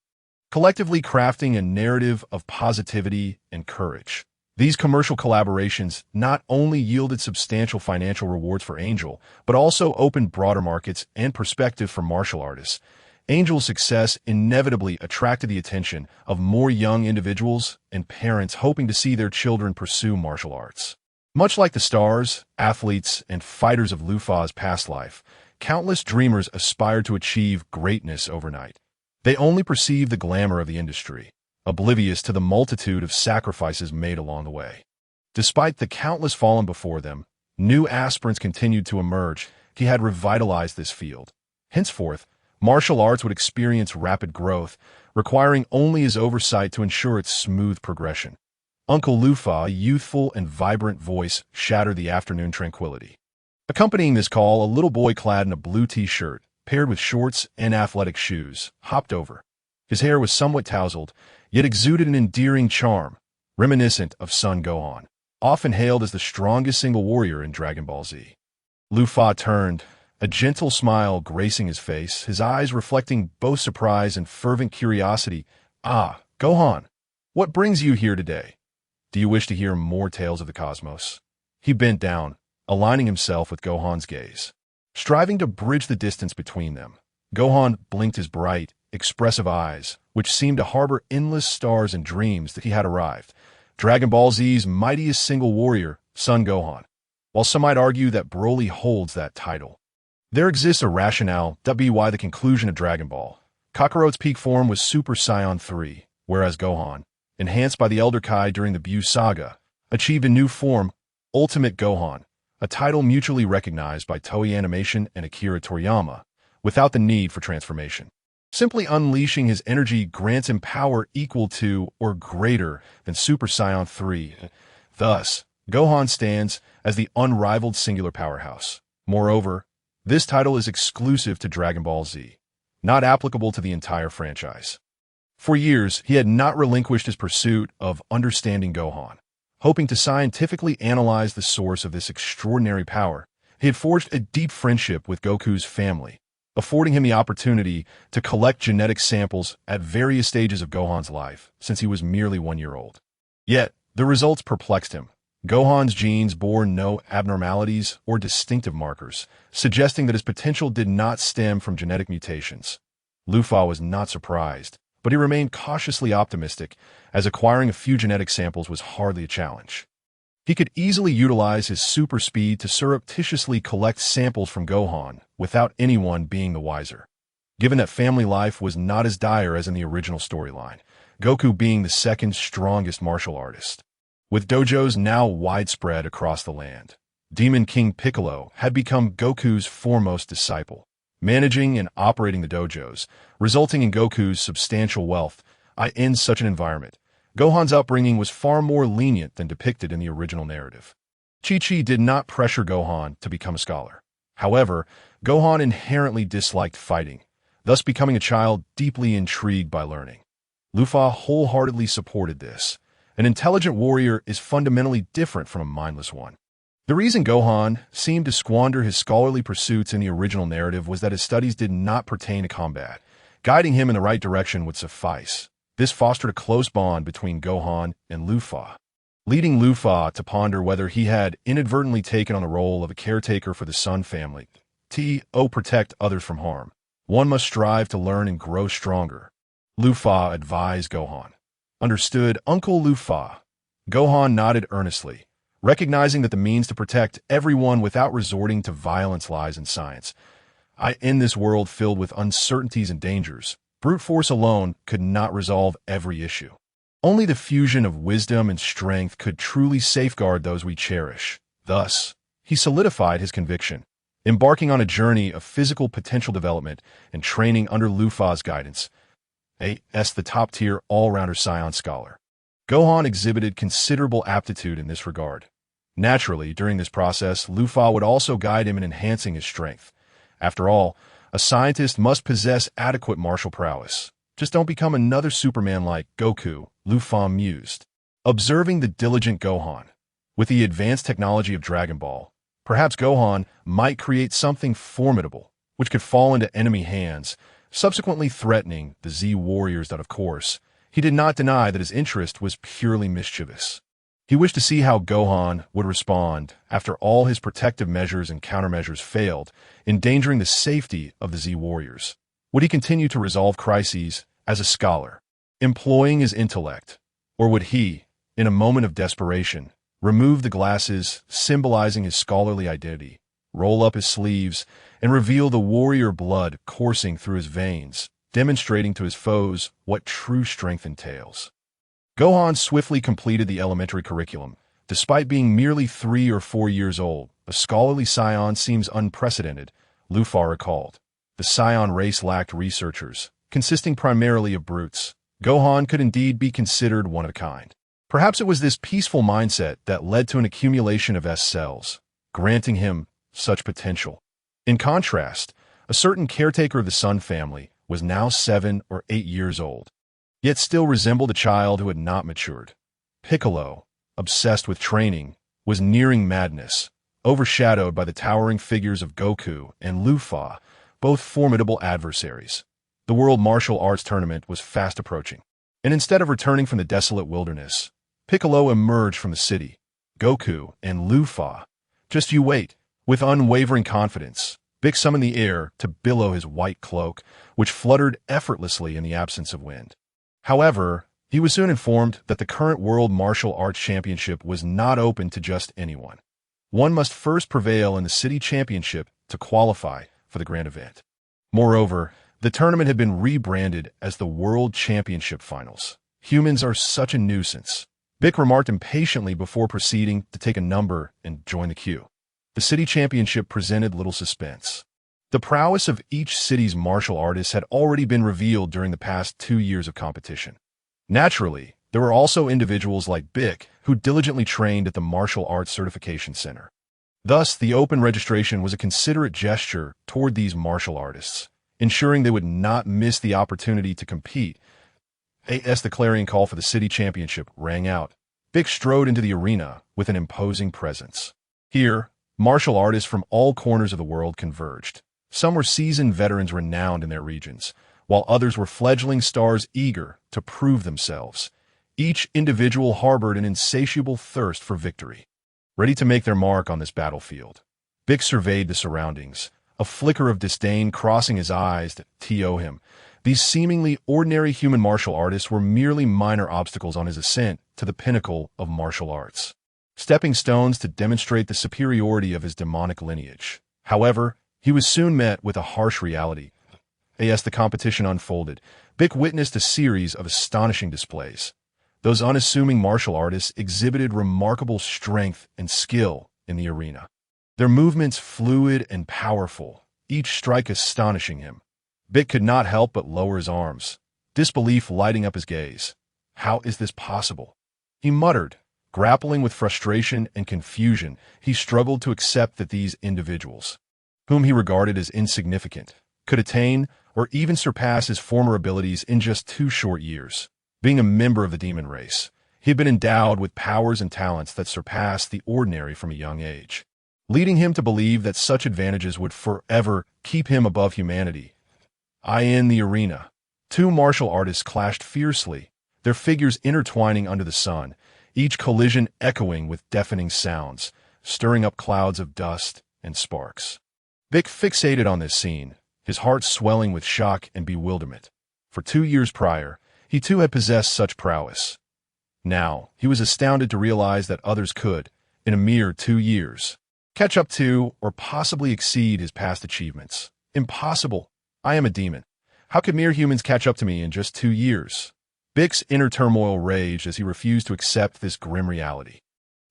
collectively crafting a narrative of positivity and courage. These commercial collaborations not only yielded substantial financial rewards for Angel, but also opened broader markets and perspective for martial artists. Angel's success inevitably attracted the attention of more young individuals and parents hoping to see their children pursue martial arts. Much like the stars, athletes, and fighters of Lufa's past life, countless dreamers aspired to achieve greatness overnight. They only perceived the glamour of the industry, oblivious to the multitude of sacrifices made along the way. Despite the countless fallen before them, new aspirants continued to emerge. He had revitalized this field. Henceforth, martial arts would experience rapid growth, requiring only his oversight to ensure its smooth progression. Uncle Lufa, a youthful and vibrant voice, shattered the afternoon tranquility. Accompanying this call, a little boy clad in a blue t-shirt, paired with shorts and athletic shoes, hopped over. His hair was somewhat tousled, yet exuded an endearing charm, reminiscent of Son Gohan, often hailed as the strongest single warrior in Dragon Ball Z. Lufa turned, a gentle smile gracing his face, his eyes reflecting both surprise and fervent curiosity. "Ah, Gohan, what brings you here today? Do you wish to hear more tales of the cosmos?" He bent down, aligning himself with Gohan's gaze. Striving to bridge the distance between them, Gohan blinked his bright, expressive eyes, which seemed to harbor endless stars and dreams that he had arrived. Dragon Ball Z's mightiest single warrior, Son Gohan. While some might argue that Broly holds that title, there exists a rationale why the conclusion of Dragon Ball. Kakarot's peak form was Super Saiyan 3, whereas Gohan, enhanced by the Elder Kai during the Buu Saga, achieved a new form, Ultimate Gohan, a title mutually recognized by Toei Animation and Akira Toriyama, without the need for transformation. Simply unleashing his energy grants him power equal to or greater than Super Saiyan 3. Thus, Gohan stands as the unrivaled singular powerhouse. Moreover, this title is exclusive to Dragon Ball Z, not applicable to the entire franchise. For years, he had not relinquished his pursuit of understanding Gohan. Hoping to scientifically analyze the source of this extraordinary power, he had forged a deep friendship with Goku's family, affording him the opportunity to collect genetic samples at various stages of Gohan's life since he was merely 1 year old. Yet, the results perplexed him. Gohan's genes bore no abnormalities or distinctive markers, suggesting that his potential did not stem from genetic mutations. Lufa was not surprised, but he remained cautiously optimistic, as acquiring a few genetic samples was hardly a challenge. He could easily utilize his super speed to surreptitiously collect samples from Gohan without anyone being the wiser. Given that family life was not as dire as in the original storyline, Goku being the second strongest martial artist. With dojos now widespread across the land, Demon King Piccolo had become Goku's foremost disciple, managing and operating the dojos, resulting in Goku's substantial wealth. In such an environment, Gohan's upbringing was far more lenient than depicted in the original narrative. Chi-Chi did not pressure Gohan to become a scholar. However, Gohan inherently disliked fighting, thus becoming a child deeply intrigued by learning. Lufa wholeheartedly supported this. An intelligent warrior is fundamentally different from a mindless one. The reason Gohan seemed to squander his scholarly pursuits in the original narrative was that his studies did not pertain to combat. Guiding him in the right direction would suffice. This fostered a close bond between Gohan and Lufa, leading Lufa to ponder whether he had inadvertently taken on the role of a caretaker for the Son family. Protect others from harm. One must strive to learn and grow stronger. Lufa advised Gohan. Understood, Uncle Lufa. Gohan nodded earnestly, recognizing that the means to protect everyone without resorting to violence lies in science. In this world filled with uncertainties and dangers, brute force alone could not resolve every issue. Only the fusion of wisdom and strength could truly safeguard those we cherish. Thus, he solidified his conviction, embarking on a journey of physical potential development and training under Lufa's guidance. The top-tier all-rounder Scion scholar. Gohan exhibited considerable aptitude in this regard. Naturally, during this process, Lufa would also guide him in enhancing his strength. After all, a scientist must possess adequate martial prowess. Just don't become another Superman like Goku, Lu Fan mused. Observing the diligent Gohan. With the advanced technology of Dragon Ball, perhaps Gohan might create something formidable, which could fall into enemy hands, subsequently threatening the Z warriors. That, of course, he did not deny that his interest was purely mischievous. He wished to see how Gohan would respond after all his protective measures and countermeasures failed, endangering the safety of the Z warriors. Would he continue to resolve crises as a scholar, employing his intellect, or would he, in a moment of desperation, remove the glasses symbolizing his scholarly identity, roll up his sleeves, and reveal the warrior blood coursing through his veins, demonstrating to his foes what true strength entails? Gohan swiftly completed the elementary curriculum. Despite being merely 3 or 4 years old, a scholarly scion seems unprecedented, Lu Fan recalled. The scion race lacked researchers, consisting primarily of brutes. Gohan could indeed be considered one of a kind. Perhaps it was this peaceful mindset that led to an accumulation of S cells, granting him such potential. In contrast, a certain caretaker of the Sun family was now 7 or 8 years old, yet still resembled a child who had not matured. Piccolo, obsessed with training, was nearing madness, overshadowed by the towering figures of Goku and Lu Fan, both formidable adversaries. The World Martial Arts Tournament was fast approaching, and instead of returning from the desolate wilderness, Piccolo emerged from the city. Goku and Lu Fan. Just you wait. With unwavering confidence, Bik summoned the air to billow his white cloak, which fluttered effortlessly in the absence of wind. However, he was soon informed that the current World Martial Arts Championship was not open to just anyone. One must first prevail in the city championship to qualify for the grand event. Moreover, the tournament had been rebranded as the World Championship Finals. Humans are such a nuisance, Bik remarked impatiently before proceeding to take a number and join the queue. The city championship presented little suspense. The prowess of each city's martial artists had already been revealed during the past 2 years of competition. Naturally, there were also individuals like Bik who diligently trained at the Martial Arts Certification Center. Thus, the open registration was a considerate gesture toward these martial artists, ensuring they would not miss the opportunity to compete. As the clarion call for the city championship rang out, Bik strode into the arena with an imposing presence. Here, martial artists from all corners of the world converged. Some were seasoned veterans renowned in their regions, while others were fledgling stars eager to prove themselves. Each individual harbored an insatiable thirst for victory, ready to make their mark on this battlefield. Bik surveyed the surroundings, a flicker of disdain crossing his eyes to him. These seemingly ordinary human martial artists were merely minor obstacles on his ascent to the pinnacle of martial arts, stepping stones to demonstrate the superiority of his demonic lineage. However, he was soon met with a harsh reality. As the competition unfolded, Bik witnessed a series of astonishing displays. Those unassuming martial artists exhibited remarkable strength and skill in the arena. Their movements fluid and powerful, each strike astonishing him. Bik could not help but lower his arms, disbelief lighting up his gaze. How is this possible? He muttered, grappling with frustration and confusion. He struggled to accept that these individuals, whom he regarded as insignificant, could attain or even surpass his former abilities in just 2 short years. Being a member of the demon race, he had been endowed with powers and talents that surpassed the ordinary from a young age, leading him to believe that such advantages would forever keep him above humanity. In the arena, 2 martial artists clashed fiercely, their figures intertwining under the sun, each collision echoing with deafening sounds, stirring up clouds of dust and sparks. Bik fixated on this scene, his heart swelling with shock and bewilderment. For 2 years prior, he too had possessed such prowess. Now, he was astounded to realize that others could, in a mere 2 years, catch up to or possibly exceed his past achievements. Impossible. I am a demon. How could mere humans catch up to me in just 2 years? Bik's inner turmoil raged as he refused to accept this grim reality.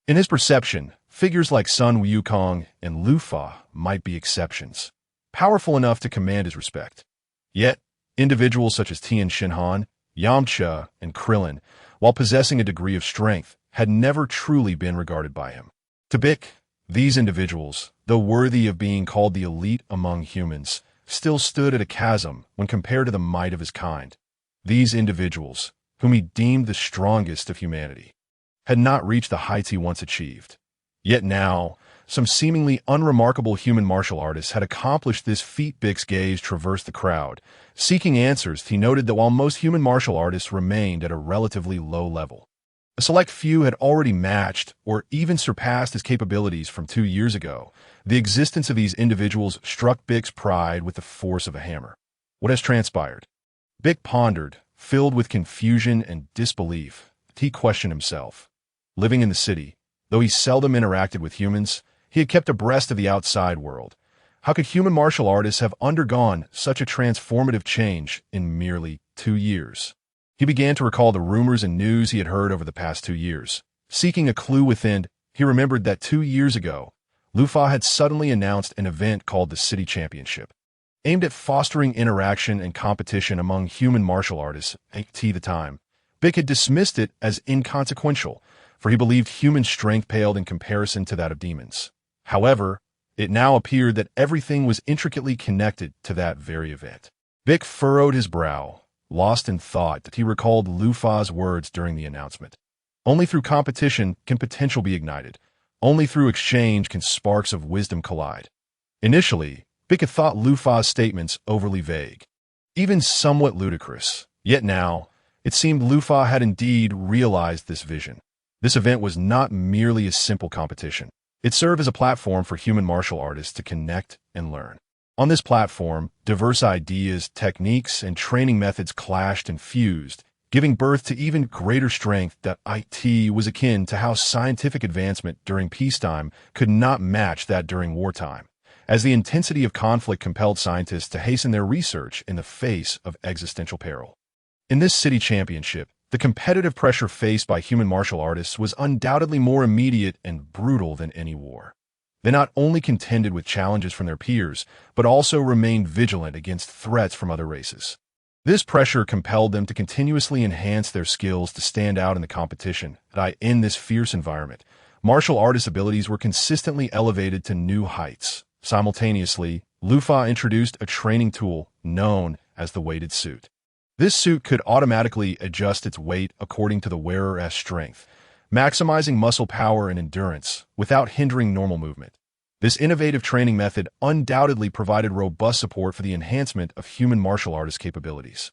In his perception, figures like Sun Wukong and Lu Fan might be exceptions, powerful enough to command his respect. Yet, individuals such as Tien Shinhan, Yamcha, and Krillin, while possessing a degree of strength, had never truly been regarded by him. To Bik, these individuals, though worthy of being called the elite among humans, still stood at a chasm when compared to the might of his kind. These individuals, whom he deemed the strongest of humanity, had not reached the heights he once achieved. Yet now, some seemingly unremarkable human martial artists had accomplished this feat. Bick's gaze traversed the crowd. Seeking answers, he noted that while most human martial artists remained at a relatively low level, a select few had already matched or even surpassed his capabilities from 2 years ago. The existence of these individuals struck Bick's pride with the force of a hammer. What has transpired? Bick pondered, filled with confusion and disbelief. He questioned himself. Living in the city, though he seldom interacted with humans, he had kept abreast of the outside world. How could human martial artists have undergone such a transformative change in merely 2 years? He began to recall the rumors and news he had heard over the past 2 years. Seeking a clue within, he remembered that 2 years ago, Lufa had suddenly announced an event called the City Championship, aimed at fostering interaction and competition among human martial artists. At the time, Bick had dismissed it as inconsequential, for he believed human strength paled in comparison to that of demons. However, it now appeared that everything was intricately connected to that very event. Bick furrowed his brow, lost in thought that he recalled Lufa's words during the announcement. Only through competition can potential be ignited. Only through exchange can sparks of wisdom collide. Initially, Bick had thought Lufa's statements overly vague, even somewhat ludicrous. Yet now, it seemed Lufa had indeed realized this vision. This event was not merely a simple competition. It served as a platform for human martial artists to connect and learn. On this platform, diverse ideas, techniques, and training methods clashed and fused, giving birth to even greater strength. That it was akin to how scientific advancement during peacetime could not match that during wartime, as the intensity of conflict compelled scientists to hasten their research in the face of existential peril. In this city championship, the competitive pressure faced by human martial artists was undoubtedly more immediate and brutal than any war. They not only contended with challenges from their peers, but also remained vigilant against threats from other races. This pressure compelled them to continuously enhance their skills to stand out in the competition. In this fierce environment, martial artists' abilities were consistently elevated to new heights. Simultaneously, Lufa introduced a training tool known as the weighted suit. This suit could automatically adjust its weight according to the wearer's strength, maximizing muscle power and endurance without hindering normal movement. This innovative training method undoubtedly provided robust support for the enhancement of human martial artists' capabilities.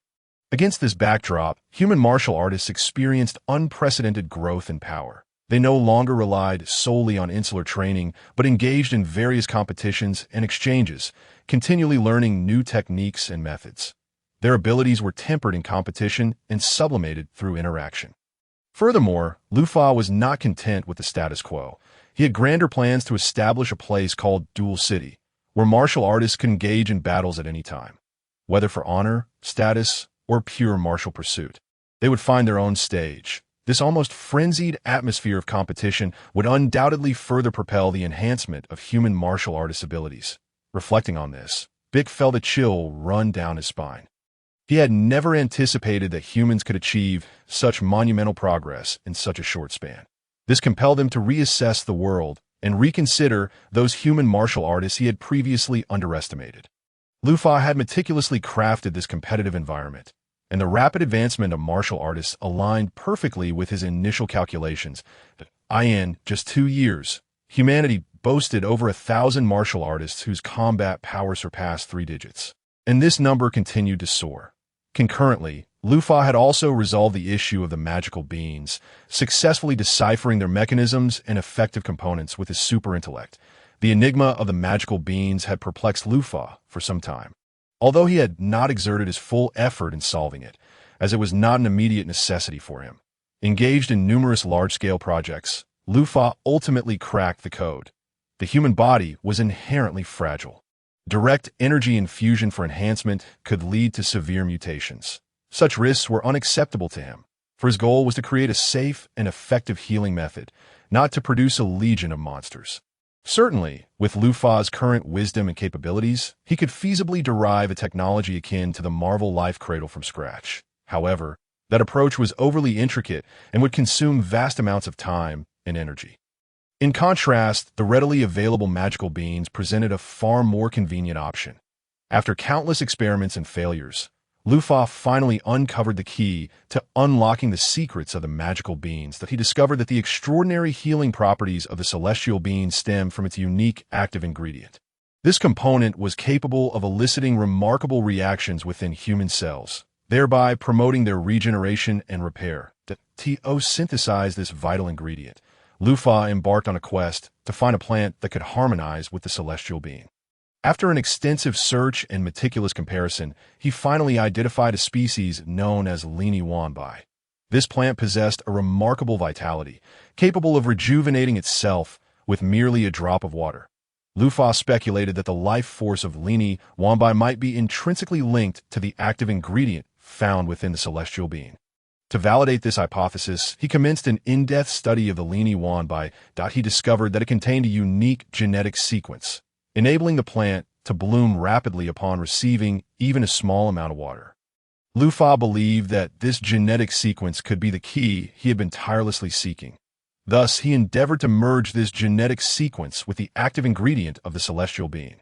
Against this backdrop, human martial artists experienced unprecedented growth and power. They no longer relied solely on insular training, but engaged in various competitions and exchanges, continually learning new techniques and methods. Their abilities were tempered in competition and sublimated through interaction. Furthermore, Lufa was not content with the status quo. He had grander plans to establish a place called Dual City, where martial artists could engage in battles at any time. Whether for honor, status, or pure martial pursuit, they would find their own stage. This almost frenzied atmosphere of competition would undoubtedly further propel the enhancement of human martial artists' abilities. Reflecting on this, Bick felt a chill run down his spine. He had never anticipated that humans could achieve such monumental progress in such a short span. This compelled him to reassess the world and reconsider those human martial artists he had previously underestimated. Lufa had meticulously crafted this competitive environment, and the rapid advancement of martial artists aligned perfectly with his initial calculations. In just 2 years, humanity boasted over 1,000 martial artists whose combat power surpassed 3 digits, and this number continued to soar. Concurrently, Lufa had also resolved the issue of the magical beings, successfully deciphering their mechanisms and effective components with his super intellect. The enigma of the magical beings had perplexed Lufa for some time, although he had not exerted his full effort in solving it, as it was not an immediate necessity for him. Engaged in numerous large-scale projects, Lufa ultimately cracked the code. The human body was inherently fragile. Direct energy infusion for enhancement could lead to severe mutations. Such risks were unacceptable to him, for his goal was to create a safe and effective healing method, not to produce a legion of monsters. Certainly, with Lufa's current wisdom and capabilities, he could feasibly derive a technology akin to the Marvel Life Cradle from scratch. However, that approach was overly intricate and would consume vast amounts of time and energy. In contrast, the readily available magical beans presented a far more convenient option. After countless experiments and failures, Lufa finally uncovered the key to unlocking the secrets of the magical beans that he discovered that the extraordinary healing properties of the celestial bean stem from its unique active ingredient. This component was capable of eliciting remarkable reactions within human cells, thereby promoting their regeneration and repair. To synthesize this vital ingredient, Lufa embarked on a quest to find a plant that could harmonize with the celestial bean. After an extensive search and meticulous comparison, he finally identified a species known as Lini Wanbai. This plant possessed a remarkable vitality, capable of rejuvenating itself with merely a drop of water. Lufa speculated that the life force of Lini Wanbai might be intrinsically linked to the active ingredient found within the celestial bean. To validate this hypothesis, he commenced an in-depth study of the Lini Wanbai. He discovered that it contained a unique genetic sequence, enabling the plant to bloom rapidly upon receiving even a small amount of water. Lufa believed that this genetic sequence could be the key he had been tirelessly seeking. Thus, he endeavored to merge this genetic sequence with the active ingredient of the celestial bean.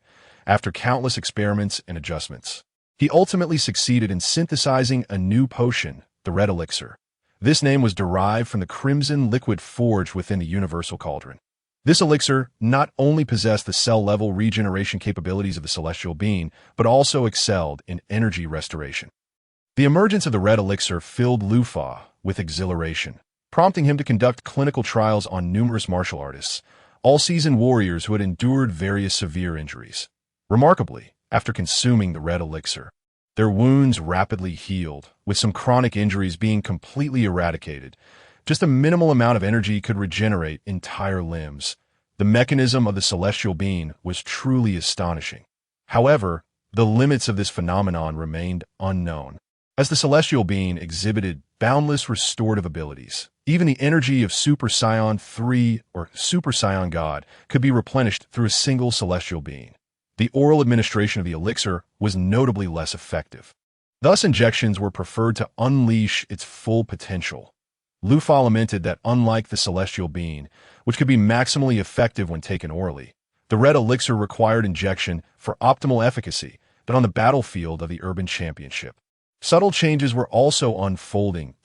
After countless experiments and adjustments, he ultimately succeeded in synthesizing a new potion, the Red Elixir. This name was derived from the crimson liquid forged within the universal cauldron. This elixir not only possessed the cell-level regeneration capabilities of the celestial bean, but also excelled in energy restoration. The emergence of the Red Elixir filled Lufa with exhilaration, prompting him to conduct clinical trials on numerous martial artists, all seasoned warriors who had endured various severe injuries. Remarkably, after consuming the Red Elixir, their wounds rapidly healed, with some chronic injuries being completely eradicated. Just a minimal amount of energy could regenerate entire limbs. The mechanism of the celestial bean was truly astonishing. However, the limits of this phenomenon remained unknown. As the celestial bean exhibited boundless restorative abilities, even the energy of Super Saiyan 3 or Super Saiyan God could be replenished through a single celestial bean. The oral administration of the elixir was notably less effective. Thus, injections were preferred to unleash its full potential. Lufa lamented that unlike the celestial bean, which could be maximally effective when taken orally, the Red Elixir required injection for optimal efficacy, but on the battlefield of the urban championship. Subtle changes were also unfolding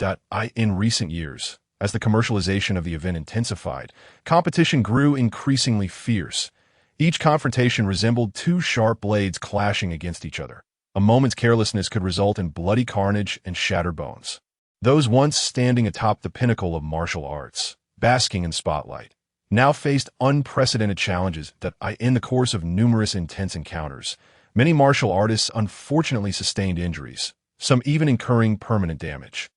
in recent years. As the commercialization of the event intensified, competition grew increasingly fierce. Each confrontation resembled two sharp blades clashing against each other. A moment's carelessness could result in bloody carnage and shattered bones. Those once standing atop the pinnacle of martial arts, basking in spotlight, now faced unprecedented challenges in the course of numerous intense encounters. Many martial artists unfortunately sustained injuries, some even incurring permanent damage,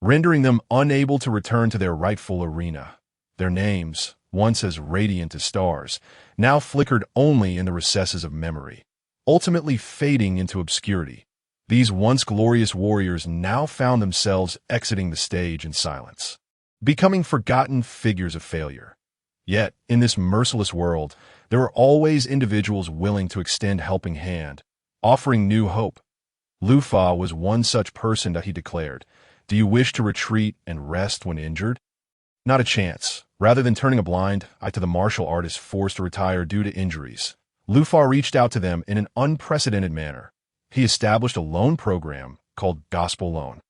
rendering them unable to return to their rightful arena. Their names, once as radiant as stars, now flickered only in the recesses of memory, ultimately fading into obscurity. These once glorious warriors now found themselves exiting the stage in silence, becoming forgotten figures of failure. Yet, in this merciless world, there are always individuals willing to extend a helping hand, offering new hope. Lufa was one such person that he declared, "Do you wish to retreat and rest when injured?" Not a chance. Rather than turning a blind eye to the martial artists forced to retire due to injuries, Lufa reached out to them in an unprecedented manner. He established a loan program called Gospel Loan,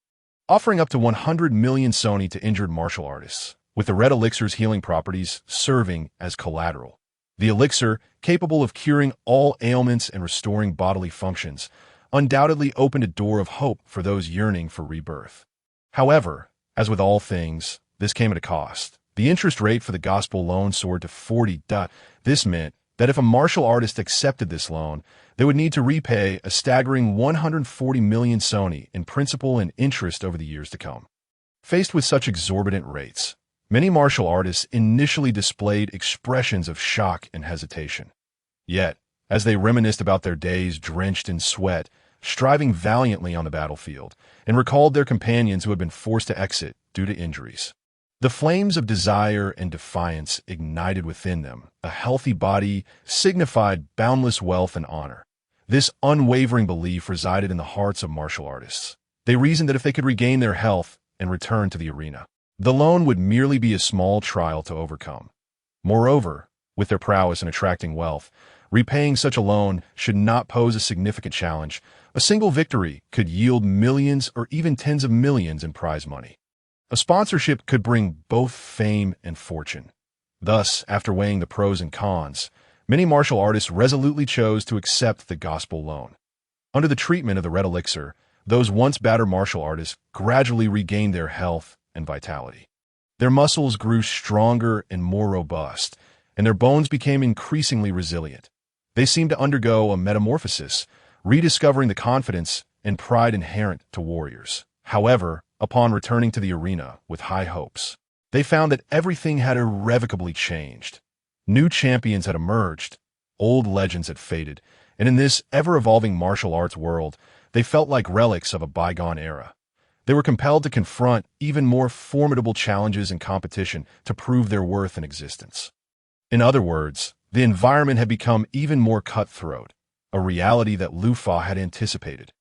offering up to 100 million Sony to injured martial artists, with the Red Elixir's healing properties serving as collateral. The elixir, capable of curing all ailments and restoring bodily functions, undoubtedly opened a door of hope for those yearning for rebirth. However, as with all things, this came at a cost. The interest rate for the gospel loan soared to 40. This meant that if a martial artist accepted this loan, they would need to repay a staggering 140 million Sony in principal and interest over the years to come. Faced with such exorbitant rates, many martial artists initially displayed expressions of shock and hesitation. Yet, as they reminisced about their days drenched in sweat, striving valiantly on the battlefield, and recalled their companions who had been forced to exit due to injuries, the flames of desire and defiance ignited within them. A healthy body signified boundless wealth and honor. This unwavering belief resided in the hearts of martial artists. They reasoned that if they could regain their health and return to the arena, the loan would merely be a small trial to overcome. Moreover, with their prowess in attracting wealth, repaying such a loan should not pose a significant challenge. A single victory could yield millions or even tens of millions in prize money. A sponsorship could bring both fame and fortune. Thus, after weighing the pros and cons, many martial artists resolutely chose to accept the gospel loan. Under the treatment of the red elixir, those once battered martial artists gradually regained their health and vitality. Their muscles grew stronger and more robust, and their bones became increasingly resilient. They seemed to undergo a metamorphosis, rediscovering the confidence and pride inherent to warriors. However, upon returning to the arena with high hopes, they found that everything had irrevocably changed. New champions had emerged, old legends had faded, and in this ever-evolving martial arts world, they felt like relics of a bygone era. They were compelled to confront even more formidable challenges and competition to prove their worth in existence. In other words, the environment had become even more cutthroat, a reality that Lu Fa had anticipated.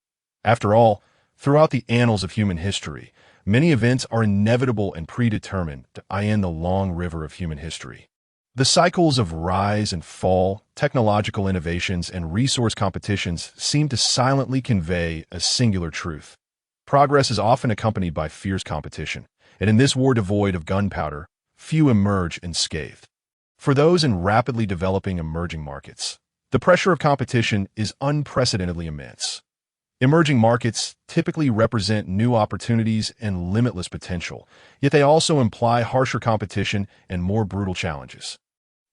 After all, throughout the annals of human history, many events are inevitable and predetermined to end the long river of human history. The cycles of rise and fall, technological innovations, and resource competitions seem to silently convey a singular truth. Progress is often accompanied by fierce competition, and in this war devoid of gunpowder, few emerge unscathed. For those in rapidly developing emerging markets, the pressure of competition is unprecedentedly immense. Emerging markets typically represent new opportunities and limitless potential, yet they also imply harsher competition and more brutal challenges.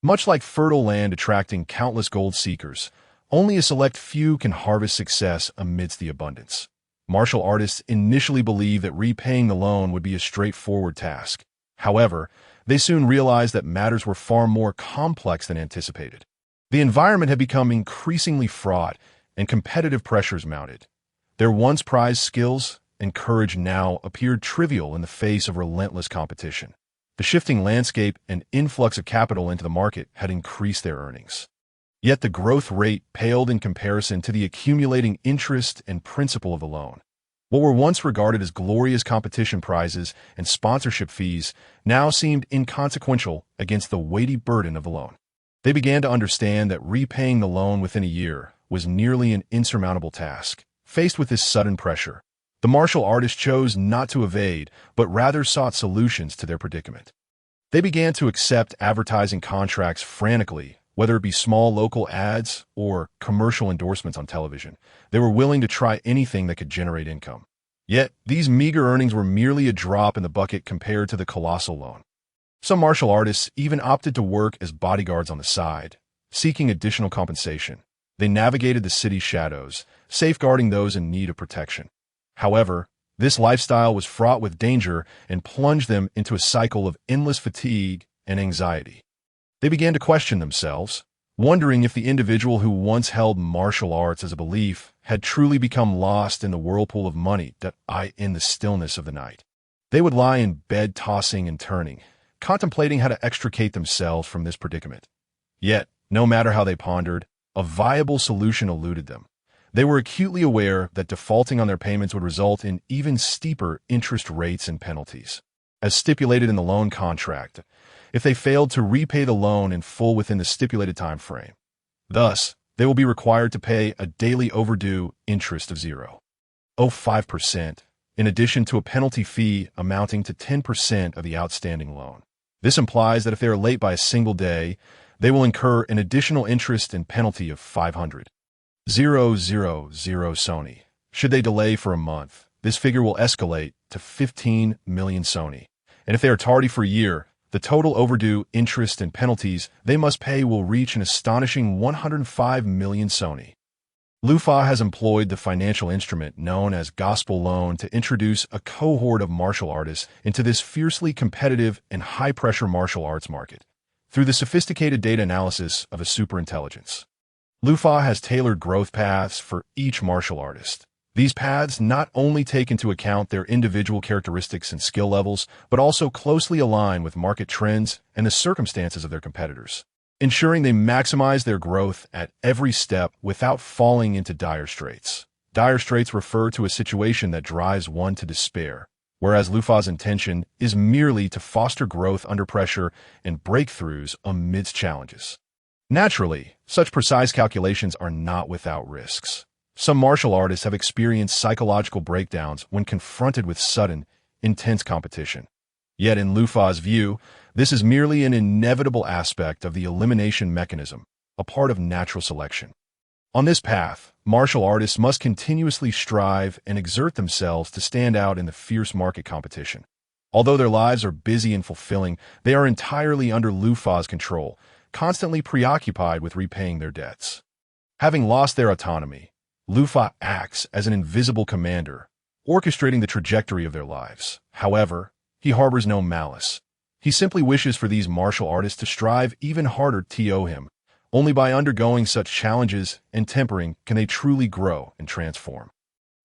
Much like fertile land attracting countless gold seekers, only a select few can harvest success amidst the abundance. Martial artists initially believed that repaying the loan would be a straightforward task. However, they soon realized that matters were far more complex than anticipated. The environment had become increasingly fraught, and competitive pressures mounted. Their once prized skills and courage now appeared trivial in the face of relentless competition. The shifting landscape and influx of capital into the market had increased their earnings. Yet the growth rate paled in comparison to the accumulating interest and principal of the loan. What were once regarded as glorious competition prizes and sponsorship fees now seemed inconsequential against the weighty burden of the loan. They began to understand that repaying the loan within a year was nearly an insurmountable task. Faced with this sudden pressure, the martial artists chose not to evade, but rather sought solutions to their predicament. They began to accept advertising contracts frantically, whether it be small local ads or commercial endorsements on television. They were willing to try anything that could generate income. Yet, these meager earnings were merely a drop in the bucket compared to the colossal loan. Some martial artists even opted to work as bodyguards on the side, seeking additional compensation. They navigated the city's shadows, safeguarding those in need of protection. However, this lifestyle was fraught with danger and plunged them into a cycle of endless fatigue and anxiety. They began to question themselves, wondering if the individual who once held martial arts as a belief had truly become lost in the whirlpool of money that in the stillness of the night. They would lie in bed tossing and turning, contemplating how to extricate themselves from this predicament. Yet, no matter how they pondered, a viable solution eluded them. They were acutely aware that defaulting on their payments would result in even steeper interest rates and penalties. As stipulated in the loan contract, if they failed to repay the loan in full within the stipulated time frame. Thus, they will be required to pay a daily overdue interest of 0.05%, in addition to a penalty fee amounting to 10% of the outstanding loan. This implies that if they are late by a single day, they will incur an additional interest and penalty of 500,000 Sony. Should they delay for a month, this figure will escalate to 15 million Sony. And if they are tardy for a year, the total overdue interest and penalties they must pay will reach an astonishing 105 million Sony. Lu Fa has employed the financial instrument known as gospel loan to introduce a cohort of martial artists into this fiercely competitive and high-pressure martial arts market. Through the sophisticated data analysis of a superintelligence, Lu Fa has tailored growth paths for each martial artist. These paths not only take into account their individual characteristics and skill levels, but also closely align with market trends and the circumstances of their competitors, ensuring they maximize their growth at every step without falling into dire straits. Dire straits refer to a situation that drives one to despair, whereas Lu Fa's intention is merely to foster growth under pressure and breakthroughs amidst challenges. Naturally, such precise calculations are not without risks. Some martial artists have experienced psychological breakdowns when confronted with sudden, intense competition. Yet in Lufa's view, this is merely an inevitable aspect of the elimination mechanism, a part of natural selection. On this path, martial artists must continuously strive and exert themselves to stand out in the fierce market competition. Although their lives are busy and fulfilling, they are entirely under Lufa's control, constantly preoccupied with repaying their debts. Having lost their autonomy, Lufa acts as an invisible commander, orchestrating the trajectory of their lives. However, he harbors no malice. He simply wishes for these martial artists to strive even harder to him. Only by undergoing such challenges and tempering can they truly grow and transform.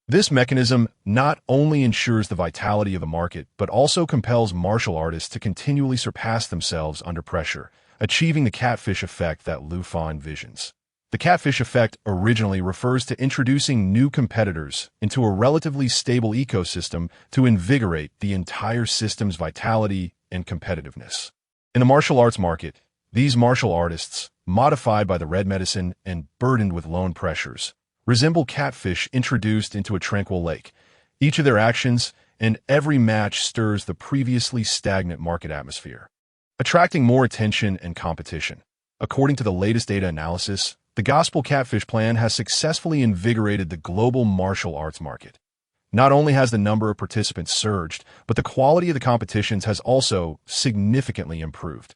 This mechanism not only ensures the vitality of the market, but also compels martial artists to continually surpass themselves under pressure, achieving the catfish effect that Lufa envisions. The catfish effect originally refers to introducing new competitors into a relatively stable ecosystem to invigorate the entire system's vitality and competitiveness. In the martial arts market, these martial artists, modified by the red medicine and burdened with loan pressures, resemble catfish introduced into a tranquil lake. Each of their actions and every match stirs the previously stagnant market atmosphere, attracting more attention and competition. According to the latest data analysis, the Gospel Catfish Plan has successfully invigorated the global martial arts market. Not only has the number of participants surged, but the quality of the competitions has also significantly improved.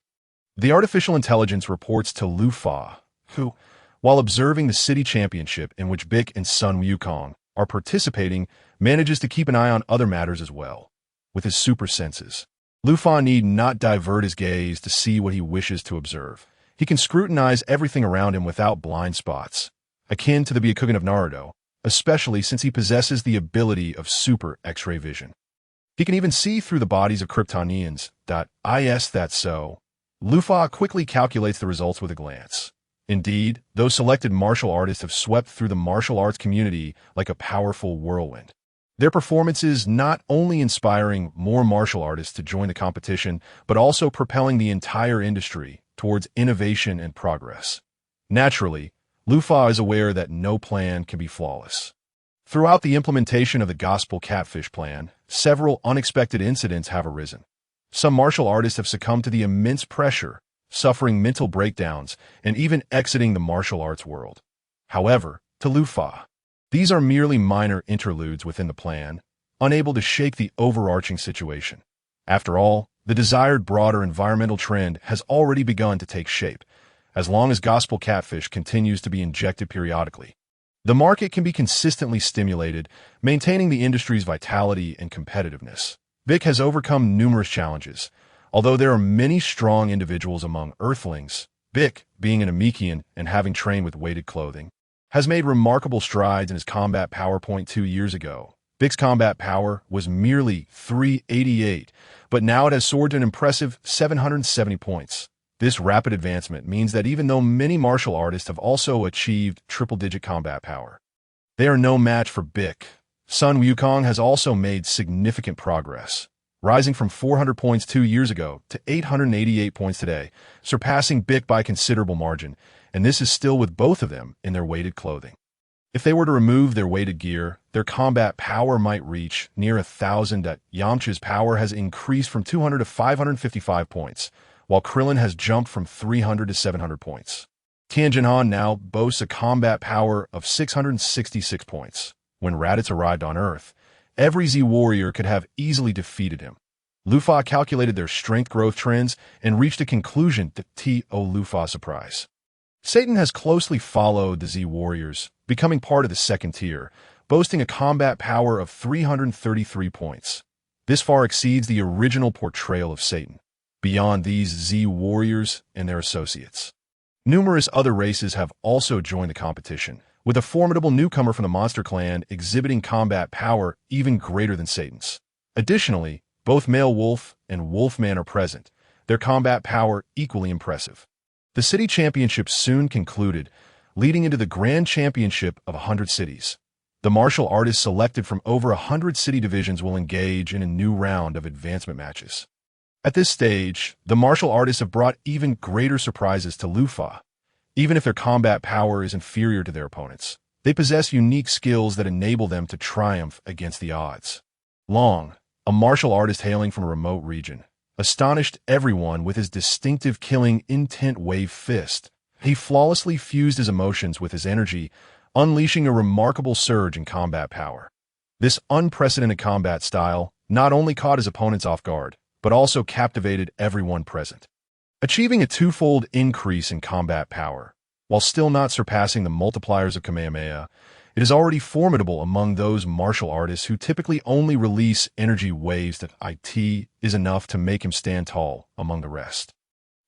The artificial intelligence reports to Lufa, who, while observing the city championship in which Bic and Sun Wukong are participating, manages to keep an eye on other matters as well. With his super senses, Lufa need not divert his gaze to see what he wishes to observe. He can scrutinize everything around him without blind spots, akin to the Byakugan of Naruto, especially since he possesses the ability of super X-ray vision. He can even see through the bodies of Kryptonians. Is that so? Lufa quickly calculates the results with a glance. Indeed, those selected martial artists have swept through the martial arts community like a powerful whirlwind. Their performances not only inspiring more martial artists to join the competition, but also propelling the entire industry towards innovation and progress. Naturally, Lufa is aware that no plan can be flawless. Throughout the implementation of the Gospel Catfish Plan, several unexpected incidents have arisen. Some martial artists have succumbed to the immense pressure, suffering mental breakdowns, and even exiting the martial arts world. However, to Lufa, these are merely minor interludes within the plan, unable to shake the overarching situation. After all, the desired broader environmental trend has already begun to take shape, as long as Gospel Catfish continues to be injected periodically. The market can be consistently stimulated, maintaining the industry's vitality and competitiveness. Bic has overcome numerous challenges. Although there are many strong individuals among Earthlings, Bic, being an Amikian and having trained with weighted clothing, has made remarkable strides in his combat power. 2 years ago, Bic's combat power was merely 388, but now it has soared to an impressive 770 points. This rapid advancement means that even though many martial artists have also achieved triple-digit combat power, they are no match for Bic. Sun Wukong has also made significant progress, rising from 400 points 2 years ago to 888 points today, surpassing Bic by a considerable margin, and this is still with both of them in their weighted clothing. If they were to remove their weighted gear, their combat power might reach near 1,000. Yamcha's power has increased from 200 to 555 points, while Krillin has jumped from 300 to 700 points. Tianjin Han now boasts a combat power of 666 points. When Raditz arrived on Earth, every Z warrior could have easily defeated him. Lufa calculated their strength growth trends and reached a conclusion to Lufa's surprise. Satan has closely followed the Z warriors, becoming part of the second tier, boasting a combat power of 333 points. This far exceeds the original portrayal of Satan. Beyond these Z warriors and their associates, numerous other races have also joined the competition, with a formidable newcomer from the Monster Clan exhibiting combat power even greater than Satan's. Additionally, both Male Wolf and Wolfman are present, their combat power equally impressive. The city championship soon concluded, leading into the grand championship of 100 cities. The martial artists selected from over 100 city divisions will engage in a new round of advancement matches. At this stage, the martial artists have brought even greater surprises to Lufa. Even if their combat power is inferior to their opponents, They possess unique skills that enable them to triumph against the odds. Long, a martial artist hailing from a remote region, astonished everyone with his distinctive killing intent wave fist. He flawlessly fused his emotions with his energy, unleashing a remarkable surge in combat power. This unprecedented combat style not only caught his opponents off guard, but also captivated everyone present. Achieving a twofold increase in combat power, while still not surpassing the multipliers of Kamehameha, it is already formidable among those martial artists who typically only release energy waves that is enough to make him stand tall among the rest.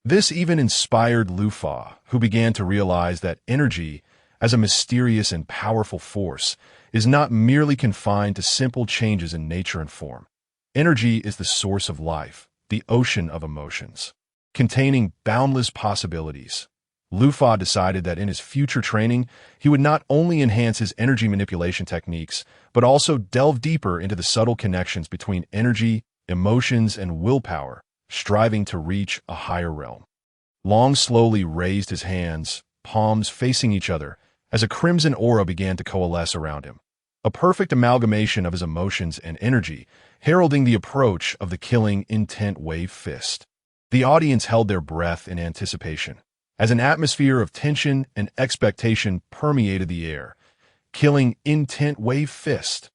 This even inspired Lu Fa, who began to realize that energy, as a mysterious and powerful force, is not merely confined to simple changes in nature and form. Energy is the source of life, the ocean of emotions, containing boundless possibilities. Lu Fa decided that in his future training, he would not only enhance his energy manipulation techniques, but also delve deeper into the subtle connections between energy, emotions, and willpower, striving to reach a higher realm. Long slowly raised his hands, palms facing each other, as a crimson aura began to coalesce around him. A perfect amalgamation of his emotions and energy, heralding the approach of the killing intent wave fist. The audience held their breath in anticipation, as an atmosphere of tension and expectation permeated the air. Killing intent wave fist.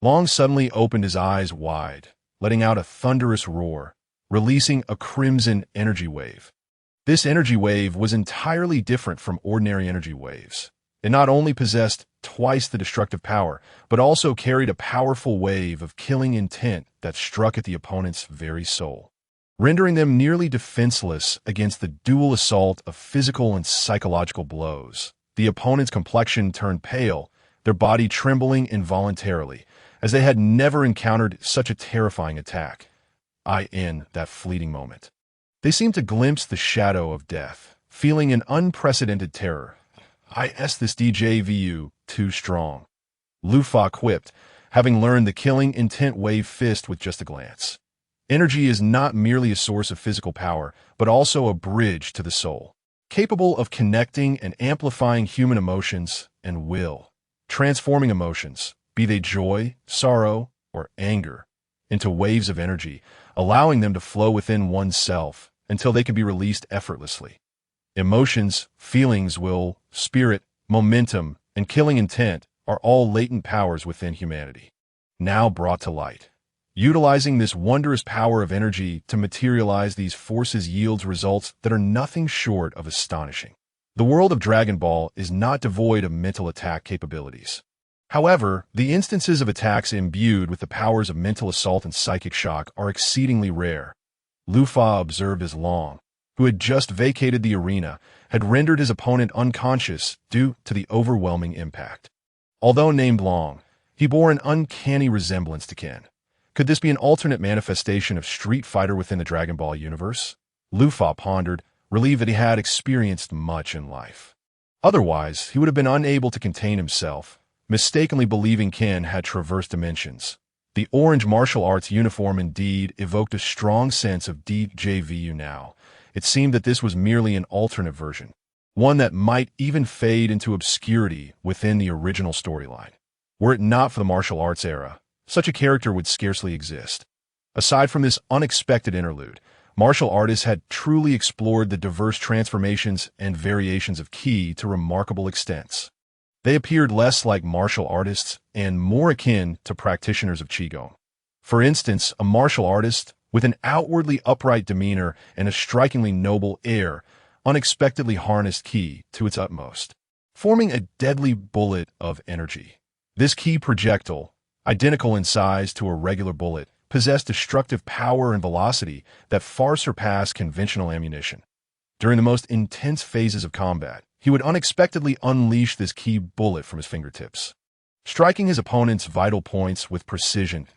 Long suddenly opened his eyes wide, letting out a thunderous roar, releasing a crimson energy wave. This energy wave was entirely different from ordinary energy waves. It not only possessed twice the destructive power, but also carried a powerful wave of killing intent that struck at the opponent's very soul, rendering them nearly defenseless against the dual assault of physical and psychological blows. The opponent's complexion turned pale, their body trembling involuntarily, as they had never encountered such a terrifying attack. In that fleeting moment, they seemed to glimpse the shadow of death, feeling an unprecedented terror. This DJVU too strong, Lu Fa quipped, having learned the killing intent wave fist with just a glance. Energy is not merely a source of physical power, but also a bridge to the soul, capable of connecting and amplifying human emotions and will, transforming emotions, be they joy, sorrow, or anger, into waves of energy, allowing them to flow within oneself until they can be released effortlessly. Emotions, feelings, will, spirit, momentum, and killing intent are all latent powers within humanity, now brought to light. Utilizing this wondrous power of energy to materialize these forces yields results that are nothing short of astonishing. The world of Dragon Ball is not devoid of mental attack capabilities. However, the instances of attacks imbued with the powers of mental assault and psychic shock are exceedingly rare. Lu Fa observed as Long, who had just vacated the arena, had rendered his opponent unconscious due to the overwhelming impact. Although named Long, he bore an uncanny resemblance to Ken. Could this be an alternate manifestation of Street Fighter within the Dragon Ball universe? Lu Fa pondered, relieved that he had experienced much in life. Otherwise, he would have been unable to contain himself, mistakenly believing Ken had traversed dimensions. The orange martial arts uniform indeed evoked a strong sense of DJVU now. It seemed that this was merely an alternate version, one that might even fade into obscurity within the original storyline. Were it not for the martial arts era, such a character would scarcely exist. Aside from this unexpected interlude, martial artists had truly explored the diverse transformations and variations of ki to remarkable extents. They appeared less like martial artists and more akin to practitioners of Qigong. For instance, a martial artist with an outwardly upright demeanor and a strikingly noble air unexpectedly harnessed ki to its utmost, forming a deadly bullet of energy. This ki projectile, identical in size to a regular bullet, possessed destructive power and velocity that far surpassed conventional ammunition. During the most intense phases of combat, he would unexpectedly unleash this ki bullet from his fingertips, striking his opponent's vital points with precision.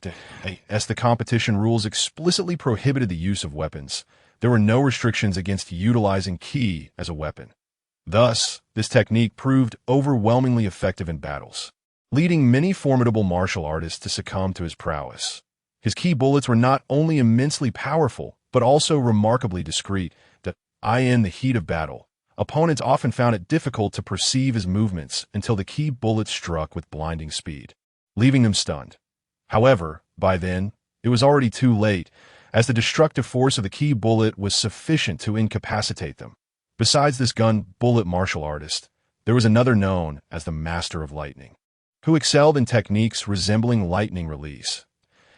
As the competition rules explicitly prohibited the use of weapons, there were no restrictions against utilizing ki as a weapon. Thus, this technique proved overwhelmingly effective in battles, leading many formidable martial artists to succumb to his prowess. His ki bullets were not only immensely powerful, but also remarkably discreet, in the heat of battle, opponents often found it difficult to perceive his movements until the key bullet struck with blinding speed, leaving them stunned. However, by then, it was already too late, as the destructive force of the key bullet was sufficient to incapacitate them. Besides this gun bullet martial artist, there was another known as the Master of Lightning, who excelled in techniques resembling lightning release.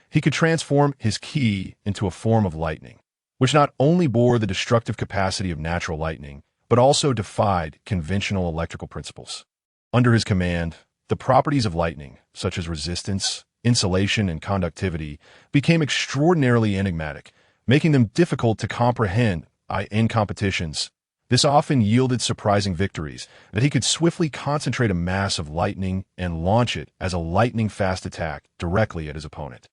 He could transform his ki into a form of lightning, which not only bore the destructive capacity of natural lightning, but also defied conventional electrical principles. Under his command, the properties of lightning, such as resistance, insulation, and conductivity, became extraordinarily enigmatic, making them difficult to comprehend in competitions. This often yielded surprising victories, that he could swiftly concentrate a mass of lightning and launch it as a lightning-fast attack directly at his opponent.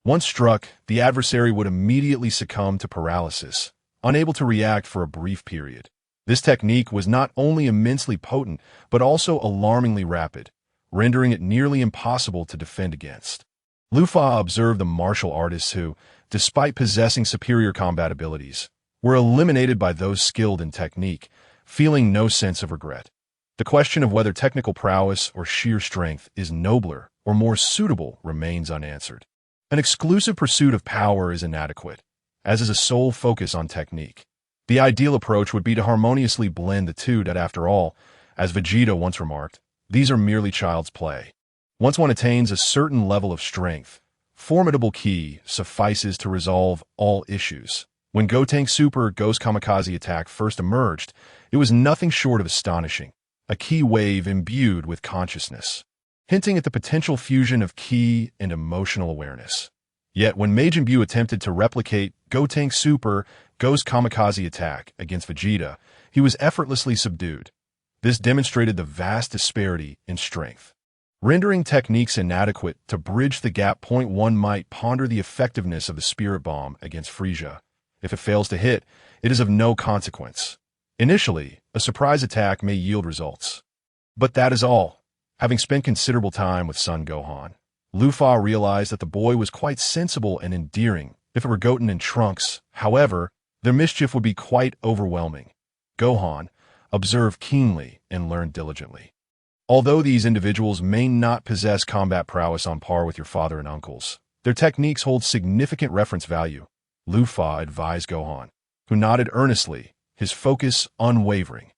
Once struck, the adversary would immediately succumb to paralysis, unable to react for a brief period. This technique was not only immensely potent, but also alarmingly rapid, rendering it nearly impossible to defend against. Lu Fa observed the martial artists who, despite possessing superior combat abilities, were eliminated by those skilled in technique, feeling no sense of regret. The question of whether technical prowess or sheer strength is nobler or more suitable remains unanswered. An exclusive pursuit of power is inadequate, as is a sole focus on technique. The ideal approach would be to harmoniously blend the two that, after all, as Vegeta once remarked, these are merely child's play. Once one attains a certain level of strength, formidable ki suffices to resolve all issues. When Gotenks Super Ghost Kamikaze attack first emerged, it was nothing short of astonishing, a ki wave imbued with consciousness, hinting at the potential fusion of ki and emotional awareness. Yet when Majin Buu attempted to replicate Gotenks Super Ghost Kamikaze attack against Vegeta, he was effortlessly subdued. This demonstrated the vast disparity in strength, rendering techniques inadequate to bridge the gap. One might ponder the effectiveness of the Spirit Bomb against Frieza. If it fails to hit, it is of no consequence. Initially, a surprise attack may yield results. But that is all. Having spent considerable time with Son Gohan, Lu Fa realized that the boy was quite sensible and endearing. If it were Goten and Trunks, however, their mischief would be quite overwhelming. Gohan observed keenly and learned diligently. Although these individuals may not possess combat prowess on par with your father and uncles, their techniques hold significant reference value. Lu Fa advised Gohan, who nodded earnestly, his focus unwavering.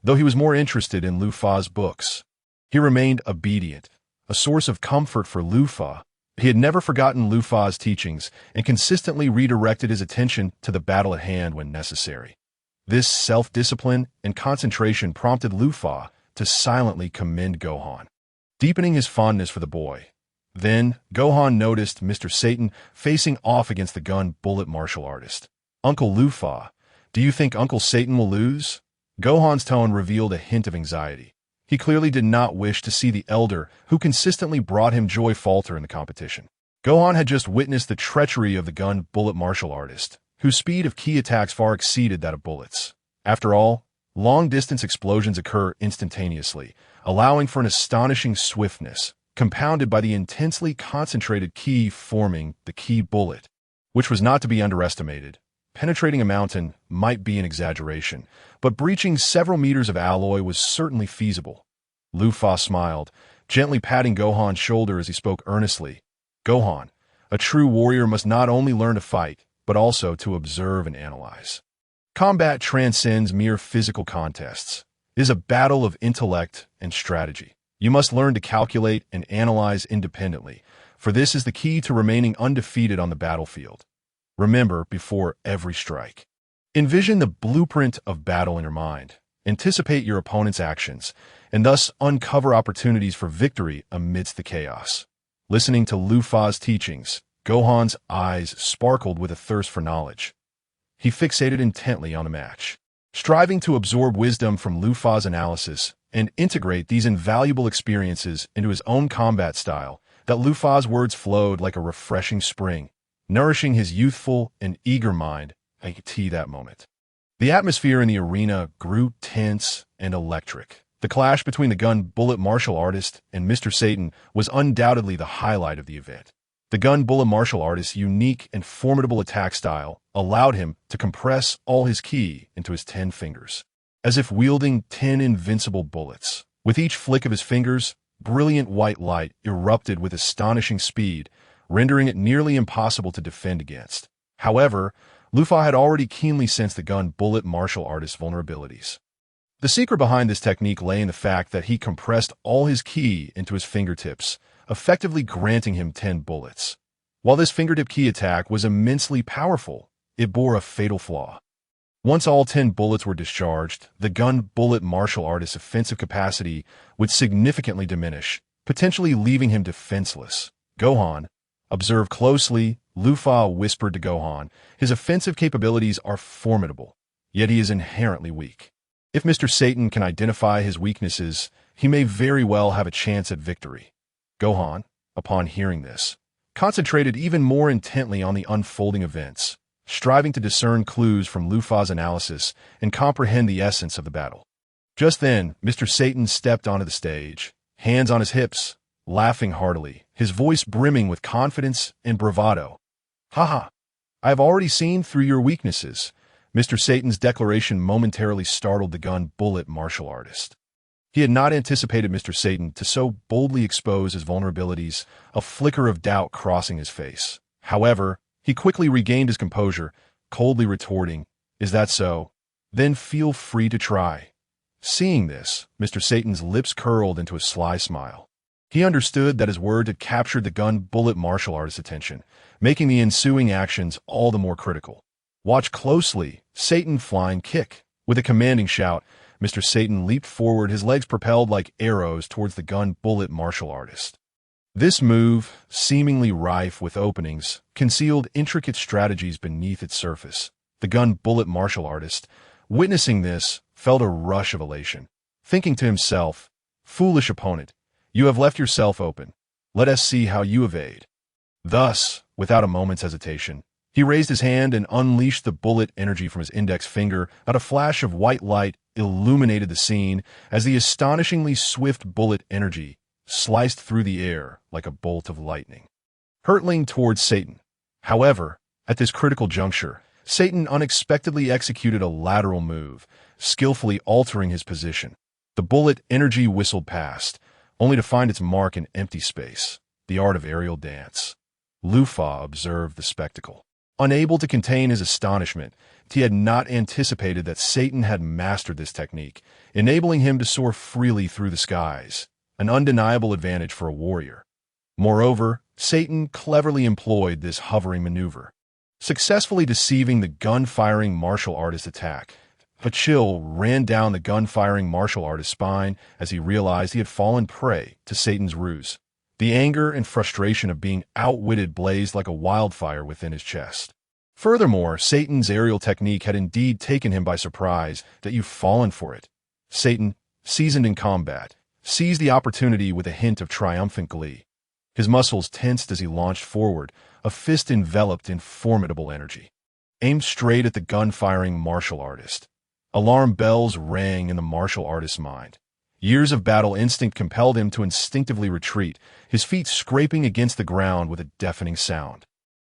Though he was more interested in Lu Fa's books, he remained obedient, a source of comfort for Lu Fa. He had never forgotten Lu Fa's teachings and consistently redirected his attention to the battle at hand when necessary. This self-discipline and concentration prompted Lu Fa to silently commend Gohan, deepening his fondness for the boy. Then, Gohan noticed Mr. Satan facing off against the gun bullet martial artist. Uncle Lu Fa, do you think Uncle Satan will lose? Gohan's tone revealed a hint of anxiety. He clearly did not wish to see the elder who consistently brought him joy falter in the competition. Gohan had just witnessed the treachery of the gun bullet martial artist, whose speed of ki attacks far exceeded that of bullets. After all, long-distance explosions occur instantaneously, allowing for an astonishing swiftness, compounded by the intensely concentrated ki forming the ki bullet, which was not to be underestimated. Penetrating a mountain might be an exaggeration, but breaching several meters of alloy was certainly feasible. Lu Fa smiled, gently patting Gohan's shoulder as he spoke earnestly. Gohan, a true warrior must not only learn to fight, but also to observe and analyze. Combat transcends mere physical contests. It is a battle of intellect and strategy. You must learn to calculate and analyze independently, for this is the key to remaining undefeated on the battlefield. Remember before every strike. Envision the blueprint of battle in your mind. Anticipate your opponent's actions, and thus uncover opportunities for victory amidst the chaos. Listening to Lu Fa's teachings, Gohan's eyes sparkled with a thirst for knowledge. He fixated intently on the match, striving to absorb wisdom from Lu Fa's analysis and integrate these invaluable experiences into his own combat style. That Lu Fa's words flowed like a refreshing spring, nourishing his youthful and eager mind. I could see that moment. The atmosphere in the arena grew tense and electric. The clash between the gun bullet martial artist and Mr. Satan was undoubtedly the highlight of the event. The gun bullet martial artist's unique and formidable attack style allowed him to compress all his ki into his 10 fingers. as if wielding 10 invincible bullets. With each flick of his fingers, brilliant white light erupted with astonishing speed, rendering it nearly impossible to defend against. However, Lufa had already keenly sensed the gun bullet martial artist's vulnerabilities. The secret behind this technique lay in the fact that he compressed all his ki into his fingertips, effectively granting him 10 bullets. While this fingertip ki attack was immensely powerful, it bore a fatal flaw. Once all 10 bullets were discharged, the gun bullet martial artist's offensive capacity would significantly diminish, potentially leaving him defenseless. Gohan, observe closely, Lufa whispered to Gohan. His offensive capabilities are formidable, yet he is inherently weak. If Mr. Satan can identify his weaknesses, he may very well have a chance at victory. Gohan, upon hearing this, concentrated even more intently on the unfolding events, striving to discern clues from Lufa's analysis and comprehend the essence of the battle. Just then, Mr. Satan stepped onto the stage, hands on his hips, laughing heartily, his voice brimming with confidence and bravado. "Haha, I have already seen through your weaknesses." Mr. Satan's declaration momentarily startled the gun bullet martial artist. He had not anticipated Mr. Satan to so boldly expose his vulnerabilities, a flicker of doubt crossing his face. However, he quickly regained his composure, coldly retorting, "Is that so? Then feel free to try." Seeing this, Mr. Satan's lips curled into a sly smile. He understood that his word had captured the gun bullet martial artist's attention, making the ensuing actions all the more critical. "Watch closely, Satan flying kick." With a commanding shout, Mr. Satan leaped forward, his legs propelled like arrows towards the gun bullet martial artist. This move, seemingly rife with openings, concealed intricate strategies beneath its surface. The gun bullet martial artist, witnessing this, felt a rush of elation, thinking to himself, "Foolish opponent, you have left yourself open. Let us see how you evade." Thus, without a moment's hesitation, he raised his hand and unleashed the bullet energy from his index finger. At a flash of white light illuminated the scene as the astonishingly swift bullet energy sliced through the air like a bolt of lightning, hurtling towards Satan. However, at this critical juncture, Satan unexpectedly executed a lateral move, skillfully altering his position. The bullet energy whistled past, only to find its mark in empty space, the art of aerial dance. Lufa observed the spectacle. Unable to contain his astonishment, he had not anticipated that Satan had mastered this technique, enabling him to soar freely through the skies, an undeniable advantage for a warrior. Moreover, Satan cleverly employed this hovering maneuver, successfully deceiving the gun-firing martial artist's attack. A chill ran down the gun-firing martial artist's spine as he realized he had fallen prey to Satan's ruse. The anger and frustration of being outwitted blazed like a wildfire within his chest. Furthermore, Satan's aerial technique had indeed taken him by surprise. "That you've fallen for it." Satan, seasoned in combat, seized the opportunity with a hint of triumphant glee. His muscles tensed as he launched forward, a fist enveloped in formidable energy, aimed straight at the gun-firing martial artist. Alarm bells rang in the martial artist's mind. Years of battle instinct compelled him to instinctively retreat, his feet scraping against the ground with a deafening sound,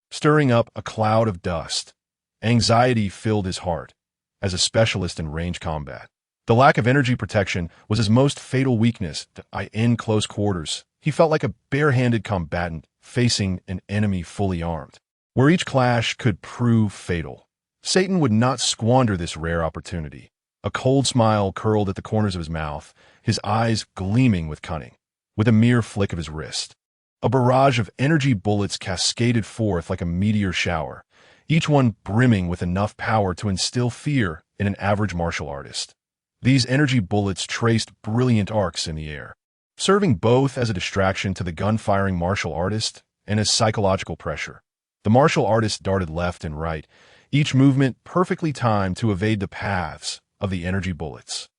stirring up a cloud of dust. Anxiety filled his heart. As a specialist in range combat, the lack of energy protection was his most fatal weakness. In close quarters, he felt like a bare-handed combatant facing an enemy fully armed, where each clash could prove fatal. Satan would not squander this rare opportunity. A cold smile curled at the corners of his mouth, his eyes gleaming with cunning. With a mere flick of his wrist, a barrage of energy bullets cascaded forth like a meteor shower, each one brimming with enough power to instill fear in an average martial artist. These energy bullets traced brilliant arcs in the air, serving both as a distraction to the gun-firing martial artist and as psychological pressure. The martial artist darted left and right, each movement perfectly timed to evade the paths of the energy bullets.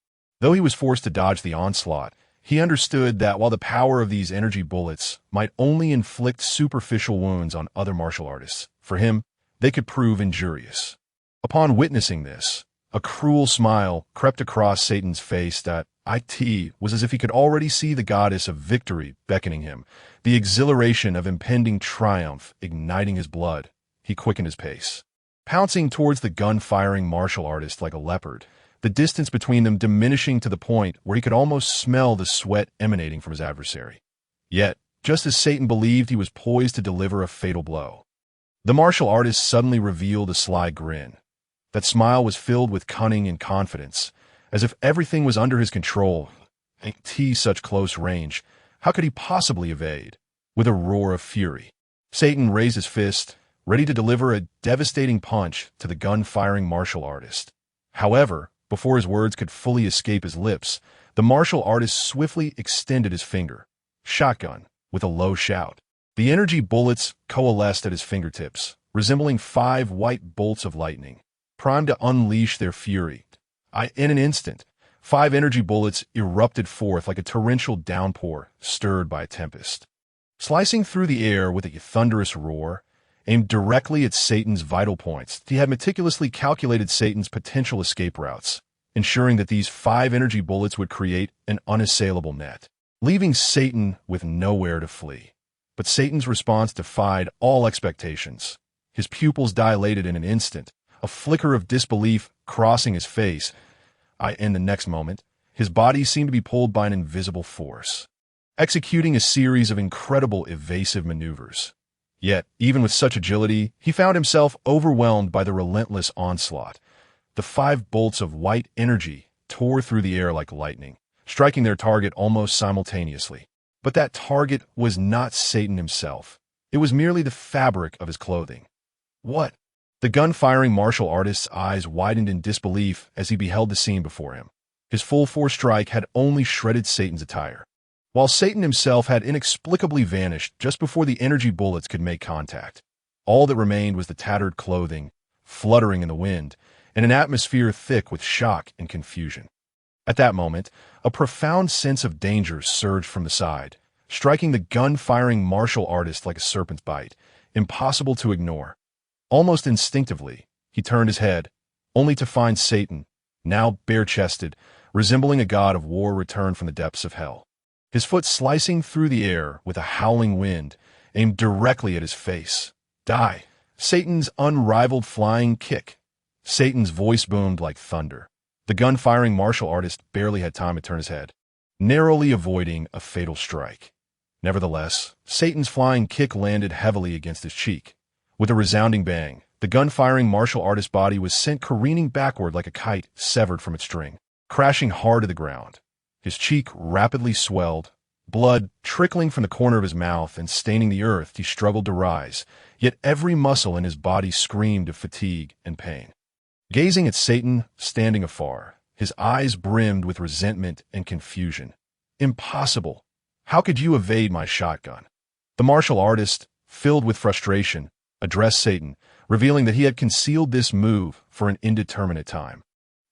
Though he was forced to dodge the onslaught, he understood that while the power of these energy bullets might only inflict superficial wounds on other martial artists, for him, they could prove injurious. Upon witnessing this, a cruel smile crept across Satan's face that it was as if he could already see the goddess of victory beckoning him, the exhilaration of impending triumph igniting his blood. He quickened his pace, pouncing towards the gun-firing martial artist like a leopard, the distance between them diminishing to the point where he could almost smell the sweat emanating from his adversary. Yet, just as Satan believed he was poised to deliver a fatal blow, the martial artist suddenly revealed a sly grin. That smile was filled with cunning and confidence, as if everything was under his control. At such close range, how could he possibly evade? With a roar of fury, Satan raised his fist, ready to deliver a devastating punch to the gun-firing martial artist. However, before his words could fully escape his lips, the martial artist swiftly extended his finger. Shotgun, with a low shout. The energy bullets coalesced at his fingertips, resembling 5 white bolts of lightning, primed to unleash their fury. In an instant, 5 energy bullets erupted forth like a torrential downpour stirred by a tempest. Slicing through the air with a thunderous roar, aimed directly at Satan's vital points, he had meticulously calculated Satan's potential escape routes, ensuring that these 5 energy bullets would create an unassailable net, leaving Satan with nowhere to flee. But Satan's response defied all expectations. His pupils dilated in an instant, a flicker of disbelief crossing his face. In the next moment, his body seemed to be pulled by an invisible force, executing a series of incredible evasive maneuvers. Yet, even with such agility, he found himself overwhelmed by the relentless onslaught. The 5 bolts of white energy tore through the air like lightning, striking their target almost simultaneously. But that target was not Satan himself. It was merely the fabric of his clothing. What? The gun-firing martial artist's eyes widened in disbelief as he beheld the scene before him. His full-force strike had only shredded Satan's attire, while Satan himself had inexplicably vanished just before the energy bullets could make contact. All that remained was the tattered clothing, fluttering in the wind, and an atmosphere thick with shock and confusion. At that moment, a profound sense of danger surged from the side, striking the gun-firing martial artist like a serpent's bite, impossible to ignore. Almost instinctively, he turned his head, only to find Satan, now bare-chested, resembling a god of war returned from the depths of hell. His foot slicing through the air with a howling wind, aimed directly at his face. Die! Satan's unrivaled flying kick. Satan's voice boomed like thunder. The gun-firing martial artist barely had time to turn his head, narrowly avoiding a fatal strike. Nevertheless, Satan's flying kick landed heavily against his cheek. With a resounding bang, the gun-firing martial artist's body was sent careening backward like a kite severed from its string, crashing hard to the ground. His cheek rapidly swelled, blood trickling from the corner of his mouth and staining the earth. He struggled to rise, yet every muscle in his body screamed of fatigue and pain. Gazing at Satan, standing afar, his eyes brimmed with resentment and confusion. Impossible! How could you evade my shotgun? The martial artist, filled with frustration, addressed Satan, revealing that he had concealed this move for an indeterminate time,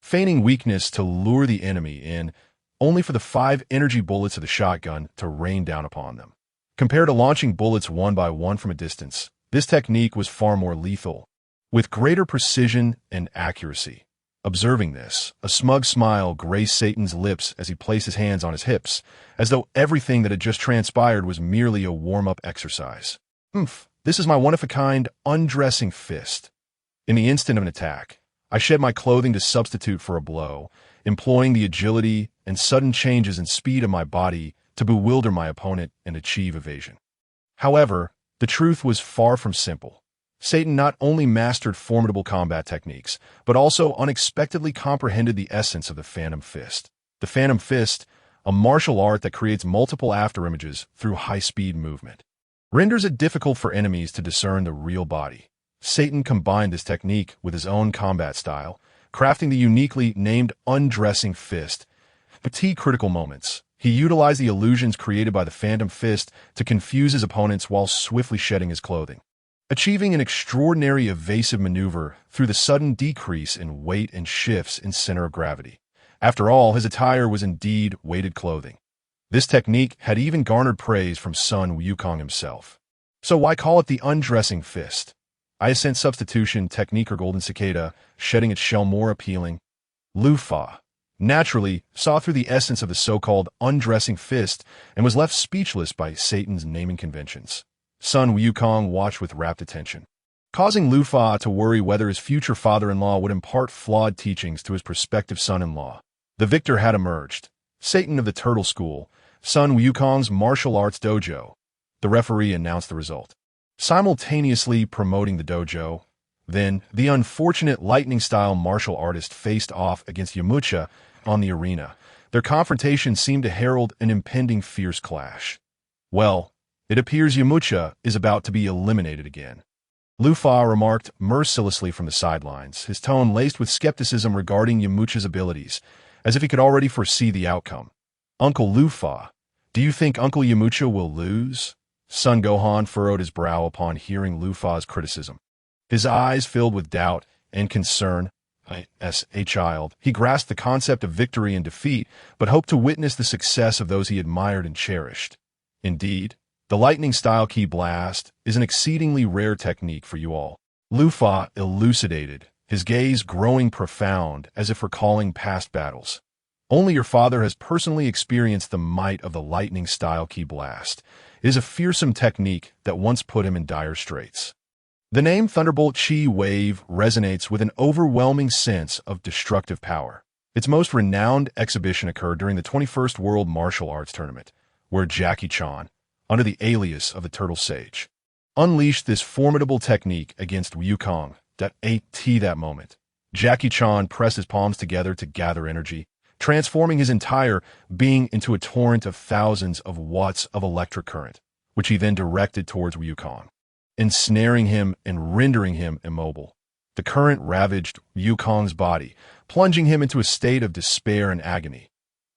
feigning weakness to lure the enemy in, only for the 5 energy bullets of the shotgun to rain down upon them. Compared to launching bullets one by one from a distance, this technique was far more lethal, with greater precision and accuracy. Observing this, a smug smile graced Satan's lips as he placed his hands on his hips, as though everything that had just transpired was merely a warm-up exercise. This is my one-of-a-kind undressing fist. In the instant of an attack, I shed my clothing to substitute for a blow, employing the agility and sudden changes in speed of my body to bewilder my opponent and achieve evasion. However, the truth was far from simple. Satan not only mastered formidable combat techniques, but also unexpectedly comprehended the essence of the Phantom Fist. The Phantom Fist, a martial art that creates multiple afterimages through high-speed movement, renders it difficult for enemies to discern the real body. Satan combined this technique with his own combat style, crafting the uniquely named undressing fist. At critical moments, he utilized the illusions created by the Phantom Fist to confuse his opponents while swiftly shedding his clothing, achieving an extraordinary evasive maneuver through the sudden decrease in weight and shifts in center of gravity. After all, his attire was indeed weighted clothing. This technique had even garnered praise from Sun Wukong himself. So why call it the undressing fist? Iascent substitution technique or golden cicada, shedding its shell more appealing. Lu Fa, naturally, saw through the essence of the so-called undressing fist and was left speechless by Satan's naming conventions. Sun Wukong watched with rapt attention, causing Lu Fa to worry whether his future father-in-law would impart flawed teachings to his prospective son-in-law. The victor had emerged, Satan of the Turtle School, Sun Wukong's martial arts dojo. The referee announced the result, simultaneously promoting the dojo. Then, the unfortunate lightning-style martial artist faced off against Yamcha on the arena. Their confrontation seemed to herald an impending fierce clash. Well, it appears Yamcha is about to be eliminated again. Lu Fa remarked mercilessly from the sidelines, his tone laced with skepticism regarding Yamcha's abilities, as if he could already foresee the outcome. Uncle Lu Fa, do you think Uncle Yamcha will lose? Son Gohan furrowed his brow upon hearing Lu Fa's criticism. His eyes filled with doubt and concern. As a child, he grasped the concept of victory and defeat, but hoped to witness the success of those he admired and cherished. Indeed, the lightning-style ki blast is an exceedingly rare technique for you all. Lu Fa elucidated, his gaze growing profound as if recalling past battles. Only your father has personally experienced the might of the lightning-style ki blast. It is a fearsome technique that once put him in dire straits. The name Thunderbolt Chi Wave resonates with an overwhelming sense of destructive power. Its most renowned exhibition occurred during the 21st World Martial Arts Tournament, where Jackie Chan, under the alias of the Turtle Sage, unleashed this formidable technique against Wukong. That moment, Jackie Chan pressed his palms together to gather energy, transforming his entire being into a torrent of thousands of watts of electric current, which he then directed towards Wukong, ensnaring him and rendering him immobile. The current ravaged Wukong's body, plunging him into a state of despair and agony.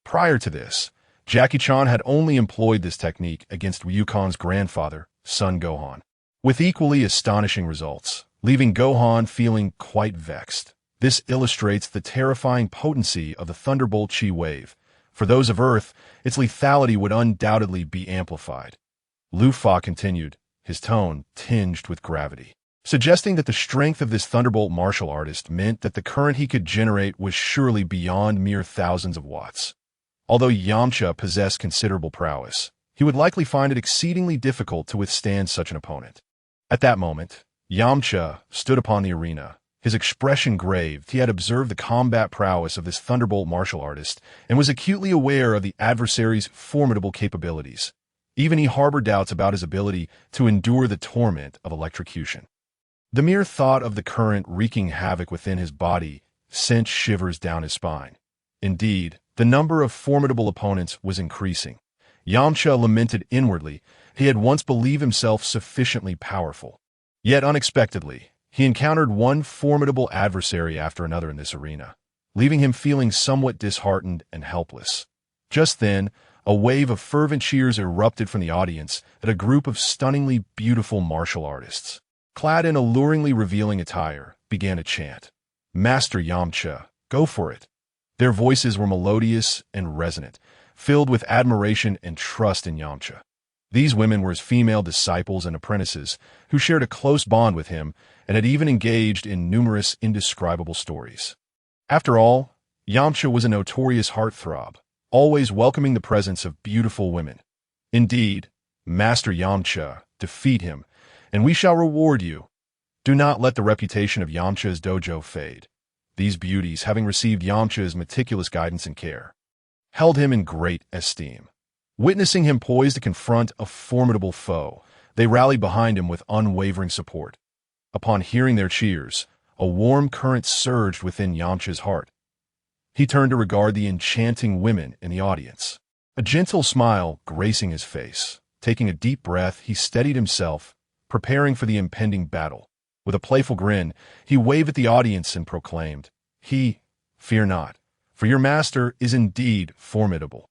Prior to this, Jackie Chan had only employed this technique against Wukong's grandfather, Son Gohan, with equally astonishing results, leaving Gohan feeling quite vexed. This illustrates the terrifying potency of the Thunderbolt Chi Wave. For those of Earth, its lethality would undoubtedly be amplified. Lu Fa continued, his tone tinged with gravity, suggesting that the strength of this Thunderbolt martial artist meant that the current he could generate was surely beyond mere thousands of watts. Although Yamcha possessed considerable prowess, he would likely find it exceedingly difficult to withstand such an opponent. At that moment, Yamcha stood upon the arena, his expression grave. He had observed the combat prowess of this Thunderbolt martial artist and was acutely aware of the adversary's formidable capabilities. Even he harbored doubts about his ability to endure the torment of electrocution. The mere thought of the current wreaking havoc within his body sent shivers down his spine. Indeed, the number of formidable opponents was increasing. Yamcha lamented inwardly. He had once believed himself sufficiently powerful. Yet unexpectedly, he encountered one formidable adversary after another in this arena, leaving him feeling somewhat disheartened and helpless. Just then, a wave of fervent cheers erupted from the audience at a group of stunningly beautiful martial artists, clad in alluringly revealing attire, began to chant, "Master Yamcha, go for it." Their voices were melodious and resonant, filled with admiration and trust in Yamcha. These women were his female disciples and apprentices who shared a close bond with him and had even engaged in numerous indescribable stories. After all, Yamcha was a notorious heartthrob, always welcoming the presence of beautiful women. Indeed, Master Yamcha, defeat him, and we shall reward you. Do not let the reputation of Yamcha's dojo fade. These beauties, having received Yamcha's meticulous guidance and care, held him in great esteem. Witnessing him poised to confront a formidable foe, they rallied behind him with unwavering support. Upon hearing their cheers, a warm current surged within Yamcha's heart. He turned to regard the enchanting women in the audience, a gentle smile gracing his face. Taking a deep breath, he steadied himself, preparing for the impending battle. With a playful grin, he waved at the audience and proclaimed, "Fear not, for your master is indeed formidable."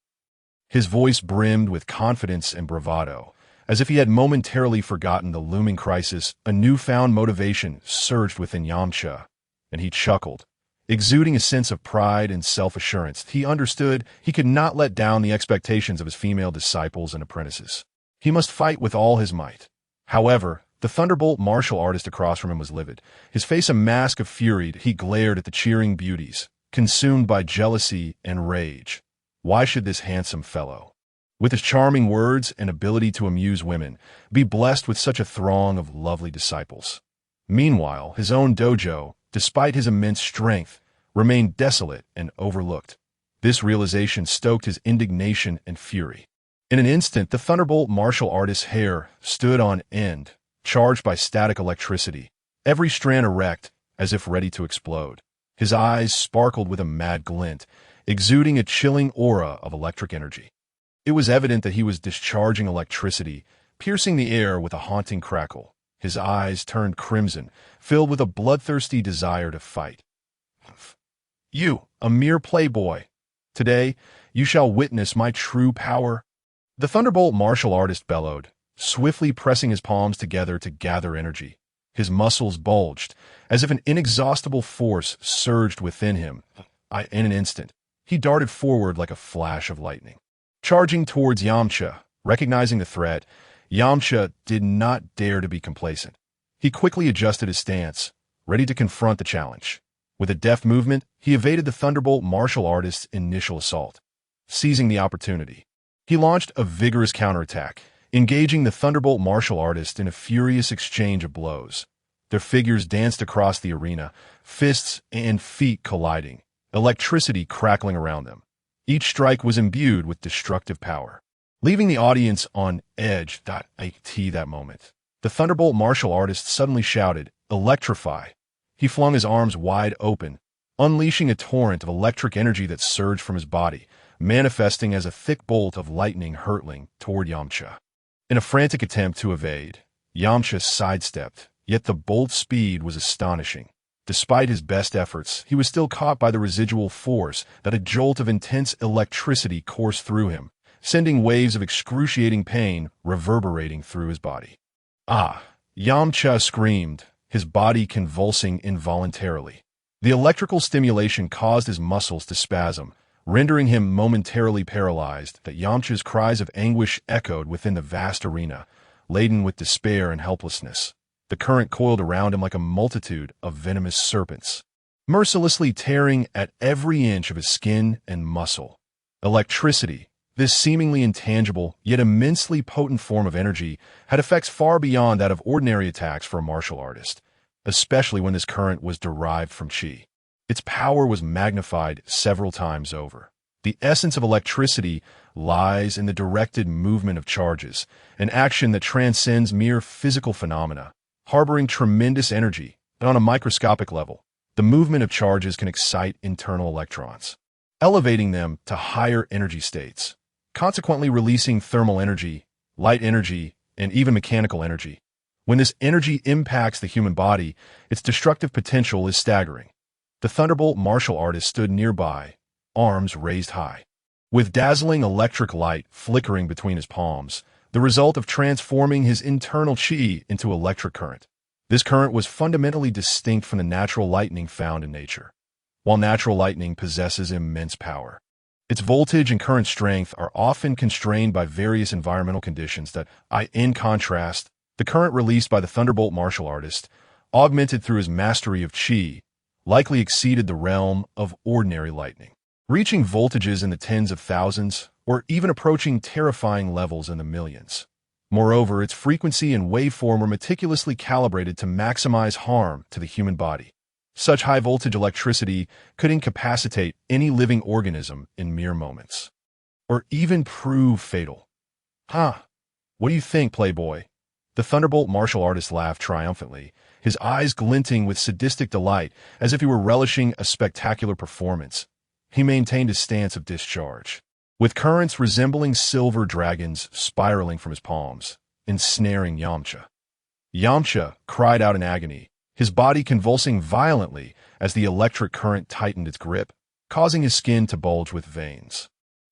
His voice brimmed with confidence and bravado. As if he had momentarily forgotten the looming crisis, a newfound motivation surged within Yamcha, and he chuckled, exuding a sense of pride and self-assurance. He understood he could not let down the expectations of his female disciples and apprentices. He must fight with all his might. However, the Thunderbolt martial artist across from him was livid. His face a mask of fury, he glared at the cheering beauties, consumed by jealousy and rage. Why should this handsome fellow, with his charming words and ability to amuse women, be blessed with such a throng of lovely disciples? Meanwhile, his own dojo, despite his immense strength, remained desolate and overlooked. This realization stoked his indignation and fury. In an instant, the Thunderbolt martial artist's hair stood on end, charged by static electricity, every strand erect, as if ready to explode. His eyes sparkled with a mad glint, exuding a chilling aura of electric energy. It was evident that he was discharging electricity, piercing the air with a haunting crackle. His eyes turned crimson, filled with a bloodthirsty desire to fight. "You, a mere playboy. Today, you shall witness my true power." The Thunderbolt martial artist bellowed, swiftly pressing his palms together to gather energy. His muscles bulged, as if an inexhaustible force surged within him. In an instant, he darted forward like a flash of lightning. Charging towards Yamcha, recognizing the threat, Yamcha did not dare to be complacent. He quickly adjusted his stance, ready to confront the challenge. With a deft movement, he evaded the Thunderbolt martial artist's initial assault. Seizing the opportunity, he launched a vigorous counterattack, engaging the Thunderbolt martial artist in a furious exchange of blows. Their figures danced across the arena, fists and feet colliding, electricity crackling around them. Each strike was imbued with destructive power, leaving the audience on edge. That moment, the Thunderbolt martial artist suddenly shouted, "Electrify!" He flung his arms wide open, unleashing a torrent of electric energy that surged from his body, manifesting as a thick bolt of lightning hurtling toward Yamcha. In a frantic attempt to evade, Yamcha sidestepped, yet the bolt's speed was astonishing. Despite his best efforts, he was still caught by the residual force that a jolt of intense electricity coursed through him, sending waves of excruciating pain reverberating through his body. "Ah!" Yamcha screamed, his body convulsing involuntarily. The electrical stimulation caused his muscles to spasm, rendering him momentarily paralyzed. That Yamcha's cries of anguish echoed within the vast arena, laden with despair and helplessness. The current coiled around him like a multitude of venomous serpents, mercilessly tearing at every inch of his skin and muscle. Electricity, this seemingly intangible yet immensely potent form of energy, had effects far beyond that of ordinary attacks for a martial artist, especially when this current was derived from chi. Its power was magnified several times over. The essence of electricity lies in the directed movement of charges, an action that transcends mere physical phenomena, harboring tremendous energy. But on a microscopic level, the movement of charges can excite internal electrons, elevating them to higher energy states, consequently releasing thermal energy, light energy, and even mechanical energy. When this energy impacts the human body, its destructive potential is staggering. The Thunderbolt martial artist stood nearby, arms raised high, with dazzling electric light flickering between his palms, the result of transforming his internal chi into electric current. This current was fundamentally distinct from the natural lightning found in nature. While natural lightning possesses immense power, its voltage and current strength are often constrained by various environmental conditions in contrast, the current released by the Thunderbolt martial artist, augmented through his mastery of chi, likely exceeded the realm of ordinary lightning, reaching voltages in the tens of thousands or even approaching terrifying levels in the millions. Moreover, its frequency and waveform were meticulously calibrated to maximize harm to the human body. Such high-voltage electricity could incapacitate any living organism in mere moments, or even prove fatal. What do you think, Playboy? The Thunderbolt martial artist laughed triumphantly, his eyes glinting with sadistic delight as if he were relishing a spectacular performance. He maintained his stance of discharge, with currents resembling silver dragons spiraling from his palms, ensnaring Yamcha. Yamcha cried out in agony, his body convulsing violently as the electric current tightened its grip, causing his skin to bulge with veins,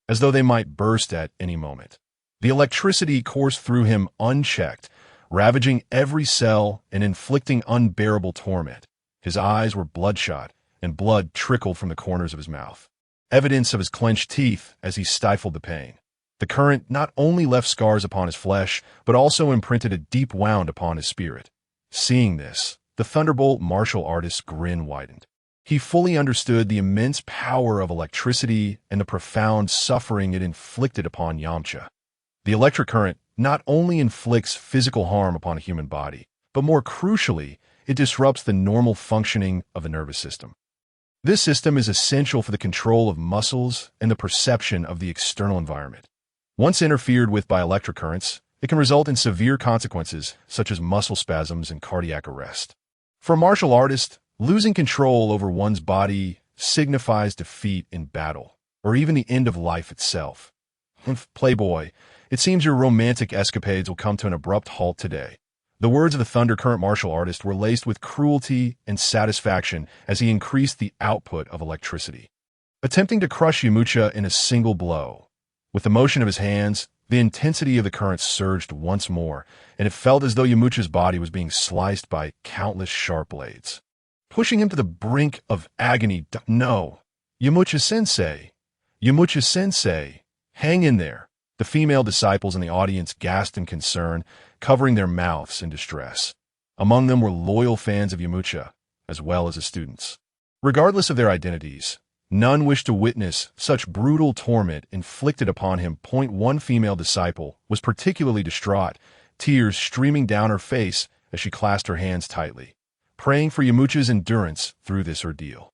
as though they might burst at any moment. The electricity coursed through him unchecked, ravaging every cell and inflicting unbearable torment. His eyes were bloodshot, and blood trickled from the corners of his mouth, evidence of his clenched teeth as he stifled the pain. The current not only left scars upon his flesh, but also imprinted a deep wound upon his spirit. Seeing this, the Thunderbolt martial artist's grin widened. He fully understood the immense power of electricity and the profound suffering it inflicted upon Yamcha. The electric current not only inflicts physical harm upon a human body, but more crucially, it disrupts the normal functioning of the nervous system. This system is essential for the control of muscles and the perception of the external environment. Once interfered with by electric currents, it can result in severe consequences such as muscle spasms and cardiac arrest. For a martial artist, losing control over one's body signifies defeat in battle, or even the end of life itself. Playboy, it seems your romantic escapades will come to an abrupt halt today. The words of the Thunder Current martial artist were laced with cruelty and satisfaction as he increased the output of electricity, attempting to crush Yamcha in a single blow. With the motion of his hands, the intensity of the current surged once more, and it felt as though Yamcha's body was being sliced by countless sharp blades, pushing him to the brink of agony. No, Yamcha-sensei, Yamcha-sensei, hang in there. The female disciples in the audience gasped in concern, covering their mouths in distress. Among them were loyal fans of Yamcha, as well as the students. Regardless of their identities, none wished to witness such brutal torment inflicted upon him. One female disciple was particularly distraught, tears streaming down her face as she clasped her hands tightly, praying for Yamcha's endurance through this ordeal.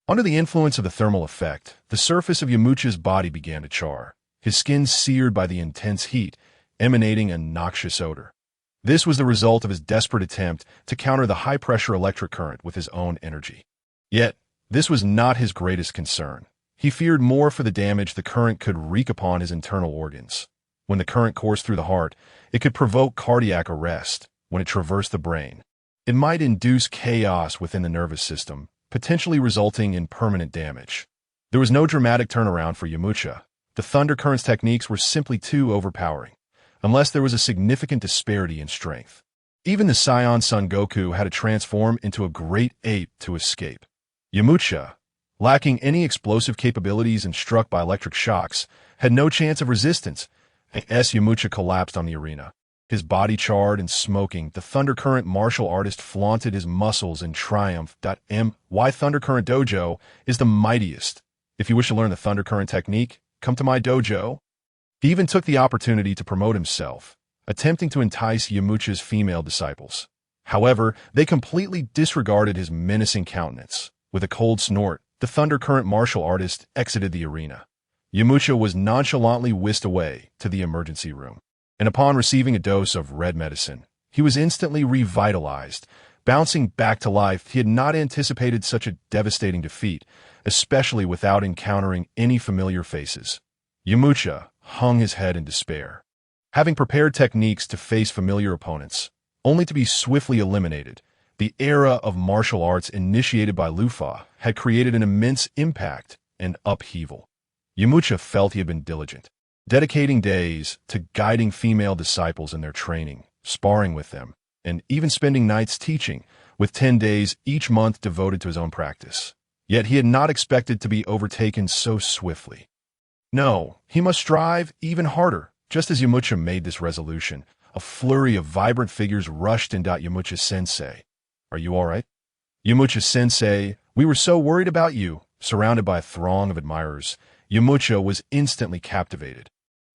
Under the influence of the thermal effect, the surface of Yamcha's body began to char, his skin seared by the intense heat, emanating a noxious odor. This was the result of his desperate attempt to counter the high-pressure electric current with his own energy. Yet, this was not his greatest concern. He feared more for the damage the current could wreak upon his internal organs. When the current coursed through the heart, it could provoke cardiac arrest. When it traversed the brain, it might induce chaos within the nervous system, potentially resulting in permanent damage. There was no dramatic turnaround for Yamcha. The Thunder Current's techniques were simply too overpowering, unless there was a significant disparity in strength. Even the Saiyan Son Goku had to transform into a great ape to escape. Yamcha, lacking any explosive capabilities and struck by electric shocks, had no chance of resistance as Yamcha collapsed on the arena. His body charred and smoking, the Thunder Current martial artist flaunted his muscles in triumph. My Thunder Current Dojo is the mightiest. If you wish to learn the Thunder Current technique, come to my dojo. He even took the opportunity to promote himself, attempting to entice Yamcha's female disciples. However, they completely disregarded his menacing countenance. With a cold snort, the Thunder Current martial artist exited the arena. Yamcha was nonchalantly whisked away to the emergency room, and upon receiving a dose of red medicine, he was instantly revitalized. Bouncing back to life, he had not anticipated such a devastating defeat, especially without encountering any familiar faces. Yamcha hung his head in despair, having prepared techniques to face familiar opponents, only to be swiftly eliminated. The era of martial arts initiated by Lufa had created an immense impact and upheaval. Yamcha felt he had been diligent, dedicating days to guiding female disciples in their training, sparring with them, and even spending nights teaching, with 10 days each month devoted to his own practice. Yet he had not expected to be overtaken so swiftly. No, he must strive even harder. Just as Yamcha made this resolution, a flurry of vibrant figures rushed in. Yamcha-sensei, are you all right? Yamcha-sensei, we were so worried about you. Surrounded by a throng of admirers, Yamcha was instantly captivated,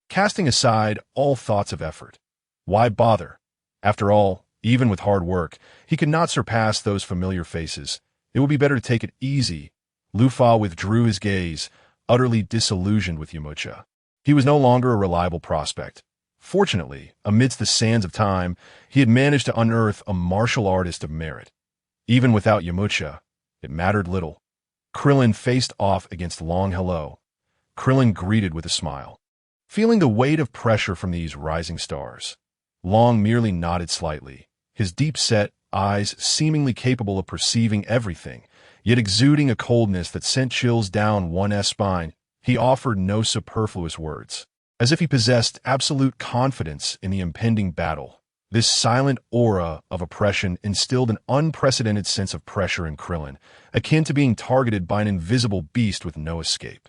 casting aside all thoughts of effort. Why bother? After all, even with hard work, he could not surpass those familiar faces. It would be better to take it easy. Lufa withdrew his gaze, utterly disillusioned with Yamcha. He was no longer a reliable prospect. Fortunately, amidst the sands of time, he had managed to unearth a martial artist of merit. Even without Yamcha, it mattered little. Krillin faced off against Long Hello. Krillin greeted with a smile. Feeling the weight of pressure from these rising stars, Long merely nodded slightly, his deep-set eyes seemingly capable of perceiving everything, yet exuding a coldness that sent chills down one's spine. He offered no superfluous words, as if he possessed absolute confidence in the impending battle. This silent aura of oppression instilled an unprecedented sense of pressure in Krillin, akin to being targeted by an invisible beast with no escape.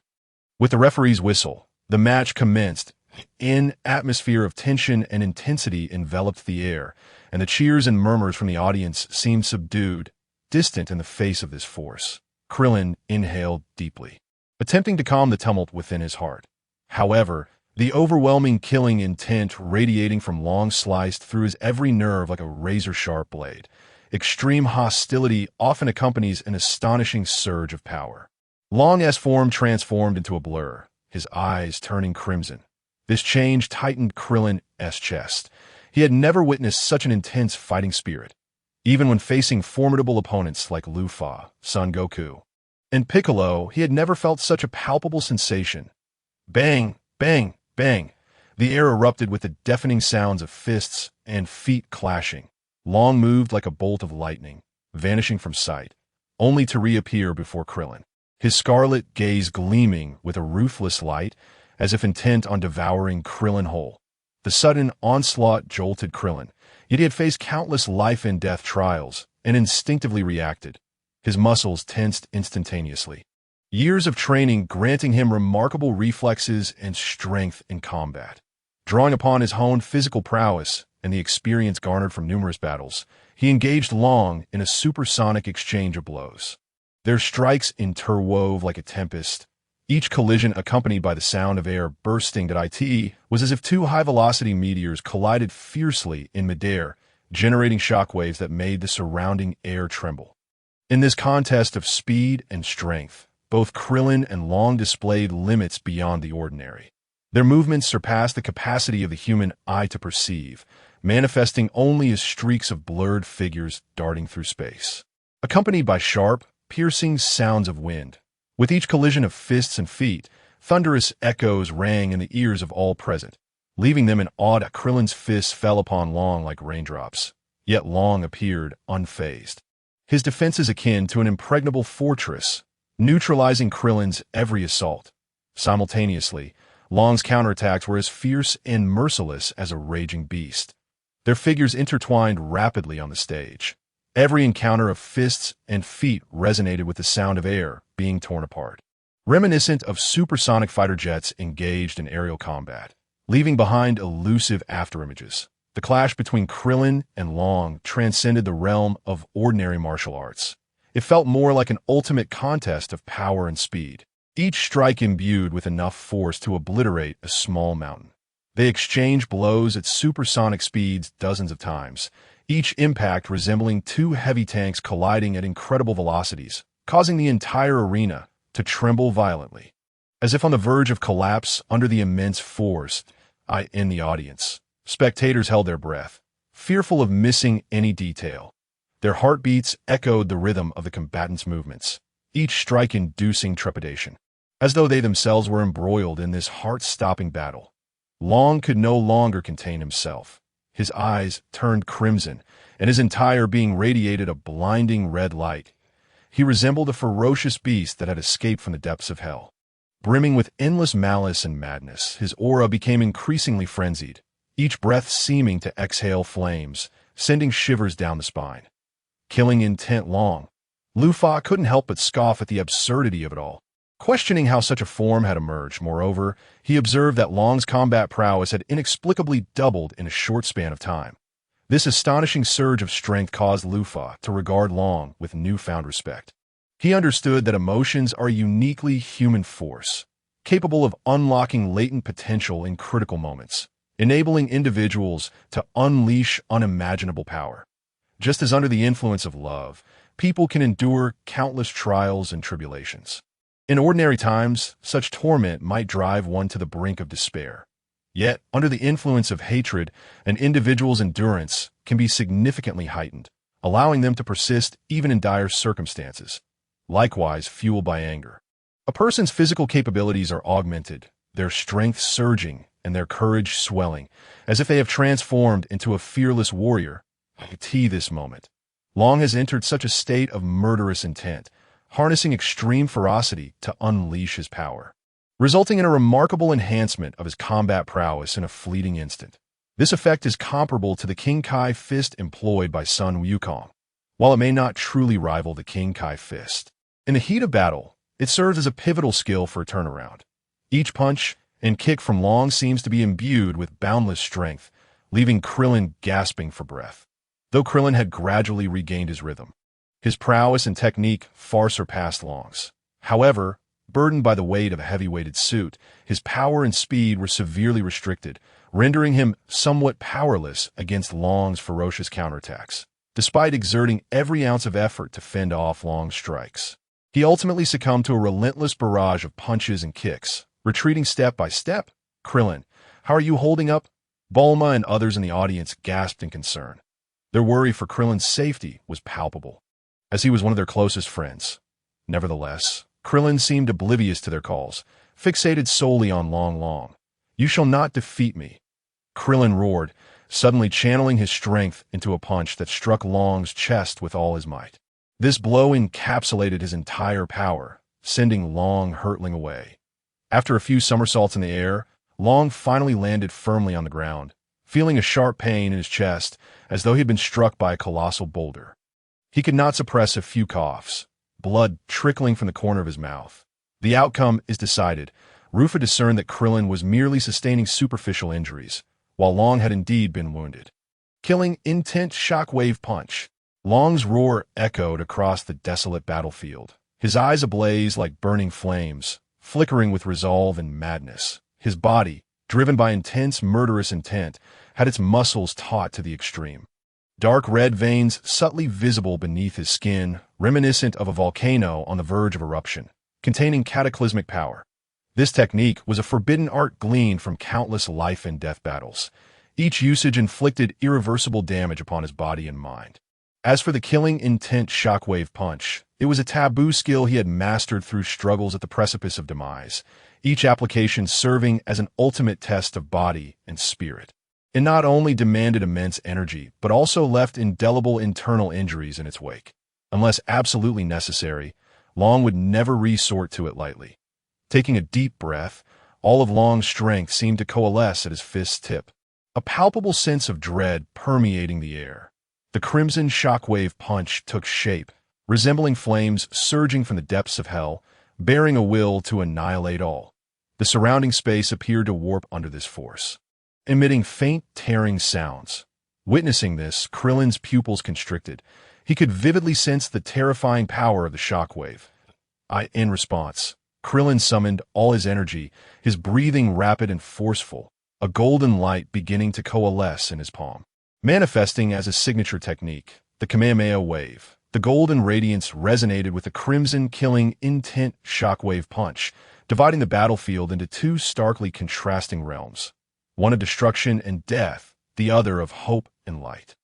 With the referee's whistle, the match commenced. An atmosphere of tension and intensity enveloped the air, and the cheers and murmurs from the audience seemed subdued, distant in the face of this force. Krillin inhaled deeply, attempting to calm the tumult within his heart. However, the overwhelming killing intent radiating from Long sliced through his every nerve like a razor-sharp blade. extreme hostility often accompanies an astonishing surge of power. Long's form transformed into a blur, his eyes turning crimson. This change tightened Krillin's chest. He had never witnessed such an intense fighting spirit, even when facing formidable opponents like Lufa, Son Goku. And Piccolo, he had never felt such a palpable sensation. Bang, bang, bang. The air erupted with the deafening sounds of fists and feet clashing. Long moved like a bolt of lightning, vanishing from sight, only to reappear before Krillin, his scarlet gaze gleaming with a ruthless light, as if intent on devouring Krillin whole. The sudden onslaught jolted Krillin, yet he had faced countless life-and-death trials and instinctively reacted. His muscles tensed instantaneously. Years of training granting him remarkable reflexes and strength in combat. Drawing upon his honed physical prowess and the experience garnered from numerous battles, he engaged Long in a supersonic exchange of blows. Their strikes interwove like a tempest. Each collision, accompanied by the sound of air bursting at it, was as if two high-velocity meteors collided fiercely in midair, generating shockwaves that made the surrounding air tremble. In this contest of speed and strength, both Krillin and Long displayed limits beyond the ordinary. Their movements surpassed the capacity of the human eye to perceive, manifesting only as streaks of blurred figures darting through space, accompanied by sharp, piercing sounds of wind. With each collision of fists and feet, thunderous echoes rang in the ears of all present, leaving them in awe. Krillin's fists fell upon Long like raindrops, yet Long appeared unfazed. His defenses akin to an impregnable fortress, neutralizing Krillin's every assault. Simultaneously, Long's counterattacks were as fierce and merciless as a raging beast. Their figures intertwined rapidly on the stage. Every encounter of fists and feet resonated with the sound of air being torn apart, reminiscent of supersonic fighter jets engaged in aerial combat, leaving behind elusive afterimages. The clash between Krillin and Long transcended the realm of ordinary martial arts. It felt more like an ultimate contest of power and speed, each strike imbued with enough force to obliterate a small mountain. They exchanged blows at supersonic speeds dozens of times, each impact resembling two heavy tanks colliding at incredible velocities, causing the entire arena to tremble violently. As if on the verge of collapse under the immense force in the audience, spectators held their breath, fearful of missing any detail. Their heartbeats echoed the rhythm of the combatants' movements, each strike inducing trepidation, as though they themselves were embroiled in this heart-stopping battle. Long could no longer contain himself. His eyes turned crimson, and his entire being radiated a blinding red light. He resembled a ferocious beast that had escaped from the depths of hell. Brimming with endless malice and madness, his aura became increasingly frenzied, each breath seeming to exhale flames, sending shivers down the spine. Killing intent Long, Lufa couldn't help but scoff at the absurdity of it all, questioning how such a form had emerged. Moreover, he observed that Long's combat prowess had inexplicably doubled in a short span of time. This astonishing surge of strength caused Lufa to regard Long with newfound respect. He understood that emotions are a uniquely human force, capable of unlocking latent potential in critical moments, enabling individuals to unleash unimaginable power. Just as under the influence of love, people can endure countless trials and tribulations. In ordinary times, such torment might drive one to the brink of despair. Yet, under the influence of hatred, an individual's endurance can be significantly heightened, allowing them to persist even in dire circumstances. Likewise, fueled by anger, a person's physical capabilities are augmented, their strength surging and their courage swelling, as if they have transformed into a fearless warrior. This moment, Long has entered such a state of murderous intent, harnessing extreme ferocity to unleash his power, resulting in a remarkable enhancement of his combat prowess in a fleeting instant. This effect is comparable to the King Kai fist employed by Sun Wukong. While it may not truly rival the King Kai fist, in the heat of battle, it serves as a pivotal skill for a turnaround. Each punch and kick from Long seems to be imbued with boundless strength, leaving Krillin gasping for breath. Though Krillin had gradually regained his rhythm, his prowess and technique far surpassed Long's. However, burdened by the weight of a heavy-weighted suit, his power and speed were severely restricted, rendering him somewhat powerless against Long's ferocious counterattacks. despite exerting every ounce of effort to fend off Long's strikes. He ultimately succumbed to a relentless barrage of punches and kicks, retreating step by step. Krillin, how are you holding up? Bulma and others in the audience gasped in concern. Their worry for Krillin's safety was palpable, as he was one of their closest friends. Nevertheless, Krillin seemed oblivious to their calls, fixated solely on Long. You shall not defeat me. Krillin roared, suddenly channeling his strength into a punch that struck Long's chest with all his might. This blow encapsulated his entire power, sending Long hurtling away. After a few somersaults in the air, Long finally landed firmly on the ground, feeling a sharp pain in his chest as though he had been struck by a colossal boulder. He could not suppress a few coughs, blood trickling from the corner of his mouth. The outcome is decided. Rufa discerned that Krillin was merely sustaining superficial injuries, while Long had indeed been wounded. Killing intense shockwave punch. Long's roar echoed across the desolate battlefield, his eyes ablaze like burning flames, flickering with resolve and madness. His body, driven by intense murderous intent, had its muscles taut to the extreme. Dark red veins subtly visible beneath his skin, reminiscent of a volcano on the verge of eruption, containing cataclysmic power. This technique was a forbidden art gleaned from countless life and death battles. Each usage inflicted irreversible damage upon his body and mind. As for the killing intent shockwave punch, it was a taboo skill he had mastered through struggles at the precipice of demise, each application serving as an ultimate test of body and spirit. It not only demanded immense energy, but also left indelible internal injuries in its wake. Unless absolutely necessary, Long would never resort to it lightly. Taking a deep breath, all of Long's strength seemed to coalesce at his fist's tip, a palpable sense of dread permeating the air. The crimson shockwave punch took shape, resembling flames surging from the depths of hell, bearing a will to annihilate all. The surrounding space appeared to warp under this force, emitting faint, tearing sounds. Witnessing this, Krillin's pupils constricted. He could vividly sense the terrifying power of the shockwave. In response, Krillin summoned all his energy, his breathing rapid and forceful, a golden light beginning to coalesce in his palm. Manifesting as a signature technique, the Kamehameha wave, the golden radiance resonated with the crimson killing intent shockwave punch, dividing the battlefield into two starkly contrasting realms, one of destruction and death, the other of hope and light.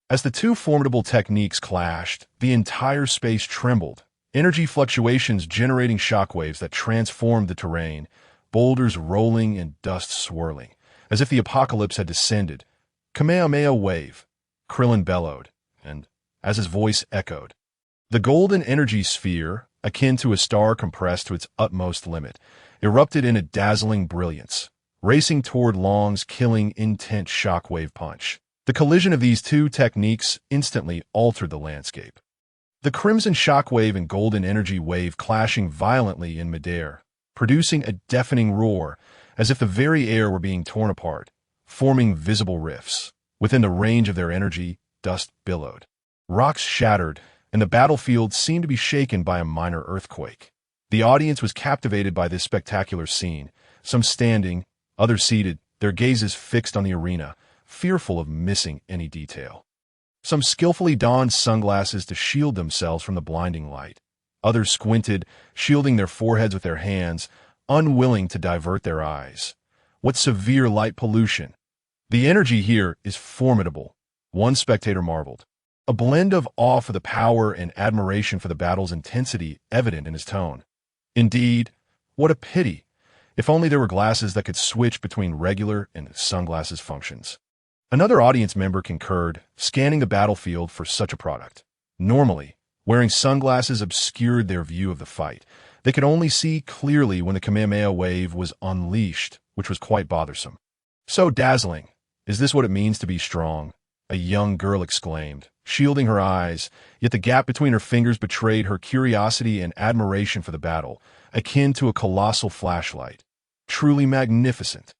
As the two formidable techniques clashed, the entire space trembled, energy fluctuations generating shockwaves that transformed the terrain, boulders rolling and dust swirling, as if the apocalypse had descended. Kamehameha wave, Krillin bellowed, and, as his voice echoed, the golden energy sphere, akin to a star compressed to its utmost limit, erupted in a dazzling brilliance, racing toward Long's killing intent shockwave punch. The collision of these two techniques instantly altered the landscape. The crimson shockwave and golden energy wave clashing violently in midair, producing a deafening roar, as if the very air were being torn apart, forming visible rifts. Within the range of their energy, dust billowed. Rocks shattered, and the battlefield seemed to be shaken by a minor earthquake. The audience was captivated by this spectacular scene, some standing, others seated, their gazes fixed on the arena, fearful of missing any detail. Some skillfully donned sunglasses to shield themselves from the blinding light. Others squinted, shielding their foreheads with their hands, unwilling to divert their eyes. What severe light pollution! The energy here is formidable, one spectator marveled. A blend of awe for the power and admiration for the battle's intensity evident in his tone. Indeed, what a pity! If only there were glasses that could switch between regular and sunglasses functions. Another audience member concurred, scanning the battlefield for such a product. Normally, wearing sunglasses obscured their view of the fight. They could only see clearly when the Kamehameha wave was unleashed, which was quite bothersome. So dazzling! Is this what it means to be strong? A young girl exclaimed, shielding her eyes, yet the gap between her fingers betrayed her curiosity and admiration for the battle, akin to a colossal flashlight. Truly magnificent.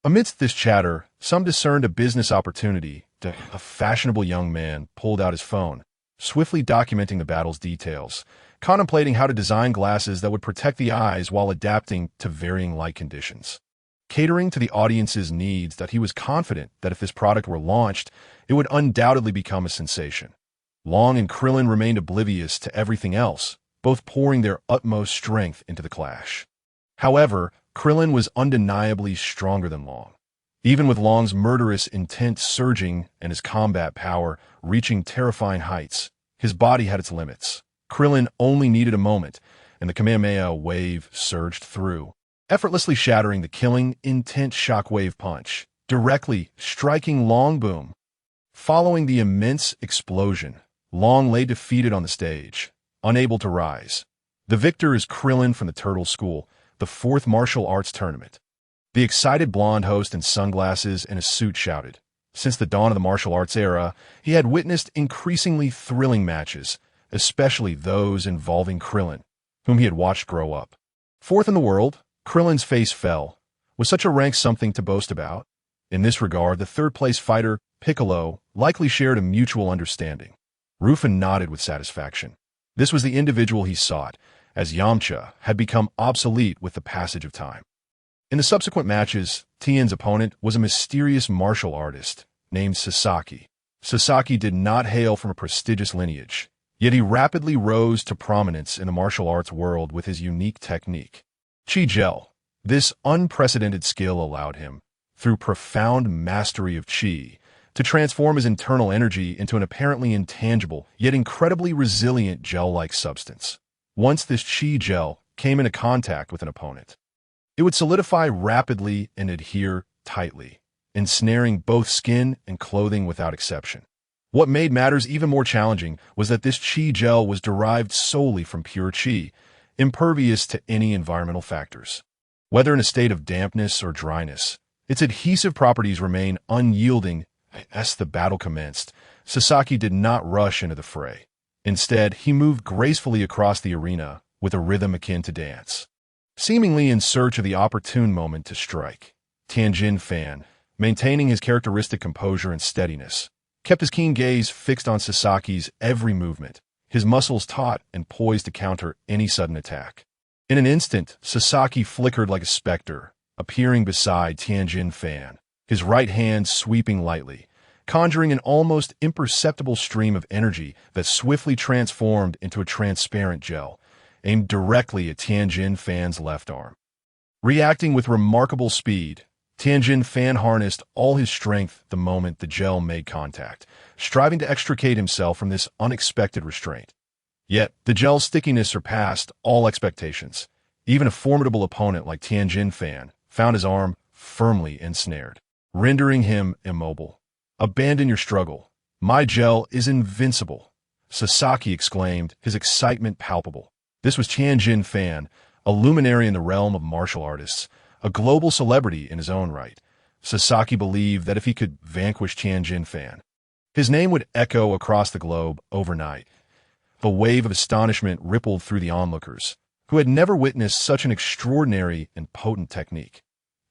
Amidst this chatter, some discerned a business opportunity. A fashionable young man pulled out his phone, swiftly documenting the battle's details, contemplating how to design glasses that would protect the eyes while adapting to varying light conditions. Catering to the audience's needs, that he was confident that if this product were launched, it would undoubtedly become a sensation. Long and Krillin remained oblivious to everything else, both pouring their utmost strength into the clash. However, Krillin was undeniably stronger than Long. Even with Long's murderous intent surging and his combat power reaching terrifying heights, his body had its limits. Krillin only needed a moment, and the Kamehameha wave surged through, effortlessly shattering the killing, intent shockwave punch, directly striking Long boom. Following the immense explosion, Long lay defeated on the stage, unable to rise. The victor is Krillin from the Turtle School, the fourth martial arts tournament. The excited blonde host in sunglasses and a suit shouted. Since the dawn of the martial arts era, he had witnessed increasingly thrilling matches, especially those involving Krillin, whom he had watched grow up. Fourth in the world, Krillin's face fell. Was such a rank something to boast about? In this regard, the third-place fighter, Piccolo, likely shared a mutual understanding. Rufin nodded with satisfaction. This was the individual he sought, as Yamcha had become obsolete with the passage of time. In the subsequent matches, Tien's opponent was a mysterious martial artist named Sasaki. Sasaki did not hail from a prestigious lineage, yet he rapidly rose to prominence in the martial arts world with his unique technique. Chi Gel. This unprecedented skill allowed him, through profound mastery of Chi, to transform his internal energy into an apparently intangible, yet incredibly resilient gel-like substance. Once this Chi Gel came into contact with an opponent, it would solidify rapidly and adhere tightly, ensnaring both skin and clothing without exception. What made matters even more challenging was that this Chi Gel was derived solely from pure Chi, impervious to any environmental factors. Whether in a state of dampness or dryness, its adhesive properties remain unyielding. As the battle commenced, Sasaki did not rush into the fray. Instead, he moved gracefully across the arena with a rhythm akin to dance, seemingly in search of the opportune moment to strike. Tianjin Fan, maintaining his characteristic composure and steadiness, kept his keen gaze fixed on Sasaki's every movement, his muscles taut and poised to counter any sudden attack. In an instant, Sasaki flickered like a specter, appearing beside Tianjin Fan, his right hand sweeping lightly, conjuring an almost imperceptible stream of energy that swiftly transformed into a transparent gel, aimed directly at Tianjin Fan's left arm. Reacting with remarkable speed, Tianjin Fan harnessed all his strength the moment the gel made contact, striving to extricate himself from this unexpected restraint. Yet, the gel's stickiness surpassed all expectations. Even a formidable opponent like Tianjin Fan found his arm firmly ensnared, rendering him immobile. "Abandon your struggle. My gel is invincible," Sasaki exclaimed, his excitement palpable. This was Tianjin Fan, a luminary in the realm of martial artists, a global celebrity in his own right. Sasaki believed that if he could vanquish Tianjin Fan, his name would echo across the globe overnight. A wave of astonishment rippled through the onlookers, who had never witnessed such an extraordinary and potent technique.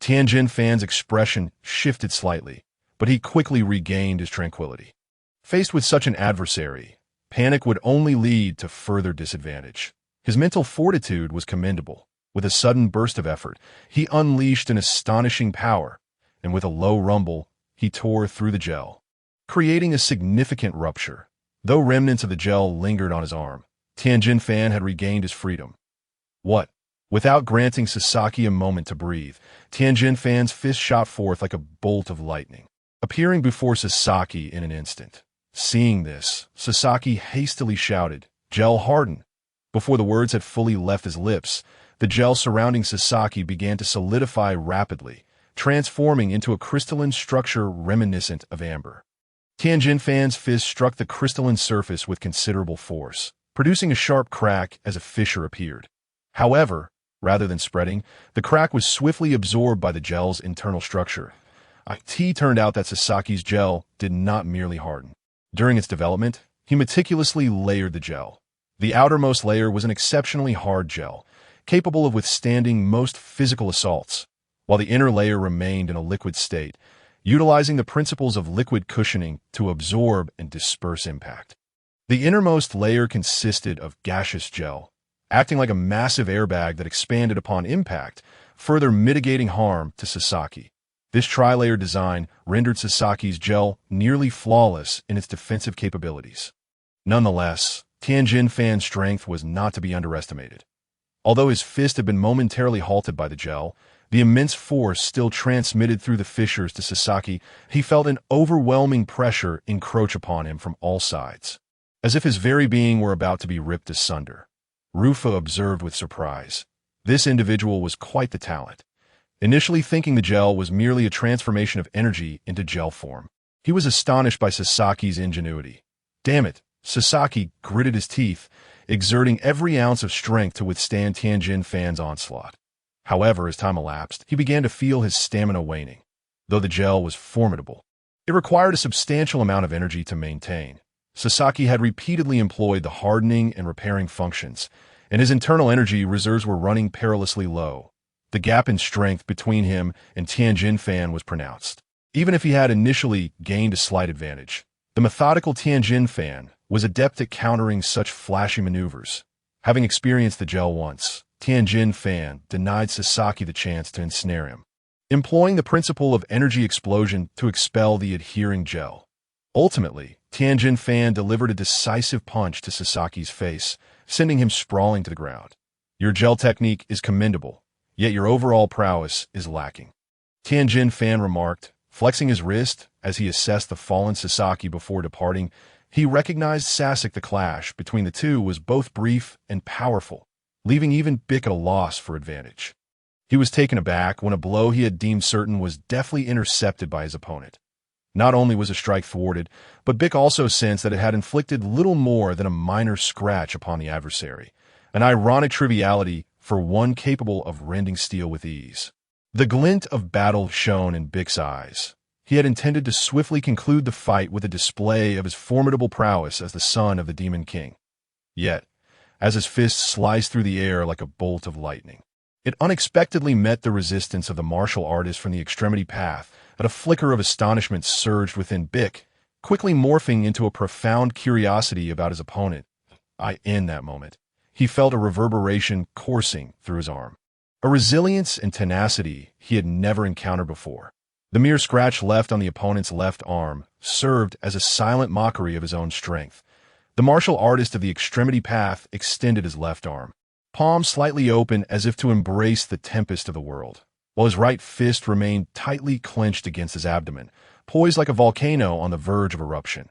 Tianjin Fan's expression shifted slightly, but he quickly regained his tranquility. Faced with such an adversary, panic would only lead to further disadvantage. His mental fortitude was commendable. With a sudden burst of effort, he unleashed an astonishing power, and with a low rumble, he tore through the gel, creating a significant rupture. Though remnants of the gel lingered on his arm, Tianjin Fan had regained his freedom. What? Without granting Sasaki a moment to breathe, Tianjin Fan's fist shot forth like a bolt of lightning, appearing before Sasaki in an instant. Seeing this, Sasaki hastily shouted, "Gel harden!" Before the words had fully left his lips, the gel surrounding Sasaki began to solidify rapidly, transforming into a crystalline structure reminiscent of amber. Tianjin Fan's fist struck the crystalline surface with considerable force, producing a sharp crack as a fissure appeared. However, rather than spreading, the crack was swiftly absorbed by the gel's internal structure. It turned out that Sasaki's gel did not merely harden. During its development, he meticulously layered the gel. The outermost layer was an exceptionally hard gel, capable of withstanding most physical assaults, while the inner layer remained in a liquid state, utilizing the principles of liquid cushioning to absorb and disperse impact. The innermost layer consisted of gaseous gel, acting like a massive airbag that expanded upon impact, further mitigating harm to Sasaki. This tri-layer design rendered Sasaki's gel nearly flawless in its defensive capabilities. Nonetheless, Tianjin Fan's strength was not to be underestimated. Although his fist had been momentarily halted by the gel, the immense force still transmitted through the fissures to Sasaki. He felt an overwhelming pressure encroach upon him from all sides, as if his very being were about to be ripped asunder. Rufa observed with surprise. This individual was quite the talent. Initially thinking the gel was merely a transformation of energy into gel form, he was astonished by Sasaki's ingenuity. Damn it, Sasaki gritted his teeth, exerting every ounce of strength to withstand Tianjin Fan's onslaught. However, as time elapsed, he began to feel his stamina waning. Though the gel was formidable, it required a substantial amount of energy to maintain. Sasaki had repeatedly employed the hardening and repairing functions, and his internal energy reserves were running perilously low. The gap in strength between him and Tianjin Fan was pronounced. Even if he had initially gained a slight advantage, the methodical Tianjin Fan was adept at countering such flashy maneuvers. Having experienced the gel once, Tianjin Fan denied Sasaki the chance to ensnare him, employing the principle of energy explosion to expel the adhering gel. Ultimately, Tianjin Fan delivered a decisive punch to Sasaki's face, sending him sprawling to the ground. Your gel technique is commendable, yet your overall prowess is lacking, Tianjin Fan remarked, flexing his wrist as he assessed the fallen Sasaki before departing. He recognized Sasaki. The clash between the two was both brief and powerful, leaving even Bick at a loss for advantage. He was taken aback when a blow he had deemed certain was deftly intercepted by his opponent. Not only was a strike thwarted, but Bick also sensed that it had inflicted little more than a minor scratch upon the adversary, an ironic triviality for one capable of rending steel with ease. The glint of battle shone in Bick's eyes. He had intended to swiftly conclude the fight with a display of his formidable prowess as the son of the Demon King. Yet, as his fist sliced through the air like a bolt of lightning, it unexpectedly met the resistance of the martial artist from the extremity path. At a flicker of astonishment surged within Bick, quickly morphing into a profound curiosity about his opponent. In that moment, he felt a reverberation coursing through his arm, a resilience and tenacity he had never encountered before. The mere scratch left on the opponent's left arm served as a silent mockery of his own strength. The martial artist of the extremity path extended his left arm, palm slightly open as if to embrace the tempest of the world, while his right fist remained tightly clenched against his abdomen, poised like a volcano on the verge of eruption.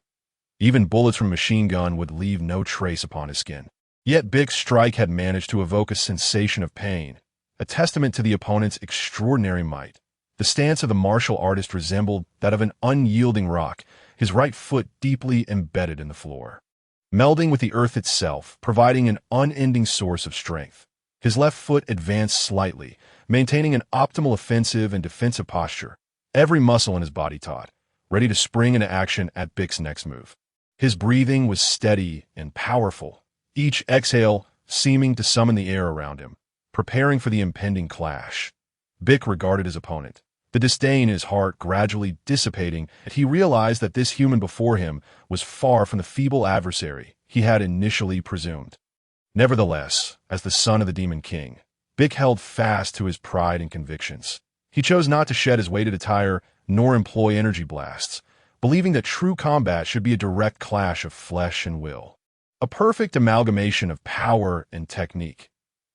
Even bullets from a machine gun would leave no trace upon his skin. Yet Bick's strike had managed to evoke a sensation of pain, a testament to the opponent's extraordinary might. The stance of the martial artist resembled that of an unyielding rock, his right foot deeply embedded in the floor, melding with the earth itself, providing an unending source of strength. His left foot advanced slightly, maintaining an optimal offensive and defensive posture, every muscle in his body taut, ready to spring into action at Bick's next move. His breathing was steady and powerful, each exhale seeming to summon the air around him, preparing for the impending clash. Bick regarded his opponent, the disdain in his heart gradually dissipating as he realized that this human before him was far from the feeble adversary he had initially presumed. Nevertheless, as the son of the Demon King, Bick held fast to his pride and convictions. He chose not to shed his weighted attire nor employ energy blasts, believing that true combat should be a direct clash of flesh and will, a perfect amalgamation of power and technique.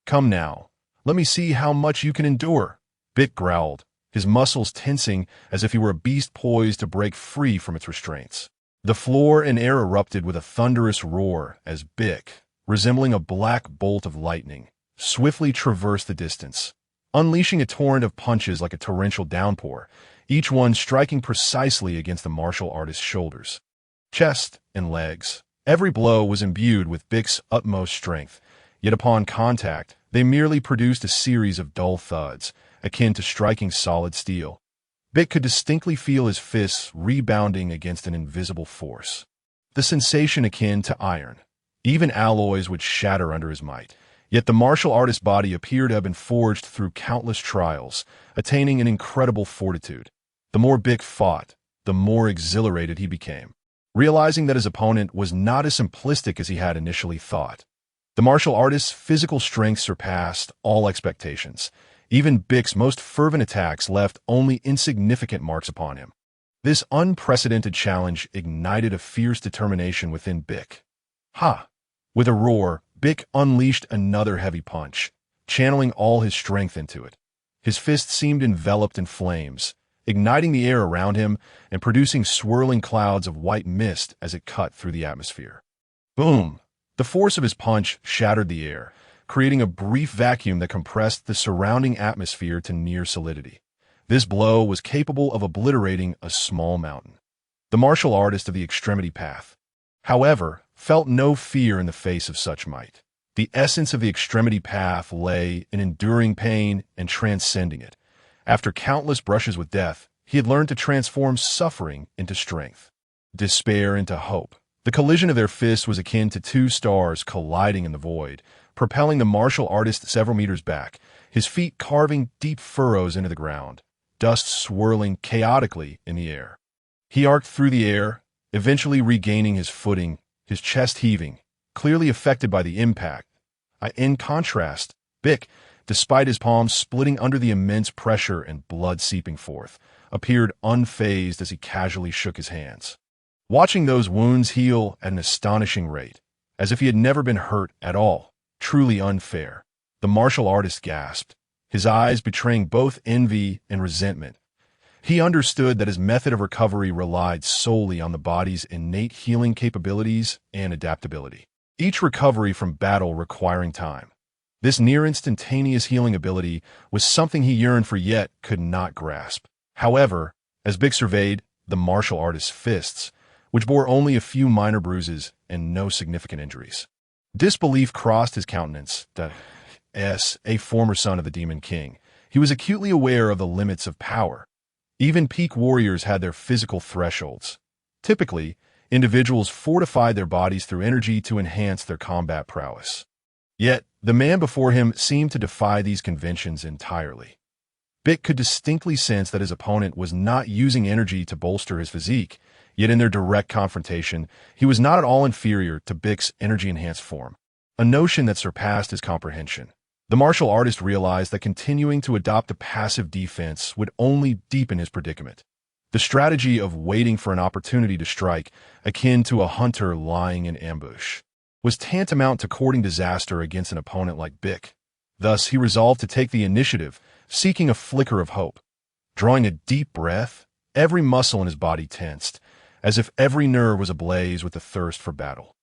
Come now, let me see how much you can endure, Bick growled, his muscles tensing as if he were a beast poised to break free from its restraints. The floor and air erupted with a thunderous roar as Bick, resembling a black bolt of lightning, swiftly traversed the distance, unleashing a torrent of punches like a torrential downpour, each one striking precisely against the martial artist's shoulders, chest, and legs. Every blow was imbued with Bick's utmost strength, yet upon contact, they merely produced a series of dull thuds, akin to striking solid steel. Bick could distinctly feel his fists rebounding against an invisible force, the sensation akin to iron. Even alloys would shatter under his might. Yet the martial artist's body appeared to have been forged through countless trials, attaining an incredible fortitude. The more Bick fought, the more exhilarated he became, realizing that his opponent was not as simplistic as he had initially thought. The martial artist's physical strength surpassed all expectations. Even Bick's most fervent attacks left only insignificant marks upon him. This unprecedented challenge ignited a fierce determination within Bick. Ha! With a roar, Bick unleashed another heavy punch, channeling all his strength into it. His fist seemed enveloped in flames, igniting the air around him and producing swirling clouds of white mist as it cut through the atmosphere. Boom! The force of his punch shattered the air, creating a brief vacuum that compressed the surrounding atmosphere to near solidity. This blow was capable of obliterating a small mountain. The martial artist of the extremity path, however, felt no fear in the face of such might. The essence of the extremity path lay in enduring pain and transcending it. After countless brushes with death, he had learned to transform suffering into strength, despair into hope. The collision of their fists was akin to two stars colliding in the void, propelling the martial artist several meters back, his feet carving deep furrows into the ground, dust swirling chaotically in the air. He arced through the air, eventually regaining his footing, his chest heaving, clearly affected by the impact. In contrast, Bick, despite his palms splitting under the immense pressure and blood seeping forth, appeared unfazed as he casually shook his hands. Watching those wounds heal at an astonishing rate, as if he had never been hurt at all, truly unfair, the martial artist gasped, his eyes betraying both envy and resentment. He understood that his method of recovery relied solely on the body's innate healing capabilities and adaptability, each recovery from battle requiring time. This near-instantaneous healing ability was something he yearned for yet could not grasp. However, as Bick surveyed the martial artist's fists, which bore only a few minor bruises and no significant injuries, disbelief crossed his countenance. As a former son of the Demon King, he was acutely aware of the limits of power. Even peak warriors had their physical thresholds. Typically, individuals fortified their bodies through energy to enhance their combat prowess. Yet, the man before him seemed to defy these conventions entirely. Bick could distinctly sense that his opponent was not using energy to bolster his physique, yet in their direct confrontation, he was not at all inferior to Bick's energy-enhanced form, a notion that surpassed his comprehension. The martial artist realized that continuing to adopt a passive defense would only deepen his predicament. The strategy of waiting for an opportunity to strike, akin to a hunter lying in ambush, was tantamount to courting disaster against an opponent like Bick. Thus, he resolved to take the initiative, seeking a flicker of hope. Drawing a deep breath, every muscle in his body tensed, as if every nerve was ablaze with the thirst for battle.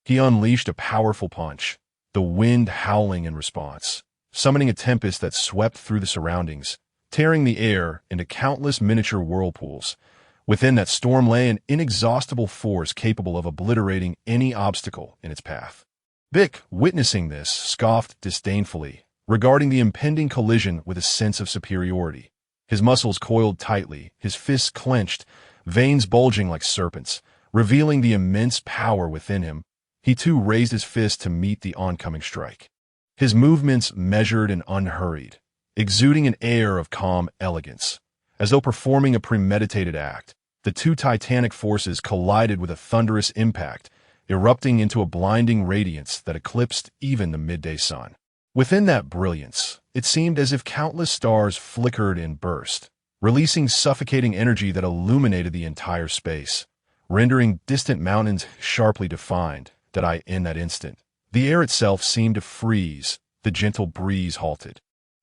He unleashed a powerful punch, the wind howling in response, summoning a tempest that swept through the surroundings, tearing the air into countless miniature whirlpools. Within that storm lay an inexhaustible force capable of obliterating any obstacle in its path. Bick, witnessing this, scoffed disdainfully, regarding the impending collision with a sense of superiority. His muscles coiled tightly, his fists clenched, veins bulging like serpents, revealing the immense power within him. He too raised his fist to meet the oncoming strike. His movements measured and unhurried, exuding an air of calm elegance. As though performing a premeditated act, the two titanic forces collided with a thunderous impact, erupting into a blinding radiance that eclipsed even the midday sun. Within that brilliance, it seemed as if countless stars flickered and burst, releasing suffocating energy that illuminated the entire space, rendering distant mountains sharply defined. In that instant, the air itself seemed to freeze, the gentle breeze halted,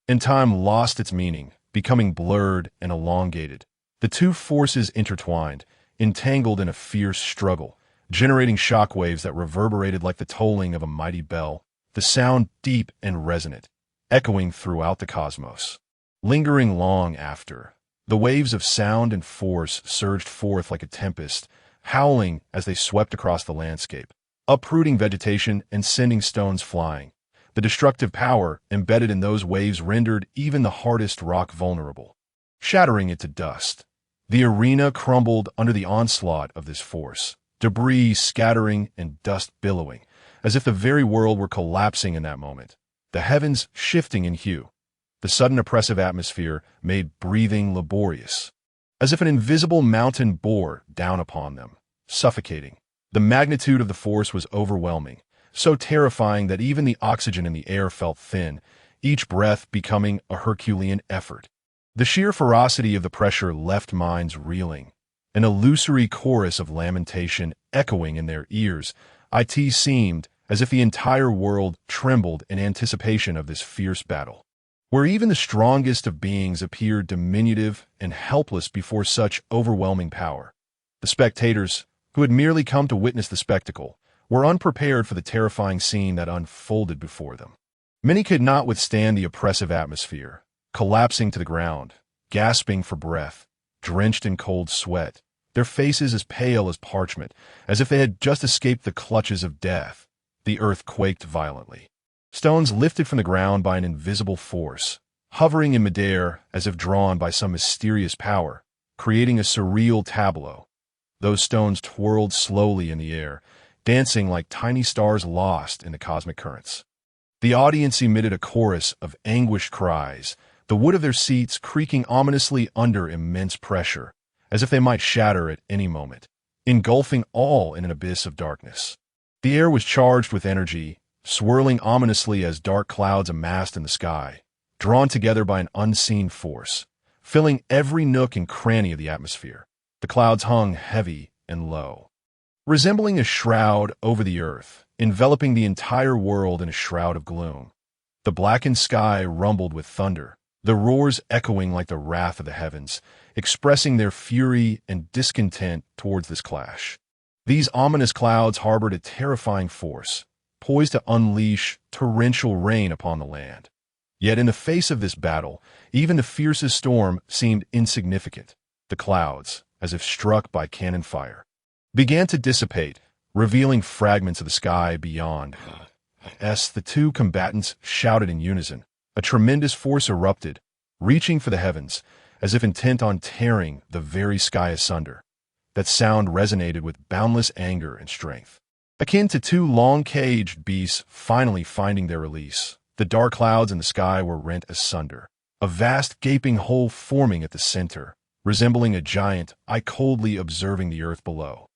and time lost its meaning, becoming blurred and elongated. The two forces intertwined, entangled in a fierce struggle, generating shockwaves that reverberated like the tolling of a mighty bell, the sound deep and resonant, echoing throughout the cosmos. Lingering long after, the waves of sound and force surged forth like a tempest, howling as they swept across the landscape, uprooting vegetation and sending stones flying. The destructive power embedded in those waves rendered even the hardest rock vulnerable, shattering it to dust. The arena crumbled under the onslaught of this force, debris scattering and dust billowing, as if the very world were collapsing in that moment, the heavens shifting in hue. The sudden oppressive atmosphere made breathing laborious, as if an invisible mountain bore down upon them, suffocating. The magnitude of the force was overwhelming, so terrifying that even the oxygen in the air felt thin, each breath becoming a Herculean effort. The sheer ferocity of the pressure left minds reeling, an illusory chorus of lamentation echoing in their ears, It seemed as if the entire world trembled in anticipation of this fierce battle, where even the strongest of beings appeared diminutive and helpless before such overwhelming power. The spectators, who had merely come to witness the spectacle, were unprepared for the terrifying scene that unfolded before them. Many could not withstand the oppressive atmosphere, collapsing to the ground, gasping for breath, drenched in cold sweat, their faces as pale as parchment, as if they had just escaped the clutches of death. The earth quaked violently. Stones lifted from the ground by an invisible force, hovering in midair as if drawn by some mysterious power, creating a surreal tableau. Those stones twirled slowly in the air, dancing like tiny stars lost in the cosmic currents. The audience emitted a chorus of anguished cries, the wood of their seats creaking ominously under immense pressure, as if they might shatter at any moment, engulfing all in an abyss of darkness. The air was charged with energy, swirling ominously as dark clouds amassed in the sky, drawn together by an unseen force, filling every nook and cranny of the atmosphere. The clouds hung heavy and low, resembling a shroud over the earth, enveloping the entire world in a shroud of gloom. The blackened sky rumbled with thunder, the roars echoing like the wrath of the heavens, expressing their fury and discontent towards this clash. These ominous clouds harbored a terrifying force, poised to unleash torrential rain upon the land. Yet in the face of this battle, even the fiercest storm seemed insignificant. The clouds, as if struck by cannon fire, began to dissipate, revealing fragments of the sky beyond. The two combatants shouted in unison. A tremendous force erupted, reaching for the heavens, as if intent on tearing the very sky asunder. That sound resonated with boundless anger and strength, akin to two long-caged beasts finally finding their release. The dark clouds in the sky were rent asunder, a vast gaping hole forming at the center, resembling a giant eye coldly observing the earth below.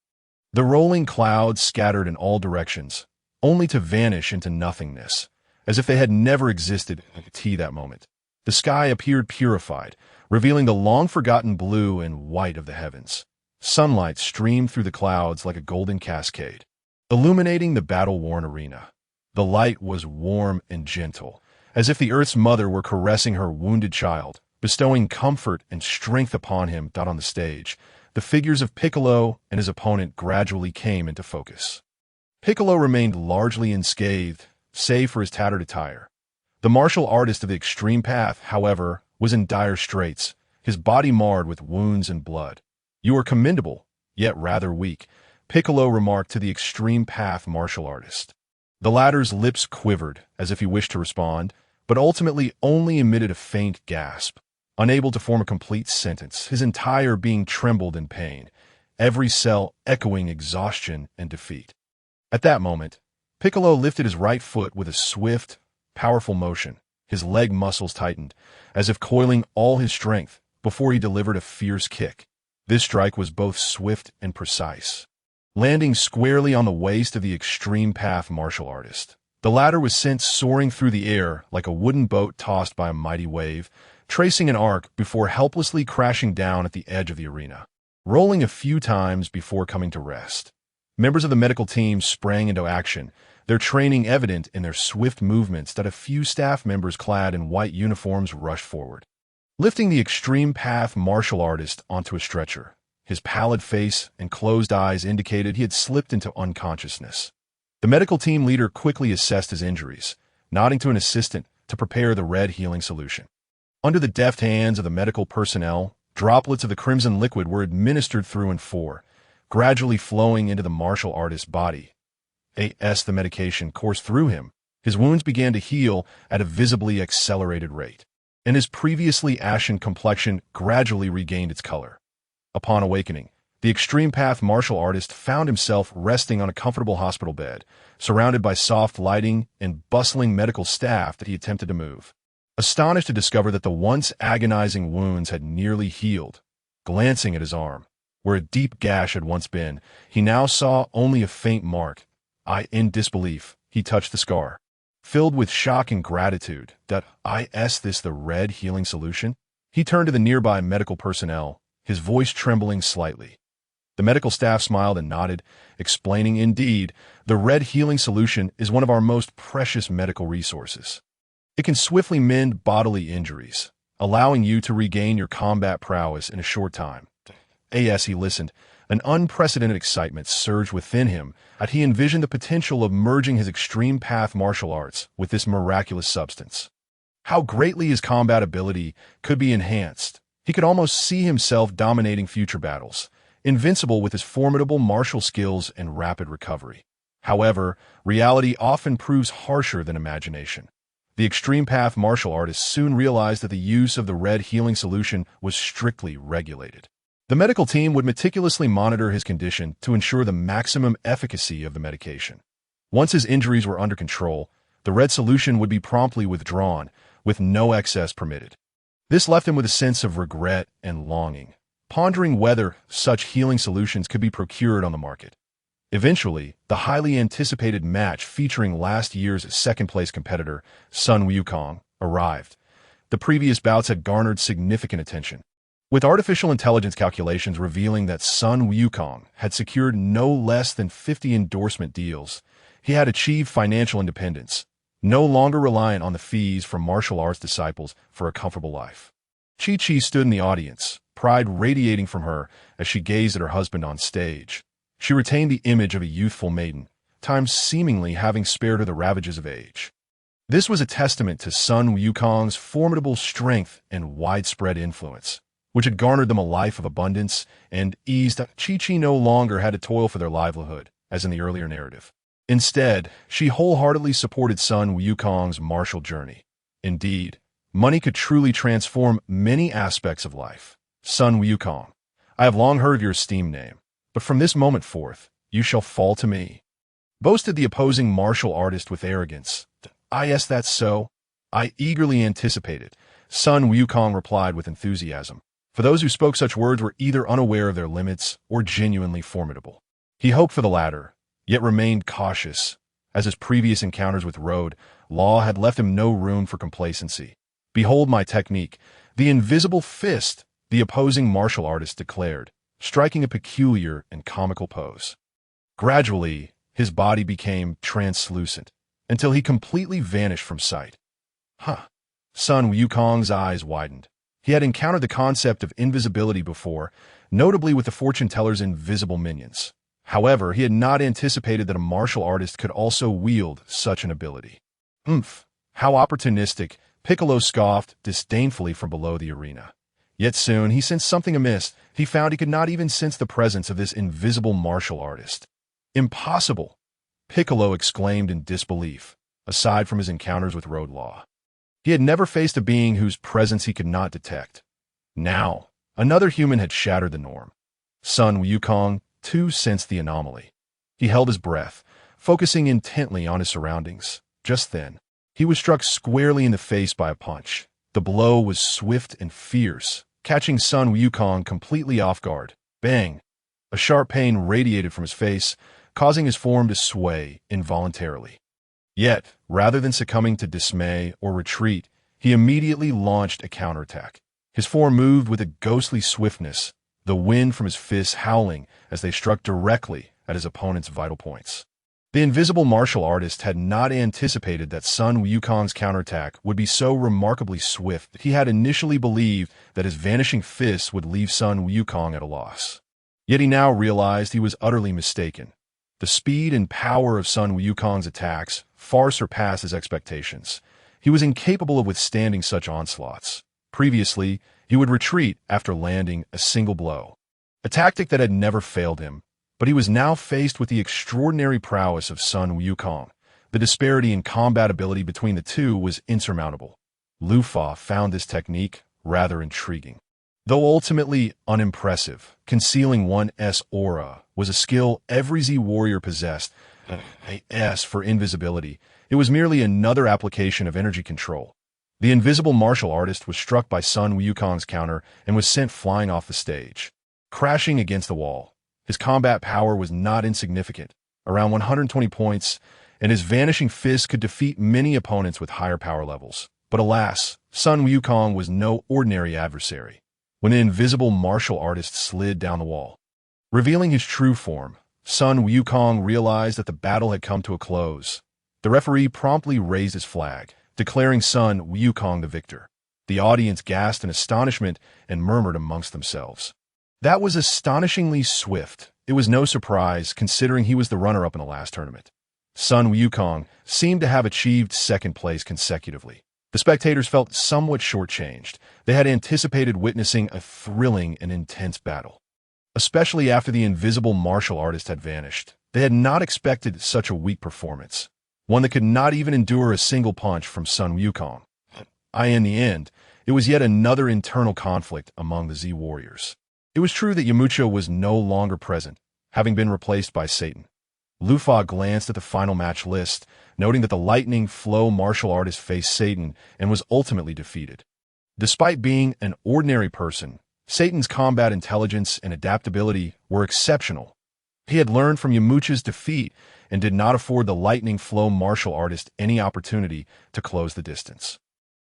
The rolling clouds scattered in all directions, only to vanish into nothingness, as if they had never existed at that moment. The sky appeared purified, revealing the long-forgotten blue and white of the heavens. Sunlight streamed through the clouds like a golden cascade, illuminating the battle-worn arena. The light was warm and gentle, as if the Earth's mother were caressing her wounded child, bestowing comfort and strength upon him. On the stage, the figures of Piccolo and his opponent gradually came into focus. Piccolo remained largely unscathed, save for his tattered attire. The martial artist of the extreme path, however, was in dire straits, his body marred with wounds and blood. "You are commendable, yet rather weak," Piccolo remarked to the extreme path martial artist. The latter's lips quivered, as if he wished to respond, but ultimately only emitted a faint gasp, unable to form a complete sentence. His entire being trembled in pain, every cell echoing exhaustion and defeat. At that moment, Piccolo lifted his right foot with a swift, powerful motion. His leg muscles tightened, as if coiling all his strength, before he delivered a fierce kick. This strike was both swift and precise, landing squarely on the waist of the extreme path martial artist. The latter was sent soaring through the air like a wooden boat tossed by a mighty wave, tracing an arc before helplessly crashing down at the edge of the arena, rolling a few times before coming to rest. Members of the medical team sprang into action, their training evident in their swift movements. A few staff members clad in white uniforms rushed forward, lifting the extreme path martial artist onto a stretcher. His pallid face and closed eyes indicated he had slipped into unconsciousness. The medical team leader quickly assessed his injuries, nodding to an assistant to prepare the red healing solution. Under the deft hands of the medical personnel, droplets of the crimson liquid were administered through and for, gradually flowing into the martial artist's body. As the medication coursed through him, his wounds began to heal at a visibly accelerated rate, and his previously ashen complexion gradually regained its color. Upon awakening, the extreme path martial artist found himself resting on a comfortable hospital bed, surrounded by soft lighting and bustling medical staff that he attempted to move. Astonished to discover that the once agonizing wounds had nearly healed, glancing at his arm, where a deep gash had once been, he now saw only a faint mark. In disbelief, he touched the scar. Filled with shock and gratitude is this the red healing solution? He turned to the nearby medical personnel, his voice trembling slightly. The medical staff smiled and nodded, explaining, indeed, the red healing solution is one of our most precious medical resources. It can swiftly mend bodily injuries, allowing you to regain your combat prowess in a short time. As he listened, an unprecedented excitement surged within him as he envisioned the potential of merging his extreme path martial arts with this miraculous substance. How greatly his combat ability could be enhanced. He could almost see himself dominating future battles, invincible with his formidable martial skills and rapid recovery. However, reality often proves harsher than imagination. The extreme path martial artist soon realized that the use of the red healing solution was strictly regulated. The medical team would meticulously monitor his condition to ensure the maximum efficacy of the medication. Once his injuries were under control, the red solution would be promptly withdrawn, with no excess permitted. This left him with a sense of regret and longing, pondering whether such healing solutions could be procured on the market. Eventually, the highly anticipated match featuring last year's second-place competitor, Sun Wukong, arrived. The previous bouts had garnered significant attention, with artificial intelligence calculations revealing that Sun Wukong had secured no less than 50 endorsement deals. He had achieved financial independence, no longer reliant on the fees from martial arts disciples for a comfortable life. Chi-Chi stood in the audience, pride radiating from her as she gazed at her husband on stage. She retained the image of a youthful maiden, time seemingly having spared her the ravages of age. This was a testament to Sun Wukong's formidable strength and widespread influence, which had garnered them a life of abundance and ease. Chi-Chi no longer had to toil for their livelihood, as in the earlier narrative. Instead, she wholeheartedly supported Sun Wukong's martial journey. Indeed, money could truly transform many aspects of life. Sun Wukong, I have long heard of your esteemed name, but from this moment forth, you shall fall to me, boasted the opposing martial artist with arrogance. Yes, that's so. I eagerly anticipated, Sun Wukong replied with enthusiasm, for those who spoke such words were either unaware of their limits or genuinely formidable. He hoped for the latter, yet remained cautious, as his previous encounters with Road Law had left him no room for complacency. Behold my technique, the invisible fist, the opposing martial artist declared, striking a peculiar and comical pose. Gradually, his body became translucent, until he completely vanished from sight. Sun Wukong's eyes widened. He had encountered the concept of invisibility before, notably with the fortune teller's invisible minions. However, he had not anticipated that a martial artist could also wield such an ability. How opportunistic, Piccolo scoffed disdainfully from below the arena. Yet soon he sensed something amiss. He found he could not even sense the presence of this invisible martial artist. Impossible! Piccolo exclaimed in disbelief, aside from his encounters with Road Law. He had never faced a being whose presence he could not detect. Now, another human had shattered the norm. Sun Wukong too sensed the anomaly. He held his breath, focusing intently on his surroundings. Just then, he was struck squarely in the face by a punch. The blow was swift and fierce, catching Sun Wukong completely off guard. Bang! A sharp pain radiated from his face, causing his form to sway involuntarily. Yet, rather than succumbing to dismay or retreat, he immediately launched a counterattack. His form moved with a ghostly swiftness, the wind from his fists howling as they struck directly at his opponent's vital points. The invisible martial artist had not anticipated that Sun Wukong's counterattack would be so remarkably swift. He had initially believed that his vanishing fists would leave Sun Wukong at a loss. Yet he now realized he was utterly mistaken. The speed and power of Sun Wukong's attacks far surpassed his expectations. He was incapable of withstanding such onslaughts. Previously, he would retreat after landing a single blow, a tactic that had never failed him. But he was now faced with the extraordinary prowess of Sun Wukong. The disparity in combat ability between the two was insurmountable. Lu Fa found this technique rather intriguing. Though ultimately unimpressive, concealing one's aura was a skill every Z warrior possessed. As for invisibility, it was merely another application of energy control. The invisible martial artist was struck by Sun Wukong's counter and was sent flying off the stage, crashing against the wall. His combat power was not insignificant, around 120 points, and his vanishing fist could defeat many opponents with higher power levels. But alas, Sun Wukong was no ordinary adversary. When an invisible martial artist slid down the wall, Revealing his true form, Sun Wukong realized that the battle had come to a close. The referee promptly raised his flag, declaring Sun Wukong the victor. The audience gasped in astonishment and murmured amongst themselves. That was astonishingly swift. It was no surprise, considering he was the runner-up in the last tournament. Sun Wukong seemed to have achieved second place consecutively. The spectators felt somewhat shortchanged. They had anticipated witnessing a thrilling and intense battle. Especially after the invisible martial artist had vanished. They had not expected such a weak performance, one that could not even endure a single punch from Sun Wukong. In the end, it was yet another internal conflict among the Z warriors. It was true that Yamcha was no longer present, having been replaced by Satan. Lufa glanced at the final match list, noting that the lightning flow martial artist faced Satan and was ultimately defeated. Despite being an ordinary person, Satan's combat intelligence and adaptability were exceptional. He had learned from Yamcha's defeat and did not afford the lightning flow martial artist any opportunity to close the distance.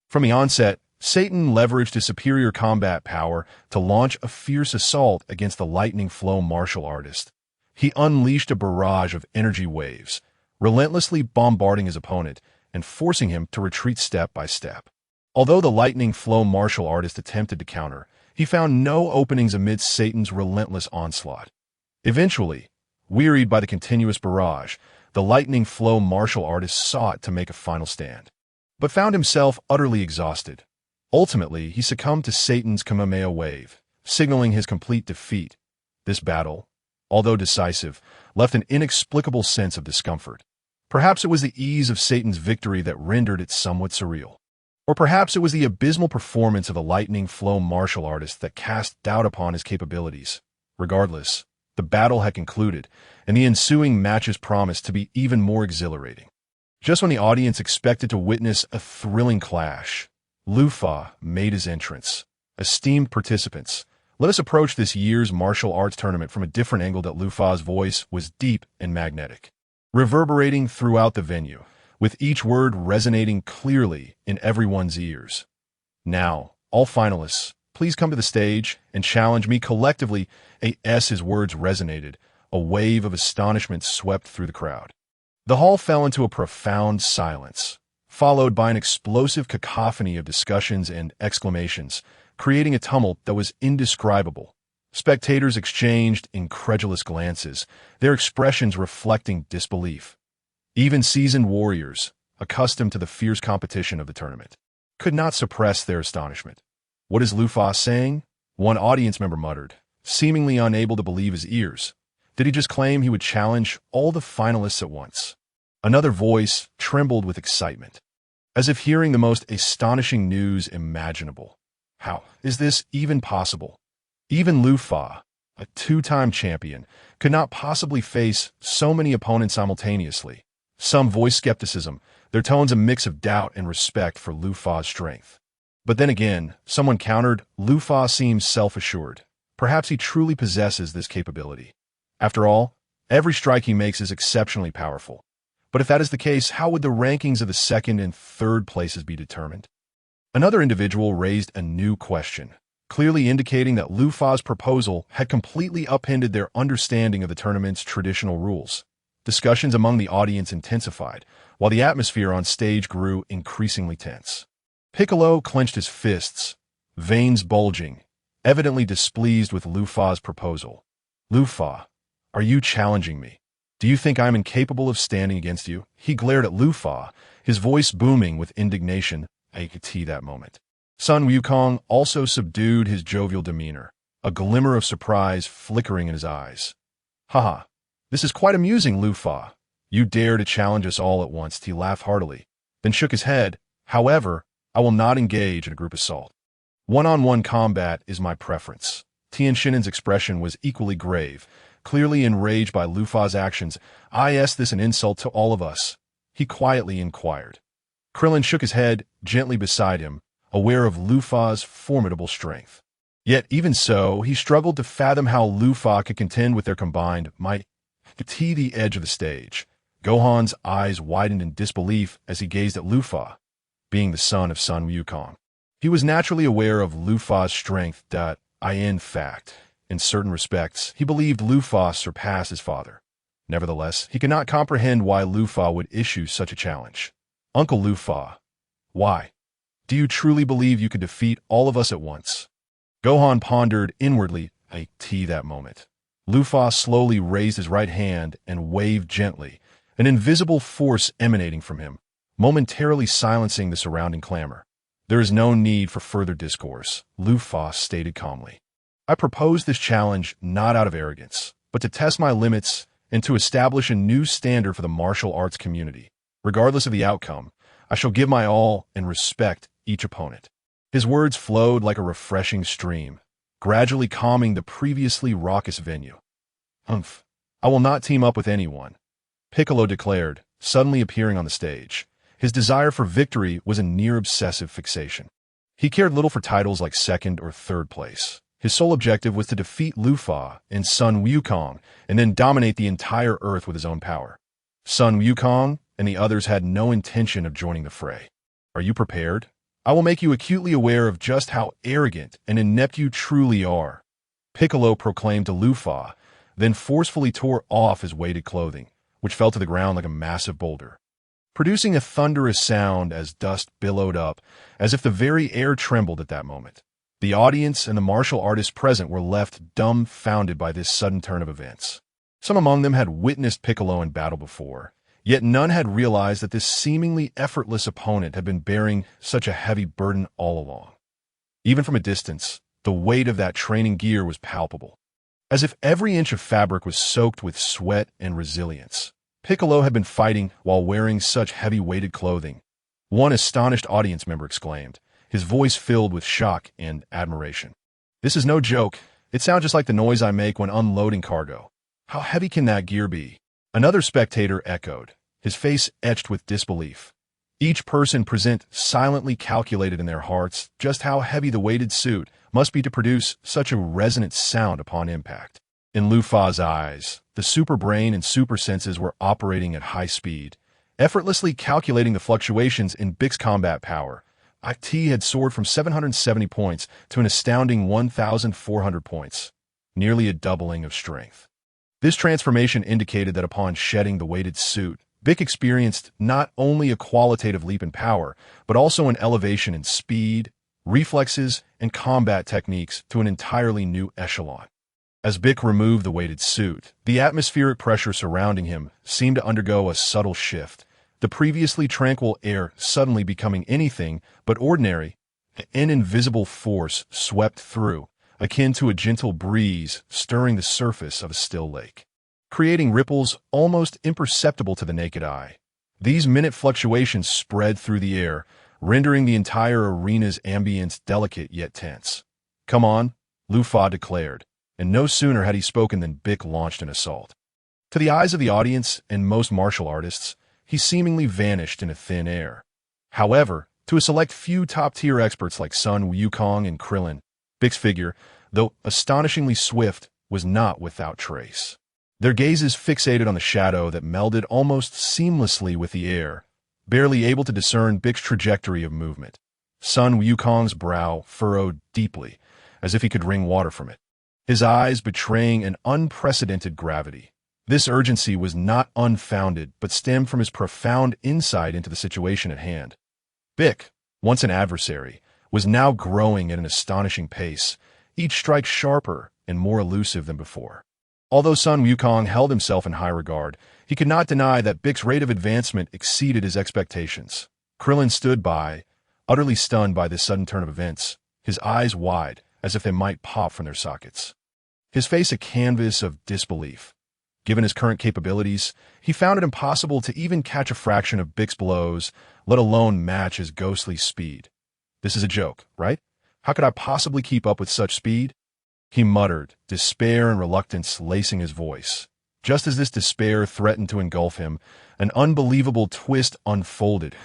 From the onset, Satan leveraged his superior combat power to launch a fierce assault against the lightning flow martial artist. He unleashed a barrage of energy waves, relentlessly bombarding his opponent and forcing him to retreat step by step. Although the lightning flow martial artist attempted to counter, he found no openings amidst Satan's relentless onslaught. Eventually, wearied by the continuous barrage, the lightning flow martial artist sought to make a final stand, but found himself utterly exhausted. Ultimately, he succumbed to Satan's Kamehameha wave, signaling his complete defeat. This battle, although decisive, left an inexplicable sense of discomfort. Perhaps it was the ease of Satan's victory that rendered it somewhat surreal. Or perhaps it was the abysmal performance of a lightning flow martial artist that cast doubt upon his capabilities. Regardless, the battle had concluded, and the ensuing matches promised to be even more exhilarating. Just when the audience expected to witness a thrilling clash, Lufa made his entrance. Esteemed participants, let us approach this year's martial arts tournament from a different angle. That Lufa's voice was deep and magnetic, reverberating throughout the venue, with each word resonating clearly in everyone's ears. Now, all finalists, please come to the stage and challenge me collectively. As his words resonated, a wave of astonishment swept through the crowd. The hall fell into a profound silence, followed by an explosive cacophony of discussions and exclamations, creating a tumult that was indescribable. Spectators exchanged incredulous glances, their expressions reflecting disbelief. Even seasoned warriors, accustomed to the fierce competition of the tournament, could not suppress their astonishment. "What is Lufa saying?" one audience member muttered, seemingly unable to believe his ears. Did he just claim he would challenge all the finalists at once? Another voice trembled with excitement, as if hearing the most astonishing news imaginable. How is this even possible? Even Lufa, a two-time champion, could not possibly face so many opponents simultaneously. Some voiced skepticism, their tones a mix of doubt and respect for Lufa's strength. But then again, someone countered, Lufa seems self-assured. Perhaps he truly possesses this capability. After all, every strike he makes is exceptionally powerful. But if that is the case, how would the rankings of the second and third places be determined? Another individual raised a new question, clearly indicating that Lufa's proposal had completely upended their understanding of the tournament's traditional rules. Discussions among the audience intensified, while the atmosphere on stage grew increasingly tense. Piccolo clenched his fists, veins bulging, evidently displeased with Lufa's proposal. "Lufa, are you challenging me? Do you think I'm incapable of standing against you?" He glared at Lufa, his voice booming with indignation. I could see that moment. Sun Wukong also subdued his jovial demeanor, a glimmer of surprise flickering in his eyes. "Haha, this is quite amusing, Lufa. You dare to challenge us all at once." He laughed heartily, then shook his head. "However, I will not engage in a group assault. One-on-one combat is my preference." Tian Shinan's expression was equally grave, clearly enraged by Lufa's actions. "Is this an insult to all of us?" he quietly inquired. Krillin shook his head gently beside him, aware of Lufa's formidable strength. Yet even so, he struggled to fathom how Lufa could contend with their combined might. To the edge of the stage, Gohan's eyes widened in disbelief as he gazed at Lufa. Being the son of Sun Wukong, he was naturally aware of Lufa's strength. In fact, In certain respects, he believed Lufa surpassed his father. Nevertheless, he could not comprehend why Lufa would issue such a challenge. Uncle Lufa, why? Do you truly believe you could defeat all of us at once? Gohan pondered inwardly that moment. Lufa slowly raised his right hand and waved gently, an invisible force emanating from him, momentarily silencing the surrounding clamor. There is no need for further discourse, Lufa stated calmly. I propose this challenge not out of arrogance, but to test my limits and to establish a new standard for the martial arts community. Regardless of the outcome, I shall give my all and respect each opponent. His words flowed like a refreshing stream, gradually calming the previously raucous venue. I will not team up with anyone, Piccolo declared, suddenly appearing on the stage. His desire for victory was a near-obsessive fixation. He cared little for titles like second or third place. His sole objective was to defeat Lufa and Sun Wukong and then dominate the entire Earth with his own power. Sun Wukong and the others had no intention of joining the fray. Are you prepared? I will make you acutely aware of just how arrogant and inept you truly are, Piccolo proclaimed to Lufa, then forcefully tore off his weighted clothing, which fell to the ground like a massive boulder, producing a thunderous sound as dust billowed up, as if the very air trembled at that moment. The audience and the martial artists present were left dumbfounded by this sudden turn of events. Some among them had witnessed Piccolo in battle before, yet none had realized that this seemingly effortless opponent had been bearing such a heavy burden all along. Even from a distance, the weight of that training gear was palpable, as if every inch of fabric was soaked with sweat and resilience. Piccolo had been fighting while wearing such heavy-weighted clothing, one astonished audience member exclaimed, his voice filled with shock and admiration. This is no joke. It sounds just like the noise I make when unloading cargo. How heavy can that gear be? Another spectator echoed, his face etched with disbelief. Each person present silently calculated in their hearts just how heavy the weighted suit must be to produce such a resonant sound upon impact. In Lufa's eyes, the super brain and super senses were operating at high speed, effortlessly calculating the fluctuations in Bix's combat power. IT had soared from 770 points to an astounding 1,400 points, nearly a doubling of strength. This transformation indicated that upon shedding the weighted suit, Bix experienced not only a qualitative leap in power, but also an elevation in speed, reflexes, and combat techniques to an entirely new echelon. As Bix removed the weighted suit, the atmospheric pressure surrounding him seemed to undergo a subtle shift, the previously tranquil air suddenly becoming anything but ordinary. An invisible force swept through, akin to a gentle breeze stirring the surface of a still lake, creating ripples almost imperceptible to the naked eye. These minute fluctuations spread through the air, rendering the entire arena's ambience delicate yet tense. Come on, Lufa declared, and no sooner had he spoken than Bix launched an assault. To the eyes of the audience and most martial artists, he seemingly vanished in a thin air. However, to a select few top-tier experts like Sun Wukong and Krillin, Bix's figure, though astonishingly swift, was not without trace. Their gazes fixated on the shadow that melded almost seamlessly with the air, barely able to discern Bix's trajectory of movement. Sun Wukong's brow furrowed deeply, as if he could wring water from it, his eyes betraying an unprecedented gravity. This urgency was not unfounded, but stemmed from his profound insight into the situation at hand. Bix, once an adversary, was now growing at an astonishing pace, each strike sharper and more elusive than before. Although Sun Wukong held himself in high regard, he could not deny that Bix's rate of advancement exceeded his expectations. Krillin stood by, utterly stunned by this sudden turn of events, his eyes wide, as if they might pop from their sockets. His face a canvas of disbelief. Given his current capabilities, he found it impossible to even catch a fraction of Bix's blows, let alone match his ghostly speed. This is a joke, right? How could I possibly keep up with such speed? He muttered, despair and reluctance lacing his voice. Just as this despair threatened to engulf him, an unbelievable twist unfolded.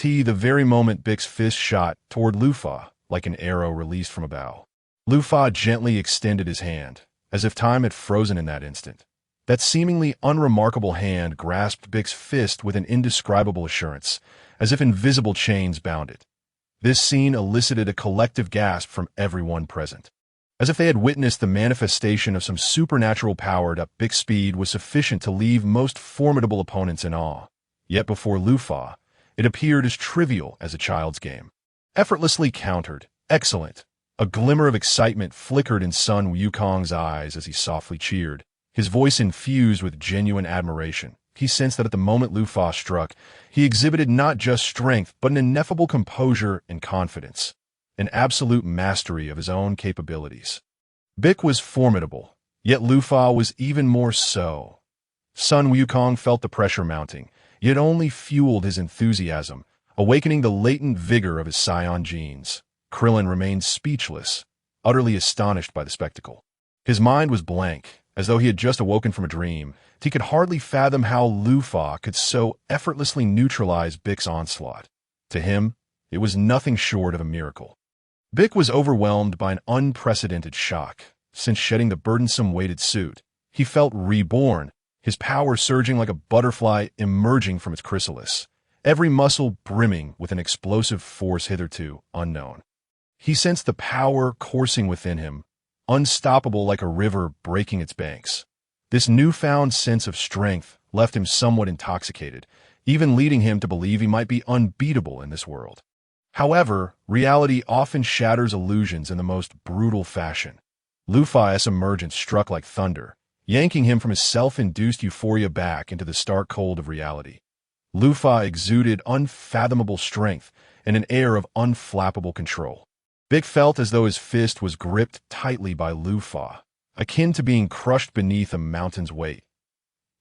The very moment Bix's fist shot toward Lufa, like an arrow released from a bow. Lufa gently extended his hand, as if time had frozen in that instant. That seemingly unremarkable hand grasped Bix's fist with an indescribable assurance, as if invisible chains bound it. This scene elicited a collective gasp from everyone present. As if they had witnessed the manifestation of some supernatural power, Bix's speed was sufficient to leave most formidable opponents in awe. Yet before Lufa, it appeared as trivial as a child's game. Effortlessly countered. Excellent. A glimmer of excitement flickered in Sun Wukong's eyes as he softly cheered, his voice infused with genuine admiration. He sensed that at the moment Lufa struck, he exhibited not just strength, but an ineffable composure and confidence, an absolute mastery of his own capabilities. Bix was formidable, yet Lufa was even more so. Sun Wukong felt the pressure mounting, yet only fueled his enthusiasm, awakening the latent vigor of his scion genes. Krillin remained speechless, utterly astonished by the spectacle. His mind was blank, as though he had just awoken from a dream. He could hardly fathom how Lufa could so effortlessly neutralize Bix's onslaught. To him, it was nothing short of a miracle. Bix was overwhelmed by an unprecedented shock. Since shedding the burdensome weighted suit, he felt reborn, his power surging like a butterfly emerging from its chrysalis, every muscle brimming with an explosive force hitherto unknown. He sensed the power coursing within him, unstoppable like a river breaking its banks. This newfound sense of strength left him somewhat intoxicated, even leading him to believe he might be unbeatable in this world. However, reality often shatters illusions in the most brutal fashion. Lufa's emergence struck like thunder, yanking him from his self-induced euphoria back into the stark cold of reality. Lufa exuded unfathomable strength and an air of unflappable control. Bix felt as though his fist was gripped tightly by Lufa, akin to being crushed beneath a mountain's weight.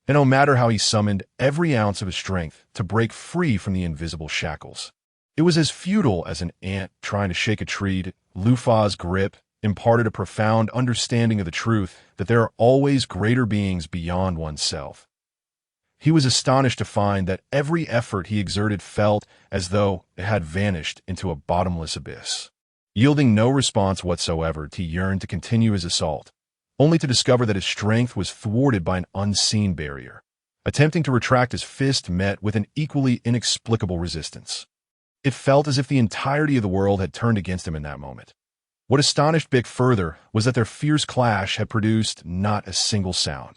And no matter how he summoned every ounce of his strength to break free from the invisible shackles, it was as futile as an ant trying to shake a tree. Lufa's grip imparted a profound understanding of the truth that there are always greater beings beyond oneself. He was astonished to find that every effort he exerted felt as though it had vanished into a bottomless abyss. Yielding no response whatsoever, he yearned to continue his assault, only to discover that his strength was thwarted by an unseen barrier. Attempting to retract his fist met with an equally inexplicable resistance. It felt as if the entirety of the world had turned against him in that moment. What astonished Bix further was that their fierce clash had produced not a single sound.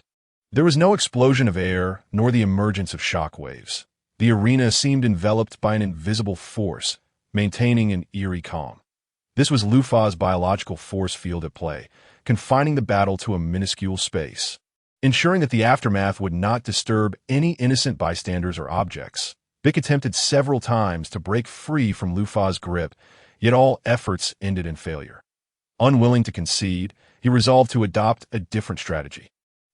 There was no explosion of air, nor the emergence of shock waves. The arena seemed enveloped by an invisible force, maintaining an eerie calm. This was Lufa's biological force field at play, confining the battle to a minuscule space, ensuring that the aftermath would not disturb any innocent bystanders or objects. Bix attempted several times to break free from Lufa's grip, yet all efforts ended in failure. Unwilling to concede, he resolved to adopt a different strategy.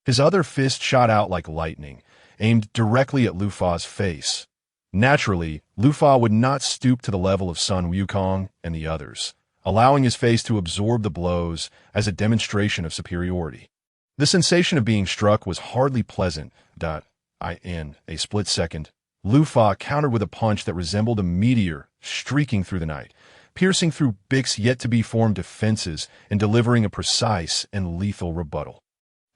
His other fist shot out like lightning, aimed directly at Lufa's face. Naturally, Lufa would not stoop to the level of Sun Wukong and the others, allowing his face to absorb the blows as a demonstration of superiority. The sensation of being struck was hardly pleasant. In a split second, Lufa countered with a punch that resembled a meteor streaking through the night, piercing through Bix's yet-to-be-formed defenses and delivering a precise and lethal rebuttal.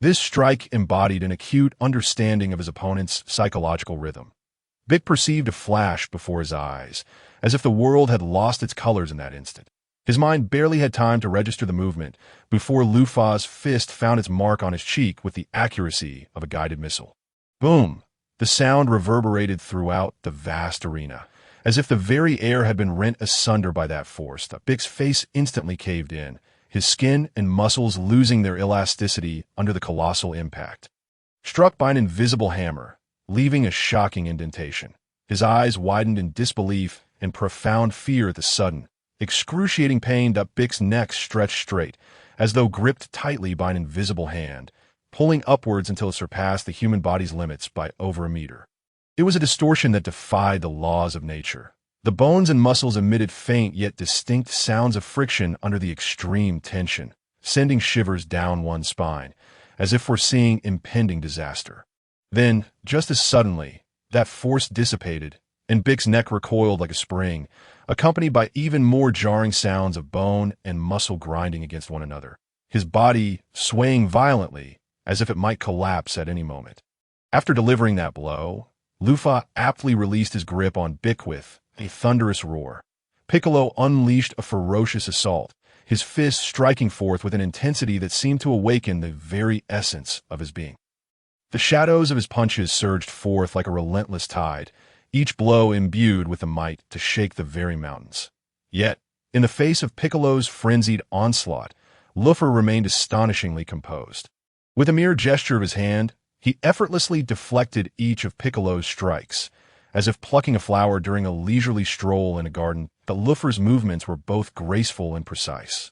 This strike embodied an acute understanding of his opponent's psychological rhythm. Bix perceived a flash before his eyes, as if the world had lost its colors in that instant. His mind barely had time to register the movement before Lufa's fist found its mark on his cheek with the accuracy of a guided missile. Boom! The sound reverberated throughout the vast arena, as if the very air had been rent asunder by that force. Bix's face instantly caved in, his skin and muscles losing their elasticity under the colossal impact. Struck by an invisible hammer, leaving a shocking indentation, his eyes widened in disbelief and profound fear at the sudden, excruciating pain. Bix's neck stretched straight, as though gripped tightly by an invisible hand, pulling upwards until it surpassed the human body's limits by over a meter. It was a distortion that defied the laws of nature. The bones and muscles emitted faint yet distinct sounds of friction under the extreme tension, sending shivers down one's spine, as if foreseeing impending disaster. Then, just as suddenly, that force dissipated, and Bix's neck recoiled like a spring, accompanied by even more jarring sounds of bone and muscle grinding against one another, his body swaying violently as if it might collapse at any moment. After delivering that blow, Lufa aptly released his grip on Bix with a thunderous roar. Piccolo unleashed a ferocious assault, his fists striking forth with an intensity that seemed to awaken the very essence of his being. The shadows of his punches surged forth like a relentless tide, each blow imbued with the might to shake the very mountains. Yet, in the face of Piccolo's frenzied onslaught, Luffy remained astonishingly composed. With a mere gesture of his hand, he effortlessly deflected each of Piccolo's strikes, as if plucking a flower during a leisurely stroll in a garden. The Luffy's movements were both graceful and precise.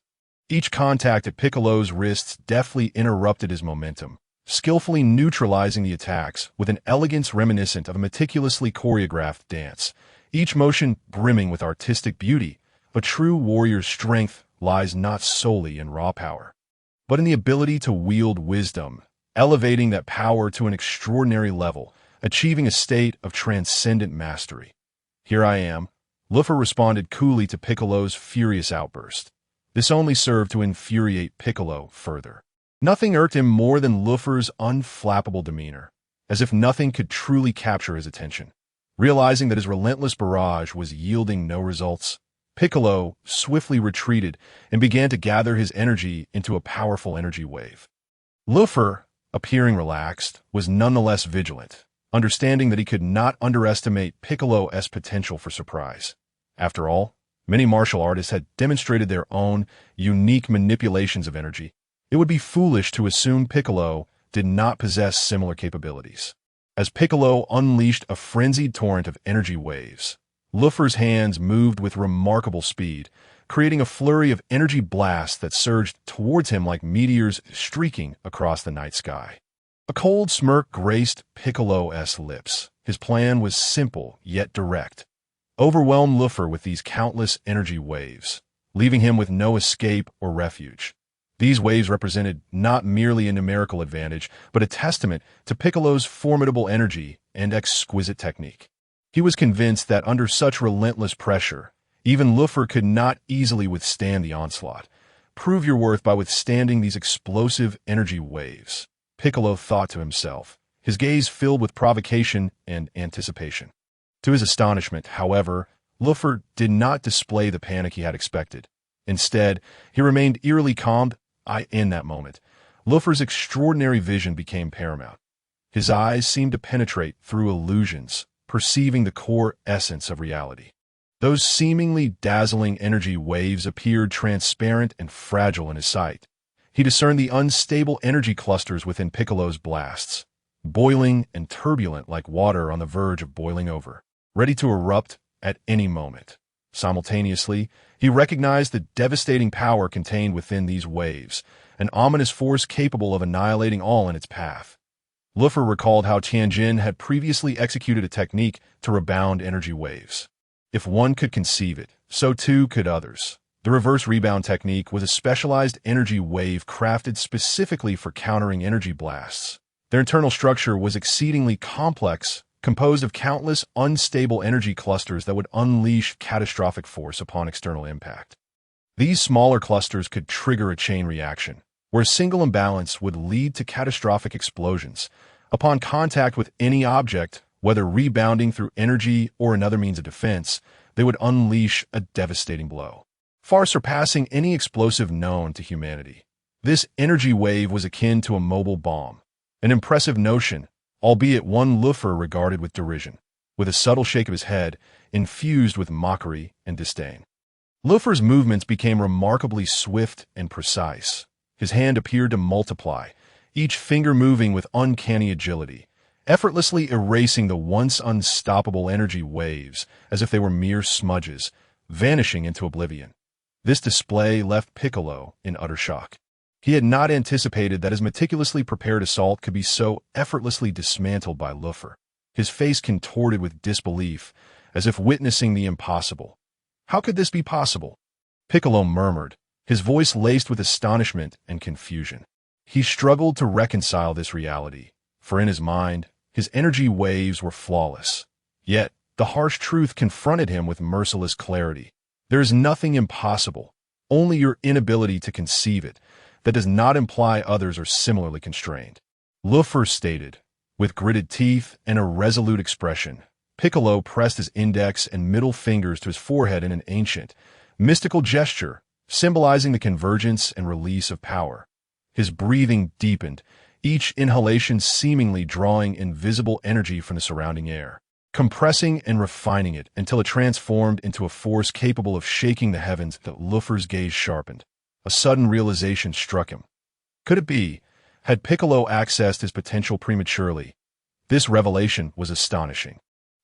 Each contact at Piccolo's wrists deftly interrupted his momentum, skillfully neutralizing the attacks with an elegance reminiscent of a meticulously choreographed dance, each motion brimming with artistic beauty. A true warrior's strength lies not solely in raw power, but in the ability to wield wisdom, elevating that power to an extraordinary level, achieving a state of transcendent mastery. "Here I am," Luffy responded coolly to Piccolo's furious outburst. This only served to infuriate Piccolo further. Nothing irked him more than Luffy's unflappable demeanor, as if nothing could truly capture his attention. Realizing that his relentless barrage was yielding no results, Piccolo swiftly retreated and began to gather his energy into a powerful energy wave. Luffy, appearing relaxed, was nonetheless vigilant, understanding that he could not underestimate Piccolo's potential for surprise. After all, many martial artists had demonstrated their own unique manipulations of energy. It would be foolish to assume Piccolo did not possess similar capabilities. As Piccolo unleashed a frenzied torrent of energy waves, Luffy's hands moved with remarkable speed, creating a flurry of energy blasts that surged towards him like meteors streaking across the night sky. A cold smirk graced Piccolo's lips. His plan was simple yet direct. Overwhelm Luffy with these countless energy waves, leaving him with no escape or refuge. These waves represented not merely a numerical advantage, but a testament to Piccolo's formidable energy and exquisite technique. He was convinced that under such relentless pressure, even Luffy could not easily withstand the onslaught. "Prove your worth by withstanding these explosive energy waves," Piccolo thought to himself, his gaze filled with provocation and anticipation. To his astonishment, however, Luffy did not display the panic he had expected. Instead, he remained eerily calm. In that moment, Luffy's extraordinary vision became paramount. His eyes seemed to penetrate through illusions, perceiving the core essence of reality. Those seemingly dazzling energy waves appeared transparent and fragile in his sight. He discerned the unstable energy clusters within Piccolo's blasts, boiling and turbulent like water on the verge of boiling over, ready to erupt at any moment. Simultaneously, he recognized the devastating power contained within these waves, an ominous force capable of annihilating all in its path. Luffy recalled how Tianjin had previously executed a technique to rebound energy waves. If one could conceive it, so too could others. The reverse rebound technique was a specialized energy wave crafted specifically for countering energy blasts. Their internal structure was exceedingly complex, composed of countless unstable energy clusters that would unleash catastrophic force upon external impact. These smaller clusters could trigger a chain reaction, where a single imbalance would lead to catastrophic explosions. Upon contact with any object, whether rebounding through energy or another means of defense, they would unleash a devastating blow, far surpassing any explosive known to humanity. This energy wave was akin to a mobile bomb, an impressive notion, albeit one Luffy regarded with derision, with a subtle shake of his head, infused with mockery and disdain. Luffy's movements became remarkably swift and precise. His hand appeared to multiply, each finger moving with uncanny agility, effortlessly erasing the once unstoppable energy waves as if they were mere smudges, vanishing into oblivion. This display left Piccolo in utter shock. He had not anticipated that his meticulously prepared assault could be so effortlessly dismantled by Luffy. His face contorted with disbelief, as if witnessing the impossible. "How could this be possible?" Piccolo murmured, his voice laced with astonishment and confusion. He struggled to reconcile this reality, for in his mind, his energy waves were flawless. Yet, the harsh truth confronted him with merciless clarity. There is nothing impossible, only your inability to conceive it. That does not imply others are similarly constrained. Luffy stated, with gritted teeth and a resolute expression. Piccolo pressed his index and middle fingers to his forehead in an ancient, mystical gesture, symbolizing the convergence and release of power. His breathing deepened, each inhalation seemingly drawing invisible energy from the surrounding air, compressing and refining it until it transformed into a force capable of shaking the heavens. Luffy's gaze sharpened. A sudden realization struck him. Could it be? Had Piccolo accessed his potential prematurely? This revelation was astonishing.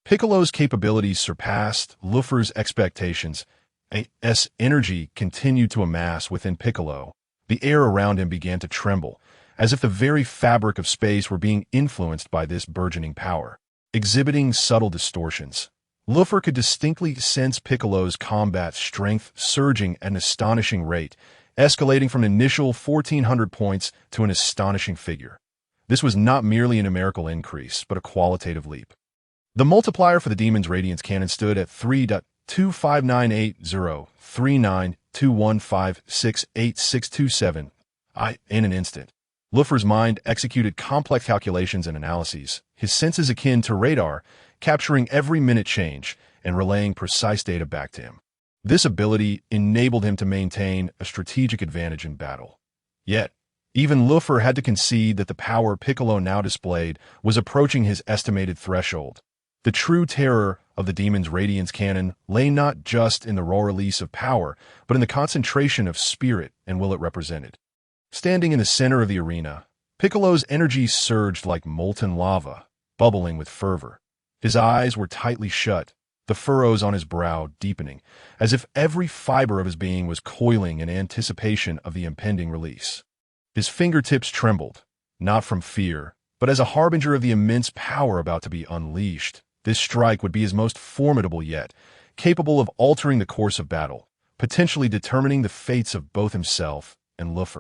Piccolo's capabilities surpassed Luffy's expectations. As energy continued to amass within Piccolo, the air around him began to tremble, as if the very fabric of space were being influenced by this burgeoning power. Exhibiting subtle distortions, Luffy could distinctly sense Piccolo's combat strength surging at an astonishing rate, escalating from an initial 1,400 points to an astonishing figure. This was not merely a numerical increase, but a qualitative leap. The multiplier for the demon's radiance cannon stood at 3.259803921568627. In an instant, Luffy's mind executed complex calculations and analyses, his senses akin to radar, capturing every minute change and relaying precise data back to him. This ability enabled him to maintain a strategic advantage in battle. Yet, even Luffy had to concede that the power Piccolo now displayed was approaching his estimated threshold. The true terror of the demon's radiance cannon lay not just in the raw release of power, but in the concentration of spirit and will it represented. Standing in the center of the arena, Piccolo's energy surged like molten lava, bubbling with fervor. His eyes were tightly shut, the furrows on his brow deepening, as if every fiber of his being was coiling in anticipation of the impending release. His fingertips trembled, not from fear, but as a harbinger of the immense power about to be unleashed. This strike would be his most formidable yet, capable of altering the course of battle, potentially determining the fates of both himself and Luffy,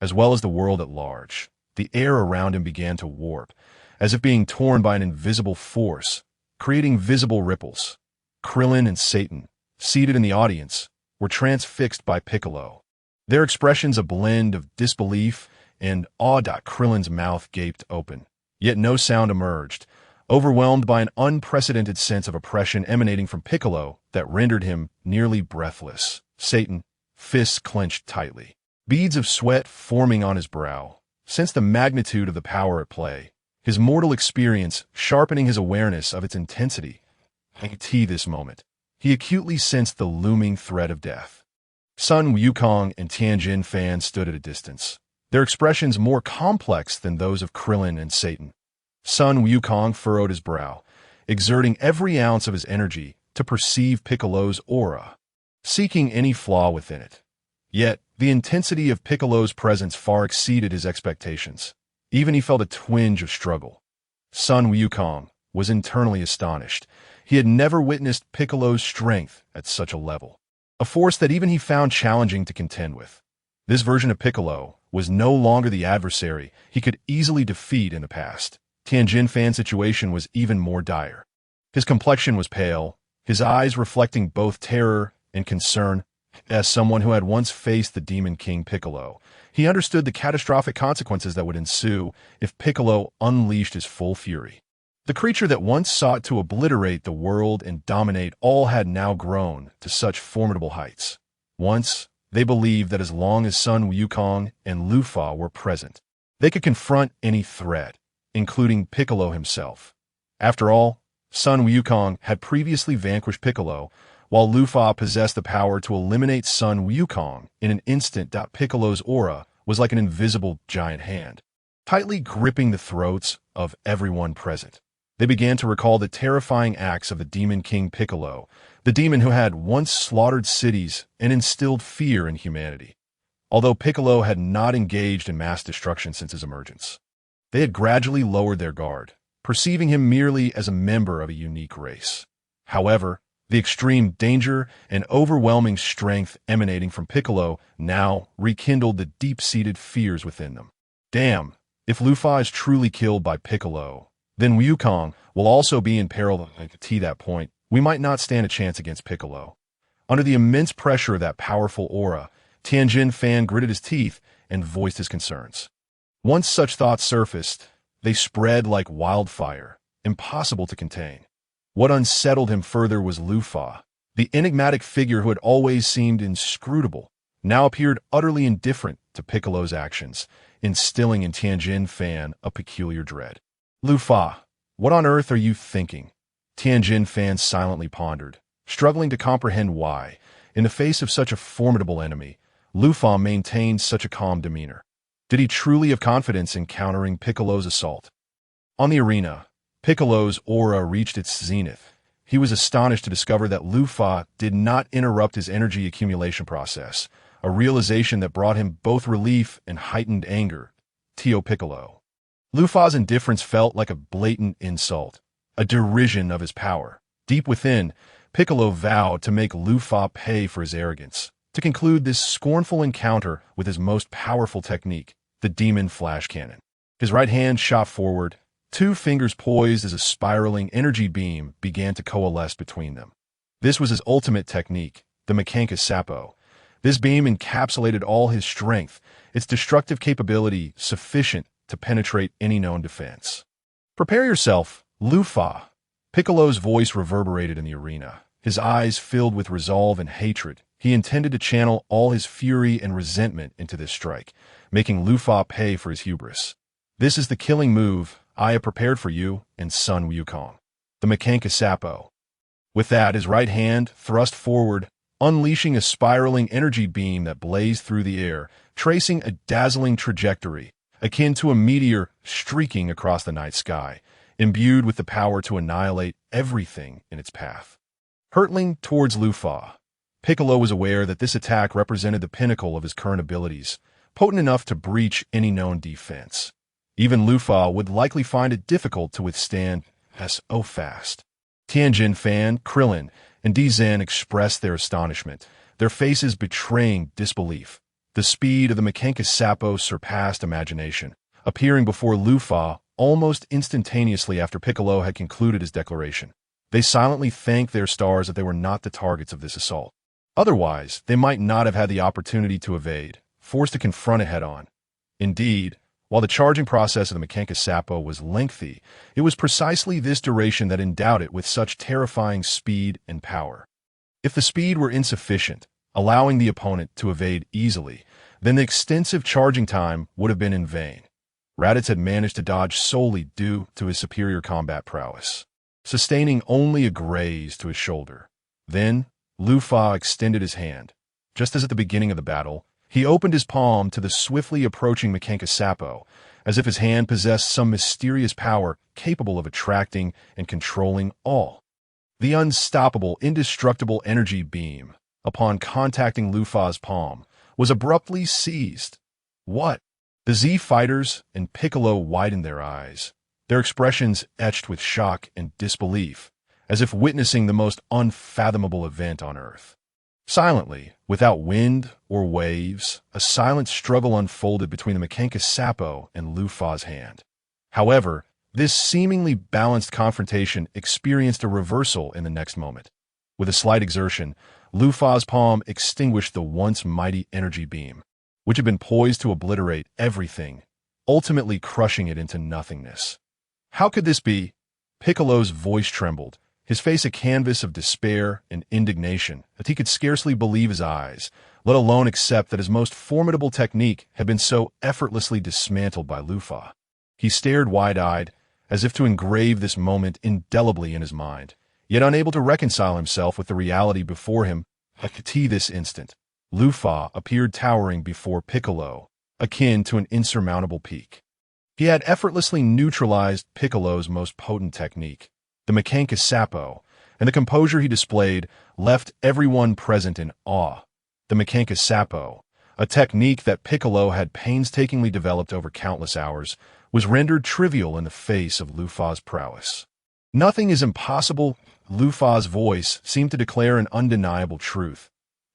as well as the world at large. The air around him began to warp, as if being torn by an invisible force, creating visible ripples. Krillin and Satan, seated in the audience, were transfixed by Piccolo. Their expressions a blend of disbelief and awe. Krillin's mouth gaped open, yet no sound emerged, overwhelmed by an unprecedented sense of oppression emanating from Piccolo that rendered him nearly breathless. Satan, fists clenched tightly, beads of sweat forming on his brow, sensed the magnitude of the power at play, his mortal experience sharpening his awareness of its intensity. This moment, he acutely sensed the looming threat of death. Sun Wukong and Tianjin Fan stood at a distance, their expressions more complex than those of Krillin and Satan. Sun Wukong furrowed his brow, exerting every ounce of his energy to perceive Piccolo's aura, seeking any flaw within it. Yet, the intensity of Piccolo's presence far exceeded his expectations. Even he felt a twinge of struggle. Sun Wukong was internally astonished. He had never witnessed Piccolo's strength at such a level, a force that even he found challenging to contend with. This version of Piccolo was no longer the adversary he could easily defeat in the past. Tianjin Fan's situation was even more dire. His complexion was pale, his eyes reflecting both terror and concern. As someone who had once faced the Demon King Piccolo, he understood the catastrophic consequences that would ensue if Piccolo unleashed his full fury. The creature that once sought to obliterate the world and dominate all had now grown to such formidable heights. Once, they believed that as long as Sun Wukong and Luffy were present, they could confront any threat, including Piccolo himself. After all, Sun Wukong had previously vanquished Piccolo, while Luffy possessed the power to eliminate Sun Wukong in an instant. Piccolo's aura was like an invisible giant hand, tightly gripping the throats of everyone present. They began to recall the terrifying acts of the Demon King Piccolo, the demon who had once slaughtered cities and instilled fear in humanity. Although Piccolo had not engaged in mass destruction since his emergence, they had gradually lowered their guard, perceiving him merely as a member of a unique race. However, the extreme danger and overwhelming strength emanating from Piccolo now rekindled the deep-seated fears within them. Damn, if Luffy is truly killed by Piccolo, then Wukong will also be in peril. To that point, we might not stand a chance against Piccolo. Under the immense pressure of that powerful aura, Tianjin Fan gritted his teeth and voiced his concerns. Once such thoughts surfaced, they spread like wildfire, impossible to contain. What unsettled him further was Luffy, the enigmatic figure who had always seemed inscrutable, now appeared utterly indifferent to Piccolo's actions, instilling in Tianjin Fan a peculiar dread. "Lu Fa, what on earth are you thinking?" Tianjin Fan silently pondered, struggling to comprehend why, in the face of such a formidable enemy, Lu Fa maintained such a calm demeanor. Did he truly have confidence in countering Piccolo's assault? On the arena, Piccolo's aura reached its zenith. He was astonished to discover that Lu Fa did not interrupt his energy accumulation process, a realization that brought him both relief and heightened anger. Tio Piccolo. Lu Fa's indifference felt like a blatant insult, a derision of his power. Deep within, Piccolo vowed to make Lu Fa pay for his arrogance, to conclude this scornful encounter with his most powerful technique, the Demon Flash Cannon. His right hand shot forward, two fingers poised as a spiraling energy beam began to coalesce between them. This was his ultimate technique, the Mekanka Sappo. This beam encapsulated all his strength, its destructive capability sufficient to penetrate any known defense. "Prepare yourself, Lu Fa." Piccolo's voice reverberated in the arena, his eyes filled with resolve and hatred. He intended to channel all his fury and resentment into this strike, making Lu Fa pay for his hubris. "This is the killing move I have prepared for you and Sun Wukong, the Mekanka Sappo." With that, his right hand thrust forward, unleashing a spiraling energy beam that blazed through the air, tracing a dazzling trajectory, akin to a meteor streaking across the night sky, imbued with the power to annihilate everything in its path. Hurtling towards Lu Fa, Piccolo was aware that this attack represented the pinnacle of his current abilities, potent enough to breach any known defense. Even Lu Fa would likely find it difficult to withstand so fast. Tianjin Fan, Krillin, and Zen expressed their astonishment, their faces betraying disbelief. The speed of the Mekanka Sappo surpassed imagination, appearing before Lu Fa almost instantaneously after Piccolo had concluded his declaration. They silently thanked their stars that they were not the targets of this assault. Otherwise, they might not have had the opportunity to evade, forced to confront it head-on. Indeed, while the charging process of the Mekanka Sappo was lengthy, it was precisely this duration that endowed it with such terrifying speed and power. If the speed were insufficient, allowing the opponent to evade easily, then the extensive charging time would have been in vain. Raditz had managed to dodge solely due to his superior combat prowess, sustaining only a graze to his shoulder. Then, Lu Fa extended his hand. Just as at the beginning of the battle, he opened his palm to the swiftly approaching Mekanka Sappo, as if his hand possessed some mysterious power capable of attracting and controlling all. The unstoppable, indestructible energy beam, upon contacting Lu Fa's palm, was abruptly seized. What? The Z fighters and Piccolo widened their eyes, their expressions etched with shock and disbelief, as if witnessing the most unfathomable event on Earth. Silently, without wind or waves, a silent struggle unfolded between the Mekanka Sappo and Lu Fa's hand. However, this seemingly balanced confrontation experienced a reversal in the next moment. With a slight exertion, Lu Fa's palm extinguished the once mighty energy beam, which had been poised to obliterate everything, ultimately crushing it into nothingness. How could this be? Piccolo's voice trembled, his face a canvas of despair and indignation, that he could scarcely believe his eyes, let alone accept that his most formidable technique had been so effortlessly dismantled by Lu Fa. He stared wide-eyed, as if to engrave this moment indelibly in his mind, yet unable to reconcile himself with the reality before him. At this instant, Lu Fa appeared towering before Piccolo, akin to an insurmountable peak. He had effortlessly neutralized Piccolo's most potent technique, the Mekanka Sappo, and the composure he displayed left everyone present in awe. The Mekanka Sappo, a technique that Piccolo had painstakingly developed over countless hours, was rendered trivial in the face of Lu Fa's prowess. Nothing is impossible. Lu Fa's voice seemed to declare an undeniable truth.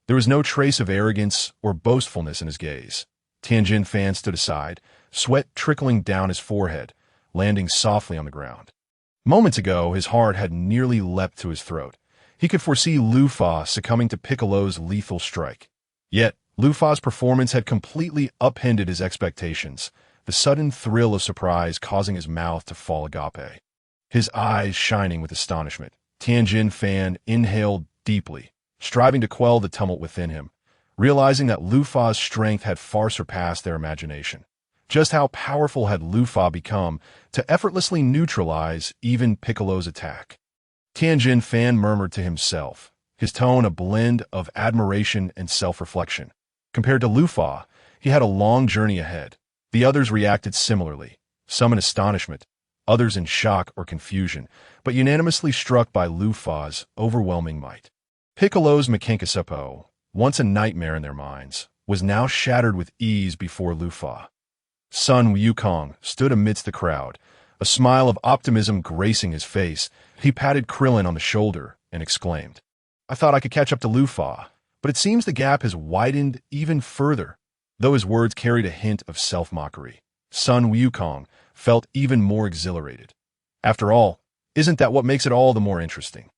There was no trace of arrogance or boastfulness in his gaze. Tianjin Fan stood aside, sweat trickling down his forehead, landing softly on the ground. Moments ago, his heart had nearly leapt to his throat. He could foresee Lu Fa succumbing to Piccolo's lethal strike. Yet, Lu Fa's performance had completely upended his expectations, the sudden thrill of surprise causing his mouth to fall agape. His eyes shining with astonishment, Tianjin Fan inhaled deeply, striving to quell the tumult within him. realizing that Lufa's strength had far surpassed their imagination. Just how powerful had Lufa become to effortlessly neutralize even Piccolo's attack? Tianjin Fan murmured to himself, his tone a blend of admiration and self-reflection. Compared to Lufa, he had a long journey ahead. The others reacted similarly, some in astonishment, others in shock or confusion, but unanimously struck by Lufa's overwhelming might. Piccolo's Mekenkasepo, once a nightmare in their minds, was now shattered with ease before Lufa. Sun Wukong stood amidst the crowd, a smile of optimism gracing his face. He patted Krillin on the shoulder and exclaimed, "I thought I could catch up to Lufa, but it seems the gap has widened even further." Though his words carried a hint of self-mockery, Sun Wukong felt even more exhilarated. After all, isn't that what makes it all the more interesting?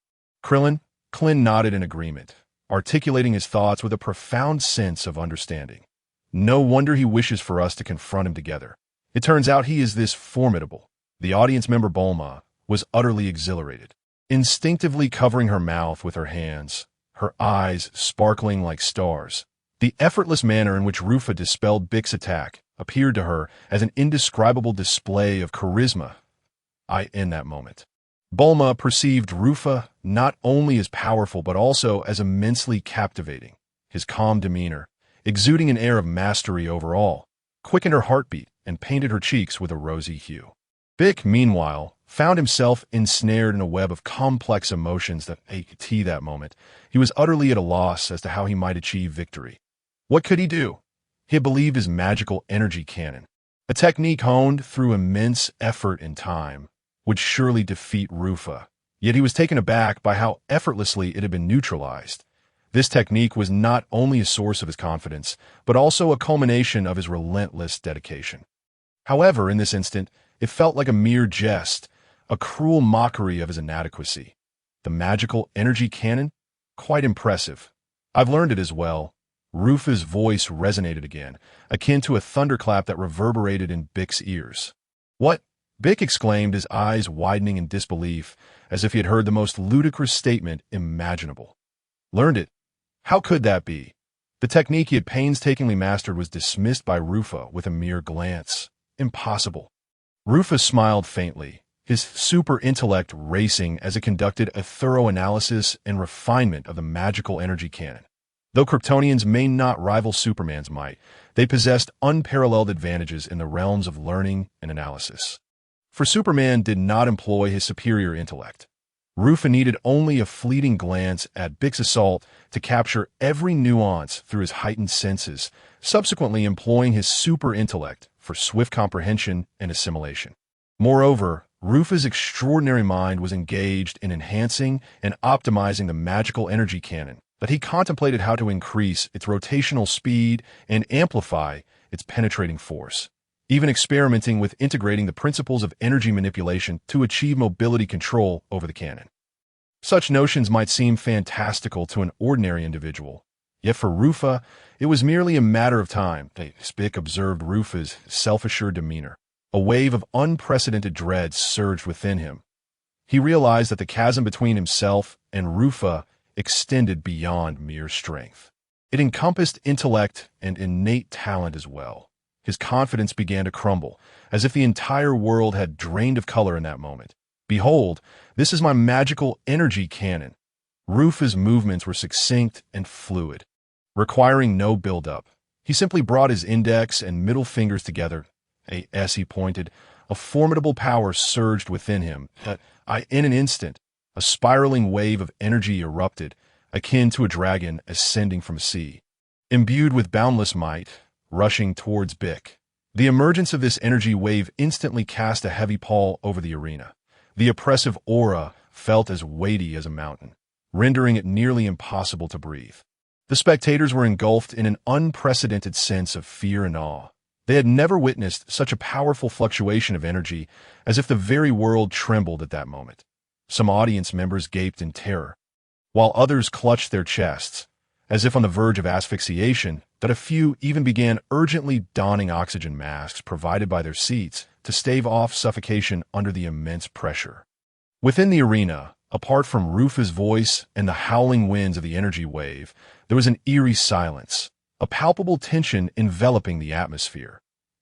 Krillin nodded in agreement, articulating his thoughts with a profound sense of understanding. No wonder he wishes for us to confront him together. It turns out he is this formidable. The audience member Bulma was utterly exhilarated, instinctively covering her mouth with her hands, her eyes sparkling like stars. The effortless manner in which Rufa dispelled Bik's attack appeared to her as an indescribable display of charisma. In that moment, Bulma perceived Rufa not only as powerful but also as immensely captivating. His calm demeanor, exuding an air of mastery over all, quickened her heartbeat and painted her cheeks with a rosy hue. Bik, meanwhile, found himself ensnared in a web of complex emotions that that moment. He was utterly at a loss as to how he might achieve victory. What could he do? He had believed his magical energy cannon, a technique honed through immense effort and time, would surely defeat Rufa. Yet he was taken aback by how effortlessly it had been neutralized. This technique was not only a source of his confidence, but also a culmination of his relentless dedication. However, in this instant, it felt like a mere jest, a cruel mockery of his inadequacy. The magical energy cannon? Quite impressive. I've learned it as well. Rufa's voice resonated again, akin to a thunderclap that reverberated in Bik's ears. "What?" Bik exclaimed, his eyes widening in disbelief, as if he had heard the most ludicrous statement imaginable. "Learned it? How could that be?" The technique he had painstakingly mastered was dismissed by Rufa with a mere glance. Impossible. Rufa smiled faintly, his super intellect racing as it conducted a thorough analysis and refinement of the magical energy cannon. Though Kryptonians may not rival Superman's might, they possessed unparalleled advantages in the realms of learning and analysis. For Superman did not employ his superior intellect. Rufa needed only a fleeting glance at Bik's assault to capture every nuance through his heightened senses, subsequently employing his super intellect for swift comprehension and assimilation. Moreover, Rufa's extraordinary mind was engaged in enhancing and optimizing the magical energy cannon, that he contemplated how to increase its rotational speed and amplify its penetrating force, even experimenting with integrating the principles of energy manipulation to achieve mobility control over the cannon. Such notions might seem fantastical to an ordinary individual, yet for Rufa, it was merely a matter of time. Bik observed Rufa's self-assured demeanor. A wave of unprecedented dread surged within him. He realized that the chasm between himself and Rufa extended beyond mere strength. It encompassed intellect and innate talent as well. His confidence began to crumble, as if the entire world had drained of color in that moment. "Behold, this is my magical energy cannon." Rufa's movements were succinct and fluid, requiring no build-up. He simply brought his index and middle fingers together. As he pointed, a formidable power surged within him. In an instant, a spiraling wave of energy erupted, akin to a dragon ascending from a sea. Imbued with boundless might, rushing towards Bik. The emergence of this energy wave instantly cast a heavy pall over the arena. The oppressive aura felt as weighty as a mountain, rendering it nearly impossible to breathe. The spectators were engulfed in an unprecedented sense of fear and awe. They had never witnessed such a powerful fluctuation of energy, as if the very world trembled at that moment. Some audience members gaped in terror, while others clutched their chests, as if on the verge of asphyxiation, that a few even began urgently donning oxygen masks provided by their seats to stave off suffocation under the immense pressure. Within the arena, apart from Rufa's voice and the howling winds of the energy wave, There was an eerie silence, a palpable tension enveloping the atmosphere.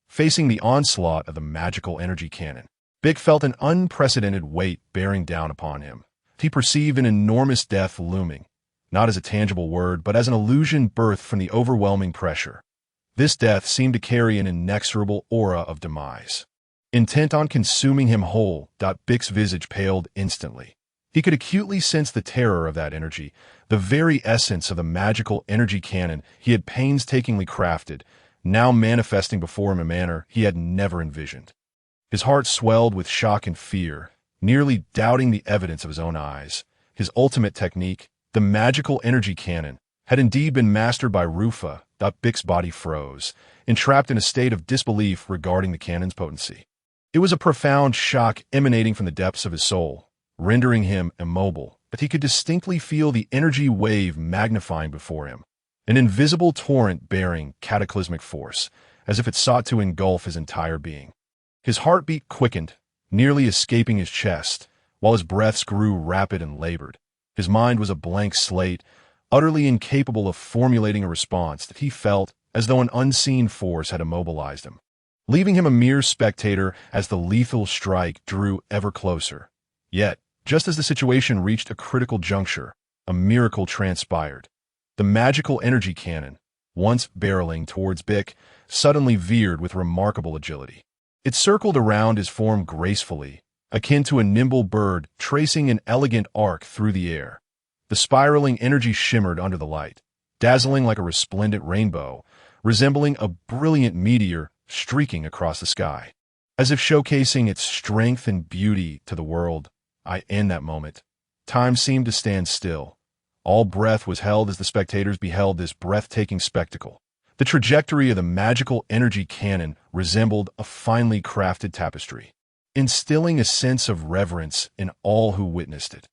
Facing the onslaught of the magical energy cannon, Bick felt an unprecedented weight bearing down upon him. He perceived an enormous death looming, not as a tangible word, but as an illusion birthed from the overwhelming pressure. This death seemed to carry an inexorable aura of demise. Intent on consuming him whole, Bick's visage paled instantly. He could acutely sense the terror of that energy, the very essence of the magical energy cannon he had painstakingly crafted, now manifesting before him in a manner he had never envisioned. His heart swelled with shock and fear, nearly doubting the evidence of his own eyes. His ultimate technique, the magical energy cannon, had indeed been mastered by Rufa. Bick's body froze, entrapped in a state of disbelief regarding the cannon's potency. It was a profound shock emanating from the depths of his soul, rendering him immobile, but he could distinctly feel the energy wave magnifying before him, an invisible torrent bearing cataclysmic force, as if it sought to engulf his entire being. His heartbeat quickened, nearly escaping his chest, while his breaths grew rapid and labored. His mind was a blank slate, utterly incapable of formulating a response that he felt as though an unseen force had immobilized him, leaving him a mere spectator as the lethal strike drew ever closer. Yet, just as the situation reached a critical juncture, a miracle transpired. The magical energy cannon, once barreling towards Bick, suddenly veered with remarkable agility. It circled around his form gracefully, akin to a nimble bird tracing an elegant arc through the air. The spiraling energy shimmered under the light, dazzling like a resplendent rainbow, resembling a brilliant meteor streaking across the sky. As if showcasing its strength and beauty to the world, in that moment, time seemed to stand still. All breath was held as the spectators beheld this breathtaking spectacle. The trajectory of the magical energy cannon resembled a finely crafted tapestry, instilling a sense of reverence in all who witnessed it.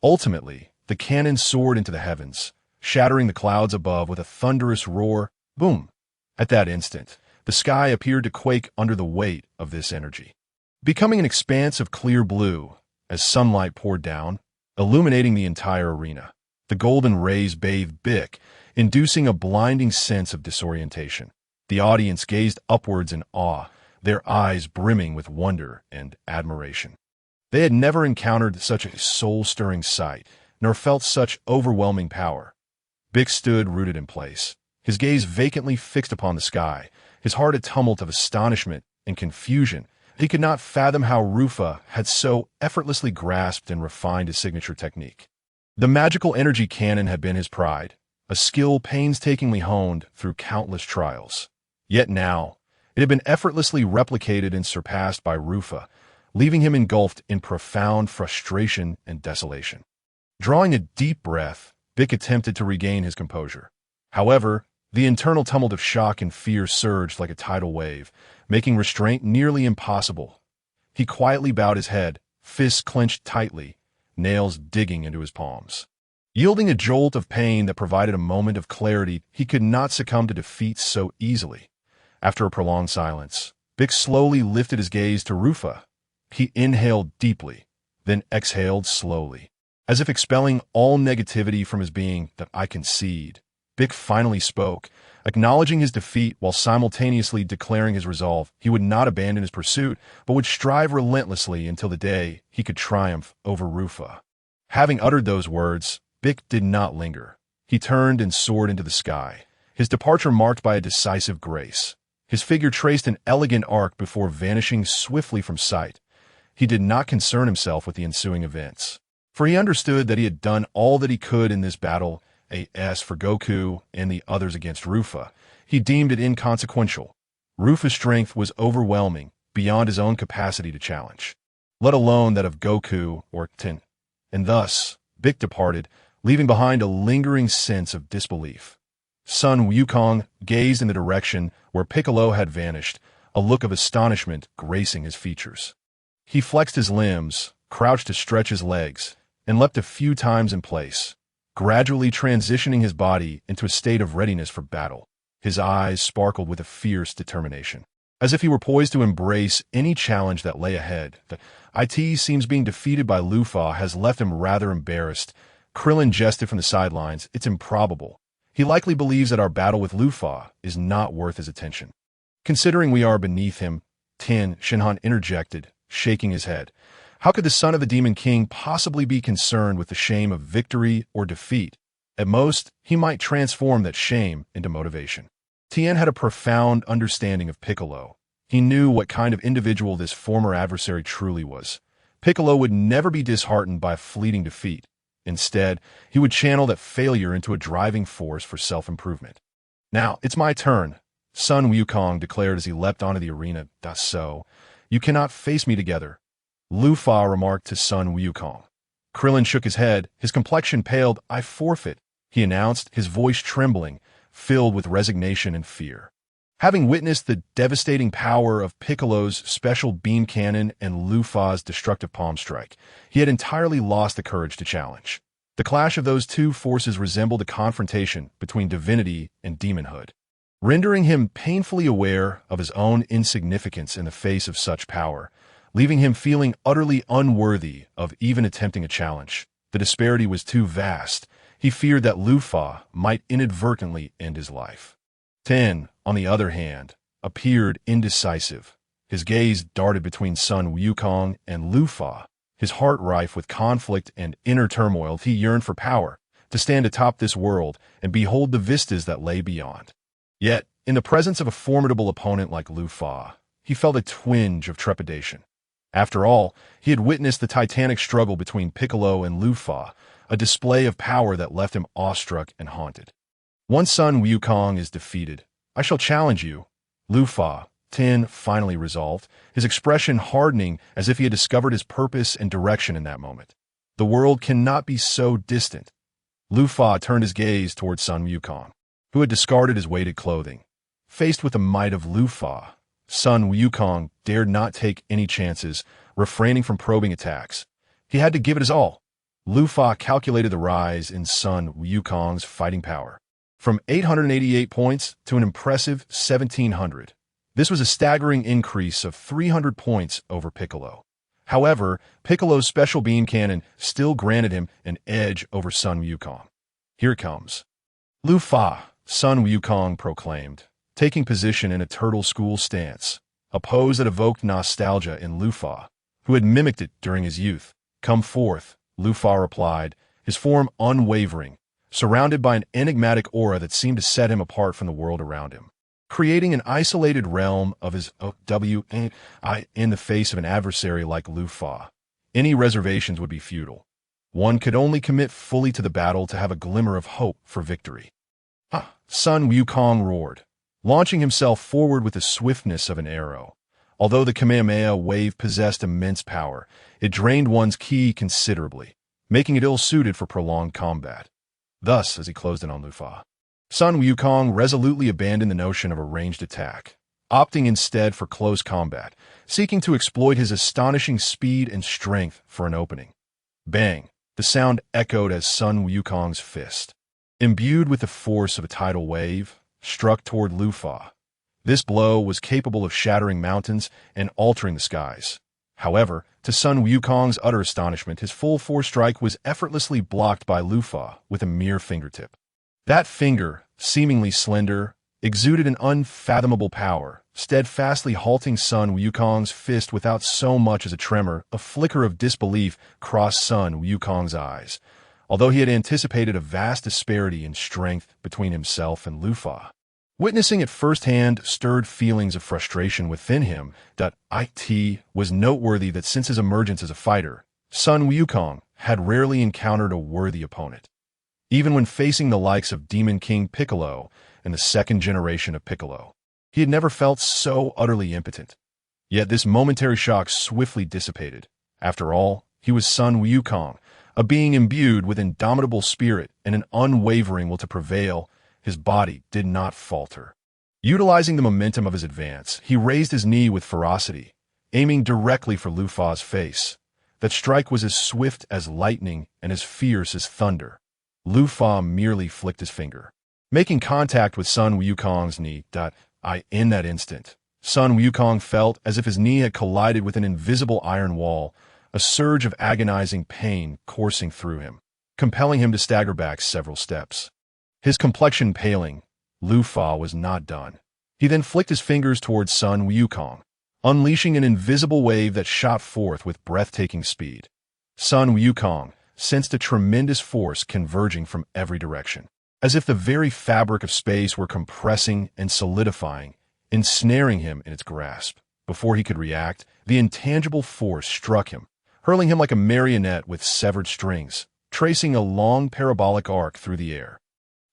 Ultimately, the cannon soared into the heavens, shattering the clouds above with a thunderous roar. Boom! At that instant, the sky appeared to quake under the weight of this energy, becoming an expanse of clear blue as sunlight poured down, illuminating the entire arena. The golden rays bathed Bick, inducing a blinding sense of disorientation. The audience gazed upwards in awe, their eyes brimming with wonder and admiration. They had never encountered such a soul-stirring sight, nor felt such overwhelming power. Bick stood rooted in place, his gaze vacantly fixed upon the sky, his heart a tumult of astonishment and confusion. He could not fathom how Rufa had so effortlessly grasped and refined his signature technique. The magical energy cannon had been his pride, a skill painstakingly honed through countless trials. Yet now, it had been effortlessly replicated and surpassed by Rufa, leaving him engulfed in profound frustration and desolation. Drawing a deep breath, Bick attempted to regain his composure. However, the internal tumult of shock and fear surged like a tidal wave, making restraint nearly impossible. He quietly bowed his head, fists clenched tightly, nails digging into his palms. Yielding a jolt of pain that provided a moment of clarity, he could not succumb to defeat so easily. After a prolonged silence, Bick slowly lifted his gaze to Rufa. He inhaled deeply, then exhaled slowly, as if expelling all negativity from his being. I concede. Bick finally spoke, acknowledging his defeat while simultaneously declaring his resolve. He would not abandon his pursuit, but would strive relentlessly until the day he could triumph over Rufa. Having uttered those words, Bick did not linger. He turned and soared into the sky, his departure marked by a decisive grace. His figure traced an elegant arc before vanishing swiftly from sight. He did not concern himself with the ensuing events, for he understood that he had done all that he could in this battle. As for Goku and the others against Rufa, he deemed it inconsequential. Rufa's strength was overwhelming, beyond his own capacity to challenge, let alone that of Goku or Ten. And thus, Bick departed, leaving behind a lingering sense of disbelief. Sun Wukong gazed in the direction where Piccolo had vanished, a look of astonishment gracing his features. He flexed his limbs, crouched to stretch his legs, and leapt a few times in place, gradually transitioning his body into a state of readiness for battle. His eyes sparkled with a fierce determination, as if he were poised to embrace any challenge that lay ahead. The IT seems being defeated by Lufa has left him rather embarrassed. Krillin jested from the sidelines. It's improbable. He likely believes that our battle with Lufa is not worth his attention. Considering we are beneath him, Shinhan interjected, shaking his head. How could the son of the Demon King possibly be concerned with the shame of victory or defeat? At most, he might transform that shame into motivation. Tien had a profound understanding of Piccolo. He knew what kind of individual this former adversary truly was. Piccolo would never be disheartened by a fleeting defeat. Instead, he would channel that failure into a driving force for self-improvement. Now, it's my turn, Sun Wukong declared as he leapt onto the arena. So, you cannot face me together, Lu Fa remarked to Sun Wukong. Krillin shook his head, his complexion paled. I forfeit, he announced, his voice trembling, filled with resignation and fear. Having witnessed the devastating power of Piccolo's special beam cannon and Lu Fa's destructive palm strike, he had entirely lost the courage to challenge. The clash of those two forces resembled a confrontation between divinity and demonhood, rendering him painfully aware of his own insignificance in the face of such power, leaving him feeling utterly unworthy of even attempting a challenge. The disparity was too vast. He feared that Lu Fa might inadvertently end his life. Tien, on the other hand, appeared indecisive. His gaze darted between Sun Wukong and Lu Fa, his heart rife with conflict and inner turmoil. He yearned for power, to stand atop this world and behold the vistas that lay beyond. Yet, in the presence of a formidable opponent like Lu Fa, he felt a twinge of trepidation. After all, he had witnessed the titanic struggle between Piccolo and Lu Fa, a display of power that left him awestruck and haunted. Once Sun Wukong is defeated, I shall challenge you, Lu Fa, Tien finally resolved, his expression hardening as if he had discovered his purpose and direction in that moment. The world cannot be so distant. Lu Fa turned his gaze toward Sun Wukong, who had discarded his weighted clothing. Faced with the might of Lu Fa, Sun Wukong dared not take any chances, refraining from probing attacks. He had to give it his all. Lu Fa calculated the rise in Sun Wukong's fighting power, from 888 points to an impressive 1,700. This was a staggering increase of 300 points over Piccolo. However, Piccolo's special beam cannon still granted him an edge over Sun Wukong. Here it comes. Lu Fa, Sun Wukong proclaimed, taking position in a turtle school stance, a pose that evoked nostalgia in Lu Fa, who had mimicked it during his youth. Come forth, Lu Fa replied, his form unwavering, surrounded by an enigmatic aura that seemed to set him apart from the world around him. Creating an isolated realm of his in the face of an adversary like Lu Fa, any reservations would be futile. One could only commit fully to the battle to have a glimmer of hope for victory. Sun Wukong roared, launching himself forward with the swiftness of an arrow. Although the Kamehameha wave possessed immense power, it drained one's ki considerably, making it ill-suited for prolonged combat. Thus, as he closed in on Lu Fa, Sun Wukong resolutely abandoned the notion of a ranged attack, opting instead for close combat, seeking to exploit his astonishing speed and strength for an opening. Bang! The sound echoed as Sun Wukong's fist, imbued with the force of a tidal wave, struck toward Lu Fa. This blow was capable of shattering mountains and altering the skies. However, to Sun Wukong's utter astonishment, his full-force strike was effortlessly blocked by Lu Fa with a mere fingertip. That finger, seemingly slender, exuded an unfathomable power, steadfastly halting Sun Wukong's fist without so much as a tremor. A flicker of disbelief crossed Sun Wukong's eyes, although he had anticipated a vast disparity in strength between himself and Lu Fa. Witnessing it firsthand stirred feelings of frustration within him. It was noteworthy that since his emergence as a fighter, Sun Wukong had rarely encountered a worthy opponent. Even when facing the likes of Demon King Piccolo and the second generation of Piccolo, he had never felt so utterly impotent. Yet this momentary shock swiftly dissipated. After all, he was Sun Wukong, a being imbued with indomitable spirit and an unwavering will to prevail. His body did not falter. Utilizing the momentum of his advance, he raised his knee with ferocity, aiming directly for Lu Fa's face. That strike was as swift as lightning and as fierce as thunder. Lu Fa merely flicked his finger, making contact with Sun Wukong's knee. In that instant, Sun Wukong felt as if his knee had collided with an invisible iron wall, a surge of agonizing pain coursing through him, compelling him to stagger back several steps. His complexion paling, Lu Fa was not done. He then flicked his fingers towards Sun Wukong, unleashing an invisible wave that shot forth with breathtaking speed. Sun Wukong sensed a tremendous force converging from every direction, as if the very fabric of space were compressing and solidifying, ensnaring him in its grasp. Before he could react, the intangible force struck him, hurling him like a marionette with severed strings, tracing a long parabolic arc through the air.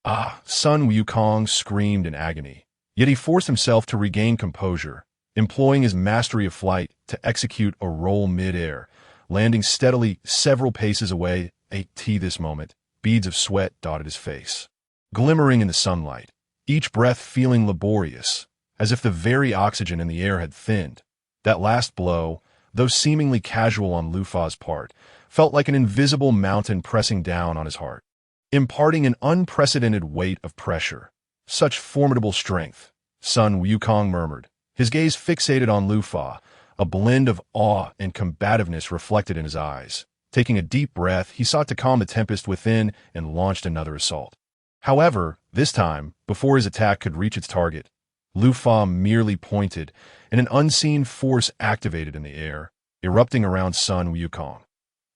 Ah! Sun Wukong screamed in agony, yet he forced himself to regain composure, employing his mastery of flight to execute a roll mid-air, landing steadily several paces away. This moment, beads of sweat dotted his face, glimmering in the sunlight, each breath feeling laborious, as if the very oxygen in the air had thinned. That last blow, though seemingly casual on Lu Fa's part, felt like an invisible mountain pressing down on his heart, imparting an unprecedented weight of pressure. Such formidable strength, Sun Wukong murmured, his gaze fixated on Lu Fa, a blend of awe and combativeness reflected in his eyes. Taking a deep breath, he sought to calm the tempest within and launched another assault. However, this time, before his attack could reach its target, Lu Fa merely pointed, and an unseen force activated in the air, erupting around Sun Wukong.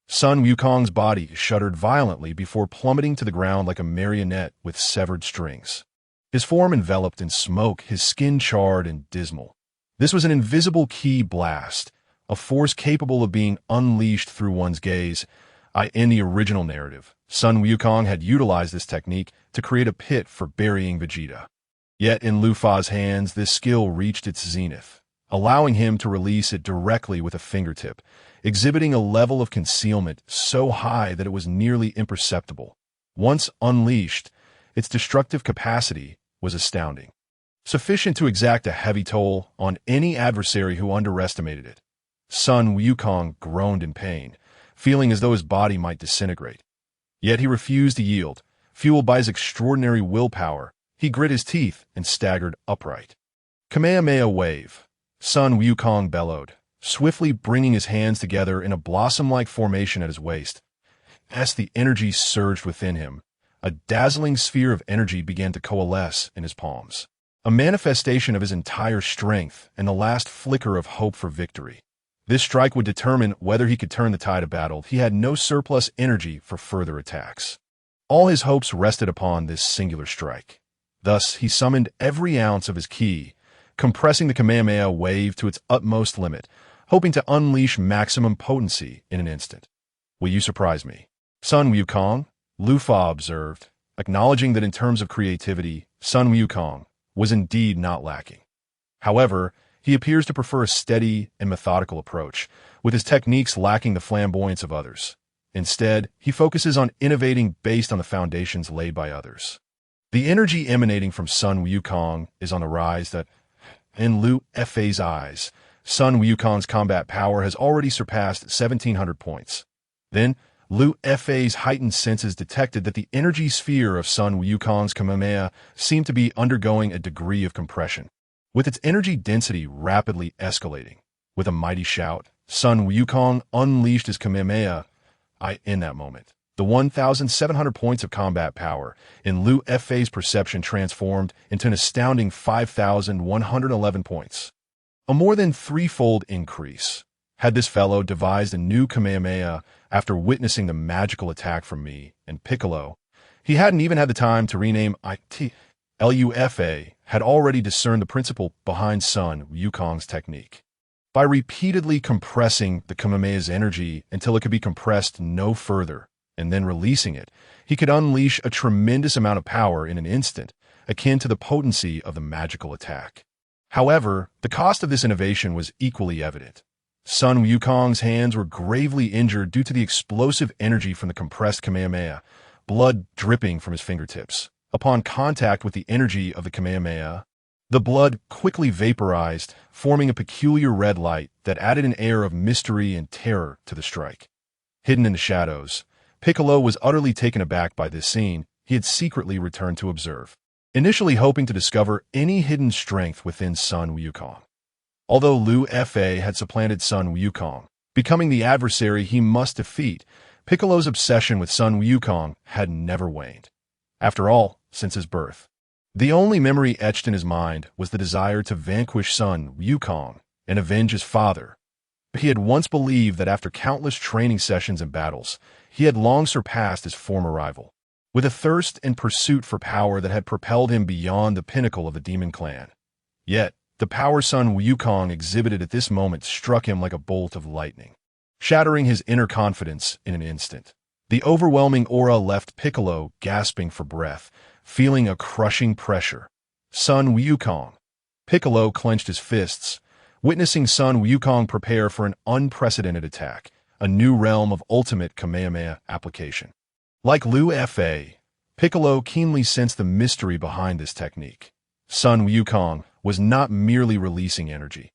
Sun Wukong's body shuddered violently before plummeting to the ground like a marionette with severed strings. His form enveloped in smoke, his skin charred and dismal. This was an invisible ki blast, a force capable of being unleashed through one's gaze. In the original narrative, Sun Wukong had utilized this technique to create a pit for burying Vegeta. Yet in Lu Fa's hands, this skill reached its zenith, allowing him to release it directly with a fingertip, exhibiting a level of concealment so high that it was nearly imperceptible. Once unleashed, its destructive capacity was astounding, sufficient to exact a heavy toll on any adversary who underestimated it. Sun Wukong groaned in pain, feeling as though his body might disintegrate. Yet he refused to yield. Fueled by his extraordinary willpower, he grit his teeth and staggered upright. Kamehameha wave, Sun Wukong bellowed, swiftly bringing his hands together in a blossom-like formation at his waist. As the energy surged within him, a dazzling sphere of energy began to coalesce in his palms, a manifestation of his entire strength and the last flicker of hope for victory. This strike would determine whether he could turn the tide of battle. He had no surplus energy for further attacks. All his hopes rested upon this singular strike. Thus, he summoned every ounce of his ki, compressing the Kamehameha wave to its utmost limit, hoping to unleash maximum potency in an instant. "Will you surprise me, Sun Wukong?" Lu Fa observed, acknowledging that in terms of creativity, Sun Wukong was indeed not lacking. However, he appears to prefer a steady and methodical approach, with his techniques lacking the flamboyance of others. Instead, he focuses on innovating based on the foundations laid by others. The energy emanating from Sun Wukong is on the rise that, in Lu Fa's eyes, Sun Wukong's combat power has already surpassed 1,700 points. Then, Lu Fa's heightened senses detected that the energy sphere of Sun Wukong's Kamehameha seemed to be undergoing a degree of compression, with its energy density rapidly escalating. With a mighty shout, Sun Wukong unleashed his Kamehameha. In that moment, the 1,700 points of combat power in Lu Fa's perception transformed into an astounding 5,111 points. A more than threefold increase. Had this fellow devised a new Kamehameha after witnessing the magical attack from me and Piccolo, he hadn't even had the time to rename it. Lufa had already discerned the principle behind Sun Wukong's technique. By repeatedly compressing the Kamehameha's energy until it could be compressed no further, and then releasing it, he could unleash a tremendous amount of power in an instant, akin to the potency of the magical attack. However, the cost of this innovation was equally evident. Sun Wukong's hands were gravely injured due to the explosive energy from the compressed Kamehameha, blood dripping from his fingertips. Upon contact with the energy of the Kamehameha, the blood quickly vaporized, forming a peculiar red light that added an air of mystery and terror to the strike. Hidden in the shadows, Piccolo was utterly taken aback by this scene. He had secretly returned to observe, initially hoping to discover any hidden strength within Sun Wukong. Although Lu Fa had supplanted Sun Wukong, becoming the adversary he must defeat, Piccolo's obsession with Sun Wukong had never waned. After all, since his birth. The only memory etched in his mind was the desire to vanquish Sun Wukong and avenge his father. He had once believed that after countless training sessions and battles, he had long surpassed his former rival. With a thirst and pursuit for power that had propelled him beyond the pinnacle of the demon clan. Yet, the power Sun Wukong exhibited at this moment struck him like a bolt of lightning, shattering his inner confidence in an instant. The overwhelming aura left Piccolo gasping for breath, feeling a crushing pressure. Sun Wukong. Piccolo clenched his fists, witnessing Sun Wukong prepare for an unprecedented attack, a new realm of ultimate Kamehameha application. Like Liu Fa, Piccolo keenly sensed the mystery behind this technique. Sun Wukong was not merely releasing energy.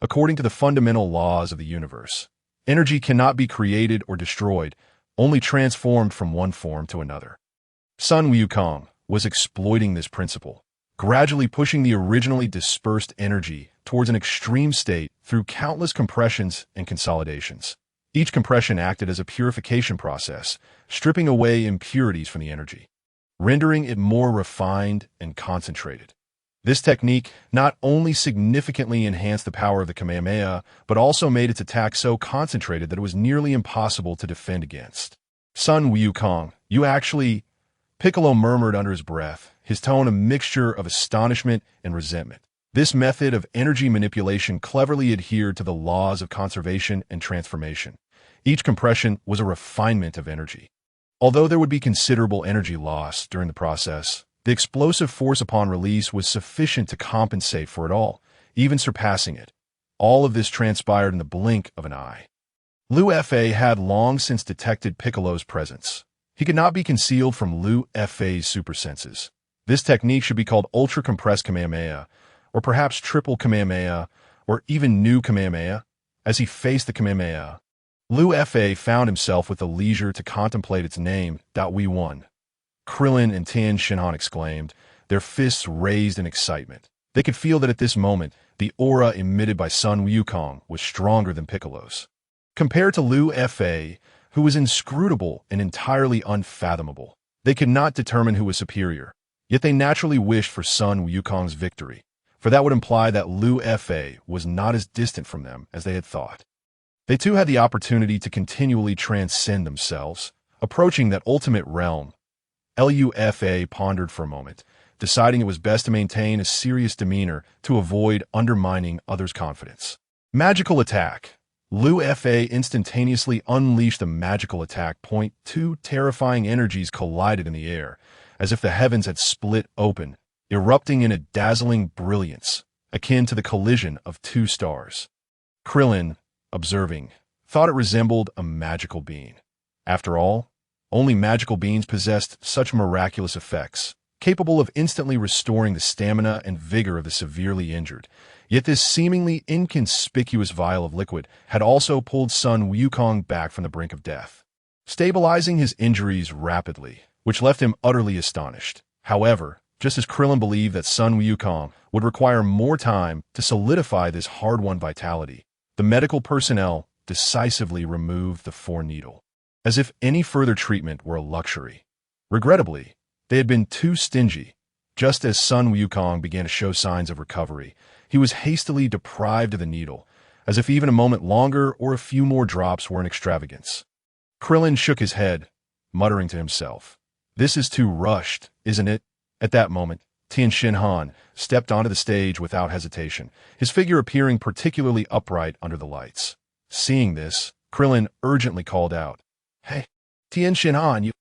According to the fundamental laws of the universe, energy cannot be created or destroyed, only transformed from one form to another. Sun Wukong was exploiting this principle, gradually pushing the originally dispersed energy towards an extreme state through countless compressions and consolidations. Each compression acted as a purification process, stripping away impurities from the energy, rendering it more refined and concentrated. This technique not only significantly enhanced the power of the Kamehameha, but also made its attack so concentrated that it was nearly impossible to defend against. Sun Wukong, you actually... Piccolo murmured under his breath, his tone a mixture of astonishment and resentment. This method of energy manipulation cleverly adhered to the laws of conservation and transformation. Each compression was a refinement of energy. Although there would be considerable energy loss during the process, the explosive force upon release was sufficient to compensate for it all, even surpassing it. All of this transpired in the blink of an eye. Liu Fa had long since detected Piccolo's presence. He could not be concealed from Liu Fa's super senses. This technique should be called ultra-compressed Kamehameha, or perhaps triple Kamehameha, or even new Kamehameha. As he faced the Kamehameha, Liu Fa found himself with the leisure to contemplate its name. We won. Krillin and Tien Shinhan exclaimed, their fists raised in excitement. They could feel that at this moment, the aura emitted by Sun Wukong was stronger than Piccolo's. Compared to Liu Fa, who was inscrutable and entirely unfathomable, they could not determine who was superior. Yet they naturally wished for Sun Wukong's victory, for that would imply that Liu Fa was not as distant from them as they had thought. They too had the opportunity to continually transcend themselves, approaching that ultimate realm. Liu Fa pondered for a moment, deciding it was best to maintain a serious demeanor to avoid undermining others' confidence. Magical attack. Liu Fa instantaneously unleashed a magical attack. Two terrifying energies collided in the air, as if the heavens had split open, erupting in a dazzling brilliance, akin to the collision of two stars. Krillin, observing, thought it resembled a magical being. After all, only magical beings possessed such miraculous effects, capable of instantly restoring the stamina and vigor of the severely injured. Yet this seemingly inconspicuous vial of liquid had also pulled Sun Wukong back from the brink of death, stabilizing his injuries rapidly, which left him utterly astonished. However, just as Krillin believed that Sun Wukong would require more time to solidify this hard-won vitality, the medical personnel decisively removed the foreneedle, as if any further treatment were a luxury. Regrettably, they had been too stingy. Just as Sun Wukong began to show signs of recovery, he was hastily deprived of the needle, as if even a moment longer or a few more drops were an extravagance. Krillin shook his head, muttering to himself, "This is too rushed, isn't it?" At that moment, Tien Shinhan stepped onto the stage without hesitation, his figure appearing particularly upright under the lights. Seeing this, Krillin urgently called out, "Hey, Tien Shinhan, you..."